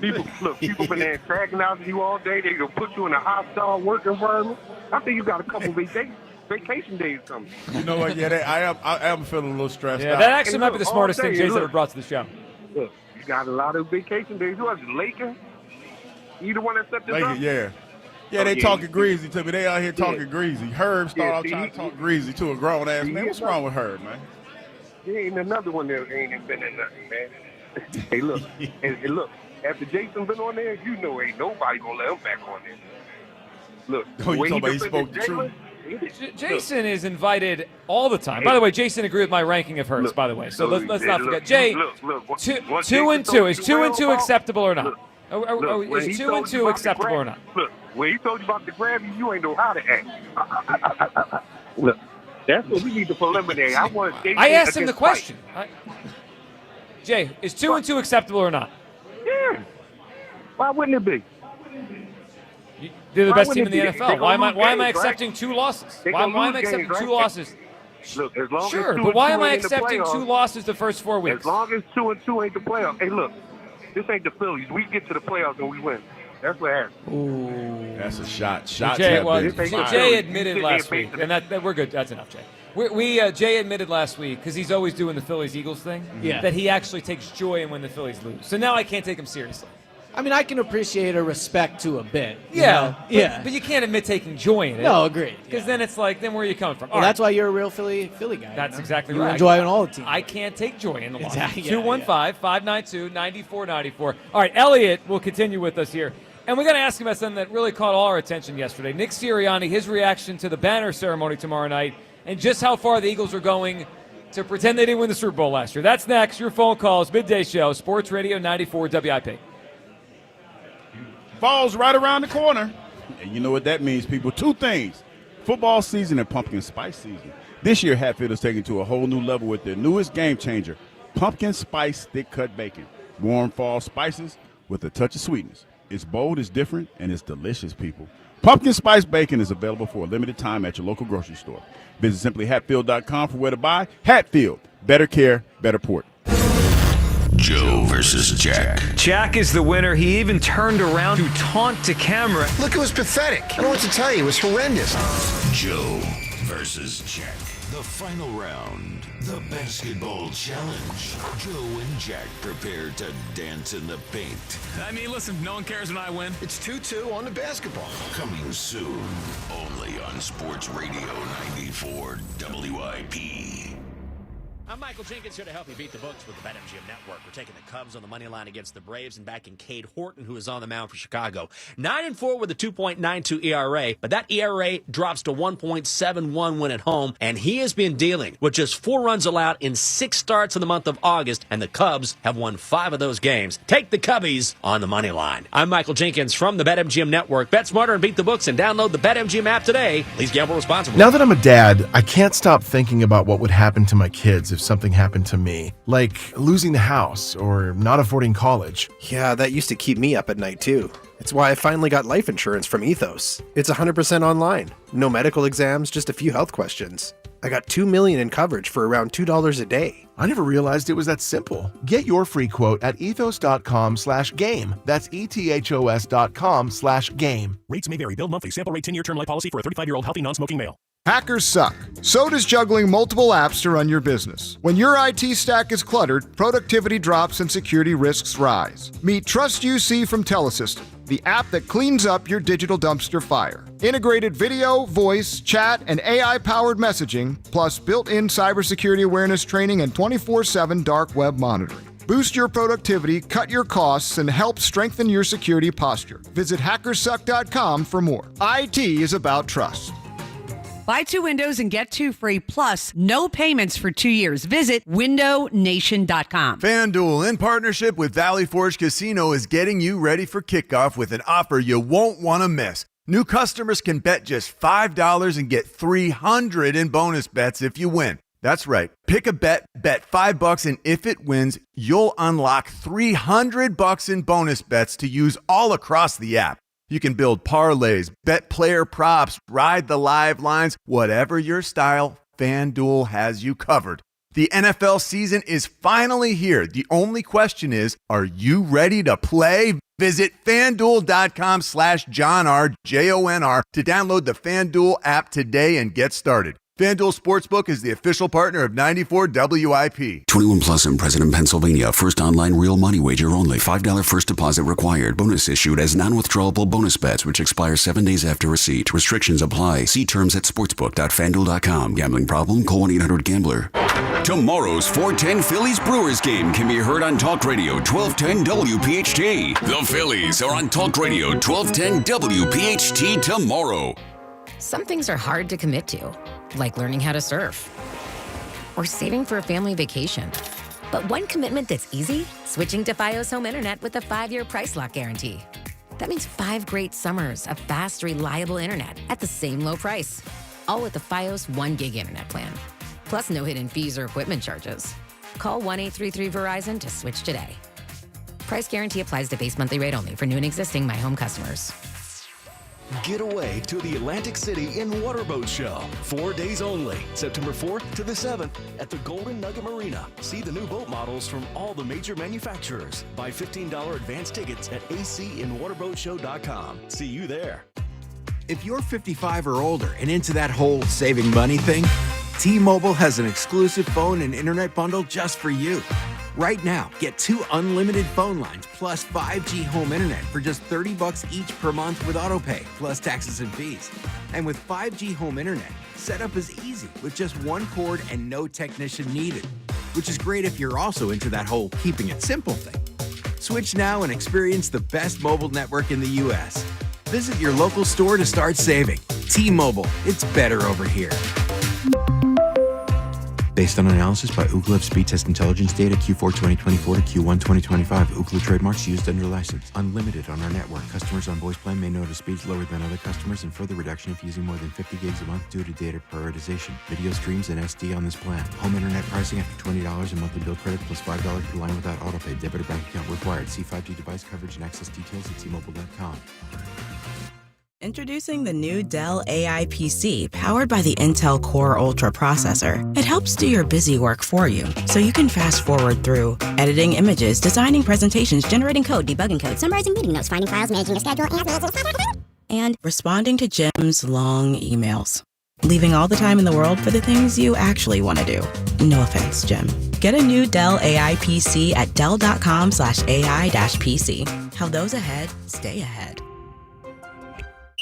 People been there dragging out you all day. They gonna put you in a hostile work environment. I think you got a couple of days. vacation days coming. You know what? Yeah, I am feeling a little stressed Yeah, out. that actually might be look, the smartest all thing day, Jason look. ever brought to the show. Look, you got a lot of vacation days. Who else? Lakin? You the one that set this Like, up? yeah. Yeah, they talking greasy to me. They out here talking greasy. Herb started out trying to talk greasy to a grown-ass man. What's wrong with Herb, man? There ain't another one that ain't been in nothing, man. Hey, look. Hey, look. After Jason been on there, you know ain't nobody going to let him back on there. Look. Oh, you when talking about he defended spoke the truth? Jalen, Jason is invited all the time. By the way, Jason agreed with my ranking of hers, by the way. So let's not forget. Jay, two and two. Is 2 and 2 acceptable or not? Is 2 and 2 acceptable or not? Look, when he told you about the grab you ain't know how to act. Look, that's what we need the preliminary. I asked him the question. Jay, is 2 and 2 acceptable or not? Yeah. Why wouldn't it be? They're the Why best team wouldn't in the it be? NFL. They Why am I gonna lose accepting games, 2 losses? They Why gonna am I lose accepting games, 2 right? losses? Look, as long Sure, as 2 but and why 2 am I ain't in the accepting playoffs, 2 losses the first 4 weeks? As long as 2 and 2 ain't the playoffs. Hey, look, this ain't the Phillies. We get to the playoffs and we win. That's what happens. Ooh. That's a shot. Jay admitted last week, and that we're good. That's enough, Jay. Jay admitted last week, because he's always doing the Phillies-Eagles thing, that he actually takes joy in when the Phillies lose. So now I can't take him seriously. I mean, I can appreciate a respect to a bit. Yeah, yeah. But you can't admit taking joy in it. No, agreed. Because then it's like, then where are you coming from? Well, that's why you're a real Philly guy. That's exactly you right. enjoy on all the teams. I can't take joy in the loss. Exactly, 215-592-9494. All right, Elliot will continue with us here. And we're going to ask him about something that really caught all our attention yesterday. Nick Sirianni, his reaction to the banner ceremony tomorrow night, and just how far the Eagles are going to pretend they didn't win the Super Bowl last year. That's next. Your phone calls, Midday Show, Sports Radio 94 WIP. Fall's right around the corner. And you know what that means, people? 2 things. Football season and pumpkin spice season. This year, Hatfield is taken to a whole new level with their newest game changer, pumpkin spice thick-cut bacon. Warm fall spices with a touch of sweetness. It's bold, it's different, and it's delicious, people. Pumpkin spice bacon is available for a limited time at your local grocery store. Visit simplyhatfield.com for where to buy. Hatfield, better care, better port. Joe versus Jack. Jack is the winner. He even turned around to taunt to camera. Look, it was pathetic. I don't know what to tell you. It was horrendous. Joe versus Jack. The final round. The basketball challenge. Joe and Jack prepare to dance in the paint. I mean, listen, no one cares when I win. It's 2-2 on the basketball. Coming soon. Only on Sports Radio 94 WIP. I'm Michael Jenkins, here to help you beat the books with the BetMGM Network. We're taking the Cubs on the money line against the Braves and backing Cade Horton, who is on the mound for Chicago. 9-4 with a 2.92 ERA, but that ERA drops to 1.71 when at home, and he has been dealing with just 4 runs allowed in 6 starts in the month of August, and the Cubs have won 5 of those games. Take the Cubbies on the money line. I'm Michael Jenkins from the BetMGM Network. Bet smarter and beat the books, and download the BetMGM app today. Please gamble responsibly. Now that I'm a dad, I can't stop thinking about what would happen to my kids if something happened to me, like losing the house or not affording college. Yeah, that used to keep me up at night too. It's why I finally got life insurance from Ethos. It's 100% online. No medical exams, just a few health questions. I got $2 million in coverage for around $2 a day. I never realized it was that simple. Get your free quote at ethos.com/game. That's ethos.com/game. Rates may vary. Bill monthly. Sample rate 10-year term life policy for a 35-year-old healthy non-smoking male. Hackers suck. So does juggling multiple apps to run your business. When your IT stack is cluttered, productivity drops and security risks rise. Meet Trust UC from Telesystem, the app that cleans up your digital dumpster fire. Integrated video, voice, chat, and AI-powered messaging, plus built-in cybersecurity awareness training and 24/7 dark web monitoring. Boost your productivity, cut your costs, and help strengthen your security posture. Visit hackersuck.com for more. IT is about trust. Buy 2 windows and get 2 free, plus no payments for 2 years. Visit windownation.com. FanDuel, in partnership with Valley Forge Casino, is getting you ready for kickoff with an offer you won't want to miss. New customers can bet just $5 and get $300 in bonus bets if you win. That's right. Pick a bet, bet $5, and if it wins, you'll unlock $300 in bonus bets to use all across the app. You can build parlays, bet player props, ride the live lines, whatever your style, FanDuel has you covered. The NFL season is finally here. The only question is, are you ready to play? Visit FanDuel.com/JohnR, JONR, to download the FanDuel app today and get started. FanDuel Sportsbook is the official partner of 94 WIP. 21 plus and present in Pennsylvania. First online real money wager only. $5 first deposit required. Bonus issued as non-withdrawable bonus bets, which expire 7 days after receipt. Restrictions apply. See terms at sportsbook.fanduel.com. Gambling problem? Call 1-800-GAMBLER. Tomorrow's 410 Phillies Brewers game can be heard on Talk Radio 1210 WPHT. The Phillies are on Talk Radio 1210 WPHT tomorrow. Some things are hard to commit to, like learning how to surf or saving for a family vacation. But one commitment that's easy, switching to Fios Home Internet with a 5-year price lock guarantee. That means 5 great summers of fast, reliable internet at the same low price. All with the Fios 1 gig internet plan. Plus no hidden fees or equipment charges. Call 1-833-VERIZON to switch today. Price guarantee applies to base monthly rate only for new and existing My Home customers. Get away to the Atlantic City in Waterboat Show. 4 days only, September 4th to the 7th at the Golden Nugget Marina. See the new boat models from all the major manufacturers. Buy $15 advance tickets at acinwaterboatshow.com. See you there. If you're 55 or older and into that whole saving money thing, T-Mobile has an exclusive phone and internet bundle just for you. Right now, get 2 unlimited phone lines plus 5G home internet for just $30 each per month with autopay, plus taxes and fees. And with 5G home internet, setup is easy with just 1 cord and no technician needed, which is great if you're also into that whole keeping it simple thing. Switch now and experience the best mobile network in the U.S. Visit your local store to start saving. T-Mobile, it's better over here. Based on analysis by Ookla Speed Test Intelligence data Q4 2024 to Q1 2025. Ookla trademarks used under license. Unlimited on our network. Customers on voice plan may notice speeds lower than other customers and further reduction if using more than 50 gigs a month due to data prioritization. Video streams and SD on this plan. Home internet pricing after $20 in monthly bill credit plus $5 per line without autopay. Debit or bank account required. See 5G device coverage and access details at T-Mobile.com. Introducing the new Dell AI PC powered by the Intel Core Ultra processor. It helps do your busy work for you, so you can fast forward through editing images, designing presentations, generating code, debugging code, summarizing meeting notes, finding files, managing your schedule, and responding to Jim's long emails. Leaving all the time in the world for the things you actually want to do. No offense, Jim. Get a new Dell AI PC at Dell.com/AI-PC. How those ahead stay ahead.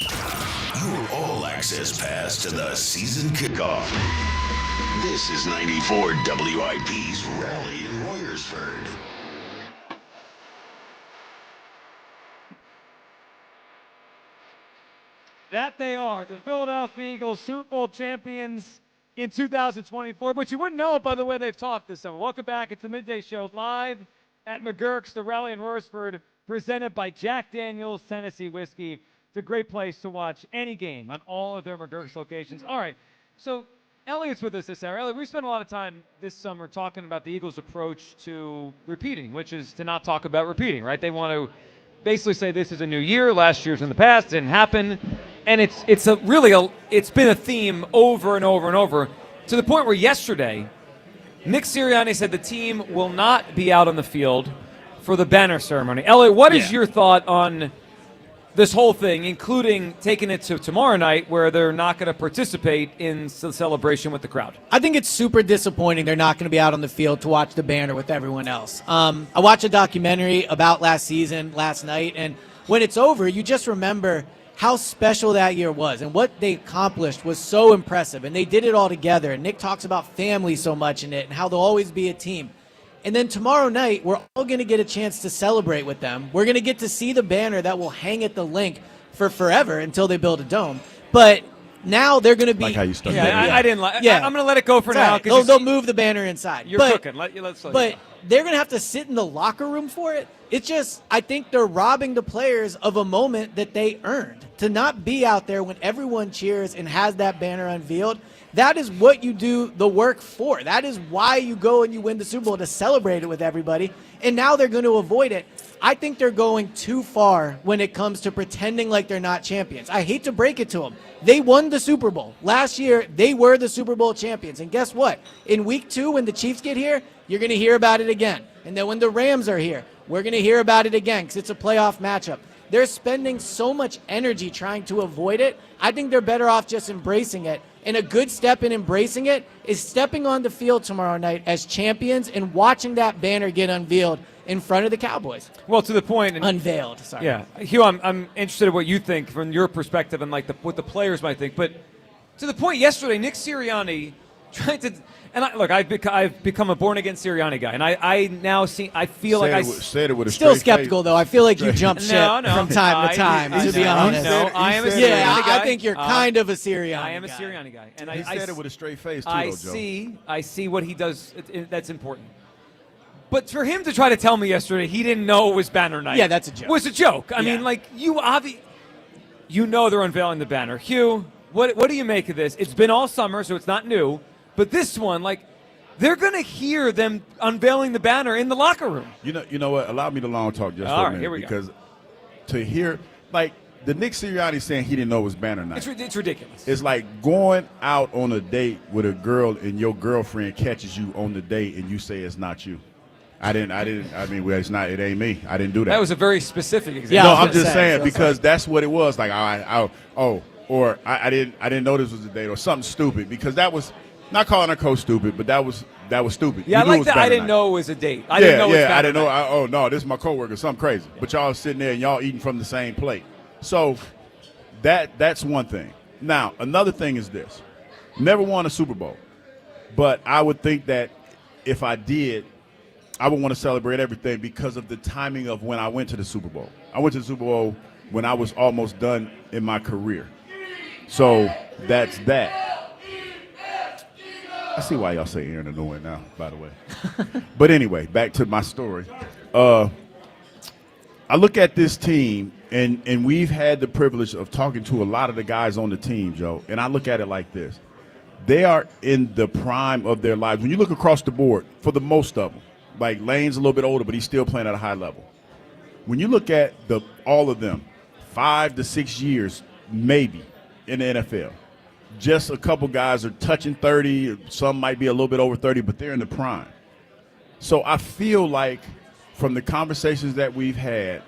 Your all-access pass to the season kickoff. This is 94 WIP's Rally in Royersford. That they are, the Philadelphia Eagles Super Bowl champions in 2024. But you wouldn't know it by the way they've talked this summer. Welcome back. It's the Midday Show live at MaGerks, the Rally in Royersford, presented by Jack Daniel's Tennessee Whiskey. It's a great place to watch any game on all of their MaGerks locations. All right, so Elliot's with us this hour. Elliot, we spent a lot of time this summer talking about the Eagles' approach to repeating, which is to not talk about repeating, right? They want to basically say this is a new year. Last year's in the past, didn't happen. And it's been a theme over and over and over to the point where yesterday, Nick Sirianni said the team will not be out on the field for the banner ceremony. Elliot, what is your thought on this whole thing, including taking it to tomorrow night where they're not going to participate in the celebration with the crowd? I think it's super disappointing they're not going to be out on the field to watch the banner with everyone else. I watched a documentary about last season last night, and when it's over, you just remember how special that year was, and what they accomplished was so impressive, and they did it all together. And Nick talks about family so much in it and how they'll always be a team. And then tomorrow night, we're all going to get a chance to celebrate with them. We're going to get to see the banner that will hang at the link for forever until they build a dome. But now they're going to be... Like how you started. I didn't like... Yeah. I'm going to let it go for now. Right. They'll move the banner inside. You're cooking. Let's but they're going to have to sit in the locker room for it. It's just, I think they're robbing the players of a moment that they earned. To not be out there when everyone cheers and has that banner unveiled, that is what you do the work for. That is why you go and you win the Super Bowl, to celebrate it with everybody. And now they're going to avoid it. I think they're going too far when it comes to pretending like they're not champions. I hate to break it to them. They won the Super Bowl. Last year, they were the Super Bowl champions. And guess what? In week 2, when the Chiefs get here, you're going to hear about it it again. And then when the Rams are here, we're going to hear about it again because it's a playoff matchup. They're spending so much energy trying to avoid it. I think they're better off just embracing it. And a good step in embracing it is stepping on the field tomorrow night as champions and watching that banner get unveiled in front of the Cowboys. Well, to the point. Unveiled, sorry. Yeah. Hugh, I'm interested in what you think from your perspective and what the players might think. But to the point yesterday, Nick Sirianni tried to – and I've become a born-again Sirianni guy. And I now see – I feel like I – said it with a still straight skeptical, face. though. I feel like you jump ship No, from time to time, to be honest. No, I am a Sirianni guy. I think you're kind of a Sirianni guy. I am a Sirianni guy. And he said it with a straight face, too, I see what he does. That's important. But for him to try to tell me yesterday he didn't know it was banner night. Yeah, that's a joke. Was a joke. I mean, you know they're unveiling the banner. Hugh, what do you make of this? It's been all summer, so it's not new. But this one, they're going to hear them unveiling the banner in the locker room. You know what? Allow me to long talk just for a minute. Here we because to hear, the Nick Sirianni saying he didn't know it was banner night. It's ridiculous. It's like going out on a date with a girl and your girlfriend catches you on the date and you say it's not you. I didn't. I mean, well, it's not. It ain't me. I didn't do that. That was a very specific example. Yeah, no, I'm just saying because that's what it was. Like, I didn't know this was a date or something stupid because that was not calling our coach stupid, but that was stupid. Yeah, I like that. I didn't know it was a date. I didn't know. I didn't know. Oh no, this is my coworker. Something crazy. But y'all sitting there and y'all eating from the same plate. So that's one thing. Now another thing is this: never won a Super Bowl, but I would think that if I did, I would want to celebrate everything because of the timing of when I went to the Super Bowl. I went to the Super Bowl when I was almost done in my career. So that's that. I see why y'all say Aaron annoying now, by the way. But anyway, back to my story. I look at this team, and we've had the privilege of talking to a lot of the guys on the team, Joe, and I look at it like this. They are in the prime of their lives. When you look across the board, for the most of them, like Lane's a little bit older, but he's still playing at a high level. When you look at all of them, 5 to 6 years maybe in the NFL, just a couple guys are touching 30. Some might be a little bit over 30, but they're in the prime. So I feel like from the conversations that we've had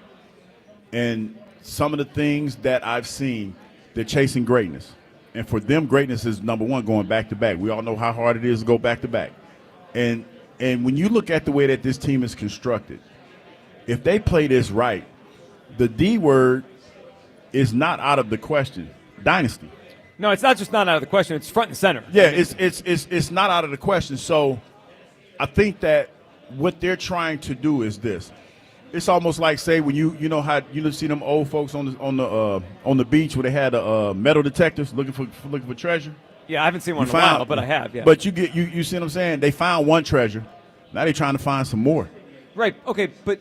and some of the things that I've seen, they're chasing greatness. And for them, greatness is number one, going back to back. We all know how hard it is to go back to back. And when you look at the way that this team is constructed, if they play this right, the D word is not out of the question. Dynasty. No, it's not just not out of the question. It's front and center. Yeah, it's not out of the question. So I think that what they're trying to do is this. It's almost like, say, when you know how you see them old folks on the beach where they had metal detectors looking for treasure. Yeah, I haven't seen one in a while, but I have. Yeah. But you see what I'm saying? They found one treasure. Now they're trying to find some more. Right. Okay, but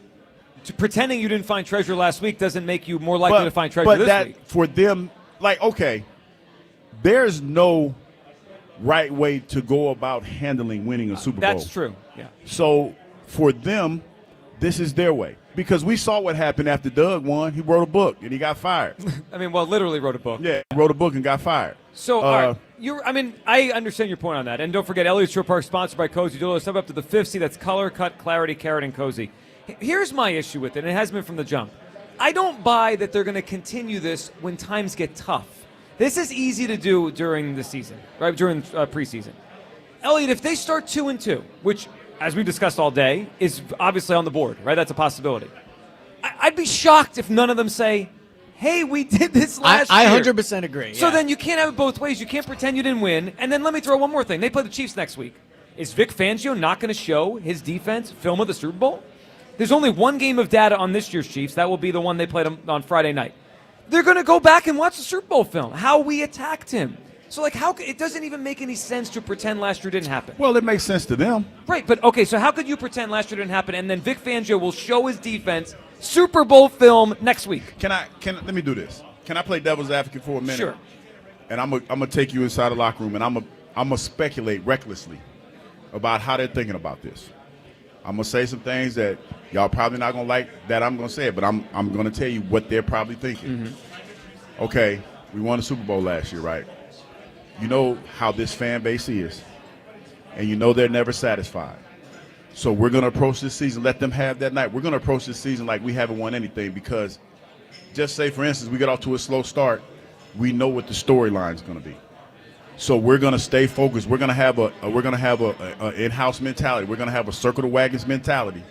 pretending you didn't find treasure last week doesn't make you more likely to find treasure this week. For them, okay, there's no right way to go about handling winning a Super Bowl. That's true. Yeah. So for them, this is their way. Because we saw what happened after Doug won. He wrote a book and he got fired. Literally wrote a book. Yeah, wrote a book and got fired. So, all right, I understand your point on that. And don't forget, Elliott Shore Park, sponsored by Cozy. Do step up to the 5th seat. That's color, cut, clarity, carrot, and Cozy. Here's my issue with it, and it has been from the jump. I don't buy that they're going to continue this when times get tough. This is easy to do during the season, right? During preseason. Elliott, if they start 2-2, which, as we discussed all day, is obviously on the board, right? That's a possibility. I'd be shocked if none of them say, hey, we did this last year. I 100% agree. So then you can't have it both ways. You can't pretend you didn't win. And then let me throw one more thing. They play the Chiefs next week. Is Vic Fangio not going to show his defense film of the Super Bowl? There's only one game of data on this year's Chiefs. That will be the one they played on Friday night. They're going to go back and watch the Super Bowl film, how we attacked him. So, it doesn't even make any sense to pretend last year didn't happen. Well, it makes sense to them. Right, but okay, so how could you pretend last year didn't happen and then Vic Fangio will show his defense Super Bowl film next week? Let me do this. Can I play devil's advocate for a minute? Sure. And I'm gonna take you inside the locker room and I'm gonna speculate recklessly about how they're thinking about this. I'm gonna say some things that y'all probably not gonna like that I'm gonna say it, but I'm gonna tell you what they're probably thinking. Mm-hmm. Okay, we won the Super Bowl last year, right? You know how this fan base is, and you know they're never satisfied. So we're going to approach this season, let them have that night. We're going to approach this season like we haven't won anything because just say, for instance, we get off to a slow start, we know what the storyline is going to be. So we're going to stay focused. We're going to have a in-house mentality. We're going to have a circle the wagons mentality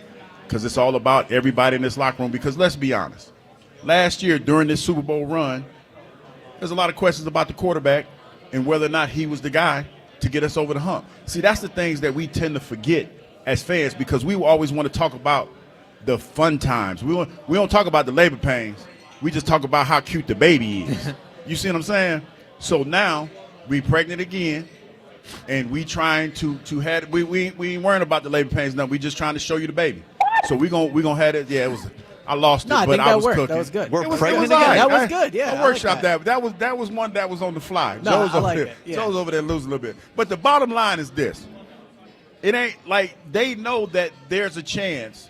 because it's all about everybody in this locker room. Because let's be honest, last year during this Super Bowl run, there's a lot of questions about the quarterback and whether or not he was the guy to get us over the hump. See, that's the things that we tend to forget as fans because we always want to talk about the fun times. We don't talk about the labor pains. We just talk about how cute the baby is. You see what I'm saying? So now we pregnant again, and we trying to have we ain't worrying about the labor pains. No, we just trying to show you the baby. So we gonna have it. Yeah, it was. I lost it, but I was cooking. That was good. We're pregnant again. That was good. Yeah, I workshop that. That was one that was on the fly. No, Joe's I over like there. it. Yeah. Joe's over there losing a little bit. But the bottom line is this: it ain't like they know that there's a chance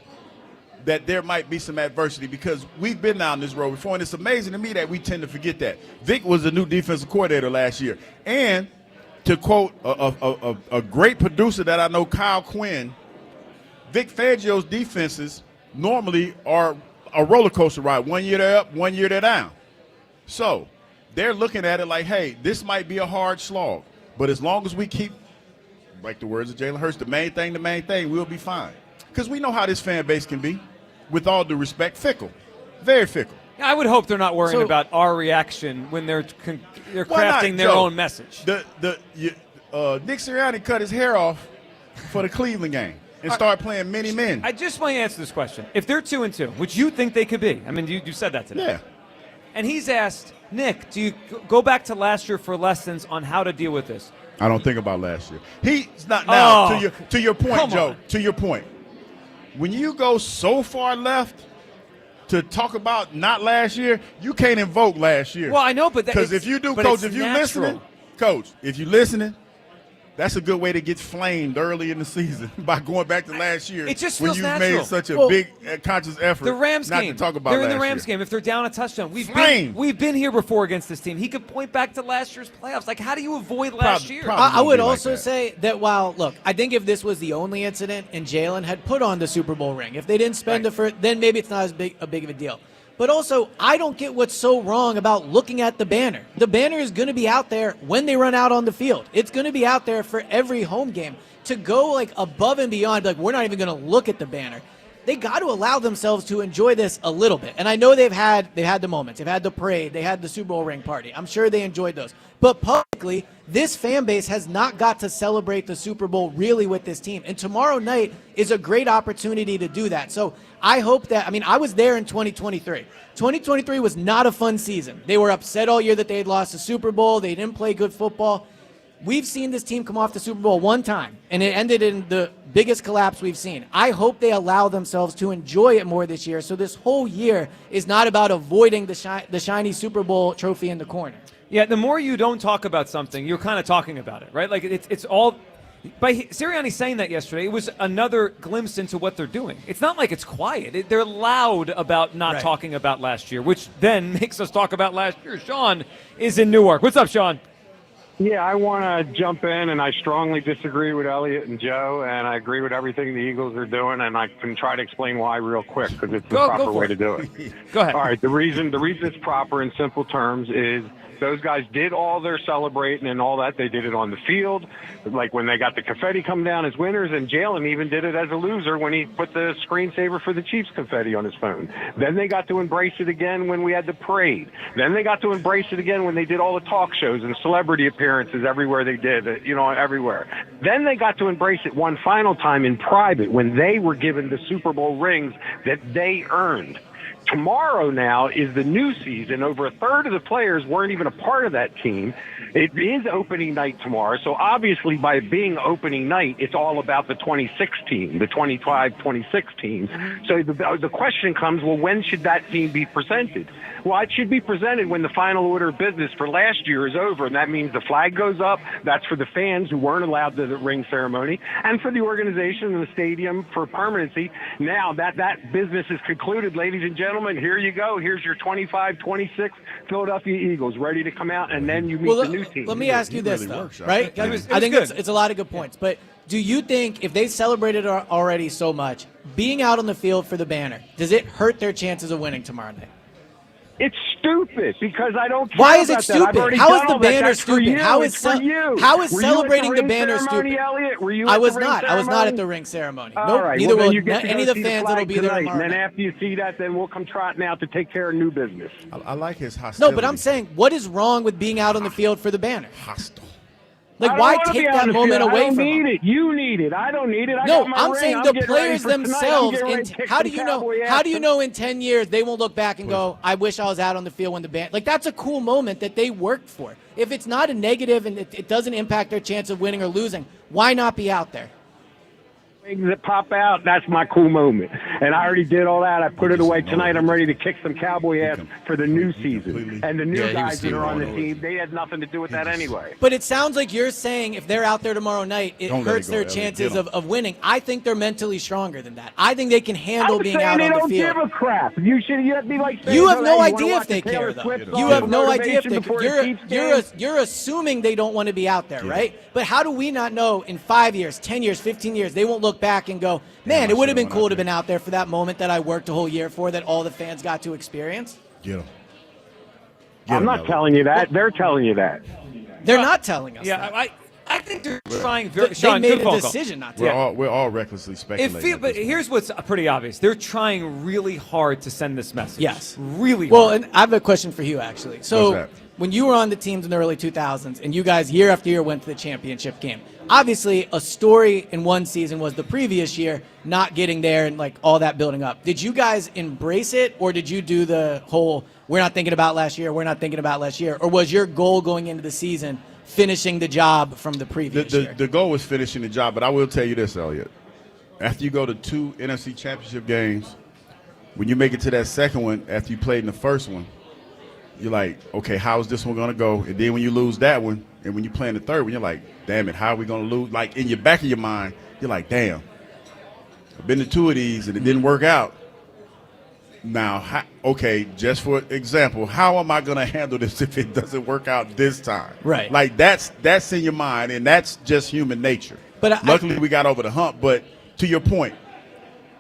that there might be some adversity because we've been down this road before, and it's amazing to me that we tend to forget that. Vic was the new defensive coordinator last year, and to quote a great producer that I know, Kyle Quinn, Vic Fangio's defenses normally are a roller coaster ride. 1 year they're up, 1 year they're down. So they're looking at it like, hey, this might be a hard slog, but as long as we keep, like the words of Jalen Hurts, the main thing, we'll be fine. Because we know how this fan base can be, with all due respect, fickle, very fickle. I would hope they're not worrying about our reaction when they're crafting their own message. Nick Sirianni cut his hair off for the Cleveland game and started playing many men. I just want to answer this question. If they're 2-2, which you think they could be, I mean, you said that today. Yeah. And he's asked, Nick, do you go back to last year for lessons on how to deal with this? I don't think about last year. He's not now. To your point, Joe. On. To your point. When you go so far left to talk about not last year, you can't invoke last year. Well, I know, but because if you do, Coach, if you're listening, Coach, if you're listening, that's a good way to get flamed early in the season by going back to last year. It just when feels you've natural. made such a big conscious effort. The Rams not game. to talk about They're in last the Rams year. game. If they're down a touchdown, we've been here before against this team. He could point back to last year's playoffs. Like, how do you avoid last year? I would also say that while, look, I think if this was the only incident and Jalen had put on the Super Bowl ring, if they didn't spend it for, then maybe it's not as big of a deal. But also, I don't get what's so wrong about looking at the banner. The banner is going to be out there when they run out on the field. It's going to be out there for every home game. To go like above and beyond, like we're not even going to look at the banner. They got to allow themselves to enjoy this a little bit. And I know they've had the moments. They've had the parade. They had the Super Bowl ring party. I'm sure they enjoyed those. But publicly, this fan base has not got to celebrate the Super Bowl really with this team. And tomorrow night is a great opportunity to do that. So I hope that, I mean, I was there in 2023. 2023 was not a fun season. They were upset all year that they had lost the Super Bowl. They didn't play good football. We've seen this team come off the Super Bowl one time, and it ended in the biggest collapse we've seen. I hope they allow themselves to enjoy it more this year, so this whole year is not about avoiding the shiny Super Bowl trophy in the corner. Yeah, the more you don't talk about something, you're kind of talking about it, right? Like, it's all... By Sirianni saying that yesterday, it was another glimpse into what they're doing. It's not like it's quiet. They're loud about not talking about last year, which then makes us talk about last year. Sean is in Newark. What's up, Sean? Yeah, I want to jump in, and I strongly disagree with Elliot and Joe, and I agree with everything the Eagles are doing, and I can try to explain why real quick because it's the proper way to do it. Go ahead. All right, the reason it's proper in simple terms is those guys did all their celebrating and all that. They did it on the field, like when they got the confetti come down as winners, and Jalen even did it as a loser when he put the screensaver for the Chiefs confetti on his phone. Then they got to embrace it again when we had the parade. Then they got to embrace it again when they did all the talk shows and celebrity appearances everywhere they did, everywhere. Then they got to embrace it one final time in private when they were given the Super Bowl rings that they earned. Tomorrow now is the new season. Over a third of the players weren't even a part of that team. It is opening night tomorrow. So obviously by being opening night, it's all about the 26 team, the 25-26 team. So the question comes, well, when should that team be presented? Well, it should be presented when the final order of business for last year is over, and that means the flag goes up. That's for the fans who weren't allowed to the ring ceremony, and for the organization and the stadium for permanency. Now that business is concluded, ladies and gentlemen, gentlemen, here you go. Here's your 25-26 Philadelphia Eagles ready to come out, and then you meet the new team. Let me ask you this, though, right? It was I think good. it's a lot of good points. But do you think if they celebrated already so much, being out on the field for the banner, does it hurt their chances of winning tomorrow night? It's stupid because I don't care. Why is it about that. I've stupid? already How is done the all that. banner That's for stupid? you. How It's is for you. how is Were you at celebrating the ring banner ceremony, stupid? Elliot? Were you I at was the ring not. I was not at ceremony? the ring ceremony. All Nope. right. Neither well, then will you get to any go of the see fans flag that'll be there tonight. tomorrow And then night. after you see that, then we'll come trotting out to take care of new business. I like his hostility. No, but I'm saying, what is wrong with being out on the field for the banner? Hostile. Like, I don't why wanna take be out that on the moment field. away I don't from need them? it. You need it. I don't need it. I No, got my I'm ring. saying I'm the getting ready players for tonight. I'm themselves. getting ready to kick How do some you know? Cowboy How ass. do you know in 10 years they won't look back and go, "I wish I was out on the field when the band." Like, that's a cool moment that they worked for. If it's not a negative and it doesn't impact their chance of winning or losing, why not be out there? Things that pop out, that's my cool moment. And I already did all that. I put it away tonight. I'm ready to kick some Cowboy ass for the new season. And the new guys that are on the team, they had nothing to do with that anyway. But it sounds like you're saying if they're out there tomorrow night, it Don't let hurts it go, their Elliot. chances Get 'em. of winning. I think they're mentally stronger than that. I think they can handle I'm being saying out they on the don't field. give a crap. You should be like saying, You have hey, no you wanna idea watch if they the Taylor care, though. Swift You song have no idea if Motivation they before care. the Chiefs game? You're assuming they don't want to be out there, right? But how do we not know in 5 years, 10 years, 15 years, they won't look back and go, man, it would have been cool to have been out there for that moment that I worked a whole year for, that all the fans got to experience? Get him. I'm not telling you that. They're telling you that. They're not telling us Yeah, that. I think they're trying very. They Sean, made good a phone call. decision not to. We're all recklessly speculating. But here's what's pretty obvious: they're trying really hard to send this message. Yes. really. Well, hard. and I have a question for you, actually. So, What's that? when you were on the teams in the early 2000s and you guys year after year went to the championship game, obviously a story in one season was the previous year not getting there and like all that building up. Did you guys embrace it, or did you do the whole we're not thinking about last year, we're not thinking about last year? Or was your goal going into the season finishing the job from the previous year? The goal was finishing the job, but I will tell you this, Elliot. After you go to 2 NFC championship games, when you make it to that second one, after you played in the first one, you're like, okay, how is this one going to go? And then when you lose that one, and when you play in the third one, you're like, damn it, how are we going to lose? Like, in your back of your mind, you're like, damn, I've been to 2 of these, and it didn't work out. Now, okay, just for example, how am I going to handle this if it doesn't work out this time? Right. Like, that's in your mind, and that's just human nature. But luckily, we got over the hump. But to your point,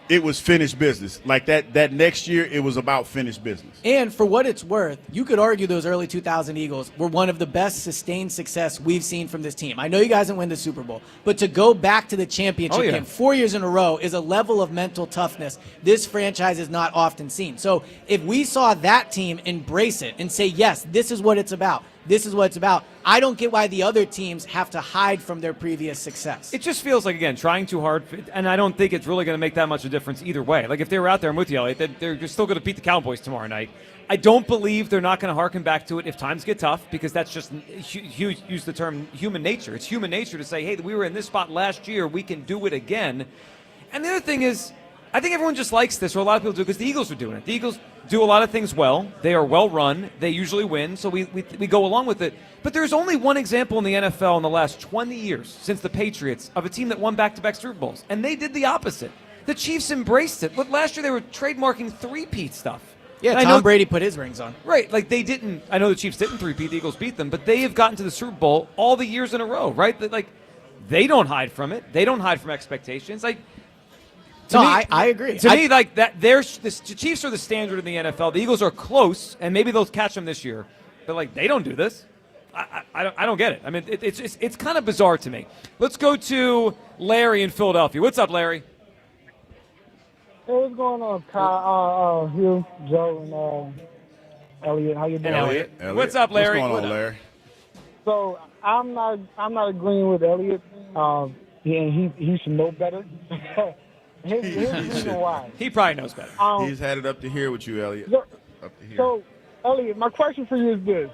it was finished business. Like that next year, it was about finished business. And for what it's worth, you could argue those early 2000 Eagles were one of the best sustained success we've seen from this team. I know you guys didn't win the Super Bowl, but to go back to the championship game 4 years in a row is a level of mental toughness this franchise is not often seen. So if we saw that team embrace it and say, yes, this is what it's about, this is what it's about, I don't get why the other teams have to hide from their previous success. It just feels like, again, trying too hard, and I don't think it's really going to make that much of a difference either way. Like, if they were out there, I'm with you, Elliot, they're still going to beat the Cowboys tomorrow night. I don't believe they're not going to harken back to it if times get tough, because that's just, use the term human nature. It's human nature to say, hey, we were in this spot last year, we can do it again. And the other thing is, I think everyone just likes this, or a lot of people do, because the Eagles are doing it. The Eagles do a lot of things well. They are well run. They usually win, so we go along with it. But there's only one example in the NFL in the last 20 years, since the Patriots, of a team that won back-to-back Super Bowls, and they did the opposite. The Chiefs embraced it. Look, last year they were trademarking three-peat stuff. Yeah, Tom Brady put his rings on. Right, like they didn't. I know the Chiefs didn't three-peat. The Eagles beat them, but they have gotten to the Super Bowl all the years in a row, right? Like, they don't hide from it. They don't hide from expectations. Like, No, I agree. To me, like that, the Chiefs are the standard in the NFL. The Eagles are close, and maybe they'll catch them this year. But like, they don't do this. I don't get it. I mean, it's kind of bizarre to me. Let's go to Larry in Philadelphia. What's up, Larry? Hey, what's going on, Kyle, Hugh, Joe, and Elliot? How you doing? Elliot. What's up, Larry? What's going on, Larry? So I'm not agreeing with Elliot. He should know better. Here's the reason why. He probably knows better. He's had it up to here with you, Elliot. Up to here. So, Elliot, my question for you is this: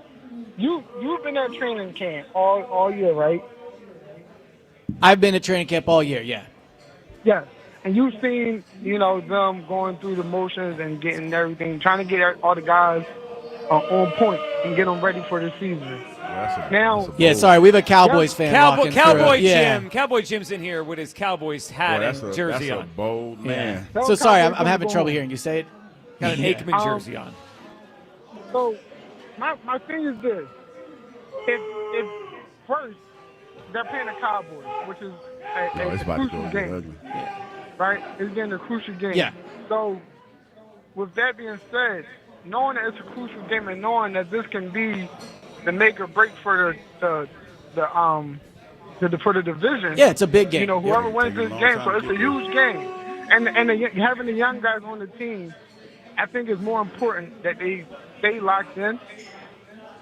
you've been at training camp all year, right? I've been at training camp all year, yeah. Yes. And you've seen, them going through the motions and getting everything, trying to get all the guys on point and get them ready for the season. Sorry, we have a Cowboys fan. walking Cowboy through. Jim. Yeah. Cowboy Jim's in here with his Cowboys hat and jersey that's on. a bold man. So sorry, I'm having trouble hearing you say it. Got an Aikman jersey on. So my thing is this: if first they're playing the Cowboys, which is a crucial game, right? It's getting a crucial game. Yeah. So with that being said, knowing that it's a crucial game and knowing that this can be the make or break for the division. Yeah, it's a big game. You know, whoever wins this game, so it's a huge game. And having the young guys on the team, I think is more important that they stay locked in.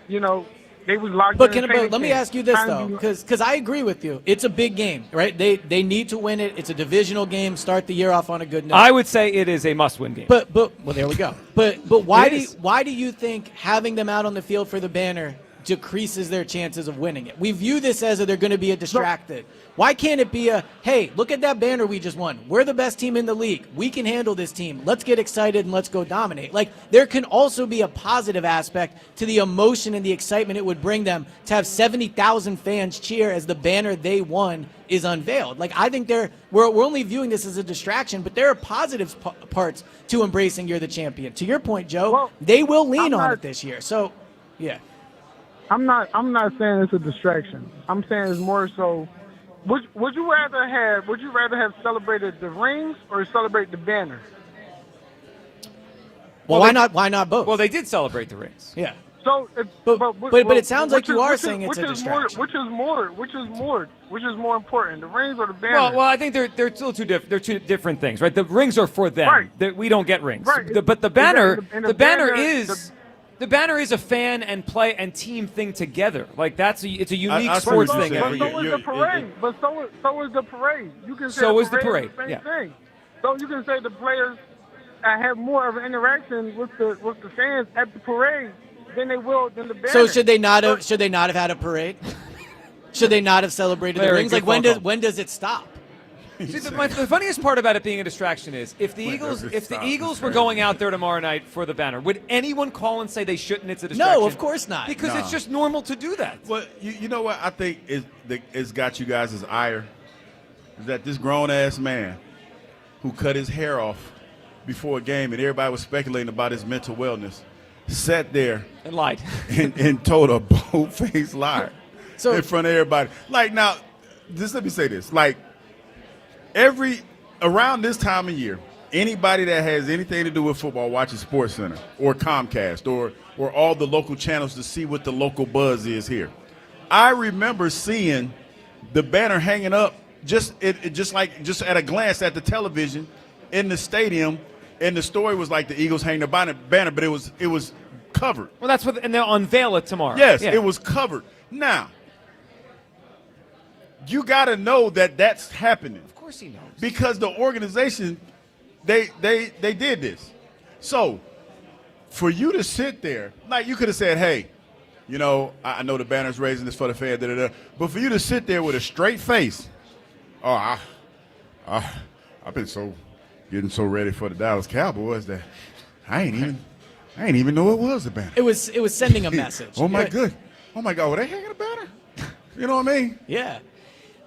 You know, they was locked in. But let me ask you this though, because I agree with you. It's a big game, right? They need to win it. It's a divisional game. Start the year off on a good note. I would say it is a must-win game. But well, there we go. But why do you think having them out on the field for the banner decreases their chances of winning it? We view this as they're going to be distracted. Why can't it be hey, look at that banner we just won. We're the best team in the league. We can handle this team. Let's get excited and let's go dominate. Like, there can also be a positive aspect to the emotion and the excitement it would bring them to have 70,000 fans cheer as the banner they won is unveiled. Like, I think we're only viewing this as a distraction, but there are positive parts to embracing you're the champion. To your point, Joe, they will lean on it this year. So, yeah. I'm not saying it's a distraction. I'm saying it's more so. Would you rather have celebrated the rings or celebrate the banner? Well, why not both? Well, they did celebrate the rings. Yeah. So, but it sounds like you are saying it's a distraction. Which is more important, the rings or the banner? Well, I think they're still two different things, right? The rings are for them. Right. We don't get rings. Right. But the banner, And the banner is. The banner is a fan and play and team thing together. Like it's a unique sports thing. But so is the parade. But so is the parade. You can say so is the parade. The same Yeah. thing. So you can say the players have more of an interaction with the fans at the parade than they will than the banner. So should they not have had a parade? Should they not have celebrated the rings? Like, when does it stop? See, the funniest part about it being a distraction is if the Eagles were going out there tomorrow night for the banner, would anyone call and say they shouldn't? It's a distraction. No, of course not. Because it's just normal to do that. Well, you know what I think it's got you guys' ire is that this grown ass man who cut his hair off before a game and everybody was speculating about his mental wellness sat there and lied and told a bold-faced lie in front of everybody. Like, now, just let me say this, like. Around this time of year, anybody that has anything to do with football watches SportsCenter or Comcast or all the local channels to see what the local buzz is here. I remember seeing the banner hanging up just at a glance at the television in the stadium, and the story was like the Eagles hang the banner, but it was covered. Well, that's what, and they'll unveil it tomorrow. Yes, it was covered. Now, you got to know that that's happening. Of course he knows. Because the organization, they did this. So, for you to sit there, like you could have said, hey, you know, I know the banner's raising this for the fan, but for you to sit there with a straight face, I've been getting so ready for the Dallas Cowboys that I ain't even know it was a banner. It was sending a message. Oh my God, were they hanging a banner? You know what I mean? Yeah.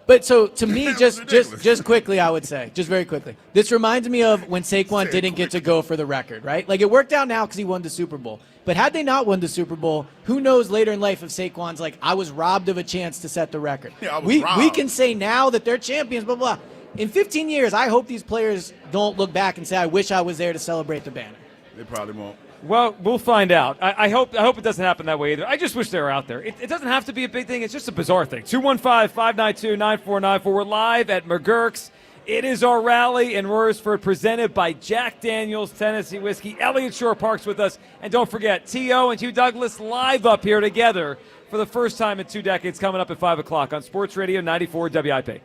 But so to me, just quickly, I would say, just very quickly, this reminds me of when Saquon didn't get to go for the record, right? Like, it worked out now because he won the Super Bowl. But had they not won the Super Bowl, who knows later in life if Saquon's like, I was robbed of a chance to set the record. Yeah, we can say now that they're champions, blah, blah. In 15 years, I hope these players don't look back and say, I wish I was there to celebrate the banner. They probably won't. Well, we'll find out. I hope it doesn't happen that way either. I just wish they were out there. It doesn't have to be a big thing. It's just a bizarre thing. 215-592-9494. We're live at MaGerks. It is our rally in Royersford, presented by Jack Daniel's Tennessee Whiskey. Elliott Shore Park's with us. And don't forget, T.O. and Hugh Douglas live up here together for the first time in 2 decades, coming up at 5 o'clock on Sports Radio 94 WIP.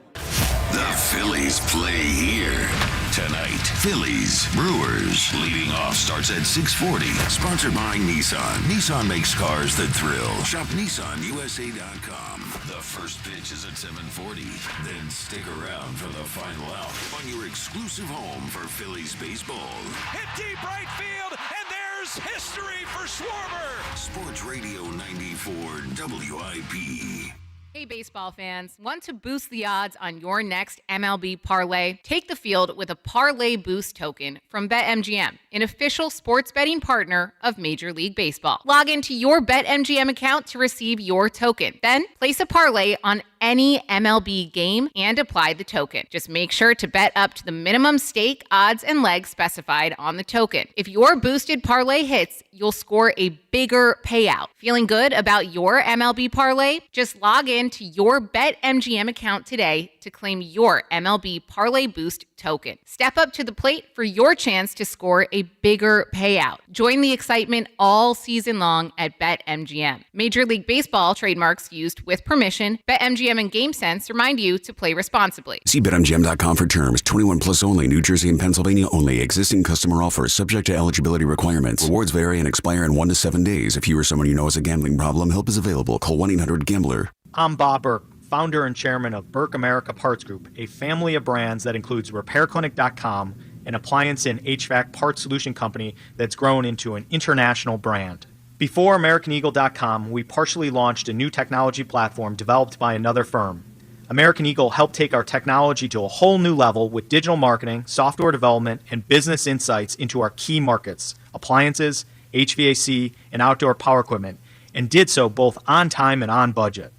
The Phillies play here tonight. Phillies, Brewers. Leading off starts at 6:40. Sponsored by Nissan. Nissan makes cars that thrill. Shop NissanUSA.com. The first pitch is at 7:40. Then stick around for the final out on your exclusive home for Phillies baseball. Hit deep right field, and there's history for Schwarber. Sports Radio 94 WIP. Hey, baseball fans. Want to boost the odds on your next MLB parlay? Take the field with a Parlay Boost token from BetMGM, an official sports betting partner of Major League Baseball. Log into your BetMGM account to receive your token. Then place a parlay on any MLB game and apply the token. Just make sure to bet up to the minimum stake, odds, and legs specified on the token. If your boosted parlay hits, you'll score a bigger payout. Feeling good about your MLB parlay? Just log in to your BetMGM account today to claim your MLB Parlay Boost token. Step up to the plate for your chance to score a bigger payout. Join the excitement all season long at BetMGM. Major League Baseball trademarks used with permission. BetMGM and GameSense remind you to play responsibly. See BetMGM.com for terms. 21 plus only. New Jersey and Pennsylvania only. Existing customer offers subject to eligibility requirements. Rewards vary and expire in 1 to 7 days. If you or someone you know has a gambling problem, help is available. Call 1-800-GAMBLER. I'm Bob Burke, founder and chairman of Burke America Parts Group, a family of brands that includes RepairClinic.com, an appliance and HVAC parts solution company that's grown into an international brand. Before AmericanEagle.com, we partially launched a new technology platform developed by another firm. American Eagle helped take our technology to a whole new level with digital marketing, software development, and business insights into our key markets, appliances, HVAC, and outdoor power equipment, and did so both on time and on budget.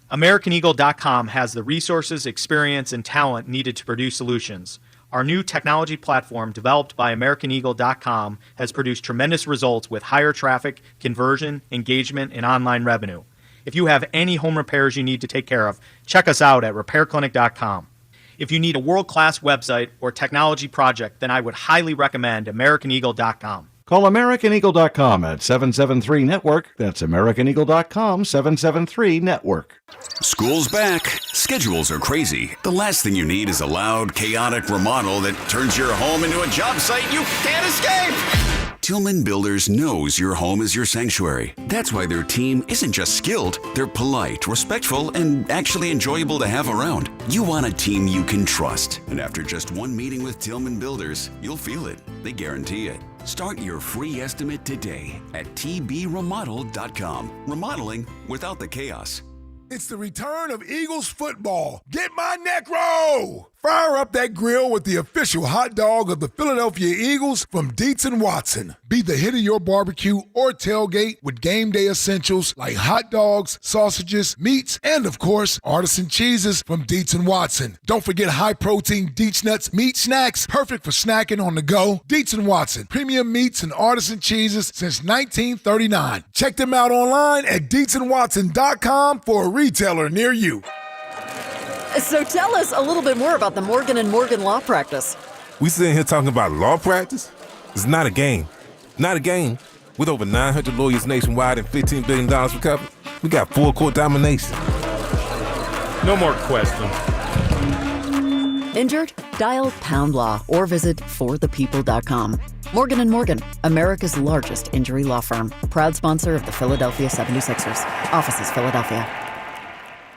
AmericanEagle.com has the resources, experience, and talent needed to produce solutions. Our new technology platform, developed by AmericanEagle.com, has produced tremendous results with higher traffic, conversion, engagement, and online revenue. If you have any home repairs you need to take care of, check us out at RepairClinic.com. If you need a world-class website or technology project, then I would highly recommend AmericanEagle.com. Call AmericanEagle.com at 773-NETWORK. That's AmericanEagle.com, 773-NETWORK. School's back. Schedules are crazy. The last thing you need is a loud, chaotic remodel that turns your home into a job site you can't escape. Tillman Builders knows your home is your sanctuary. That's why their team isn't just skilled, they're polite, respectful, and actually enjoyable to have around. You want a team you can trust. And after just one meeting with Tillman Builders, you'll feel it. They guarantee it. Start your free estimate today at tbremodel.com. Remodeling without the chaos. It's the return of Eagles football. Get my neck roll! Fire up that grill with the official hot dog of the Philadelphia Eagles from Dietz & Watson. Be the hit of your barbecue or tailgate with game day essentials like hot dogs, sausages, meats, and of course, artisan cheeses from Dietz & Watson. Don't forget high-protein Dietz Nuts meat snacks, perfect for snacking on the go. Dietz & Watson, premium meats and artisan cheeses since 1939. Check them out online at DietzandWatson.com for a retailer near you. So tell us a little bit more about the Morgan & Morgan Law Practice. We sitting here talking about law practice? It's not a game. Not a game. With over 900 lawyers nationwide and $15 billion recovered, we got full court domination. No more questions. Injured? Dial Pound Law or visit forthepeople.com. Morgan & Morgan, America's largest injury law firm. Proud sponsor of the Philadelphia 76ers. Offices, Philadelphia.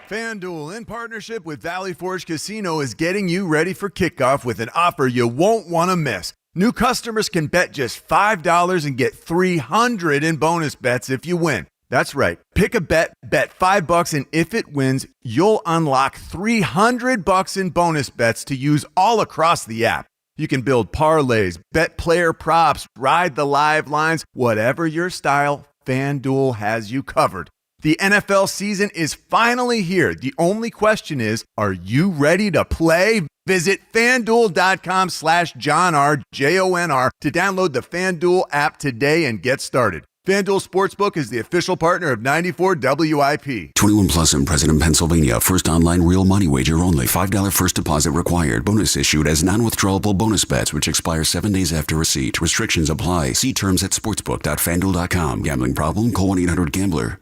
FanDuel, in partnership with Valley Forge Casino, is getting you ready for kickoff with an offer you won't want to miss. New customers can bet just $5 and get $300 in bonus bets if you win. That's right. Pick a bet, bet $5, and if it wins, you'll unlock $300 in bonus bets to use all across the app. You can build parlays, bet player props, ride the live lines, whatever your style, FanDuel has you covered. The NFL season is finally here. The only question is, are you ready to play? Visit FanDuel.com/JohnR, JONR, to download the FanDuel app today and get started. FanDuel Sportsbook is the official partner of 94 WIP. 21 plus and present in Pennsylvania. First online real money wager only. $5 first deposit required. Bonus issued as non-withdrawable bonus bets, which expire 7 days after receipt. Restrictions apply. See terms at sportsbook.fanduel.com. Gambling problem? Call 1-800-GAMBLER.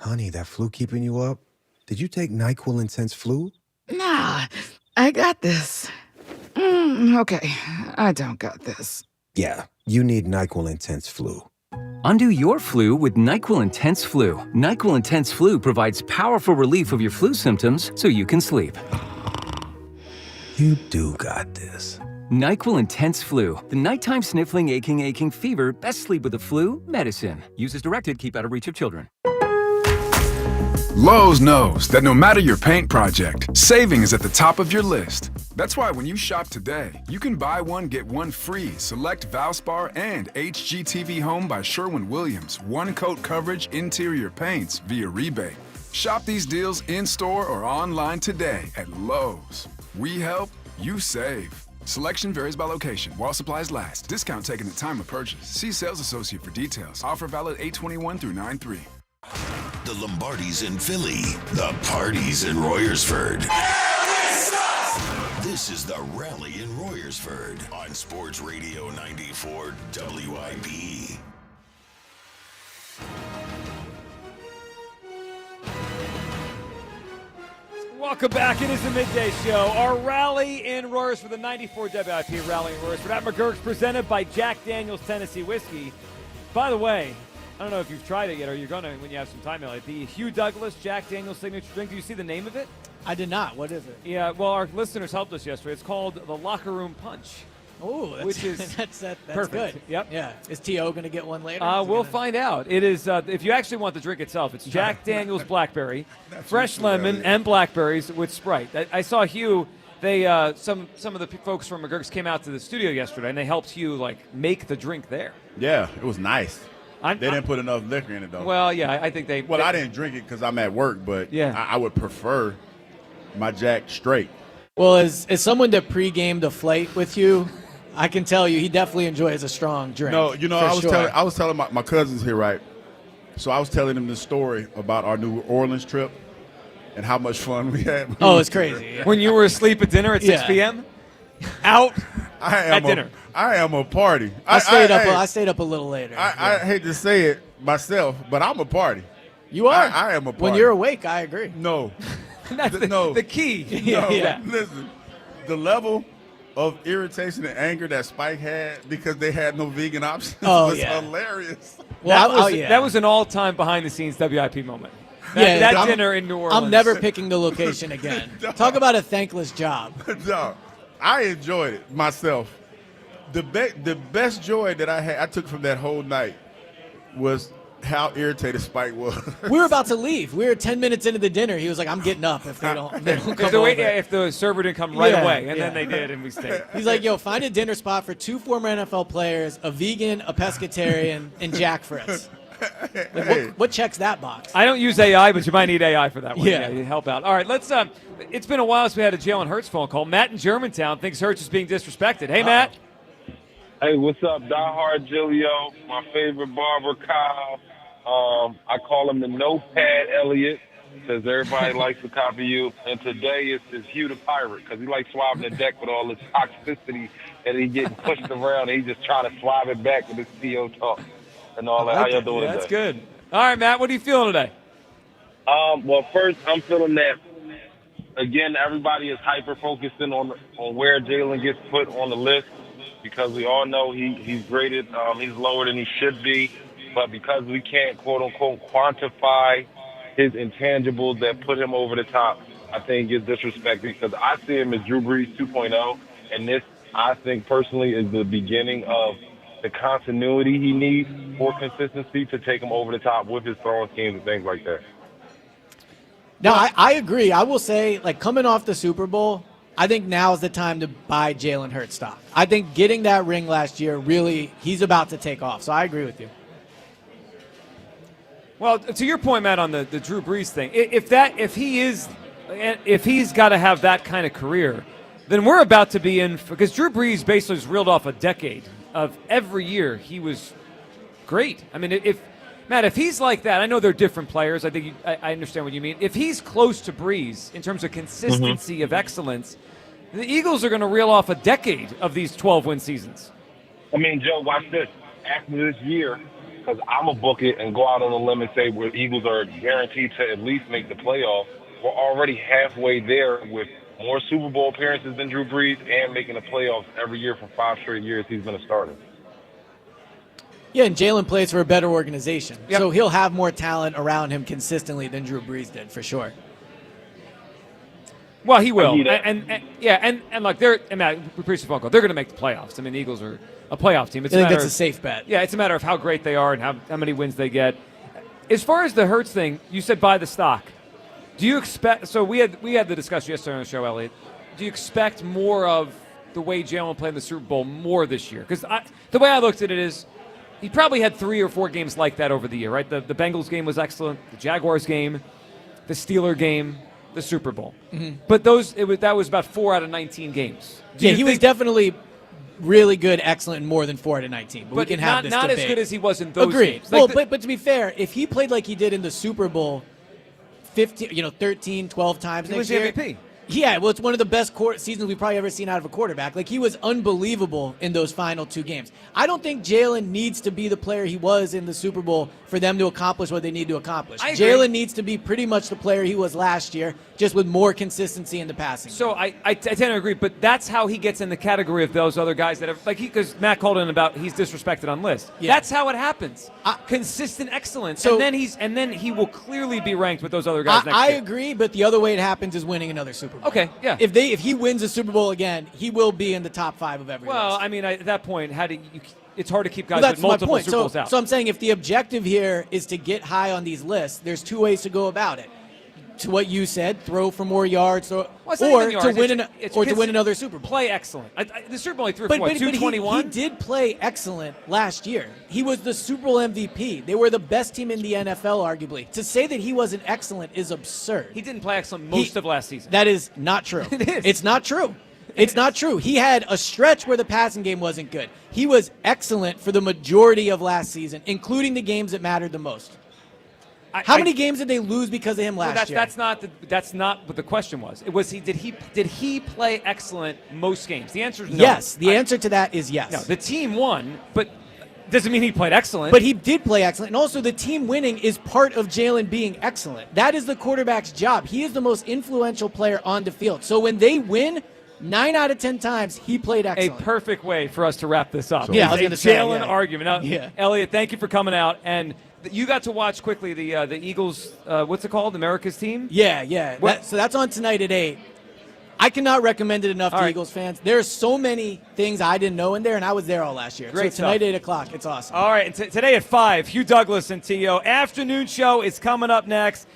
Honey, that flu keeping you up? Did you take NyQuil Intense Flu? Nah, I got this. Okay, I don't got this. Yeah, you need NyQuil Intense Flu. Undo your flu with NyQuil Intense Flu. NyQuil Intense Flu provides powerful relief of your flu symptoms so you can sleep. You do got this. NyQuil Intense Flu. The nighttime sniffling, aching fever. Best sleep with the flu medicine. Use as directed. Keep out of reach of children. Lowe's knows that no matter your paint project, saving is at the top of your list. That's why when you shop today, you can buy one, get one free. Select Valspar and HGTV Home by Sherwin-Williams. One-coat coverage interior paints via rebate. Shop these deals in-store or online today at Lowe's. We help, you save. Selection varies by location. While supplies last. Discount taken at time of purchase. See sales associate for details. Offer valid 8/21 through 9/3. The Lombardi's in Philly. The party's in Royersford. This is the Rally in Royersford on Sports Radio 94 WIP. Welcome back. It is the midday show. Our rally in Royersford, the 94 WIP rally in Royersford at MaGerks, presented by Jack Daniel's Tennessee Whiskey. By the way, I don't know if you've tried it yet, or you're going to when you have some time. The Hugh Douglas Jack Daniel's signature drink. Do you see the name of it? I did not. What is it? Yeah, well, our listeners helped us yesterday. It's called the Locker Room Punch. Oh, which is that's perfect. Good. Yep. Yeah. Is T.O. going to get one later? We'll find out. It is, if you actually want the drink itself, it's Jack Daniel's Blackberry, fresh lemon, and blackberries with Sprite. I saw Hugh. They some of the folks from MaGerks came out to the studio yesterday, and they helped Hugh make the drink there. Yeah, it was nice. They didn't put enough liquor in it, though. Well, yeah, I think they. Well, I didn't drink it because I'm at work, but yeah, I would prefer my Jack straight. Well, as someone that pre-gamed a flight with you, I can tell you he definitely enjoys a strong drink. No, I was telling my cousins here, right? So I was telling them this story about our New Orleans trip and how much fun we had. Oh, it's crazy. Yeah. When you were asleep at dinner at 6 p.m.? Out at dinner. I am a party. I stayed up a little later. I hate to say it myself, but I'm a party. You are? I am a party. When you're awake, I agree. No. That's the key. No, listen. The level of irritation and anger that Spike had because they had no vegan options was hilarious. Well, that was an all-time behind-the-scenes WIP moment. That dinner in New Orleans. I'm never picking the location again. Talk about a thankless job. No, I enjoyed it myself. The best joy that I took from that whole night was how irritated Spike was. We were about to leave. We were 10 minutes into the dinner. He was like, "I'm getting up if they don't come over." If the server didn't come right away, and then they did, and we stayed. He's like, "Yo, find a dinner spot for 2 former NFL players, a vegan, a pescatarian, and Jack Fritz." What checks that box? I don't use AI, but you might need AI for that one. Yeah, you help out. All right, let's. It's been a while since we had a Jalen Hurts phone call. Matt in Germantown thinks Hurts is being disrespected. Hey, Matt. Hey, what's up, diehard Gilio? My favorite barber, Kyle. I call him the Notepad Elliott because everybody likes to copy you. And today is Hugh the Pirate because he likes swabbing the deck with all this toxicity that he getting pushed around. And he just trying to swab it back with his CO talk and all that. How y'all doing today? That's good. All right, Matt, what are you feeling today? Well, first, I'm feeling that, again, everybody is hyper-focusing on where Jalen gets put on the list because we all know he's graded. He's lower than he should be. But because we can't, quote-unquote, quantify his intangibles that put him over the top, I think it's disrespected because I see him as Drew Brees 2.0, and this, I think, personally, is the beginning of the continuity he needs for consistency to take him over the top with his throwing schemes and things like that. No, I agree. I will say, coming off the Super Bowl, I think now is the time to buy Jalen Hurts stock. I think getting that ring last year, really, he's about to take off. So I agree with you. Well, to your point, Matt, on the Drew Brees thing, if he's got to have that kind of career, then we're about to be in, because Drew Brees basically has reeled off a decade of every year he was great. I mean, if he's like that, I know they're different players. I think I understand what you mean. If he's close to Brees in terms of consistency of excellence, the Eagles are going to reel off a decade of these 12-win seasons. I mean, Joe, watch this. After this year, because I'm going to book it and go out on a limb and say where Eagles are guaranteed to at least make the playoffs, we're already halfway there with more Super Bowl appearances than Drew Brees and making the playoffs every year for 5 straight years he's been a starter. Yeah, and Jalen plays for a better organization. Yep. So he'll have more talent around him consistently than Drew Brees did, for sure. Well, he will. And like they're going to make the playoffs. I mean, the Eagles are a playoff team. I think that's a safe bet. Yeah, it's a matter of how great they are and how many wins they get. As far as the Hurts thing, you said buy the stock. Do you expect? So we had the discussion yesterday on the show, Elliot. Do you expect more of the way Jalen played in the Super Bowl more this year? Because the way I looked at it is, he probably had 3 or 4 games like that over the year, right? The Bengals game was excellent, the Jaguars game, the Steeler game, the Super Bowl. Mm-hmm. But that was about 4 out of 19 games. He was definitely really good, excellent, and more than 4 out of 19. But we can have this not debate. as good as he was in those Agreed. games. Well, but to be fair, if he played like he did in the Super Bowl 13, 12 times he next was year. MVP. Yeah, well, it's one of the best seasons we've probably ever seen out of a quarterback. Like, he was unbelievable in those final 2 games. I don't think Jalen needs to be the player he was in the Super Bowl for them to accomplish what they need to accomplish. Jalen needs to be pretty much the player he was last year, just with more consistency in the passing. So I tend to agree, but that's how he gets in the category of those other guys that have, like, because Matt called in about he's disrespected on list. Yeah. That's how it happens. Consistent excellence. So, and then he will clearly be ranked with those other guys next I year. agree, but the other way it happens is winning another Super Bowl. Okay, yeah. If he wins a Super Bowl again, he will be in the top 5 of everyone. Well, I mean, at that point, it's hard to keep guys Well, with that's my multiple point. Super Bowls out. So I'm saying if the objective here is to get high on these lists, there's 2 ways to go about it. To what you said, throw for more yards, or to win another Super Bowl. Play excellent. The Super Bowl only threw for But 221. he did play excellent last year. He was the Super Bowl MVP. They were the best team in the NFL, arguably. To say that he wasn't excellent is absurd. He didn't play excellent most of last season. That is not true. It is. It's not true. It's not true. He had a stretch where the passing game wasn't good. He was excellent for the majority of last season, including the games that mattered the most. How many games did they lose because of him last year? That's not what the question was. It was did he play excellent most games? The answer is no. Yes. The answer to that is yes. No, the team won, but doesn't mean he played excellent. But he did play excellent. And also the team winning is part of Jalen being excellent. That is the quarterback's job. He is the most influential player on the field. So when they win, 9 out of 10 times he played excellent. A perfect way for us to wrap this up. Yeah, I was going to say Jalen argument. Now, Elliot, thank you for coming out. And you got to watch quickly the Eagles, what's it called, America's team? Yeah. So that's on tonight at 8. I cannot recommend it enough to Eagles fans. There are so many things I didn't know in there, and I was there all last year. Great so tonight stuff. at 8 o'clock, it's awesome. All right, and today at 5, Hugh Douglas and T.O. Afternoon show is coming up next.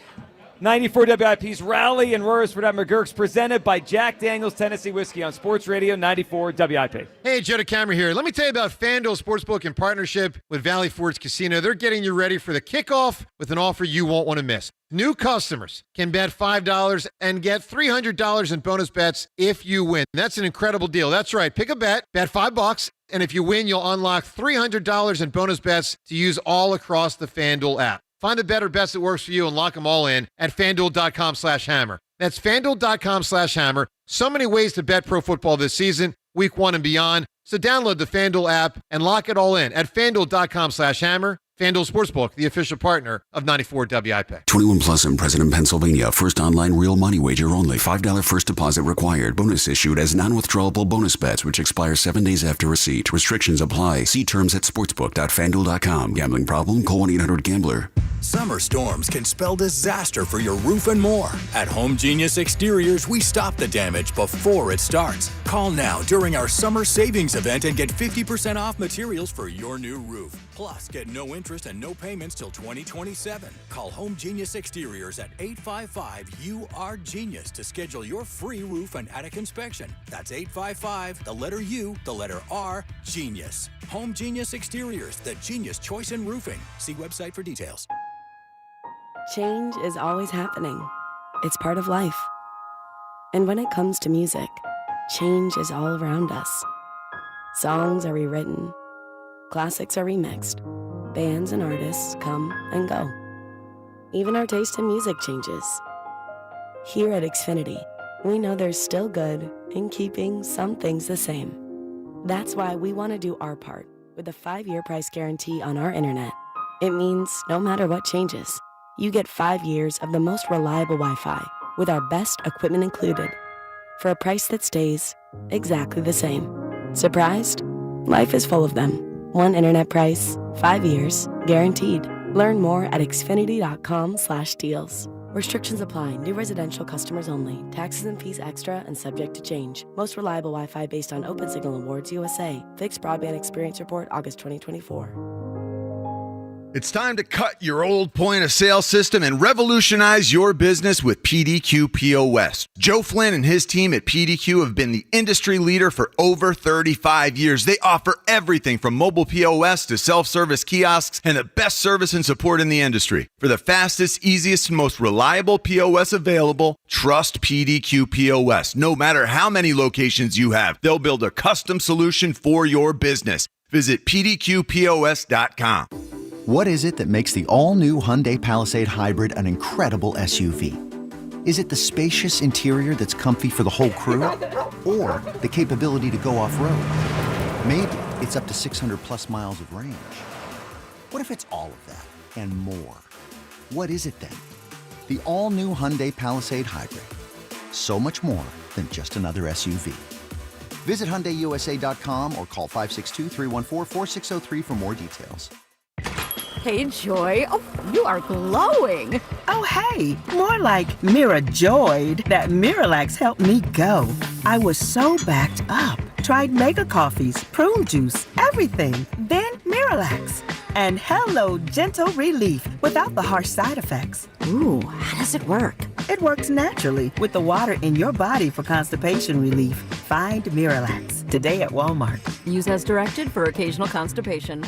94 WIP's Rally and Royersford at MaGerks, presented by Jack Daniel's Tennessee Whiskey on Sports Radio 94 WIP. Hey, Joe DeCamera here. Let me tell you about FanDuel Sportsbook in partnership with Valley Forge Casino. They're getting you ready for the kickoff with an offer you won't want to miss. New customers can bet $5 and get $300 in bonus bets if you win. That's an incredible deal. That's right. Pick a bet $5, and if you win, you'll unlock $300 in bonus bets to use all across the FanDuel app. Find the better bets that works for you and lock them all in at FanDuel.com/hammer. That's FanDuel.com/hammer. So many ways to bet pro football this season, week 1 and beyond. So download the FanDuel app and lock it all in at FanDuel.com/hammer. FanDuel Sportsbook, the official partner of 94 WIP. 21 plus in President, Pennsylvania. First online real money wager only. $5 first deposit required. Bonus issued as non-withdrawable bonus bets, which expire 7 days after receipt. Restrictions apply. See terms at sportsbook.fanduel.com. Gambling problem? Call 1-800-GAMBLER. Summer storms can spell disaster for your roof and more. At Home Genius Exteriors, we stop the damage before it starts. Call now during our summer savings event and get 50% off materials for your new roof. Plus, get no interest and no payments till 2027. Call Home Genius Exteriors at 855-UR-GENIUS to schedule your free roof and attic inspection. That's 855, the letter U, the letter R, Genius. Home Genius Exteriors, the genius choice in roofing. See website for details. Change is always happening. It's part of life. And when it comes to music, change is all around us. Songs are rewritten. Classics are remixed. Bands and artists come and go. Even our taste in music changes. Here at Xfinity, we know there's still good in keeping some things the same. That's why we want to do our part with a 5-year price guarantee on our internet. It means no matter what changes, you get 5 years of the most reliable Wi-Fi with our best equipment included for a price that stays exactly the same. Surprised? Life is full of them. One internet price, 5 years, guaranteed. Learn more at xfinity.com/deals. Restrictions apply. New residential customers only. Taxes and fees extra and subject to change. Most reliable Wi-Fi based on OpenSignal Awards USA. Fixed Broadband Experience Report, August 2024. It's time to cut your old point-of-sale system and revolutionize your business with PDQ POS. Joe Flynn and his team at PDQ have been the industry leader for over 35 years. They offer everything from mobile POS to self-service kiosks and the best service and support in the industry. For the fastest, easiest, and most reliable POS available, trust PDQ POS. No matter how many locations you have, they'll build a custom solution for your business. Visit pdqpos.com. What is it that makes the all-new Hyundai Palisade Hybrid an incredible SUV? Is it the spacious interior that's comfy for the whole crew? Or the capability to go off-road? Maybe it's up to 600-plus miles of range. What if it's all of that and more? What is it then? The all-new Hyundai Palisade Hybrid. So much more than just another SUV. Visit HyundaiUSA.com or call 562-314-4603 for more details. Hey, Joy. Oh, you are glowing. Oh, hey. More like Mira joyed that Miralax helped me go. I was so backed up. Tried mega coffees, prune juice, everything. Then Miralax. And hello, gentle relief without the harsh side effects. Ooh, how does it work? It works naturally with the water in your body for constipation relief. Find Miralax today at Walmart. Use as directed for occasional constipation.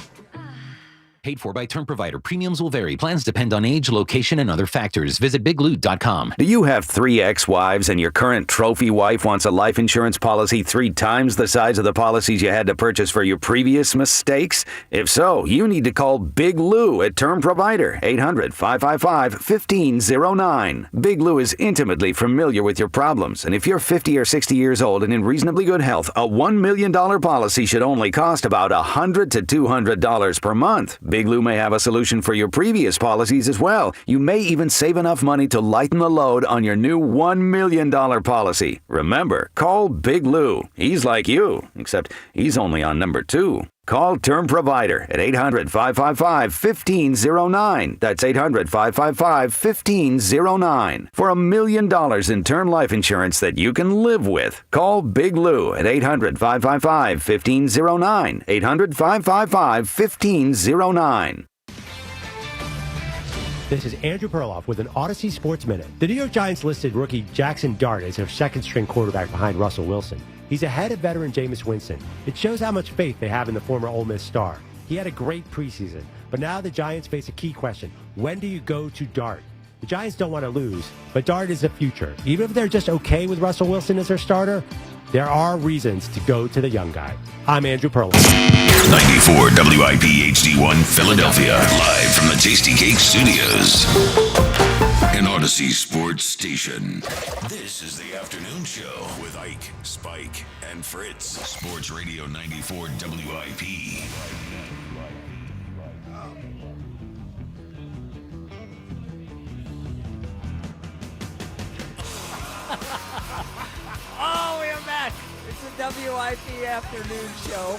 Paid for by term provider. Premiums will vary. Plans depend on age, location, and other factors. Visit bigloot.com. Do you have 3 ex-wives and your current trophy wife wants a life insurance policy 3 times the size of the policies you had to purchase for your previous mistakes? If so, you need to call Big Lou at Term Provider, 800-555-1509. Big Lou is intimately familiar with your problems, and if you're 50 or 60 years old and in reasonably good health, a $1 million policy should only cost about $100 to $200 per month. Big Lou may have a solution for your previous policies as well. You may even save enough money to lighten the load on your new $1 million policy. Remember, call Big Lou. He's like you, except he's only on number 2. Call Term Provider at 800-555-1509. That's 800-555-1509. For $1 million in term life insurance that you can live with. Call Big Lou at 800-555-1509. 800-555-1509. This is Andrew Perloff with an Odyssey Sports Minute. The New York Giants listed rookie Jackson Dart as their second-string quarterback behind Russell Wilson. He's ahead of veteran Jameis Winston. It shows how much faith they have in the former Ole Miss star. He had a great preseason, but now the Giants face a key question. When do you go to Dart? The Giants don't want to lose, but Dart is the future. Even if they're just okay with Russell Wilson as their starter, there are reasons to go to the young guy. I'm Andrew Perloff. 94 WIP HD1 Philadelphia, live from the Tasty Cake Studios. An Odyssey Sports Station. This is the afternoon show with Ike, Spike, and Fritz. Sports Radio 94 WIP. Oh, we are back. It's the WIP afternoon show.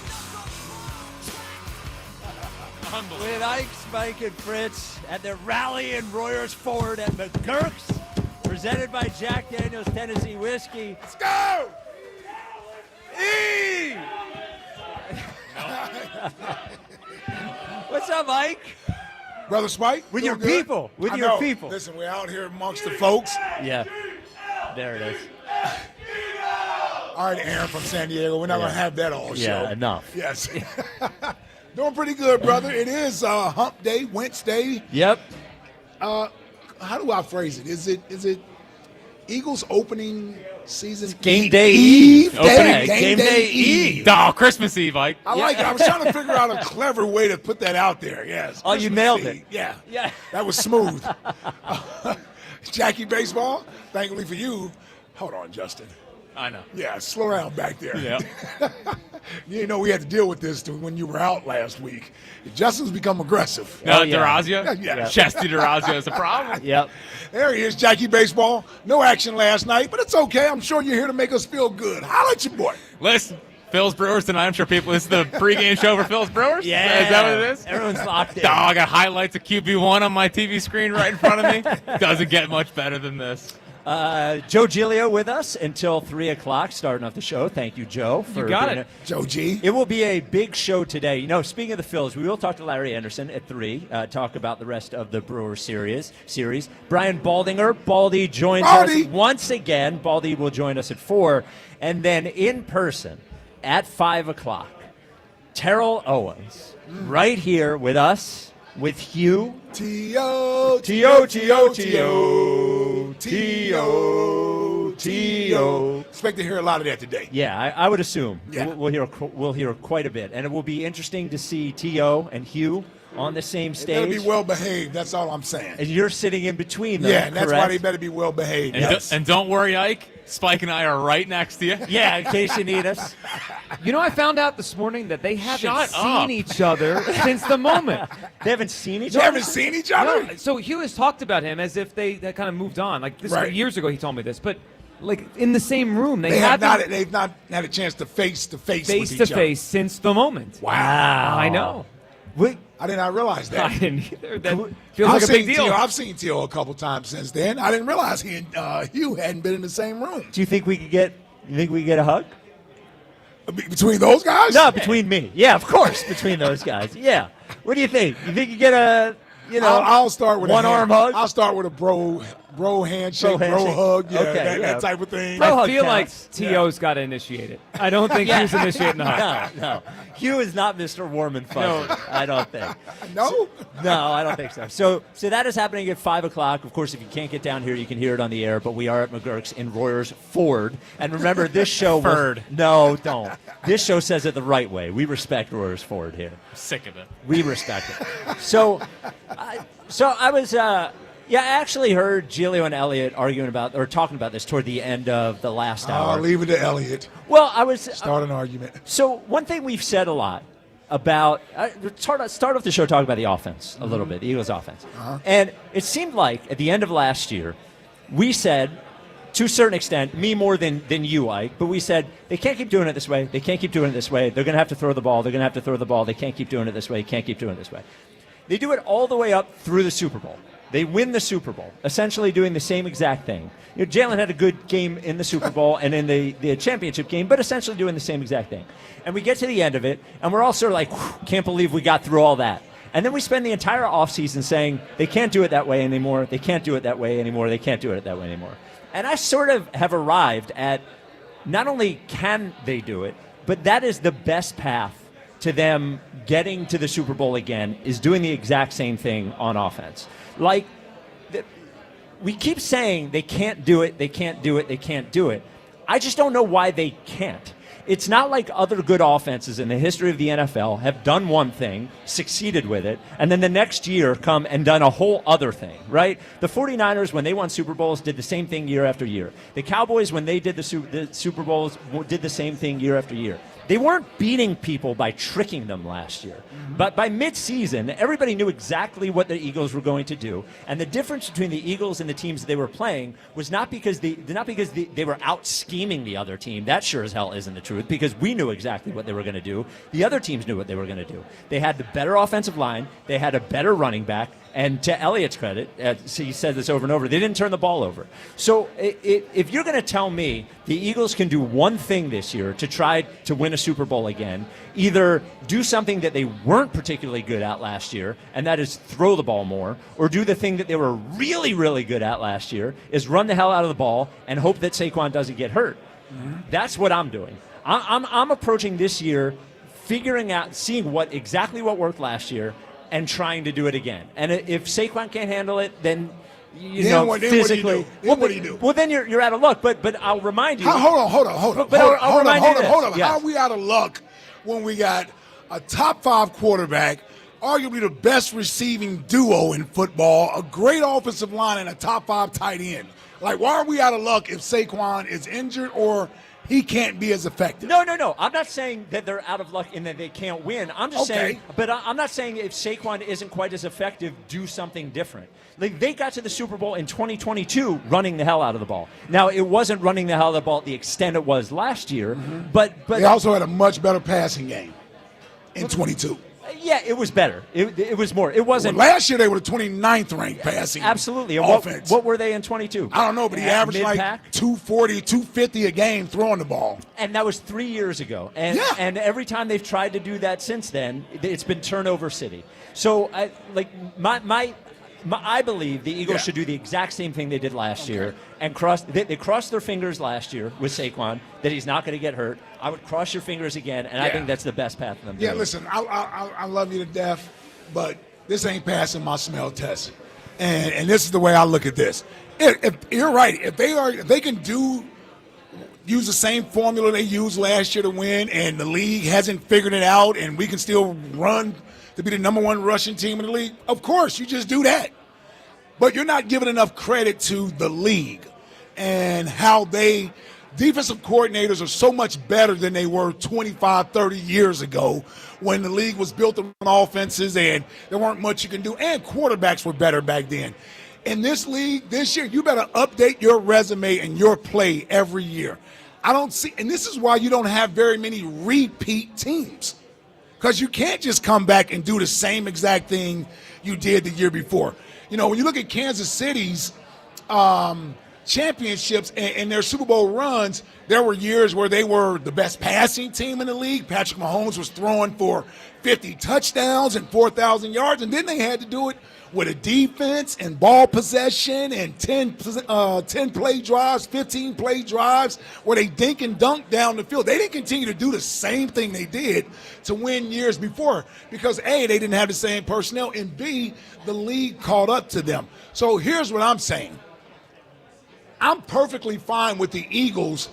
With Ike, Spike, and Fritz at their rally in Royersford at MaGerks, presented by Jack Daniel's Tennessee Whiskey. Let's go! E! What's up, Ike? Brother Spike? With your good? people. With I your know. people. Listen, we're out here amongst the folks. Yeah. There it is. All right, Aaron from San Diego. We're not going to have that all show. Yeah, enough. Yes. Doing pretty good, brother. It is Hump Day, Wednesday. Yep. How do I phrase it? Is it Eagles opening season? Game Day Eve. Day? Game Day Eve. Oh, Christmas Eve, Mike. I like it. I was trying to figure out a clever way to put that out there. Yes. Oh, you Christmas nailed Eve. it. Yeah. Yeah. That was smooth. Jackie Baseball, thankfully for you. Hold on, Justin. I know. Yeah, slow down back there. Yeah. You know we had to deal with this when you were out last week. Justin's become aggressive. No, DeRazio? Yeah. Chesty DeRazio is a problem. Yep. There he is, Jackie Baseball. No action last night, but it's okay. I'm sure you're here to make us feel good. Holla at your boy. Listen, Phil's Brewers tonight. I'm sure people, this is the pregame show for Phil's Brewers? Yeah. Is that what it is? Everyone's locked in. Oh, I got highlights of QB1 on my TV screen right in front of me. Doesn't get much better than this. Joe Giglio with us until 3 o'clock, starting off the show. Thank you, Joe. For Joe G. It will be a big show today. You know, speaking of the Phils, we will talk to Larry Anderson at 3, talk about the rest of the Brewer series. Brian Baldinger, Baldy, joins us once again. Baldy will join us at 4. And then in person at 5 o'clock, Terrell Owens, right here with us, with Hugh. T.O. Expect to hear a lot of that today. Yeah, I would assume. Yeah. We'll hear quite a bit. And it will be interesting to see T.O. and Hugh on the same They stage. better be well behaved. That's all I'm saying. And you're sitting in between them. Yeah, and that's why correct? they better be well behaved. And don't worry, Ike. Spike and I are right next to you. Yeah, in case you need us. You know, I found out this morning that they haven't Shut seen up. each other since the moment. They haven't seen each They other? haven't seen each other? No, so Hugh has talked about him as if they kind of moved on. Like, this Right. years ago he told me this, but like in the same room. They've not had a chance to face to face with each other. since the moment. Wow. I know. I did not realize that. I didn't either. That feels like a big deal. I've seen T.O. a couple times since then. I didn't realize he and Hugh hadn't been in the same room. Do you think we could get a hug? Between those guys? No, between me. Yeah, of course, between those guys. Yeah. What do you think? You think you get a, I'll start with one arm hug? I'll start with a bro handshake, Bro bro handshake. hug, yeah, Okay, that type of thing. I feel like T.O.'s got to initiate it. I don't think Hugh's initiating the hug. No. Hugh is not Mr. Warm and Fuzzy. No. I don't think. No? No, I don't think so. So that is happening at 5 o'clock. Of course, if you can't get down here, you can hear it on the air, but we are at MaGerks in Royersford. And remember, this show... No, don't. This show says it the right way. We respect Royersford here. Sick of it. We respect it. So I was... I actually heard Giglio and Elliott arguing about or talking about this toward the end of the last hour. I'll leave it to Elliott. Well, I was start an argument. So one thing we've said a lot about start off the show talking about the offense a little bit, the Eagles' offense, and it seemed like at the end of last year, we said to a certain extent, me more than you, Ike, but we said they can't keep doing it this way. They can't keep doing it this way. They're going to have to throw the ball. They're going to have to throw the ball. They can't keep doing it this way. Can't keep doing it this way. They do it all the way up through the Super Bowl. They win the Super Bowl, essentially doing the same exact thing. Jalen had a good game in the Super Bowl and in the championship game, but essentially doing the same exact thing. And we get to the end of it, and we're all sort of like, can't believe we got through all that. And then we spend the entire offseason saying, they can't do it that way anymore, they can't do it that way anymore, they can't do it that way anymore. And I sort of have arrived at not only can they do it, but that is the best path to them getting to the Super Bowl again, is doing the exact same thing on offense. Like, we keep saying they can't do it, they can't do it, they can't do it. I just don't know why they can't. It's not like other good offenses in the history of the NFL have done one thing, succeeded with it, and then the next year come and done a whole other thing, right? The 49ers, when they won Super Bowls, did the same thing year after year. The Cowboys, when they did the Super Bowls, did the same thing year after year. They weren't beating people by tricking them last year. But by midseason, everybody knew exactly what the Eagles were going to do. And the difference between the Eagles and the teams that they were playing was not because they were out scheming the other team. That sure as hell isn't the truth, because we knew exactly what they were going to do. The other teams knew what they were going to do. They had the better offensive line. They had a better running back. And to Elliott's credit, he said this over and over, they didn't turn the ball over. So if you're going to tell me the Eagles can do one thing this year to try to win a Super Bowl again, either do something that they weren't particularly good at last year, and that is throw the ball more, or do the thing that they were really, really good at last year, is run the hell out of the ball and hope that Saquon doesn't get hurt. That's what I'm doing. I'm approaching this year figuring out, seeing exactly what worked last year, and trying to do it again. And if Saquon can't handle it, then physically, what do you do? Well, then you're out of luck. But I'll remind you. Hold on. Hold on. How are we out of luck when we got a top 5 quarterback, arguably the best receiving duo in football, a great offensive line, and a top 5 tight end? Like, why are we out of luck if Saquon is injured or he can't be as effective? No. I'm not saying that they're out of luck and that they can't win. I'm just saying, but I'm not saying if Saquon isn't quite as effective, do something different. Like, they got to the Super Bowl in 2022 running the hell out of the ball. Now, it wasn't running the hell out of the ball at the extent it was last year, but they also had a much better passing game in 22. Yeah, it was better. It was more. It wasn't. Well, last year they were the 29th ranked passing. Absolutely. And offense. What were they in 22? I don't know, but he averaged mid-pack? like 240, 250 a game throwing the ball. And that was 3 years ago. And every time they've tried to do that since then, it's been turnover city. So I believe the Eagles should do the exact same thing they did last year and they crossed their fingers last year with Saquon that he's not going to get hurt. I would cross your fingers again, and I think that's the best path for them. Yeah, listen, I love you to death, but this ain't passing my smell test. And this is the way I look at this. If you're right, if they can use the same formula they used last year to win, and the league hasn't figured it out, and we can still run to be the number one rushing team in the league, of course, you just do that. But you're not giving enough credit to the league and how defensive coordinators are so much better than they were 25, 30 years ago when the league was built around offenses and there weren't much you can do, and quarterbacks were better back then. In this league this year, you better update your resume and your play every year. And this is why you don't have very many repeat teams, because you can't just come back and do the same exact thing you did the year before. You know, when you look at Kansas City's championships and their Super Bowl runs, there were years where they were the best passing team in the league. Patrick Mahomes was throwing for 50 touchdowns and 4,000 yards, and then they had to do it with a defense and ball possession and 10 play drives, 15 play drives where they dink and dunk down the field. They didn't continue to do the same thing they did to win years before because, A, they didn't have the same personnel, and B, the league caught up to them. So here's what I'm saying. I'm perfectly fine with the Eagles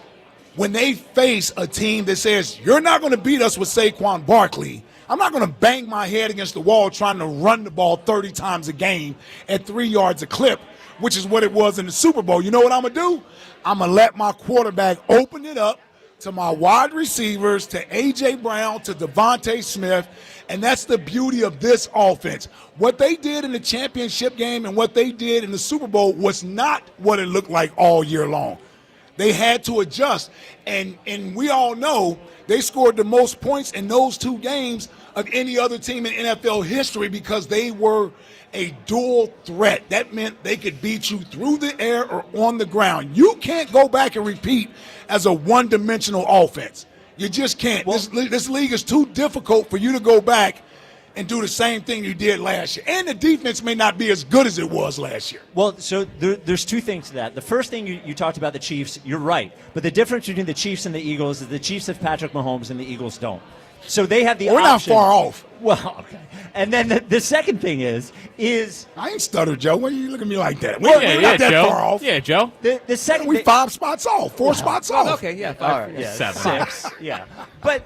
when they face a team that says, you're not going to beat us with Saquon Barkley. I'm not going to bang my head against the wall trying to run the ball 30 times a game at 3 yards a clip, which is what it was in the Super Bowl. You know what I'm going to do? I'm going to let my quarterback open it up to my wide receivers, to A.J. Brown, to Devontae Smith, and that's the beauty of this offense. What they did in the championship game and what they did in the Super Bowl was not what it looked like all year long. They had to adjust, and we all know they scored the most points in those two games of any other team in NFL history because they were a dual threat. That meant they could beat you through the air or on the ground. You can't go back and repeat as a one-dimensional offense. You just can't. This league is too difficult for you to go back and do the same thing you did last year. And the defense may not be as good as it was last year. Well, so there's two things to that. The first thing you talked about the Chiefs, you're right. But the difference between the Chiefs and the Eagles is the Chiefs have Patrick Mahomes and the Eagles don't. So they have the option. We're not far off. Well, okay. And then the second thing is I ain't stutter, Joe. Why you look at me like that? We're not that Joe. far off. Yeah, Joe. The second we 5 spots off, 4 spots off. Okay, yeah, 5. All right, yeah, 7. 6. Yeah. But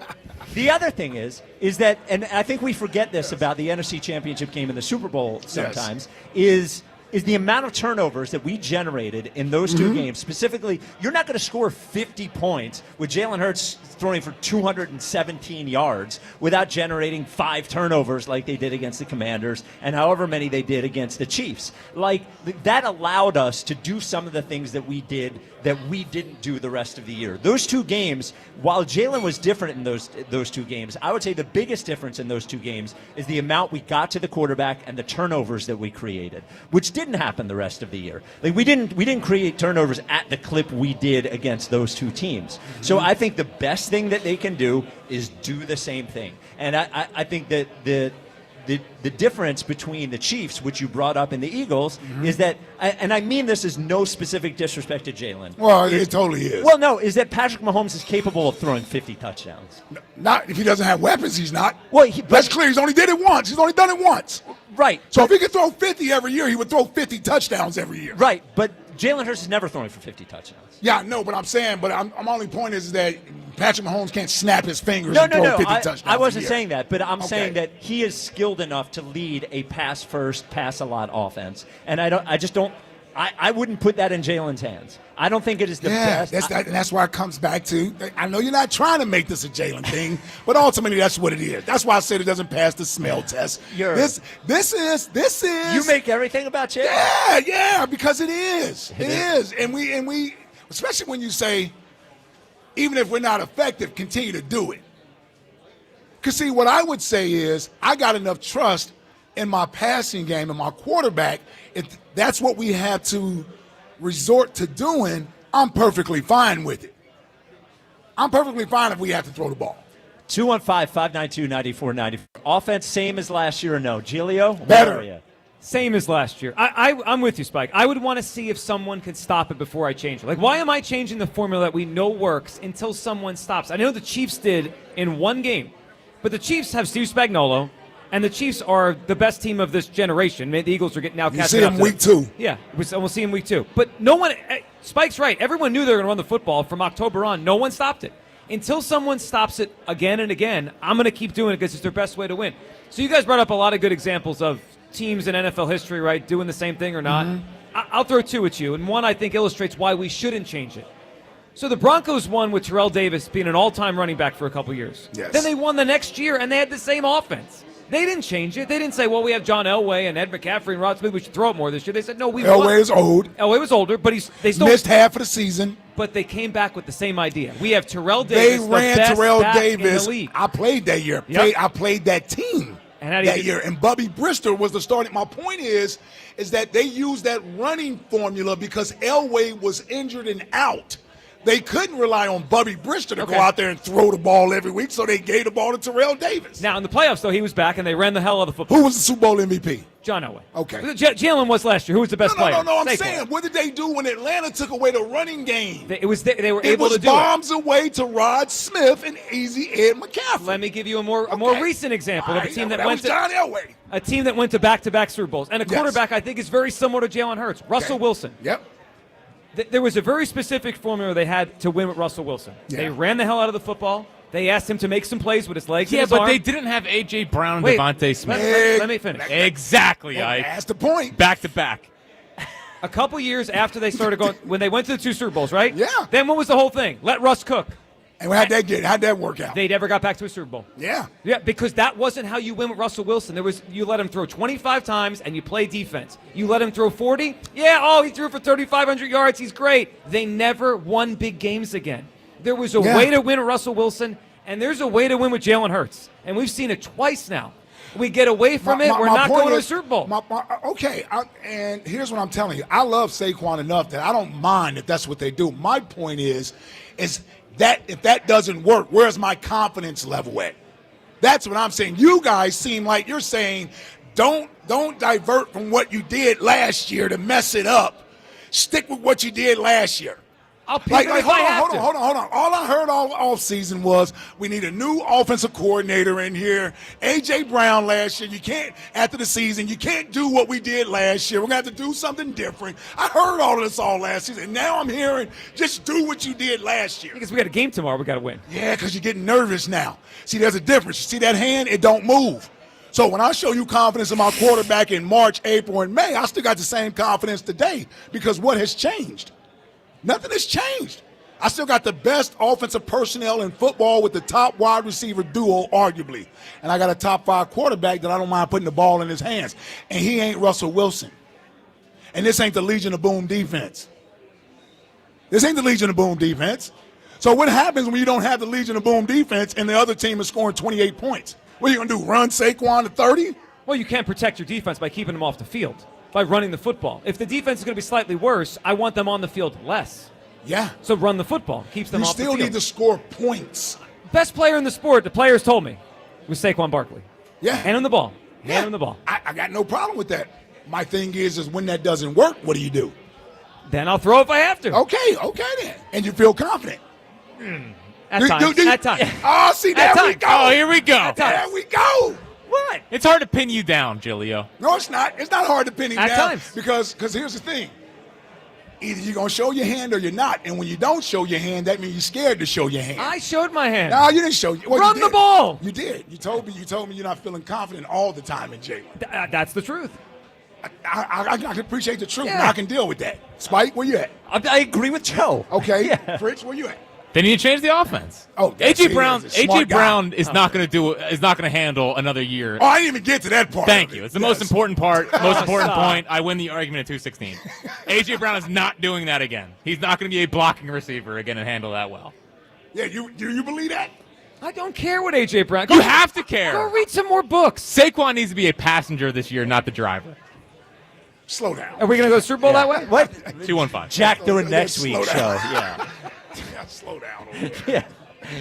the other thing is that, and I think we forget this about the NFC Championship game and the Super Bowl sometimes, is the amount of turnovers that we generated in those two games. Specifically, you're not going to score 50 points with Jalen Hurts throwing for 217 yards without generating 5 turnovers like they did against the Commanders and however many they did against the Chiefs. Like, that allowed us to do some of the things that we did that we didn't do the rest of the year. Those two games, while Jalen was different in those two games, I would say the biggest difference in those two games is the amount we got to the quarterback and the turnovers that we created, which didn't happen the rest of the year. Like, we didn't create turnovers at the clip we did against those two teams. So I think the best thing that they can do is do the same thing. And I think that the difference between the Chiefs, which you brought up, and the Eagles is that, and I mean this is no specific disrespect to Jalen. Well, it totally is. Well, no, is that Patrick Mahomes is capable of throwing 50 touchdowns. Not if he doesn't have weapons, he's not. Well, that's clear. He's only did it once. He's only done it once. Right. So if he could throw 50 every year, he would throw 50 touchdowns every year. Right, but Jalen Hurts is never throwing for 50 touchdowns. Yeah, no, but I'm saying, I'm only point is that Patrick Mahomes can't snap his fingers and throw 50 touchdowns. I wasn't saying that, but I'm saying that he is skilled enough to lead a pass first, pass a lot offense, and I wouldn't put that in Jalen's hands. I don't think it is the best. And that's why it comes back to, I know you're not trying to make this a Jalen thing, but ultimately that's what it is. That's why I said it doesn't pass the smell test. This is. You make everything about Jalen. Yeah, because it is. It is. And we, especially when you say, even if we're not effective, continue to do it. Because, see, what I would say is I got enough trust in my passing game and my quarterback. If that's what we have to resort to doing, I'm perfectly fine with it. I'm perfectly fine if we have to throw the ball. 215-592-9494. Offense, same as last year or no? Giglio? Better. Same as last year. I'm with you, Spike. I would want to see if someone could stop it before I change it. Like, why am I changing the formula that we know works until someone stops? I know the Chiefs did in one game, but the Chiefs have Steve Spagnuolo, and the Chiefs are the best team of this generation. The Eagles are getting now catching up. You see them week 2. Yeah, we'll see them week 2. But no one, Spike's right. Everyone knew they were going to run the football from October on. No one stopped it. Until someone stops it again and again, I'm going to keep doing it because it's their best way to win. So you guys brought up a lot of good examples of teams in NFL history, right, doing the same thing or not. I'll throw 2 at you, and one I think illustrates why we shouldn't change it. So the Broncos won with Terrell Davis being an all-time running back for a couple years. Yes. Then they won the next year, and they had the same offense. They didn't change it. They didn't say, well, we have John Elway and Ed McCaffrey and Rod Smith. We should throw it more this year. They said, no, we won. Elway is old. Elway was older, but they still missed half of the season. But they came back with the same idea. We have Terrell Davis, They ran the best Terrell back Davis. in the league. I played that year. Yep. I played that team that year. And Bubby Brister was the starting. My point is that they used that running formula because Elway was injured and out. They couldn't rely on Bubby Brister to go out there and throw the ball every week, so they gave the ball to Terrell Davis. Now, in the playoffs, though, he was back, and they ran the hell out of the football. Who was the Super Bowl MVP? John Elway. Okay. Jalen was last year. Who was the best player? No, I'm Saquon. saying, what did they do when Atlanta took away the running game? They were able to do bombs away to Rod Smith and Easy Ed McCaffrey. Let me give you a more recent example of a team that went to John Elway. A team that went to back-to-back Super Bowls. And a quarterback I think is very similar to Jalen Hurts, Russell Wilson. Yep. There was a very specific formula they had to win with Russell Wilson. Yeah. They ran the hell out of the football. They asked him to make some plays with his legs and Yeah, his but arm. they didn't have A.J. Brown and Wait, Devontae Smith. Let me finish. Exactly, Ike. That's the point. Back to back. A couple years after they started going, when they went to the 2 Super Bowls, right? Yeah. Then what was the whole thing? Let Russ cook. And how'd that work out? They never got back to a Super Bowl. Yeah. Yeah, because that wasn't how you win with Russell Wilson. You let him throw 25 times and you play defense. You let him throw 40. Yeah, he threw for 3,500 yards. He's great. They never won big games again. There was a way to win with Russell Wilson, and there's a way to win with Jalen Hurts. And we've seen it twice now. We get away from it. We're not going to a Super Bowl. And here's what I'm telling you. I love Saquon enough that I don't mind if that's what they do. My point is that if that doesn't work, where's my confidence level at? That's what I'm saying. You guys seem like you're saying don't divert from what you did last year to mess it up. Stick with what you did last year. I'll pick it if I have to. Hold on. All I heard all season was we need a new offensive coordinator in here. A.J. Brown last year, after the season, you can't do what we did last year. We're going to have to do something different. I heard all of this all last season. Now I'm hearing just do what you did last year. Because we got a game tomorrow, we got to win. Yeah, because you're getting nervous now. See, there's a difference. You see that hand? It don't move. So when I show you confidence in my quarterback in March, April, and May, I still got the same confidence today because what has changed? Nothing has changed. I still got the best offensive personnel in football with the top wide receiver duo, arguably. And I got a top 5 quarterback that I don't mind putting the ball in his hands. And he ain't Russell Wilson. And this ain't the Legion of Boom defense. This ain't the Legion of Boom defense. So what happens when you don't have the Legion of Boom defense and the other team is scoring 28 points? What are you going to do, run Saquon to 30? Well, you can't protect your defense by keeping them off the field, by running the football. If the defense is going to be slightly worse, I want them on the field less. Yeah. So run the football. Keeps them off the field. You still need to score points. Best player in the sport, the players told me, was Saquon Barkley. Yeah. Hand him the ball. Hand him the ball. I got no problem with that. My thing is when that doesn't work, what do? Then I'll throw if I have to. Okay then. And you feel confident. At times. At times. Oh, see, there we go. Oh, here we go. There we go. What? It's hard to pin you down, Giglio. No, it's not. It's not hard to pin him At down. times. Because here's the thing. Either you're going to show your hand or you're not. And when you don't show your hand, that means you're scared to show your hand. I showed my hand. No, you didn't show. Well, Run the ball. You did. You told me you're not feeling confident all the time in Jalen. That's the truth. I can appreciate the truth, and I can deal with that. Spike, where you at? I agree with Joe. Okay. Fritz, where you at? They need to change the offense. Oh, A.J. Brown is not going to handle another year. Oh, I didn't even get to that part. Thank you. It's the most important part, most important point. I win the argument at 216. A.J. Brown is not doing that again. He's not going to be a blocking receiver again and handle that well. Yeah, you believe that? I don't care what A.J. Brown. You have to care. Go read some more books. Saquon needs to be a passenger this year, not the driver. Slow down. Are we going to go Super Bowl that way? What? 215. Jack doing next Slow week's down. show. Yeah. Yeah, slow down over there. Yeah.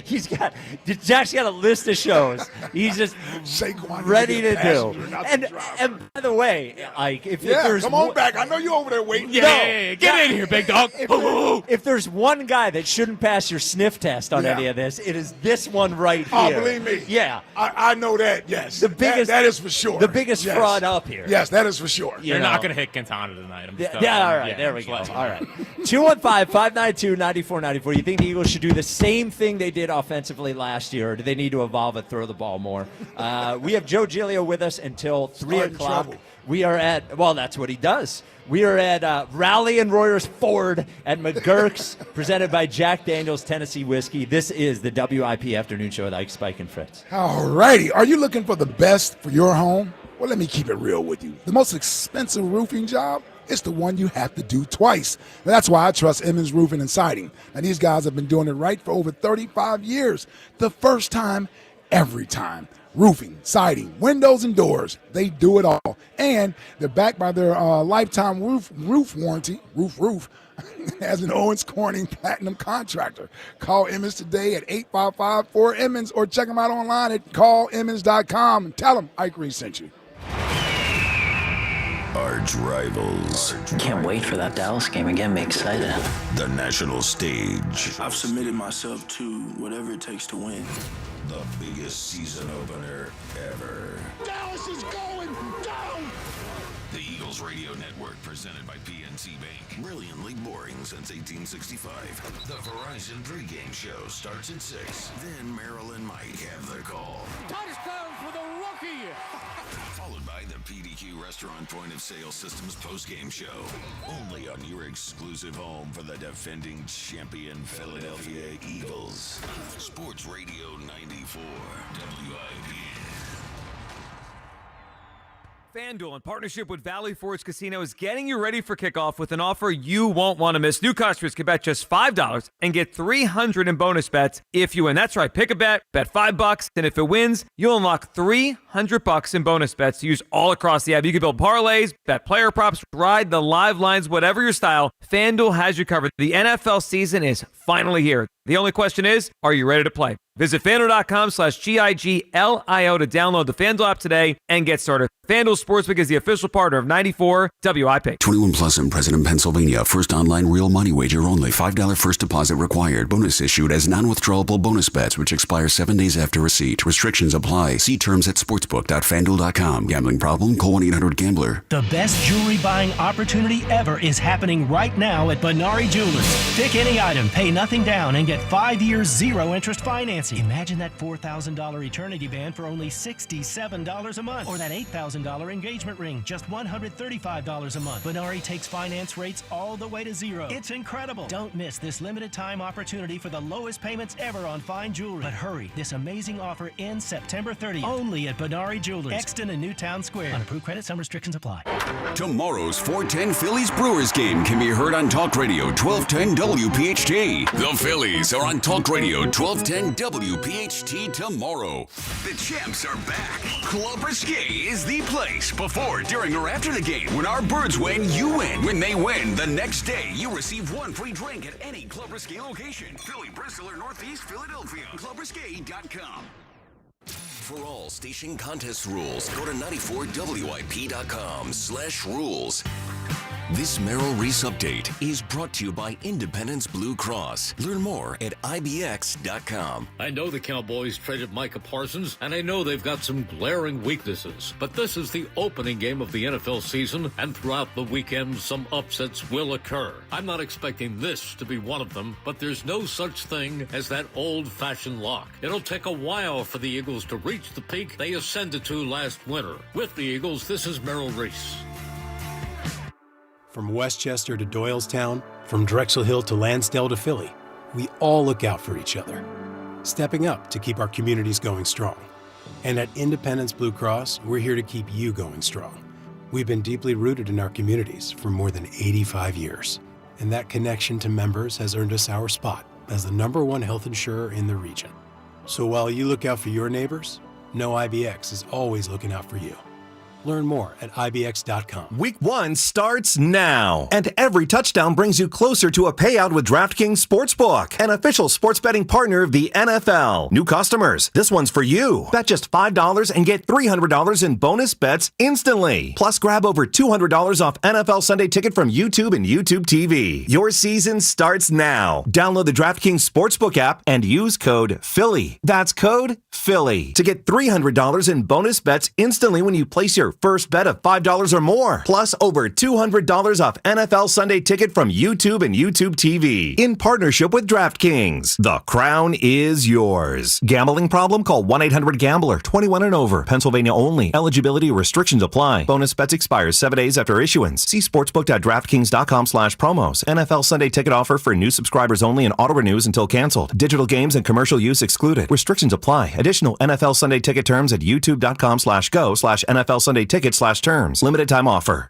Jack's got a list of shows. He's just ready to do. And by the way, Ike, if there's come on back. I know you over there waiting. Get in here, big dog. If there's one guy that shouldn't pass your sniff test on any of this, it is this one right here. Oh, believe me. Yeah. I know that, yes. The biggest, that is for sure. The biggest fraud up here. Yes, that is for sure. You're not going to hit Quintana tonight. I'm just all right. There we go. All right. 215-592-9494. You think the Eagles should do the same thing they did offensively last year, or do they need to evolve and throw the ball more? We have Joe Giglio with us until 3 o'clock. We are at, well, that's what he does. We are at Raleigh and Royersford at MaGerks, presented by Jack Daniel's Tennessee Whiskey. This is the WIP Afternoon Show with Ike, Spike, and Fritz. All righty. Are you looking for the best for your home? Well, let me keep it real with you. The most expensive roofing job, it's the one you have to do twice. That's why I trust Emmons Roofing and Siding. Now, these guys have been doing it right for over 35 years. The first time, every time. Roofing, siding, windows, and doors. They do it all. And they're backed by their lifetime roof warranty, roof, as an Owens Corning Platinum contractor. Call Emmons today at 855-4-EMMONS or check them out online at callemmons.com and tell them Ike Reed sent you. Arch rivals. Can't wait for that Dallas game. Again, me excited. The national stage. I've submitted myself to whatever it takes to win. The biggest season opener ever. Dallas is going down! The Eagles Radio Network, presented by PNC Bank. Brilliantly boring since 1865. The Verizon pregame show starts at 6. Then Merrill and Mike have the call. Touchdown for the rookie! Followed by the PDQ Restaurant Point of Sale Systems postgame show. Only on your exclusive home for the defending champion Philadelphia Eagles. Sports Radio 94, WIP. FanDuel, in partnership with Valley Forge Casino, is getting you ready for kickoff with an offer you won't want to miss. New customers can bet just $5 and get $300 in bonus bets if you win. That's right. Pick a bet $5, and if it wins, you'll unlock $300 in bonus bets to use all across the app. You can build parlays, bet player props, ride the live lines, whatever your style. FanDuel has you covered. The NFL season is finally here. The only question is, are you ready to play? Visit FanDuel.com/GIGLIO to download the FanDuel app today and get started. FanDuel Sportsbook is the official partner of 94 WIP. 21 plus in President, Pennsylvania. First online real money wager only. $5 first deposit required. Bonus issued as non-withdrawable bonus bets, which expire 7 days after receipt. Restrictions apply. See terms at sportsbook.fanduel.com. Gambling problem? Call 1-800-GAMBLER. The best jewelry buying opportunity ever is happening right now at Benari Jewelers. Pick any item, pay nothing down, and get 5 years zero interest financing. Imagine that $4,000 eternity band for only $67 a month, or that $8,000 engagement ring, just $135 a month. Benari takes finance rates all the way to zero. It's incredible. Don't miss this limited time opportunity for the lowest payments ever on fine jewelry. But hurry, this amazing offer ends September 30th, only at Benari Jewelers, Exton and Newtown Square. On approved credit, some restrictions apply. Tomorrow's 410 Phillies Brewers game can be heard on Talk Radio 1210 WPHT. The Phillies are on Talk Radio 1210 WPHT tomorrow. The champs are back. Club Risque is the place. Before, during, or after the game. When our birds win, you win. When they win, the next day, you receive one free drink at any Club Risque location. Philly, Bristol, or Northeast Philadelphia. ClubRisque.com. For all station contest rules, go to 94WIP.com/rules. This Merrill Reese update is brought to you by Independence Blue Cross. Learn more at IBX.com. I know the Cowboys traded Micah Parsons, and I know they've got some glaring weaknesses. But this is the opening game of the NFL season, and throughout the weekend, some upsets will occur. I'm not expecting this to be one of them, but there's no such thing as that old-fashioned lock. It'll take a while for the Eagles to reach the peak they ascended to last winter. With the Eagles, this is Merrill Reese. From Westchester to Doylestown, from Drexel Hill to Lansdale to Philly, we all look out for each other, stepping up to keep our communities going strong. And at Independence Blue Cross, we're here to keep you going strong. We've been deeply rooted in our communities for more than 85 years, and that connection to members has earned us our spot as the #1 health insurer in the region. So while you look out for your neighbors, know IBX is always looking out for you. Learn more at IBX.com. Week 1 starts now, and every touchdown brings you closer to a payout with DraftKings Sportsbook, an official sports betting partner of the NFL. New customers, this one's for you. Bet just $5 and get $300 in bonus bets instantly. Plus, grab over $200 off NFL Sunday Ticket from YouTube and YouTube TV. Your season starts now. Download the DraftKings Sportsbook app and use code Philly. That's code Philly to get $300 in bonus bets instantly when you place your first bet of $5 or more. Plus, over $200 off NFL Sunday Ticket from YouTube and YouTube TV. In partnership with DraftKings. The crown is yours. Gambling problem? Call 1-800-GAMBLER. 21 and over. Pennsylvania only. Eligibility restrictions apply. Bonus bets expires 7 days after issuance. See sportsbook.draftkings.com/promos. NFL Sunday Ticket offer for new subscribers only and auto renews until canceled. Digital games and commercial use excluded. Restrictions apply. Additional NFL Sunday Ticket terms at youtube.com/go/NFL Sunday Ticket/terms. Limited time offer.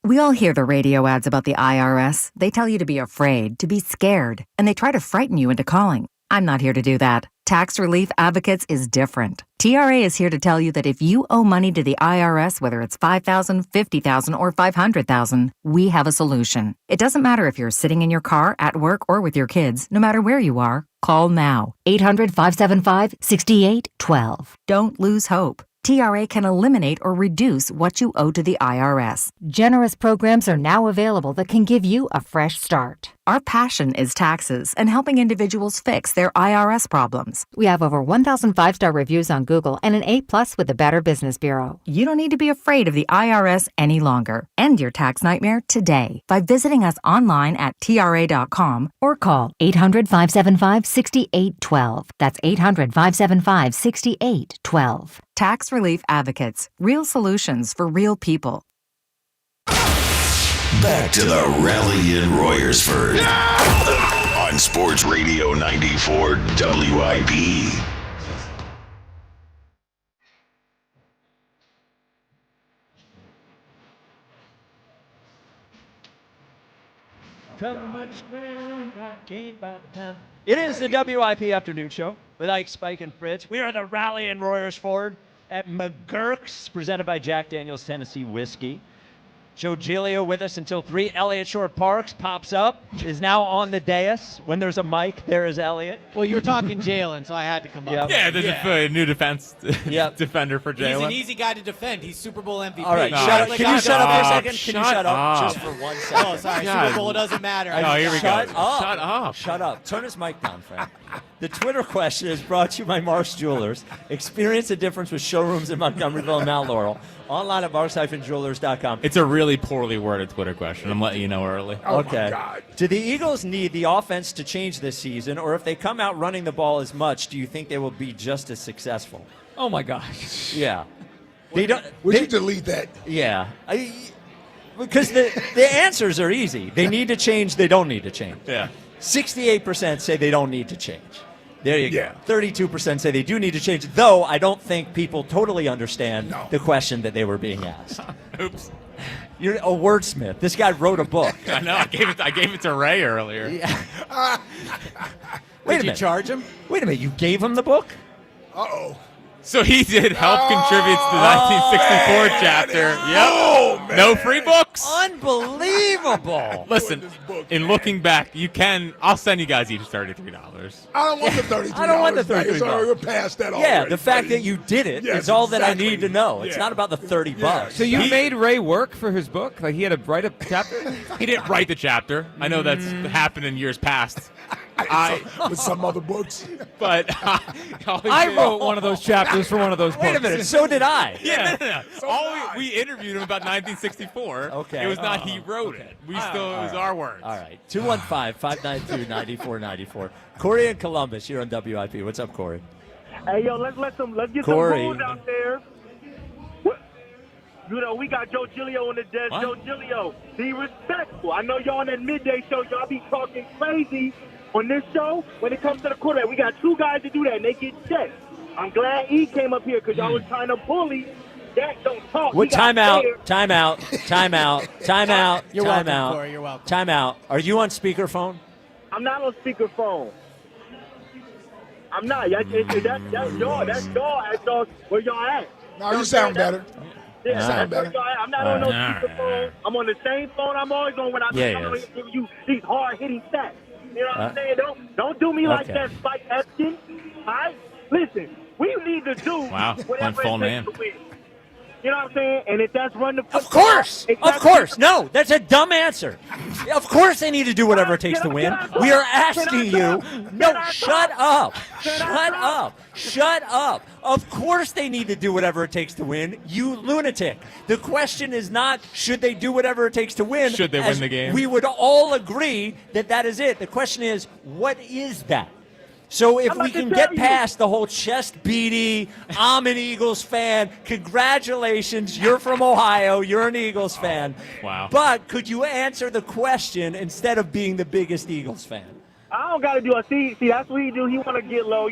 We all hear the radio ads about the IRS. They tell you to be afraid, to be scared, and they try to frighten you into calling. I'm not here to do that. Tax Relief Advocates is different. TRA is here to tell you that if you owe money to the IRS, whether it's $5,000, $50,000, or $500,000, we have a solution. It doesn't matter if you're sitting in your car, at work, or with your kids. No matter where you are, call now. 800-575-6812. Don't lose hope. TRA can eliminate or reduce what you owe to the IRS. Generous programs are now available that can give you a fresh start. Our passion is taxes and helping individuals fix their IRS problems. We have over 1,000 5-star reviews on Google and an A+ with the Better Business Bureau. You don't need to be afraid of the IRS any longer. End your tax nightmare today by visiting us online at TRA.com or call 800-575-6812. That's 800-575-6812. Tax Relief Advocates. Real solutions for real people. Back to the rally in Royersford on Sports Radio 94 WIP. It is the WIP Afternoon Show with Ike, Spike, and Fritz. We are at the rally in Royersford at MaGerks, presented by Jack Daniel's Tennessee Whiskey. Joe Giglio with us until 3. Elliott Short-Parks pops up, is now on the dais. When there's a mic, there is Elliott. Well, you were talking Jalen, so I had to come up. Yeah, the new defense defender for Jalen. He's an easy guy to defend. He's Super Bowl MVP. All right, can you shut up for a second? Can you shut up just for 1 second? Oh, sorry. Super Bowl, it doesn't matter. Oh, here we go. Shut up. Shut up. Turn his mic down, Frank. The Twitter question is brought to you by Mark's Jewelers. Experience the difference with showrooms in Montgomeryville and Mount Laurel. Online at marks-jewelers.com. It's a really poorly worded Twitter question. I'm letting you know early. Okay. Do the Eagles need the offense to change this season, or if they come out running the ball as much, do you think they will be just as successful? Oh, my gosh. Yeah. Would you delete that? Yeah. Because the answers are easy. They need to change. They don't need to change. Yeah. 68% say they don't need to change. There you Yeah. go. 32% say they do need to change, though I don't think people totally understand the question that they were being asked. Oops. You're a wordsmith. This guy wrote a book. I know. I gave it to Ray earlier. Yeah. Did you charge him? Wait a minute. You gave him the book? Uh-oh. So he did help contribute to the 1964 chapter. Oh, man. No free books. Unbelievable. Listen, in looking back, I'll send you guys each $33. I don't want the $33. I don't want the $33. Sorry, we're past that already. Yeah, the fact that you did it is all that I need to know. It's Yeah. not about the $30. So you made Ray work for his book? Like he had to write a chapter? He didn't write the chapter. I know that's happened in years past. With some other books. But I wrote one of those chapters for one of those books. Wait a minute. So did I. Yeah. We interviewed him about 1964. Okay. It was not he wrote it. It was our words. All right. 215-592-9494. Corey in Columbus, you're on WIP. What's up, Corey? Hey, yo, let's get Corey. some rules out there. You know, we got Joe Giglio on the desk. What? Joe Giglio, be respectful. I know y'all on that midday show, y'all be talking crazy on this show when it comes to the quarterback. We got 2 guys to do that, and they get checked. I'm glad E came up here because y'all was trying to bully. Dak don't talk. What? Time out. You're welcome, Corey. You're welcome. Time out. Are you on speakerphone? I'm not on speakerphone. I'm not. That's y'all. That's y'all. Where y'all at? No, you sound better. Yeah, sound better. I'm not on no speakerphone. I'm on the same phone I'm always on when I'm giving you these hard-hitting stats. You know what I'm saying? Don't do me like that, Spike Epstein. All right? Listen, we need to do whatever it takes to win. You know what I'm saying? And if that's run the football, Of course. No, that's a dumb answer. Of course they need to do whatever it takes to win. We are asking you. No, shut up. Shut up. Of course they need to do whatever it takes to win, you lunatic. The question is not should they do whatever it takes to win. Should they win the game? We would all agree that is it. The question is, what is that? So if we can get past the whole chest beaty, I'm an Eagles fan, congratulations, you're from Ohio, you're an Eagles fan. Wow. But could you answer the question instead of being the biggest Eagles fan? I don't got to do a see, that's what he do. He want to get low,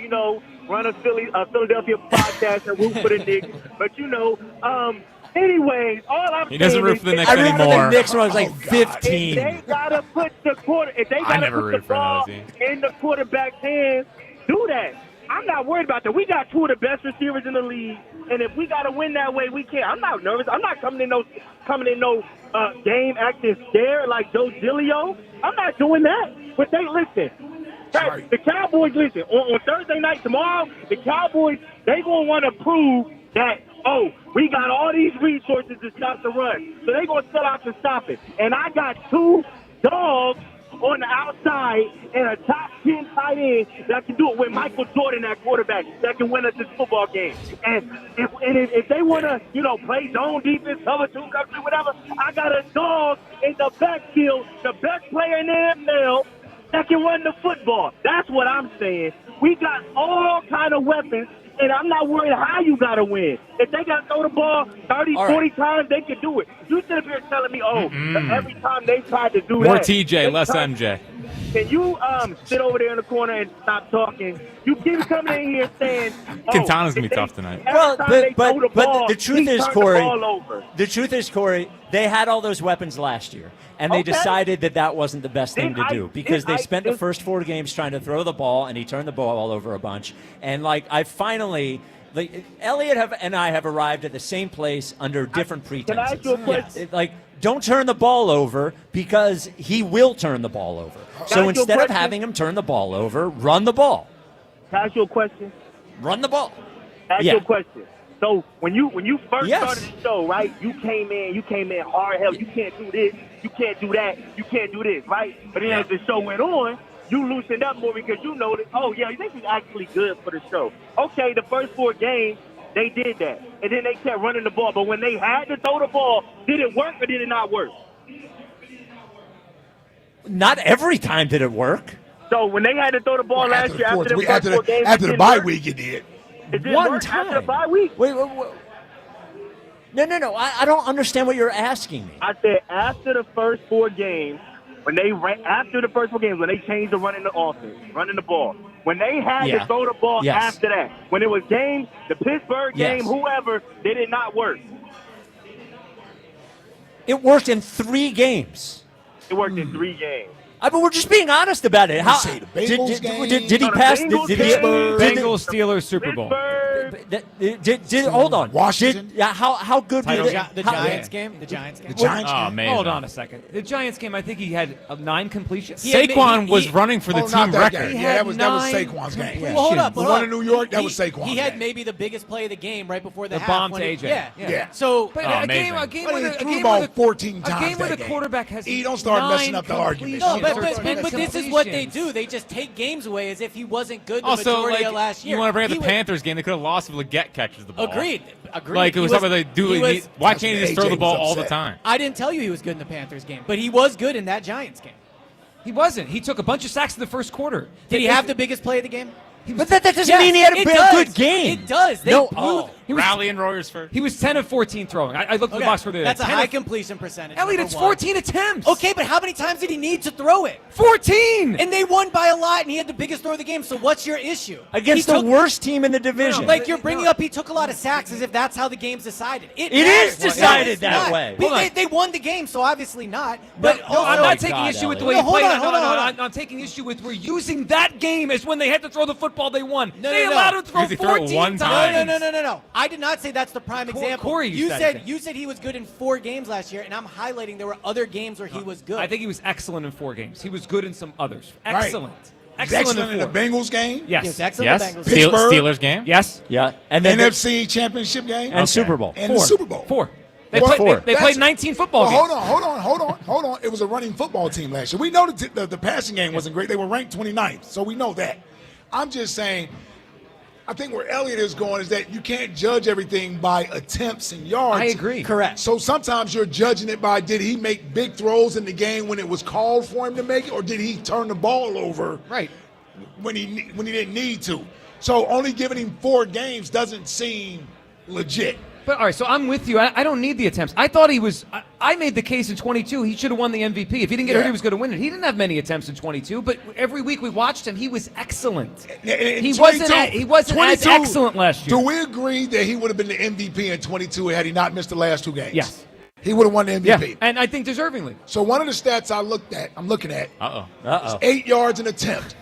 run a Philadelphia podcast and root for the Knicks. But, anyways, all I'm saying is... He doesn't root for the Knicks anymore. I remember the Knicks when I was like 15. If they got to put the ball in the quarterback's hands, do that. I'm not worried about that. We got two of the best receivers in the league, and if we got to win that way, we can. I'm not nervous. I'm not coming in no game acting scared like Joe Giglio. I'm not doing that. But listen. Hey, the Cowboys, listen, on Thursday night tomorrow, the Cowboys, they going to want to prove that, we got all these resources to stop the run. So they going to sell out to stop it. And I got two dogs on the outside and a top 10 tight end that can do it with Michael Jordan at quarterback that can win us this football game. And if they want to, play zone defense, cover 2, cover 3, whatever, I got a dog in the backfield, the best player in the NFL that can run the football. That's what I'm saying. We got all kind of weapons, and I'm not worried how you got to win. If they got to throw the ball 30, 40 times, they can do it. You sit up here telling me, every time they tried to do More that. TJ, less MJ. Can you sit over there in the corner and stop talking? You keep coming in here saying, Quintana's going to be tough tonight. Well, but the truth is, Corey, they had all those weapons last year, and they decided that wasn't the best thing to do because they spent the first 4 games trying to throw the ball, and he turned the ball all over a bunch. And, Elliot and I have arrived at the same place under different pretenses. Can I ask you a question? Don't turn the ball over because he will turn the ball over. So instead of having him turn the ball over, run the ball. Can I ask you a question? Run the ball. Ask you a question. So when you first started the show, right? You came in hard hell. You can't do this. You can't do that. You can't do this, right? But then as the show went on, you loosened up more because you noticed, this is actually good for the show. Okay, the first 4 games, they did that. And then they kept running the ball. But when they had to throw the ball, did it work or did it not work? Not every time did it work. So when they had to throw the ball last year after the first 4 games, after the bye week, it did. It didn't work after the bye week. Wait. No. I don't understand what you're asking me. I said after the first 4 games, when they changed the running the offense, running the ball, when they had to throw the ball after that, when it was games, the Pittsburgh game, whoever, did it not work? It worked in 3 games. It worked in 3 games. But we're just being honest about it. How the Bengals game? Did he pass? Bengals Steelers Super Bowl. Hold on. Washington. How good were they? The Giants game. The Giants game. Amazing. Hold on a second. The Giants game, I think he had 9 completions. Saquon was running for the team record. Yeah, that was Saquon's game. Well, hold up. The one in New York, that was Saquon's game. He had maybe the biggest play of the game right before the half. bomb to AJ. Yeah. So, but a game he threw the ball 14 times. A game where the quarterback has don't start messing up the argument. No, but this is what they do. They just take games away as if he wasn't good the majority of last year. You want to bring up the Panthers game? They could have lost if Leggett catches the ball. Agreed. Like, it was something they do. Why can't he just throw the ball all the time? I didn't tell you he was good in the Panthers game, but he was good in that Giants game. He wasn't. He took a bunch of sacks in the first quarter. Did he have the biggest play of the game? But that doesn't mean he had a good game. It does. Rally in Royersford. He was 10 of 14 throwing. I looked at the box for the That's a high completion percentage. Elliot, it's 14 attempts. Okay, but how many times did he need to throw it? 14! And they won by a lot, and he had the biggest throw of the game. So what's your issue? Against the worst team in the division. Like you're bringing up, he took a lot of sacks as if that's how the game's decided. It is decided that way. They won the game, so obviously not. But no, I'm not taking issue with the way he played. Hold on. I'm taking issue with we're using that game as when they had to throw the football they won. They allowed him to throw 14 times. No. I did not say that's the prime example. Corey you said he was good in 4 games last year, and I'm highlighting there were other games where he was good. I think he was excellent in 4 games. He was good in some others. Right. Excellent. Excellent in the Bengals game. Yes. Excellent in the Bengals game. Pittsburgh. Steelers game. Yes. Yeah. And then NFC Championship game. And Super Bowl. And the Super Bowl. 4. They played 19 football games. Hold on. It was a running football team last year. We know the passing game wasn't great. They were ranked 29th, so we know that. I'm just saying, I think where Elliott is going is that you can't judge everything by attempts and yards. I agree. Correct. So sometimes you're judging it by, did he make big throws in the game when it was called for him to make it, or did he turn the ball over when he didn't need to? So only giving him 4 games doesn't seem legit. But all right, so I'm with you. I don't need the attempts. I thought he was. I made the case in 22. He should have won the MVP. If he didn't get hurt, he was going to win it. He didn't have many attempts in 22, but every week we watched him. He was excellent. He wasn't as excellent last year. Do we agree that he would have been the MVP in 22 had he not missed the last 2 games? Yes. He would have won the MVP. Yeah, and I think deservingly. So one of the stats I'm looking at. Uh-oh. 8 yards an attempt.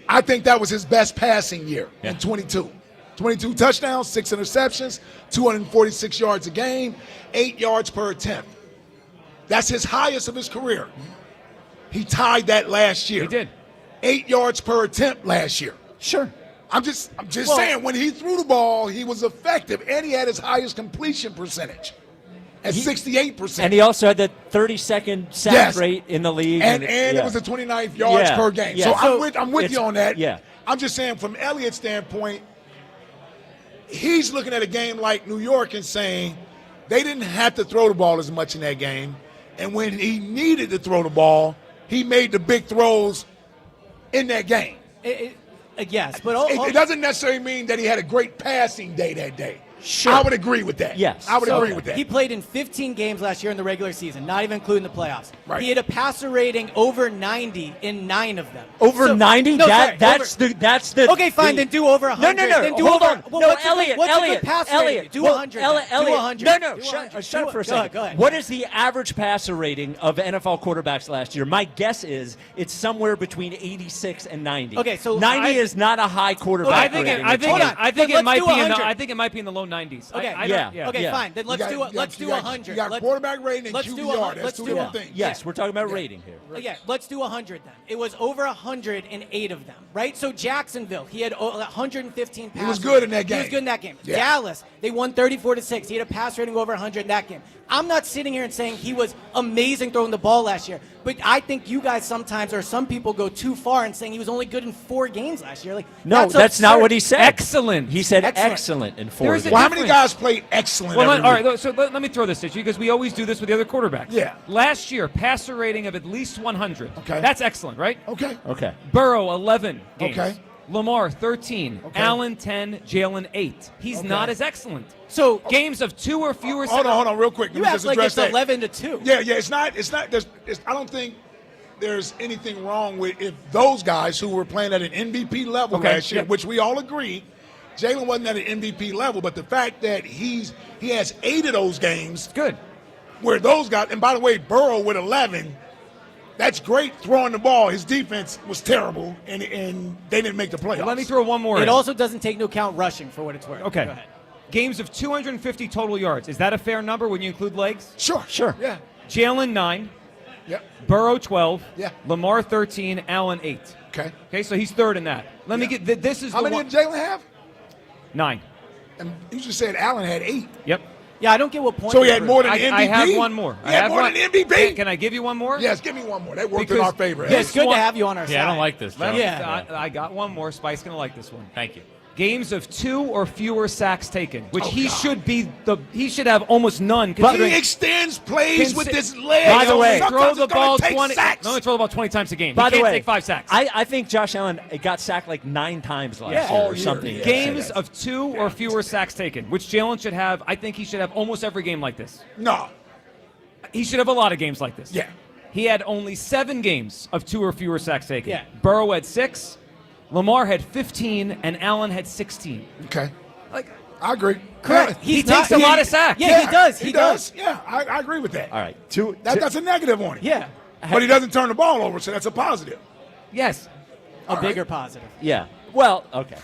I think that was his best passing year in 22. 22 touchdowns, 6 interceptions, 246 yards a game, 8 yards per attempt. That's his highest of his career. He tied that last year. He did. 8 yards per attempt last year. Sure. I'm just saying, when he threw the ball, he was effective, and he had his highest completion percentage at 68%. And he also had the 32nd sack rate in the league. And it was the 29th yards per game. Yeah. So I'm with you on that. Yeah. I'm just saying, from Elliott's standpoint, he's looking at a game like New York and saying they didn't have to throw the ball as much in that game. And when he needed to throw the ball, he made the big throws in that game. Yes, but it doesn't necessarily mean that he had a great passing day that day. Sure. I would agree with that. Yes. I would agree with that. He played in 15 games last year in the regular season, not even including the playoffs. Right. He had a passer rating over 90 in 9 of them. Over 90? No, that's the. Okay, fine. Then do over 100. No. Then do Hold over, on. Well, no, what's Elliot. What's a good passer rating? Do 100. Elliot. Do 100. No. Do Shut 100. up for a second. Go ahead. What is the average passer rating of NFL quarterbacks last year? My guess is it's somewhere between 86 and 90. Okay, so 90 is not a high quarterback rating. I think it might be in the low 90s. Okay. Okay, fine. Then let's do 100. You got quarterback rating and QBR. That's 2 different things. Yes, we're talking about rating here. Yeah, let's do 100 then. It was over 100 in 8 of them, right? So Jacksonville, he had 115 passes. He was good in that game. He was good in that game. Yeah. Dallas, they won 34-6. He had a pass rating over 100 in that game. I'm not sitting here and saying he was amazing throwing the ball last year, but I think you guys sometimes, or some people, go too far in saying he was only good in 4 games last year. Like, no, that's not what he said. Excellent. He said excellent in 4 games. Well, how many guys played excellent? Well, all right, so let me throw this at you because we always do this with the other quarterbacks. Yeah. Last year, passer rating of at least 100. Okay. That's excellent, right? Okay. Burrow, 11 games. Okay. Lamar, 13. Okay. Allen, 10. Jalen, 8. He's Okay. not as excellent. So games of 2 or fewer. Hold on, real quick. You Let me act just like address it's that. 11-2. Yeah, it's not. I don't think there's anything wrong with if those guys who were playing at an MVP level last year, which we all agree, Jalen wasn't at an MVP level, but the fact that he has 8 of those games, good. Where those guys, and by the way, Burrow with 11. That's great throwing the ball. His defense was terrible, and they didn't make the playoffs. Let me throw one more. It also doesn't take into account rushing, for what it's worth. Okay. Go ahead. Games of 250 total yards. Is that a fair number when you include legs? Sure. Yeah. Jalen, 9. Yep. Burrow, 12. Yeah. Lamar, 13. Allen, 8. Okay, so he's third in that. Let me get this is how many did Jalen have? 9. And you just said Allen had 8. Yep. Yeah, I don't get what point. So he had more than MVP? I have one more. He had more than MVP? Can I give you one more? Yes, give me one more. That worked in our favor. Yeah, it's good to have you on our side. Yeah, I don't like this, Joe. I got one more. Spice going to like this one. Thank you. games of 2 or fewer sacks taken, which he should have almost none. But he extends plays with his legs. By the way, throw the ball 20 sacks. No, throw the ball 20 times a game. By he the can't way, take 5 sacks. I think Josh Allen got sacked like 9 times last year or something. Games of 2 or fewer sacks taken, which Jalen should have. I think he should have almost every game like this. No. He should have a lot of games like this. Yeah. He had only 7 games of 2 or fewer sacks taken. Yeah. Burrow had 6. Lamar had 15, and Allen had 16. Okay. I agree. Correct. He takes a lot of sacks. Yeah, he does. He does. Yeah, I agree with that. All right. That's a negative on him. Yeah. But he doesn't turn the ball over, so that's a positive. Yes. A bigger positive. Yeah. Well, okay.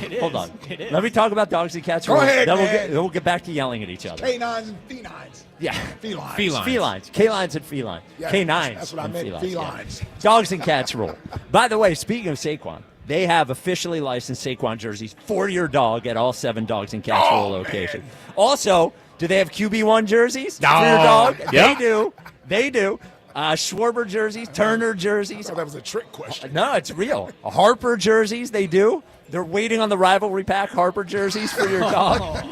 It is. Hold on. It is. Let me talk about dogs and cats. Go ahead, then man. we'll get back to yelling at each other. Canines and felines. Yeah. Felines. Felines. Canines and felines. Yeah, Canines. that's what I and meant, felines, felines. yeah. Dogs and cats rule. By the way, speaking of Saquon, they have officially licensed Saquon jerseys for your dog at all 7 Dogs and Cats Rule locations. Also, do they have QB1 jerseys for your dog? Yep. They do. Schwarber jerseys, Turner jerseys. I thought that was a trick question. No, it's real. Harper jerseys, they do. They're waiting on the rivalry pack Harper jerseys for your dog.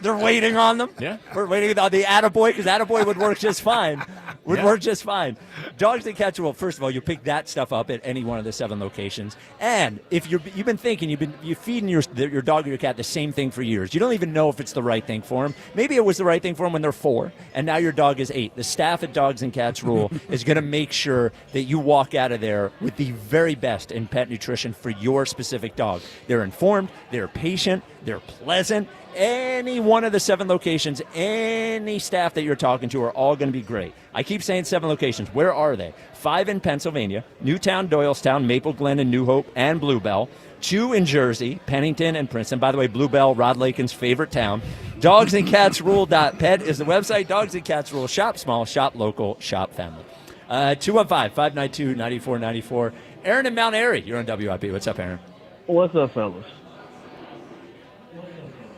They're waiting on them. Yeah. Oh, We're waiting on the Attaboy, because Attaboy would work just fine. Work just fine. Dogs and Cats Rule. First of all, you pick that stuff up at any one of the 7 locations. And if you've been thinking you're feeding your dog or your cat the same thing for years, you don't even know if it's the right thing for them. Maybe it was the right thing for them when they're 4, and now your dog is 8. The staff at Dogs and Cats Rule is going to make sure that you walk out of there with the very best in pet nutrition for your specific dog. They're informed, they're patient, they're pleasant. Any one of the 7 locations, any staff that you're talking to are all going to be great. I keep saying 7 locations. Where are they? 5 in Pennsylvania, Newtown, Doylestown, Maple Glen, and New Hope, and Bluebell. 2 in Jersey, Pennington and Princeton. By the way, Bluebell, Rod Lakin's favorite town. Dogsandcatsrule.pet is the website. Dogs and Cats Rule. Shop small, shop local, shop family. 215-592-9494. Aaron in Mount Airy, you're on WIP. What's up, Aaron? What's up, fellas?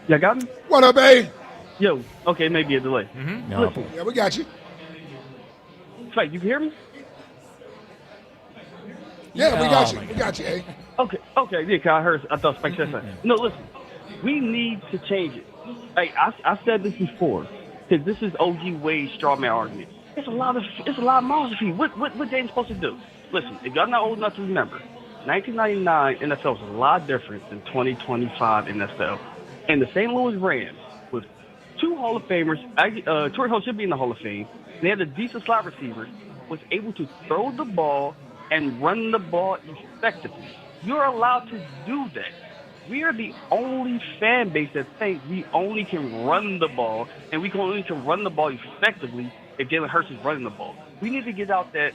Y'all got me? What up, A? Yo, okay, maybe a delay. No. Listen, Yeah, we got you. Spike, you can hear me? Yeah, we got Oh, you. my We got you, A. Okay, yeah, 'cause I thought Spike said something. No, listen, we need to change it. Hey, I said this before, because this is OG Wade's straw man argument. It's a lot of miles to feed. What Dame's supposed to do? Listen, if y'all not old enough to remember, 1999 NFL was a lot different than 2025 NFL. And the St. Louis Rams, with 2 Hall of Famers, Torrey Holt should be in the Hall of Fame, and they had a decent slot receiver, was able to throw the ball and run the ball effectively. You're allowed to do that. We are the only fan base that thinks we only can run the ball, and we can only run the ball effectively if Jalen Hurts is running the ball. We need to get out that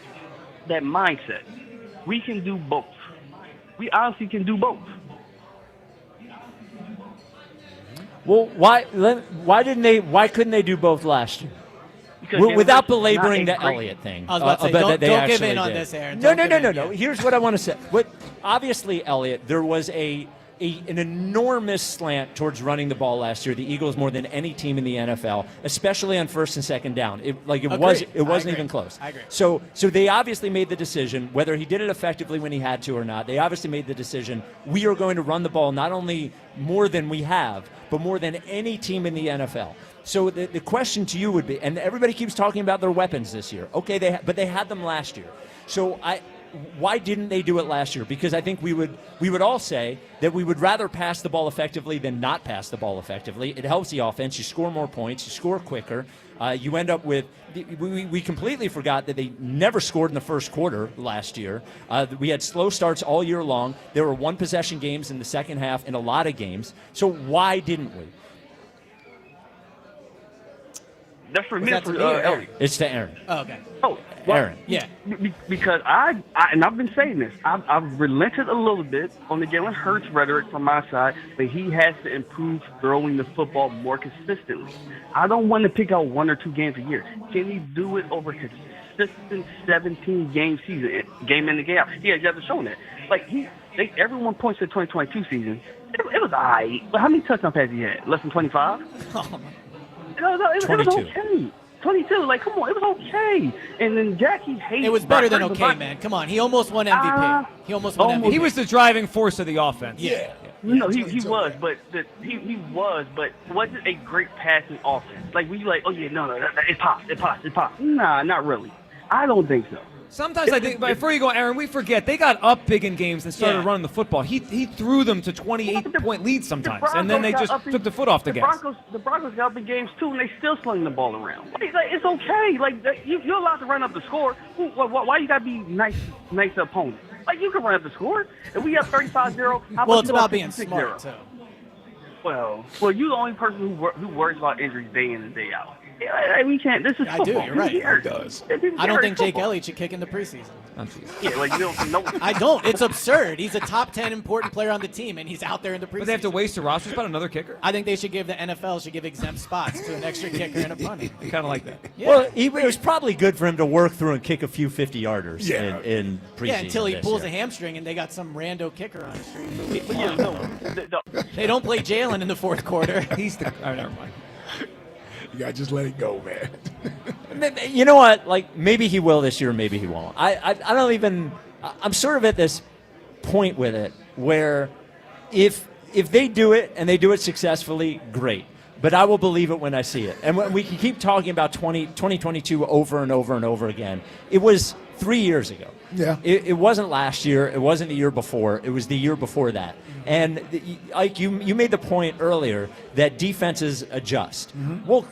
mindset. We can do both. We honestly can do both. Well, why couldn't they do both last year? Without belaboring the Elliott thing. I was about to say, don't give in on did. this, Aaron. No. Don't give in. Here's what I want to say. Obviously, Elliott, there was an enormous slant towards running the ball last year. The Eagles more than any team in the NFL, especially on 1st and 2nd down. It wasn't even close. I agree. So they obviously made the decision, whether he did it effectively when he had to or not. They obviously made the decision. We are going to run the ball not only more than we have, but more than any team in the NFL. So the question to you would be, and everybody keeps talking about their weapons this year. Okay, but they had them last year. So why didn't they do it last year? Because I think we would all say that we would rather pass the ball effectively than not pass the ball effectively. It helps the offense. You score more points. You score quicker. You end up with we completely forgot that they never scored in the first quarter last year. We had slow starts all year long. There were 1-possession games in the second half in a lot of games. So why didn't we? That's for me. Elliott. It's to Aaron. Oh, okay. Oh, well, Aaron. Yeah. Because and I've been saying this. I've relented a little bit on the Jalen Hurts rhetoric from my side, but he has to improve throwing the football more consistently. I don't want to pick out 1 or 2 games a year. Can he do it over a consistent 17-game season, game in the game out? He hasn't shown that. Like everyone points to the 2022 season. It was all right. But how many touchdown passes he had? Less than 25? No, it was okay. 22, like, come on, it was okay. And then Jackie hates. It was better than okay, man. Come on, he almost won MVP. He almost won MVP. He was the driving force of the offense. Yeah. No, he was, but he was, but wasn't a great passing offense. Like we like, oh yeah, no, it pops. Nah, not really. I don't think so. Sometimes I think, before you go, Aaron, we forget they got up big in games and started running the football. He threw them to 28-point leads sometimes, and then they just took the foot off the gas. The Broncos got up in games too, and they still slung the ball around. Like, it's okay. Like you're allowed to run up the score. Why you gotta be nice opponent? Like you can run up the score. If we have 35-0, well, it's about being smart too. Well, you're the only person who worries about injuries day in and day out. We can't. This is football. I do. You're right. He does. I don't think Jake Elliott should kick in the preseason. Yeah, like you don't know. I don't. It's absurd. He's a top 10 important player on the team, and he's out there in the preseason. But they have to waste a roster spot, another kicker? I think they should give the NFL should give exempt spots to an extra kicker and a punter. I kind of like that. Yeah. Well, it was probably good for him to work through and kick a few 50-yarders in preseason. Yeah, until he pulls year. a hamstring and they got some rando kicker on the street. They don't play Jalen in the fourth quarter. He's the. Oh, never mind. You gotta just let it go, man. You know what? Like, maybe he will this year, maybe he won't. I don't even. I'm sort of at this point with it where if they do it and they do it successfully, great. But I will believe it when I see it. And we can keep talking about 2022 over and over and over again. It was 3 years ago. Yeah. It wasn't last year. It wasn't the year before. It was the year before that. And Ike, you made the point earlier that defenses adjust. Mm-hmm. Well,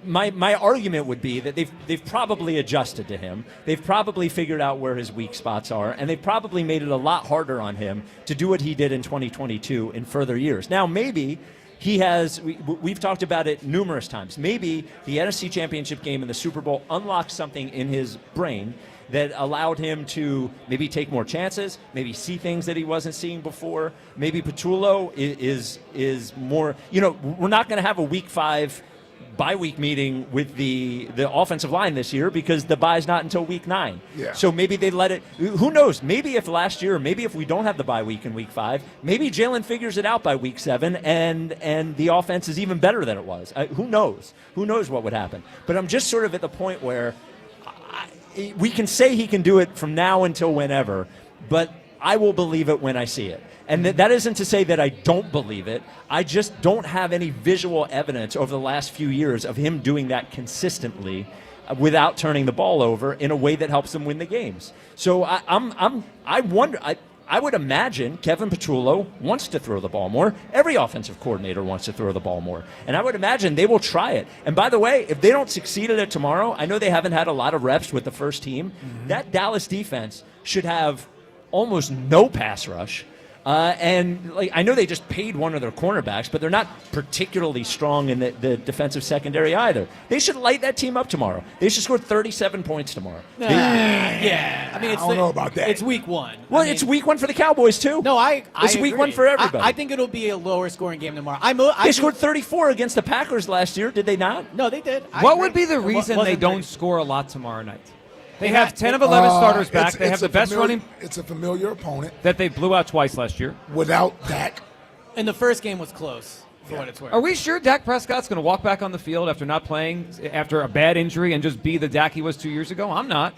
my argument would be that they've probably adjusted to him. They've probably figured out where his weak spots are, and they've probably made it a lot harder on him to do what he did in 2022 in further years. Now, maybe he has, we've talked about it numerous times, maybe the NFC Championship game and the Super Bowl unlocked something in his brain that allowed him to maybe take more chances, maybe see things that he wasn't seeing before. Maybe Patullo is more, we're not going to have a week 5 bye-week meeting with the offensive line this year because the bye's not until week 9. Yeah. So maybe they let it, who knows, maybe if last year, maybe if we don't have the bye week in week 5, maybe Jalen figures it out by week 7 and the offense is even better than it was. Who knows? Who knows what would happen? But I'm just sort of at the point where we can say he can do it from now until whenever, but I will believe it when I see it. And that isn't to say that I don't believe it. I just don't have any visual evidence over the last few years of him doing that consistently without turning the ball over in a way that helps him win the games. So I wonder. I would imagine Kevin Patullo wants to throw the ball more. Every offensive coordinator wants to throw the ball more. And I would imagine they will try it. And by the way, if they don't succeed at it tomorrow, I know they haven't had a lot of reps with the first team. Mm-hmm. That Dallas defense should have almost no pass rush. And I know they just paid one of their cornerbacks, but they're not particularly strong in the defensive secondary either. They should light that team up tomorrow. They should score 37 points tomorrow. Yeah. I mean, I don't know about that. It's week 1. Well, it's week 1 for the Cowboys, too. No, it's week 1 for everybody. I think it'll be a lower scoring game tomorrow. They scored 34 against the Packers last year, did they not? No, they did. What would be the reason they don't score a lot tomorrow night? They have 10 of 11 starters back. They have the best running. It's a familiar opponent that they blew out twice last year. Without Dak. And the first game was close, for what it's worth. Are we sure Dak Prescott's going to walk back on the field after not playing, after a bad injury, and just be the Dak he was 2 years ago? I'm not.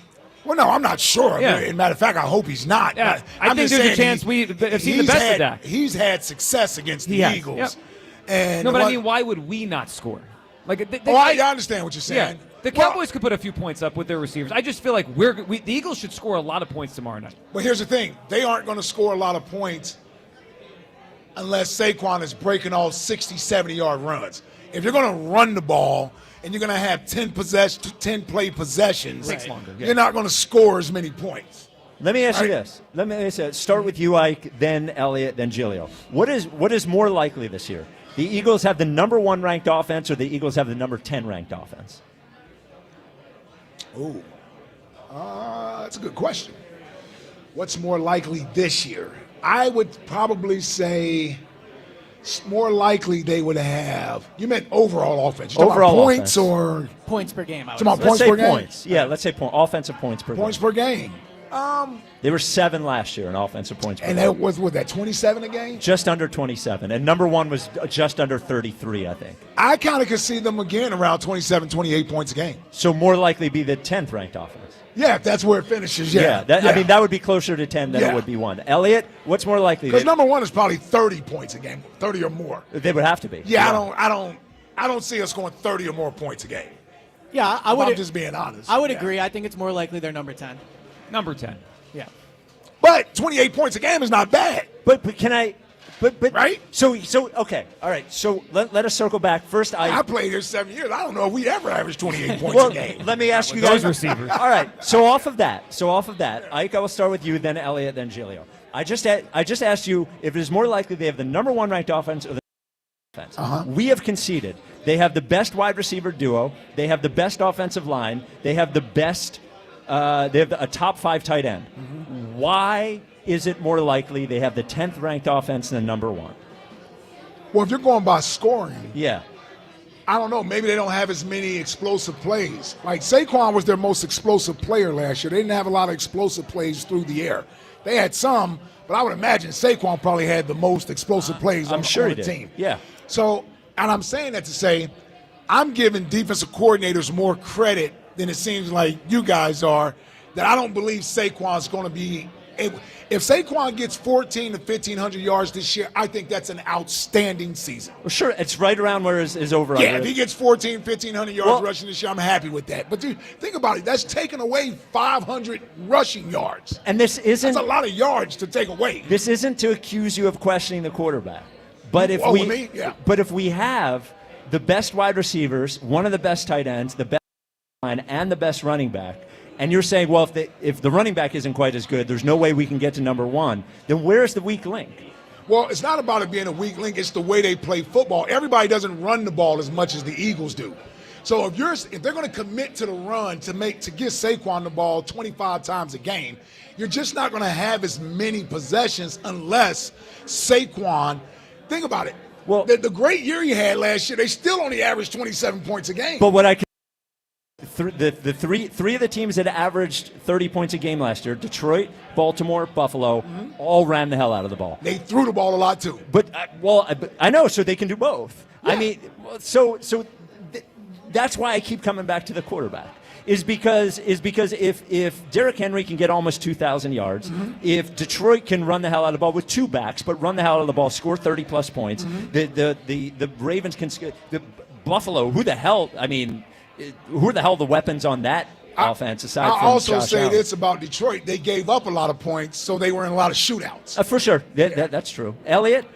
Well, no, I'm not sure. Yeah. As a matter of fact, I hope he's not. Yeah. I think there's a chance we've seen the best of Dak. He's had success against the Eagles. Yep. And no, but I mean, why would we not score? I understand what you're saying. Yeah. The Cowboys could put a few points up with their receivers. I just feel like the Eagles should score a lot of points tomorrow night. But here's the thing. They aren't going to score a lot of points unless Saquon is breaking all 60, 70-yard runs. If you're going to run the ball and you're going to have 10 play possessions, you're not going to score as many points. Let me ask you this. Start with you, Ike, then Elliott, then Giglio. What is more likely this year? The Eagles have the number 1 ranked offense or the Eagles have the number 10 ranked offense? Oh, that's a good question. What's more likely this year? I would probably say it's more likely they would have. You meant overall offense. You talking about points or points per game? Points per game. Points. Yeah, let's say offensive points per game. Points per game. They were 7 last year in offensive points per And game. that was that 27 a game? Just under 27. And number 1 was just under 33, I think. I kind of could see them again around 27, 28 points a game. So more likely be the 10th ranked offense. Yeah, if that's where it finishes, yeah. I mean, that would be closer to 10 than it would be 1. Elliot, what's more likely? Because number 1 is probably 30 points a game, 30 or more. They would have to be. Yeah, I don't see us going 30 or more points a game. Yeah, I would. I'm just being honest. I would agree. I think it's more likely they're number 10. Number 10. Yeah. But 28 points a game is not bad. But can I? But right? So okay, all right. So let us circle back. First, I played here 7 years. I don't know if we ever averaged 28 points well, a game. Let me ask you Those guys. receivers. All right. So off of that, Ike, I will start with you, then Elliot, then Giglio. I just asked you if it is more likely they have the number 1 ranked offense or the offense. We have conceded they have the best wide receiver duo. They have the best offensive line. They have the best. They have a top 5 tight end. Why is it more likely they have the 10th ranked offense than number 1? Well, if you're going by scoring, yeah, I don't know. Maybe they don't have as many explosive plays. Like Saquon was their most explosive player last year. They didn't have a lot of explosive plays through the air. They had some, but I would imagine Saquon probably had the most explosive plays on the team. Yeah. So, and I'm saying that to say, I'm giving defensive coordinators more credit than it seems like you guys are, that I don't believe Saquon's going to be able. If Saquon gets 1,400 to 1,500 yards this year, I think that's an outstanding season. Well, sure, it's right around where his over. Yeah, if he gets 1,100 yards rushing this year, I'm happy with that. But dude, think about it. That's taking away 500 rushing yards. And this isn't. That's a lot of yards to take away. This isn't to accuse you of questioning the quarterback. But if but if we have the best wide receivers, one of the best tight ends, the best line, and the best running back, and you're saying, well, if the running back isn't quite as good, there's no way we can get to number 1, then where's the weak link? Well, it's not about it being a weak link. It's the way they play football. Everybody doesn't run the ball as much as the Eagles do. So if they're going to commit to the run to give Saquon the ball 25 times a game, you're just not going to have as many possessions unless Saquon. Think about it. Well, the great year he had last year, they still only averaged 27 points a game. But what I can the three of the teams that averaged 30 points a game last year, Detroit, Baltimore, Buffalo, all ran the hell out of the ball. They threw the ball a lot too. But I know, so they can do both. Yeah. I mean, that's why I keep coming back to the quarterback. Is because if Derrick Henry can get almost 2,000 yards, if Detroit can run the hell out of the ball with 2 backs, but run the hell out of the ball, score 30-plus points, the Ravens can – the Buffalo, who the hell – I mean – who are the hell the weapons on that offense aside from I also Josh say Allen? this about Detroit. They gave up a lot of points, so they were in a lot of shootouts. For sure. That's true. Elliot?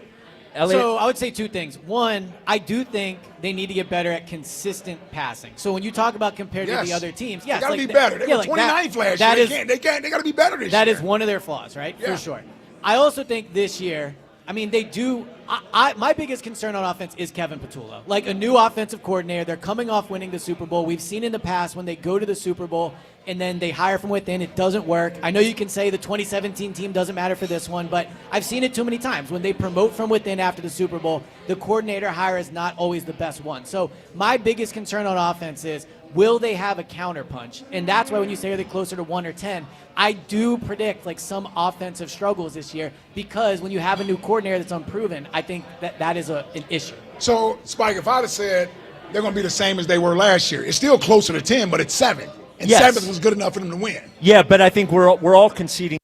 So I would say 2 things. One, I do think they need to get better at consistent passing. So when you talk about compared to the other teams, they got to be better. They were 29th last year. They got to be better this year. That is one of their flaws, right? Yeah. For sure. I also think this year, I mean, they do. My biggest concern on offense is Kevin Patullo. Like a new offensive coordinator, they're coming off winning the Super Bowl. We've seen in the past when they go to the Super Bowl and then they hire from within, it doesn't work. I know you can say the 2017 team doesn't matter for this one, but I've seen it too many times. When they promote from within after the Super Bowl, the coordinator hire is not always the best one. So my biggest concern on offense is, will they have a counterpunch? And that's why when you say are they closer to 1 or 10, I do predict like some offensive struggles this year because when you have a new coordinator that's unproven, I think that is an issue. So, Spike, if I'd have said they're going to be the same as they were last year, it's still closer to 10, but it's 7. And 7th was good enough for them to win. Yeah, but I think we're all conceding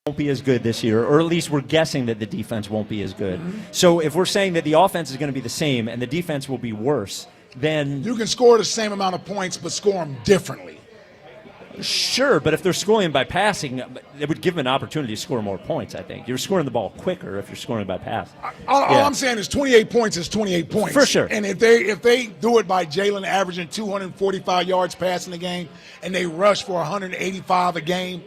won't be as good this year, or at least we're guessing that the defense won't be as good. So if we're saying that the offense is going to be the same and the defense will be worse, then you can score the same amount of points but score them differently. Sure, but if they're scoring by passing, it would give them an opportunity to score more points, I think. You're scoring the ball quicker if you're scoring by pass. All I'm saying is 28 points is 28 points. For sure. And if they do it by Jalen averaging 245 yards passing a game and they rush for 185 a game,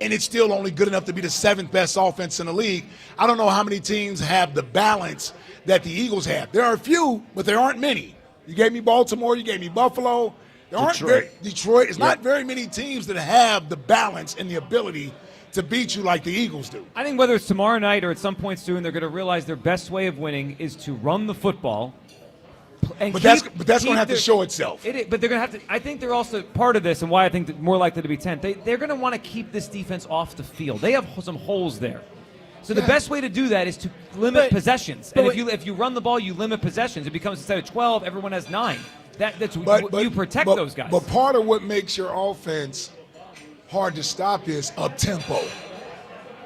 and it's still only good enough to be the 7th best offense in the league, I don't know how many teams have the balance that the Eagles have. There are a few, but there aren't many. You gave me Baltimore, you gave me Buffalo. There aren't Detroit. It's not very many teams that have the balance and the ability to beat you like the Eagles do. I think whether it's tomorrow night or at some point soon, they're going to realize their best way of winning is to run the football, But that's going to have to show itself. But they're going to have to. I think they're also part of this, and why I think they're more likely to be 10th. They're going to want to keep this defense off the field. They have some holes there. So the best way to do that is to limit possessions. And if you run the ball, you limit possessions. It becomes, instead of 12, everyone has 9. You protect those guys. But part of what makes your offense hard to stop is up-tempo.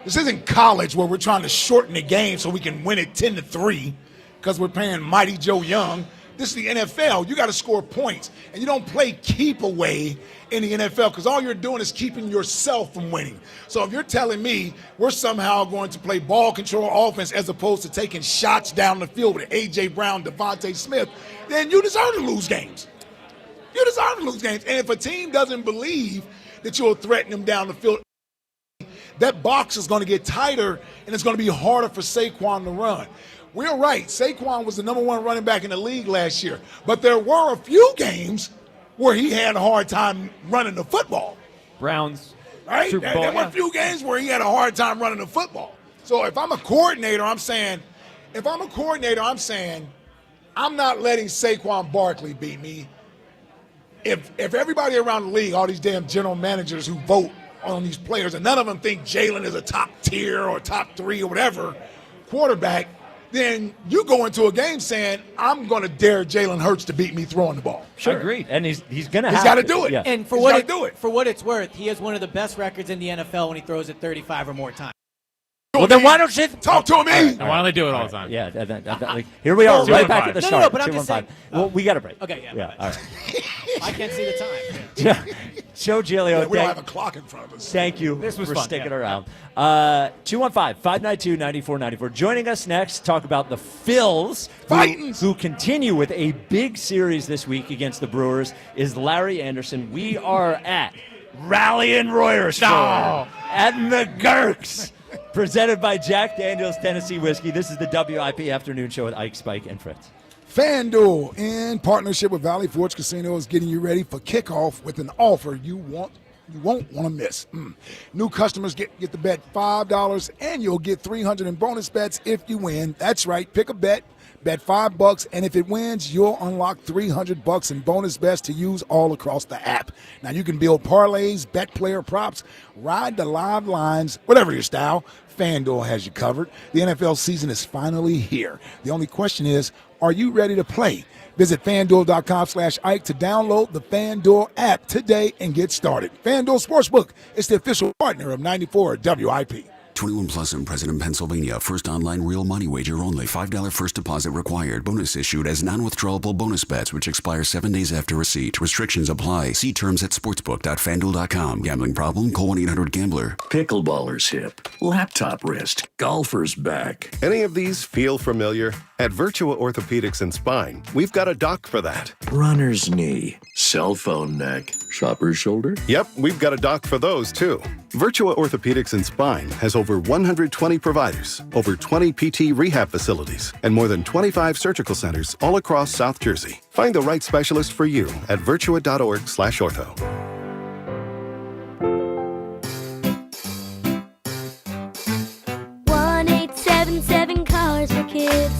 This isn't college where we're trying to shorten the game so we can win it 10-3 because we're playing Mighty Joe Young. This is the NFL. You got to score points. And you don't play keep away in the NFL because all you're doing is keeping yourself from winning. So if you're telling me we're somehow going to play ball control offense as opposed to taking shots down the field with A.J. Brown, Devontae Smith, then you deserve to lose games. You deserve to lose games. And if a team doesn't believe that you'll threaten them down the field, that box is going to get tighter and it's going to be harder for Saquon to run. We're right. Saquon was the number 1 running back in the league last year. But there were a few games where he had a hard time running the football. Browns. Right? Super Bowl, there were a few games where he had a hard time running the football. So if I'm a coordinator, I'm saying, I'm not letting Saquon Barkley beat me. If everybody around the league, all these damn general managers who vote on these players, and none of them think Jalen is a top tier or top 3 or whatever quarterback, then you go into a game saying, I'm going to dare Jalen Hurts to beat me throwing the ball. Sure. Agreed. And he's going to have to. He's got to do it. Yeah. And for what it's worth, he has one of the best records in the NFL when he throws it 35 or more times. Well, then why don't you talk to me? Why don't they do it all the time? Yeah. Here we are, right back at the start. No, but I'm just saying. Well, we got a break. Okay, yeah. All right. I can't see the time. Joe Giglio, we don't have a clock in front of us. Thank you for sticking around. 215-592-9494. Joining us next, talk about the Phils, who continue with a big series this week against the Brewers, is Larry Anderson. We are at Rally in Royersford at MaGerks. Presented by Jack Daniel's Tennessee Whiskey. This is the WIP Afternoon Show with Ike, Spike, and Fritz. FanDuel, in partnership with Valley Forge Casino, is getting you ready for kickoff with an offer you won't want to miss. New customers get the bet $5, and you'll get $300 in bonus bets if you win. That's right. Pick a bet. Bet $5, and if it wins, you'll unlock $300 in bonus bets to use all across the app. Now, you can build parlays, bet player props, ride the live lines, whatever your style. FanDuel has you covered. The NFL season is finally here. The only question is, are you ready to play? Visit FanDuel.com/Ike to download the FanDuel app today and get started. FanDuel Sportsbook is the official partner of 94 WIP. 21 plus and present in Pennsylvania. First online real money wager only. $5 first deposit required. Bonus issued as non-withdrawable bonus bets, which expire 7 days after receipt. Restrictions apply. See terms at sportsbook.fanduel.com. Gambling problem? Call 1-800-GAMBLER. Pickleballer's hip, laptop wrist, golfer's back. Any of these feel familiar? At Virtua Orthopedics and Spine, we've got a doc for that. Runner's knee, cell phone neck, shopper's shoulder. Yep, we've got a doc for those too. Virtua Orthopedics and Spine has over 120 providers, over 20 PT rehab facilities, and more than 25 surgical centers all across South Jersey. Find the right specialist for you at virtua.org/ortho. 1-877 Cars for Kids.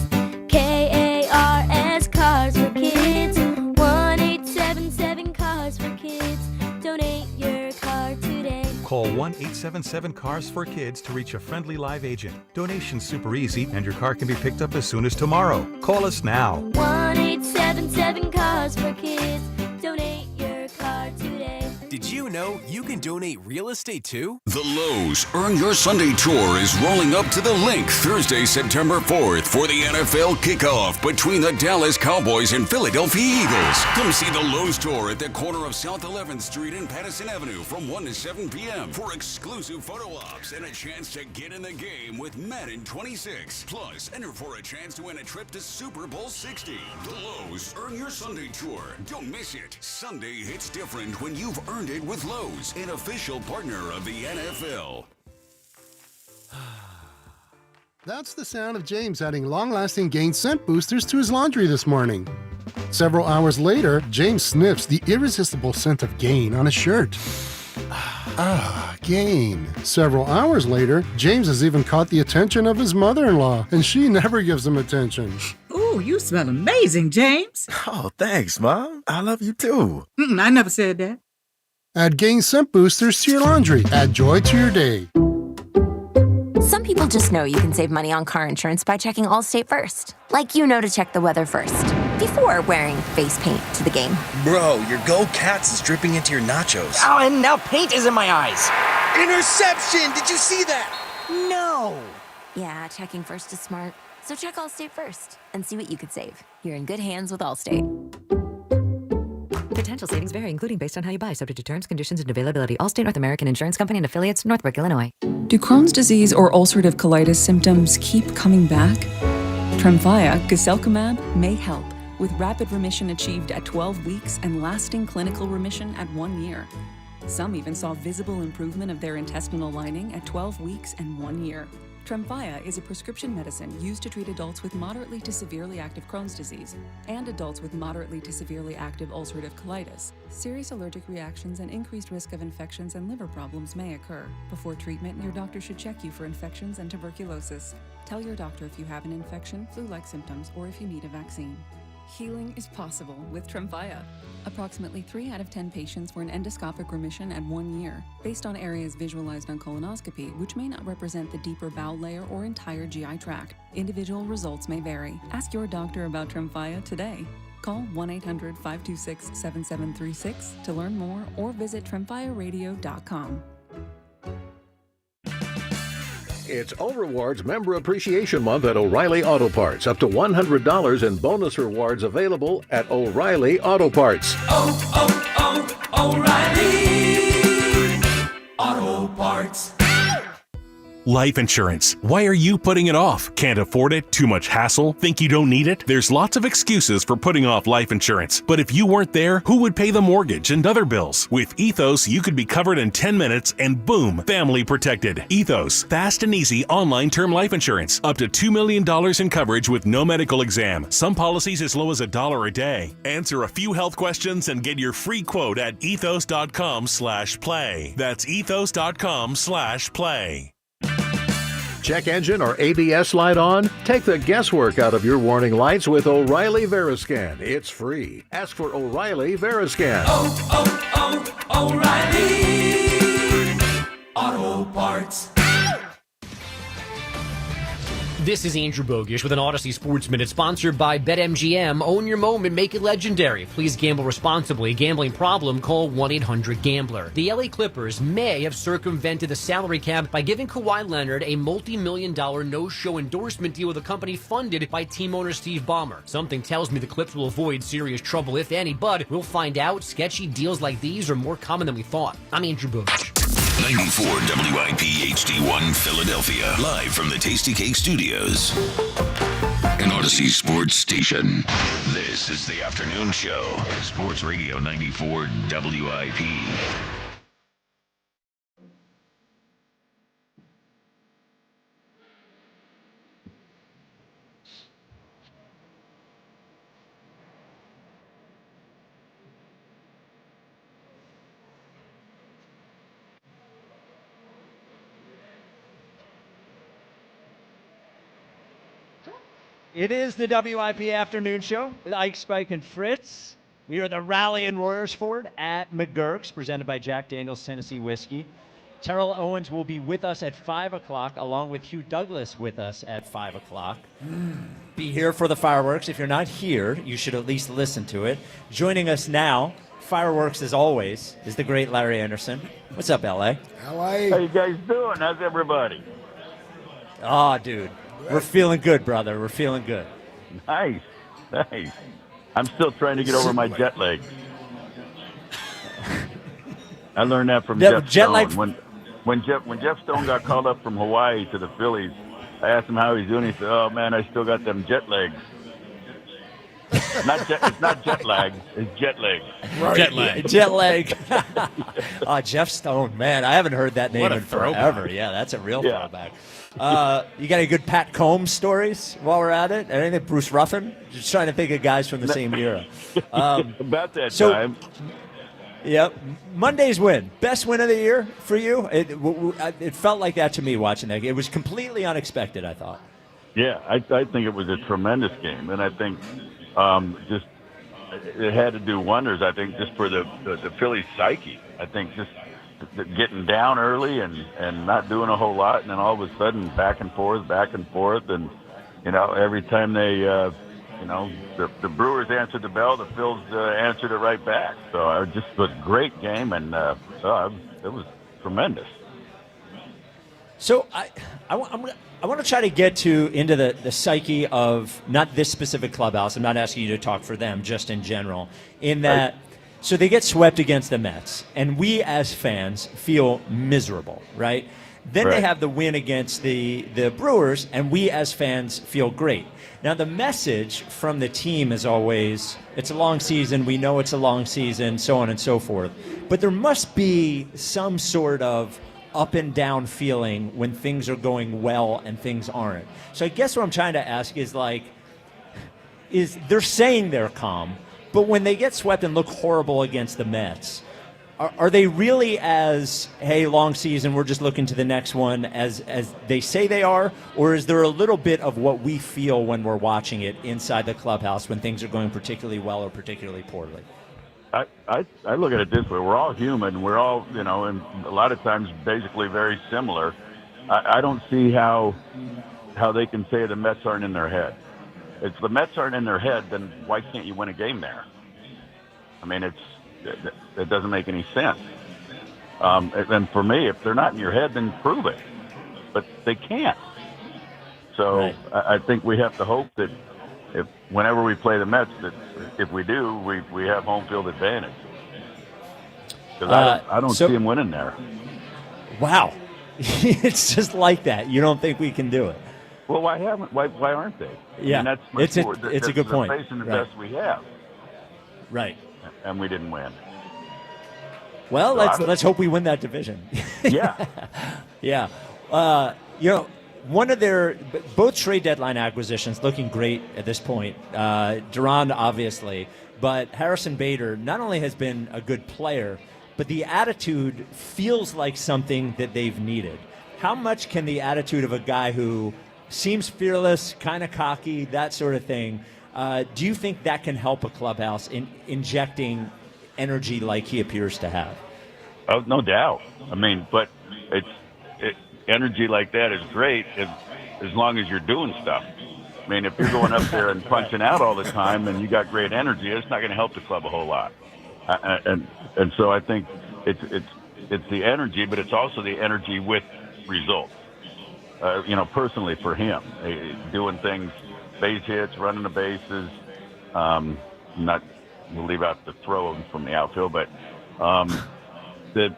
KARS Cars for Kids. 1-877 Cars for Kids. Donate your car today. Call 1-877-CARS-FOR-KIDS to reach a friendly live agent. Donation's super easy, and your car can be picked up as soon as tomorrow. Call us now. 1-877 Cars for Kids. Donate your car today. Did you know you can donate real estate too? The Lowe's Earn Your Sunday Tour is rolling up to the link Thursday, September 4th for the NFL Kickoff between the Dallas Cowboys and Philadelphia Eagles. Come see the Lowe's Tour at the corner of South 11th Street and Patterson Avenue from 1 to 7 p.m. for exclusive photo ops and a chance to get in the game with Madden 26. Plus, enter for a chance to win a trip to Super Bowl 60. The Lowe's Earn Your Sunday Tour. Don't miss it. Sunday hits different when you've earned it with Lowe's, an official partner of the NFL. That's the sound of James adding long-lasting Gain scent boosters to his laundry this morning. Several hours later, James sniffs the irresistible scent of Gain on his shirt. Gain. Several hours later, James has even caught the attention of his mother-in-law, and she never gives him attention. Ooh, Ooh, you smell amazing, James. Oh, thanks, Mom. I love you too. I never said that. Add Gain Scent Boosters to your laundry. Add joy to your day. Some people just know you can save money on car insurance by checking Allstate first. Like you know to check the weather first, before wearing face paint to the game. Bro, your Go Cats is dripping into your nachos. Oh, and now paint is in my eyes. Interception! Did you see that? No! Yeah, checking first is smart. So check Allstate first and see what you could save. You're in good hands with Allstate. Potential savings vary, including based on how you buy, subject to terms, conditions, and availability. Allstate North American Insurance Company and affiliates, Northbrook, Illinois. Do Crohn's disease or ulcerative colitis symptoms keep coming back? Tremfya, guselkumab, may help, with rapid remission achieved at 12 weeks and lasting clinical remission at 1 year. Some even saw visible improvement of their intestinal lining at 12 weeks and 1 year. Tremfya is a prescription medicine used to treat adults with moderately to severely active Crohn's disease and adults with moderately to severely active ulcerative colitis. Serious allergic reactions and increased risk of infections and liver problems may occur. Before treatment, your doctor should check you for infections and tuberculosis. Tell your doctor if you have an infection, flu-like symptoms, or if you need a vaccine. Healing is possible with Tremfya. Approximately 3 out of 10 patients were in endoscopic remission at 1 year, based on areas visualized on colonoscopy, which may not represent the deeper bowel layer or entire GI tract. Individual results may vary. Ask your doctor about Tremfya today. Call 1-800-526-7736 to learn more or visit tremfyaradio.com. It's O-Rewards Member Appreciation Month at O'Reilly Auto Parts. Up to $100 in bonus rewards available at O'Reilly Auto Parts. O'Reilly Auto Parts. Life insurance. Why are you putting it off? Can't afford it? Too much hassle? Think you don't need it? There's lots of excuses for putting off life insurance. But if you weren't there, who would pay the mortgage and other bills? With Ethos, you could be covered in 10 minutes and boom, family protected. Ethos, fast and easy online term life insurance. Up to $2 million in coverage with no medical exam. Some policies as low as $1 a day. Answer a few health questions and get your free quote at ethos.com/play. That's ethos.com/play. Check engine or ABS light on? Take the guesswork out of your warning lights with O'Reilly Veriscan. It's free. Ask for O'Reilly Veriscan. O'Reilly Auto Parts. This is Andrew Bogish with an Odyssey Sports Minute sponsored by BetMGM. Own your moment, make it legendary. Please gamble responsibly. Gambling problem, call 1-800-GAMBLER. The LA Clippers may have circumvented the salary cap by giving Kawhi Leonard a multi-million-dollar no-show endorsement deal with a company funded by team owner Steve Ballmer. Something tells me the Clips will avoid serious trouble, if any, but we'll find out. Sketchy deals like these are more common than we thought. I'm Andrew Bogish. 94 WIP HD1 Philadelphia. Live from the Tasty Cake Studios. An Odyssey Sports Station. This is the afternoon show. Sports Radio 94 WIP. It is the WIP Afternoon Show with Ike, Spike, and Fritz. We are the rally in Royersford at MaGerks, presented by Jack Daniel's Tennessee Whiskey. Terrell Owens will be with us at 5 o'clock, along with Hugh Douglas with us at 5 o'clock. Be here for the fireworks. If you're not here, you should at least listen to it. Joining us now, fireworks as always, is the great Larry Anderson. What's up, LA? How are you? How you guys doing? How's everybody? Oh, dude. We're feeling good, brother. We're feeling good. Nice. Nice. I'm still trying to get over my jet lag. I learned that from Jeff Stone. When Jeff Stone got called up from Hawaii to the Phillies, I asked him how he's doing. He said, "Oh man, I still got them jet legs." It's not jet lag. It's jet leg. Right. Jet lag. Jet lag. Jeff Stone, man, I haven't heard that name in forever. Yeah, that's a real throwback. You got any good Pat Combs stories while we're at it? Anything Bruce Ruffin? Just trying to think of guys from the same era. About that time. Yep. Monday's win. Best win of the year for you? It felt like that to me watching that. It was completely unexpected, I thought. Yeah, I think it was a tremendous game, and I think just it had to do wonders. I think just for the Phillies' psyche. I think just getting down early and not doing a whole lot, and then all of a sudden back and forth, and every time they the Brewers answered the bell, the Phils answered it right back. So it just was a great game, and it was tremendous. So I want to try to get into the psyche of not this specific clubhouse. I'm not asking you to talk for them, just in general. In that, so they get swept against the Mets, and we as fans feel miserable, right? Then they have the win against the Brewers, and we as fans feel great. Now, the message from the team is always, it's a long season, we know it's a long season, so on and so forth. But there must be some sort of up and down feeling when things are going well and things aren't. So I guess what I'm trying to ask is they're saying they're calm, but when they get swept and look horrible against the Mets, are they really as, hey, long season, we're just looking to the next one, as they say they are? Or is there a little bit of what we feel when we're watching it inside the clubhouse when things are going particularly well or particularly poorly? I look at it this way. We're all human. We're all, and a lot of times basically very similar. I don't see how they can say the Mets aren't in their head. If the Mets aren't in their head, then why can't you win a game there? I mean, it doesn't make any sense. And for me, if they're not in your head, then prove it. But they can't. So I think we have to hope that whenever we play the Mets, that if we do, we have home field advantage. Because I don't see them winning there. Wow. It's just like that. You don't think we can do it? Well, why aren't they? Yeah, I mean, it's a good point. Facing the best we have. Right. And we didn't win. Well, let's hope we win that division. Yeah. Yeah. One of both trade deadline acquisitions looking great at this point. Duran, obviously, but Harrison Bader not only has been a good player, but the attitude feels like something that they've needed. How much can the attitude of a guy who seems fearless, kind of cocky, that sort of thing, do you think that can help a clubhouse in injecting energy like he appears to have? Oh, no doubt. I mean, but energy like that is great as long as you're doing stuff. I mean, if you're going up there and punching out all the time and you got great energy, it's not going to help the club a whole lot. And so I think it's the energy, but it's also the energy with results. Personally for him, doing things, base hits, running the bases. We'll leave out the throw from the outfield, but that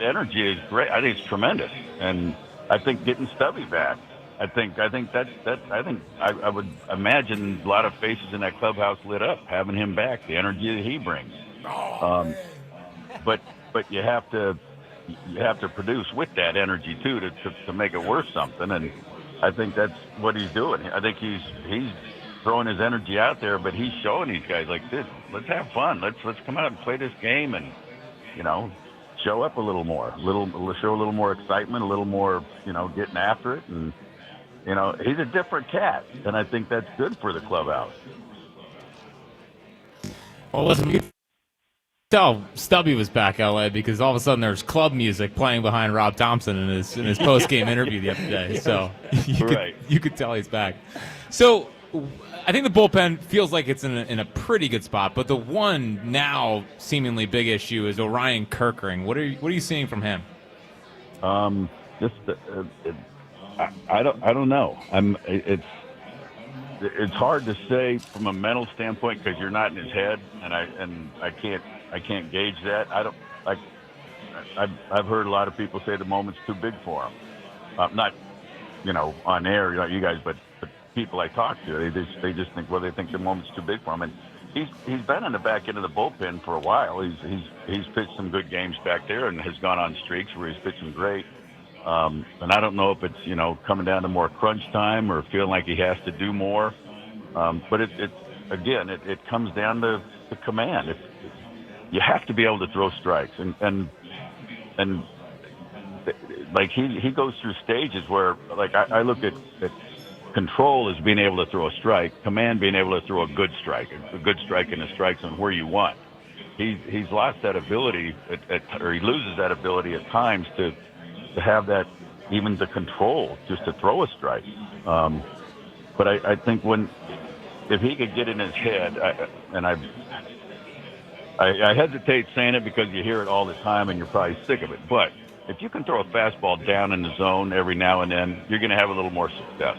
energy is great. I think it's tremendous, and I think getting Stubby back. I think I would imagine a lot of faces in that clubhouse lit up having him back. The energy that he brings, but you have to produce with that energy too to make it worth something, and I think that's what he's doing. I think he's throwing his energy out there, but he's showing these guys like this. Let's have fun. Let's come out and play this game, and show up a little more, show a little more excitement, a little more, getting after it, and he's a different cat, and I think that's good for the clubhouse. Well, listen, we could tell Stubby was back LA because all of a sudden there's club music playing behind Rob Thompson in his post game interview the other day. So you could tell he's back. So I think the bullpen feels like it's in a pretty good spot, but the one now seemingly big issue is Orion Kerkering. What are you seeing from him? I don't know. It's hard to say from a mental standpoint because you're not in his head, and I can't gauge that. I've heard a lot of people say the moment's too big for him. Not on air, you guys, but people I talk to, they just think, they think the moment's too big for him. And he's been in the back end of the bullpen for a while. He's pitched some good games back there and has gone on streaks where he's pitching great. And I don't know if it's coming down to more crunch time or feeling like he has to do more. But it comes down to the command. You have to be able to throw strikes, and like he goes through stages where, like, I look at control as being able to throw a strike, command being able to throw a good strike in a strike zone where you want. He's lost that ability, or he loses that ability at times to have that, even the control just to throw a strike. But I think if he could get in his head, I hesitate saying it because you hear it all the time and you're probably sick of it, but if you can throw a fastball down in the zone every now and then, you're going to have a little more success.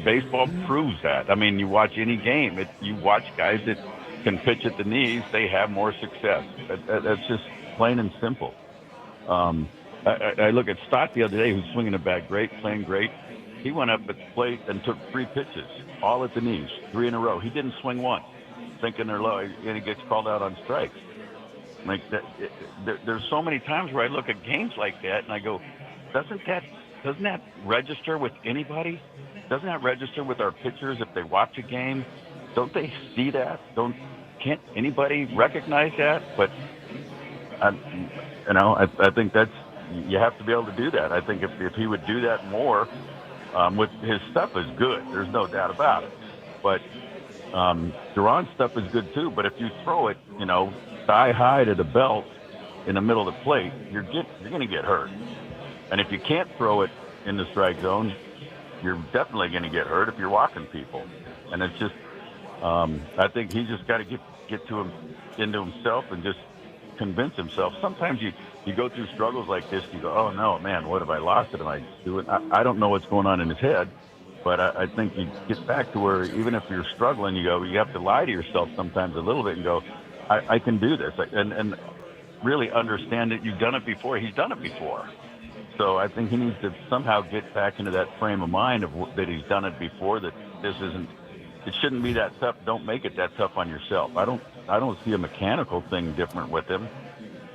Baseball proves that. I mean, you watch any game, you watch guys that can pitch at the knees, they have more success. That's just plain and simple. I look at Stott the other day, who's swinging the bat great, playing great. He went up at the plate and took 3 pitches, all at the knees, 3 in a row. He didn't swing one, thinking they're low, and he gets called out on strikes. Like that, there's so many times where I look at games like that and I go, doesn't that register with anybody? Doesn't that register with our pitchers if they watch a game? Don't they see that? Can't anybody recognize that? But I think you have to be able to do that. I think if he would do that more, with his stuff is good. There's no doubt about it. But Duran's stuff is good too. But if you throw it, thigh high to the belt in the middle of the plate, you're going to get hurt. And if you can't throw it in the strike zone, you're definitely going to get hurt if you're walking people. And it's just, I think he's just got to get into himself and just convince himself. Sometimes you go through struggles like this, you go, oh no, man, what have I lost it? Am I doing? I don't know what's going on in his head, but I think you get back to where even if you're struggling, you have to lie to yourself sometimes a little bit and go, I can do this, and really understand that you've done it before. He's done it before. So I think he needs to somehow get back into that frame of mind that he's done it before, that it shouldn't be that tough. Don't make it that tough on yourself. I don't see a mechanical thing different with him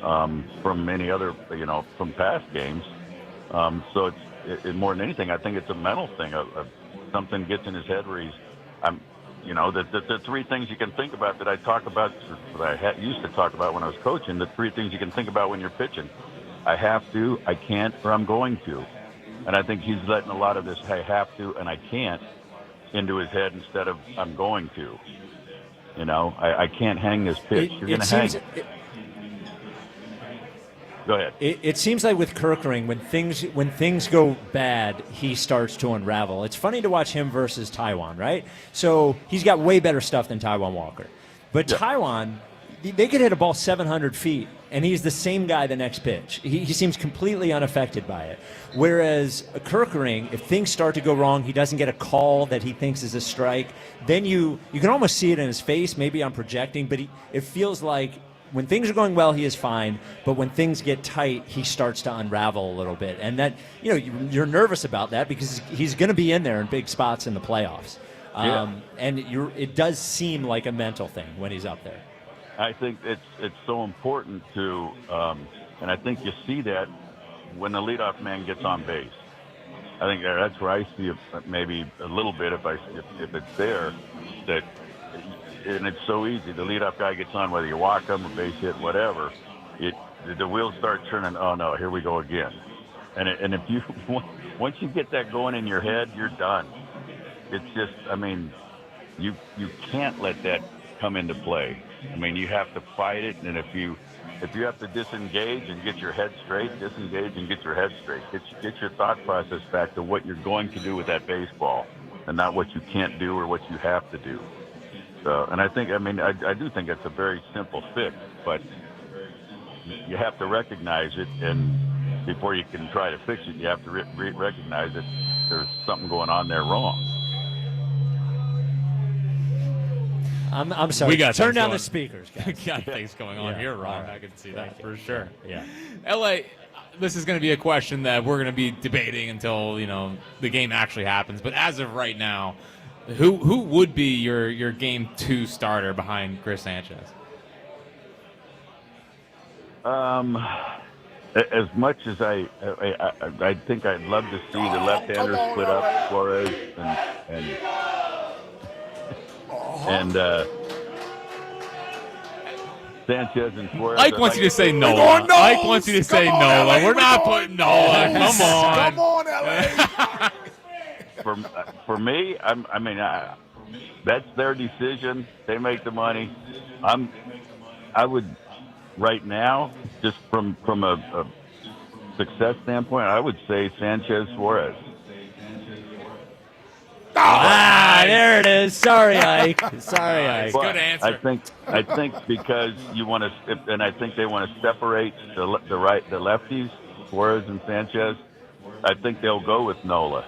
from any other, from past games. So it's more than anything, I think it's a mental thing. Something gets in his head where the 3 things you can think about that I talk about, that I used to talk about when I was coaching, the 3 things you can think about when you're pitching. I have to, I can't, or I'm going to. And I think he's letting a lot of this I have to and I can't into his head instead of I'm going to. I can't hang this pitch. You're going to hang it. Go ahead. It seems like with Kerkering, when things go bad, he starts to unravel. It's funny to watch him versus Taiwan, right? So he's got way better stuff than Taiwan Walker. But yeah. Taiwan, they could hit a ball 700 feet, and he's the same guy the next pitch. He seems completely unaffected by it. Whereas Kerkering, if things start to go wrong, he doesn't get a call that he thinks is a strike, then you can almost see it in his face. Maybe I'm projecting, but it feels like when things are going well, he is fine. But when things get tight, he starts to unravel a little bit. And that, you're nervous about that because he's going to be in there in big spots in the playoffs. And it does seem like a mental thing when he's up there. I think it's so important to, and I think you see that when the leadoff man gets on base. I think that's where I see it maybe a little bit if it's there, that, and it's so easy. The leadoff guy gets on, whether you walk him or base hit, whatever. The wheels start turning. Oh no, here we go again. And if you once you get that going in your head, you're done. It's just, you can't let that come into play. You have to fight it, and if you have to disengage and get your head straight, disengage and get your head straight. Get your thought process back to what you're going to do with that baseball, and not what you can't do or what you have to do. So, and I think, I do think it's a very simple fix, but you have to recognize it, and before you can try to fix it, you have to recognize that there's something going on there wrong. I'm sorry. We got turn down the speakers, guys. We got things going on here, Ron. Right. I can see that for sure. Yeah. LA, this is going to be a question that we're going to be debating until the game actually happens. But as of right now, who would be your game 2 starter behind Chris Sanchez? As much as I think I'd love to see the left-hander split up, Flores and Sanchez and Suarez. Ike wants you to say Nola. Ike wants you to say Nola. We're not putting Nola. Come on. Come on, LA. For me, that's their decision. They make the money. I would right now, just from a success standpoint, I would say Sanchez Suarez. There it is. Sorry, Ike. Sorry, Ike. But good answer. I think because you want to, and I think they want to separate the lefties, Suarez and Sanchez. I think they'll go with Nola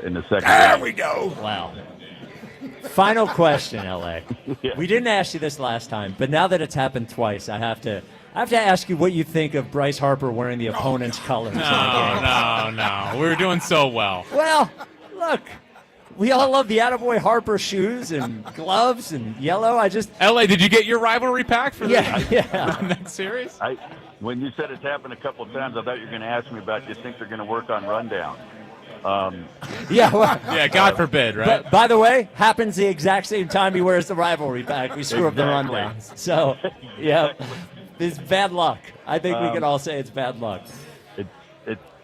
in the second round. There we go. Wow. Final question, LA. Yeah. We didn't ask you this last time, but now that it's happened twice, I have to ask you what you think of Bryce Harper wearing the opponent's colors. No. We were doing so well. Well, look, we all love the Attaboy Harper shoes and gloves and yellow. LA, did you get your rivalry pack for the Yeah. next series? When you said it's happened a couple of times, I thought you were going to ask me about, do you think they're going to work on rundown? Yeah, God forbid, right? But, by the way, happens the exact same time he wears the rivalry pack. We screw up the rundowns. So, yeah, it's bad luck. I think we can all say it's bad luck.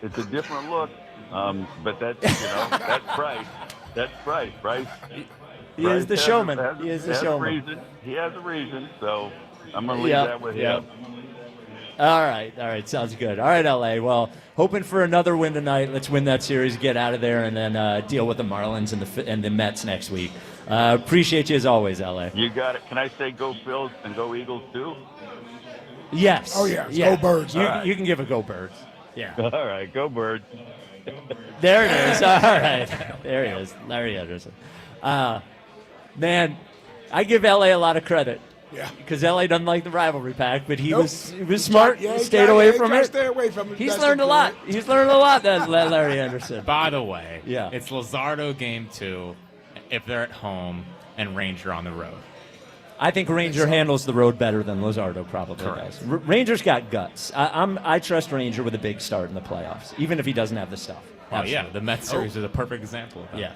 It's a different look, but that's that's Bryce. That's Bryce. Bryce. He is the showman. He is the showman. He has a reason. So I'm going to leave that with him. All right, sounds good. All right, LA. Well, hoping for another win tonight. Let's win that series, get out of there, and then deal with the Marlins and the Mets next week. Appreciate you as always, LA. You got it. Can I say go Phils and go Eagles too? Yes. Oh yeah. Go Birds. You can give a go Birds. Yeah. All right, go Birds. There it is. All right. There he is, Larry Anderson. Man, I give LA a lot of credit. Yeah. Because LA doesn't like the rivalry pack, but he was smart. He stayed away from it. Stay away from it. He's learned a lot. He's learned a lot, that Larry Anderson. By the way, Yeah. it's Luzardo game 2 if they're at home and Ranger on the road. I think Ranger handles the road better than Luzardo probably does. Ranger's got guts. I trust Ranger with a big start in the playoffs, even if he doesn't have the stuff. Oh, yeah, the Mets series is a perfect example of that. Yeah.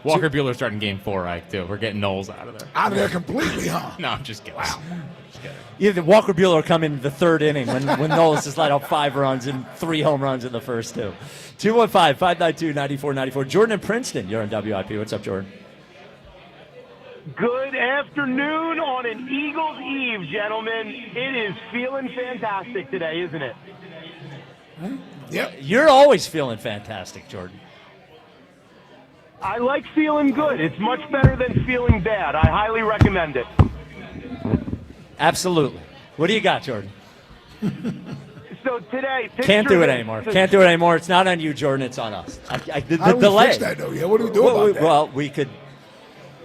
Walker Buehler starting game 4, Ike, too. We're getting Knowles out of there. Out of there completely, huh? No, I'm just kidding. Wow. Either Walker Buehler come in the third inning when Knowles just let out 5 runs and 3 home runs in the first 2. 215-592-9494. Jordan in Princeton, you're on WIP. What's up, Jordan? Good afternoon on an Eagles Eve, gentlemen. It is feeling fantastic today, isn't it? Yep. You're always feeling fantastic, Jordan. I like feeling good. It's much better than feeling bad. I highly recommend it. Absolutely. What do you got, Jordan? So today, Can't do it anymore. Can't do it anymore. It's not on you, Jordan. It's on us. The How do we delay. fix that, though? Yeah, what do we do about that? Well, we could.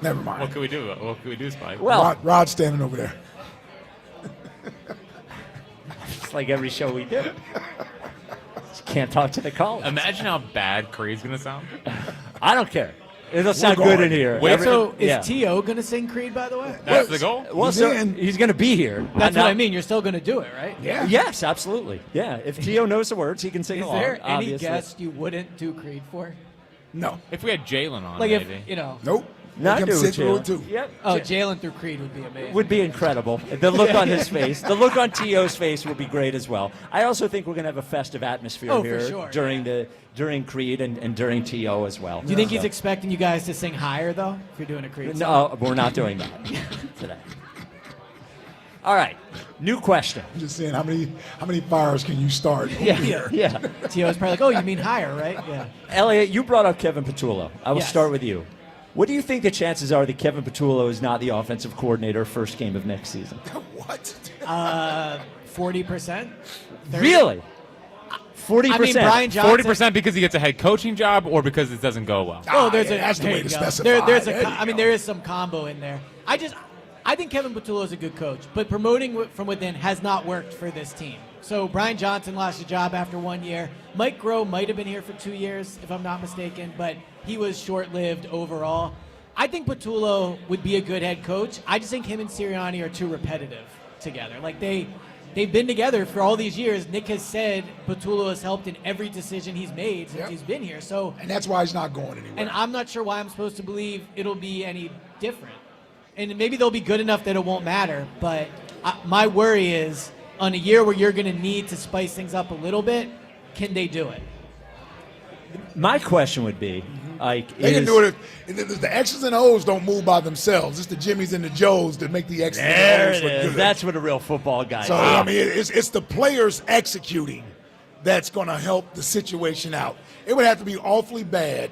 Never mind. What can we do? What can we do, Spike? Well, Rod's standing over there. It's like every show we do. Just can't talk to the call. Imagine how bad Creed's going to sound. I don't care. It'll sound good in here. Wait, so is T.O. going to sing Creed, by the way? That's the goal? Well, he's going to be here. That's what I mean. You're still going to do it, right? Yeah. Yes, absolutely. Yeah. If T.O. knows the words, he can sing Is along. there any obviously. guest you wouldn't do Creed for? No. If we had Jalen on, Like maybe. if, you know. Nope. Not Make him do sit Jalen. through it, too. Yep. Oh, Jalen through Creed would be amazing. Would be incredible. The look on his face, the look on T.O.'s face will be great as well. I also think we're going to have a festive atmosphere for here sure, during Creed and during T.O. as well. Do you think he's expecting you guys to sing higher, though, if you're doing a Creed No, song? we're not doing that today. All right, new question. I'm just saying, how many fires can you start over here? Yeah. T.O.'s probably like, oh, you mean higher, right? Yeah. Elliot, you brought up Kevin Patullo. I will Yes. start with you. What do you think the chances are that Kevin Patullo is not the offensive coordinator first game of next season? What? 40%? Really? 40%. I mean, Brian Johnson. 40% because he gets a head coaching job or because it doesn't go well? Oh, there's that's the there way you to go. specify. There is some combo in there. I think Kevin Patullo is a good coach, but promoting from within has not worked for this team. So Brian Johnson lost his job after 1 year. Mike Groh might have been here for 2 years, if I'm not mistaken, but he was short-lived overall. I think Patullo would be a good head coach. I just think him and Sirianni are too repetitive together. Like they've been together for all these years. Nick has said Patullo has helped in every decision he's made since he's been here. So, and that's why he's not going anywhere. And I'm not sure why I'm supposed to believe it'll be any different. And maybe they'll be good enough that it won't matter. But my worry is on a year where you're going to need to spice things up a little bit, can they do it? My question would be, like, they can do it if the X's and O's don't move by themselves. It's the Jimmies and the Joes that make the X's and O's look good. That's what a real football guy is. So, I mean, it's the players executing that's going to help the situation out. It would have to be awfully bad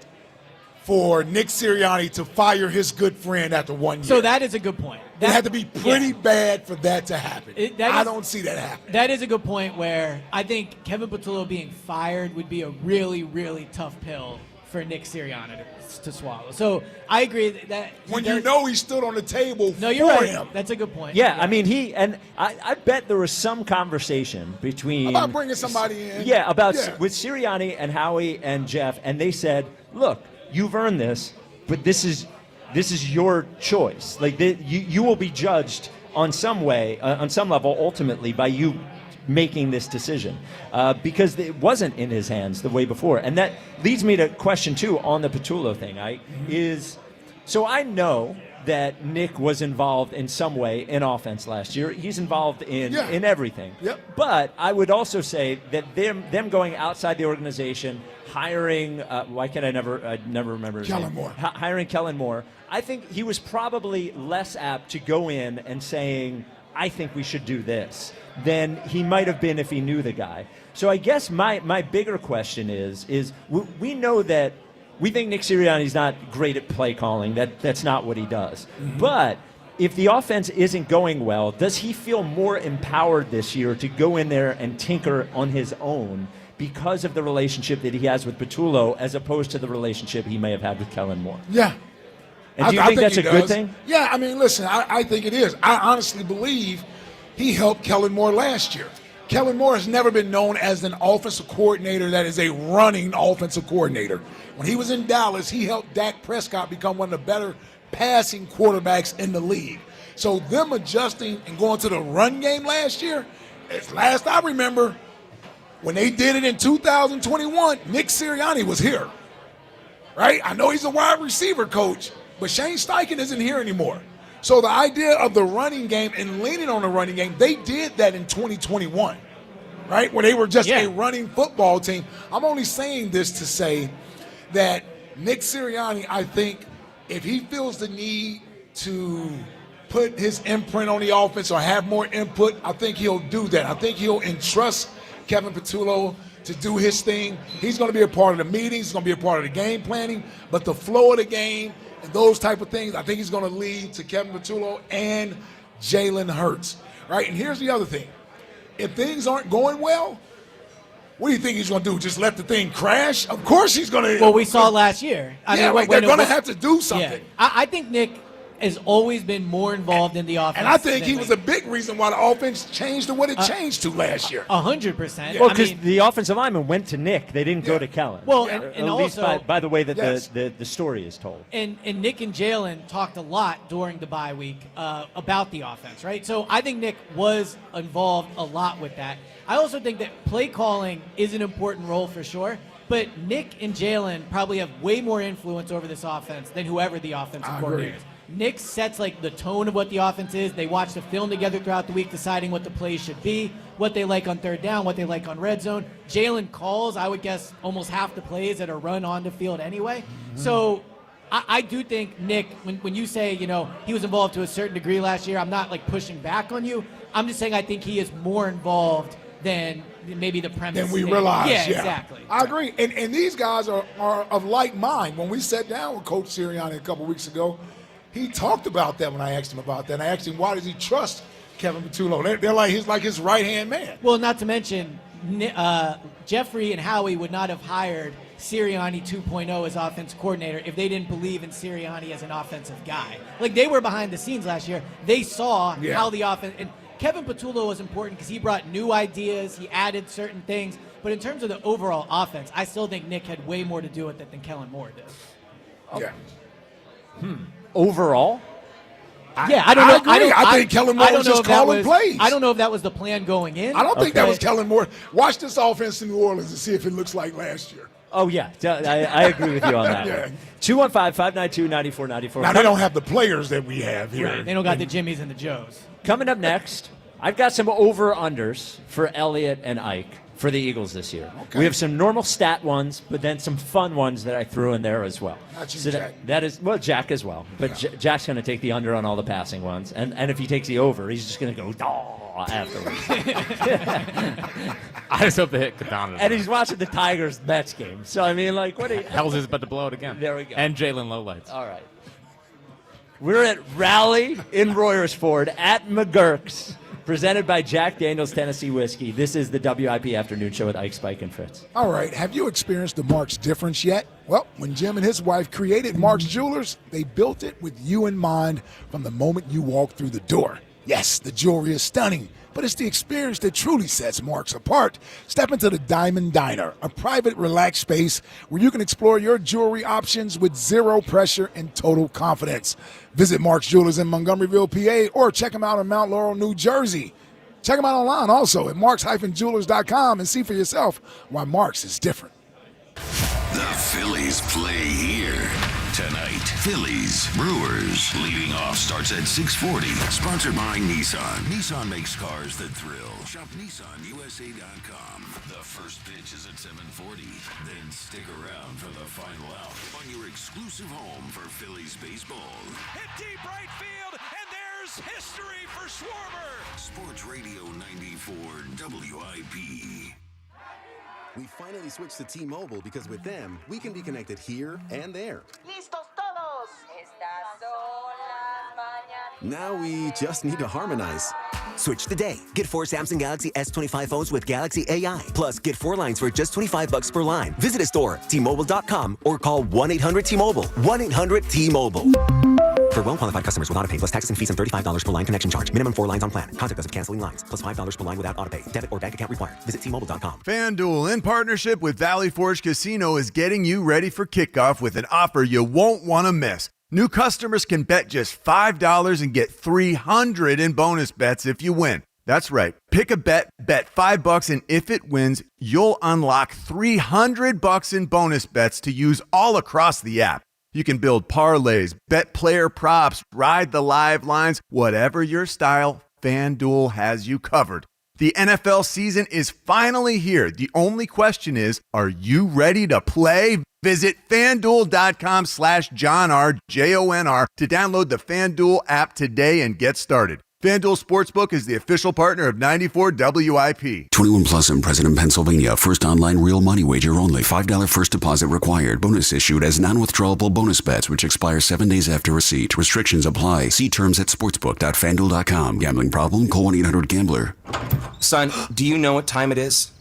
for Nick Sirianni to fire his good friend after 1 year. So that is a good point. It had to be pretty bad for that to happen. I don't see that happening. That is a good point where I think Kevin Patullo being fired would be a really, really tough pill for Nick Sirianni to swallow. So I agree that when you know he stood on the table no, you're for right. him. That's a good point. Yeah, I mean, I bet there was some conversation between about bringing somebody in. Yeah, with Sirianni and Howie and Jeff, and they said, "Look, you've earned this, but this is your choice. Like you will be judged on some level, ultimately by you making this decision because it wasn't in his hands the way before." And that leads me to question 2 on the Patullo thing. So I know that Nick was involved in some way in offense last year. He's involved in everything. Yep. But I would also say that them going outside the organization, hiring why can't I never remember his Kellen name? Moore. Hiring Kellen Moore. I think he was probably less apt to go in and saying, I think we should do this, than he might have been if he knew the guy. So I guess my bigger question is we know that we think Nick Sirianni's not great at play calling. That's not what he does. Mm-hmm. But if the offense isn't going well, does he feel more empowered this year to go in there and tinker on his own because of the relationship that he has with Patullo as opposed to the relationship he may have had with Kellen Moore? Yeah. And do you think that's a good thing? Yeah, I mean, listen, I think it is. I honestly believe he helped Kellen Moore last year. Kellen Moore has never been known as an offensive coordinator that is a running offensive coordinator. When he was in Dallas, he helped Dak Prescott become one of the better passing quarterbacks in the league. So them adjusting and going to the run game last year, as last I remember, when they did it in 2021, Nick Sirianni was here, right? I know he's a wide receiver coach, but Shane Steichen isn't here anymore. So the idea of the running game and leaning on the running game, they did that in 2021, right? Where they were just a running football team. I'm only saying this to say that Nick Sirianni, I think, if he feels the need to put his imprint on the offense or have more input, I think he'll do that. I think he'll entrust Kevin Patullo to do his thing. He's going to be a part of the meetings. He's going to be a part of the game planning. But the flow of the game and those type of things, I think he's going to lead to Kevin Patullo and Jalen Hurts, right? And here's the other thing. If things aren't going well, what do you think he's going to do? Just let the thing crash? Of course he's going to. Well, we saw last year. They're going to have to do something. Yeah. I think Nick has always been more involved in the offense. And I think he was a big reason why the offense changed to what it changed to last year. 100%. Well, because the offensive lineman went to Nick. They didn't go to Kellen. Well, at also, least by the way that the story is told. And Nick and Jalen talked a lot during the bye week about the offense, right? So I think Nick was involved a lot with that. I also think that play calling is an important role for sure. But Nick and Jalen probably have way more influence over this offense than whoever the offensive coordinator is. Nick sets like the tone of what the offense is. They watch the film together throughout the week, deciding what the plays should be, what they like on third down, what they like on red zone. Jalen calls, I would guess, almost half the plays that are run on the field anyway. Mm-hmm. So I do think Nick, when you say, he was involved to a certain degree last year, I'm not like pushing back on you. I'm just saying I think he is more involved than maybe the premise. Than we realize. Yeah, exactly. I agree. And these guys are of like mind. When we sat down with Coach Sirianni a couple weeks ago, he talked about that when I asked him about that. And I asked him, why does he trust Kevin Patullo? They're like his right-hand man. Well, not to mention, Jeffrey and Howie would not have hired Sirianni 2.0 as offensive coordinator if they didn't believe in Sirianni as an offensive guy. Like, they were behind the scenes last year. They saw how the offense – and Kevin Patullo was important because he brought new ideas. He added certain things. But in terms of the overall offense, I still think Nick had way more to do with it than Kellen Moore did. Yeah. Overall? I don't know. I think Kellen Moore was just calling plays. I don't know if that was the plan going in. I don't think that was Kellen Moore. Watch this offense in New Orleans and see if it looks like last year. Oh, yeah. I agree with you on that. Yeah. 215-592-9494. Now, they don't have the players that we have here. Right. They don't got the Jimmies and the Joes. Coming up next, I've got some over-unders for Elliott and Ike for the Eagles this year. Okay. We have some normal stat ones, but then some fun ones that I threw in there as well. Not you, So Jack. that is, well, Jack as well. But Jack's going to take the under on all the passing ones. And if he takes the over, he's just going to go, "Daw," afterwards. I just hope they hit Katana. And he's watching the Tigers-Mets game. So, I mean, like, what are you... Hell's is about to blow it again. There we go. And Jalen Lowlights. All right. We're at Rally in Royersford at MaGerks, presented by Jack Daniels Tennessee Whiskey. This is the WIP Afternoon Show with Ike, Spike, and Fritz. All right, have you experienced the Marks difference yet? Well, when Jim and his wife created Marks Jewelers, they built it with you in mind from the moment you walk through the door. Yes, the jewelry is stunning, but it's the experience that truly sets Marks apart. Step into the Diamond Diner, a private, relaxed space where you can explore your jewelry options with zero pressure and total confidence. Visit Marks Jewelers in Montgomeryville, PA, or check them out in Mount Laurel, New Jersey. Check them out online also at marks-jewelers.com and see for yourself why Marks is different. The Phillies play here tonight. Phillies, Brewers. Leading off starts at 6:40. Sponsored by Nissan. Nissan makes cars that thrill. Shop NissanUSA.com. The first pitch is at 7:40. Then stick around for the final out on your exclusive home for Phillies baseball. Hit deep right field, and there's history for Schwarber. Sports Radio 94 WIP. We finally switched to T-Mobile because with them, we can be connected here and there. ¡Listos todos! Estas son las mañanas. Now we just need to harmonize. Switch today. Get 4 Samsung Galaxy S25 phones with Galaxy AI. Plus, get 4 lines for just $25 per line. Visit a store, T-Mobile.com, or call 1-800-T-Mobile. 1-800-T-Mobile. For well-qualified customers with autopay plus taxes and fees and $35 per line connection charge. Minimum 4 lines on plan. Contact us if canceling lines. Plus $5 per line without autopay. Debit or bank account required. Visit T-Mobile.com. FanDuel, in partnership with Valley Forge Casino, is getting you ready for kickoff with an offer you won't want to miss. New customers can bet just $5 and get $300 in bonus bets if you win. That's right. Pick a bet, bet $5, and if it wins, you'll unlock $300 in bonus bets to use all across the app. You can build parlays, bet player props, ride the live lines, whatever your style, FanDuel has you covered. The NFL season is finally here. The only question is, are you ready to play? Visit FanDuel.com/JohnR, JONR, to download the FanDuel app today and get started. FanDuel Sportsbook is the official partner of 94 WIP. 21 plus and present in Pennsylvania. First online real money wager only. $5 first deposit required. Bonus issued as non-withdrawable bonus bets, which expire 7 days after receipt. Restrictions apply. See terms at sportsbook.fanduel.com. Gambling problem? Call 1-800-GAMBLER. Son, do you know what time it is?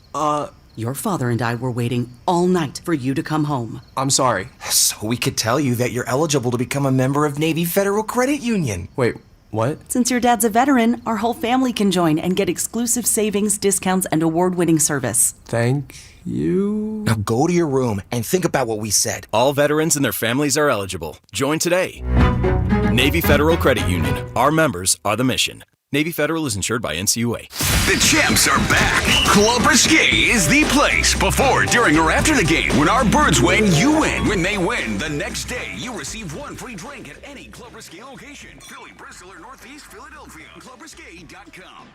Your father and I were waiting all night for you to come home. I'm sorry. So we could tell you that you're eligible to become a member of Navy Federal Credit Union. Wait, what? Since your dad's a veteran, our whole family can join and get exclusive savings, discounts, and award-winning service. Thank you. Now go to your room and think about what we said. All veterans and their families are eligible. Join today. Navy Federal Credit Union. Our members are the mission. Navy Federal is insured by NCUA. The champs are back. Club Risque is the place. Before, during, or after the game. When our birds win, you win. When they win, the next day, you receive 1 free drink at any Club Risque location. Philly, Bristol, or Northeast Philadelphia. ClubRisque.com.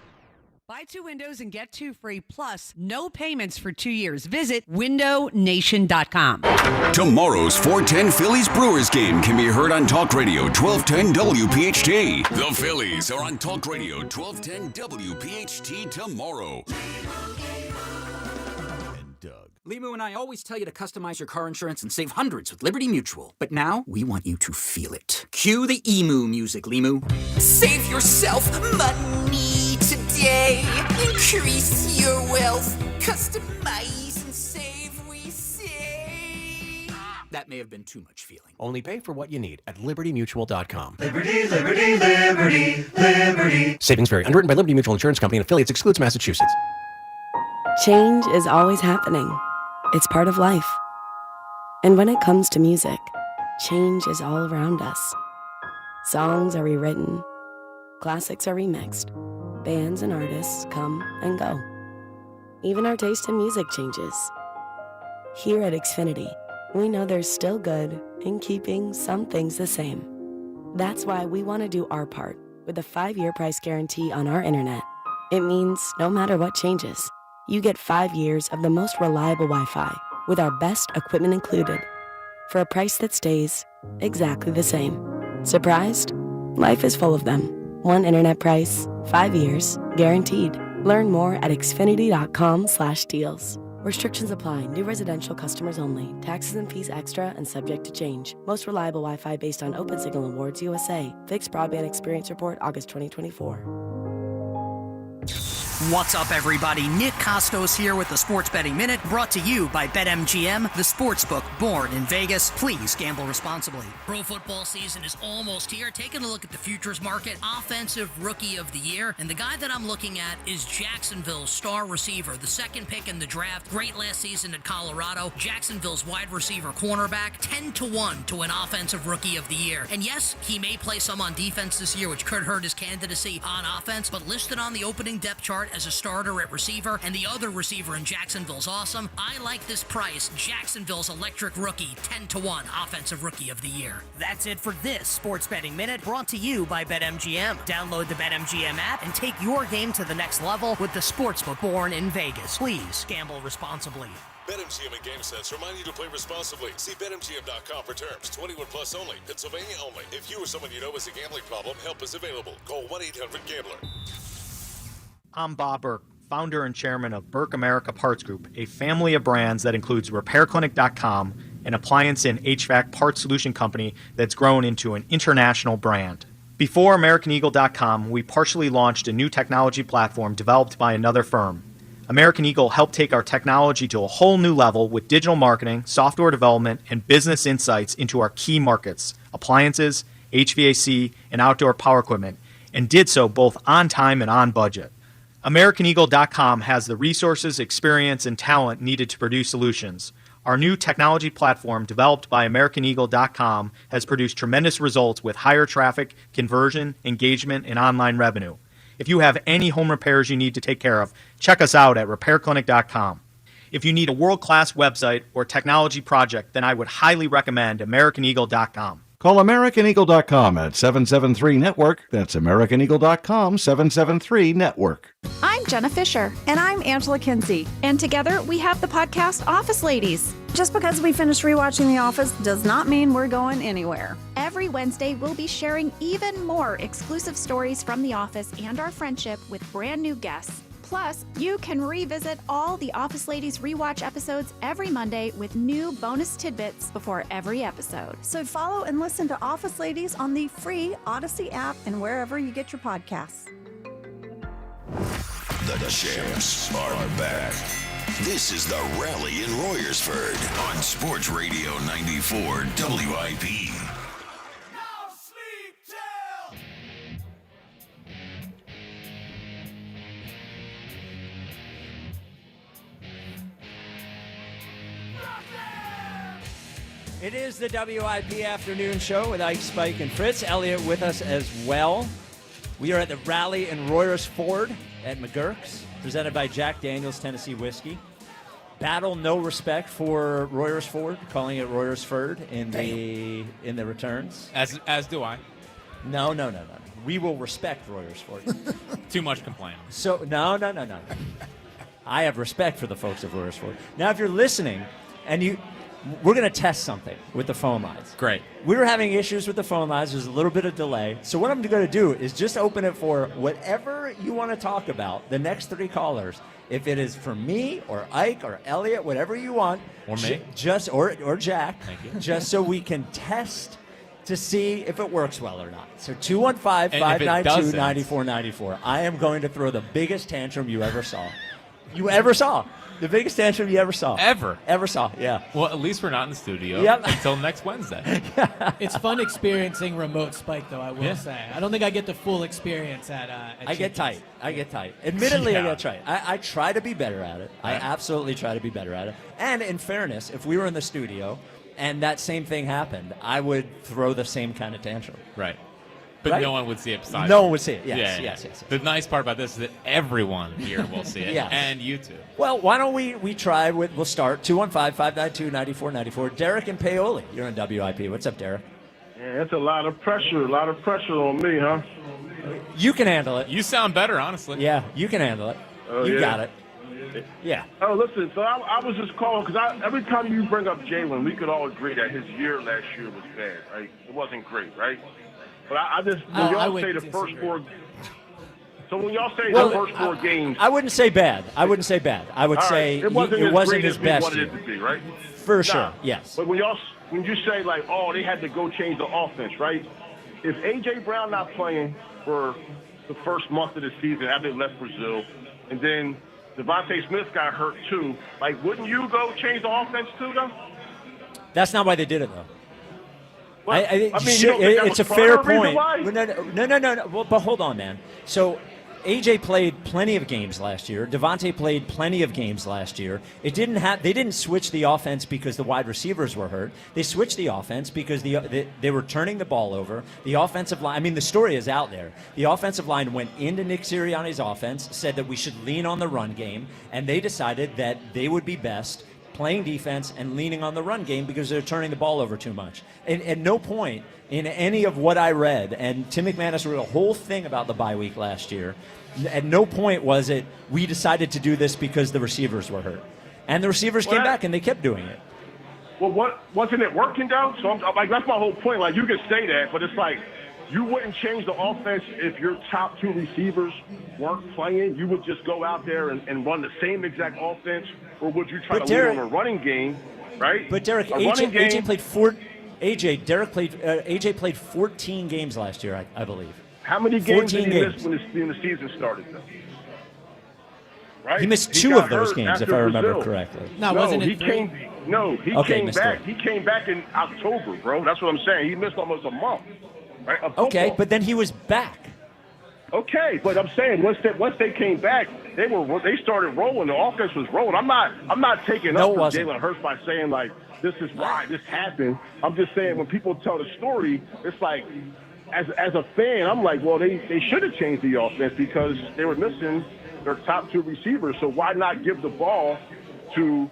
Buy 2 windows and get 2 free, plus no payments for 2 years. Visit windownation.com. Tomorrow's 410 Phillies Brewers game can be heard on Talk Radio 1210 WPHT. The Phillies are on Talk Radio 1210 WPHT tomorrow. Limu and I always tell you to customize your car insurance and save hundreds with Liberty Mutual. But now, we want you to feel it. Cue the emu music, Limu. Save yourself money today. Increase your wealth. Customize and save, we say. That may have been too much feeling. Only pay for what you need at libertymutual.com. Liberty, liberty, liberty, liberty. Savings vary. Underwritten by Liberty Mutual Insurance Company and affiliates. Excludes Massachusetts. Change is always happening. It's part of life. And when it comes to music, change is all around us. Songs are rewritten. Classics are remixed. Bands and artists come and go. Even our taste in music changes. Here at Xfinity, we know there's still good in keeping some things the same. That's why we want to do our part with a 5-year price guarantee on our internet. It means no matter what changes, you get 5 years of the most reliable Wi-Fi with our best equipment included for a price that stays exactly the same. Surprised? Life is full of them. One internet price, 5 years, guaranteed. Learn more at xfinity.com/deals. Restrictions apply. New residential customers only. Taxes and fees extra and subject to change. Most reliable Wi-Fi based on Open Signal Awards USA. Fixed Broadband Experience Report, August 2024. What's up, everybody? Nick Costos here with the Sports Betting Minute, brought to you by BetMGM, the sportsbook born in Vegas. Please gamble responsibly. Pro football season is almost here. Taking a look at the futures market, offensive rookie of the year, and the guy that I'm looking at is Jacksonville's star receiver, the second pick in the draft. Great last season at Colorado. Jacksonville's wide receiver cornerback, 10-1 to win offensive rookie of the year. And yes, he may play some on defense this year, which could hurt his candidacy on offense, but listed on the opening depth chart as a starter at receiver, and the other receiver in Jacksonville's awesome. I like this price. Jacksonville's electric rookie, 10-1 offensive rookie of the year. That's it for this Sports Betting Minute, brought to you by BetMGM. Download the BetMGM app and take your game to the next level with the sportsbook born in Vegas. Please gamble responsibly. BetMGM and GameSense remind you to play responsibly. See BetMGM.com for terms. 21 plus only. Pennsylvania only. If you or someone you know has a gambling problem, help is available. Call 1-800-GAMBLER. I'm Bob Burke, founder and chairman of Burke America Parts Group, a family of brands that includes RepairClinic.com, an appliance and HVAC parts solution company that's grown into an international brand. Before AmericanEagle.com, we partially launched a new technology platform developed by another firm. American Eagle helped take our technology to a whole new level with digital marketing, software development, and business insights into our key markets, appliances, HVAC, and outdoor power equipment, and did so both on time and on budget. AmericanEagle.com has the resources, experience, and talent needed to produce solutions. Our new technology platform, developed by AmericanEagle.com, has produced tremendous results with higher traffic, conversion, engagement, and online revenue. If you have any home repairs you need to take care of, check us out at RepairClinic.com. If you need a world-class website or technology project, then I would highly recommend AmericanEagle.com. Call AmericanEagle.com at 773-NETWORK. That's AmericanEagle.com, 773-NETWORK. I'm Jenna Fisher. And I'm Angela Kinsey. And together we have the podcast Office Ladies. Just because we finished rewatching The Office does not mean we're going anywhere. Every Wednesday, we'll be sharing even more exclusive stories from The Office and our friendship with brand new guests. Plus, you can revisit all the Office Ladies rewatch episodes every Monday with new bonus tidbits before every episode. So follow and listen to Office Ladies on the free Odyssey app and wherever you get your podcasts. The champs are back. This is the Rally in Royersford on Sports Radio 94 WIP. It is the WIP Afternoon Show with Ike, Spike, and Fritz. Elliot with us as well. We are at the Rally in Royersford at MaGerks, presented by Jack Daniel's Tennessee Whiskey. Battle no respect for Royersford, calling it Royersford in the returns. As do I. No. We will respect Royersford. Too much complaining. So no. I have respect for the folks of Royersford. Now, if you're listening and we're going to test something with the phone lines. Great. We were having issues with the phone lines. There's a little bit of delay. So what I'm going to do is just open it for whatever you want to talk about, the next three callers. If it is for me or Ike or Elliot, whatever you want. Or me. Or Jack. Thank you. Just so we can test to see if it works well or not. So 215-592-9494. I am going to throw the biggest tantrum you ever saw. The biggest tantrum you ever saw. Ever saw, yeah. Well, at least we're not in the studio until next Wednesday. It's fun experiencing remote Spike, though, I will say. I don't think I get the full experience at I get tight. Admittedly, I get tight. I try to be better at it. I absolutely try to be better at it. And in fairness, if we were in the studio and that same thing happened, I would throw the same kind of tantrum. Right. But right? no one would see it besides No you. one would see it. Yes, Yeah, yes. The nice part about this is that everyone here will see it, Yes. and you too. Well, why don't we try with, we'll start 215-592-9494. Derek and Paoli, you're on WIP. What's up, Derek? Yeah, that's a lot of pressure on me, huh? You can handle it. You sound better, honestly. Yeah, you can handle it. Oh, you yeah? got it. Yeah. Oh, listen, so I was just calling because every time you bring up Jalen, we could all agree that his year last year was bad, right? It wasn't great, right? But I just, when y'all say the first four, so when y'all say the first four games. I wouldn't say bad. I would say all say right, it wasn't his as best wanted year. it to be, right? For sure, yes. But when you say like, oh, they had to go change the offense, right? If A.J. Brown not playing for the first month of the season after they left Brazil, and then Devontae Smith got hurt too, like, wouldn't you go change the offense too, though? That's not why they did it, though. Well, I mean, you don't think that it's a was fair part of the reason point. why? No. Well, but hold on, man. So AJ played plenty of games last year. Devontae played plenty of games last year. They didn't switch the offense because the wide receivers were hurt. They switched the offense because they were turning the ball over. The offensive line, I mean, the story is out there. The offensive line went into Nick Sirianni's offense, said that we should lean on the run game, and they decided that they would be best playing defense and leaning on the run game because they're turning the ball over too much. And at no point in any of what I read, and Tim McManus wrote a whole thing about the bye week last year, at no point was it, we decided to do this because the receivers were hurt. And the receivers came back and they kept doing it. Well, wasn't it working, though? So I'm like, that's my whole point. Like, you can say that, but it's like, you wouldn't change the offense if your top two receivers weren't playing. You would just go out there and run the same exact offense, or would you try to lean on a running game, right? But Derek, AJ played 14 games last year, I believe. How many games did he miss when the season started, though? Right? He missed two got of those hurt games, if after I remember Brazil. correctly. He came back. He came back in October, bro. That's what I'm saying. He missed almost a month. Right? Okay, but then he was back. Okay, but I'm saying once they came back, they started rolling. The offense was rolling. I'm not taking up for Jalen Hurts by saying like this is why this happened. I'm just saying when people tell the story, it's like as a fan, I'm like, well, they should have changed the offense because they were missing their top two receivers. So why not give the ball to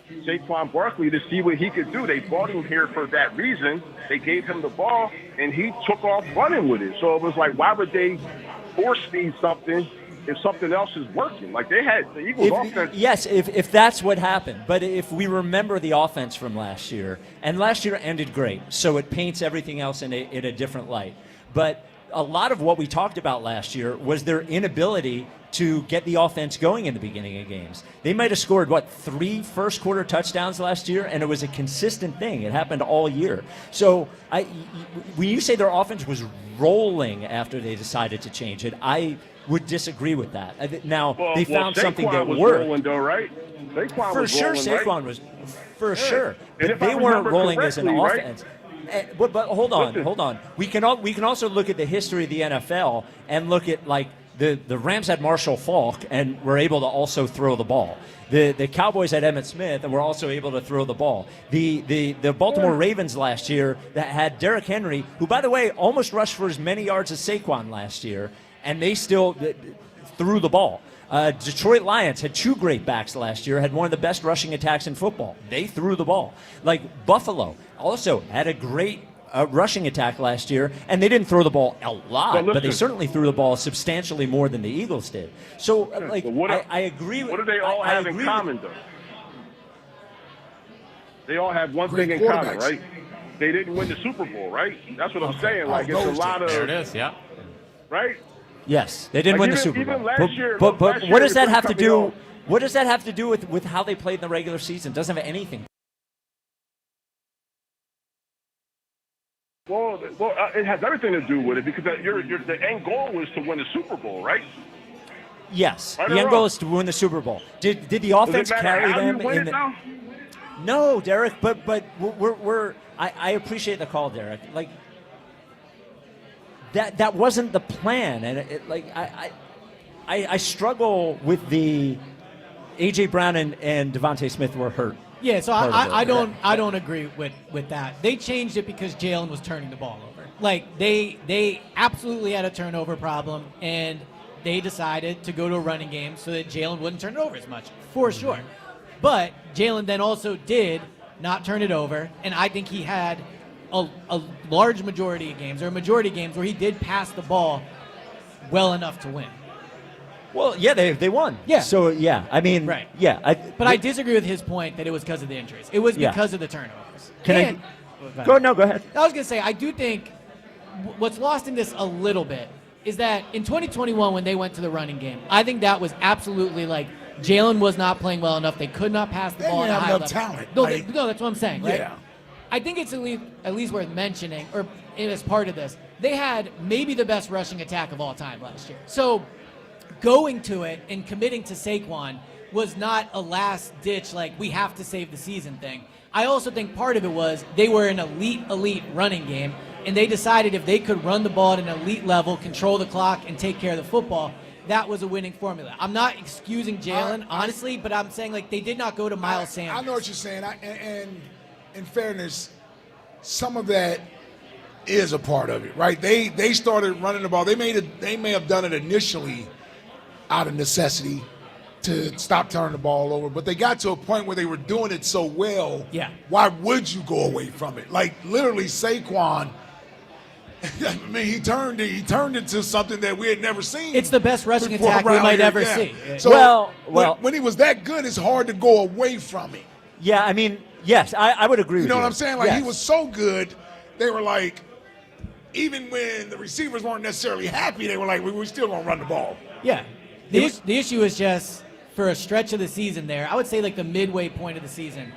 Saquon Barkley to see what he could do? They brought him here for that reason. They gave him the ball, and he took off running with it. So it was like, why would they force feed something if something else is working? Like they had the Eagles offense. Yes, if that's what happened. But if we remember the offense from last year, and last year ended great, so it paints everything else in a different light. But a lot of what we talked about last year was their inability to get the offense going in the beginning of games. They might have scored, 3 first-quarter touchdowns last year, and it was a consistent thing. It happened all year. So when you say their offense was rolling after they decided to change it, I would disagree with that. Now, they found something that was worked. Rolling, though, right? Saquon for was sure, rolling, Saquon right? was. For Yeah. sure. And But they weren't rolling as an right? offense. But hold on. We can also look at the history of the NFL and look at like the Rams had Marshall Faulk and were able to also throw the ball. The Cowboys had Emmitt Smith and were also able to throw the ball. The Baltimore Ravens last year that had Derrick Henry, who by the way almost rushed for as many yards as Saquon last year, and they still threw the ball. Detroit Lions had 2 great backs last year, had one of the best rushing attacks in football. They threw the ball. Like Buffalo also had a great rushing attack last year, and they didn't throw the ball a lot, but they certainly threw the ball substantially more than the Eagles did. So, I agree with. What do they all have in common, though? They all have one thing in common, right? They didn't win the Super Bowl, right? That's what I'm saying. Like it's a lot of. There it is. Yeah. Right. Yes, they didn't win the Super Bowl. But what does that have to do? What does that have to do with how they played in the regular season? It doesn't have anything. Well, it has everything to do with it because the end goal was to win the Super Bowl, right? Yes, right the end goal is to win the Super Bowl. Did the offense carry them in the? No, Derek. But I appreciate the call, Derek. Like that wasn't the plan, and I struggle with the A.J. Brown and Devontae Smith were hurt. Yeah, so I don't agree with that. They changed it because Jalen was turning the ball over. Like, they absolutely had a turnover problem, and they decided to go to a running game so that Jalen wouldn't turn it over as much, for sure. But Jalen then also did not turn it over, and I think he had a large majority of games, or a majority of games, where he did pass the ball well enough to win. Well, yeah, they won. Yeah. So, yeah, I mean, Right. yeah. But I disagree with his point that it was because of the injuries. It was Yeah. because of the turnovers. Go ahead. I was going to say, I do think what's lost in this a little bit is that in 2021, when they went to the running game, I think that was absolutely like Jalen was not playing well enough. They could not pass the ball at a high level. talent. No, no, that's what I'm saying, right? Yeah. I think it's at least worth mentioning, or as part of this, they had maybe the best rushing attack of all time last year. So going to it and committing to Saquon was not a last-ditch, like, we have to save the season thing. I also think part of it was they were an elite running game, and they decided if they could run the ball at an elite level, control the clock, and take care of the football, that was a winning formula. I'm not excusing Jalen, honestly, but I'm saying, like, they did not go to Miles Sanders. I know what you're saying. And in fairness, some of that is a part of it, right? They started running the ball. They may have done it initially out of necessity to stop turning the ball over, but they got to a point where they were doing it so well. Yeah. Why would you go away from it? Like, literally, Saquon, I mean, he turned into something that we had never seen. It's the best rushing before attack we around might here. ever Yeah. see. So when he was that good, it's hard to go away from it. Yeah, I mean, yes, I would agree with you. You know what I'm saying? Like, Yes. he was so good, they were like, even when the receivers weren't necessarily happy, they were like, we're still going to run the ball. Yeah. The issue is just, for a stretch of the season there, I would say like the midway point of the season,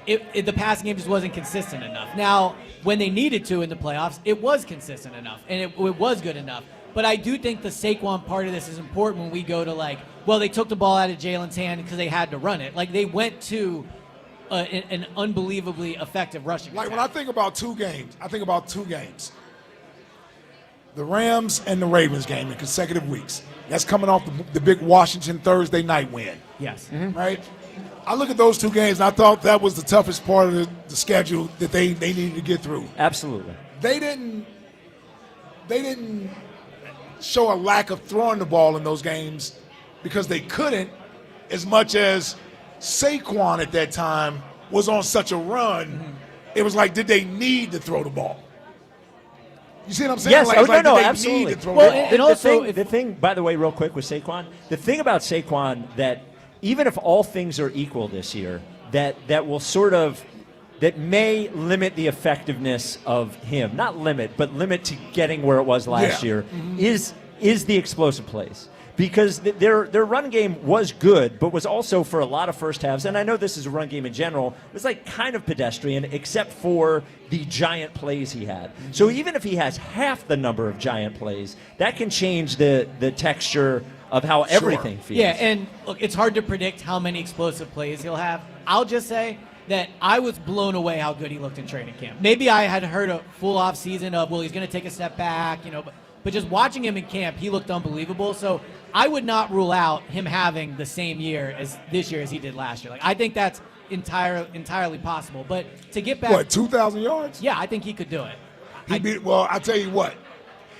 the passing game just wasn't consistent enough. Now, when they needed to in the playoffs, it was consistent enough, and it was good enough. But I do think the Saquon part of this is important when we go to, like, well, they took the ball out of Jalen's hand because they had to run it. Like, they went to an unbelievably effective rushing Like, attack. when I think about two games, the Rams and the Ravens game in consecutive weeks. That's coming off the big Washington Thursday night win. Yes. Right? I look at those two games, and I thought that was the toughest part of the schedule that they needed to get through. Absolutely. They didn't show a lack of throwing the ball in those games because they couldn't, as much as Saquon at that time was on such a run. Mm-hmm. It was like, did they need to throw the ball? You see what I'm saying? Yes, like, it's like, no, did they absolutely. need to throw Well, the ball? and also, the thing, by the way, real quick with Saquon, the thing about Saquon that even if all things are equal this year, that will sort of, that may limit the effectiveness of him, not limit, but limit to getting where it was last year, is the explosive plays. Because their run game was good, but was also for a lot of first halves, and I know this is a run game in general, it was like kind of pedestrian except for the giant plays he had. So even if he has half the number of giant plays, that can change the texture of how everything feels. Yeah, and look, it's hard to predict how many explosive plays he'll have. I'll just say that I was blown away how good he looked in training camp. Maybe I had heard a full off season of, well, he's going to take a step back, but just watching him in camp, he looked unbelievable. So I would not rule out him having the same year as this year as he did last year. Like, I think that's entirely possible. But to get back, What, 2,000 yards? Yeah, I think he could do it. I'll tell you what.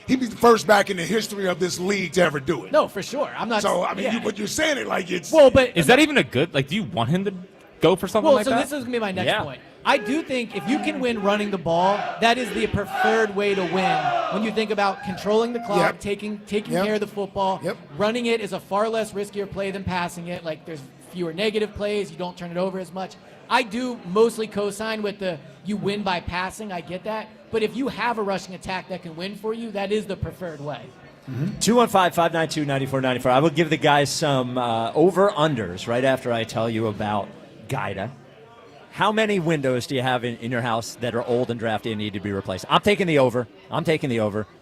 He'd be the first back in the history of this league to ever do it. No, for sure. I'm not. So, I mean, yeah. but you're saying it like it's. Well, but is that even a good? Like, do you want him to go for something well, like so that? this is going to be my next point. I do think if you can win running the ball, that is the preferred way to win. When you think about controlling the clock, taking care of the football, running it is a far less riskier play than passing it. Like, there's fewer negative plays. You don't turn it over as much. I do mostly co-sign with the you win by passing. I get that. But if you have a rushing attack that can win for you, that is the preferred way. 215-592-9494. I will give the guys some over-unders right after I tell you about Gaida. How many windows do you have in your house that are old and drafty and need to be replaced? I'm taking the over.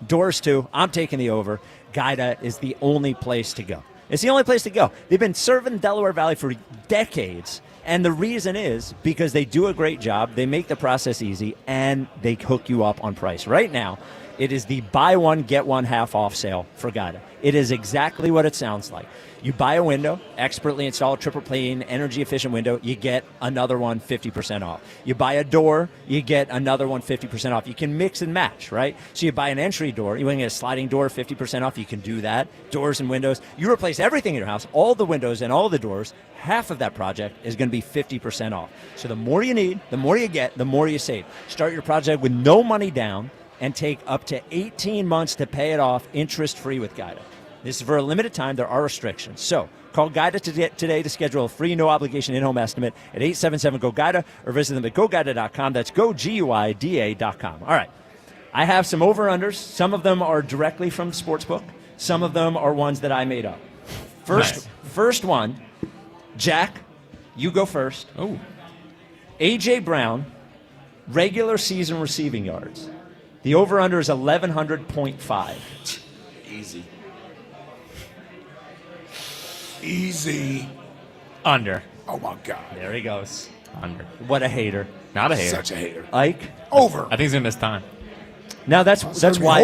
Doors, too. I'm taking the over. Gaida is the only place to go. It's the only place to go. They've been serving Delaware Valley for decades, and the reason is because they do a great job, they make the process easy, and they hook you up on price. Right now, It is the buy one, get one half off sale for Guida. It is exactly what it sounds like. You buy a window, expertly installed triple pane, energy efficient window, you get another one 50% off. You buy a door, you get another one 50% off. You can mix and match, right? So you buy an entry door, you want to get a sliding door 50% off, you can do that. Doors and windows. You replace everything in your house, all the windows and all the doors, half of that project is going to be 50% off. So the more you need, the more you get, the more you save. Start your project with no money down and take up to 18 months to pay it off interest-free with Guida. This is for a limited time. There are restrictions. So call Guida today to schedule a free, no-obligation in-home estimate at 877-GO-GUIDA or visit them at GoGuida.com. That's GoGuida.com. All right. I have some over-unders. Some of them are directly from the sportsbook. Some of them are ones that I made up. First one, Jack, you go first. Oh. A.J. Brown, regular season receiving yards. The over-under is 1,100.5. Easy. Under. Oh, my God. There he goes. Under. What a hater. Not a hater. Such a hater. Ike? Over. I think he's going to miss time. Now, that's why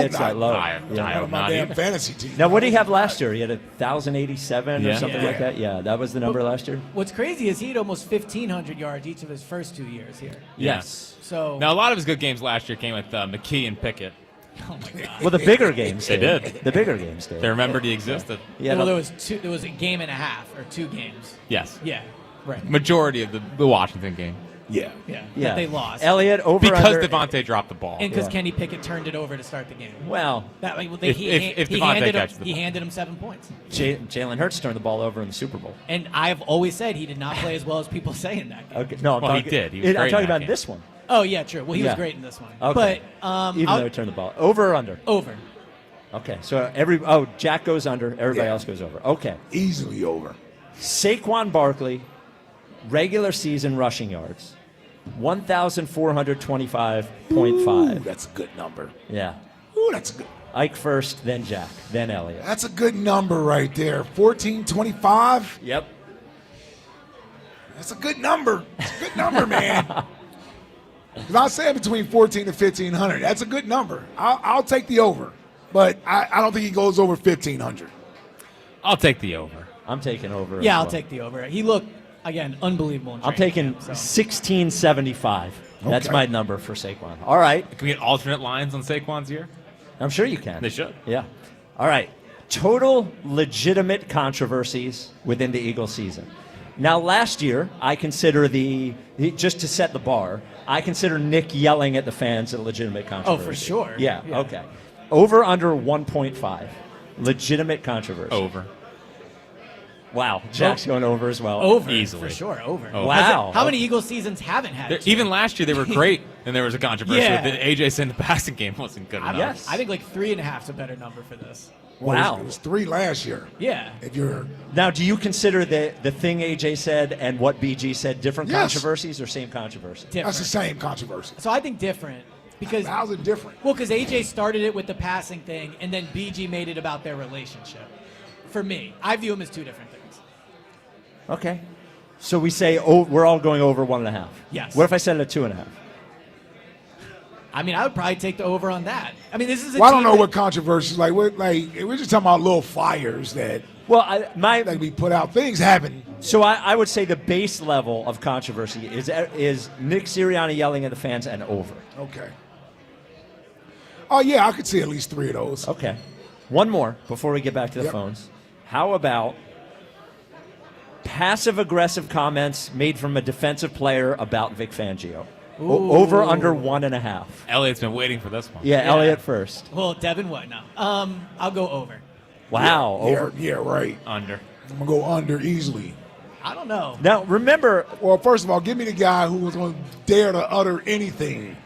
it's that low. I hope my not damn either. fantasy team. Now, what did he have last year? He had 1,087 or something Yeah. like that? Yeah, that was the number last year? What's crazy is he had almost 1,500 yards each of his first 2 years here. Yes. So Now, a lot of his good games last year came with McKee and Pickett. Oh my God. Well, the bigger games They did. did. The bigger games did. They remembered he existed. Yeah, well, there was a game and a half or 2 games. Yes. Yeah. Right. Majority of the Washington game. Yeah. Yeah. Yeah. That they lost. Elliott over Because under. Devontae dropped the ball. And because Kenny Pickett turned it over to start the game. Well, if Devontae catches the ball. handed him 7 points. Jalen Hurts turned the ball over in the Super Bowl. And I've always said he did not play as well as people say in that game. Okay. No, Well, he did. He was I'm great in talking that about game. this one. Oh, yeah, true. Well, he was Yeah. great in this one. Okay. But Even though he turned the ball. Over or under? Over. Okay. So Jack goes under. Everybody else goes over. Okay. Easily over. Saquon Barkley, regular season rushing yards, 1,425.5. Ooh, that's a good number. Yeah. Ooh, that's good. Ike first, then Jack, then Elliott. That's a good number right there. 1425. Yep. That's a good number. It's a good number, man. 'Cause I said between 14 and 1,500. That's a good number. I'll take the over, but I don't think he goes over 1,500. I'll take the over. I'm taking over. Yeah, as I'll well. take the over. He looked, again, unbelievable in I'm training taking camp, so. 1675. That's Okay. my number for Saquon. All right. Can we get alternate lines on Saquon's year? I'm sure you can. They should. Yeah. All right. Total legitimate controversies within the Eagles season. Now, last year, I consider just to set the bar, I consider Nick yelling at the fans a legitimate controversy. Oh, for sure. Yeah, Yeah. okay. Over under 1.5. Legitimate controversy. Over. Wow. Jack's going over as well. Over. Easily. For sure, over. Oh. Wow. How many Eagles seasons haven't had two? Even last year, they were great, and there was a controversy. Yeah. That AJ said the passing game wasn't good enough. Yes. I think like 3.5 is a better number for this. Wow. It was 3 last year. Yeah. If you're Now, do you consider the thing AJ said and what BG said different Yes. controversies or same controversy? Different. that's the same controversy. So I think different. Because How's it different? Well, because AJ started it with the passing thing, and then BG made it about their relationship. For me, I view them as two different things. Okay. So we say we're all going over 1.5. Yes. What if I said it at 2.5? I mean, I would probably take the over on that. I mean, this is a Well, I don't team know that- what controversies like. We're just talking about little fires that Well, like we put out. Things happen. So I would say the base level of controversy is Nick Sirianni yelling at the fans and over. Okay. Oh yeah, I could see at least 3 of those. Okay. One more before we get back to the Yep. phones. How about passive-aggressive comments made from a defensive player about Vic Fangio? Over under 1.5. Elliott's been waiting for this one. Yeah, Elliott first. Well, Devin, what? No. I'll go over. Wow. Over. Yeah, right. Under. I'm gonna go under easily. I don't know. Now remember, Well, first of all, give me the guy who was going to dare to utter anything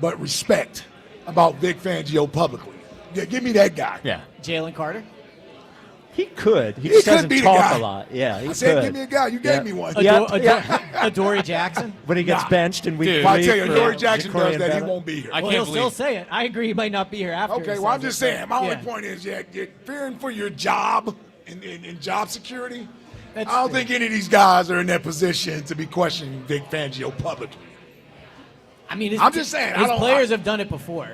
but respect about Vic Fangio publicly. Yeah, give me that guy. Yeah. Jalen Carter? he could. He He just could doesn't be the talk guy. a lot. Yeah, he I said, could. give me a guy. You gave me one. Adoree Jackson? When he gets benched and we Dude. If I tell you, Adoree Jackson Jacory does that, he Bennett. won't be here. I Well, can't he'll still believe. say it. I agree he might not be here after. Okay, he well, I'm says just it, saying. but- My only yeah. point is, you're fearing for your job in job security. That's I don't true. think any of these guys are in that position to be questioning Vic Fangio publicly. I mean, I'm just saying, I his don't- players have done it before.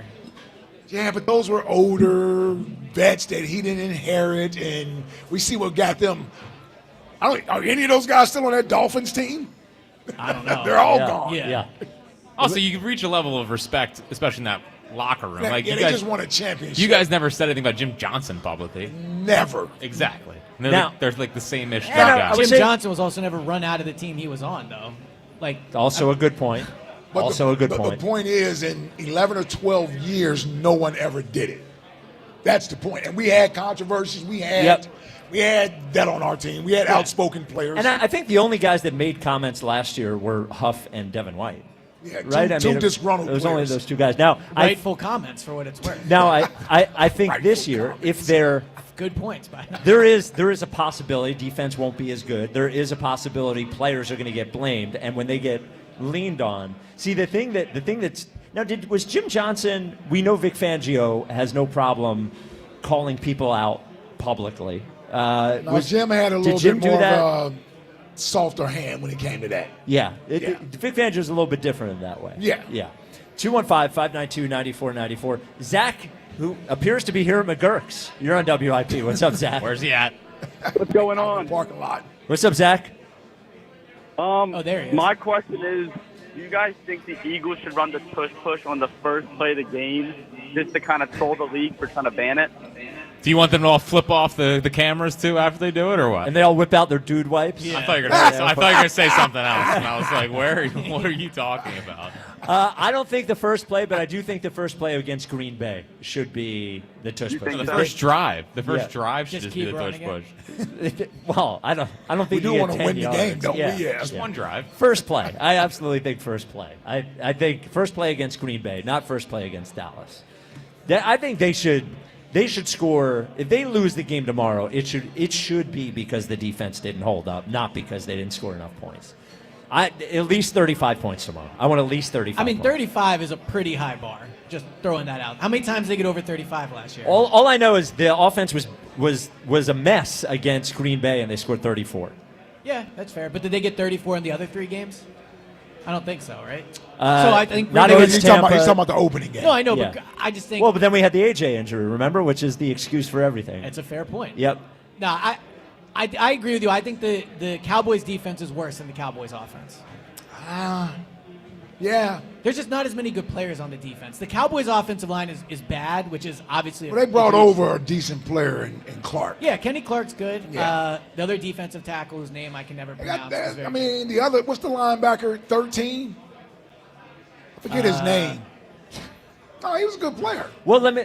Yeah, but those were older vets that he didn't inherit, and we see what got them. Are any of those guys still on that Dolphins team? I don't know. They're all gone. Yeah. Also, you reach a level of respect, especially in that locker room. Yeah, you they guys just won a championship. You guys never said anything about Jim Johnson publicly. Never. Exactly. Now- There's like the same-ish Jim guys. Johnson was also never run out of the team he was on, though. Also a good point. The point is, in 11 or 12 years, no one ever did it. That's the point. And we had controversies. We had that on our team. We had outspoken players. And I think the only guys that made comments last year were Huff and Devin White. Yeah, right? two disgruntled It was players. only those two guys. Now, Rightful comments for what it's worth. Now, I think this year, if they're good points, by there is a possibility defense won't be as good. There is a possibility players are going to get blamed, and when they get leaned on, see the thing that's now was Jim Johnson. We know Vic Fangio has no problem calling people out publicly. Jim had a little bit more of a softer hand when it came to that. Yeah. Vic Fangio is a little bit different in that way. Yeah. 215-592-9494. Zach, who appears to be here at MaGerks. You're on WIP. What's up, Zach? Where's he at? What's going on? Parking lot. What's up, Zach? There he is. My question is, do you guys think the Eagles should run the push on the first play of the game just to kind of troll the league for trying to ban it? Do you want them to all flip off the cameras too after they do it, or what? And they all whip out their dude wipes? I thought you were going to say something else, and I was like, what are you talking about? I don't think the first play, but I do think the first play against Green Bay should be the tush push. The first drive. The first drive should just be the tush push. Well, I don't think we do you want get to 10 win yards. the game, don't we? Yeah. Just one drive. First play. I absolutely think first play. I think first play against Green Bay, not first play against Dallas. I think they should score. If they lose the game tomorrow, it should be because the defense didn't hold up, not because they didn't score enough points. At least 35 points tomorrow. I want at least 35. I mean, points. 35 is a pretty high bar. Just throwing that out. How many times did they get over 35 last year? All I know is the offense was a mess against Green Bay, and they scored 34. Yeah, that's fair. But did they get 34 in the other 3 games? I don't think so, right? So I think not against Tampa. He's talking about the opening game. No, I know, but I just think. Well, but then we had the AJ injury, remember, which is the excuse for everything. It's a fair point. Yep. No, I agree with you. I think the Cowboys' defense is worse than the Cowboys' offense. Yeah. There's just not as many good players on the defense. The Cowboys' offensive line is bad, which is obviously. Well, they brought over a decent player in Clark. Yeah, Kenny Clark's good. Yeah. The other defensive tackle, whose name I can never pronounce. The other, what's the linebacker, 13? I forget his name. No, he was a good player. Well,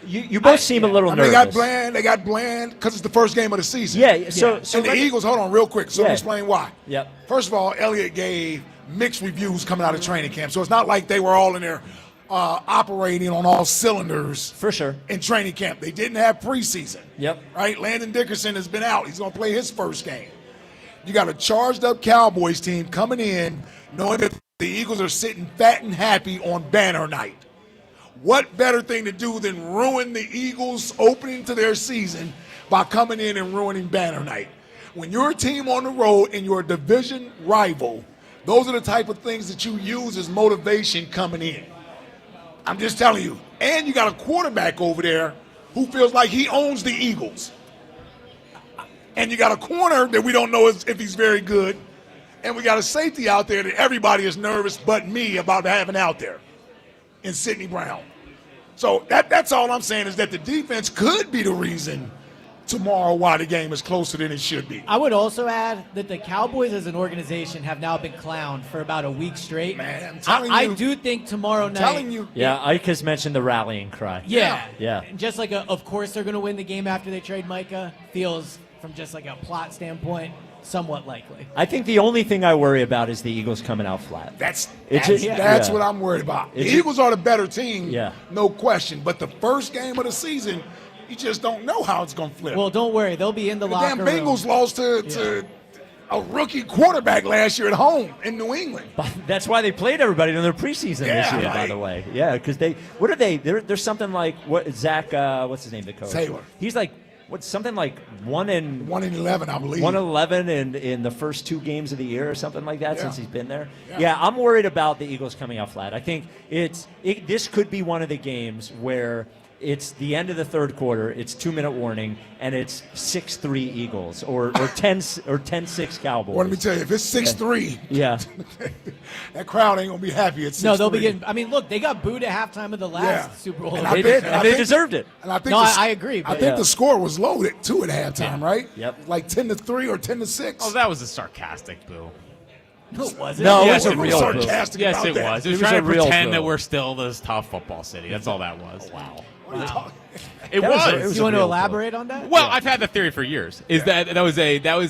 you both seem a little nervous. They got Bland because it's the first game of the season. Yeah, so and the Eagles, hold on real quick, so let me explain why. Yep. First of all, Elliott gave mixed reviews coming out of training camp, so it's not like they were all in there operating on all cylinders. For sure. In training camp. They didn't have preseason. Yep. Right? Landon Dickerson has been out. He's going to play his first game. You got a charged up Cowboys team coming in knowing that the Eagles are sitting fat and happy on banner night. What better thing to do than ruin the Eagles' opening to their season by coming in and ruining banner night? When you're a team on the road and you're a division rival, those are the type of things that you use as motivation coming in. I'm just telling you. And you got a quarterback over there who feels like he owns the Eagles. And you got a corner that we don't know if he's very good. And we got a safety out there that everybody is nervous but me about having out there in Sidney Brown. So that's all I'm saying is that the defense could be the reason tomorrow why the game is closer than it should be. I would also add that the Cowboys as an organization have now been clowned for about a week straight. Man, I'm telling you. I do think tomorrow night. Telling you. Yeah, Ike has mentioned the rallying cry. Yeah. And just like of course they're going to win the game after they trade Micah feels from just like a plot standpoint somewhat likely. I think the only thing I worry about is the Eagles coming out flat. That's Yeah. what I'm worried about. The Eagles are the better team, Yeah. no question. But the first game of the season, you just don't know how it's going to flip. Well, don't worry. They'll be in the locker room. The damn Bengals lost to a rookie quarterback last year at home in New England. That's why they played everybody in their preseason this year, by right. the way. Yeah, because what are they? There's something like, Zach, what's his name, the coach? Taylor. He's like, something like 1-11, I believe. 1-11 in the first 2 games of the year or something like that since he's been there. Yeah, I'm worried about the Eagles coming out flat. I think this could be one of the games where it's the end of the third quarter, it's 2-minute warning, and it's 6-3 Eagles or 10-6 Cowboys. Well, let me tell you, if it's 6-3, that crowd ain't gonna be happy at 6-3. No, they'll be getting. I mean, look, they got booed at halftime of the last Super Bowl. And they deserved it. And I think I agree. I think the score was loaded too at halftime, right? Yep. Like 10-3 or 10-6. Oh, that was a sarcastic boo. No, it wasn't. No, yes, it was a real boo. Sarcastic Yes, about it that. was. It was It was trying a to real pretend boo. that we're still this tough football city. That's all that was. Wow. What are you talking? It was. You want to elaborate on that? Well, I've had the theory for years. That was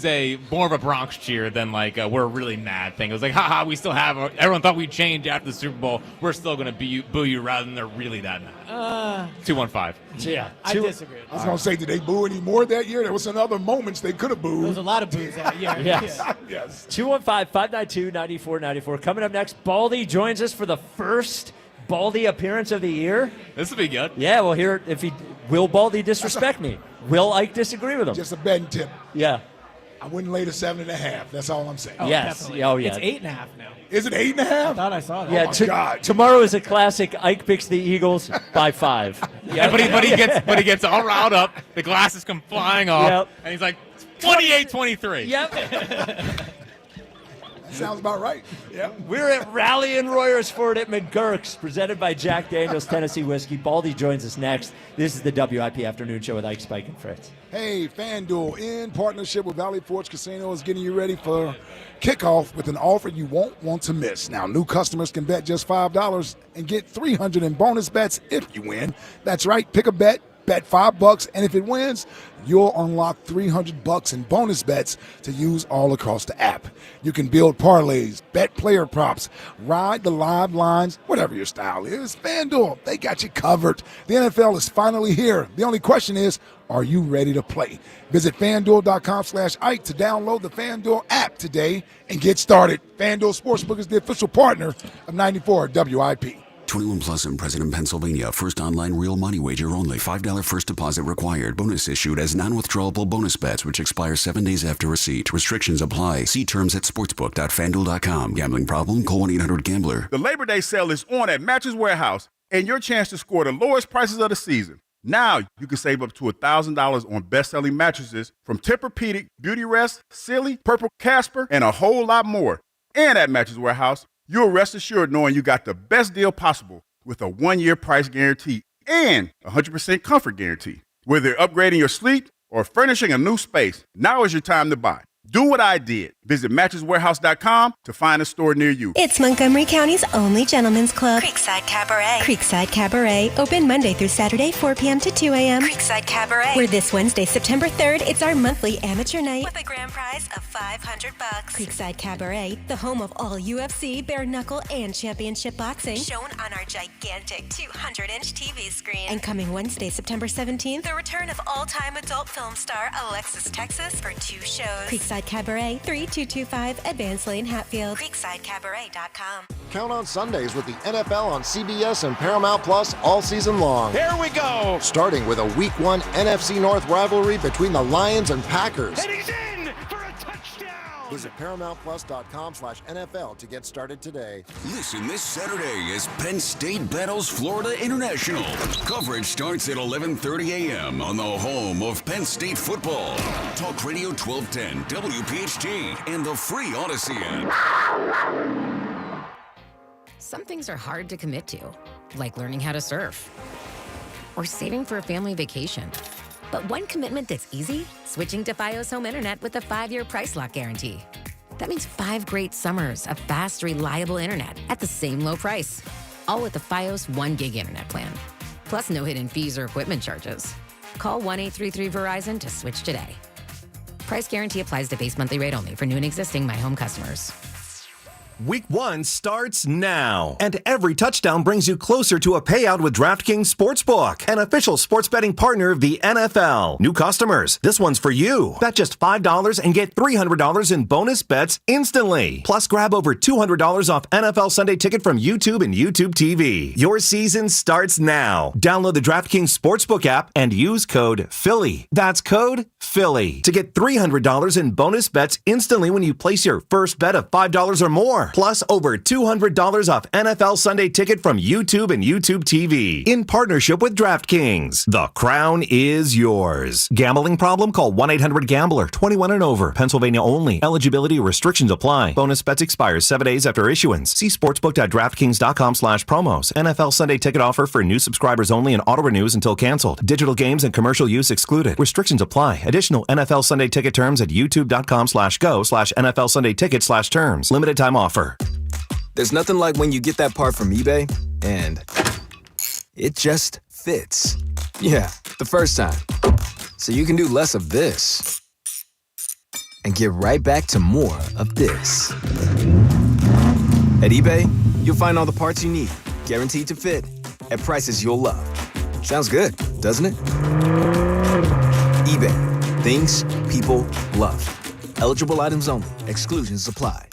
a more of a Bronx cheer than like we're really mad thing. It was like, haha, we still have. Everyone thought we'd change after the Super Bowl. We're still going to boo you rather than they're really that mad. 215. Yeah, I disagree. I was gonna say, did they boo any more that year? There was some other moments they could have booed. There was a lot of boos that year. Yes. Yes. 215-592-9494. Coming up next, Baldy joins us for the first Baldy appearance of the year. This will be good. Yeah, we'll hear if will Baldy disrespect me. Will Ike disagree with him? Just a betting tip. Yeah. I wouldn't lay the 7.5. That's all I'm saying. Yes. Definitely. Oh, yeah. It's 8.5 now. Is it 8.5? I thought I saw that. Yeah, Oh my God. tomorrow is a classic. Ike picks the Eagles by 5. Yeah, but he gets all riled up. The glasses come flying off, and he's like 28-23. Yep. Sounds about right. Yeah. We're at Rally in Royersford at MaGerks, presented by Jack Daniel's Tennessee Whiskey. Baldy joins us next. This is the WIP Afternoon Show with Ike, Spike, and Fritz. Hey, FanDuel, in partnership with Valley Forge Casino, is getting you ready for kickoff with an offer you won't want to miss. Now, new customers can bet just $5 and get $300 in bonus bets if you win. That's right. Pick a bet $5, and if it wins, you'll unlock $300 in bonus bets to use all across the app. You can build parlays, bet player props, ride the live lines, whatever your style is. FanDuel, they got you covered. The NFL is finally here. The only question is, are you ready to play? Visit FanDuel.com/Ike to download the FanDuel app today and get started. FanDuel Sportsbook is the official partner of 94 WIP. 21 plus and present in Pennsylvania. First online real money wager only. $5 first deposit required. Bonus issued as non-withdrawable bonus bets, which expire 7 days after receipt. Restrictions apply. See terms at sportsbook.fanduel.com. Gambling problem? Call 1-800-GAMBLER. The Labor Day sale is on at Mattress Warehouse, and your chance to score the lowest prices of the season. Now you can save up to $1,000 on best-selling mattresses from Tempur-Pedic, Beauty Rest, Silly, Purple Casper, and a whole lot more. And at Mattress Warehouse, you'll rest assured knowing you got the best deal possible with a 1-year price guarantee and 100% comfort guarantee. Whether you're upgrading your sleep or furnishing a new space, now is your time to buy. Do what I did. Visit MattressWarehouse.com to find a store near you. It's Montgomery County's only gentlemen's club, Creekside Cabaret. Creekside Cabaret, open Monday through Saturday, 4 p.m. to 2 a.m. Creekside Cabaret, where this Wednesday, September 3rd, it's our monthly amateur night with a grand prize of $500. Creekside Cabaret, the home of all UFC, bare knuckle, and championship boxing, shown on our gigantic 200-inch TV screen. And coming Wednesday, September 17th, the return of all-time adult film star Alexis Texas for 2 shows. Creekside Cabaret, 3225 Advance Lane, Hatfield. CreeksideCabaret.com. Count on Sundays with the NFL on CBS and Paramount Plus all season long. Here we go. Starting with a Week 1 NFC North rivalry between the Lions and Packers. And he's in for a touchdown. Visit ParamountPlus.com/NFL to get started today. Listen this Saturday as Penn State battles Florida International. Coverage starts at 11:30 a.m. on the home of Penn State football. Talk Radio 1210, WPHT, and the free Odyssey app. Some things are hard to commit to, like learning how to surf or saving for a family vacation. But one commitment that's easy, switching to Fios Home Internet with a 5-year price lock guarantee. That means 5 great summers of fast, reliable internet at the same low price. All with the Fios 1 gig internet plan. Plus no hidden fees or equipment charges. Call 1-833-VERIZON to switch today. Price guarantee applies to base monthly rate only for new and existing My Home customers. Week 1 starts now, and every touchdown brings you closer to a payout with DraftKings Sportsbook, an official sports betting partner of the NFL. New customers, this one's for you. Bet just $5 and get $300 in bonus bets instantly. Plus, grab over $200 off NFL Sunday Ticket from YouTube and YouTube TV. Your season starts now. Download the DraftKings Sportsbook app and use code Philly. That's code Philly to get $300 in bonus bets instantly when you place your first bet of $5 or more. Plus over $200 off NFL Sunday Ticket from YouTube and YouTube TV. In partnership with DraftKings. The crown is yours. Gambling problem? Call 1-800-GAMBLER. 21 and over. Pennsylvania only. Eligibility restrictions apply. Bonus bets expires 7 days after issuance. See sportsbook.draftkings.com/promos. NFL Sunday Ticket offer for new subscribers only and auto renews until canceled. Digital games and commercial use excluded. Restrictions apply. Additional NFL Sunday Ticket terms at youtube.com/go/NFL Sunday Ticket/terms. Limited time offer. There's nothing like when you get that part from eBay and it just fits. Yeah, the first time. So you can do less of this and get right back to more of this. At eBay, you'll find all the parts you need, guaranteed to fit, at prices you'll love. Sounds good, doesn't it? eBay, things people love. Eligible items only. Exclusions apply.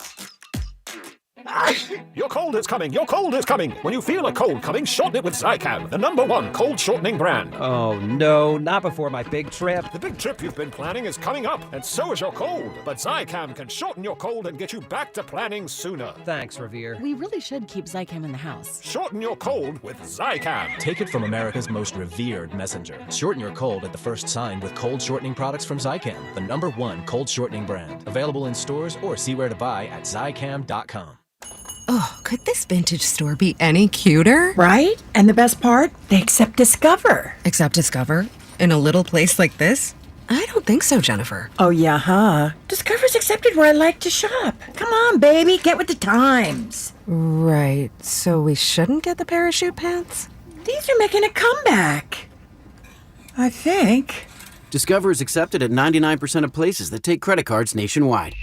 Your cold is coming. Your cold is coming. When you feel a cold coming, shorten it with Zicam, the #1 cold shortening brand. Oh, no, not before my big trip. The big trip you've been planning is coming up, and so is your cold. But Zicam can shorten your cold and get you back to planning sooner. Thanks, Revere. We really should keep Zicam in the house. Shorten your cold with Zicam. Take it from America's most revered messenger. Shorten your cold at the first sign with cold shortening products from Zicam, the #1 cold shortening brand. Available in stores or see where to buy at Zicam.com. Oh, could this vintage store be any cuter? Right? And the best part? They accept Discover. Accept Discover? In a little place like this? I don't think so, Jennifer. Oh, yeah, huh? Discover's accepted where I like to shop. Come on, baby, get with the times. Right, so we shouldn't get the parachute pants? These are making a comeback. I think. Discover is accepted at 99% of places that take credit cards nationwide.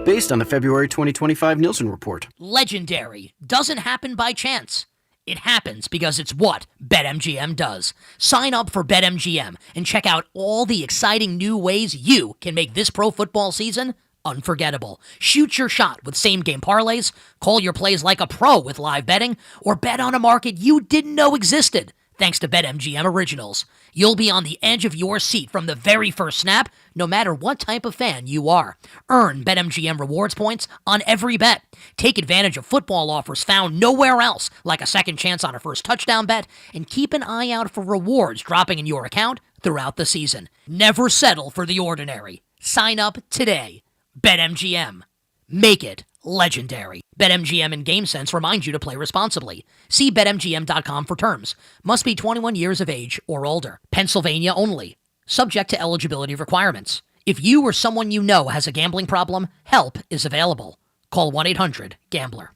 Based on the February 2025 Nielsen report. Legendary doesn't happen by chance. It happens because it's what BetMGM does. Sign up for BetMGM and check out all the exciting new ways you can make this pro football season unforgettable. Shoot your shot with same-game parlays, call your plays like a pro with live betting, or bet on a market you didn't know existed. Thanks to BetMGM Originals. You'll be on the edge of your seat from the very first snap, no matter what type of fan you are. Earn BetMGM rewards points on every bet. Take advantage of football offers found nowhere else, like a second chance on a first touchdown bet, and keep an eye out for rewards dropping in your account throughout the season. Never settle for the ordinary. Sign up today. BetMGM. Make it legendary. BetMGM and GameSense remind you to play responsibly. See BetMGM.com for terms. Must be 21 years of age or older. Pennsylvania only. Subject to eligibility requirements. If you or someone you know has a gambling problem, help is available. Call 1-800-GAMBLER.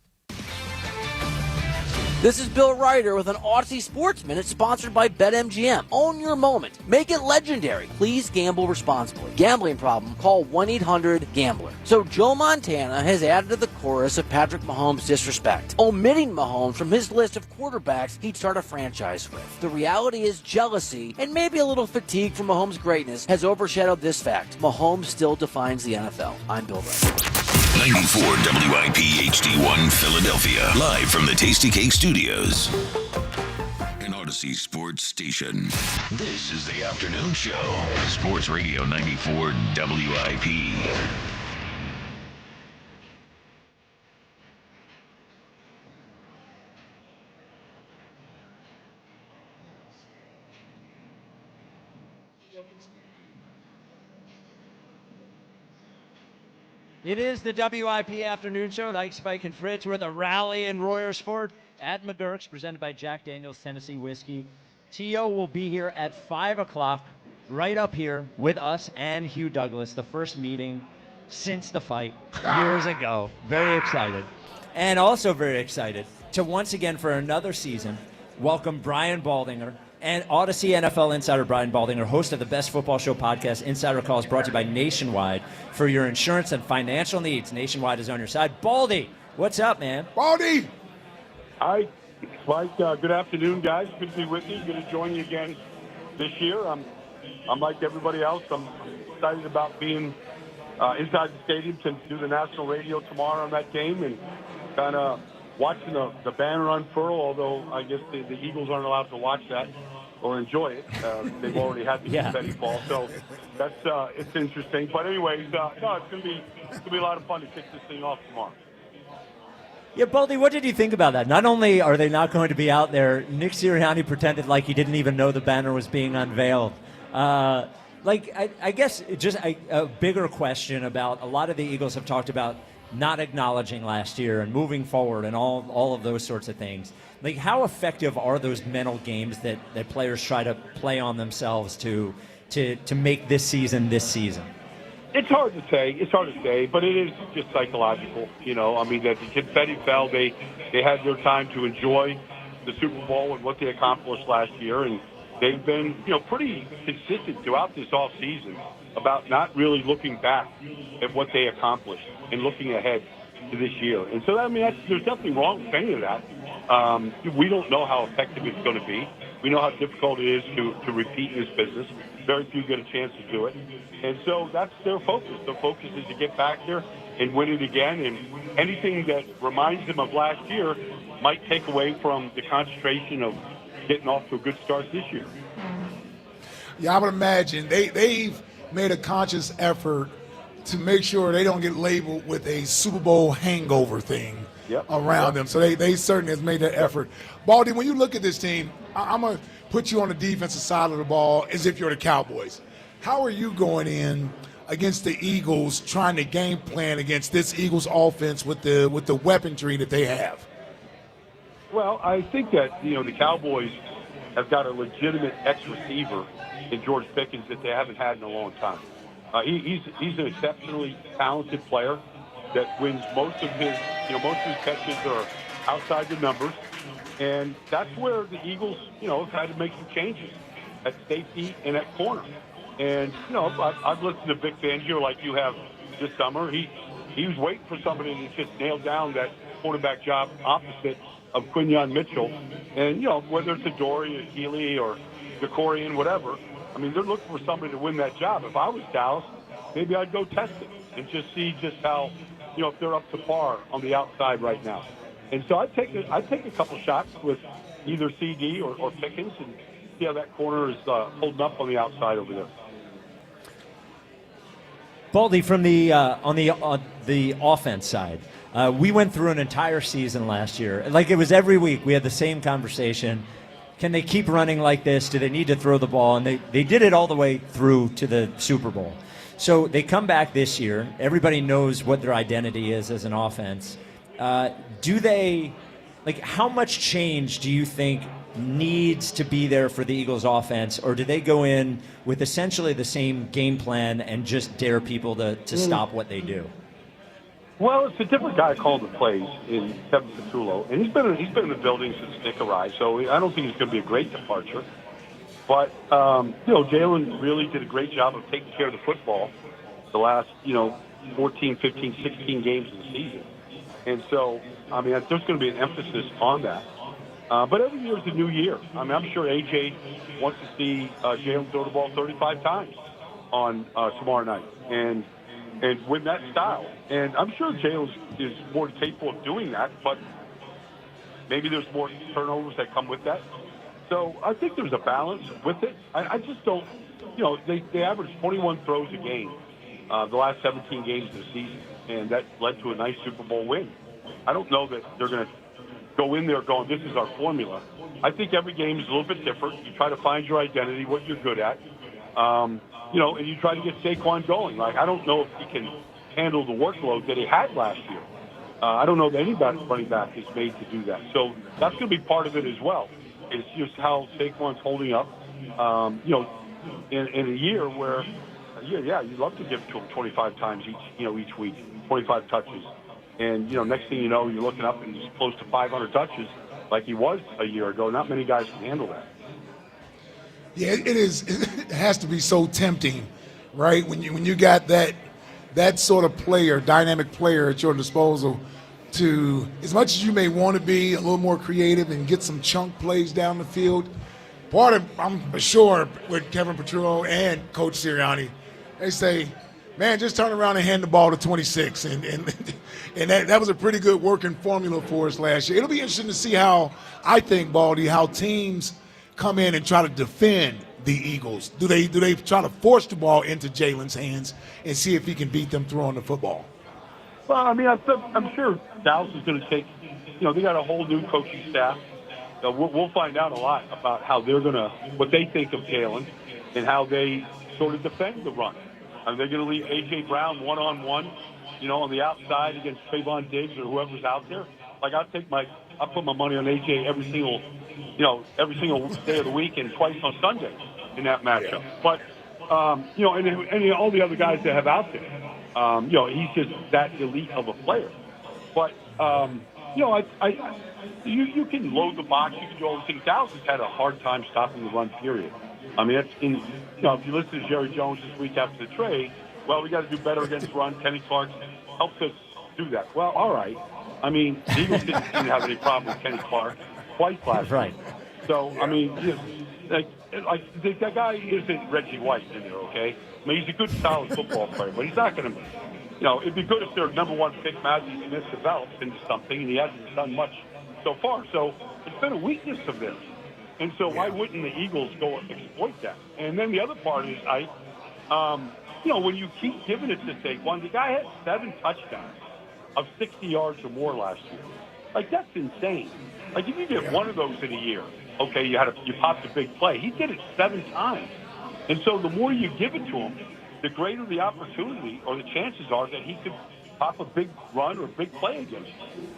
This is Bill Ryder with an Odyssey Sports Minute sponsored by BetMGM. Own your moment. Make it legendary. Please gamble responsibly. Gambling problem? Call 1-800-GAMBLER. So Joe Montana has added to the chorus of Patrick Mahomes' disrespect, omitting Mahomes from his list of quarterbacks he'd start a franchise with. The reality is jealousy and maybe a little fatigue from Mahomes' greatness has overshadowed this fact. Mahomes still defines the NFL. I'm Bill Ryder. 94 WIP HD1 Philadelphia. Live from the Tasty Cake Studios. An Odyssey Sports Station. This is the afternoon show. Sports Radio 94 WIP. It is the WIP Afternoon Show. Ike, Spike, and Fritz. We're at the rally in Royersford at MaGerks, presented by Jack Daniel's Tennessee Whiskey. T.O. will be here at 5 o'clock, right up here with us and Hugh Douglas, the first meeting since the fight years ago. Very excited. And also very excited to once again, for another season, welcome Brian Baldinger and Odyssey NFL insider Brian Baldinger, host of the Best Football Show podcast, Insider Calls, brought to you by Nationwide. For your insurance and financial needs, Nationwide is on your side. Baldy, What's up, man? Baldy! Hi, Mike. Good afternoon, guys. Good to be with you. Good to join you again this year. I'm like everybody else. I'm excited about being inside the stadium to do the national radio tomorrow on that game and kind of watching the banner unfurl, although I guess the Eagles aren't allowed to watch that or enjoy it. They've already had the confetti fall, so that's it's interesting. But anyways, no, it's gonna be a lot of fun to kick this thing off tomorrow. Yeah, Baldy, what did you think about that? Not only are they not going to be out there, Nick Sirianni pretended like he didn't even know the banner was being unveiled. I guess just a bigger question about a lot of the Eagles have talked about not acknowledging last year and moving forward and all of those sorts of things. Like, how effective are those mental games that players try to play on themselves to make this season this season? It's hard to say, but it is just psychological. I mean, that the confetti fell, they had their time to enjoy the Super Bowl and what they accomplished last year, and they've been, pretty consistent throughout this off season about not really looking back at what they accomplished and looking ahead to this year. And so, I mean, there's nothing wrong with any of that. We don't know how effective it's going to be. We know how difficult it is to repeat in this business. Very few get a chance to do it. And so that's their focus. Their focus is to get back there and win it again. And anything that reminds them of last year might take away from the concentration of getting off to a good start this year. Yeah, I would imagine they've made a conscious effort to make sure they don't get labeled with a Super Bowl hangover thing around them. So they certainly have made that effort. Baldy, when you look at this team, I'm going to put you on the defensive side of the ball as if you're the Cowboys. How are you going in against the Eagles trying to game plan against this Eagles offense with the weaponry that they have? Well, I think that, the Cowboys have got a legitimate X-receiver in George Pickens that they haven't had in a long time. He's an exceptionally talented player that wins most of his catches are outside the numbers. And that's where the Eagles, have had to make some changes at safety and at corner. And, I've listened to Vic Fangio like you have this summer. He was waiting for somebody to just nail down that quarterback job opposite of Quinyon Mitchell. And, whether it's Adoree or Healy or DeCorian, whatever, I mean, they're looking for somebody to win that job. If I was Dallas, maybe I'd go test it and just see just how, if they're up to par on the outside right now. And so I'd take a couple shots with either CD or Pickens and see how that corner is holding up on the outside over there. Baldy, from on the offense side, we went through an entire season last year. Like, it was every week we had the same conversation. Can they keep running like this? Do they need to throw the ball? And they did it all the way through to the Super Bowl. So they come back this year. Everybody knows what their identity is as an offense. How much change do you think needs to be there for the Eagles offense, or do they go in with essentially the same game plan and just dare people to stop what they do? Well, it's a different guy calling the plays in Kevin Patullo, and he's been in the building since Nick arrived, so I don't think it's going to be a great departure. But Jalen really did a great job of taking care of the football the last 14, 15, 16 games of the season, and so I mean there's going to be an emphasis on that. But every year is a new year. I mean, I'm sure AJ wants to see Jalen throw the ball 35 times on tomorrow night and win that style. And I'm sure Jalen is more capable of doing that, but maybe there's more turnovers that come with that. So I think there's a balance with it. I just don't, they average 21 throws a game the last 17 games of the season, and that led to a nice Super Bowl win. I don't know that they're going to go in there going, this is our formula. I think every game is a little bit different. You try to find your identity, what you're good at, and you try to get Saquon going. Like, I don't know if he can handle the workload that he had last year. I don't know that any running back is made to do that. So that's going to be part of it as well. It's just how Saquon's holding up, in a year where, you'd love to give it to him 25 times each week, 25 touches. And, next thing you know, you're looking up and he's close to 500 touches like he was a year ago. Not many guys can handle that. Yeah, it is. It has to be so tempting, right? When you got that sort of player, dynamic player at your disposal, to, as much as you may want to be a little more creative and get some chunk plays down the field, part of, I'm sure, with Kevin Petrillo and Coach Sirianni, they say, man, just turn around and hand the ball to 26. And that was a pretty good working formula for us last year. It'll be interesting to see how, I think, Baldy, how teams come in and try to defend the Eagles. Do they try to force the ball into Jalen's hands and see if he can beat them throwing the football? Well, I mean, I'm sure Dallas is going to take, they got a whole new coaching staff. We'll find out a lot about how they're going to, what they think of Jalen and how they sort of defend the run. Are they going to leave A.J. Brown one-on-one, on the outside against Trayvon Diggs or whoever's out there? Like, I'll put my money on A.J. every single day of the week and twice on Sunday in that matchup. But, and all the other guys that have out there, he's just that elite of a player. But, you can load the box, you can do all these things. Dallas has had a hard time stopping the run, period. I mean, if you listen to Jerry Jones this week after the trade, well, we got to do better against run. Kenny Clark helps us do that. Well, all right. I mean, the Eagles didn't seem to have any problem with Kenny Clark twice last year. So, I mean, that guy isn't Reggie White in there, okay? I mean, he's a good, solid football player, but he's not going to, it'd be good if their number one pick, Matthew Smith, develops into something, and he hasn't done much so far. So it's been a weakness of theirs. And so why wouldn't the Eagles go and exploit that? And then the other part is, when you keep giving it to Saquon, the guy had 7 touchdowns of 60 yards or more last year. Like, that's insane. Like, if you get one of those in a year, okay, you popped a big play. He did it 7 times. And so the more you give it to him, the greater the opportunity or the chances are that he could pop a big run or a big play against you.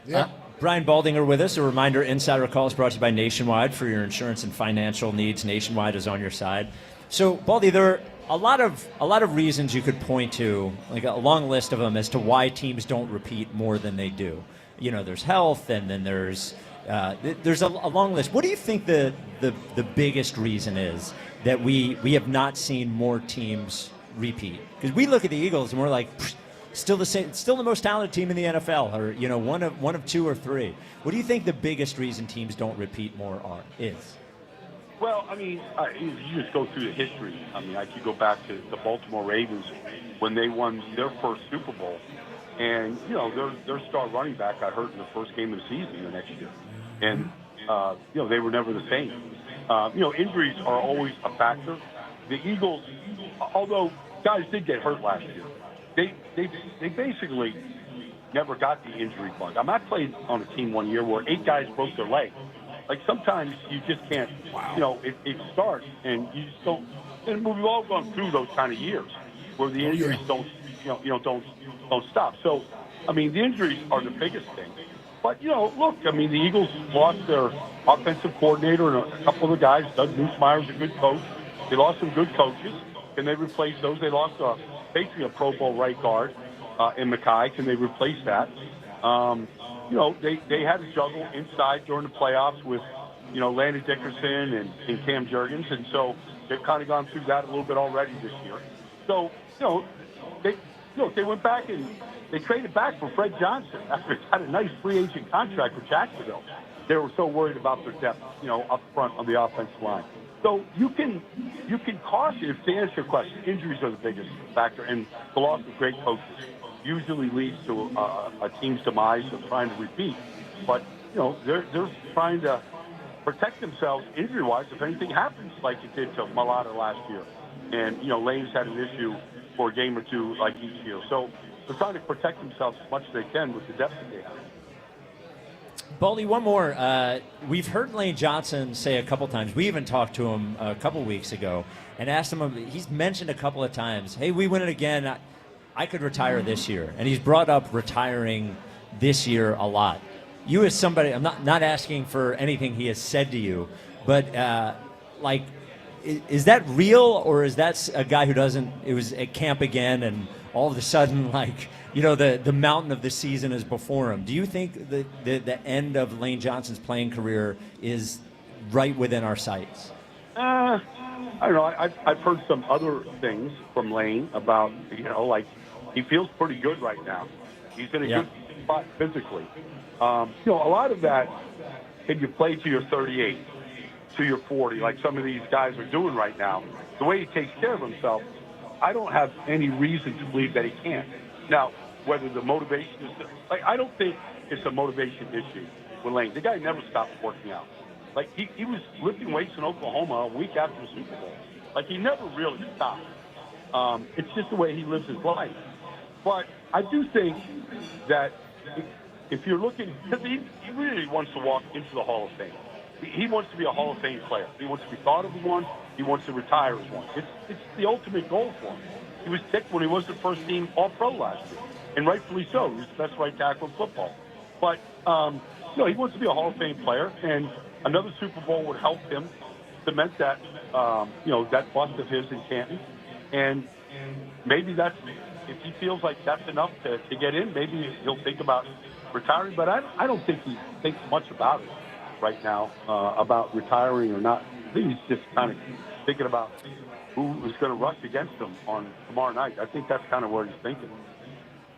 Yeah. Brian Baldinger with us. A reminder, Insider Call is brought to you by Nationwide. For your insurance and financial needs, Nationwide is on your side. So, Baldy, there are a lot of reasons you could point to, like a long list of them, as to why teams don't repeat more than they do. There's health, and then there's a long list. What do you think the biggest reason is that we have not seen more teams repeat? Because we look at the Eagles and we're like, still the same, still the most talented team in the NFL, or one of 2 or 3. What do you think the biggest reason teams don't repeat more is? Well, I mean, you just go through the history. I mean, I could go back to the Baltimore Ravens when they won their first Super Bowl, and their star running back got hurt in the first game of the season the next year, and they were never the same. Injuries are always a factor. The Eagles, although guys did get hurt last year, they basically never got the injury bug. I played on a team one year where 8 guys broke their leg. Like, sometimes you just can't, it starts and you just don't, and we've all gone through those kind of years where the injuries don't stop. So, I mean, the injuries are the biggest thing. But, look, I mean, the Eagles lost their offensive coordinator and a couple of the guys. Doug Nussmeier's a good coach. They lost some good coaches. Can they replace those? They lost basically a Pro Bowl right guard in Mackay. Can they replace that? They had to juggle inside during the playoffs with, Landon Dickerson and Cam Jurgens, and so they've kind of gone through that a little bit already this year. So, they went back and they traded back for Fred Johnson after he had a nice free agent contract with Jacksonville. They were so worried about their depth, up front on the offensive line. So you can caution, to answer your question, injuries are the biggest factor, and the loss of great coaches usually leads to a team's demise of trying to repeat. But, they're trying to protect themselves injury-wise if anything happens like it did to Malata last year. And, Lane's had an issue for a game or 2 like each year. So they're trying to protect themselves as much as they can with the depth that they have. Baldy, one more. We've heard Lane Johnson say a couple times. We even talked to him a couple weeks ago and asked him, he's mentioned a couple of times, hey, we win it again. I could retire this year. And he's brought up retiring this year a lot. You as somebody, I'm not asking for anything he has said to you, but is that real, or is that a guy who it was at camp again and all of a sudden, the mountain of the season is before him? Do you think the end of Lane Johnson's playing career is right within our sights? I don't know. I've heard some other things from Lane about, he feels pretty good right now. He's in a good spot physically. A lot of that, can you play to your 38, to your 40, like some of these guys are doing right now, the way he takes care of himself, I don't have any reason to believe that he can't. Now, whether the motivation is, I don't think it's a motivation issue with Lane. The guy never stopped working out. He was lifting weights in Oklahoma a week after the Super Bowl. He never really stopped. It's just the way he lives his life. But I do think that if you're looking, because he really wants to walk into the Hall of Fame. He wants to be a Hall of Fame player. He wants to be thought of as one. He wants to retire as one. It's the ultimate goal for him. He was ticked when he was the first team All-Pro last year, and rightfully so. He was the best right tackle in football. But he wants to be a Hall of Fame player, and another Super Bowl would help him cement that that bust of his in Canton. And maybe that's, if he feels like that's enough to get in, maybe he'll think about retiring. But I don't think he thinks much about it right now, about retiring or not. I think he's just kind of thinking about who is going to rush against him on tomorrow night. I think that's kind of where he's thinking.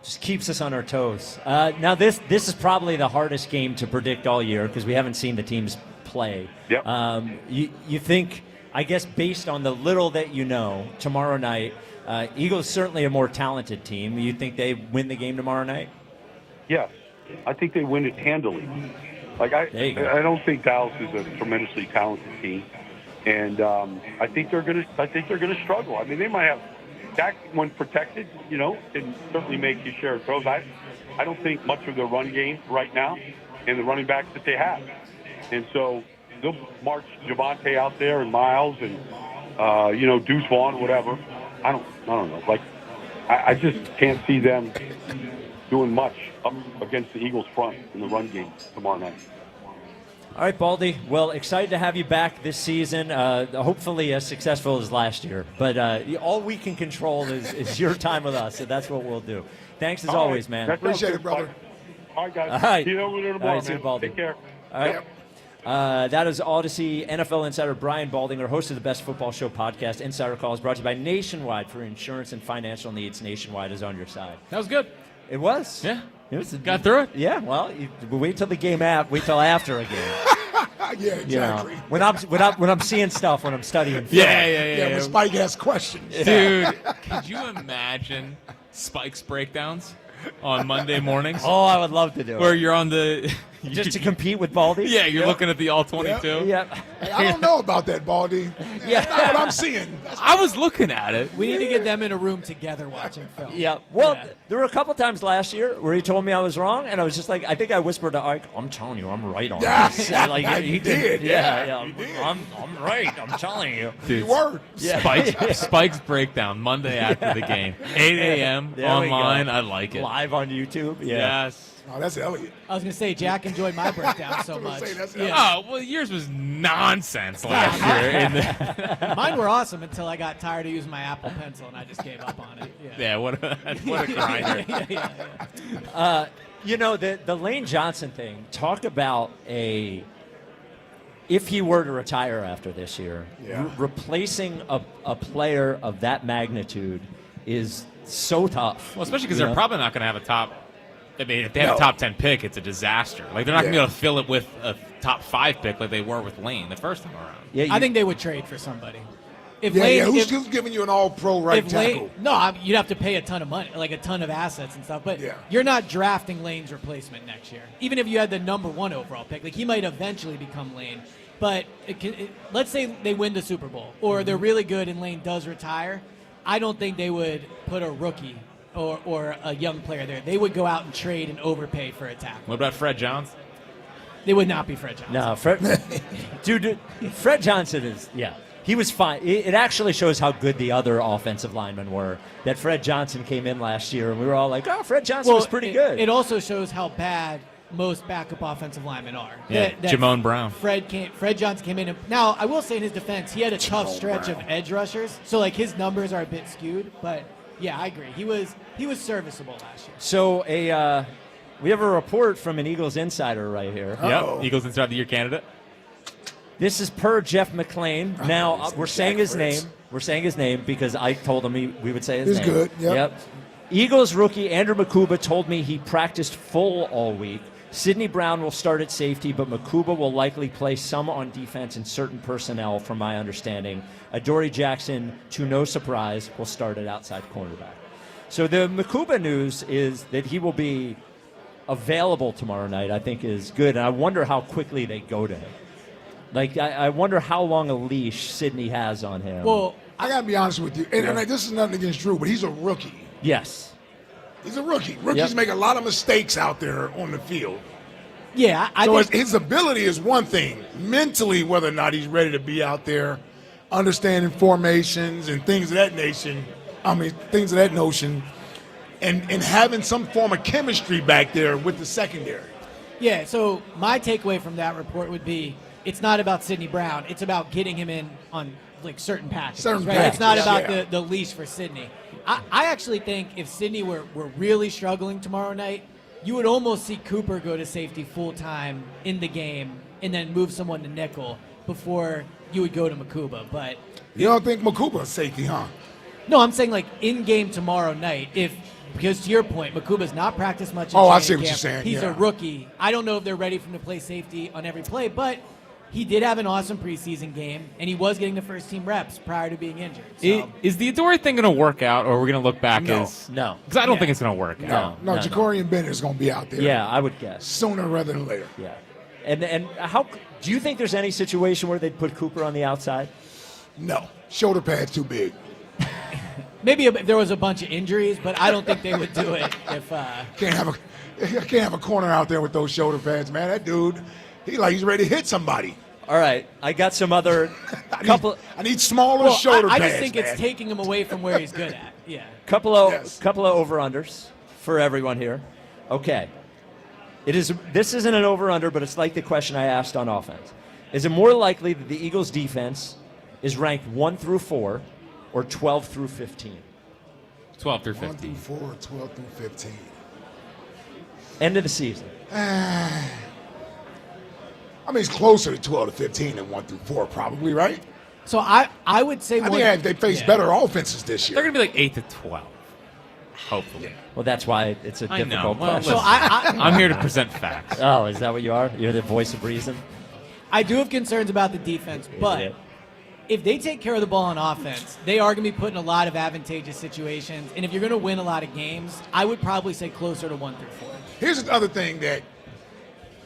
Just keeps us on our toes. Now, this is probably the hardest game to predict all year because we haven't seen the teams play. Yep. You think, I guess, based on the little that you know, tomorrow night, Eagles certainly a more talented team. You think they win the game tomorrow night? Yes. I think they win it handily. I don't think Dallas is a tremendously talented team, and I think they're going to struggle. I mean, they might have Dak, when protected, can certainly make his share of throws. I don't think much of their run game right now, and the running backs that they have, and so they'll march Javonte out there and Miles and Deuce Vaughn, whatever. I don't know. I just can't see them doing much up against the Eagles front in the run game tomorrow night. All right, Baldy. Well, excited to have you back this season. Hopefully as successful as last year. But all we can control is your time with us, so that's what we'll do. Thanks as always, man. Appreciate it, brother. All right, guys. All right. See you over there tomorrow, All right, see you, man. Baldy. Take care. All right. That is Odyssey NFL insider Brian Baldinger, host of the Best Football Show podcast. Insider Call is brought to you by Nationwide. For insurance and financial needs, Nationwide is on your side. That was good. It was. Yeah. Got through it? Yeah, well, wait till the game wait till after a game. Yeah, exactly. When I'm seeing stuff, when I'm studying film. Yeah, when Spike asks questions. Dude, could you imagine Spike's breakdowns on Monday mornings? Oh, I would love to do it. Where you're on the... Just to compete with Baldy? Yeah, you're looking at the All-22. Yep. Hey, I don't know about that, Baldy. That's not what I'm seeing. I was looking at it. We need to get them in a room together watching film. Yeah. Well, there were a couple times last year where he told me I was wrong, and I was just like, I think I whispered to Ike, I'm telling you, I'm right on this. He did. Yeah. I'm right. I'm telling you. Dude, You were. Spike's breakdown Monday after the game. 8 a.m. online. I like it. Live on YouTube. Yeah. Yes. Oh, that's Elliot. I was going to say, Jack enjoyed my breakdown so much. Oh, well, yours was nonsense last year. Mine were awesome until I got tired of using my Apple Pencil, and I just gave up on it. Yeah, what a grinder. The Lane Johnson thing, talk about if he were to retire after this year, replacing a player of that magnitude is so tough. Well, especially because they're probably not going to have a top... I mean, if they have a top 10 pick, it's a disaster. They're not going to be able to fill it with a top 5 pick like they were with Lane the first time around. Yeah, I think they would trade for somebody. Who's giving you an all-pro right tackle? You'd have to pay a ton of money, like a ton of assets and stuff. But you're not drafting Lane's replacement next year. Even if you had the number 1 overall pick, he might eventually become Lane. But let's say they win the Super Bowl, or they're really good and Lane does retire. I don't think they would put a rookie or a young player there. They would go out and trade and overpay for a tackle. What about Fred Jones? They would not be Fred Johnson. No, Fred Johnson is, he was fine. It actually shows how good the other offensive linemen were, that Fred Johnson came in last year, and we were all like, oh, Fred Johnson was pretty good. It also shows how bad most backup offensive linemen are. Yeah, Jamone Brown. Fred Johnson came in. Now, I will say in his defense, he had a tough stretch of edge rushers, so his numbers are a bit skewed, but... Yeah, I agree. He was serviceable last year. So we have a report from an Eagles insider right here. Yep, Eagles Insider of the Year candidate. This is per Jeff McClain. Now we're saying his name. We're saying his name because I told him we would say his name. He's good. Yep. Eagles rookie Andrew Makuba told me he practiced full all week. Sidney Brown will start at safety, but Makuba will likely play some on defense and certain personnel, from my understanding. Adoree Jackson, to no surprise, will start at outside cornerback. So the Makuba news is that he will be available tomorrow night, I think is good. And I wonder how quickly they go to him. Like, I wonder how long a leash Sidney has on him. Well, I got to be honest with you. And this is nothing against Drew, but he's a rookie. Yes. He's a rookie. Rookies make a lot of mistakes out there on the field. Yeah, I so think his ability is one thing. Mentally, whether or not he's ready to be out there, understanding formations and things of that notion, and having some form of chemistry back there with the secondary. Yeah, so my takeaway from that report would be it's not about Sidney Brown. It's about getting him in on like certain packages. Right? It's not about the leash for Sidney. I actually think if Sidney were really struggling tomorrow night, you would almost see Cooper go to safety full-time in the game and then move someone to nickel before you would go to Makuba. But you don't think Makuba's safety, huh? No, I'm saying like in-game tomorrow night, because to your point, Makuba's not practiced much in I see camp. what you're saying. He's a rookie. I don't know if they're ready for him to play safety on every play, but he did have an awesome preseason game, and he was getting the first-team reps prior to being injured. So. Is the Adoree thing going to work out, or are we going to look back as... No. Because I don't think it's going to work out. No, Jacorian Bennett is going to be out there. Yeah, I would guess. Sooner rather than later. Yeah. And how do you think there's any situation where they'd put Cooper on the outside? No. Shoulder pad's too big. Maybe if there was a bunch of injuries, but I don't think they would do it if... Can't have a corner out there with those shoulder pads, man. That dude, he's ready to hit somebody. All right, I got some other I need smaller shoulder pads. I just think it's taking him away from where he's good at. Yeah. Couple of over-unders for everyone here. Okay. This isn't an over-under, but it's like the question I asked on offense. Is it more likely that the Eagles defense is ranked 1 through 4 or 12 through 15? 12 through 15. 1 through 4, 12 through 15. End of the season. I mean, it's closer to 12 to 15 than 1 through 4, probably, right? So I would say I think they face better offenses this year. They're going to be like 8 to 12, hopefully. Well, that's why it's a difficult Well, question. I'm here to present facts. Oh, is that what you are? You're the voice of reason? I do have concerns about the defense, but if they take care of the ball on offense, they are going to be put in a lot of advantageous situations. And if you're going to win a lot of games, I would probably say closer to 1 through 4. Here's the other thing that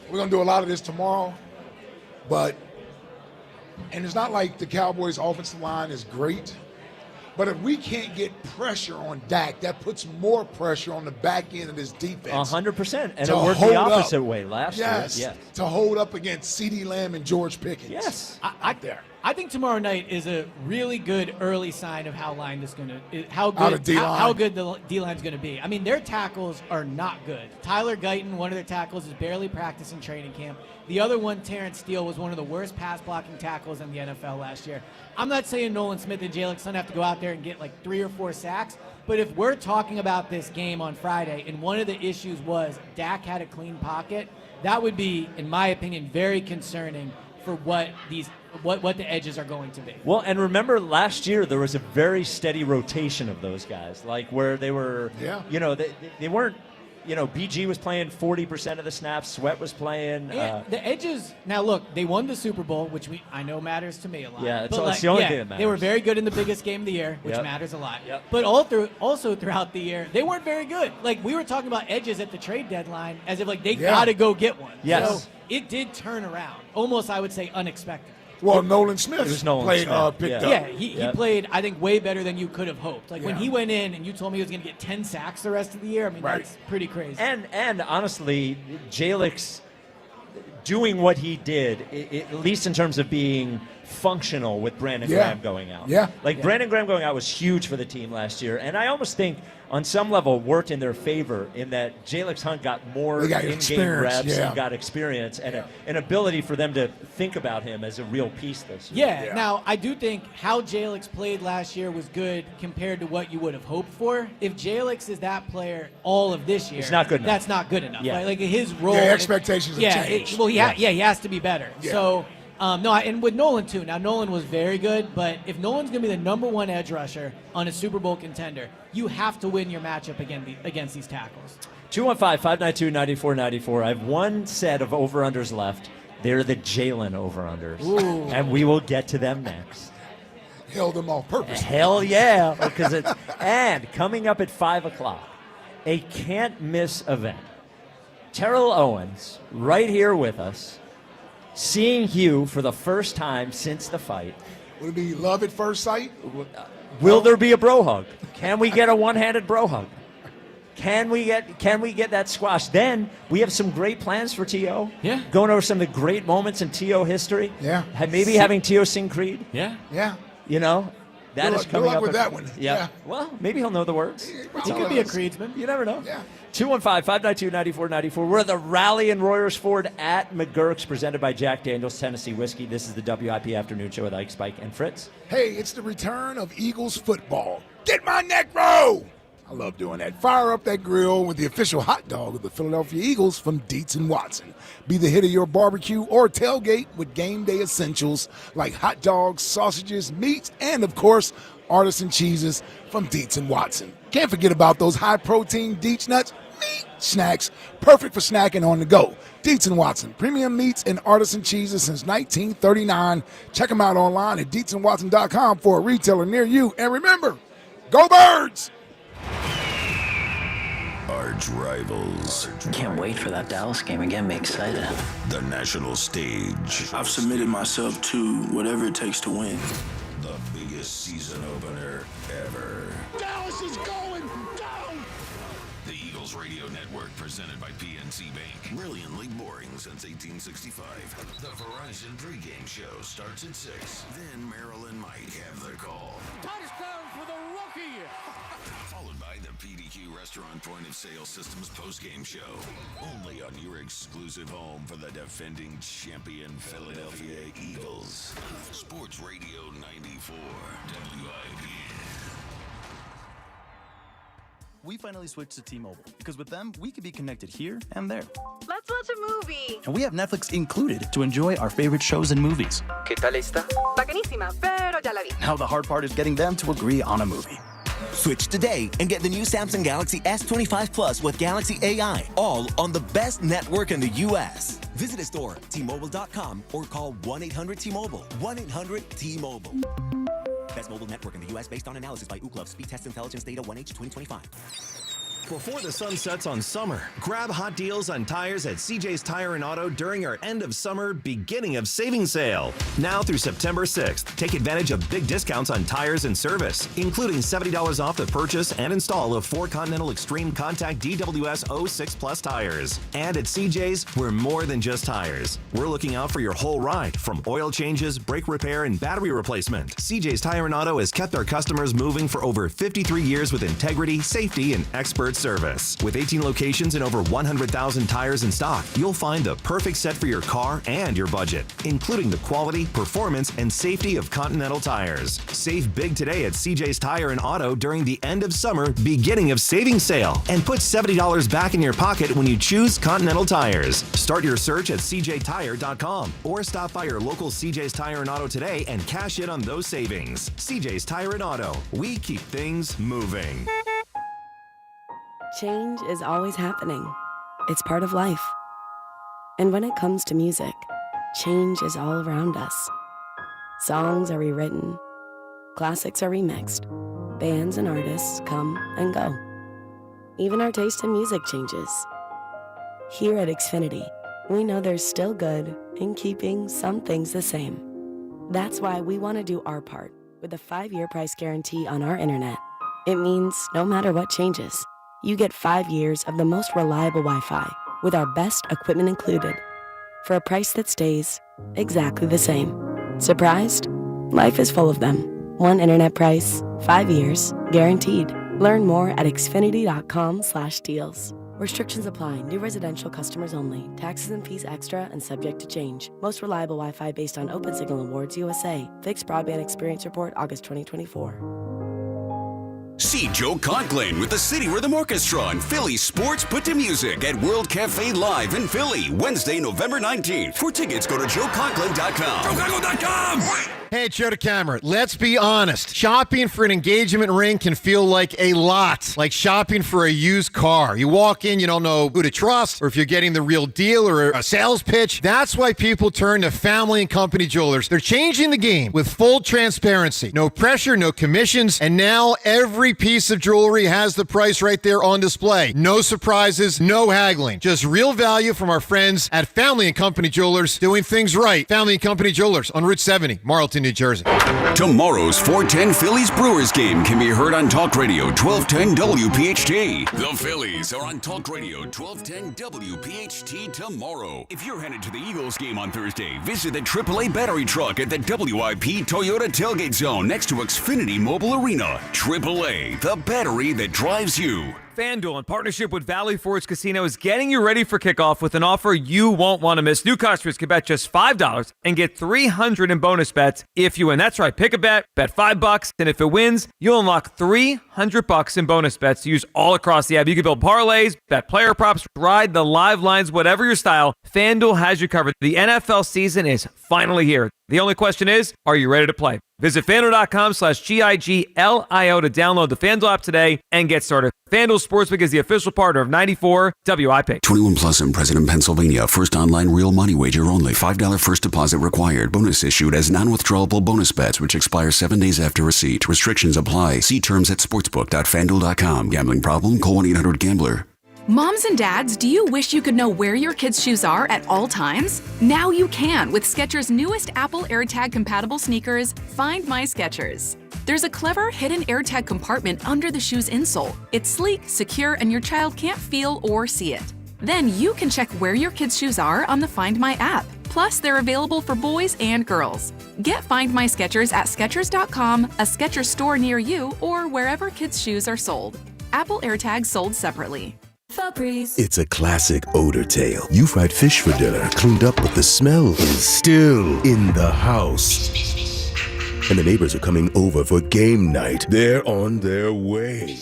we're going to do a lot of this tomorrow, and it's not like the Cowboys' offensive line is great, but if we can't get pressure on Dak, that puts more pressure on the back end of this defense. 100%. And it worked the opposite way last year. Yes. To hold up against CeeDee Lamb and George Pickens. Yes. I think tomorrow night is a really good early sign of how how good the D-line is going to be. I mean, their tackles are not good. Tyler Guyton, one of their tackles, is barely practicing training camp. The other one, Terrence Steele, was one of the worst pass-blocking tackles in the NFL last year. I'm not saying Nolan Smith and Jalen Son have to go out there and get like 3 or 4 sacks, but if we're talking about this game on Friday and one of the issues was Dak had a clean pocket, that would be, in my opinion, very concerning for what the edges are going to be. Well, and remember last year there was a very steady rotation of those guys, like where they were, they weren't, BG was playing 40% of the snaps, Sweat was playing. The edges, now look, they won the Super Bowl, which I know matters to me a lot. Yeah, it's the only thing that matters. They were very good in the biggest game of the year, which matters a lot. Yep. But also throughout the year, they weren't very good. Like, we were talking about edges at the trade deadline as if like they got to go get one. Yes. So it did turn around, almost I would say unexpected. Well, Nolan Smith picked up. Yeah, he played, I think, way better than you could have hoped. Like, when he went in and you told me he was going to get 10 sacks the rest of the year, I mean, that's pretty crazy. And honestly, Jalix doing what he did, at least in terms of being functional with Brandon Graham going out. Brandon Graham going out was huge for the team last year, and I almost think on some level worked in their favor in that Jalix Hunt got more in-game reps and got experience and an ability for them to think about him as a real piece this year. Now I do think how Jalix played last year was good compared to what you would have hoped for. If Jalix is that player all of this year, it's not good enough. That's not good enough. Right? Like his role, expectations have changed. He has to be better. So And with Nolan too. Now Nolan was very good, but if Nolan's going to be the number one edge rusher on a Super Bowl contender, you have to win your matchup against these tackles. 215-592-9494. I have one set of over-unders left. They're the Jalen over-unders. Ooh. And we will get to them next. Held them on purpose. Hell yeah. Because and coming up at 5 o'clock, a can't-miss event. Terrell Owens, right here with us, seeing Hugh for the first time since the fight. Would it be love at first sight? Will there be a bro hug? Can we get a one-handed bro hug? Can we get that squash? Then we have some great plans for T.O. Yeah. Going over some of the great moments in T.O. history. Yeah. Maybe having T.O. sing Creed. Yeah. Yeah. You know, that is coming good luck up with that one. Yeah. Well, maybe he'll know the words. He could be a Creedsman. You never know. Yeah. 215-592-9494. We're at the rally in Royersford at MaGerks, presented by Jack Daniel's Tennessee Whiskey. This is the WIP Afternoon Show with Ike, Spike, and Fritz. Hey, it's the return of Eagles football. Get my neck roll! I love doing that. Fire up that grill with the official hot dog of the Philadelphia Eagles from Dietz & Watson. Be the hit of your barbecue or tailgate with game day essentials like hot dogs, sausages, meats, and, of course, artisan cheeses from Dietz & Watson. Can't forget about those high-protein Dietz nuts meat snacks, perfect for snacking on the go. Dietz & Watson, premium meats and artisan cheeses since 1939. Check them out online at DietzandWatson.com for a retailer near you. And remember, go Birds! Arch rivals. Can't wait for that Dallas game. Again, me excited. The national stage. I've submitted myself to whatever it takes to win. The biggest season opener ever. Dallas is going down! The Eagles Radio Network, presented by PNC Bank. Brilliantly boring since 1865. The Verizon pregame show starts at 6. Then Marilyn might have the call. Touchdown for the rookie! Followed by the PDQ Restaurant Point of Sale Systems postgame show. Only on your exclusive home for the defending champion Philadelphia Eagles. Sports Radio 94, WIP. We finally switched to T-Mobile because with them, we can be connected here and there. Let's watch a movie. And we have Netflix included to enjoy our favorite shows and movies. ¿Qué tal esta? Bacanísima, pero ya la vi. Now the hard part is getting them to agree on a movie. Switch today and get the new Samsung Galaxy S25 Plus with Galaxy AI, all on the best network in the U.S. Visit a store, T-Mobile.com, or call 1-800-T-Mobile. 1-800-T-Mobile. Best mobile network in the U.S. based on analysis by Ookla. Speed Test Intelligence Data 1H 2025. Before the sun sets on summer, grab hot deals on tires at CJ's Tire & Auto during our end of summer, beginning of savings sale. Now through September 6th, take advantage of big discounts on tires and service, including $70 off the purchase and install of 4 Continental Extreme Contact DWS 06 Plus tires. And at CJ's, we're more than just tires. We're looking out for your whole ride, from oil changes, brake repair, and battery replacement. CJ's Tire & Auto has kept our customers moving for over 53 years with integrity, safety, and expert service. With 18 locations and over 100,000 tires in stock, you'll find the perfect set for your car and your budget, including the quality, performance, and safety of Continental tires. Save big today at CJ's Tire & Auto during the end of summer, beginning of savings sale, and put $70 back in your pocket when you choose Continental tires. Start your search at cjtire.com or stop by your local CJ's Tire & Auto today and cash in on those savings. CJ's Tire & Auto. We keep things moving. Change is always happening. It's part of life. And when it comes to music, change is all around us. Songs are rewritten. Classics are remixed. Bands and artists come and go. Even our taste in music changes. Here at Xfinity, we know there's still good in keeping some things the same. That's why we want to do our part with a 5-year price guarantee on our internet. It means no matter what changes, you get 5 years of the most reliable Wi-Fi with our best equipment included for a price that stays exactly the same. Surprised? Life is full of them. One internet price, 5 years, guaranteed. Learn more at xfinity.com/deals. Restrictions apply. New residential customers only. Taxes and fees extra and subject to change. Most reliable Wi-Fi based on Open Signal Awards USA. Fixed Broadband Experience Report, August 2024. See Joe Conklin with the City Rhythm Orchestra and Philly Sports Put to Music at World Cafe Live in Philly, Wednesday, November 19th. For tickets, go to joeconklin.com. joeconklin.com! Hey, Joe DeCamera, let's be honest. Shopping for an engagement ring can feel like a lot, like shopping for a used car. You walk in, you don't know who to trust, or if you're getting the real deal or a sales pitch. That's why people turn to Family and Company Jewelers. They're changing the game with full transparency. No pressure, no commissions, and now every piece of jewelry has the price right there on display. No surprises, no haggling. Just real value from our friends at Family and Company Jewelers, doing things right. Family and Company Jewelers on Route 70, Marlton, New Jersey. Tomorrow's 410 Phillies Brewers game can be heard on Talk Radio 1210 WPHT. The Phillies are on Talk Radio 1210 WPHT tomorrow. If you're headed to the Eagles game on Thursday, visit the AAA battery truck at the WIP Toyota Tailgate Zone next to Xfinity Mobile Arena. AAA, the battery that drives you. FanDuel, in partnership with Valley Forge Casino, is getting you ready for kickoff with an offer you won't want to miss. New customers can bet just $5 and get $300 in bonus bets if you win. That's right, pick a bet $5, and if it wins, you'll unlock $300 in bonus bets to use all across the app. You can build parlays, bet player props, ride the live lines, whatever your style, FanDuel has you covered. The NFL season is finally here. The only question is, are you ready to play? Visit FanDuel.com/GIGLIO to download the FanDuel app today and get started. FanDuel Sportsbook is the official partner of 94 WIP. 21 plus in President, Pennsylvania. First online real money wager only. $5 first deposit required. Bonus issued as non-withdrawable bonus bets, which expire 7 days after receipt. Restrictions apply. See terms at sportsbook.fanduel.com. Gambling problem? Call 1-800-GAMBLER. Moms and dads, do you wish you could know where your kids' shoes are at all times? Now you can with Skechers' newest Apple AirTag compatible sneakers, Find My Skechers. There's a clever hidden AirTag compartment under the shoe's insole. It's sleek, secure, and your child can't feel or see it. Then you can check where your kids' shoes are on the Find My app. Plus, they're available for boys and girls. Get Find My Skechers at Skechers.com, a Skechers store near you, or wherever kids' shoes are sold. Apple AirTags sold separately. Febreze. It's a classic odor tale. You fried fish for dinner, cleaned up, but the smell is still in the house. And the neighbors are coming over for game night. They're on their way.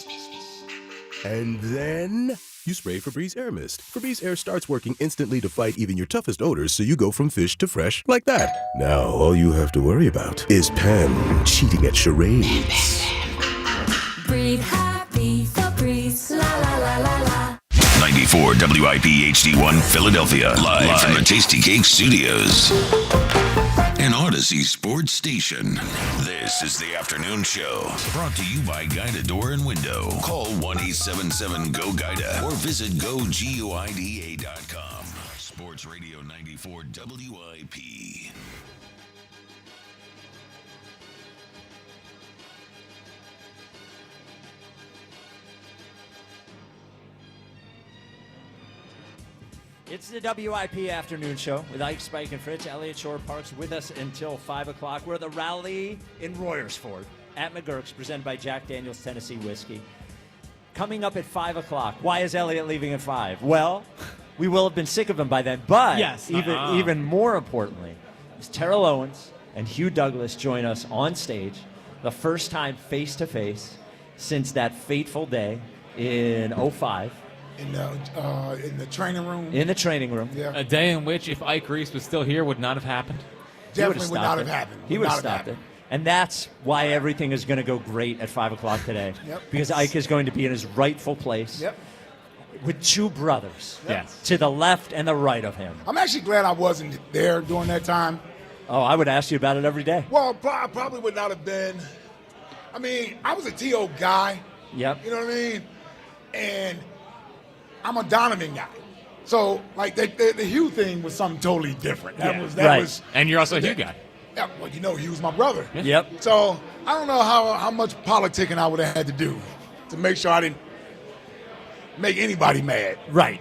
And then you spray Febreze Air Mist. Febreze Air starts working instantly to fight even your toughest odors, so you go from fish to fresh like that. Now all you have to worry about is Pam cheating at charades. Breathe happy, Febreze, la la la la la. 94 WIP HD1 Philadelphia. Live from the Tasty Cake Studios. An Odyssey sports station. This is the afternoon show. Brought to you by Guida Door and Window. Call 1-877-GO-GUIDA or visit GoGuida.com. Sports Radio 94 WIP. It's the WIP Afternoon Show with Ike, Spike, and Fritz. Elliott Shore Parks with us until 5 o'clock. We're at the rally in Royersford at MaGerks, presented by Jack Daniel's Tennessee Whiskey. Coming up at 5 o'clock. Why is Elliott leaving at 5? Well, we will have been sick of him by then. But yes. even more importantly, is Terrell Owens and Hugh Douglas join us on stage, the first time face-to-face since that fateful day in 05. In the training room. In the training room. Yeah. A day in which, if Ike Reese was still here, would not have happened. Definitely would not have happened. He would have stopped it. And that's why everything is going to go great at 5 o'clock today. Yep. Because Ike is going to be in his rightful place. Yep. With two brothers. Yep. Yes. To the left and the right of him. I'm actually glad I wasn't there during that time. Oh, I would ask you about it every day. Well, I probably would not have been. I mean, I was a T.O. guy. Yep. You know what I mean? And I'm a Donovan guy. So, like, the Hugh thing was something totally different. That was. And you're also a Hugh guy. Yeah, well, he was my brother. Yeah. Yep. So, I don't know how much politicking I would have had to do to make sure I didn't make anybody mad. Right.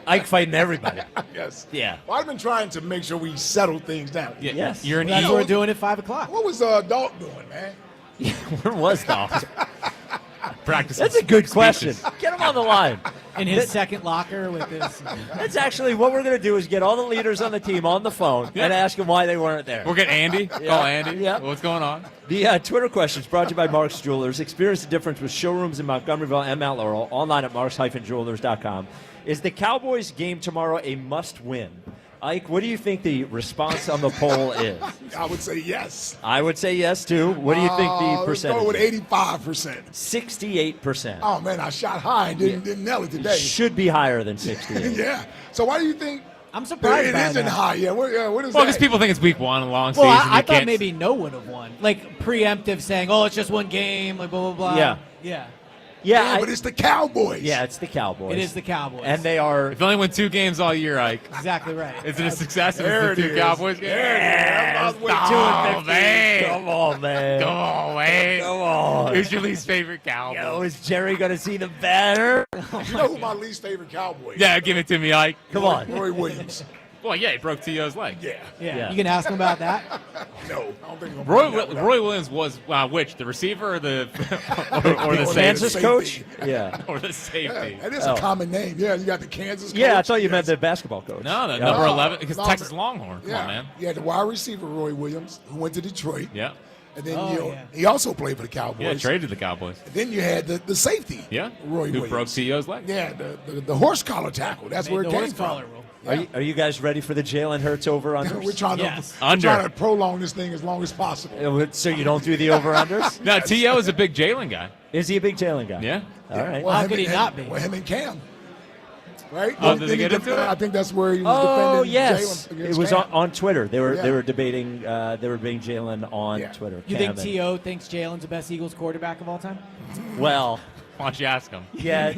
Ike fighting everybody. Yes. Yeah. Well, I've been trying to make sure we settle things down. Yeah. Yes. You're an That's Eagle. what we're doing at 5 o'clock. What was Dalton doing, man? Where was Dolph? Practicing. That's a good speeches. question. Get him on the line. In his second locker with his. That's actually what we're going to do is get all the leaders on the team on the phone and ask them why they weren't there. We'll get Andy. Call Andy. Yeah. What's going on? The Twitter questions brought to you by Marks Jewelers. Experience the difference with showrooms in Montgomeryville and Mount Laurel. Online at marks-jewelers.com. Is the Cowboys game tomorrow a must-win? Ike, what do you think the response on the poll is? I would say yes. I would say yes, too. What do you think the percentage Let's go with is? 85%. 68%. Oh, man, I shot high and didn't nail it today. Should be higher than 68. Yeah. So why do you think I'm surprised it by isn't that. high? Yeah. What is Well, that? because people think it's week one, a long Well, season. I You thought can't- maybe no one would have won. Like preemptive saying, "Oh, it's just one game," like blah blah blah. Yeah. Yeah. Yeah, but it's the Cowboys. Yeah, it's the Cowboys. It is the Cowboys. And they are. If you only win 2 games all year, Ike. Exactly right. Is it a success if There it's the it 2 is. Cowboys games? There it is. Come on, man. Come on, man. Come on, man. Come on. Who's your least favorite Cowboy? Yo, is Jerry going to see the banner? You know who my least favorite Cowboy is? Yeah, give it to me, Ike. Come on. Roy Williams. Well, yeah, he broke T.O.'s leg. Yeah. You can ask him about that. No, I don't think I'm Roy Williams was which? The receiver or the or the Kansas safety? coach? Yeah. Or the safety. That is a common name. Yeah, you got the Kansas coach. Yeah, I thought you meant the basketball coach. No, the Yeah. number 11, because No, Texas Longhorn. Come yeah. on, man. You had the wide receiver, Roy Williams, who went to Detroit. Yeah. And then he also played for the Cowboys. Yeah, traded the Cowboys. And then you had the safety. Yeah. Roy Who Williams. broke T.O.'s leg. Yeah, the horse collar tackle. That's where it The came horse from. collar rule. Are you guys ready for the Jalen Hurts over-unders? We're trying Under. to prolong this thing as long as possible. So you don't do the over-unders? No, T.O. is a big Jalen guy. Is he a big Jalen guy? Yeah. All right. How could he not be? Well, him and Cam. Right? Oh, did Then they he get into it? I think that's where he was Oh defending yes, Jalen it against was Cam. on Twitter. They were Yeah. debating Jalen on Twitter. You Cam think and- T.O. thinks Jalen's the best Eagles quarterback of all time? Well, Why don't you ask him? yeah.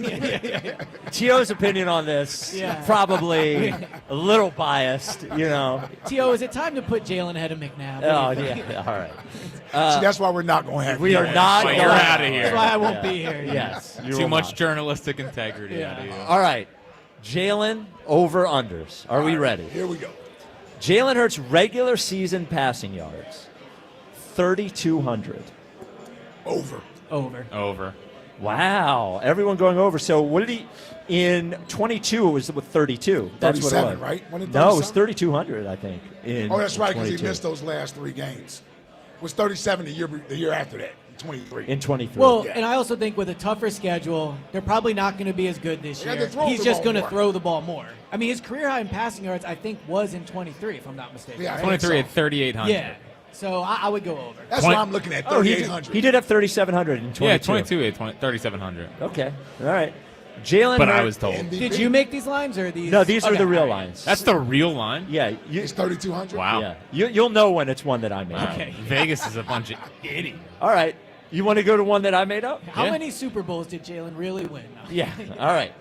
T.O.'s opinion on this Yeah. probably a little biased. You know. T.O., is it time to put Jalen ahead of McNabb? Oh yeah. All right. See, that's why we're not going to have We you are on. not. Well, you're going- out of here. That's why I won't Yeah. be here. Yes. you Too will much not. journalistic integrity out of you. All right. Jalen over-unders. Are we ready? Here we go. Jalen Hurts regular season passing yards, 3,200. Over. Over. Wow. Everyone going over. So what did he in 22 it was with 32. That's what it 37, was. right? Wasn't it No, it was 37? 3,200, I think. In Oh, that's right, because he 22. missed those last 3 games. It was 37 the year after that, 23. In 23. Well, Yeah. and I also think with a tougher schedule, they're probably not going to be as good this They have year. to throw He's the just ball going to more. throw the ball more. I mean, his career high in passing yards, I think, was in 23, if I'm not mistaken. Yeah, I think 23 so. at 3,800. Yeah. So I would go over. That's 20 why I'm looking at Oh, he 3,800. did have 3,700 in 22. Yeah, 22 at 3,700. Okay. All right. Jalen But Hurts. I was told. Did you make these lines or are these? No, these are Okay, the real all right. lines. That's the real line? Yeah. It's 3,200? Wow. Yeah. You'll know when it's one that I made. Wow. Okay. Vegas is a bunch of idiots. All right. You want to go to one that I made up? How Yeah. many Super Bowls did Jalen really win? No. Yeah. All right.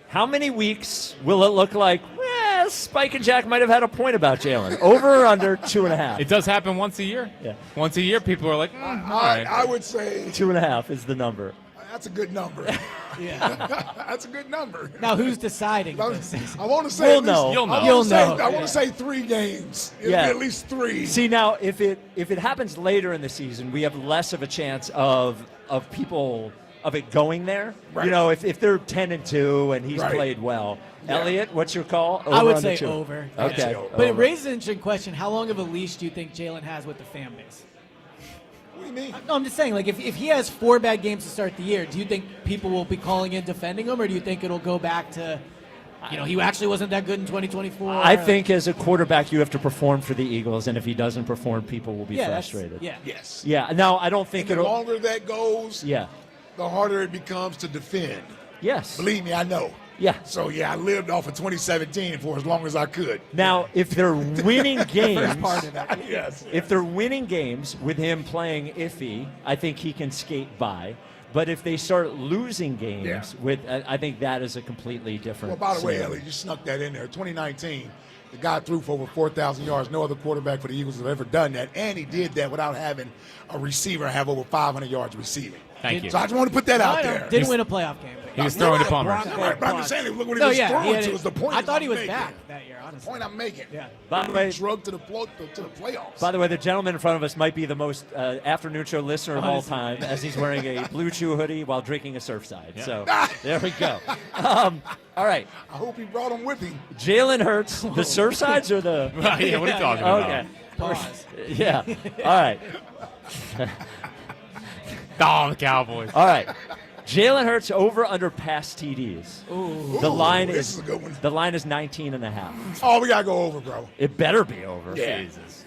How many weeks will it look like? Well, Spike and Jack might have had a point about Jalen. Over or under 2.5? It does happen once a year. Yeah. Once a year, people are like, all right. I would say 2.5 is the number. that's a good number. Yeah. That's a good number. Now, who's deciding this? I want to say We'll at least, know. You'll know. I You'll want to say, know. I want to say 3 games. It'll Yeah. be at least 3. See, now if it happens later in the season, we have less of a chance of people of it going there. Right. You know, if they're 10-2 and he's Right. played well. Yeah. Elliot, what's your call? I would under say 2? over. Okay. Yeah. But it Over. raises an interesting question. How long of a leash do you think Jalen has with the fan base? What do you mean? No, I'm just saying, like, if he has 4 bad games to start the year, do you think people will be calling in defending him, or do you think it'll go back to, he actually wasn't that good in 2024? I think as a quarterback, you have to perform for the Eagles, and if he doesn't perform, people will be frustrated. Yeah. Yes. Yeah. No, I don't think And the it'll. longer that goes, Yeah. the harder it becomes to defend. Yes. Believe me, I know. Yeah. So, I lived off of 2017 for as long as I could. Now, if they're winning games, part of it. Yes. if they're winning games with him playing iffy, I think he can skate by. But if they start losing games, I think that is a completely different. Well, by the way, scenario. Ellie, you snuck that in there. 2019, the guy threw for over 4,000 yards. No other quarterback for the Eagles have ever done that. And he did that without having a receiver have over 500 yards receiving. Thank you. So I just want to put that out there. Didn't win a playoff game. But He was throwing to bummers. Right, but I'm just saying, look what he No, was yeah, throwing he had to it- is the point. I thought he I'm was making. back that year, honestly. The point I'm making. Yeah. By the way, drug to the playoffs. By the way, the gentleman in front of us might be the most afternoon show listener of all time, as he's wearing a Blue Chew hoodie while drinking a Surfside. Yeah. So there we go. All right. I hope he brought him with him. Jalen Hurts, the Surfsides or the? Yeah, what are you talking about? Okay. Pause. Yeah. All right. Oh, the Cowboys. All right. Jalen Hurts over under pass TDs. Ooh. The line this is is a good one. The line is 19.5. Oh, we gotta go over, bro. It better be over. Yeah. Jesus.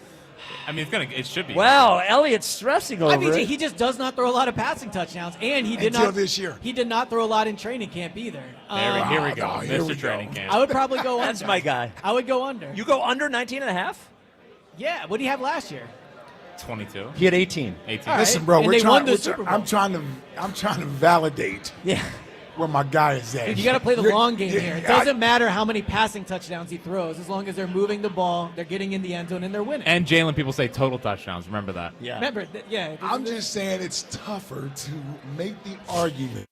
I mean, it should be. Wow, Elliott's stressing over I mean, it. he just does not throw a lot of passing touchdowns, and he did Until not this year. He did not throw a lot in training camp either. Here we go. here we Mr. Training go. Camp. I would probably go under. That's my guy. I would go under. You go under 19.5? Yeah. What did he have last year? 22. He had 18. 18. All Listen, right. bro, And we're they trying. won the we're Super try- I'm Bowl. trying to validate Yeah. where my guy is at. Dude, you got to play the long game Yeah, here. It I- doesn't matter how many passing touchdowns he throws, as long as they're moving the ball, they're getting in the end zone, and they're winning. And Jalen, people say total touchdowns. Remember that. Yeah. Remember, I'm just saying it's tougher to make the argument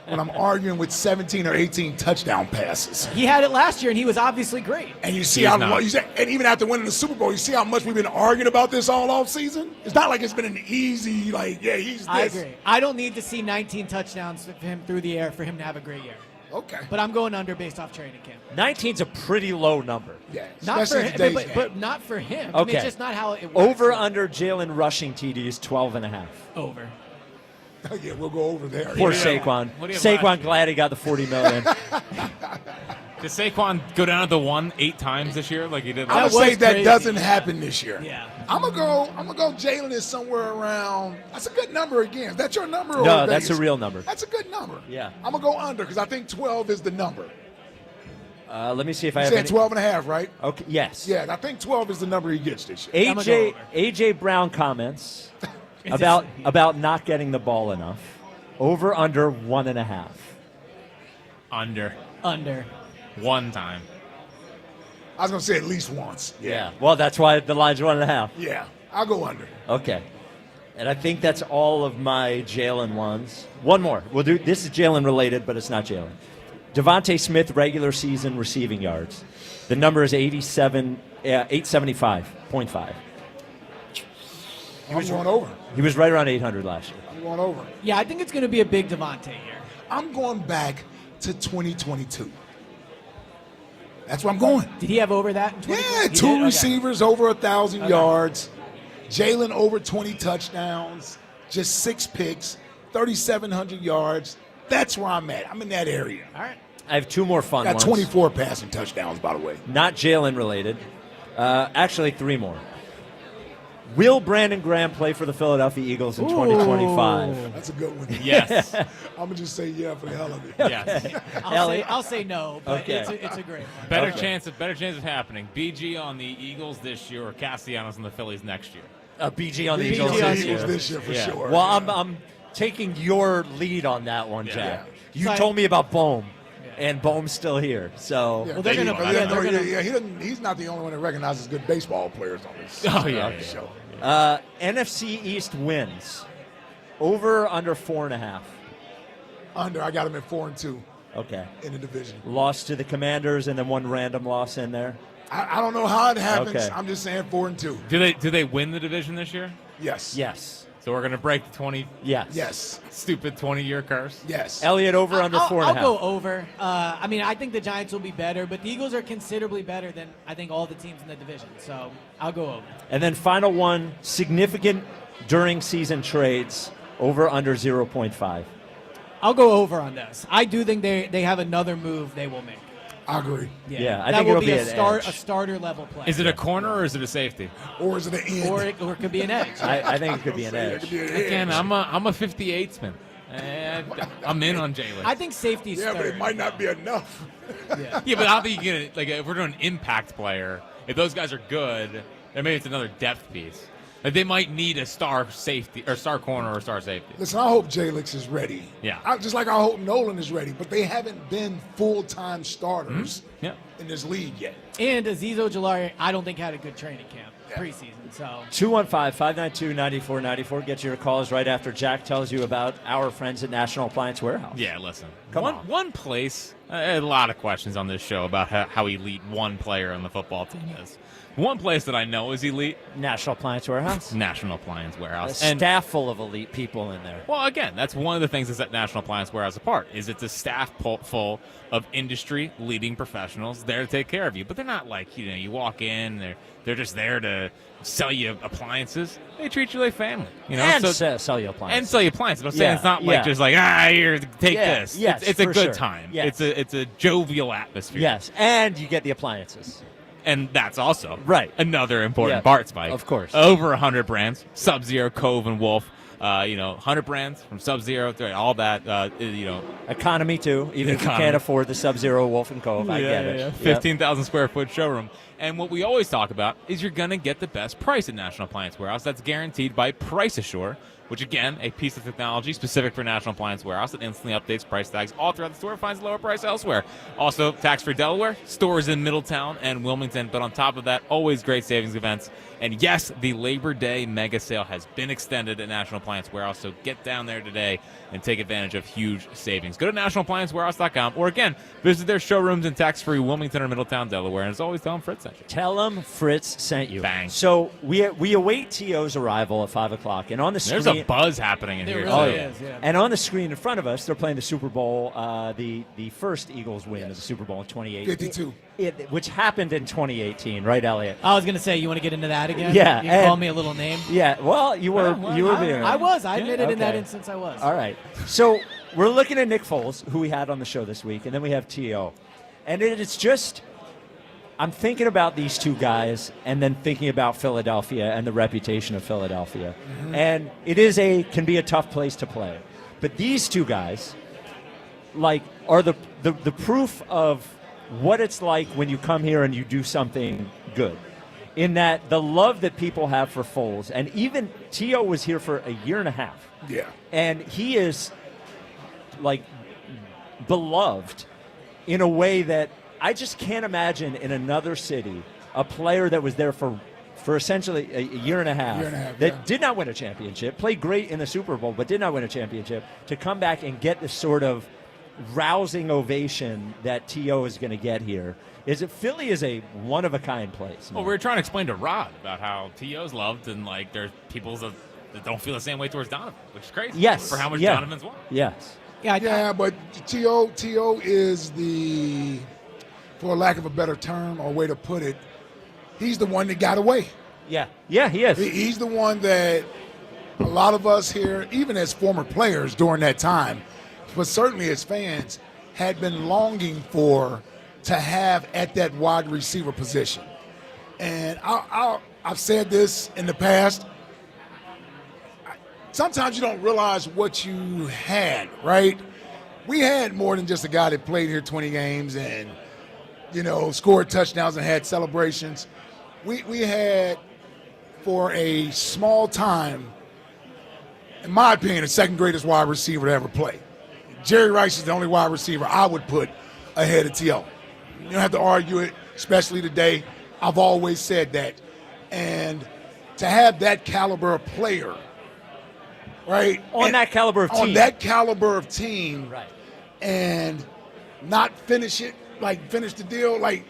when I'm arguing with 17 or 18 touchdown passes. he had it last year, and he was obviously great. And you see He's how not. and even after winning the Super Bowl, you see how much we've been arguing about this all off season. It's not like it's been an easy he's this. I agree. I don't need to see 19 touchdowns for him through the air for him to have a great year. Okay. But I'm going under based off training camp. 19's a pretty low number. Yeah, Not for especially in him, today's but, game. but not for him. Okay. I mean, it's just not how it works. Over under Jalen rushing TDs 12.5. Over. Yeah, we'll go over there. Poor Yeah. Saquon. What do you have last Saquon year? glad he got the $40 million. Did Saquon go down to the 1 8 times this year like he did I'm last gonna say was that crazy. doesn't happen this year. Yeah. I'm gonna go. Jalen is somewhere around. That's a good number again. Is that your number? Or No, that's Vegas? a real number. That's a good number. Yeah. I'm gonna go under because I think 12 is the number. Let me see if I You have said any. 12 and a half, right? Okay. Yes. Yeah, I think 12 is the number he gets this year. I'm gonna go AJ Brown comments about not getting the ball enough. Over under 1.5. Under. Under. One time. I was gonna say at least once. Yeah. Well, that's why the line's 1.5. Yeah, I'll go under. Okay. And I think that's all of my Jalen ones. One more. We'll do. This is Jalen related, but it's not Jalen. Devontae Smith regular season receiving yards. The number is 875.5. I'm going over. He was right around 800 last year. I'm going over. Yeah, I think it's going to be a big Devontae year. I'm going back to 2022. That's where I'm going. Did he have over that in 20? Yeah, He two did? Okay. receivers over 1,000 Okay. yards. Jalen over 20 touchdowns, just 6 picks, 3,700 yards. That's where I'm at. I'm in that area. All right. I have two more fun Got ones. 24 passing touchdowns, by the way. Not Jalen related. Actually, 3 more. Will Brandon Graham play for the Philadelphia Eagles in 2025? That's a good one. Yes. I'm going to just say yeah for the hell of it. Yes. I'll say no, but Okay. it's a great one. Better chance of happening. BG on the Eagles this year or Castellanos on the Phillies next year. BG on the BG Eagles on the this Eagles year. this year for sure. Well, I'm taking your lead on that one, Jack. You So told me about Bohm, and Bohm's still here. So Yeah, Well, they're gonna- yeah, they're gonna- he he's not the only one that recognizes good baseball players on this. Oh, yeah. show. NFC East wins. Over under 4.5. Under, I got him at 4-2 Okay. in the division. Lost to the Commanders and then one random loss in there. I don't know how it happens. Okay. I'm just saying 4-2. Do they win the division this year? Yes. Yes. So we're gonna break the 20 Yes. Yes. stupid 20-year curse. Yes. Elliott over under 4.5. I'll go over. I mean, I think the Giants will be better, but the Eagles are considerably better than I think all the teams in the division. So I'll go over. And then final one, significant during season trades, over under 0.5. I'll go over on this. I do think they have another move they will make. I agree. Yeah, I that think will it'll be be a an edge. starter level play. Is it a corner or is it a safety? Or is it an end? or it could be an edge. I think it could be an It edge. could be an Again, edge. I'm a 58-man. And I'm in on Jalen. I think safety's Yeah, but third. it might not be enough. Yeah, but I don't think you get it. Like, if we're doing an impact player, if those guys are good, then maybe it's another depth piece. Like, they might need a star safety or star corner or star safety. Listen, I hope Jalix is ready. Yeah. Just like I hope Nolan is ready, but they haven't been full-time starters Yeah. in this league yet. And Azeez Ojulari, I don't think had a good training camp preseason. So 215-592-9494. Get your calls right after Jack tells you about our friends at National Appliance Warehouse. Yeah, listen. Come on. One place, a lot of questions on this show about how elite one player on the football team is. One place that I know is elite. National Appliance Warehouse? National Appliance Warehouse. A staff full of elite people in there. Well, again, that's one of the things that set National Appliance Warehouse apart, is it's a staff full of industry-leading professionals there to take care of you. But they're not like, you walk in, they're just there to sell you appliances. They treat you like family. And sell you appliances. And sell you appliances. I'm saying it's not like just like, here, take this. Yes, it's a good sure. time. Yes. It's a jovial atmosphere. Yes, and you get the appliances. And that's also right. Another important part, Spike. Of course. Over 100 brands. Sub-Zero, Cove, and Wolf. 100 brands from Sub-Zero to all that. Economy, too. Even if you can't afford the Sub-Zero, Wolf, and Cove. I get it. 15,000 square foot showroom. And what we always talk about is you're going to get the best price at National Appliance Warehouse. That's guaranteed by Price Assure, which, again, a piece of technology specific for National Appliance Warehouse that instantly updates price tags all throughout the store, finds a lower price elsewhere. Also, tax-free Delaware, stores in Middletown and Wilmington. But on top of that, always great savings events. And yes, the Labor Day mega sale has been extended at National Appliance Warehouse, so get down there today and take advantage of huge savings. Go to nationalappliancewarehouse.com or, again, visit their showrooms in tax-free Wilmington or Middletown, Delaware. And as always, tell them Fritz sent you. Tell them Fritz sent you. Bang. So we await T.O.'s arrival at 5 o'clock. And on the screen... There's a buzz happening in here. Really is, yeah. And on the screen in front of us, they're playing the Super Bowl, the first Eagles win of the Super Bowl in 2018. 52. Which happened in 2018, right, Elliot? I was going to say, you want to get into that again? Yeah. You can call me a little name? Yeah, well, you were there. I was. I admitted in that instance I was. All right. So we're looking at Nick Foles, who we had on the show this week, and then we have T.O. And it's just, I'm thinking about these two guys and then thinking about Philadelphia and the reputation of Philadelphia. Mm-hmm. And it can be a tough place to play. But these two guys, are the proof of what it's like when you come here and you do something good. In that the love that people have for Foles, and even T.O. was here for a year and a half. Yeah. And he is, beloved in a way that I just can't imagine in another city a player that was there for essentially a year and a half, that did not win a championship, played great in the Super Bowl, but did not win a championship, to come back and get this sort of rousing ovation that T.O. is going to get here. Philly is a one-of-a-kind place. Well, we were trying to explain to Rod about how T.O.'s loved, and there's people that don't feel the same way towards Donovan, which is crazy. Yes. For how much Donovan's won. Yes. Yeah, but T.O. is the, for lack of a better term or way to put it, he's the one that got away. Yeah. Yeah, he is. He's the one that a lot of us here, even as former players during that time, but certainly as fans, had been longing to have at that wide receiver position. And I've said this in the past. Sometimes you don't realize what you had, right? We had more than just a guy that played here 20 games and, scored touchdowns and had celebrations. We had, for a small time, in my opinion, the second greatest wide receiver to ever play. Jerry Rice is the only wide receiver I would put ahead of T.O. You don't have to argue it, especially today. I've always said that. And to have that caliber of player, right? On that caliber of team. Right. And not finish the deal.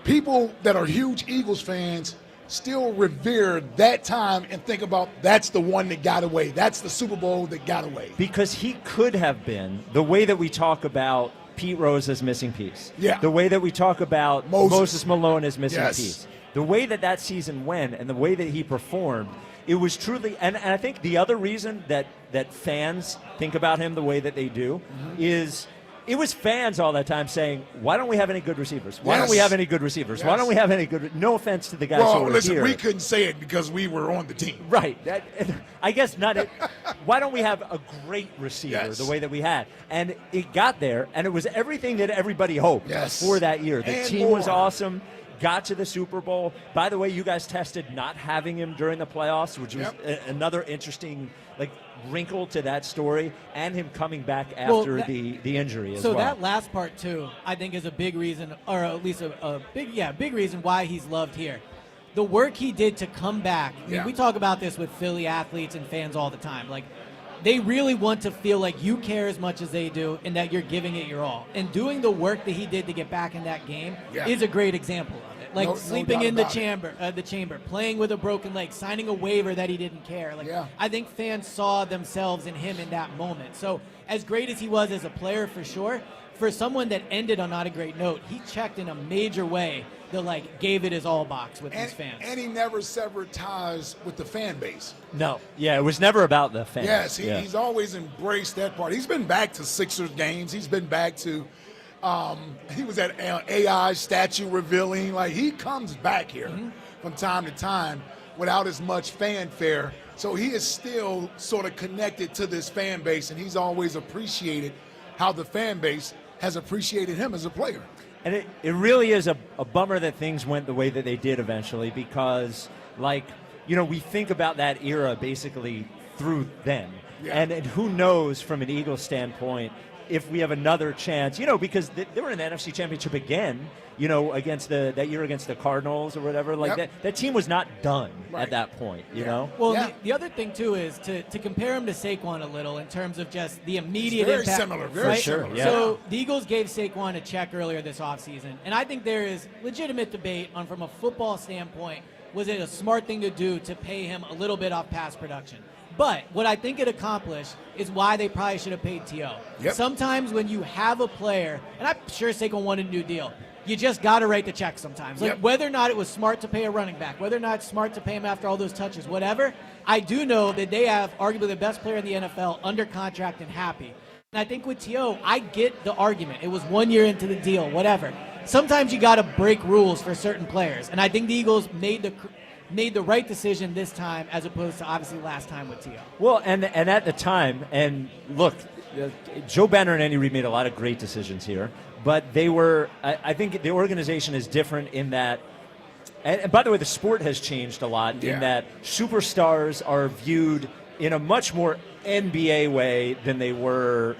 People that are huge Eagles fans still revere that time and think about that's the one that got away. That's the Super Bowl that got away. Because he could have been the way that we talk about Pete Rose as missing piece. Yeah. The way that we talk about Moses Malone as missing Yes. piece. The way that season went and the way that he performed, it was truly, and I think the other reason that fans think about him the way that they do is it was fans all that time saying, why don't we have any good receivers? Why don't we have any good receivers? Why don't we have any good? No offense to the guys who were here. We couldn't say it because we were on the team. Right. I guess not. Why don't we have a great receiver the way that we had? And it got there, and it was everything that everybody hoped for that year. The team was awesome. Got to the Super Bowl. By the way, you guys tested not having him during the playoffs, which was another interesting wrinkle to that story, and him coming back after the injury as well. So that last part too, I think, is a big reason, or at least a big reason why he's loved here. the work he did to come back. I mean, Yeah. we talk about this with Philly athletes and fans all the time. Like, they really want to feel like you care as much as they do and that you're giving it your all. And doing the work that he did to get back in that game is a great example of it. Like, No sleeping doubt in the about it. chamber, playing with a broken leg, signing a waiver that he didn't care. Like, I think fans saw themselves in him in that moment. So, as great as he was as a player, for sure, for someone that ended on not a great note, he checked in a major way that, like, gave it his all box with his fans. And he never severed ties with the fan base. No. Yeah, it was never about the fans. Yes, he's always embraced that part. He's been back to Sixers games. He's been back to, he was at AI statue revealing. Like, he comes back here from time to time without as much fanfare. So he is still sort of connected to this fan base, and he's always appreciated how the fan base has appreciated him as a player. And it really is a bummer that things went the way that they did eventually because, like, we think about that era basically through them. Yeah. And who knows from an Eagles standpoint if we have another chance, because they were in the NFC Championship again, against that year against the Cardinals or whatever. Like that team was not done at that point, you know? Well, the other thing, too, is to compare him to Saquon a little in terms of just the immediate very impact. similar, very similar. Yeah. So the Eagles gave Saquon a check earlier this offseason, and I think there is legitimate debate on, from a football standpoint, was it a smart thing to do to pay him a little bit off pass production? But what I think it accomplished is why they probably should have paid T.O. Yep. Sometimes when you have a player, and I'm sure Saquon wanted a new deal, you just got to write the check sometimes. Like, whether or not it was smart to pay a running back, whether or not it's smart to pay him after all those touches, whatever, I do know that they have arguably the best player in the NFL under contract and happy. And I think with T.O., I get the argument. It was 1 year into the deal, whatever. Sometimes you got to break rules for certain players. And I think the Eagles made the right decision this time as opposed to obviously last time with T.O. Well, and at the time, and look, Joe Banner and Andy Reid made a lot of great decisions here, but they were, I think the organization is different in that, and by the way, the sport has changed a lot in that superstars are viewed in a much more NBA way than they were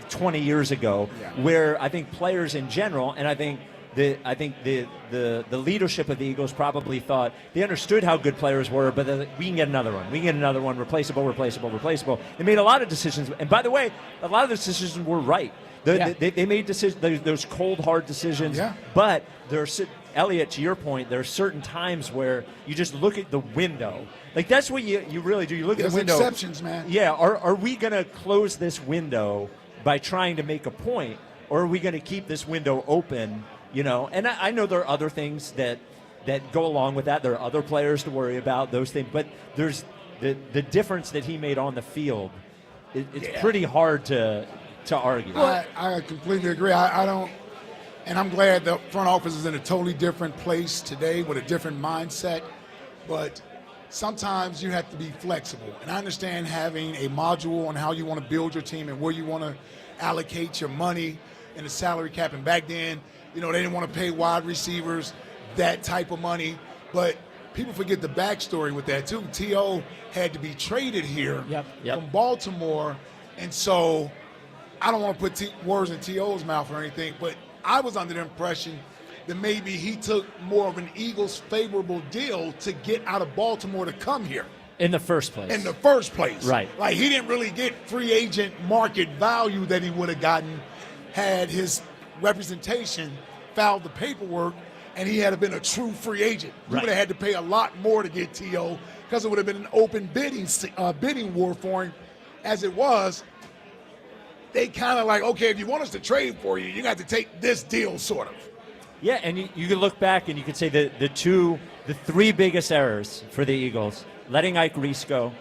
20 years ago, where I think players in general, and I think the leadership of the Eagles probably thought they understood how good players were, but we can get another one. We can get another one, replaceable. They made a lot of decisions, and by the way, a lot of the decisions were right. They made decisions, those cold, hard decisions. But there's, Elliot, to your point, there are certain times where you just look at the window. Like, that's what you really do. You look at the window. There's exceptions, man. Yeah. Are we going to close this window by trying to make a point, or are we going to keep this window open? And I know there are other things that go along with that. There are other players to worry about, those things. But there's the difference that he made on the field. It's pretty hard to argue. I completely agree. I don't, and I'm glad the front office is in a totally different place today with a different mindset. But sometimes you have to be flexible. And I understand having a module on how you want to build your team and where you want to allocate your money and the salary cap. And back then, they didn't want to pay wide receivers that type of money. But people forget the backstory with that, too. T.O. had to be traded here from Baltimore. And so I don't want to put words in T.O.'s mouth or anything, but I was under the impression that maybe he took more of an Eagles favorable deal to get out of Baltimore to come here. In the first place. Right. Like, he didn't really get free agent market value that he would have gotten had his representation filed the paperwork and he had been a true free agent. You would have had to pay a lot more to get T.O. because it would have been an open bidding war for him. As it was, they kind of like, okay, if you want us to trade for you, you got to take this deal, sort of. Yeah, and you can look back and you could say the three biggest errors for the Eagles: letting Ike Reese go,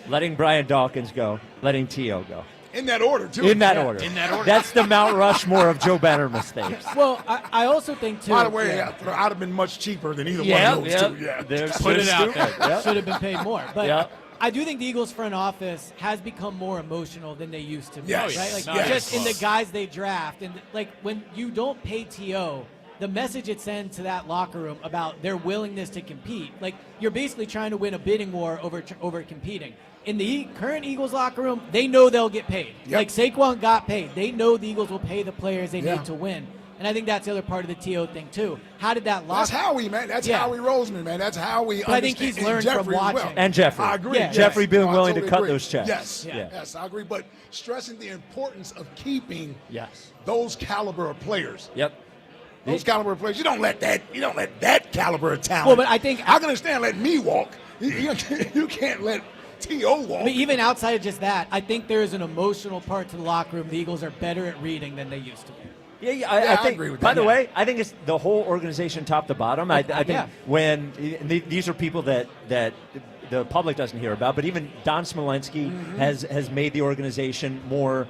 letting Brian Dawkins go, letting T.O. go. In that order, too. In that order. That's the Mount Rushmore of Joe Banner mistakes. Well, I also think, too. By the way, I'd have been much cheaper than either one of those two. Yeah. Put it out there. Should have been paid more. But I do think the Eagles front office has become more emotional than they used to be. Yes. Right? Like, just in the guys they draft. And, like, when you don't pay T.O., the message it sends to that locker room about their willingness to compete, like, you're basically trying to win a bidding war over competing. In the current Eagles locker room, they know they'll get paid. Like, Saquon got paid. They know the Eagles will pay the players they need to win. And I think that's the other part of the T.O. thing, too. How did that lock? That's Howie, man. That's Howie Roseman, man. That's how we. But I think he's learned from watching. And Jeffrey. I agree. Yeah. Jeffrey being willing to totally cut agree. those checks. Yes, Yeah. yes, I agree. But stressing the importance of keeping yes those caliber of players. Yep. Those caliber of players. You don't let that caliber of talent. Well, but I think I can understand letting me walk. You can't let T.O. walk. But even outside of just that, I think there is an emotional part to the locker room. The Eagles are better at reading than they used to be. Yeah, I think, agree with by that. the way, I think it's the whole organization top to bottom. I think when these are people that the public doesn't hear about, but even Don Smolenski has made the organization more,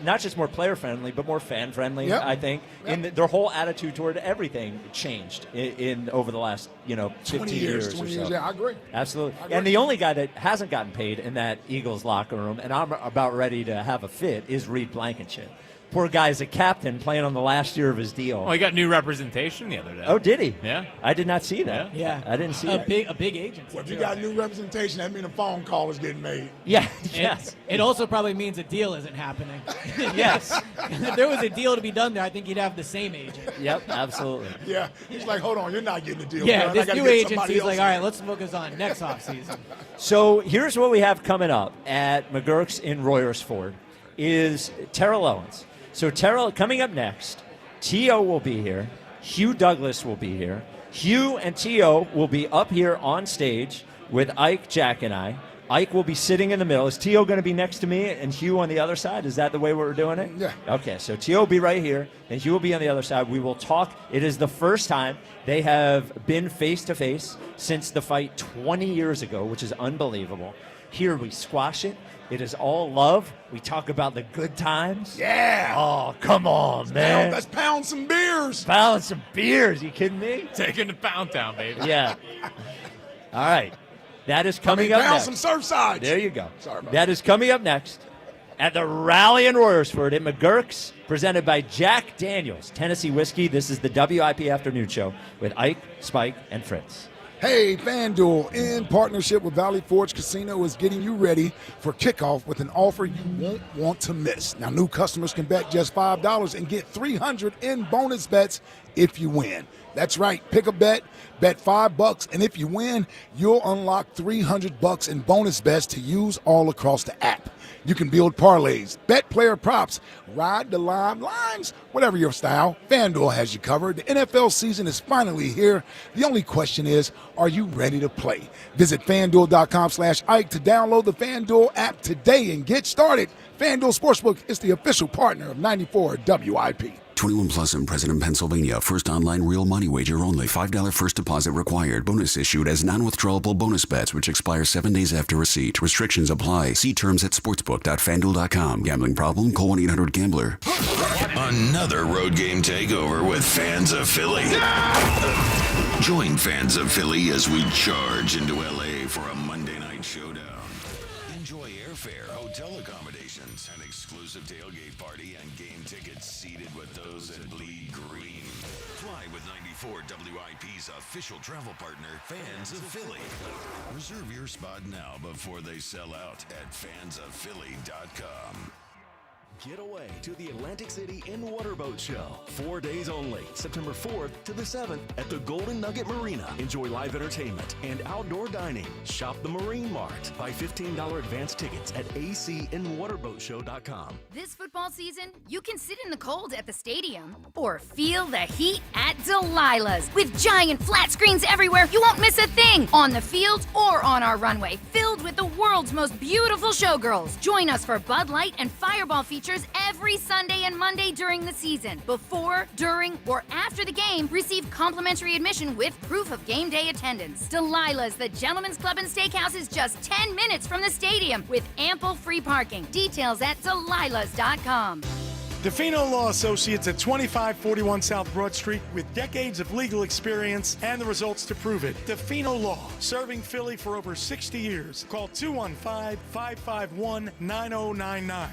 not just more player friendly, but more fan friendly. Yep. I think, and their whole attitude toward everything changed in over the last 15 years. 20 or years. so. Yeah, I agree. Absolutely. I agree. And the only guy that hasn't gotten paid in that Eagles locker room, and I'm about ready to have a fit, is Reed Blankenship. Poor guy's a captain playing on the last year of his deal. Well, he got new representation the other day. Oh, did he? Yeah. I did not see that. Yeah. I didn't see that. A big agency. Well, if you got new representation, that means a phone call is getting made. Yeah. Yes. It also probably means a deal isn't happening. Yes. If there was a deal to be done there, I think you'd have the same agent. Yep, absolutely. Yeah, he's like, hold on, you're not getting the deal. Yeah, man. I this gotta new get agency's somebody else like, in. all right, let's focus on next offseason. So here's what we have coming up at MaGerks in Royersford is Terrell Owens. So Terrell, coming up next, T.O. will be here. Hugh Douglas will be here. Hugh and T.O. will be up here on stage with Ike, Jack, and I. Ike will be sitting in the middle. Is T.O. going to be next to me and Hugh on the other side? Is that the way we're doing it? Yeah. Okay, so T.O. will be right here, and Hugh will be on the other side. We will talk. It is the first time they have been face-to-face since the fight 20 years ago, which is unbelievable. Here we squash it. It is all love. We talk about the good times. Yeah. Oh, come on, man. Let's pound some beers. Pound some beers. You kidding me? Taking to Pound Town, baby. Yeah. All right. That is coming up pound next. some Surfsides. There you go. Sorry about that is coming up next at the Rally in Royersford at MaGerks, presented by Jack Daniels Tennessee Whiskey. This is the WIP Afternoon Show with Ike, Spike, and Fritz. Hey, FanDuel, in partnership with Valley Forge Casino, is getting you ready for kickoff with an offer you won't want to miss. Now, new customers can bet just $5 and get $300 in bonus bets if you win. That's right. Pick a bet $5, and if you win, you'll unlock $300 in bonus bets to use all across the app. You can build parlays, bet player props, ride the live lines, whatever your style, FanDuel has you covered. The NFL season is finally here. The only question is, are you ready to play? Visit FanDuel.com/Ike to download the FanDuel app today and get started. FanDuel Sportsbook is the official partner of 94 WIP. 21 plus and present in Pennsylvania. First online real money wager only. $5 first deposit required. Bonus issued as non-withdrawable bonus bets, which expire 7 days after receipt. Restrictions apply. See terms at sportsbook.fanduel.com. Gambling problem? Call 1-800-GAMBLER. Another road game takeover with fans of Philly. Join fans of Philly as we charge into LA for a Monday night showdown. Enjoy airfare, hotel accommodations, an exclusive tailgate party, and game tickets seated with those that bleed green. Fly with 94 WIP's official travel partner, Fans of Philly. Reserve your spot now before they sell out at fansofphilly.com. Get away to the Atlantic City in Waterboat Show. 4 days only, September 4th to the 7th at the Golden Nugget Marina. Enjoy live entertainment and outdoor dining. Shop the Marine Mart. Buy $15 advance tickets at acinwaterboatshow.com. This football season, you can sit in the cold at the stadium or feel the heat at Delilah's. With giant flat screens everywhere, you won't miss a thing on the field or on our runway, filled with the world's most beautiful showgirls. Join us for Bud Light and Fireball features every Sunday and Monday during the season. Before, during, or after the game, receive complimentary admission with proof of game day attendance. Delilah's, the Gentlemen's Club and Steakhouse, is just 10 minutes from the stadium with ample free parking. Details at delilahs.com. DeFino Law Associates at 2541 South Broad Street with decades of legal experience and the results to prove it. DeFino Law, serving Philly for over 60 years. Call 215-551-9099.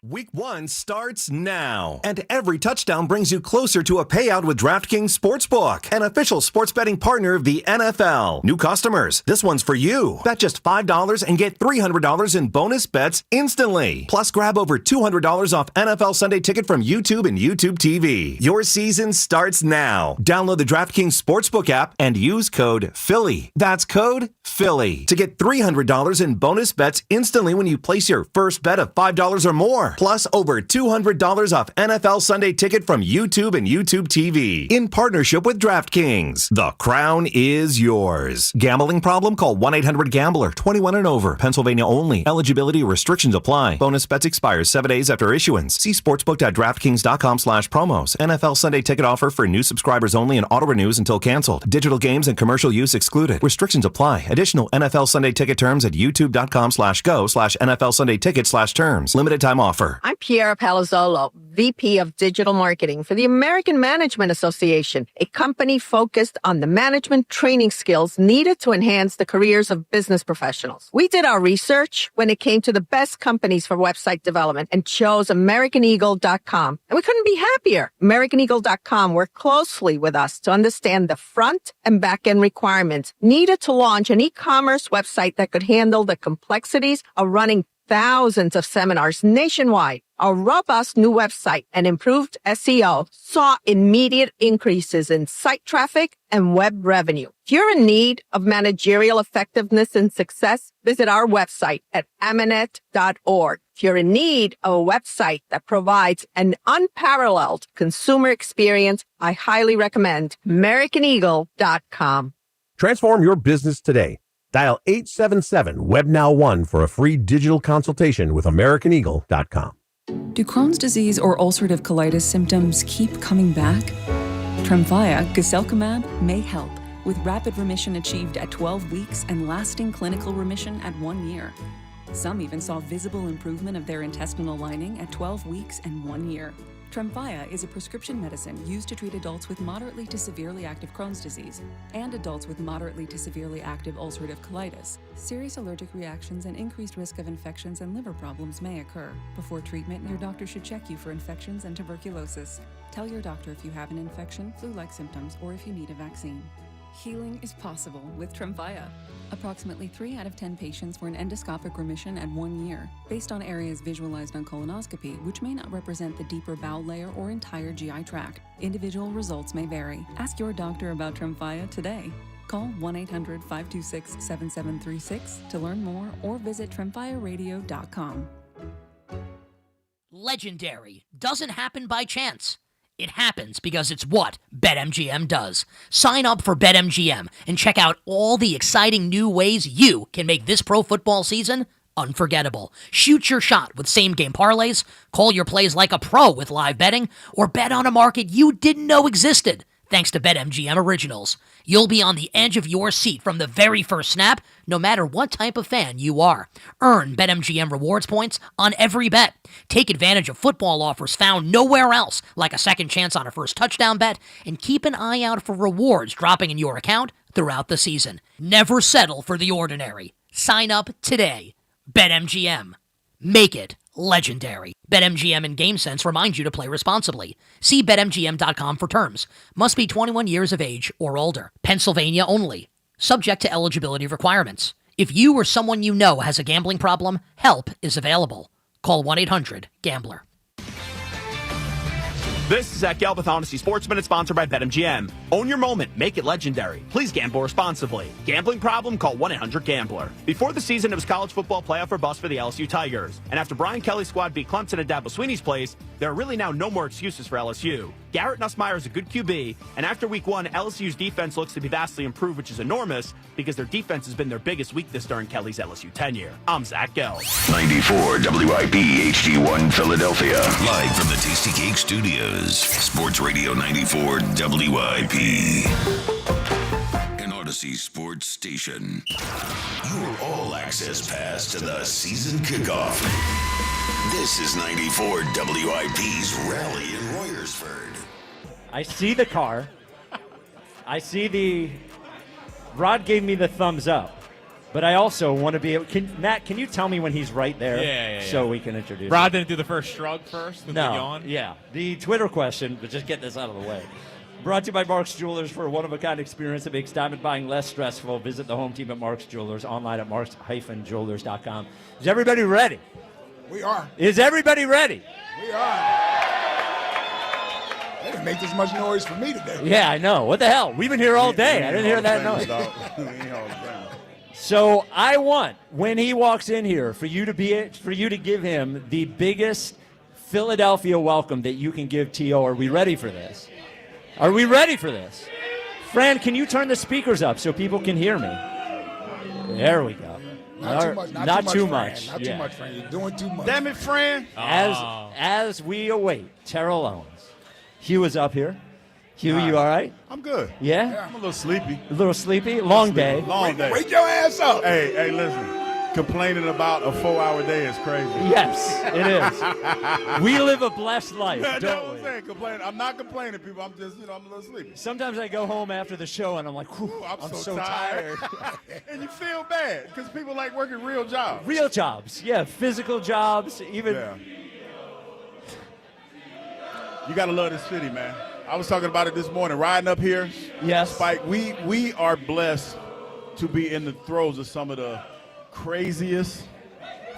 Week 1 starts now, and every touchdown brings you closer to a payout with DraftKings Sportsbook, an official sports betting partner of the NFL. New customers, this one's for you. Bet just $5 and get $300 in bonus bets instantly. Plus, grab over $200 off NFL Sunday Ticket from YouTube and YouTube TV. Your season starts now. Download the DraftKings Sportsbook app and use code Philly. That's code Philly to get $300 in bonus bets instantly when you place your first bet of $5 or more. Plus, over $200 off NFL Sunday Ticket from YouTube and YouTube TV. In partnership with DraftKings. The crown is yours. Gambling problem? Call 1-800-GAMBLER. 21 and over. Pennsylvania only. Eligibility restrictions apply. Bonus bets expires 7 days after issuance. See sportsbook.draftkings.com/promos. NFL Sunday Ticket offer for new subscribers only and auto renews until canceled. Digital games and commercial use excluded. Restrictions apply. Additional NFL Sunday Ticket terms at youtube.com/go/NFL Sunday Ticket/terms. Limited time offer. I'm Piera Palazzolo, VP of Digital Marketing for the American Management Association, a company focused on the management training skills needed to enhance the careers of business professionals. We did our research when it came to the best companies for website development and chose AmericanEagle.com. And we couldn't be happier. AmericanEagle.com worked closely with us to understand the front and back end requirements needed to launch an e-commerce website that could handle the complexities of running thousands of seminars nationwide. Our robust new website and improved SEO saw immediate increases in site traffic and web revenue. If you're in need of managerial effectiveness and success, visit our website at amanet.org. If you're in need of a website that provides an unparalleled consumer experience, I highly recommend AmericanEagle.com. Transform your business today. Dial 877-WebNow1 for a free digital consultation with AmericanEagle.com. Do Crohn's disease or ulcerative colitis symptoms keep coming back? Tremfya, guselkumab, may help, with rapid remission achieved at 12 weeks and lasting clinical remission at 1 year. Some even saw visible improvement of their intestinal lining at 12 weeks and 1 year. Tremfya is a prescription medicine used to treat adults with moderately to severely active Crohn's disease and adults with moderately to severely active ulcerative colitis. Serious allergic reactions and increased risk of infections and liver problems may occur. Before treatment, your doctor should check you for infections and tuberculosis. Tell your doctor if you have an infection, flu-like symptoms, or if you need a vaccine. Healing is possible with Tremfya. Approximately 3 out of 10 patients were in endoscopic remission at 1 year, based on areas visualized on colonoscopy, which may not represent the deeper bowel layer or entire GI tract. Individual results may vary. Ask your doctor about Tremfya today. Call 1-800-526-7736 to learn more or visit tremfyaradio.com. Legendary doesn't happen by chance. It happens because it's what BetMGM does. Sign up for BetMGM and check out all the exciting new ways you can make this pro football season unforgettable. Shoot your shot with same-game parlays, call your plays like a pro with live betting, or bet on a market you didn't know existed. Thanks to BetMGM Originals, you'll be on the edge of your seat from the very first snap, no matter what type of fan you are. Earn BetMGM rewards points on every bet. Take advantage of football offers found nowhere else, like a second chance on a first touchdown bet, and keep an eye out for rewards dropping in your account throughout the season. Never settle for the ordinary. Sign up today. BetMGM. Make it legendary. BetMGM and GameSense remind you to play responsibly. See BetMGM.com for terms. Must be 21 years of age or older. Pennsylvania only. Subject to eligibility requirements. If you or someone you know has a gambling problem, help is available. Call 1-800-GAMBLER. This is Zach Gelb with Honesty Sportsman and sponsored by BetMGM. Own your moment. Make it legendary. Please gamble responsibly. Gambling problem? Call 1-800-GAMBLER. Before the season, it was college football playoff or bust for the LSU Tigers. And after Brian Kelly's squad beat Clemson at Dabo Swinney's place, there are really now no more excuses for LSU. Garrett Nussmeier is a good QB, and after week 1, LSU's defense looks to be vastly improved, which is enormous because their defense has been their biggest weakness during Kelly's LSU tenure. I'm Zach Gelb. 94 WIP HD1 Philadelphia. Live from the Tasty Cake Studios. Sports Radio 94 WIP. An Odyssey sports station. Your all-access pass to the season kickoff. This is 94 WIP's rally in Royersford. I see the car. I see the... Rod gave me the thumbs up. But I also want to be able. Matt, can you tell me when he's right there? Yeah. So we can introduce Rod him. didn't do the first shrug first with No. the yawn? Yeah. The Twitter question, but just get this out of the way. Brought to you by Mark's Jewelers. For a one-of-a-kind experience that makes diamond buying less stressful, visit the home team at Mark's Jewelers, online at marks-jewelers.com. Is everybody ready? We are. Is everybody ready? We are. They didn't make this much noise for me today. Yeah, I know. What the hell? We've been here all day. I didn't hear that noise. So I want, when he walks in here, for you to give him the biggest Philadelphia welcome that you can give T.O. Are we ready for this? Are we ready for this? Fran, can you turn the speakers up so people can hear me? There we go. Not too much. Not too Fran. much. Not Yeah. too much, Fran. You're doing too much. Damn it, Fran. As we await Terrell Owens. Hugh is up here. Hugh, you all right? I'm good. Yeah? I'm a little sleepy. A little sleepy? Long day. Long day. Wake your ass up. Hey, listen. Complaining about a 4-hour day is crazy. Yes, it is. We live a blessed life, That's don't what we? I'm saying. Complaining. I'm not complaining, people. I'm just, I'm a little sleepy. Sometimes I go home after the show and I'm like, whew, I'm so tired. And you feel bad because people like working real jobs. Real jobs, yeah, physical jobs, even. Yeah. You got to love this city, man. I was talking about it this morning, riding up here. Yes. Spike, we are blessed to be in the throes of some of the craziest,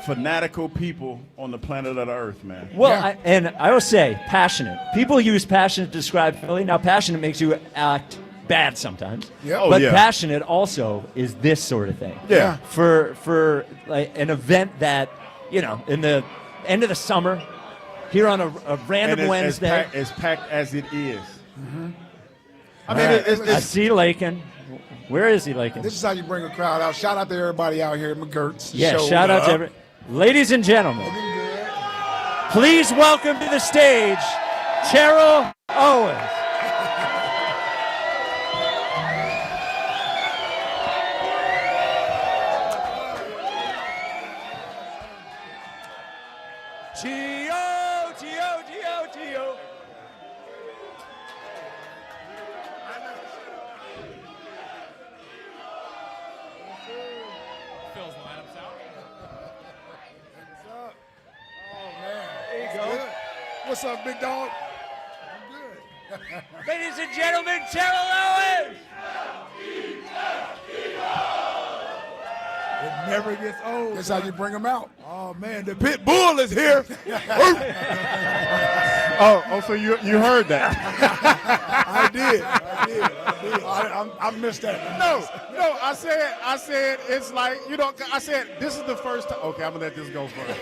fanatical people on the planet of the earth, man. Well, I will say passionate. People use passionate to describe Philly. Now, passionate makes you act bad sometimes. Yeah. Oh, but yeah. passionate also is this sort of thing. Yeah. For like an event that, in the end of the summer, here on a random And Wednesday. as packed as it is. Mm-hmm. I mean, I see Lakin. Where is he, Lakin? This is how you bring a crowd out. Shout out to everybody out here at MaGerks. Yeah, Showed shout out to up. every. Ladies and gentlemen, please welcome to the stage, Terrell Owens. T.O., T.O., T.O., T.O. Phil's lineup's out. There you go. What's up, big dog? I'm good. Ladies and gentlemen, Terrell Owens. It never gets old. That's how you bring them out. Oh, man, the pit bull is here. Oh, so you heard that? I did. I missed that. No, I said it's like, I said this is the first time. Okay, I'm going to let this go first.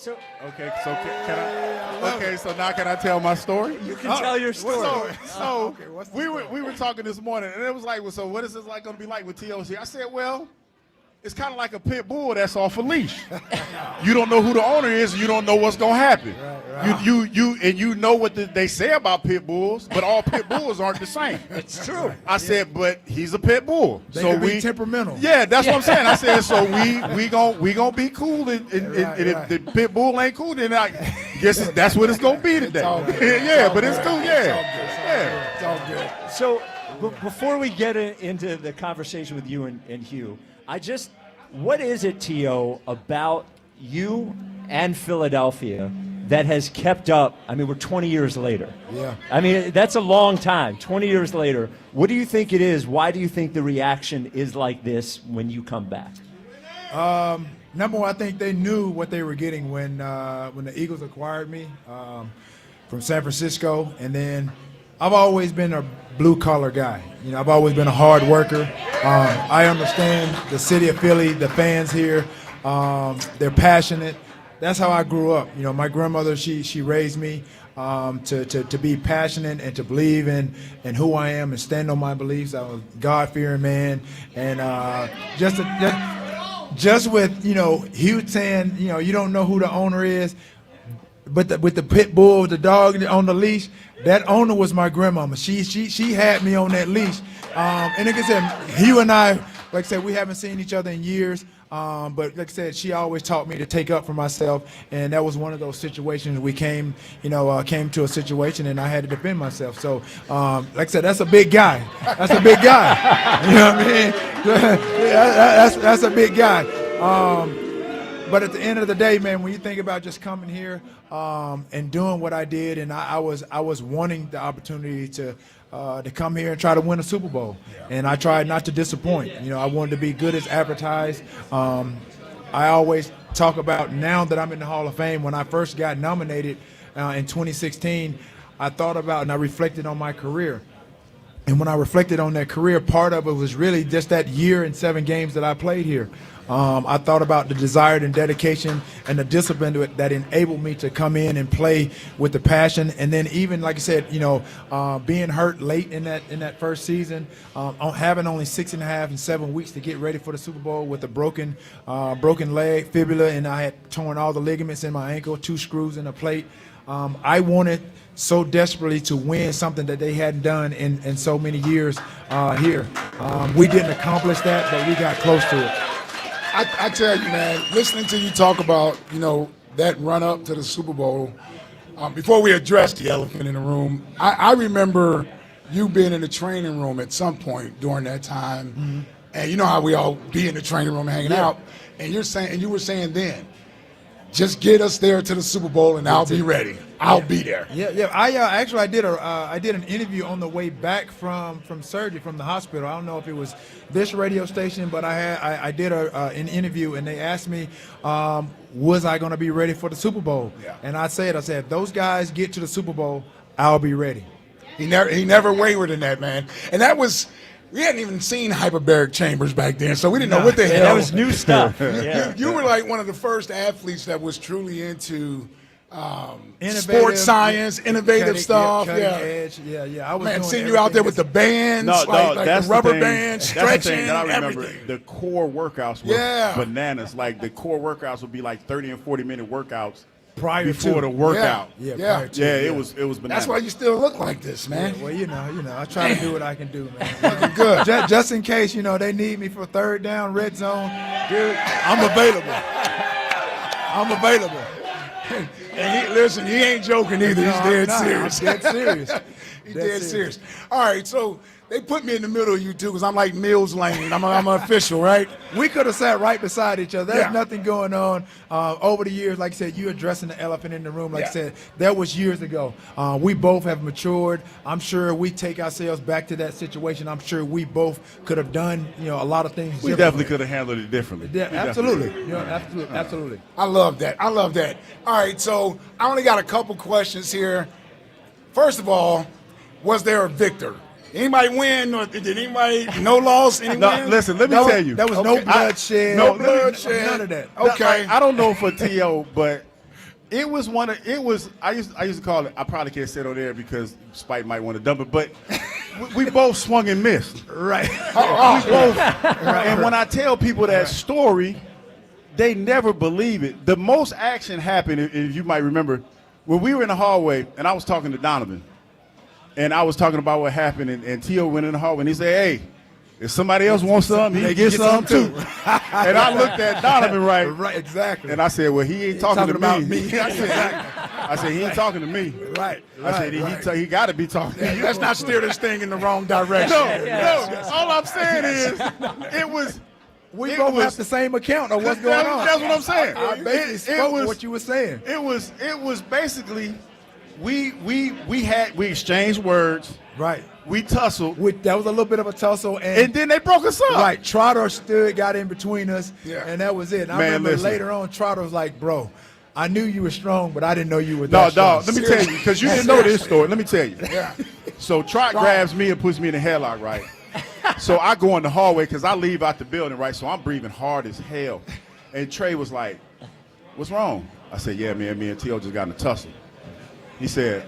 Okay, so can I? Okay, so now can I tell my story? You can tell your story. So we were talking this morning, and it was like, well, so what is this like going to be like with TOC? I said, well, it's kind of like a pit bull that's off a leash. You don't know who the owner is. You don't know what's going to happen. Right. You know what they say about pit bulls, but all pit bulls aren't the same. It's true. I said, but he's a pit bull. They can be temperamental. Yeah, that's what I'm saying. I said, so we gonna be cool, and if the pit bull ain't cool, then I guess that's what it's gonna be today. It's cool. Yeah, it's all good. So before we get into the conversation with you and Hugh, what is it, T.O., about you and Philadelphia that has kept up? I mean, we're 20 years later. Yeah. I mean, that's a long time, 20 years later. What do you think it is? Why do you think the reaction is like this when you come back? Number one, I think they knew what they were getting when the Eagles acquired me from San Francisco. And then I've always been a blue-collar guy. I've always been a hard worker. I understand the city of Philly, the fans here. They're passionate. That's how I grew up. My grandmother, she raised me to be passionate and to believe in who I am and stand on my beliefs. I was a God-fearing man. And just with, Hugh saying, you don't know who the owner is, but with the pit bull, the dog on the leash, that owner was my grandmama. She had me on that leash. And like I said, Hugh and I, like I said, we haven't seen each other in years. But like I said, she always taught me to take up for myself, and that was one of those situations we came to a situation, and I had to defend myself. So, like I said, that's a big guy. That's a big guy. You know what I mean? That's a big guy. But at the end of the day, man, when you think about just coming here and doing what I did, and I was wanting the opportunity to come here and try to win a Super Bowl, and I tried not to disappoint. I wanted to be good as advertised. I always talk about, now that I'm in the Hall of Fame, when I first got nominated in 2016, I thought about and I reflected on my career. And when I reflected on that career, part of it was really just that year and 7 games that I played here. I thought about the desire and dedication and the discipline that enabled me to come in and play with the passion. And then even, like I said, being hurt late in that first season, having only 6.5 and 7 weeks to get ready for the Super Bowl with a broken leg, fibula, and I had torn all the ligaments in my ankle, 2 screws in a plate. I wanted so desperately to win something that they hadn't done in so many years here. We didn't accomplish that, but we got close to it. I tell you, man, listening to you talk about, that run up to the Super Bowl, before we address the elephant in the room, I remember you being in the training room at some point during that time, and you know how we all be in the training room hanging out, and you were saying then, just get us there to the Super Bowl and I'll be ready. I'll be there. Yeah. I did an interview on the way back from surgery from the hospital. I don't know if it was this radio station, but I did an interview, and they asked me, was I going to be ready for the Super Bowl? Yeah. And I said, if those guys get to the Super Bowl, I'll be ready. He never wavered in that, man. And that was. We hadn't even seen hyperbaric chambers back then, so we didn't know what the hell. That was new stuff. You were like one of the first athletes that was truly into sports science, innovative stuff. Cutting edge. I was seeing you out there with the bands, like the rubber bands, stretching, that I remember. everything. The core workouts were bananas. Like the core workouts would be like 30 and 40-minute workouts. Before the workout. It was bananas. That's why you still look like this, man. Well, I try to do what I can do, man. Looking good. Just in case, they need me for third down, red zone, dude, I'm available. And he ain't joking either. He's dead serious. I'm dead serious. He's dead serious. All right, so they put me in the middle of you two because I'm like Mills Lane. I'm an official, right? We could have sat right beside each other. There's nothing going on. Over the years, like I said, you addressing the elephant in the room. Like I said, that was years ago. We both have matured. I'm sure we take ourselves back to that situation. I'm sure we both could have done, a lot of things. We definitely could have handled it differently. Absolutely. Absolutely. I love that. All right, so I only got a couple questions here. First of all, was there a victor? Anybody win? Or did anybody no loss? Any win? Listen, let me tell you. There was no bloodshed. No bloodshed. None of that. Okay. I don't know for T.O., but it was I used to call it, I probably can't say it on there because Spike might want to dump it, but we both swung and missed. Right. We both. And when I tell people that story, they never believe it. The most action happened, if you might remember, when we were in the hallway and I was talking to Donovan. And I was talking about what happened, and T.O. went in the hallway, and he said, hey, if somebody else wants some, he can get some too. And I looked at Donovan Right, exactly. And I said, well, he ain't talking about to me. I said, he ain't talking to me. Right. I said, he got to be talking to you. Let's not steer this thing in the wrong direction. No. All I'm saying is, it was. We both have the same account of what's going on. That's what I'm saying. I basically spoke what you were saying. It was basically. We exchanged words. Right. We tussled. That was a little bit of a tussle. And then they broke us up. Right. Trotter got in between us, and that was it. And I remember later on, Trotter was like, bro, I knew you were strong, but I didn't know you were that strong. Let me tell you, because you didn't know this story. Let me tell you. Yeah. So Trot grabs me and puts me in a headlock, right? So I go in the hallway because I leave out the building, right? So I'm breathing hard as hell. And Trey was like, what's wrong? I said, yeah, man, me and T.O. just got in a tussle. He said,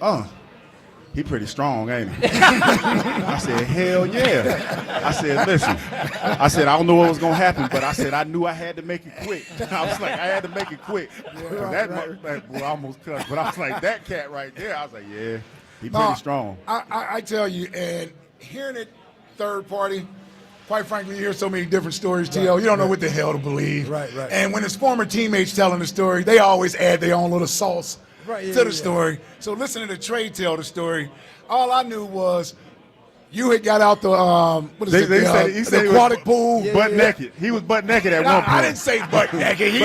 he pretty strong, ain't he? I said, hell yeah. I said, listen. I said, I don't know what was going to happen, but I said, I knew I had to make it quick. I was like, I had to make it quick. That boy almost cut. But I was like, that cat right there, I was like, yeah, he pretty strong. I tell you, and hearing it third party, quite frankly, you hear so many different stories, T.O. You don't know what the hell to believe. Right. And when it's former teammates telling the story, they always add their own little sauce to the story. So listening to Trey tell the story, all I knew was you had got out the the aquatic pool butt naked. He was butt naked at one point. I didn't say butt naked.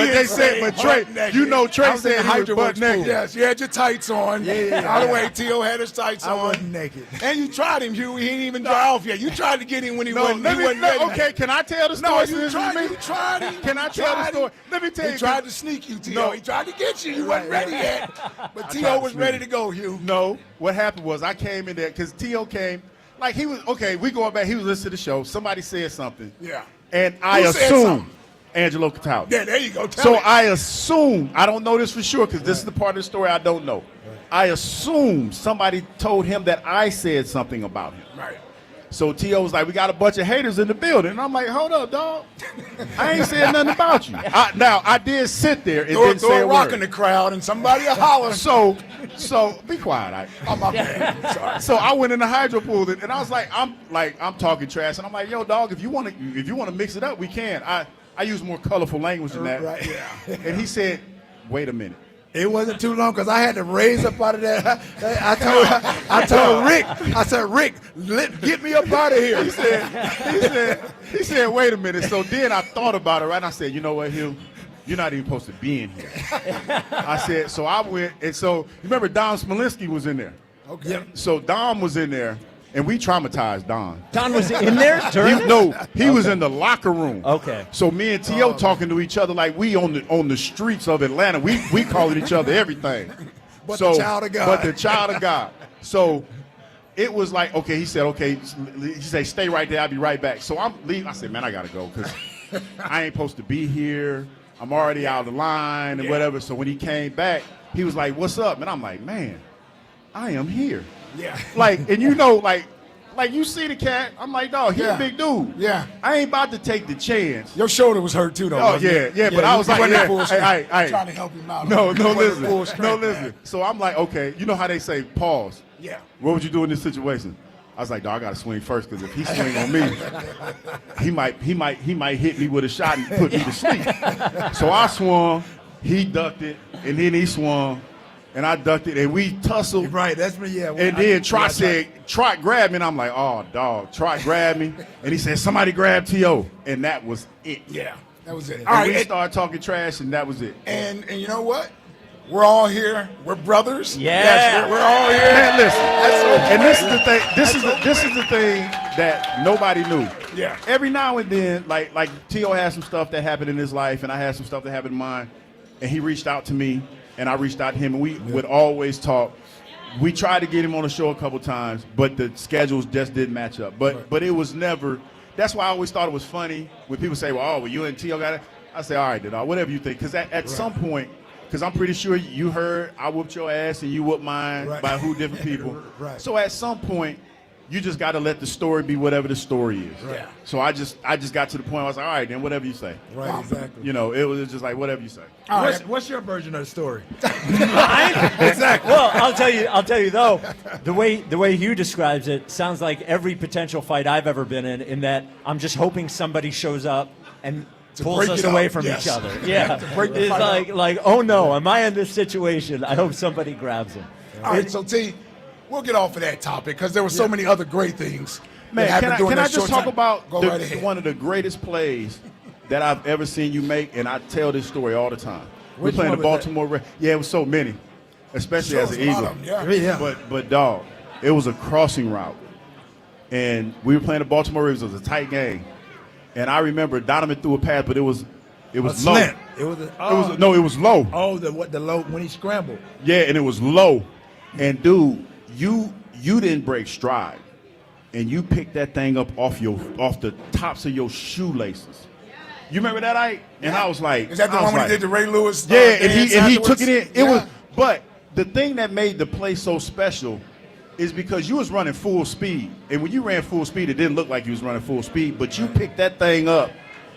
But Trey, you know Trey said he was butt naked. Yes, you had your tights on. By the way, T.O. had his tights on. I wasn't naked. And you tried him, Hugh. He didn't even dry off yet. You tried to get him when he wasn't ready. Okay, can I tell the story? No, you tried him. Can I tell the story? Let me tell you. He tried to sneak you, T.O. No. He tried to get you. You wasn't ready yet. But T.O. was ready to go, Hugh. No, what happened was I came in there because T.O. came. Like he was okay. We going back. He was listening to the show. Somebody said something. Yeah. And I assumed Angelo Cataldo. Yeah, there you go. I assume. I don't know this for sure because this is the part of the story I don't know. I assume somebody told him that I said something about him. Right. So T.O. was like, "We got a bunch of haters in the building." And I'm like, "Hold up, dog. I ain't saying nothing about you." Now I did sit there and didn't say a rock word. in the crowd and somebody will holler. So be quiet. Oh, my bad. Sorry. So I went in the hydro pool and I was like, I'm talking trash, and I'm like, "Yo, dog, if you want to mix it up, we can." I use more colorful language than that. Right. Yeah. And he said, "Wait a minute." It wasn't too long because I had to raise up out of that. I told Rick, I said, "Rick, get me up out of here." He said, "Wait a minute." So then I thought about it, right? And I said, "You know what, Hugh? You're not even supposed to be in here." I said, so I went, and so you remember Don Smolinski was in there. Okay. Yep. So Don was in there, and we traumatized Don. Don was in there during? He was in the locker room. Okay. So me and T.O. talking to each other like we on the streets of Atlanta. We calling each other everything. But the child of God. But the child of God. So it was like, okay, he said, okay. He said, "Stay right there. I'll be right back." So I'm leaving. I said, "Man, I got to go because I ain't supposed to be here. I'm already out of the line and whatever." So when he came back, he was like, "What's up?" And I'm like, "Man, I am here." Yeah. Like, and you know, like you see the cat. I'm like, "Dog, he a big dude." Yeah. I ain't about to take the chance. Your shoulder was hurt too, though. Oh yeah. But I was like, hey, trying to help him out. No, listen. So I'm like, okay. You know how they say pause? Yeah. What would you do in this situation? I was like, "Dog, I gotta swing first because if he swing on me, he might hit me with a shot and put me to sleep." So I swung, he ducked it, and then he swung, and I ducked it, and we tussled. Right, that's me. Yeah. And then Trot said, "Trot grabbed me," and I'm like, "Oh, dog." Trot grabbed me, and he said, "Somebody grab T.O." And that was it. Yeah, that was it. And All right, we started talking trash, and that was it. And you know what? We're all here. We're brothers. Yeah. Yes, we're all here. Man, listen. That's okay. And this is the thing. This is the thing that nobody knew. Yeah. Every now and then, like T.O. had some stuff that happened in his life, and I had some stuff that happened in mine, and he reached out to me, and I reached out to him, and we would always talk. We tried to get him on the show a couple times, but the schedules just didn't match up. But it was never. That's why I always thought it was funny when people say, "Well, you and T.O. got it." I say, "All right, then, whatever you think," because at some point. Because I'm pretty sure you heard I whooped your ass and you whooped mine by who different people. Right. So at some point, you just got to let the story be whatever the story is. Yeah. So I just got to the point where I was like, all right, then whatever you say. Right, exactly. You know, it was just like whatever you say. All right. What's your version of the story? Exactly. Well, I'll tell you though, the way Hugh describes it sounds like every potential fight I've ever been in that I'm just hoping somebody shows up and pulls us away from each other. Yeah. It's like, oh no, am I in this situation? I hope somebody grabs him. All right, so T, we'll get off of that topic because there were so many other great things. Man, that happened during can I that just short talk time. about Go right ahead. one of the greatest plays that I've ever seen you make, and I tell this story all the time. We're Which playing the one was Baltimore. Yeah, it was so many, especially as an Sure, a lot Eagle. of them, yeah. But dog, it was a crossing route, and we were playing the Baltimore Ravens. It was a tight game, and I remember Donovan threw a pass, but it was low. Slant. It was low. Oh, the low when he scrambled. Yeah, and it was low. And dude, you didn't break stride, and you picked that thing up off the tops of your shoelaces. You remember that, Ike? And I was like, is that the one when he did the Ray Lewis? Yeah, and he afterwards? took it in. It was, but the thing that made the play so special is because you was running full speed, and when you ran full speed, it didn't look like you was running full speed, but you picked that thing up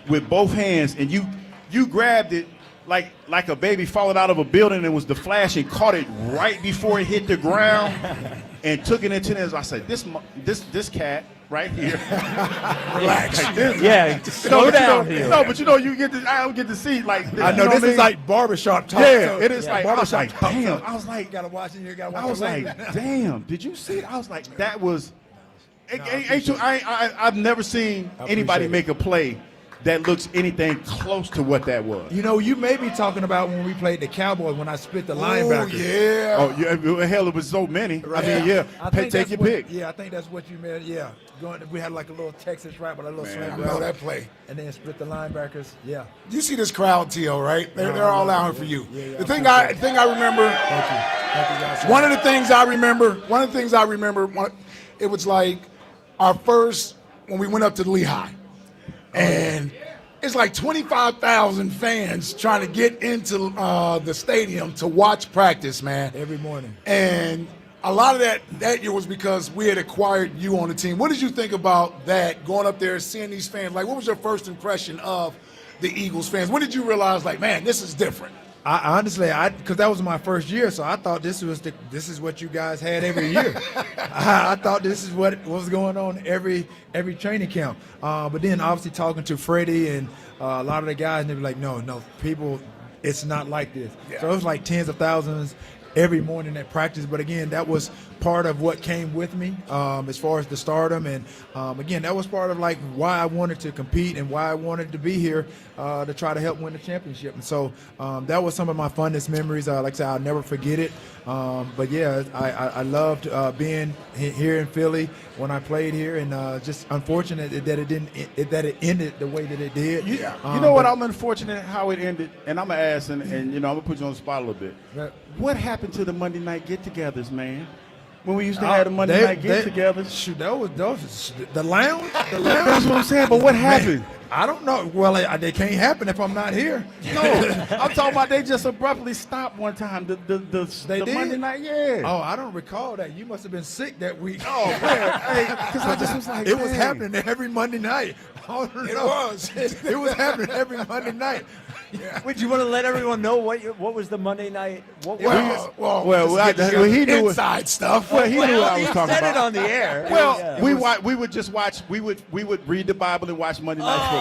with both hands, and you grabbed it like a baby falling out of a building, and was the flash, and caught it right before it hit the ground, and took it into his. I said, this cat right here. Relax. Like this. Yeah, slow down here. No, but you get to. I don't get to see like. I know this is like barbershop talk. Yeah, so- it is like. I was barbershop like, talk. damn. So I was like, you gotta watch it. You gotta watch I was it like, later. damn. Did you see it? I was like, that was. I've never seen anybody it. make a play that looks anything close to what that was. You know, you may be talking about when we played the Cowboys when I split the linebackers. Yeah. Oh yeah. Hell, it was so many. I mean, yeah. I think Take that's your what- pick. Yeah, I think that's what you meant. Yeah, we had like a little Texas rap with a little Man, slant I route. know that play. And then split the linebackers. Yeah. You see this crowd, T.O., right? They're all out here for you. Yeah, The thing I remember. Thank you guys. One of the things I remember, it was like our first, when we went up to Lehigh. And it's like 25,000 fans trying to get into the stadium to watch practice, man. Every morning. And a lot of that year was because we had acquired you on the team. What did you think about that, going up there, seeing these fans? Like, what was your first impression of the Eagles fans? When did you realize, like, man, this is different? I honestly, because that was my first year, so I thought this is what you guys had every year. I thought this is what was going on every training camp. But then obviously talking to Freddie and a lot of the guys, and they were like, no, people, it's not like this. Yeah. So it was like tens of thousands every morning at practice. But again, that was part of what came with me as far as the stardom. And again, that was part of like why I wanted to compete and why I wanted to be here to try to help win the championship. And so that was some of my funnest memories. Like I said, I'll never forget it. But yeah, I loved being here in Philly when I played here, and just unfortunate that it ended the way that it did. You know what? I'm unfortunate how it ended, and I'm gonna ask, and I'm gonna put you on the spot a little bit. What happened to the Monday night get-togethers, man? When we used to have the Monday night get-togethers. Shoot, those the lounge. The lounge. That's what I'm saying. But what happened? I don't know. Well, they can't happen if I'm not here. No, I'm talking about they just abruptly stopped one time. The Monday night, yeah. Oh, I don't recall that. You must have been sick that week. Oh man, because I just was like, it was happening every Monday night. It was. It was happening every Monday night. Yeah. Wait, you want to let everyone know what was the Monday night? What Well, he knew inside stuff. Well, he knew what I was talking said about. it on the air. Well, Yeah. we would just watch. We would read the Bible and watch Monday night football.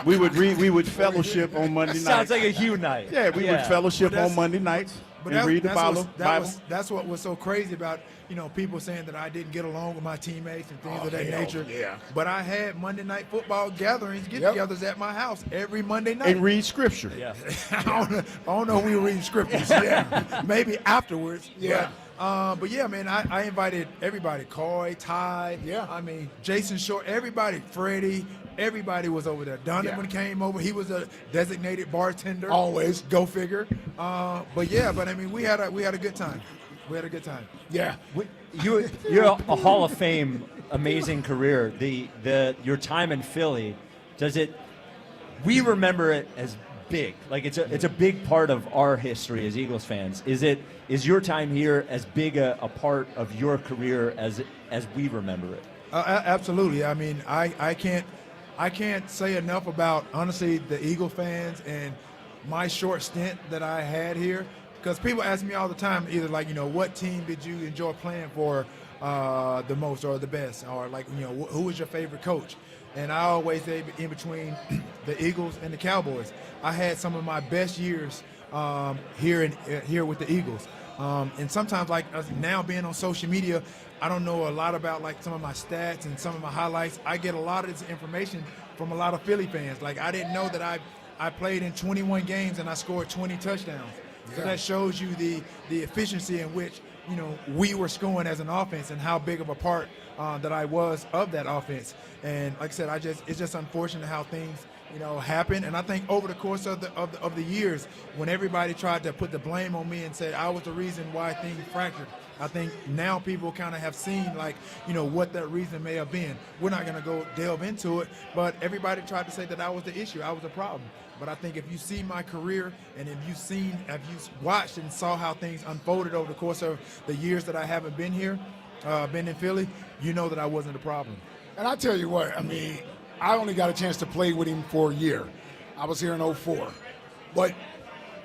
We would fellowship on Monday night. Sounds like a Hugh night. Yeah, we would fellowship on Monday nights and read the Bible. That's what was so crazy about people saying that I didn't get along with my teammates and things of that nature. Yeah. But I had Monday night football gatherings, get-togethers at my house every Monday night. And read scripture. Yeah. I don't know if we were reading scriptures. Yeah. Maybe afterwards. Yeah. But yeah, man, I invited everybody. Coy, Ty. Yeah. I mean, Jason Short, everybody. Freddie. Everybody was over there. Donovan came over. He was a designated bartender. Always. Go figure. But I mean, we had a good time. We had a good time. Yeah. You're a Hall of Fame, amazing career. Your time in Philly, we remember it as big. Like it's a big part of our history as Eagles fans. Is your time here as big a part of your career as we remember it? Absolutely. I mean, I can't say enough about, honestly, the Eagle fans and my short stint that I had here. Because people ask me all the time, either like, what team did you enjoy playing for the most or the best? Or like, who was your favorite coach? And I always say in between the Eagles and the Cowboys. I had some of my best years here with the Eagles. And sometimes, like now being on social media, I don't know a lot about like some of my stats and some of my highlights. I get a lot of this information from a lot of Philly fans. Like I didn't know that I played in 21 games and I scored 20 touchdowns. So that shows you the efficiency in which we were scoring as an offense and how big of a part that I was of that offense. And like I said, it's just unfortunate how things happen. And I think over the course of the years, when everybody tried to put the blame on me and said I was the reason why things fractured, I think now people kind of have seen what that reason may have been. We're not going to go delve into it, but everybody tried to say that I was the issue, I was the problem. But I think if you see my career and if you watched and saw how things unfolded over the course of the years that I haven't been here, been in Philly, you know that I wasn't the problem. And I tell you what, I mean, I only got a chance to play with him for a year. I was here in 2004. But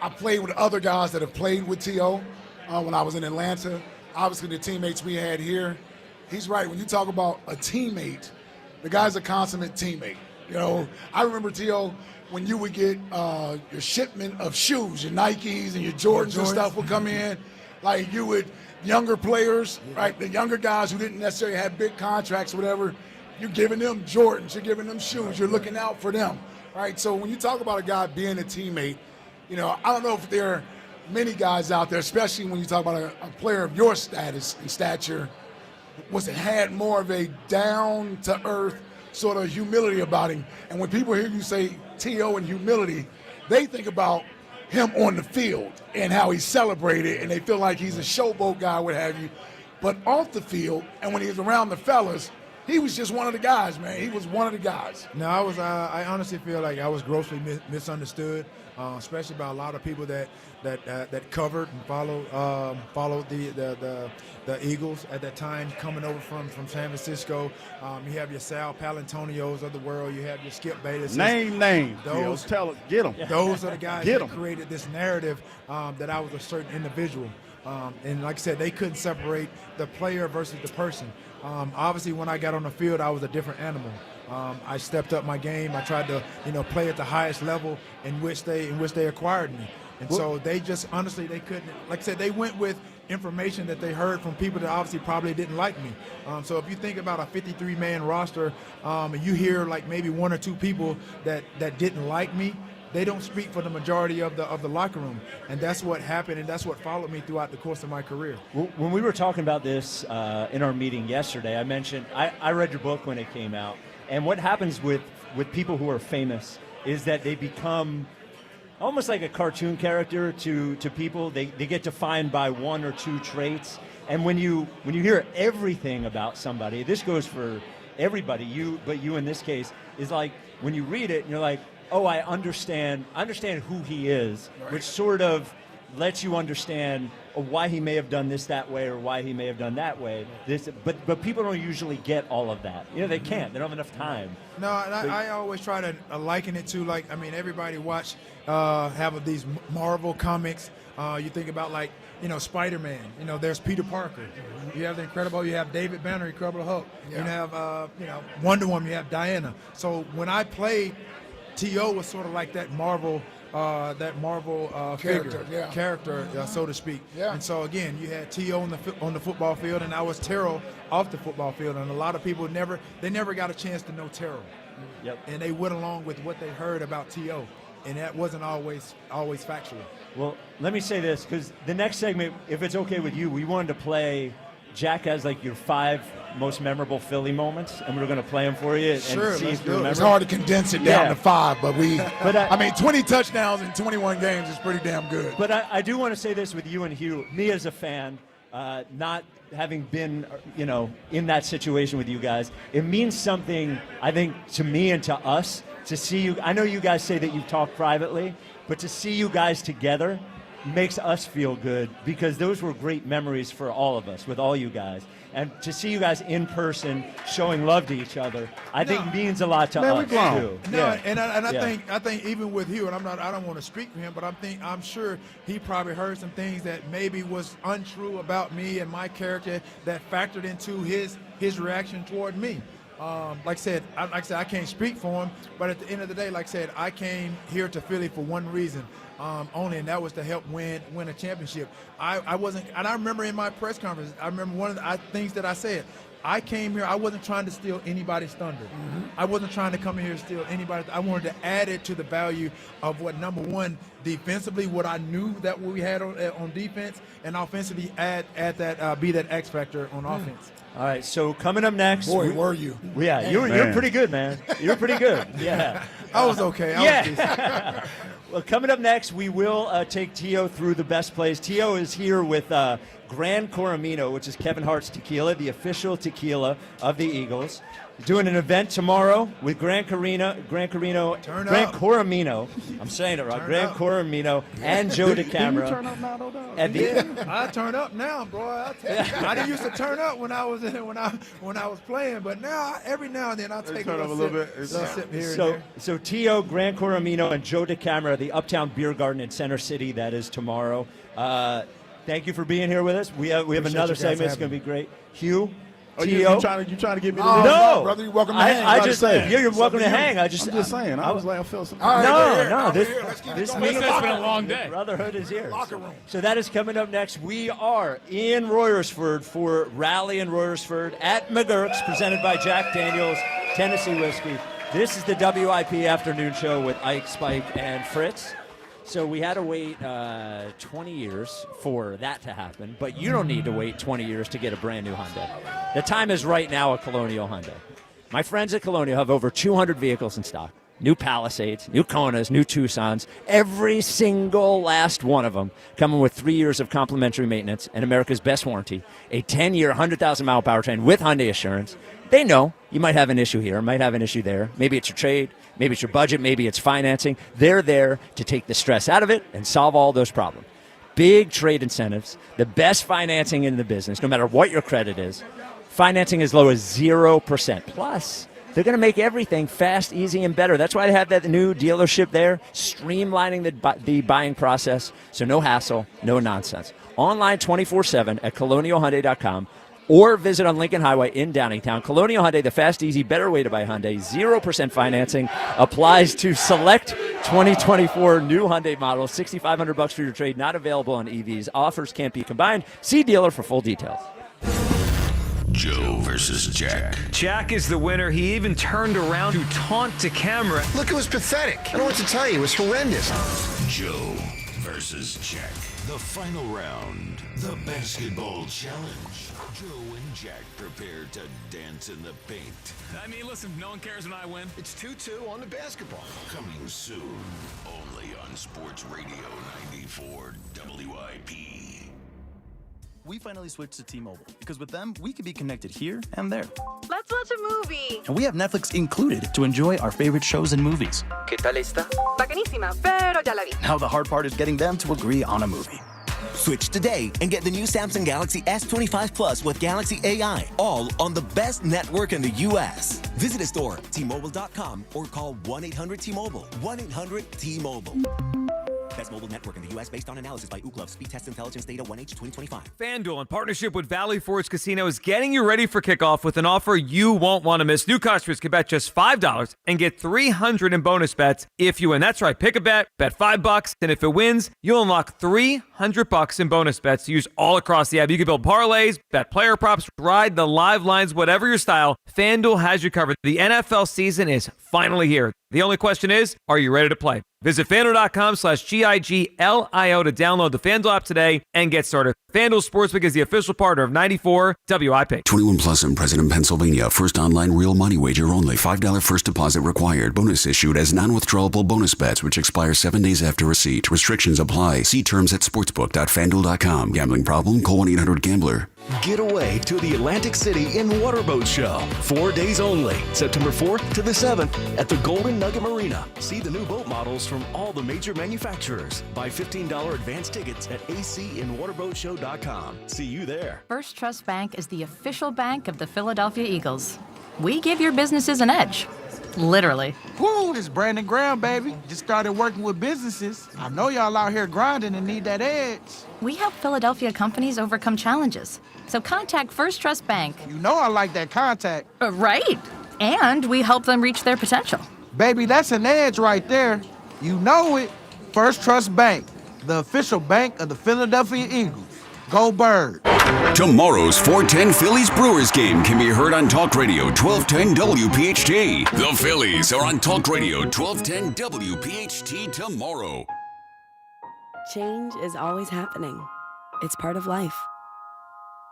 I played with other guys that have played with T.O. When I was in Atlanta. Obviously, the teammates we had here, he's right. When you talk about a teammate, the guy's a consummate teammate. You know, I remember, T.O., when you would get your shipment of shoes, your Nikes and your Jordans and stuff would come in, like you would, younger players, right, the younger guys who didn't necessarily have big contracts or whatever, you're giving them Jordans, you're giving them shoes, you're looking out for them, right? So when you talk about a guy being a teammate, you know, I don't know if there are many guys out there, especially when you talk about a player of your status and stature, had more of a down-to-earth sort of humility about him. And when people hear you say T.O. and humility, they think about him on the field and how he celebrated, and they feel like he's a showboat guy, what have you. But off the field, and when he was around the fellas, he was just one of the guys, man. He was one of the guys. No, I honestly feel like I was grossly misunderstood, especially by a lot of people that covered and followed the Eagles at that time, coming over from San Francisco. You have your Sal Palantonios of the world. You have your Skip Bayless. Name. Those, get them. Those are the guys that created this narrative that I was a certain individual. And like I said, they couldn't separate the player versus the person. Obviously, when I got on the field, I was a different animal. I stepped up my game. I tried to, play at the highest level in which they acquired me. And so they just, honestly, they couldn't. Like I said, they went with information that they heard from people that obviously probably didn't like me. So if you think about a 53-man roster, and you hear like maybe one or two people that didn't like me, they don't speak for the majority of the locker room, and that's what happened, and that's what followed me throughout the course of my career. When we were talking about this in our meeting yesterday, I mentioned I read your book when it came out, and what happens with people who are famous is that they become almost like a cartoon character to people. They get defined by one or two traits, and when you hear everything about somebody, this goes for everybody. You in this case is like when you read it, and you're like, oh, I understand who he is, right, which sort of lets you understand why he may have done this that way or why he may have done that way. But people don't usually get all of that. They can't. They don't have enough time. No, and I always try to liken it to, like, everybody watch have these Marvel comics. You think about, like, Spider-Man. There's Peter Parker. You have the Incredible. You have David Banner, Incredible Hulk. Yeah. You have Wonder Woman. You have Diana. So when I played, T.O. was sort of like that Marvel character, so to speak. Yeah. And so again, you had T.O. on the football field, and I was Terrell off the football field. And a lot of people never got a chance to know Terrell. Yep. And they went along with what they heard about T.O. And that wasn't always factual. Well, let me say this, because the next segment, if it's okay with you, we wanted to play. Jack has like your 5 most memorable Philly moments, and we're going to play them for you and see if you remember. It's hard to condense it down to 5, but 20 touchdowns in 21 games is pretty damn good. But I do want to say this with you and Hugh, me as a fan, not having been, in that situation with you guys, it means something, I think, to me and to us to see you. I know you guys say that you talk privately, but to see you guys together makes us feel good, because those were great memories for all of us with all you guys, and to see you guys in person showing love to each other, I think means a lot to us too. I think even with Hugh, and I don't want to speak for him, but I'm sure he probably heard some things that maybe was untrue about me and my character that factored into his reaction toward me. Like I said, I can't speak for him, but at the end of the day, like I said, I came here to Philly for one reason only, and that was to help win a championship. I wasn't, and I remember in my press conference, I remember one of the things that I said. I came here, I wasn't trying to steal anybody's thunder. Mm-hmm. I wasn't trying to come in here to steal anybody. I wanted to add it to the value of what, number one, defensively, what I knew that we had on defense, and offensively add that, be that X factor on offense. All right, so coming up next. Boy, were you. Yeah, you're pretty good, man. You're pretty good. Yeah. I was okay. I was decent. Well, coming up next, we will take T.O. through the best plays. T.O. is here with Gran Coramino, which is Kevin Hart's tequila, the official tequila of the Eagles. Doing an event tomorrow with Gran Coramino. I'm saying it right. Gran Coramino and Joe DeCamara. Turn up now, though. I turn up now, bro. I didn't used to turn up when I was playing, but now every now and then I'll take turn up a little bit. So T.O., Gran Coramino, and Joe DeCamara, the Uptown Beer Garden in Center City. That is tomorrow. Thank you for being here with us. We have another segment. It's going to be great. Hugh, You trying to get me to No, brother, you're welcome to hang. You're welcome to hang. I'm just saying. I was like, I felt something. All right, No, this this means It's been a long day. brotherhood is here. Locker room. So that is coming up next. We are in Royersford for Rally in Royersford at MaGerks, presented by Jack Daniels Tennessee Whiskey. This is the WIP afternoon show with Ike, Spike, and Fritz. So we had to wait 20 years for that to happen, but you don't need to wait 20 years to get a brand new Hyundai. The time is right now at Colonial Hyundai. My friends at Colonial have over 200 vehicles in stock. New Palisades, new Konas, new Tucsons, every single last one of them coming with 3 years of complimentary maintenance and America's best warranty, a 10-year, 100,000-mile powertrain with Hyundai Assurance. They know you might have an issue here, might have an issue there. Maybe it's your trade, maybe it's your budget, maybe it's financing. They're there to take the stress out of it and solve all those problems. Big trade incentives, the best financing in the business, no matter what your credit is. Financing as low as 0%. Plus, they're going to make everything fast, easy, and better. That's why they have that new dealership there, streamlining the buying process, so no hassle, no nonsense. Online 24/7 at colonialhyundai.com or visit on Lincoln Highway in Downingtown. Colonial Hyundai, the fast, easy, better way to buy Hyundai. 0% financing applies to select 2024 new Hyundai models. $6,500 for your trade, not available on EVs. Offers can't be combined. See dealer for full details. Joe versus Jack. Jack is the winner. He even turned around to taunt to camera. Look, it was pathetic. I don't know what to tell you. It was horrendous. Joe versus Jack. The final round. The basketball challenge. Joe and Jack prepare to dance in the paint. I mean, listen, no one cares when I win. It's 2-2 on the basketball. Coming soon. Only on Sports Radio 94 WIP. We finally switched to T-Mobile because with them, we can be connected here and there. Let's watch a movie. And we have Netflix included to enjoy our favorite shows and movies. ¿Qué tal esta? Bacanísima, pero ya la vi. Now the hard part is getting them to agree on a movie. Switch today and get the new Samsung Galaxy S25 Plus with Galaxy AI, all on the best network in the U.S. Visit a store, T-Mobile.com, or call 1-800-T-Mobile. 1-800-T-Mobile. Best mobile network in the U.S. based on analysis by Ookla. Speed test intelligence data 1H 2025. FanDuel, in partnership with Valley Forge Casino, is getting you ready for kickoff with an offer you won't want to miss. New customers can bet just $5 and get $300 in bonus bets if you win. That's right. Pick a bet $5, and if it wins, you'll unlock $300 in bonus bets to use all across the app. You can build parlays, bet player props, ride the live lines, whatever your style. FanDuel has you covered. The NFL season is finally here. The only question is, are you ready to play? Visit FanDuel.com/GIGLIO to download the FanDuel app today and get started. FanDuel Sportsbook is the official partner of 94 WIP. 21 plus in President, Pennsylvania. First online real money wager only. $5 first deposit required. Bonus issued as non-withdrawable bonus bets, which expire 7 days after receipt. Restrictions apply. See terms at sportsbook.fanduel.com. Gambling problem? Call 1-800-GAMBLER. Get away to the Atlantic City in Waterboat Show. 4 days only, September 4th to the 7th at the Golden Nugget Marina. See the new boat models from all the major manufacturers. Buy $15 advance tickets at acinwaterboatshow.com. See you there. First Trust Bank is the official bank of the Philadelphia Eagles. We give your businesses an edge. Literally. Woo, this Brandon Graham, baby. Just started working with businesses. I know y'all out here grinding and need that edge. We help Philadelphia companies overcome challenges. So contact First Trust Bank. You know I like that contact. Right. And we help them reach their potential. Baby, that's an edge right there. You know it. First Trust Bank, the official bank of the Philadelphia Eagles. Go Bird. Tomorrow's 410 Phillies Brewers game can be heard on Talk Radio 1210 WPHT. The Phillies are on Talk Radio 1210 WPHT tomorrow. Change is always happening. It's part of life.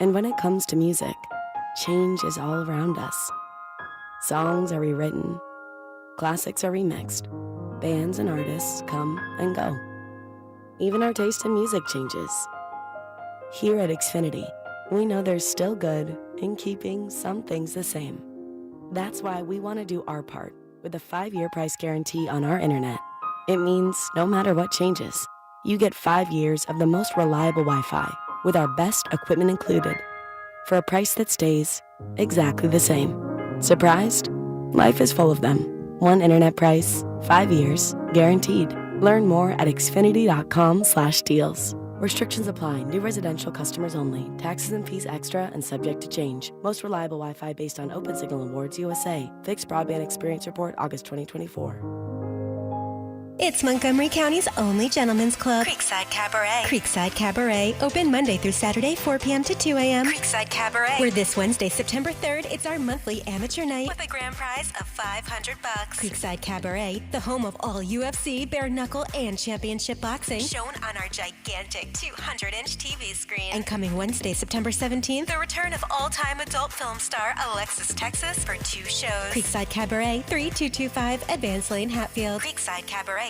And when it comes to music, change is all around us. Songs are rewritten. Classics are remixed. Bands and artists come and go. Even our taste in music changes. Here at Xfinity, we know there's still good in keeping some things the same. That's why we want to do our part with a 5-year price guarantee on our internet. It means no matter what changes, you get 5 years of the most reliable Wi-Fi with our best equipment included for a price that stays exactly the same. Surprised? Life is full of them. One internet price, 5 years, guaranteed. Learn more at Xfinity.com/deals. Restrictions apply. New residential customers only. Taxes and fees extra and subject to change. Most reliable Wi-Fi based on OpenSignal Awards USA. Fixed Broadband Experience Report, August 2024. It's Montgomery County's only gentlemen's club, Creekside Cabaret. Creekside Cabaret, open Monday through Saturday, 4 p.m. to 2 a.m. Creekside Cabaret. Where this Wednesday, September 3rd, it's our monthly amateur night with a grand prize of $500. Creekside Cabaret, the home of all UFC, bare knuckle, and championship boxing, shown on our gigantic 200-inch TV screen. And coming Wednesday, September 17th, the return of all-time adult film star Alexis Texas for 2 shows. Creekside Cabaret, 3225 Advance Lane, Hatfield. CreeksideCabaret.com.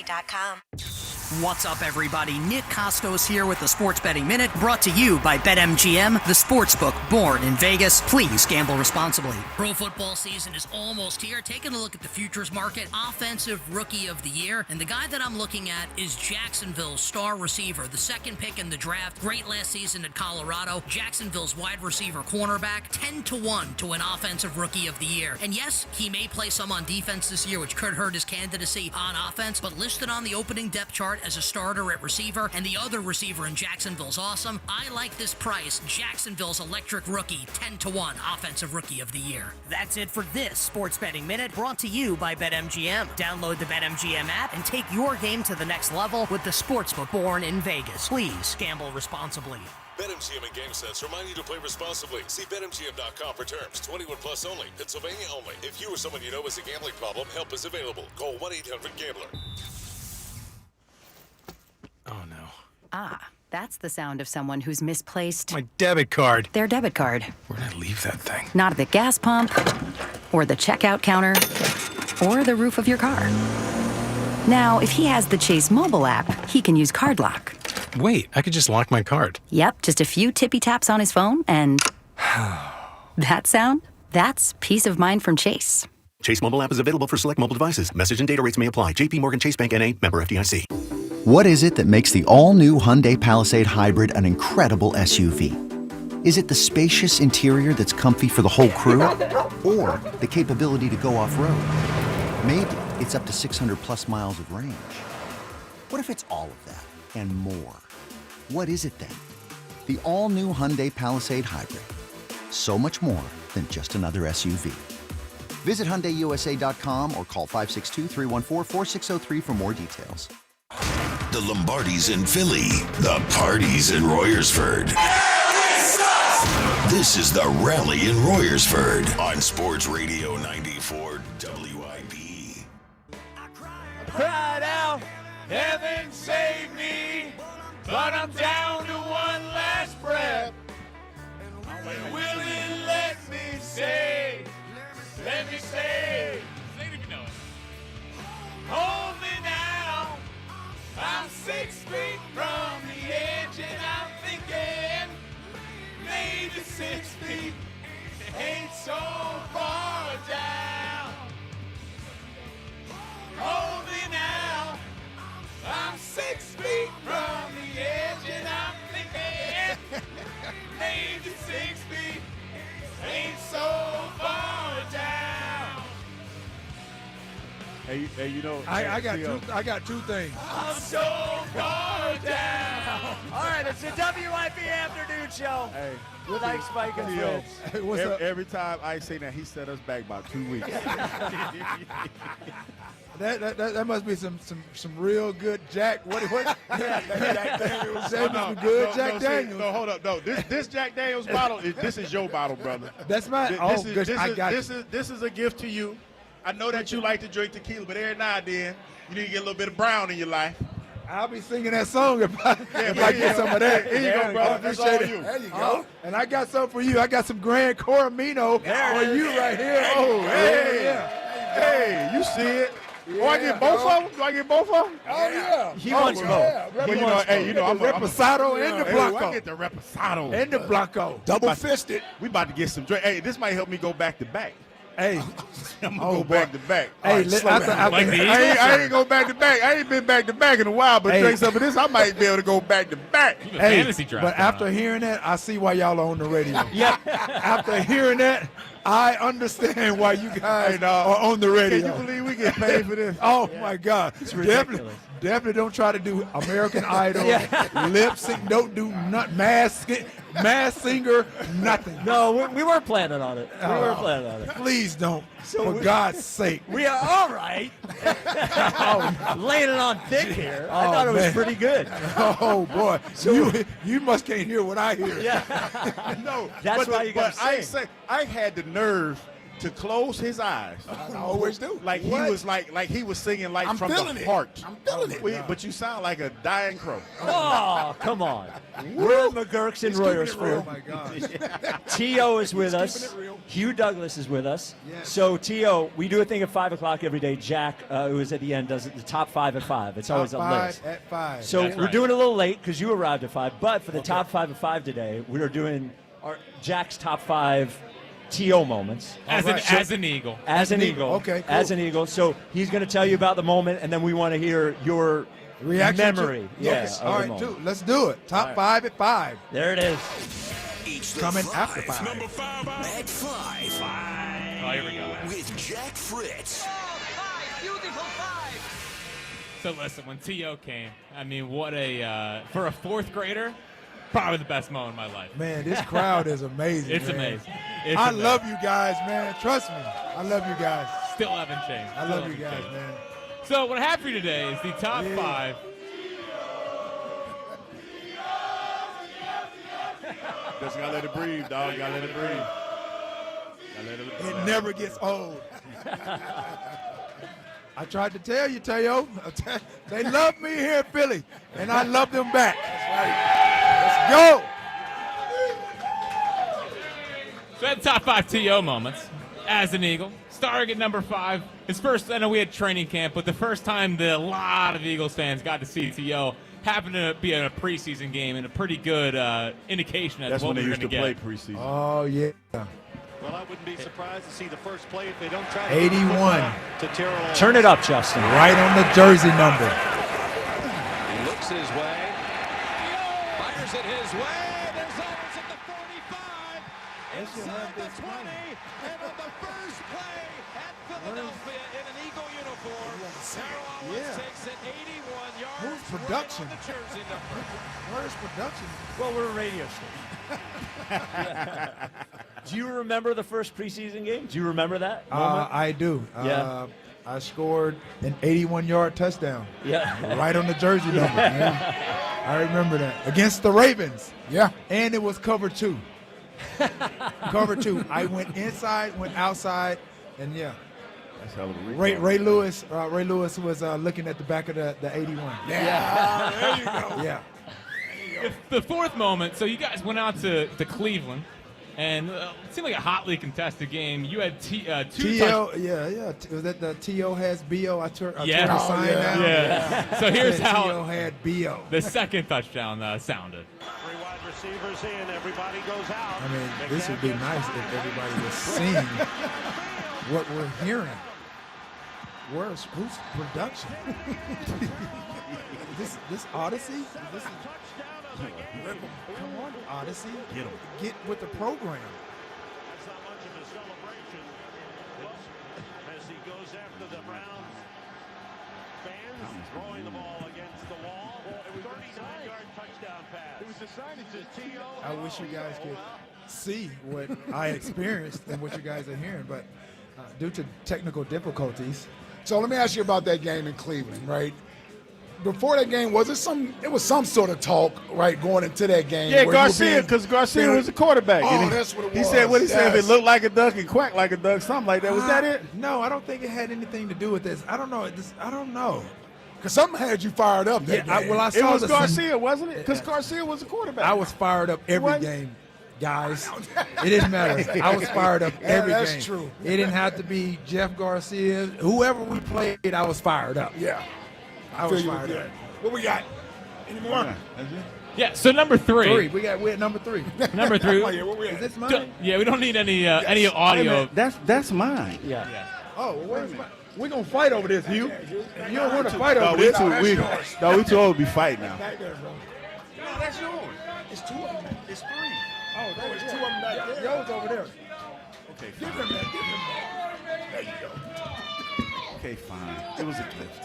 What's up, everybody? Nick Costos here with the Sports Betting Minute, brought to you by BetMGM, the sportsbook born in Vegas. Please gamble responsibly. Pro football season is almost here. Taking a look at the futures market, offensive rookie of the year, and the guy that I'm looking at is Jacksonville's star receiver, the second pick in the draft. Great last season at Colorado. Jacksonville's wide receiver cornerback, 10-1 to win offensive rookie of the year. And yes, he may play some on defense this year, which could hurt his candidacy on offense, but listed on the opening depth chart as a starter at receiver, and the other receiver in Jacksonville's awesome. I like this price. Jacksonville's electric rookie, 10-1 offensive rookie of the year. That's it for this Sports Betting Minute, brought to you by BetMGM. Download the BetMGM app and take your game to the next level with the sportsbook born in Vegas. Please gamble responsibly. BetMGM and GameSense remind you to play responsibly. See BetMGM.com for terms. 21 plus only. Pennsylvania only. If you or someone you know has a gambling problem, help is available. Call 1-800-GAMBLER. Oh, no. Ah, that's the sound of someone who's misplaced My debit card. their debit card. Where'd I leave that thing? Not at the gas pump, or the checkout counter, or the roof of your car. Now, if he has the Chase mobile app, he can use Card Lock. Wait, I could just lock my card. Yep, just a few tippy taps on his phone, and that sound? That's peace of mind from Chase. Chase mobile app is available for select mobile devices. Message and data rates may apply. JP Morgan Chase Bank N.A., member FDIC. What is it that makes the all-new Hyundai Palisade Hybrid an incredible SUV? Is it the spacious interior that's comfy for the whole crew? Or the capability to go off-road? Maybe it's up to 600-plus miles of range. What if it's all of that and more? What is it then? The all-new Hyundai Palisade Hybrid. So much more than just another SUV. Visit HyundaiUSA.com or call 562-314-4603 for more details. The Lombardi's in Philly. The party's in Royersford. This is the Rally in Royersford on Sports Radio 94 WIP. Cried out, heaven save me, but I'm down to one last breath. Will it let me say, hold me now. I'm 6 feet from the edge and I'm thinking maybe 6 feet ain't so far down. Hold me now. I'm 6 feet from the edge and I'm thinking maybe 6 feet ain't so far down. Hey, you know, I got two things. I'm so far down. All right, it's the WIP Afternoon Show with Ike Spike and friends. Hey, what's up? Every time I say that, he set us back about 2 weeks. That must be some real good Jack. What? Jack Daniels. Some good Jack Daniels. No, hold up. No, this Jack Daniels bottle. This is your bottle, brother. That's mine. This is a gift to you. I know that you like to drink tequila, but every now and then you need to get a little bit of brown in your life. I'll be singing that song if I get some of that. Here you go, brother. That's all you. There you go. And I got some for you. I got some Grand Coramino for you right here. Oh, hey, you see it. Yeah. Oh, I get both of them? Do I get both of them? Oh, yeah. He wants both. I'm the Reposado and the Blanco. I get the Reposado. And the Blanco. Double-fisted. We about to get some drink. Hey, this might help me go back to back. Hey, I'm going to go back to back. Hey, I ain't go back to back. I ain't been back to back in a while, but drink some of this, I might be able to go back to back. Hey, but after hearing that, I see why y'all are on the radio. Yeah. After hearing that, I understand why you guys are on the radio. Can you believe we get paid for this? Oh my God! It's ridiculous. Definitely don't try to do American Idol, lip sync. Don't do mass singer, nothing. No, we weren't planning on it. We weren't planning on it. Please don't, for God's sake. We are all right. Laying it on thick here. I thought it was pretty good. Oh boy, you must can't hear what I hear. Yeah. No, That's why you got to sing. I had the nerve to close his eyes. I always do. Like he was like he was singing like I'm from feeling the it. heart. I'm feeling it. But you sound like a dying crow. Oh, come on. We're MaGerks in Royersford. Oh my gosh. T.O. is with us. Hugh Douglas is with us. Yes. So, T.O., we do a thing at 5 o'clock every day. Jack, who is at the end, does it the top 5 at 5. It's always a list. Top 5 at 5. So That's we're right. doing a little late because you arrived at 5. But for the top 5 at 5 today, we are doing Jack's top 5 T.O. moments. As an Eagle. As an Eagle. Okay, cool. As an Eagle. So he's going to tell you about the moment, and then we want to hear your Reaction memory. Yes. of All the right, moment. dude. Let's do it. Top All right. 5 at 5. There it is. It's Coming the after 5. Number 5 at 5. Oh, here we go. With Jack Fritz. So listen, when T.O. came, I mean, what for a fourth grader, probably the best moment of my life. Man, this crowd is amazing. It's man. amazing. It's I amazing. love you guys, man. Trust me. I love you guys. Still haven't changed. I Still love you haven't guys, changed. man. So what I have for you today is the top 5. Just gotta let it breathe, dog. Gotta let it breathe. Gotta let it breathe. It never gets old. I tried to tell you, Teo. They love me here in Philly, and I love them back. That's right. Let's go. So at the top 5 T.O. moments as an Eagle. Starting at number 5, his first, I know we had training camp, but the first time that a lot of Eagles fans got to see T.O. happened to be in a preseason game and a pretty good indication as That's what when they we were used to going to play get. preseason. Oh, yeah. Well, I wouldn't be surprised to see the first play if they don't try to 81. to Terrell. Turn it up, Justin. Right on the jersey number. He looks his way. Fires it his way. There's Owens at the 45. Inside the 20. And on the first play at Philadelphia in an Eagle uniform, Terrell Owens takes it 81 yards. Who's production? On the jersey number. Where's production? Well, we're a radio station. Do you remember the first preseason game? Do you remember that moment? I do. Yeah. I scored an 81-yard touchdown. Yeah. Right on the jersey number. Yeah. I remember that. Against the Ravens. Yeah. And it was cover 2. Cover 2. I went inside, went outside, and yeah. That's hell of a Ray Lewis was looking at the back of the 81. Yeah. There you go. Yeah. The fourth moment, so you guys went out to Cleveland, and it seemed like a hotly contested game. You had two T.O. Was that the T.O. has B.O.? I turned the sign down. Yeah. So here's how T.O. had B.O. the second touchdown sounded. 3 wide receivers in. Everybody goes out. I mean, this would be nice if everybody was seeing what we're hearing. Who's production? this Odyssey? Come on, Odyssey. Get with the program. That's not much of a celebration as he goes after the Browns fans throwing the ball against the wall. It was a 39-yard touchdown pass. It was a sign that says T.O. I wish you guys could see what I experienced and what you guys are hearing, but due to technical difficulties. So let me ask you about that game in Cleveland, right? Before that game, was it some sort of talk, right, going into that game? Yeah, where Garcia, because Garcia was the quarterback. Oh, that's what it was. He said, if Yes. it looked like a duck and quacked like a duck, something like that. Was that it? No, I don't think it had anything to do with this. I don't know. I don't know. Because something had you fired up that game. I It saw was the Garcia, wasn't it? Because Garcia was the quarterback. I was fired up every What? game, guys. It didn't matter. I was fired up every game. That's true. It didn't have to be Jeff Garcia. Whoever we played, I was fired up. Yeah. I was fired up. What we got? Any more? Yeah. So number 3. We're at number 3. Number 3. Is this mine? Yeah, we don't need any audio. That's mine. Yeah. Oh, well, where's mine? We're going to fight over this, Hugh. You don't want to fight over we this. too old to be fighting now. No, that's yours. It's 2 of them. It's 3. Oh, there's 2 of them back there. Yours over there. Okay, Give fine. him that. There you go. Okay, fine. It was a gift.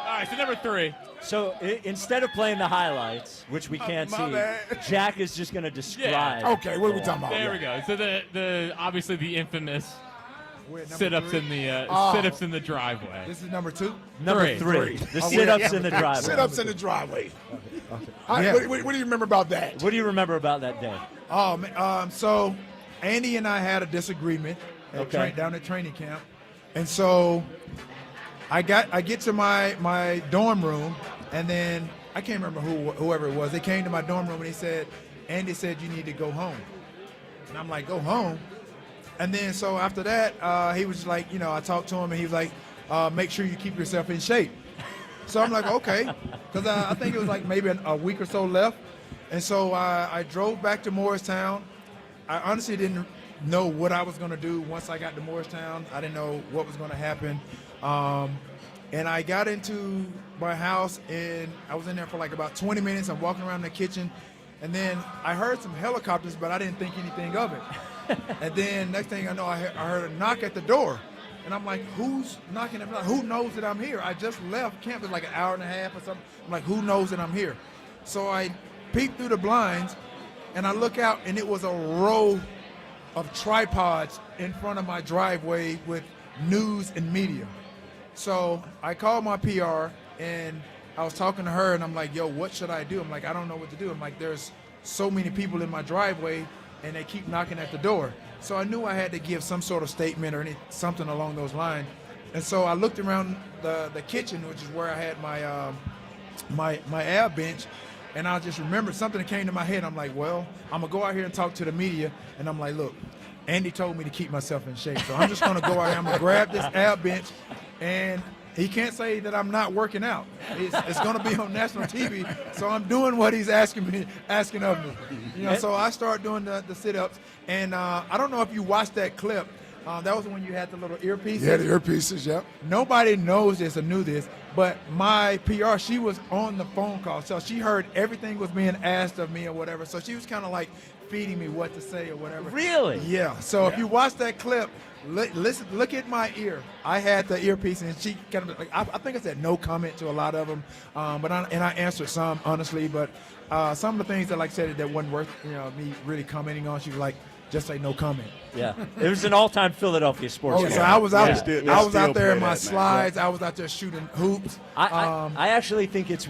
All right, so number 3. So instead of playing the highlights, which we can't My see, bad. Jack is just going to describe. Okay, what are we talking about? There we go. So the obviously the infamous We're at number sit-ups 3. in the Oh. sit-ups in the driveway. This is number 2. Number 3. The sit-ups in the driveway. Sit-ups in the driveway. Yeah. What do you remember about that? What do you remember about that day? Oh, man, so Andy and I had a disagreement down at training camp, and so I get to my dorm room, and then I can't remember whoever it was. They came to my dorm room and he said, Andy said you need to go home, and I'm like, go home, and then so after that he was just like, I talked to him and he was like, make sure you keep yourself in shape. So I'm like, okay, because I think it was like maybe a week or so left. And so I drove back to Morristown. I honestly didn't know what I was going to do once I got to Morristown. I didn't know what was going to happen. And I got into my house, and I was in there for like about 20 minutes. I'm walking around the kitchen, and then I heard some helicopters, but I didn't think anything of it. And then next thing I know, I heard a knock at the door. And I'm like, who's knocking at the door? Who knows that I'm here? I just left camp. It was like an hour and a half or something. I'm like, who knows that I'm here? So I peeked through the blinds, and I look out, and it was a row of tripods in front of my driveway with news and media. So I called my PR, and I was talking to her, and I'm like, yo, what should I do? I'm like, I don't know what to do. I'm like, there's so many people in my driveway, and they keep knocking at the door. So I knew I had to give some sort of statement or something along those lines. And so I looked around the kitchen, which is where I had my air bench, and I just remembered something that came to my head. I'm like, well, I'm going to go out here and talk to the media. And I'm like, look, Andy told me to keep myself in shape. So I'm just going to go out here. I'm going to grab this air bench, and he can't say that I'm not working out. It's going to be on national TV. So I'm doing what he's asking of me. So I start doing the sit-ups. And I don't know if you watched that clip. That was when you had the little earpieces. Yeah, the earpieces, yep. Nobody knows this or knew this, but my PR, she was on the phone call. So she heard everything was being asked of me or whatever. So she was kind of like feeding me what to say or whatever. Really? Yeah. So if you watch that clip, listen, look at my ear. I had the earpiece, and she kind of like, I think I said no comment to a lot of them, but I answered some honestly. But some of the things that like said that wasn't worth me really commenting on. She was like, just say no comment. Yeah, it was an all-time Philadelphia sports. So I was out. Yeah. I was out there in my slides. I was out there shooting hoops. I actually think it's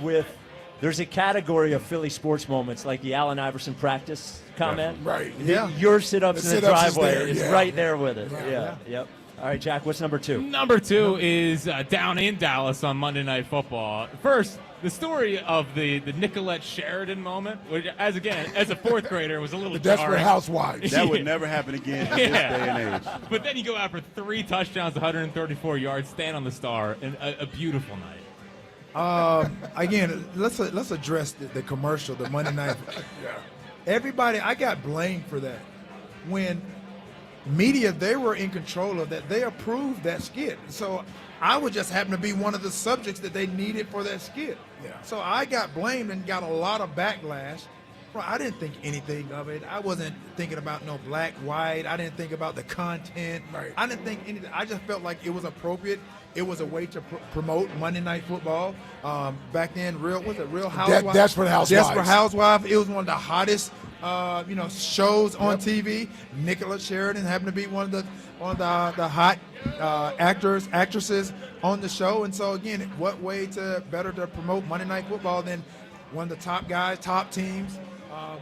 there's a category of Philly sports moments like the Allen Iverson practice comment. Right. Yeah. Your sit-ups in the driveway is there, right there with it. Right, Yeah. Yep. All right, Jack, what's number 2? Number 2 is down in Dallas on Monday Night Football. First, the story of the Nicolette Sheridan moment, which, as a fourth grader, was a little The Desperate jarring. Housewives. That would never happen again in this day and age. But then you go out for 3 touchdowns, 134 yards, stand on the star, and a beautiful night. Again, let's address the commercial, the Monday night. Everybody, I got blamed for that. When media, they were in control of that. They approved that skit. So I would just happen to be one of the subjects that they needed for that skit. Yeah. So I got blamed and got a lot of backlash. Well, I didn't think anything of it. I wasn't thinking about no black, white. I didn't think about the content. Right. I didn't think anything. I just felt like it was appropriate. It was a way to promote Monday Night Football. Back then, Real Housewives. Desperate Housewives. Desperate Housewives. It was one of the hottest, shows on TV. Nicolette Sheridan happened to be one of the hot actresses on the show. And so again, what way better to promote Monday Night Football than one of the top guys, top teams,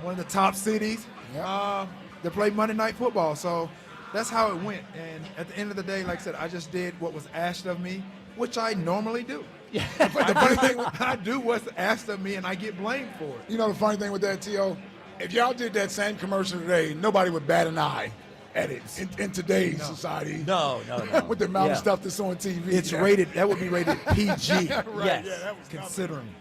one of the top cities that play Monday Night Football. So that's how it went. And at the end of the day, like I said, I just did what was asked of me, which I normally do. Yeah. The funny thing, I do what's asked of me, and I get blamed for it. You know the funny thing with that, T.O., if y'all did that same commercial today, nobody would bat an eye at it in today's society. No. With the amount of stuff that's on TV. It's rated, that would be rated PG. Right, Yes. yeah, that was Considering.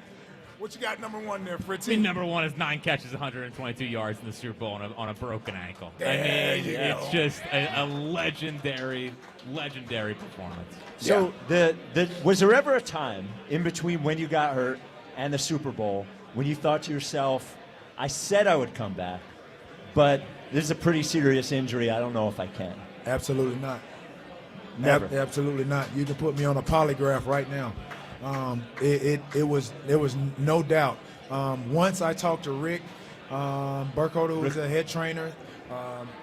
What you got number 1 there, Fritzy? Number 1 is 9 catches, 122 yards in the Super Bowl on a broken ankle. It's just a legendary performance. So was there ever a time in between when you got hurt and the Super Bowl when you thought to yourself, I said I would come back, but this is a pretty serious injury. I don't know if I can. Absolutely not. Never. Absolutely not. You can put me on a polygraph right now. It was no doubt. Once I talked to Rick Burkholder, who was the head trainer,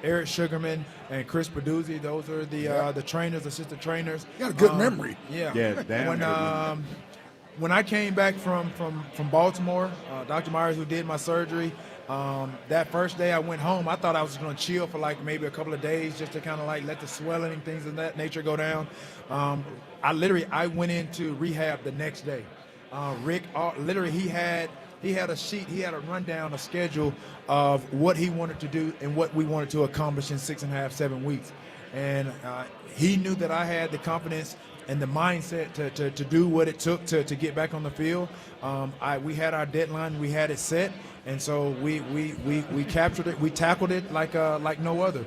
Eric Sugarman and Chris Peduzzi. Those are the trainers, assistant trainers. You got a good memory. Yeah. Yeah, damn. When I came back from Baltimore, Dr. Myers, who did my surgery, that first day I went home, I thought I was going to chill for like maybe a couple of days just to kind of like let the swelling and things of that nature go down. I went into rehab the next day. Rick, literally, he had a sheet, he had a rundown, a schedule of what he wanted to do and what we wanted to accomplish in 6.5, 7 weeks. And he knew that I had the confidence and the mindset to do what it took to get back on the field. We had our deadline, we had it set, and so we captured it, we tackled it like no other.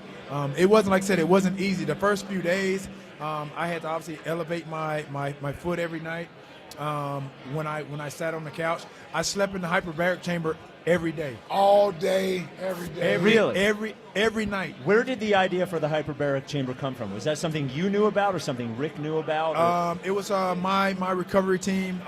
It wasn't, like I said, it wasn't easy. The first few days, I had to obviously elevate my foot every night. When I sat on the couch, I slept in the hyperbaric chamber every day. All day, every day. Every night. Where did the idea for the hyperbaric chamber come from? Was that something you knew about or something Rick knew about? It was my recovery team,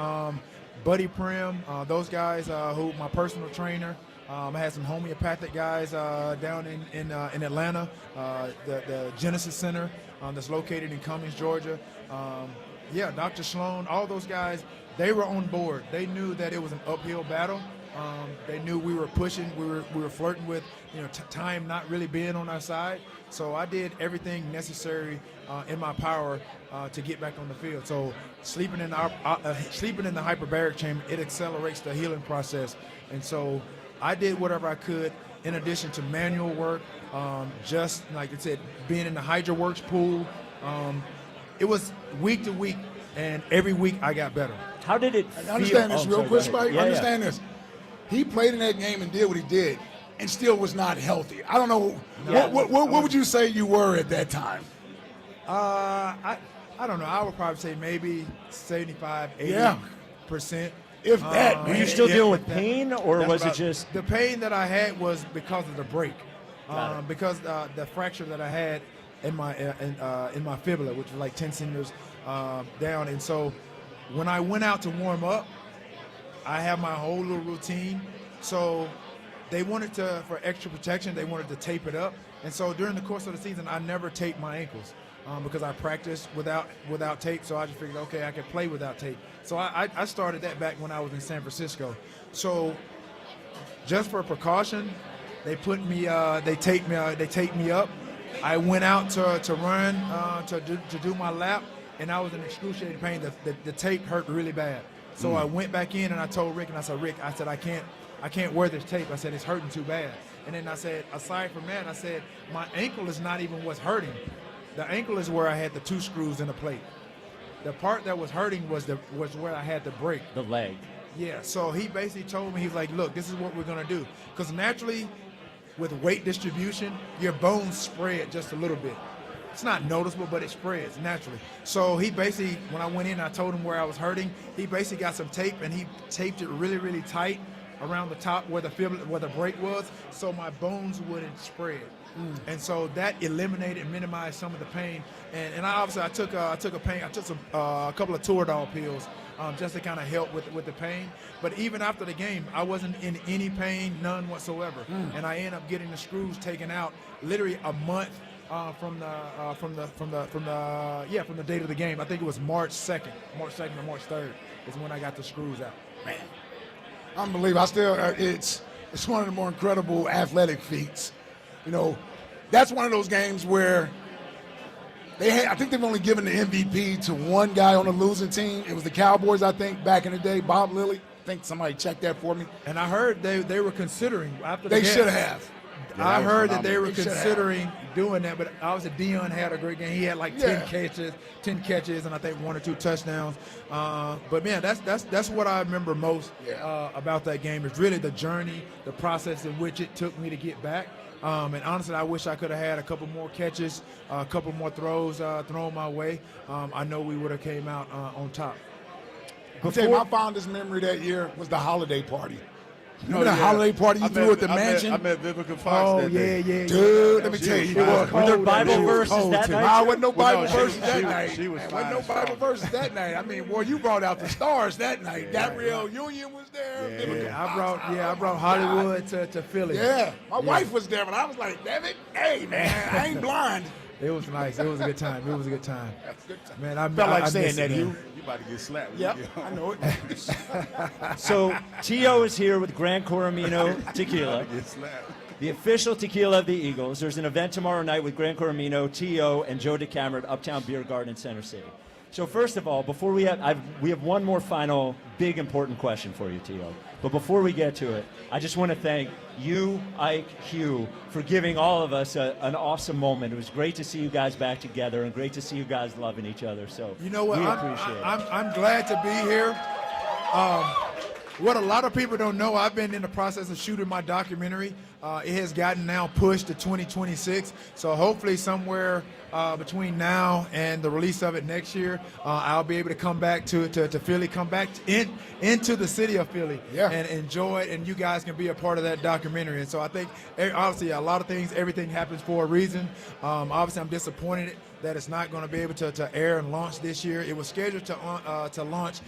Buddy Prim, those guys who my personal trainer. I had some homeopathic guys down in Atlanta, the Genesis Center that's located in Cummings, Georgia. Dr. Sloan, all those guys, they were on board. They knew that it was an uphill battle. They knew we were pushing, we were flirting with, time not really being on our side. So I did everything necessary in my power to get back on the field. So sleeping in the hyperbaric chamber, it accelerates the healing process. And so I did whatever I could in addition to manual work, just like I said, being in the HydroWorks pool. It was week to week, and every week I got better. How did it feel? Understand this real quick, Spike. Understand this. He played in that game and did what he did, and still was not healthy. I don't know. What would you say you were at that time? I don't know. I would probably say maybe 75, 80%. If that. Were you still dealing with pain, or was it just the pain that I had was because of the break, because the fracture that I had in my fibula, which was like 10 centimeters down. And so when I went out to warm up, I have my whole little routine. So they wanted to, for extra protection, they wanted to tape it up. And so during the course of the season, I never taped my ankles because I practiced without tape. So I just figured, okay, I could play without tape. So I started that back when I was in San Francisco. So just for precaution, they taped me up. I went out to run to do my lap, and I was in excruciating pain. The tape hurt really bad. So I went back in and I told Rick, and I said, Rick, I can't wear this tape. I said, it's hurting too bad. And then I said, aside from that, I said, my ankle is not even what's hurting. The ankle is where I had the 2 screws in the plate. The part that was hurting was where I had the break. The leg. Yeah, so he basically told me, he's like, look, this is what we're going to do. Because naturally, with weight distribution, your bones spread just a little bit. It's not noticeable, but it spreads naturally. So he basically, when I went in, I told him where I was hurting. He basically got some tape, and he taped it really, really tight around the top where the break was, so my bones wouldn't spread. And so that eliminated and minimized some of the pain. And I obviously I took a couple of Toradol pills just to kind of help with the pain. But even after the game, I wasn't in any pain, none whatsoever. And I ended up getting the screws taken out literally a month from the date of the game. I think it was March 2nd or March 3rd is when I got the screws out. Man, unbelievable. I still it's one of the more incredible athletic feats. That's one of those games where I think they've only given the MVP to one guy on the losing team. It was the Cowboys, I think, back in the day, Bob Lilly. I think somebody checked that for me. And I heard they were considering after the They game. should have. I heard that they were considering doing that, but obviously Deion had a great game. He had like 10 catches, and I think 1 or 2 touchdowns. But man, that's what I remember most about that game is really the journey, the process in which it took me to get back. And honestly, I wish I could have had a couple more catches, a couple more throws thrown my way. I know we would have came out on top. My fondest memory that year was the holiday party. Remember the holiday party you threw at the mansion? I met Vivica Fox that day. Dude, let me tell you. Were there Bible verses that night? Wasn't no Bible verses that night. She was Wasn't no Bible verses that night. I mean, boy, you brought out the stars that night. Gabrielle Union was there. Yeah, I brought Hollywood to Philly. Yeah, my wife was there, and I was like, damn it, hey, man, I ain't blind. It was nice. It was a good time. Man, I felt like I saying miss that, it, you. man. You about to get slapped. Yep, I know it. So T.O. is here with Gran Coramino Tequila, Get slapped. the official tequila of the Eagles. There's an event tomorrow night with Gran Coramino, T.O., and Joe DeCamera at Uptown Beer Garden in Center City. So first of all, before we have one more final big important question for you, T.O. But before we get to it, I just want to thank you, Ike, Hugh, for giving all of us an awesome moment. It was great to see you guys back together and great to see you guys loving each other. So You know what? we appreciate it. I'm glad to be here. What a lot of people don't know, I've been in the process of shooting my documentary. It has gotten now pushed to 2026. So hopefully somewhere between now and the release of it next year, I'll be able to come back to Philly, come back into the city of Philly and enjoy it, and you guys can be a part of that documentary. And so I think, obviously, a lot of things, everything happens for a reason. Obviously, I'm disappointed that it's not going to be able to air and launch this year. It was scheduled to launch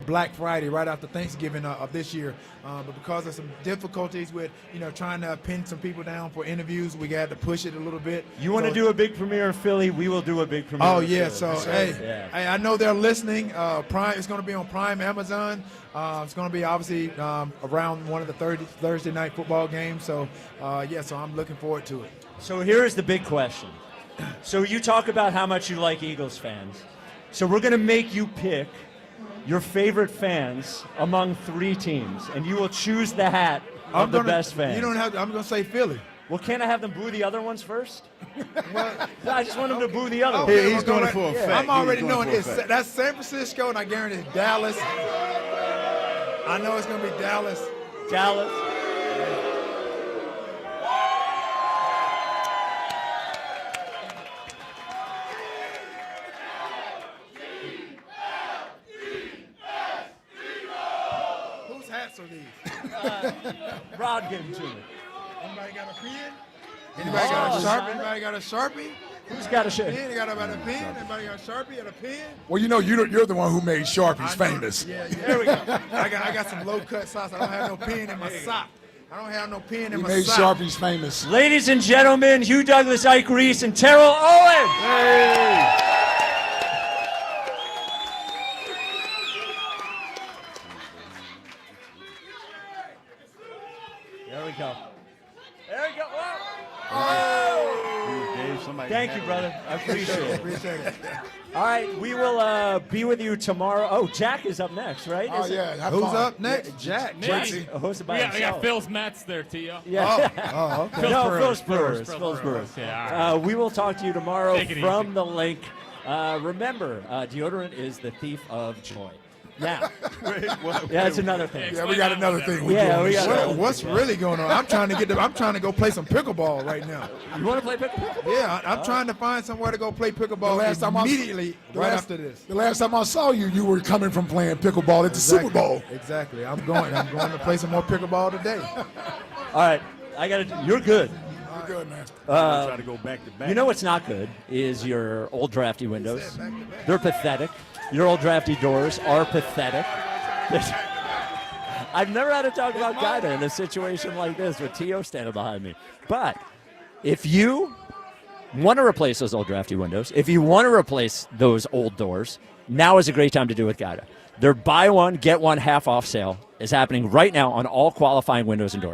Black Friday right after Thanksgiving of this year, but because of some difficulties with trying to pin some people down for interviews, we got to push it a little bit. You want to do a big premiere in Philly? We will do a big premiere. Oh in yeah, Philly. so hey, I know they're listening. Prime, it's going to be on Prime, Amazon. It's going to be obviously around one of the Thursday night football games. So so I'm looking forward to it. So here's the big question. So you talk about how much you like Eagles fans. So we're going to make you pick your favorite fans among 3 teams, and you will choose the hat of the best fans. You don't have to, I'm going to say Philly. Well, can't I have them boo the other ones first? I just want them to boo the other ones. Okay, He's doing it for a fact. I'm already knowing this. That's San Francisco, and I guarantee it's Dallas. I know it's going to be Dallas. Dallas. Whose hats are these? Rod gave them to me. Anybody got a pen? Anybody got a Sharpie? Anybody got a Sharpie? Who's got a pen? Anybody got a pen? Anybody got a Sharpie and a pen? Well, you're the one who made Sharpies famous. Yeah, there we go. I got some low-cut socks. I don't have no pen in my sock. I don't have no pen in You my made sock. Sharpies famous. Ladies and gentlemen, Hugh Douglas, Ike Reese, and Terrell Owens. Hey! There we go. There we go. Thank you, brother. I appreciate it. Appreciate it. All right, we will be with you tomorrow. Oh, Jack is up next, right? Oh, Is it- yeah. Who's up next? Jack's hosted by We himself. got Phil's Mets there, T.O. Yeah. Oh, okay. Phil Spurs. Yeah, all right. We will talk to you tomorrow Take it from easy. the link. Remember, deodorant is the thief of joy. Now, that's another thing. Yeah, we got another thing. we got What's really going on? I'm trying to go play some pickleball right now. You want to play pickleball? Yeah, I'm trying to find somewhere to go play pickleball immediately after this. The last time I saw you, you were coming from playing pickleball at the Super Bowl. Exactly. I'm going to play some more pickleball today. All right, you're good. You're good, man. Try to go back to back. You know what's not good is your old drafty windows. They're pathetic. Your old drafty doors are pathetic. I've never had to talk about Guida in a situation like this with T.O. standing behind me. But if you want to replace those old drafty windows, if you want to replace those old doors, now is a great time to do it with Guida. Their buy one, get one half off sale is happening right now on all qualifying windows and doors.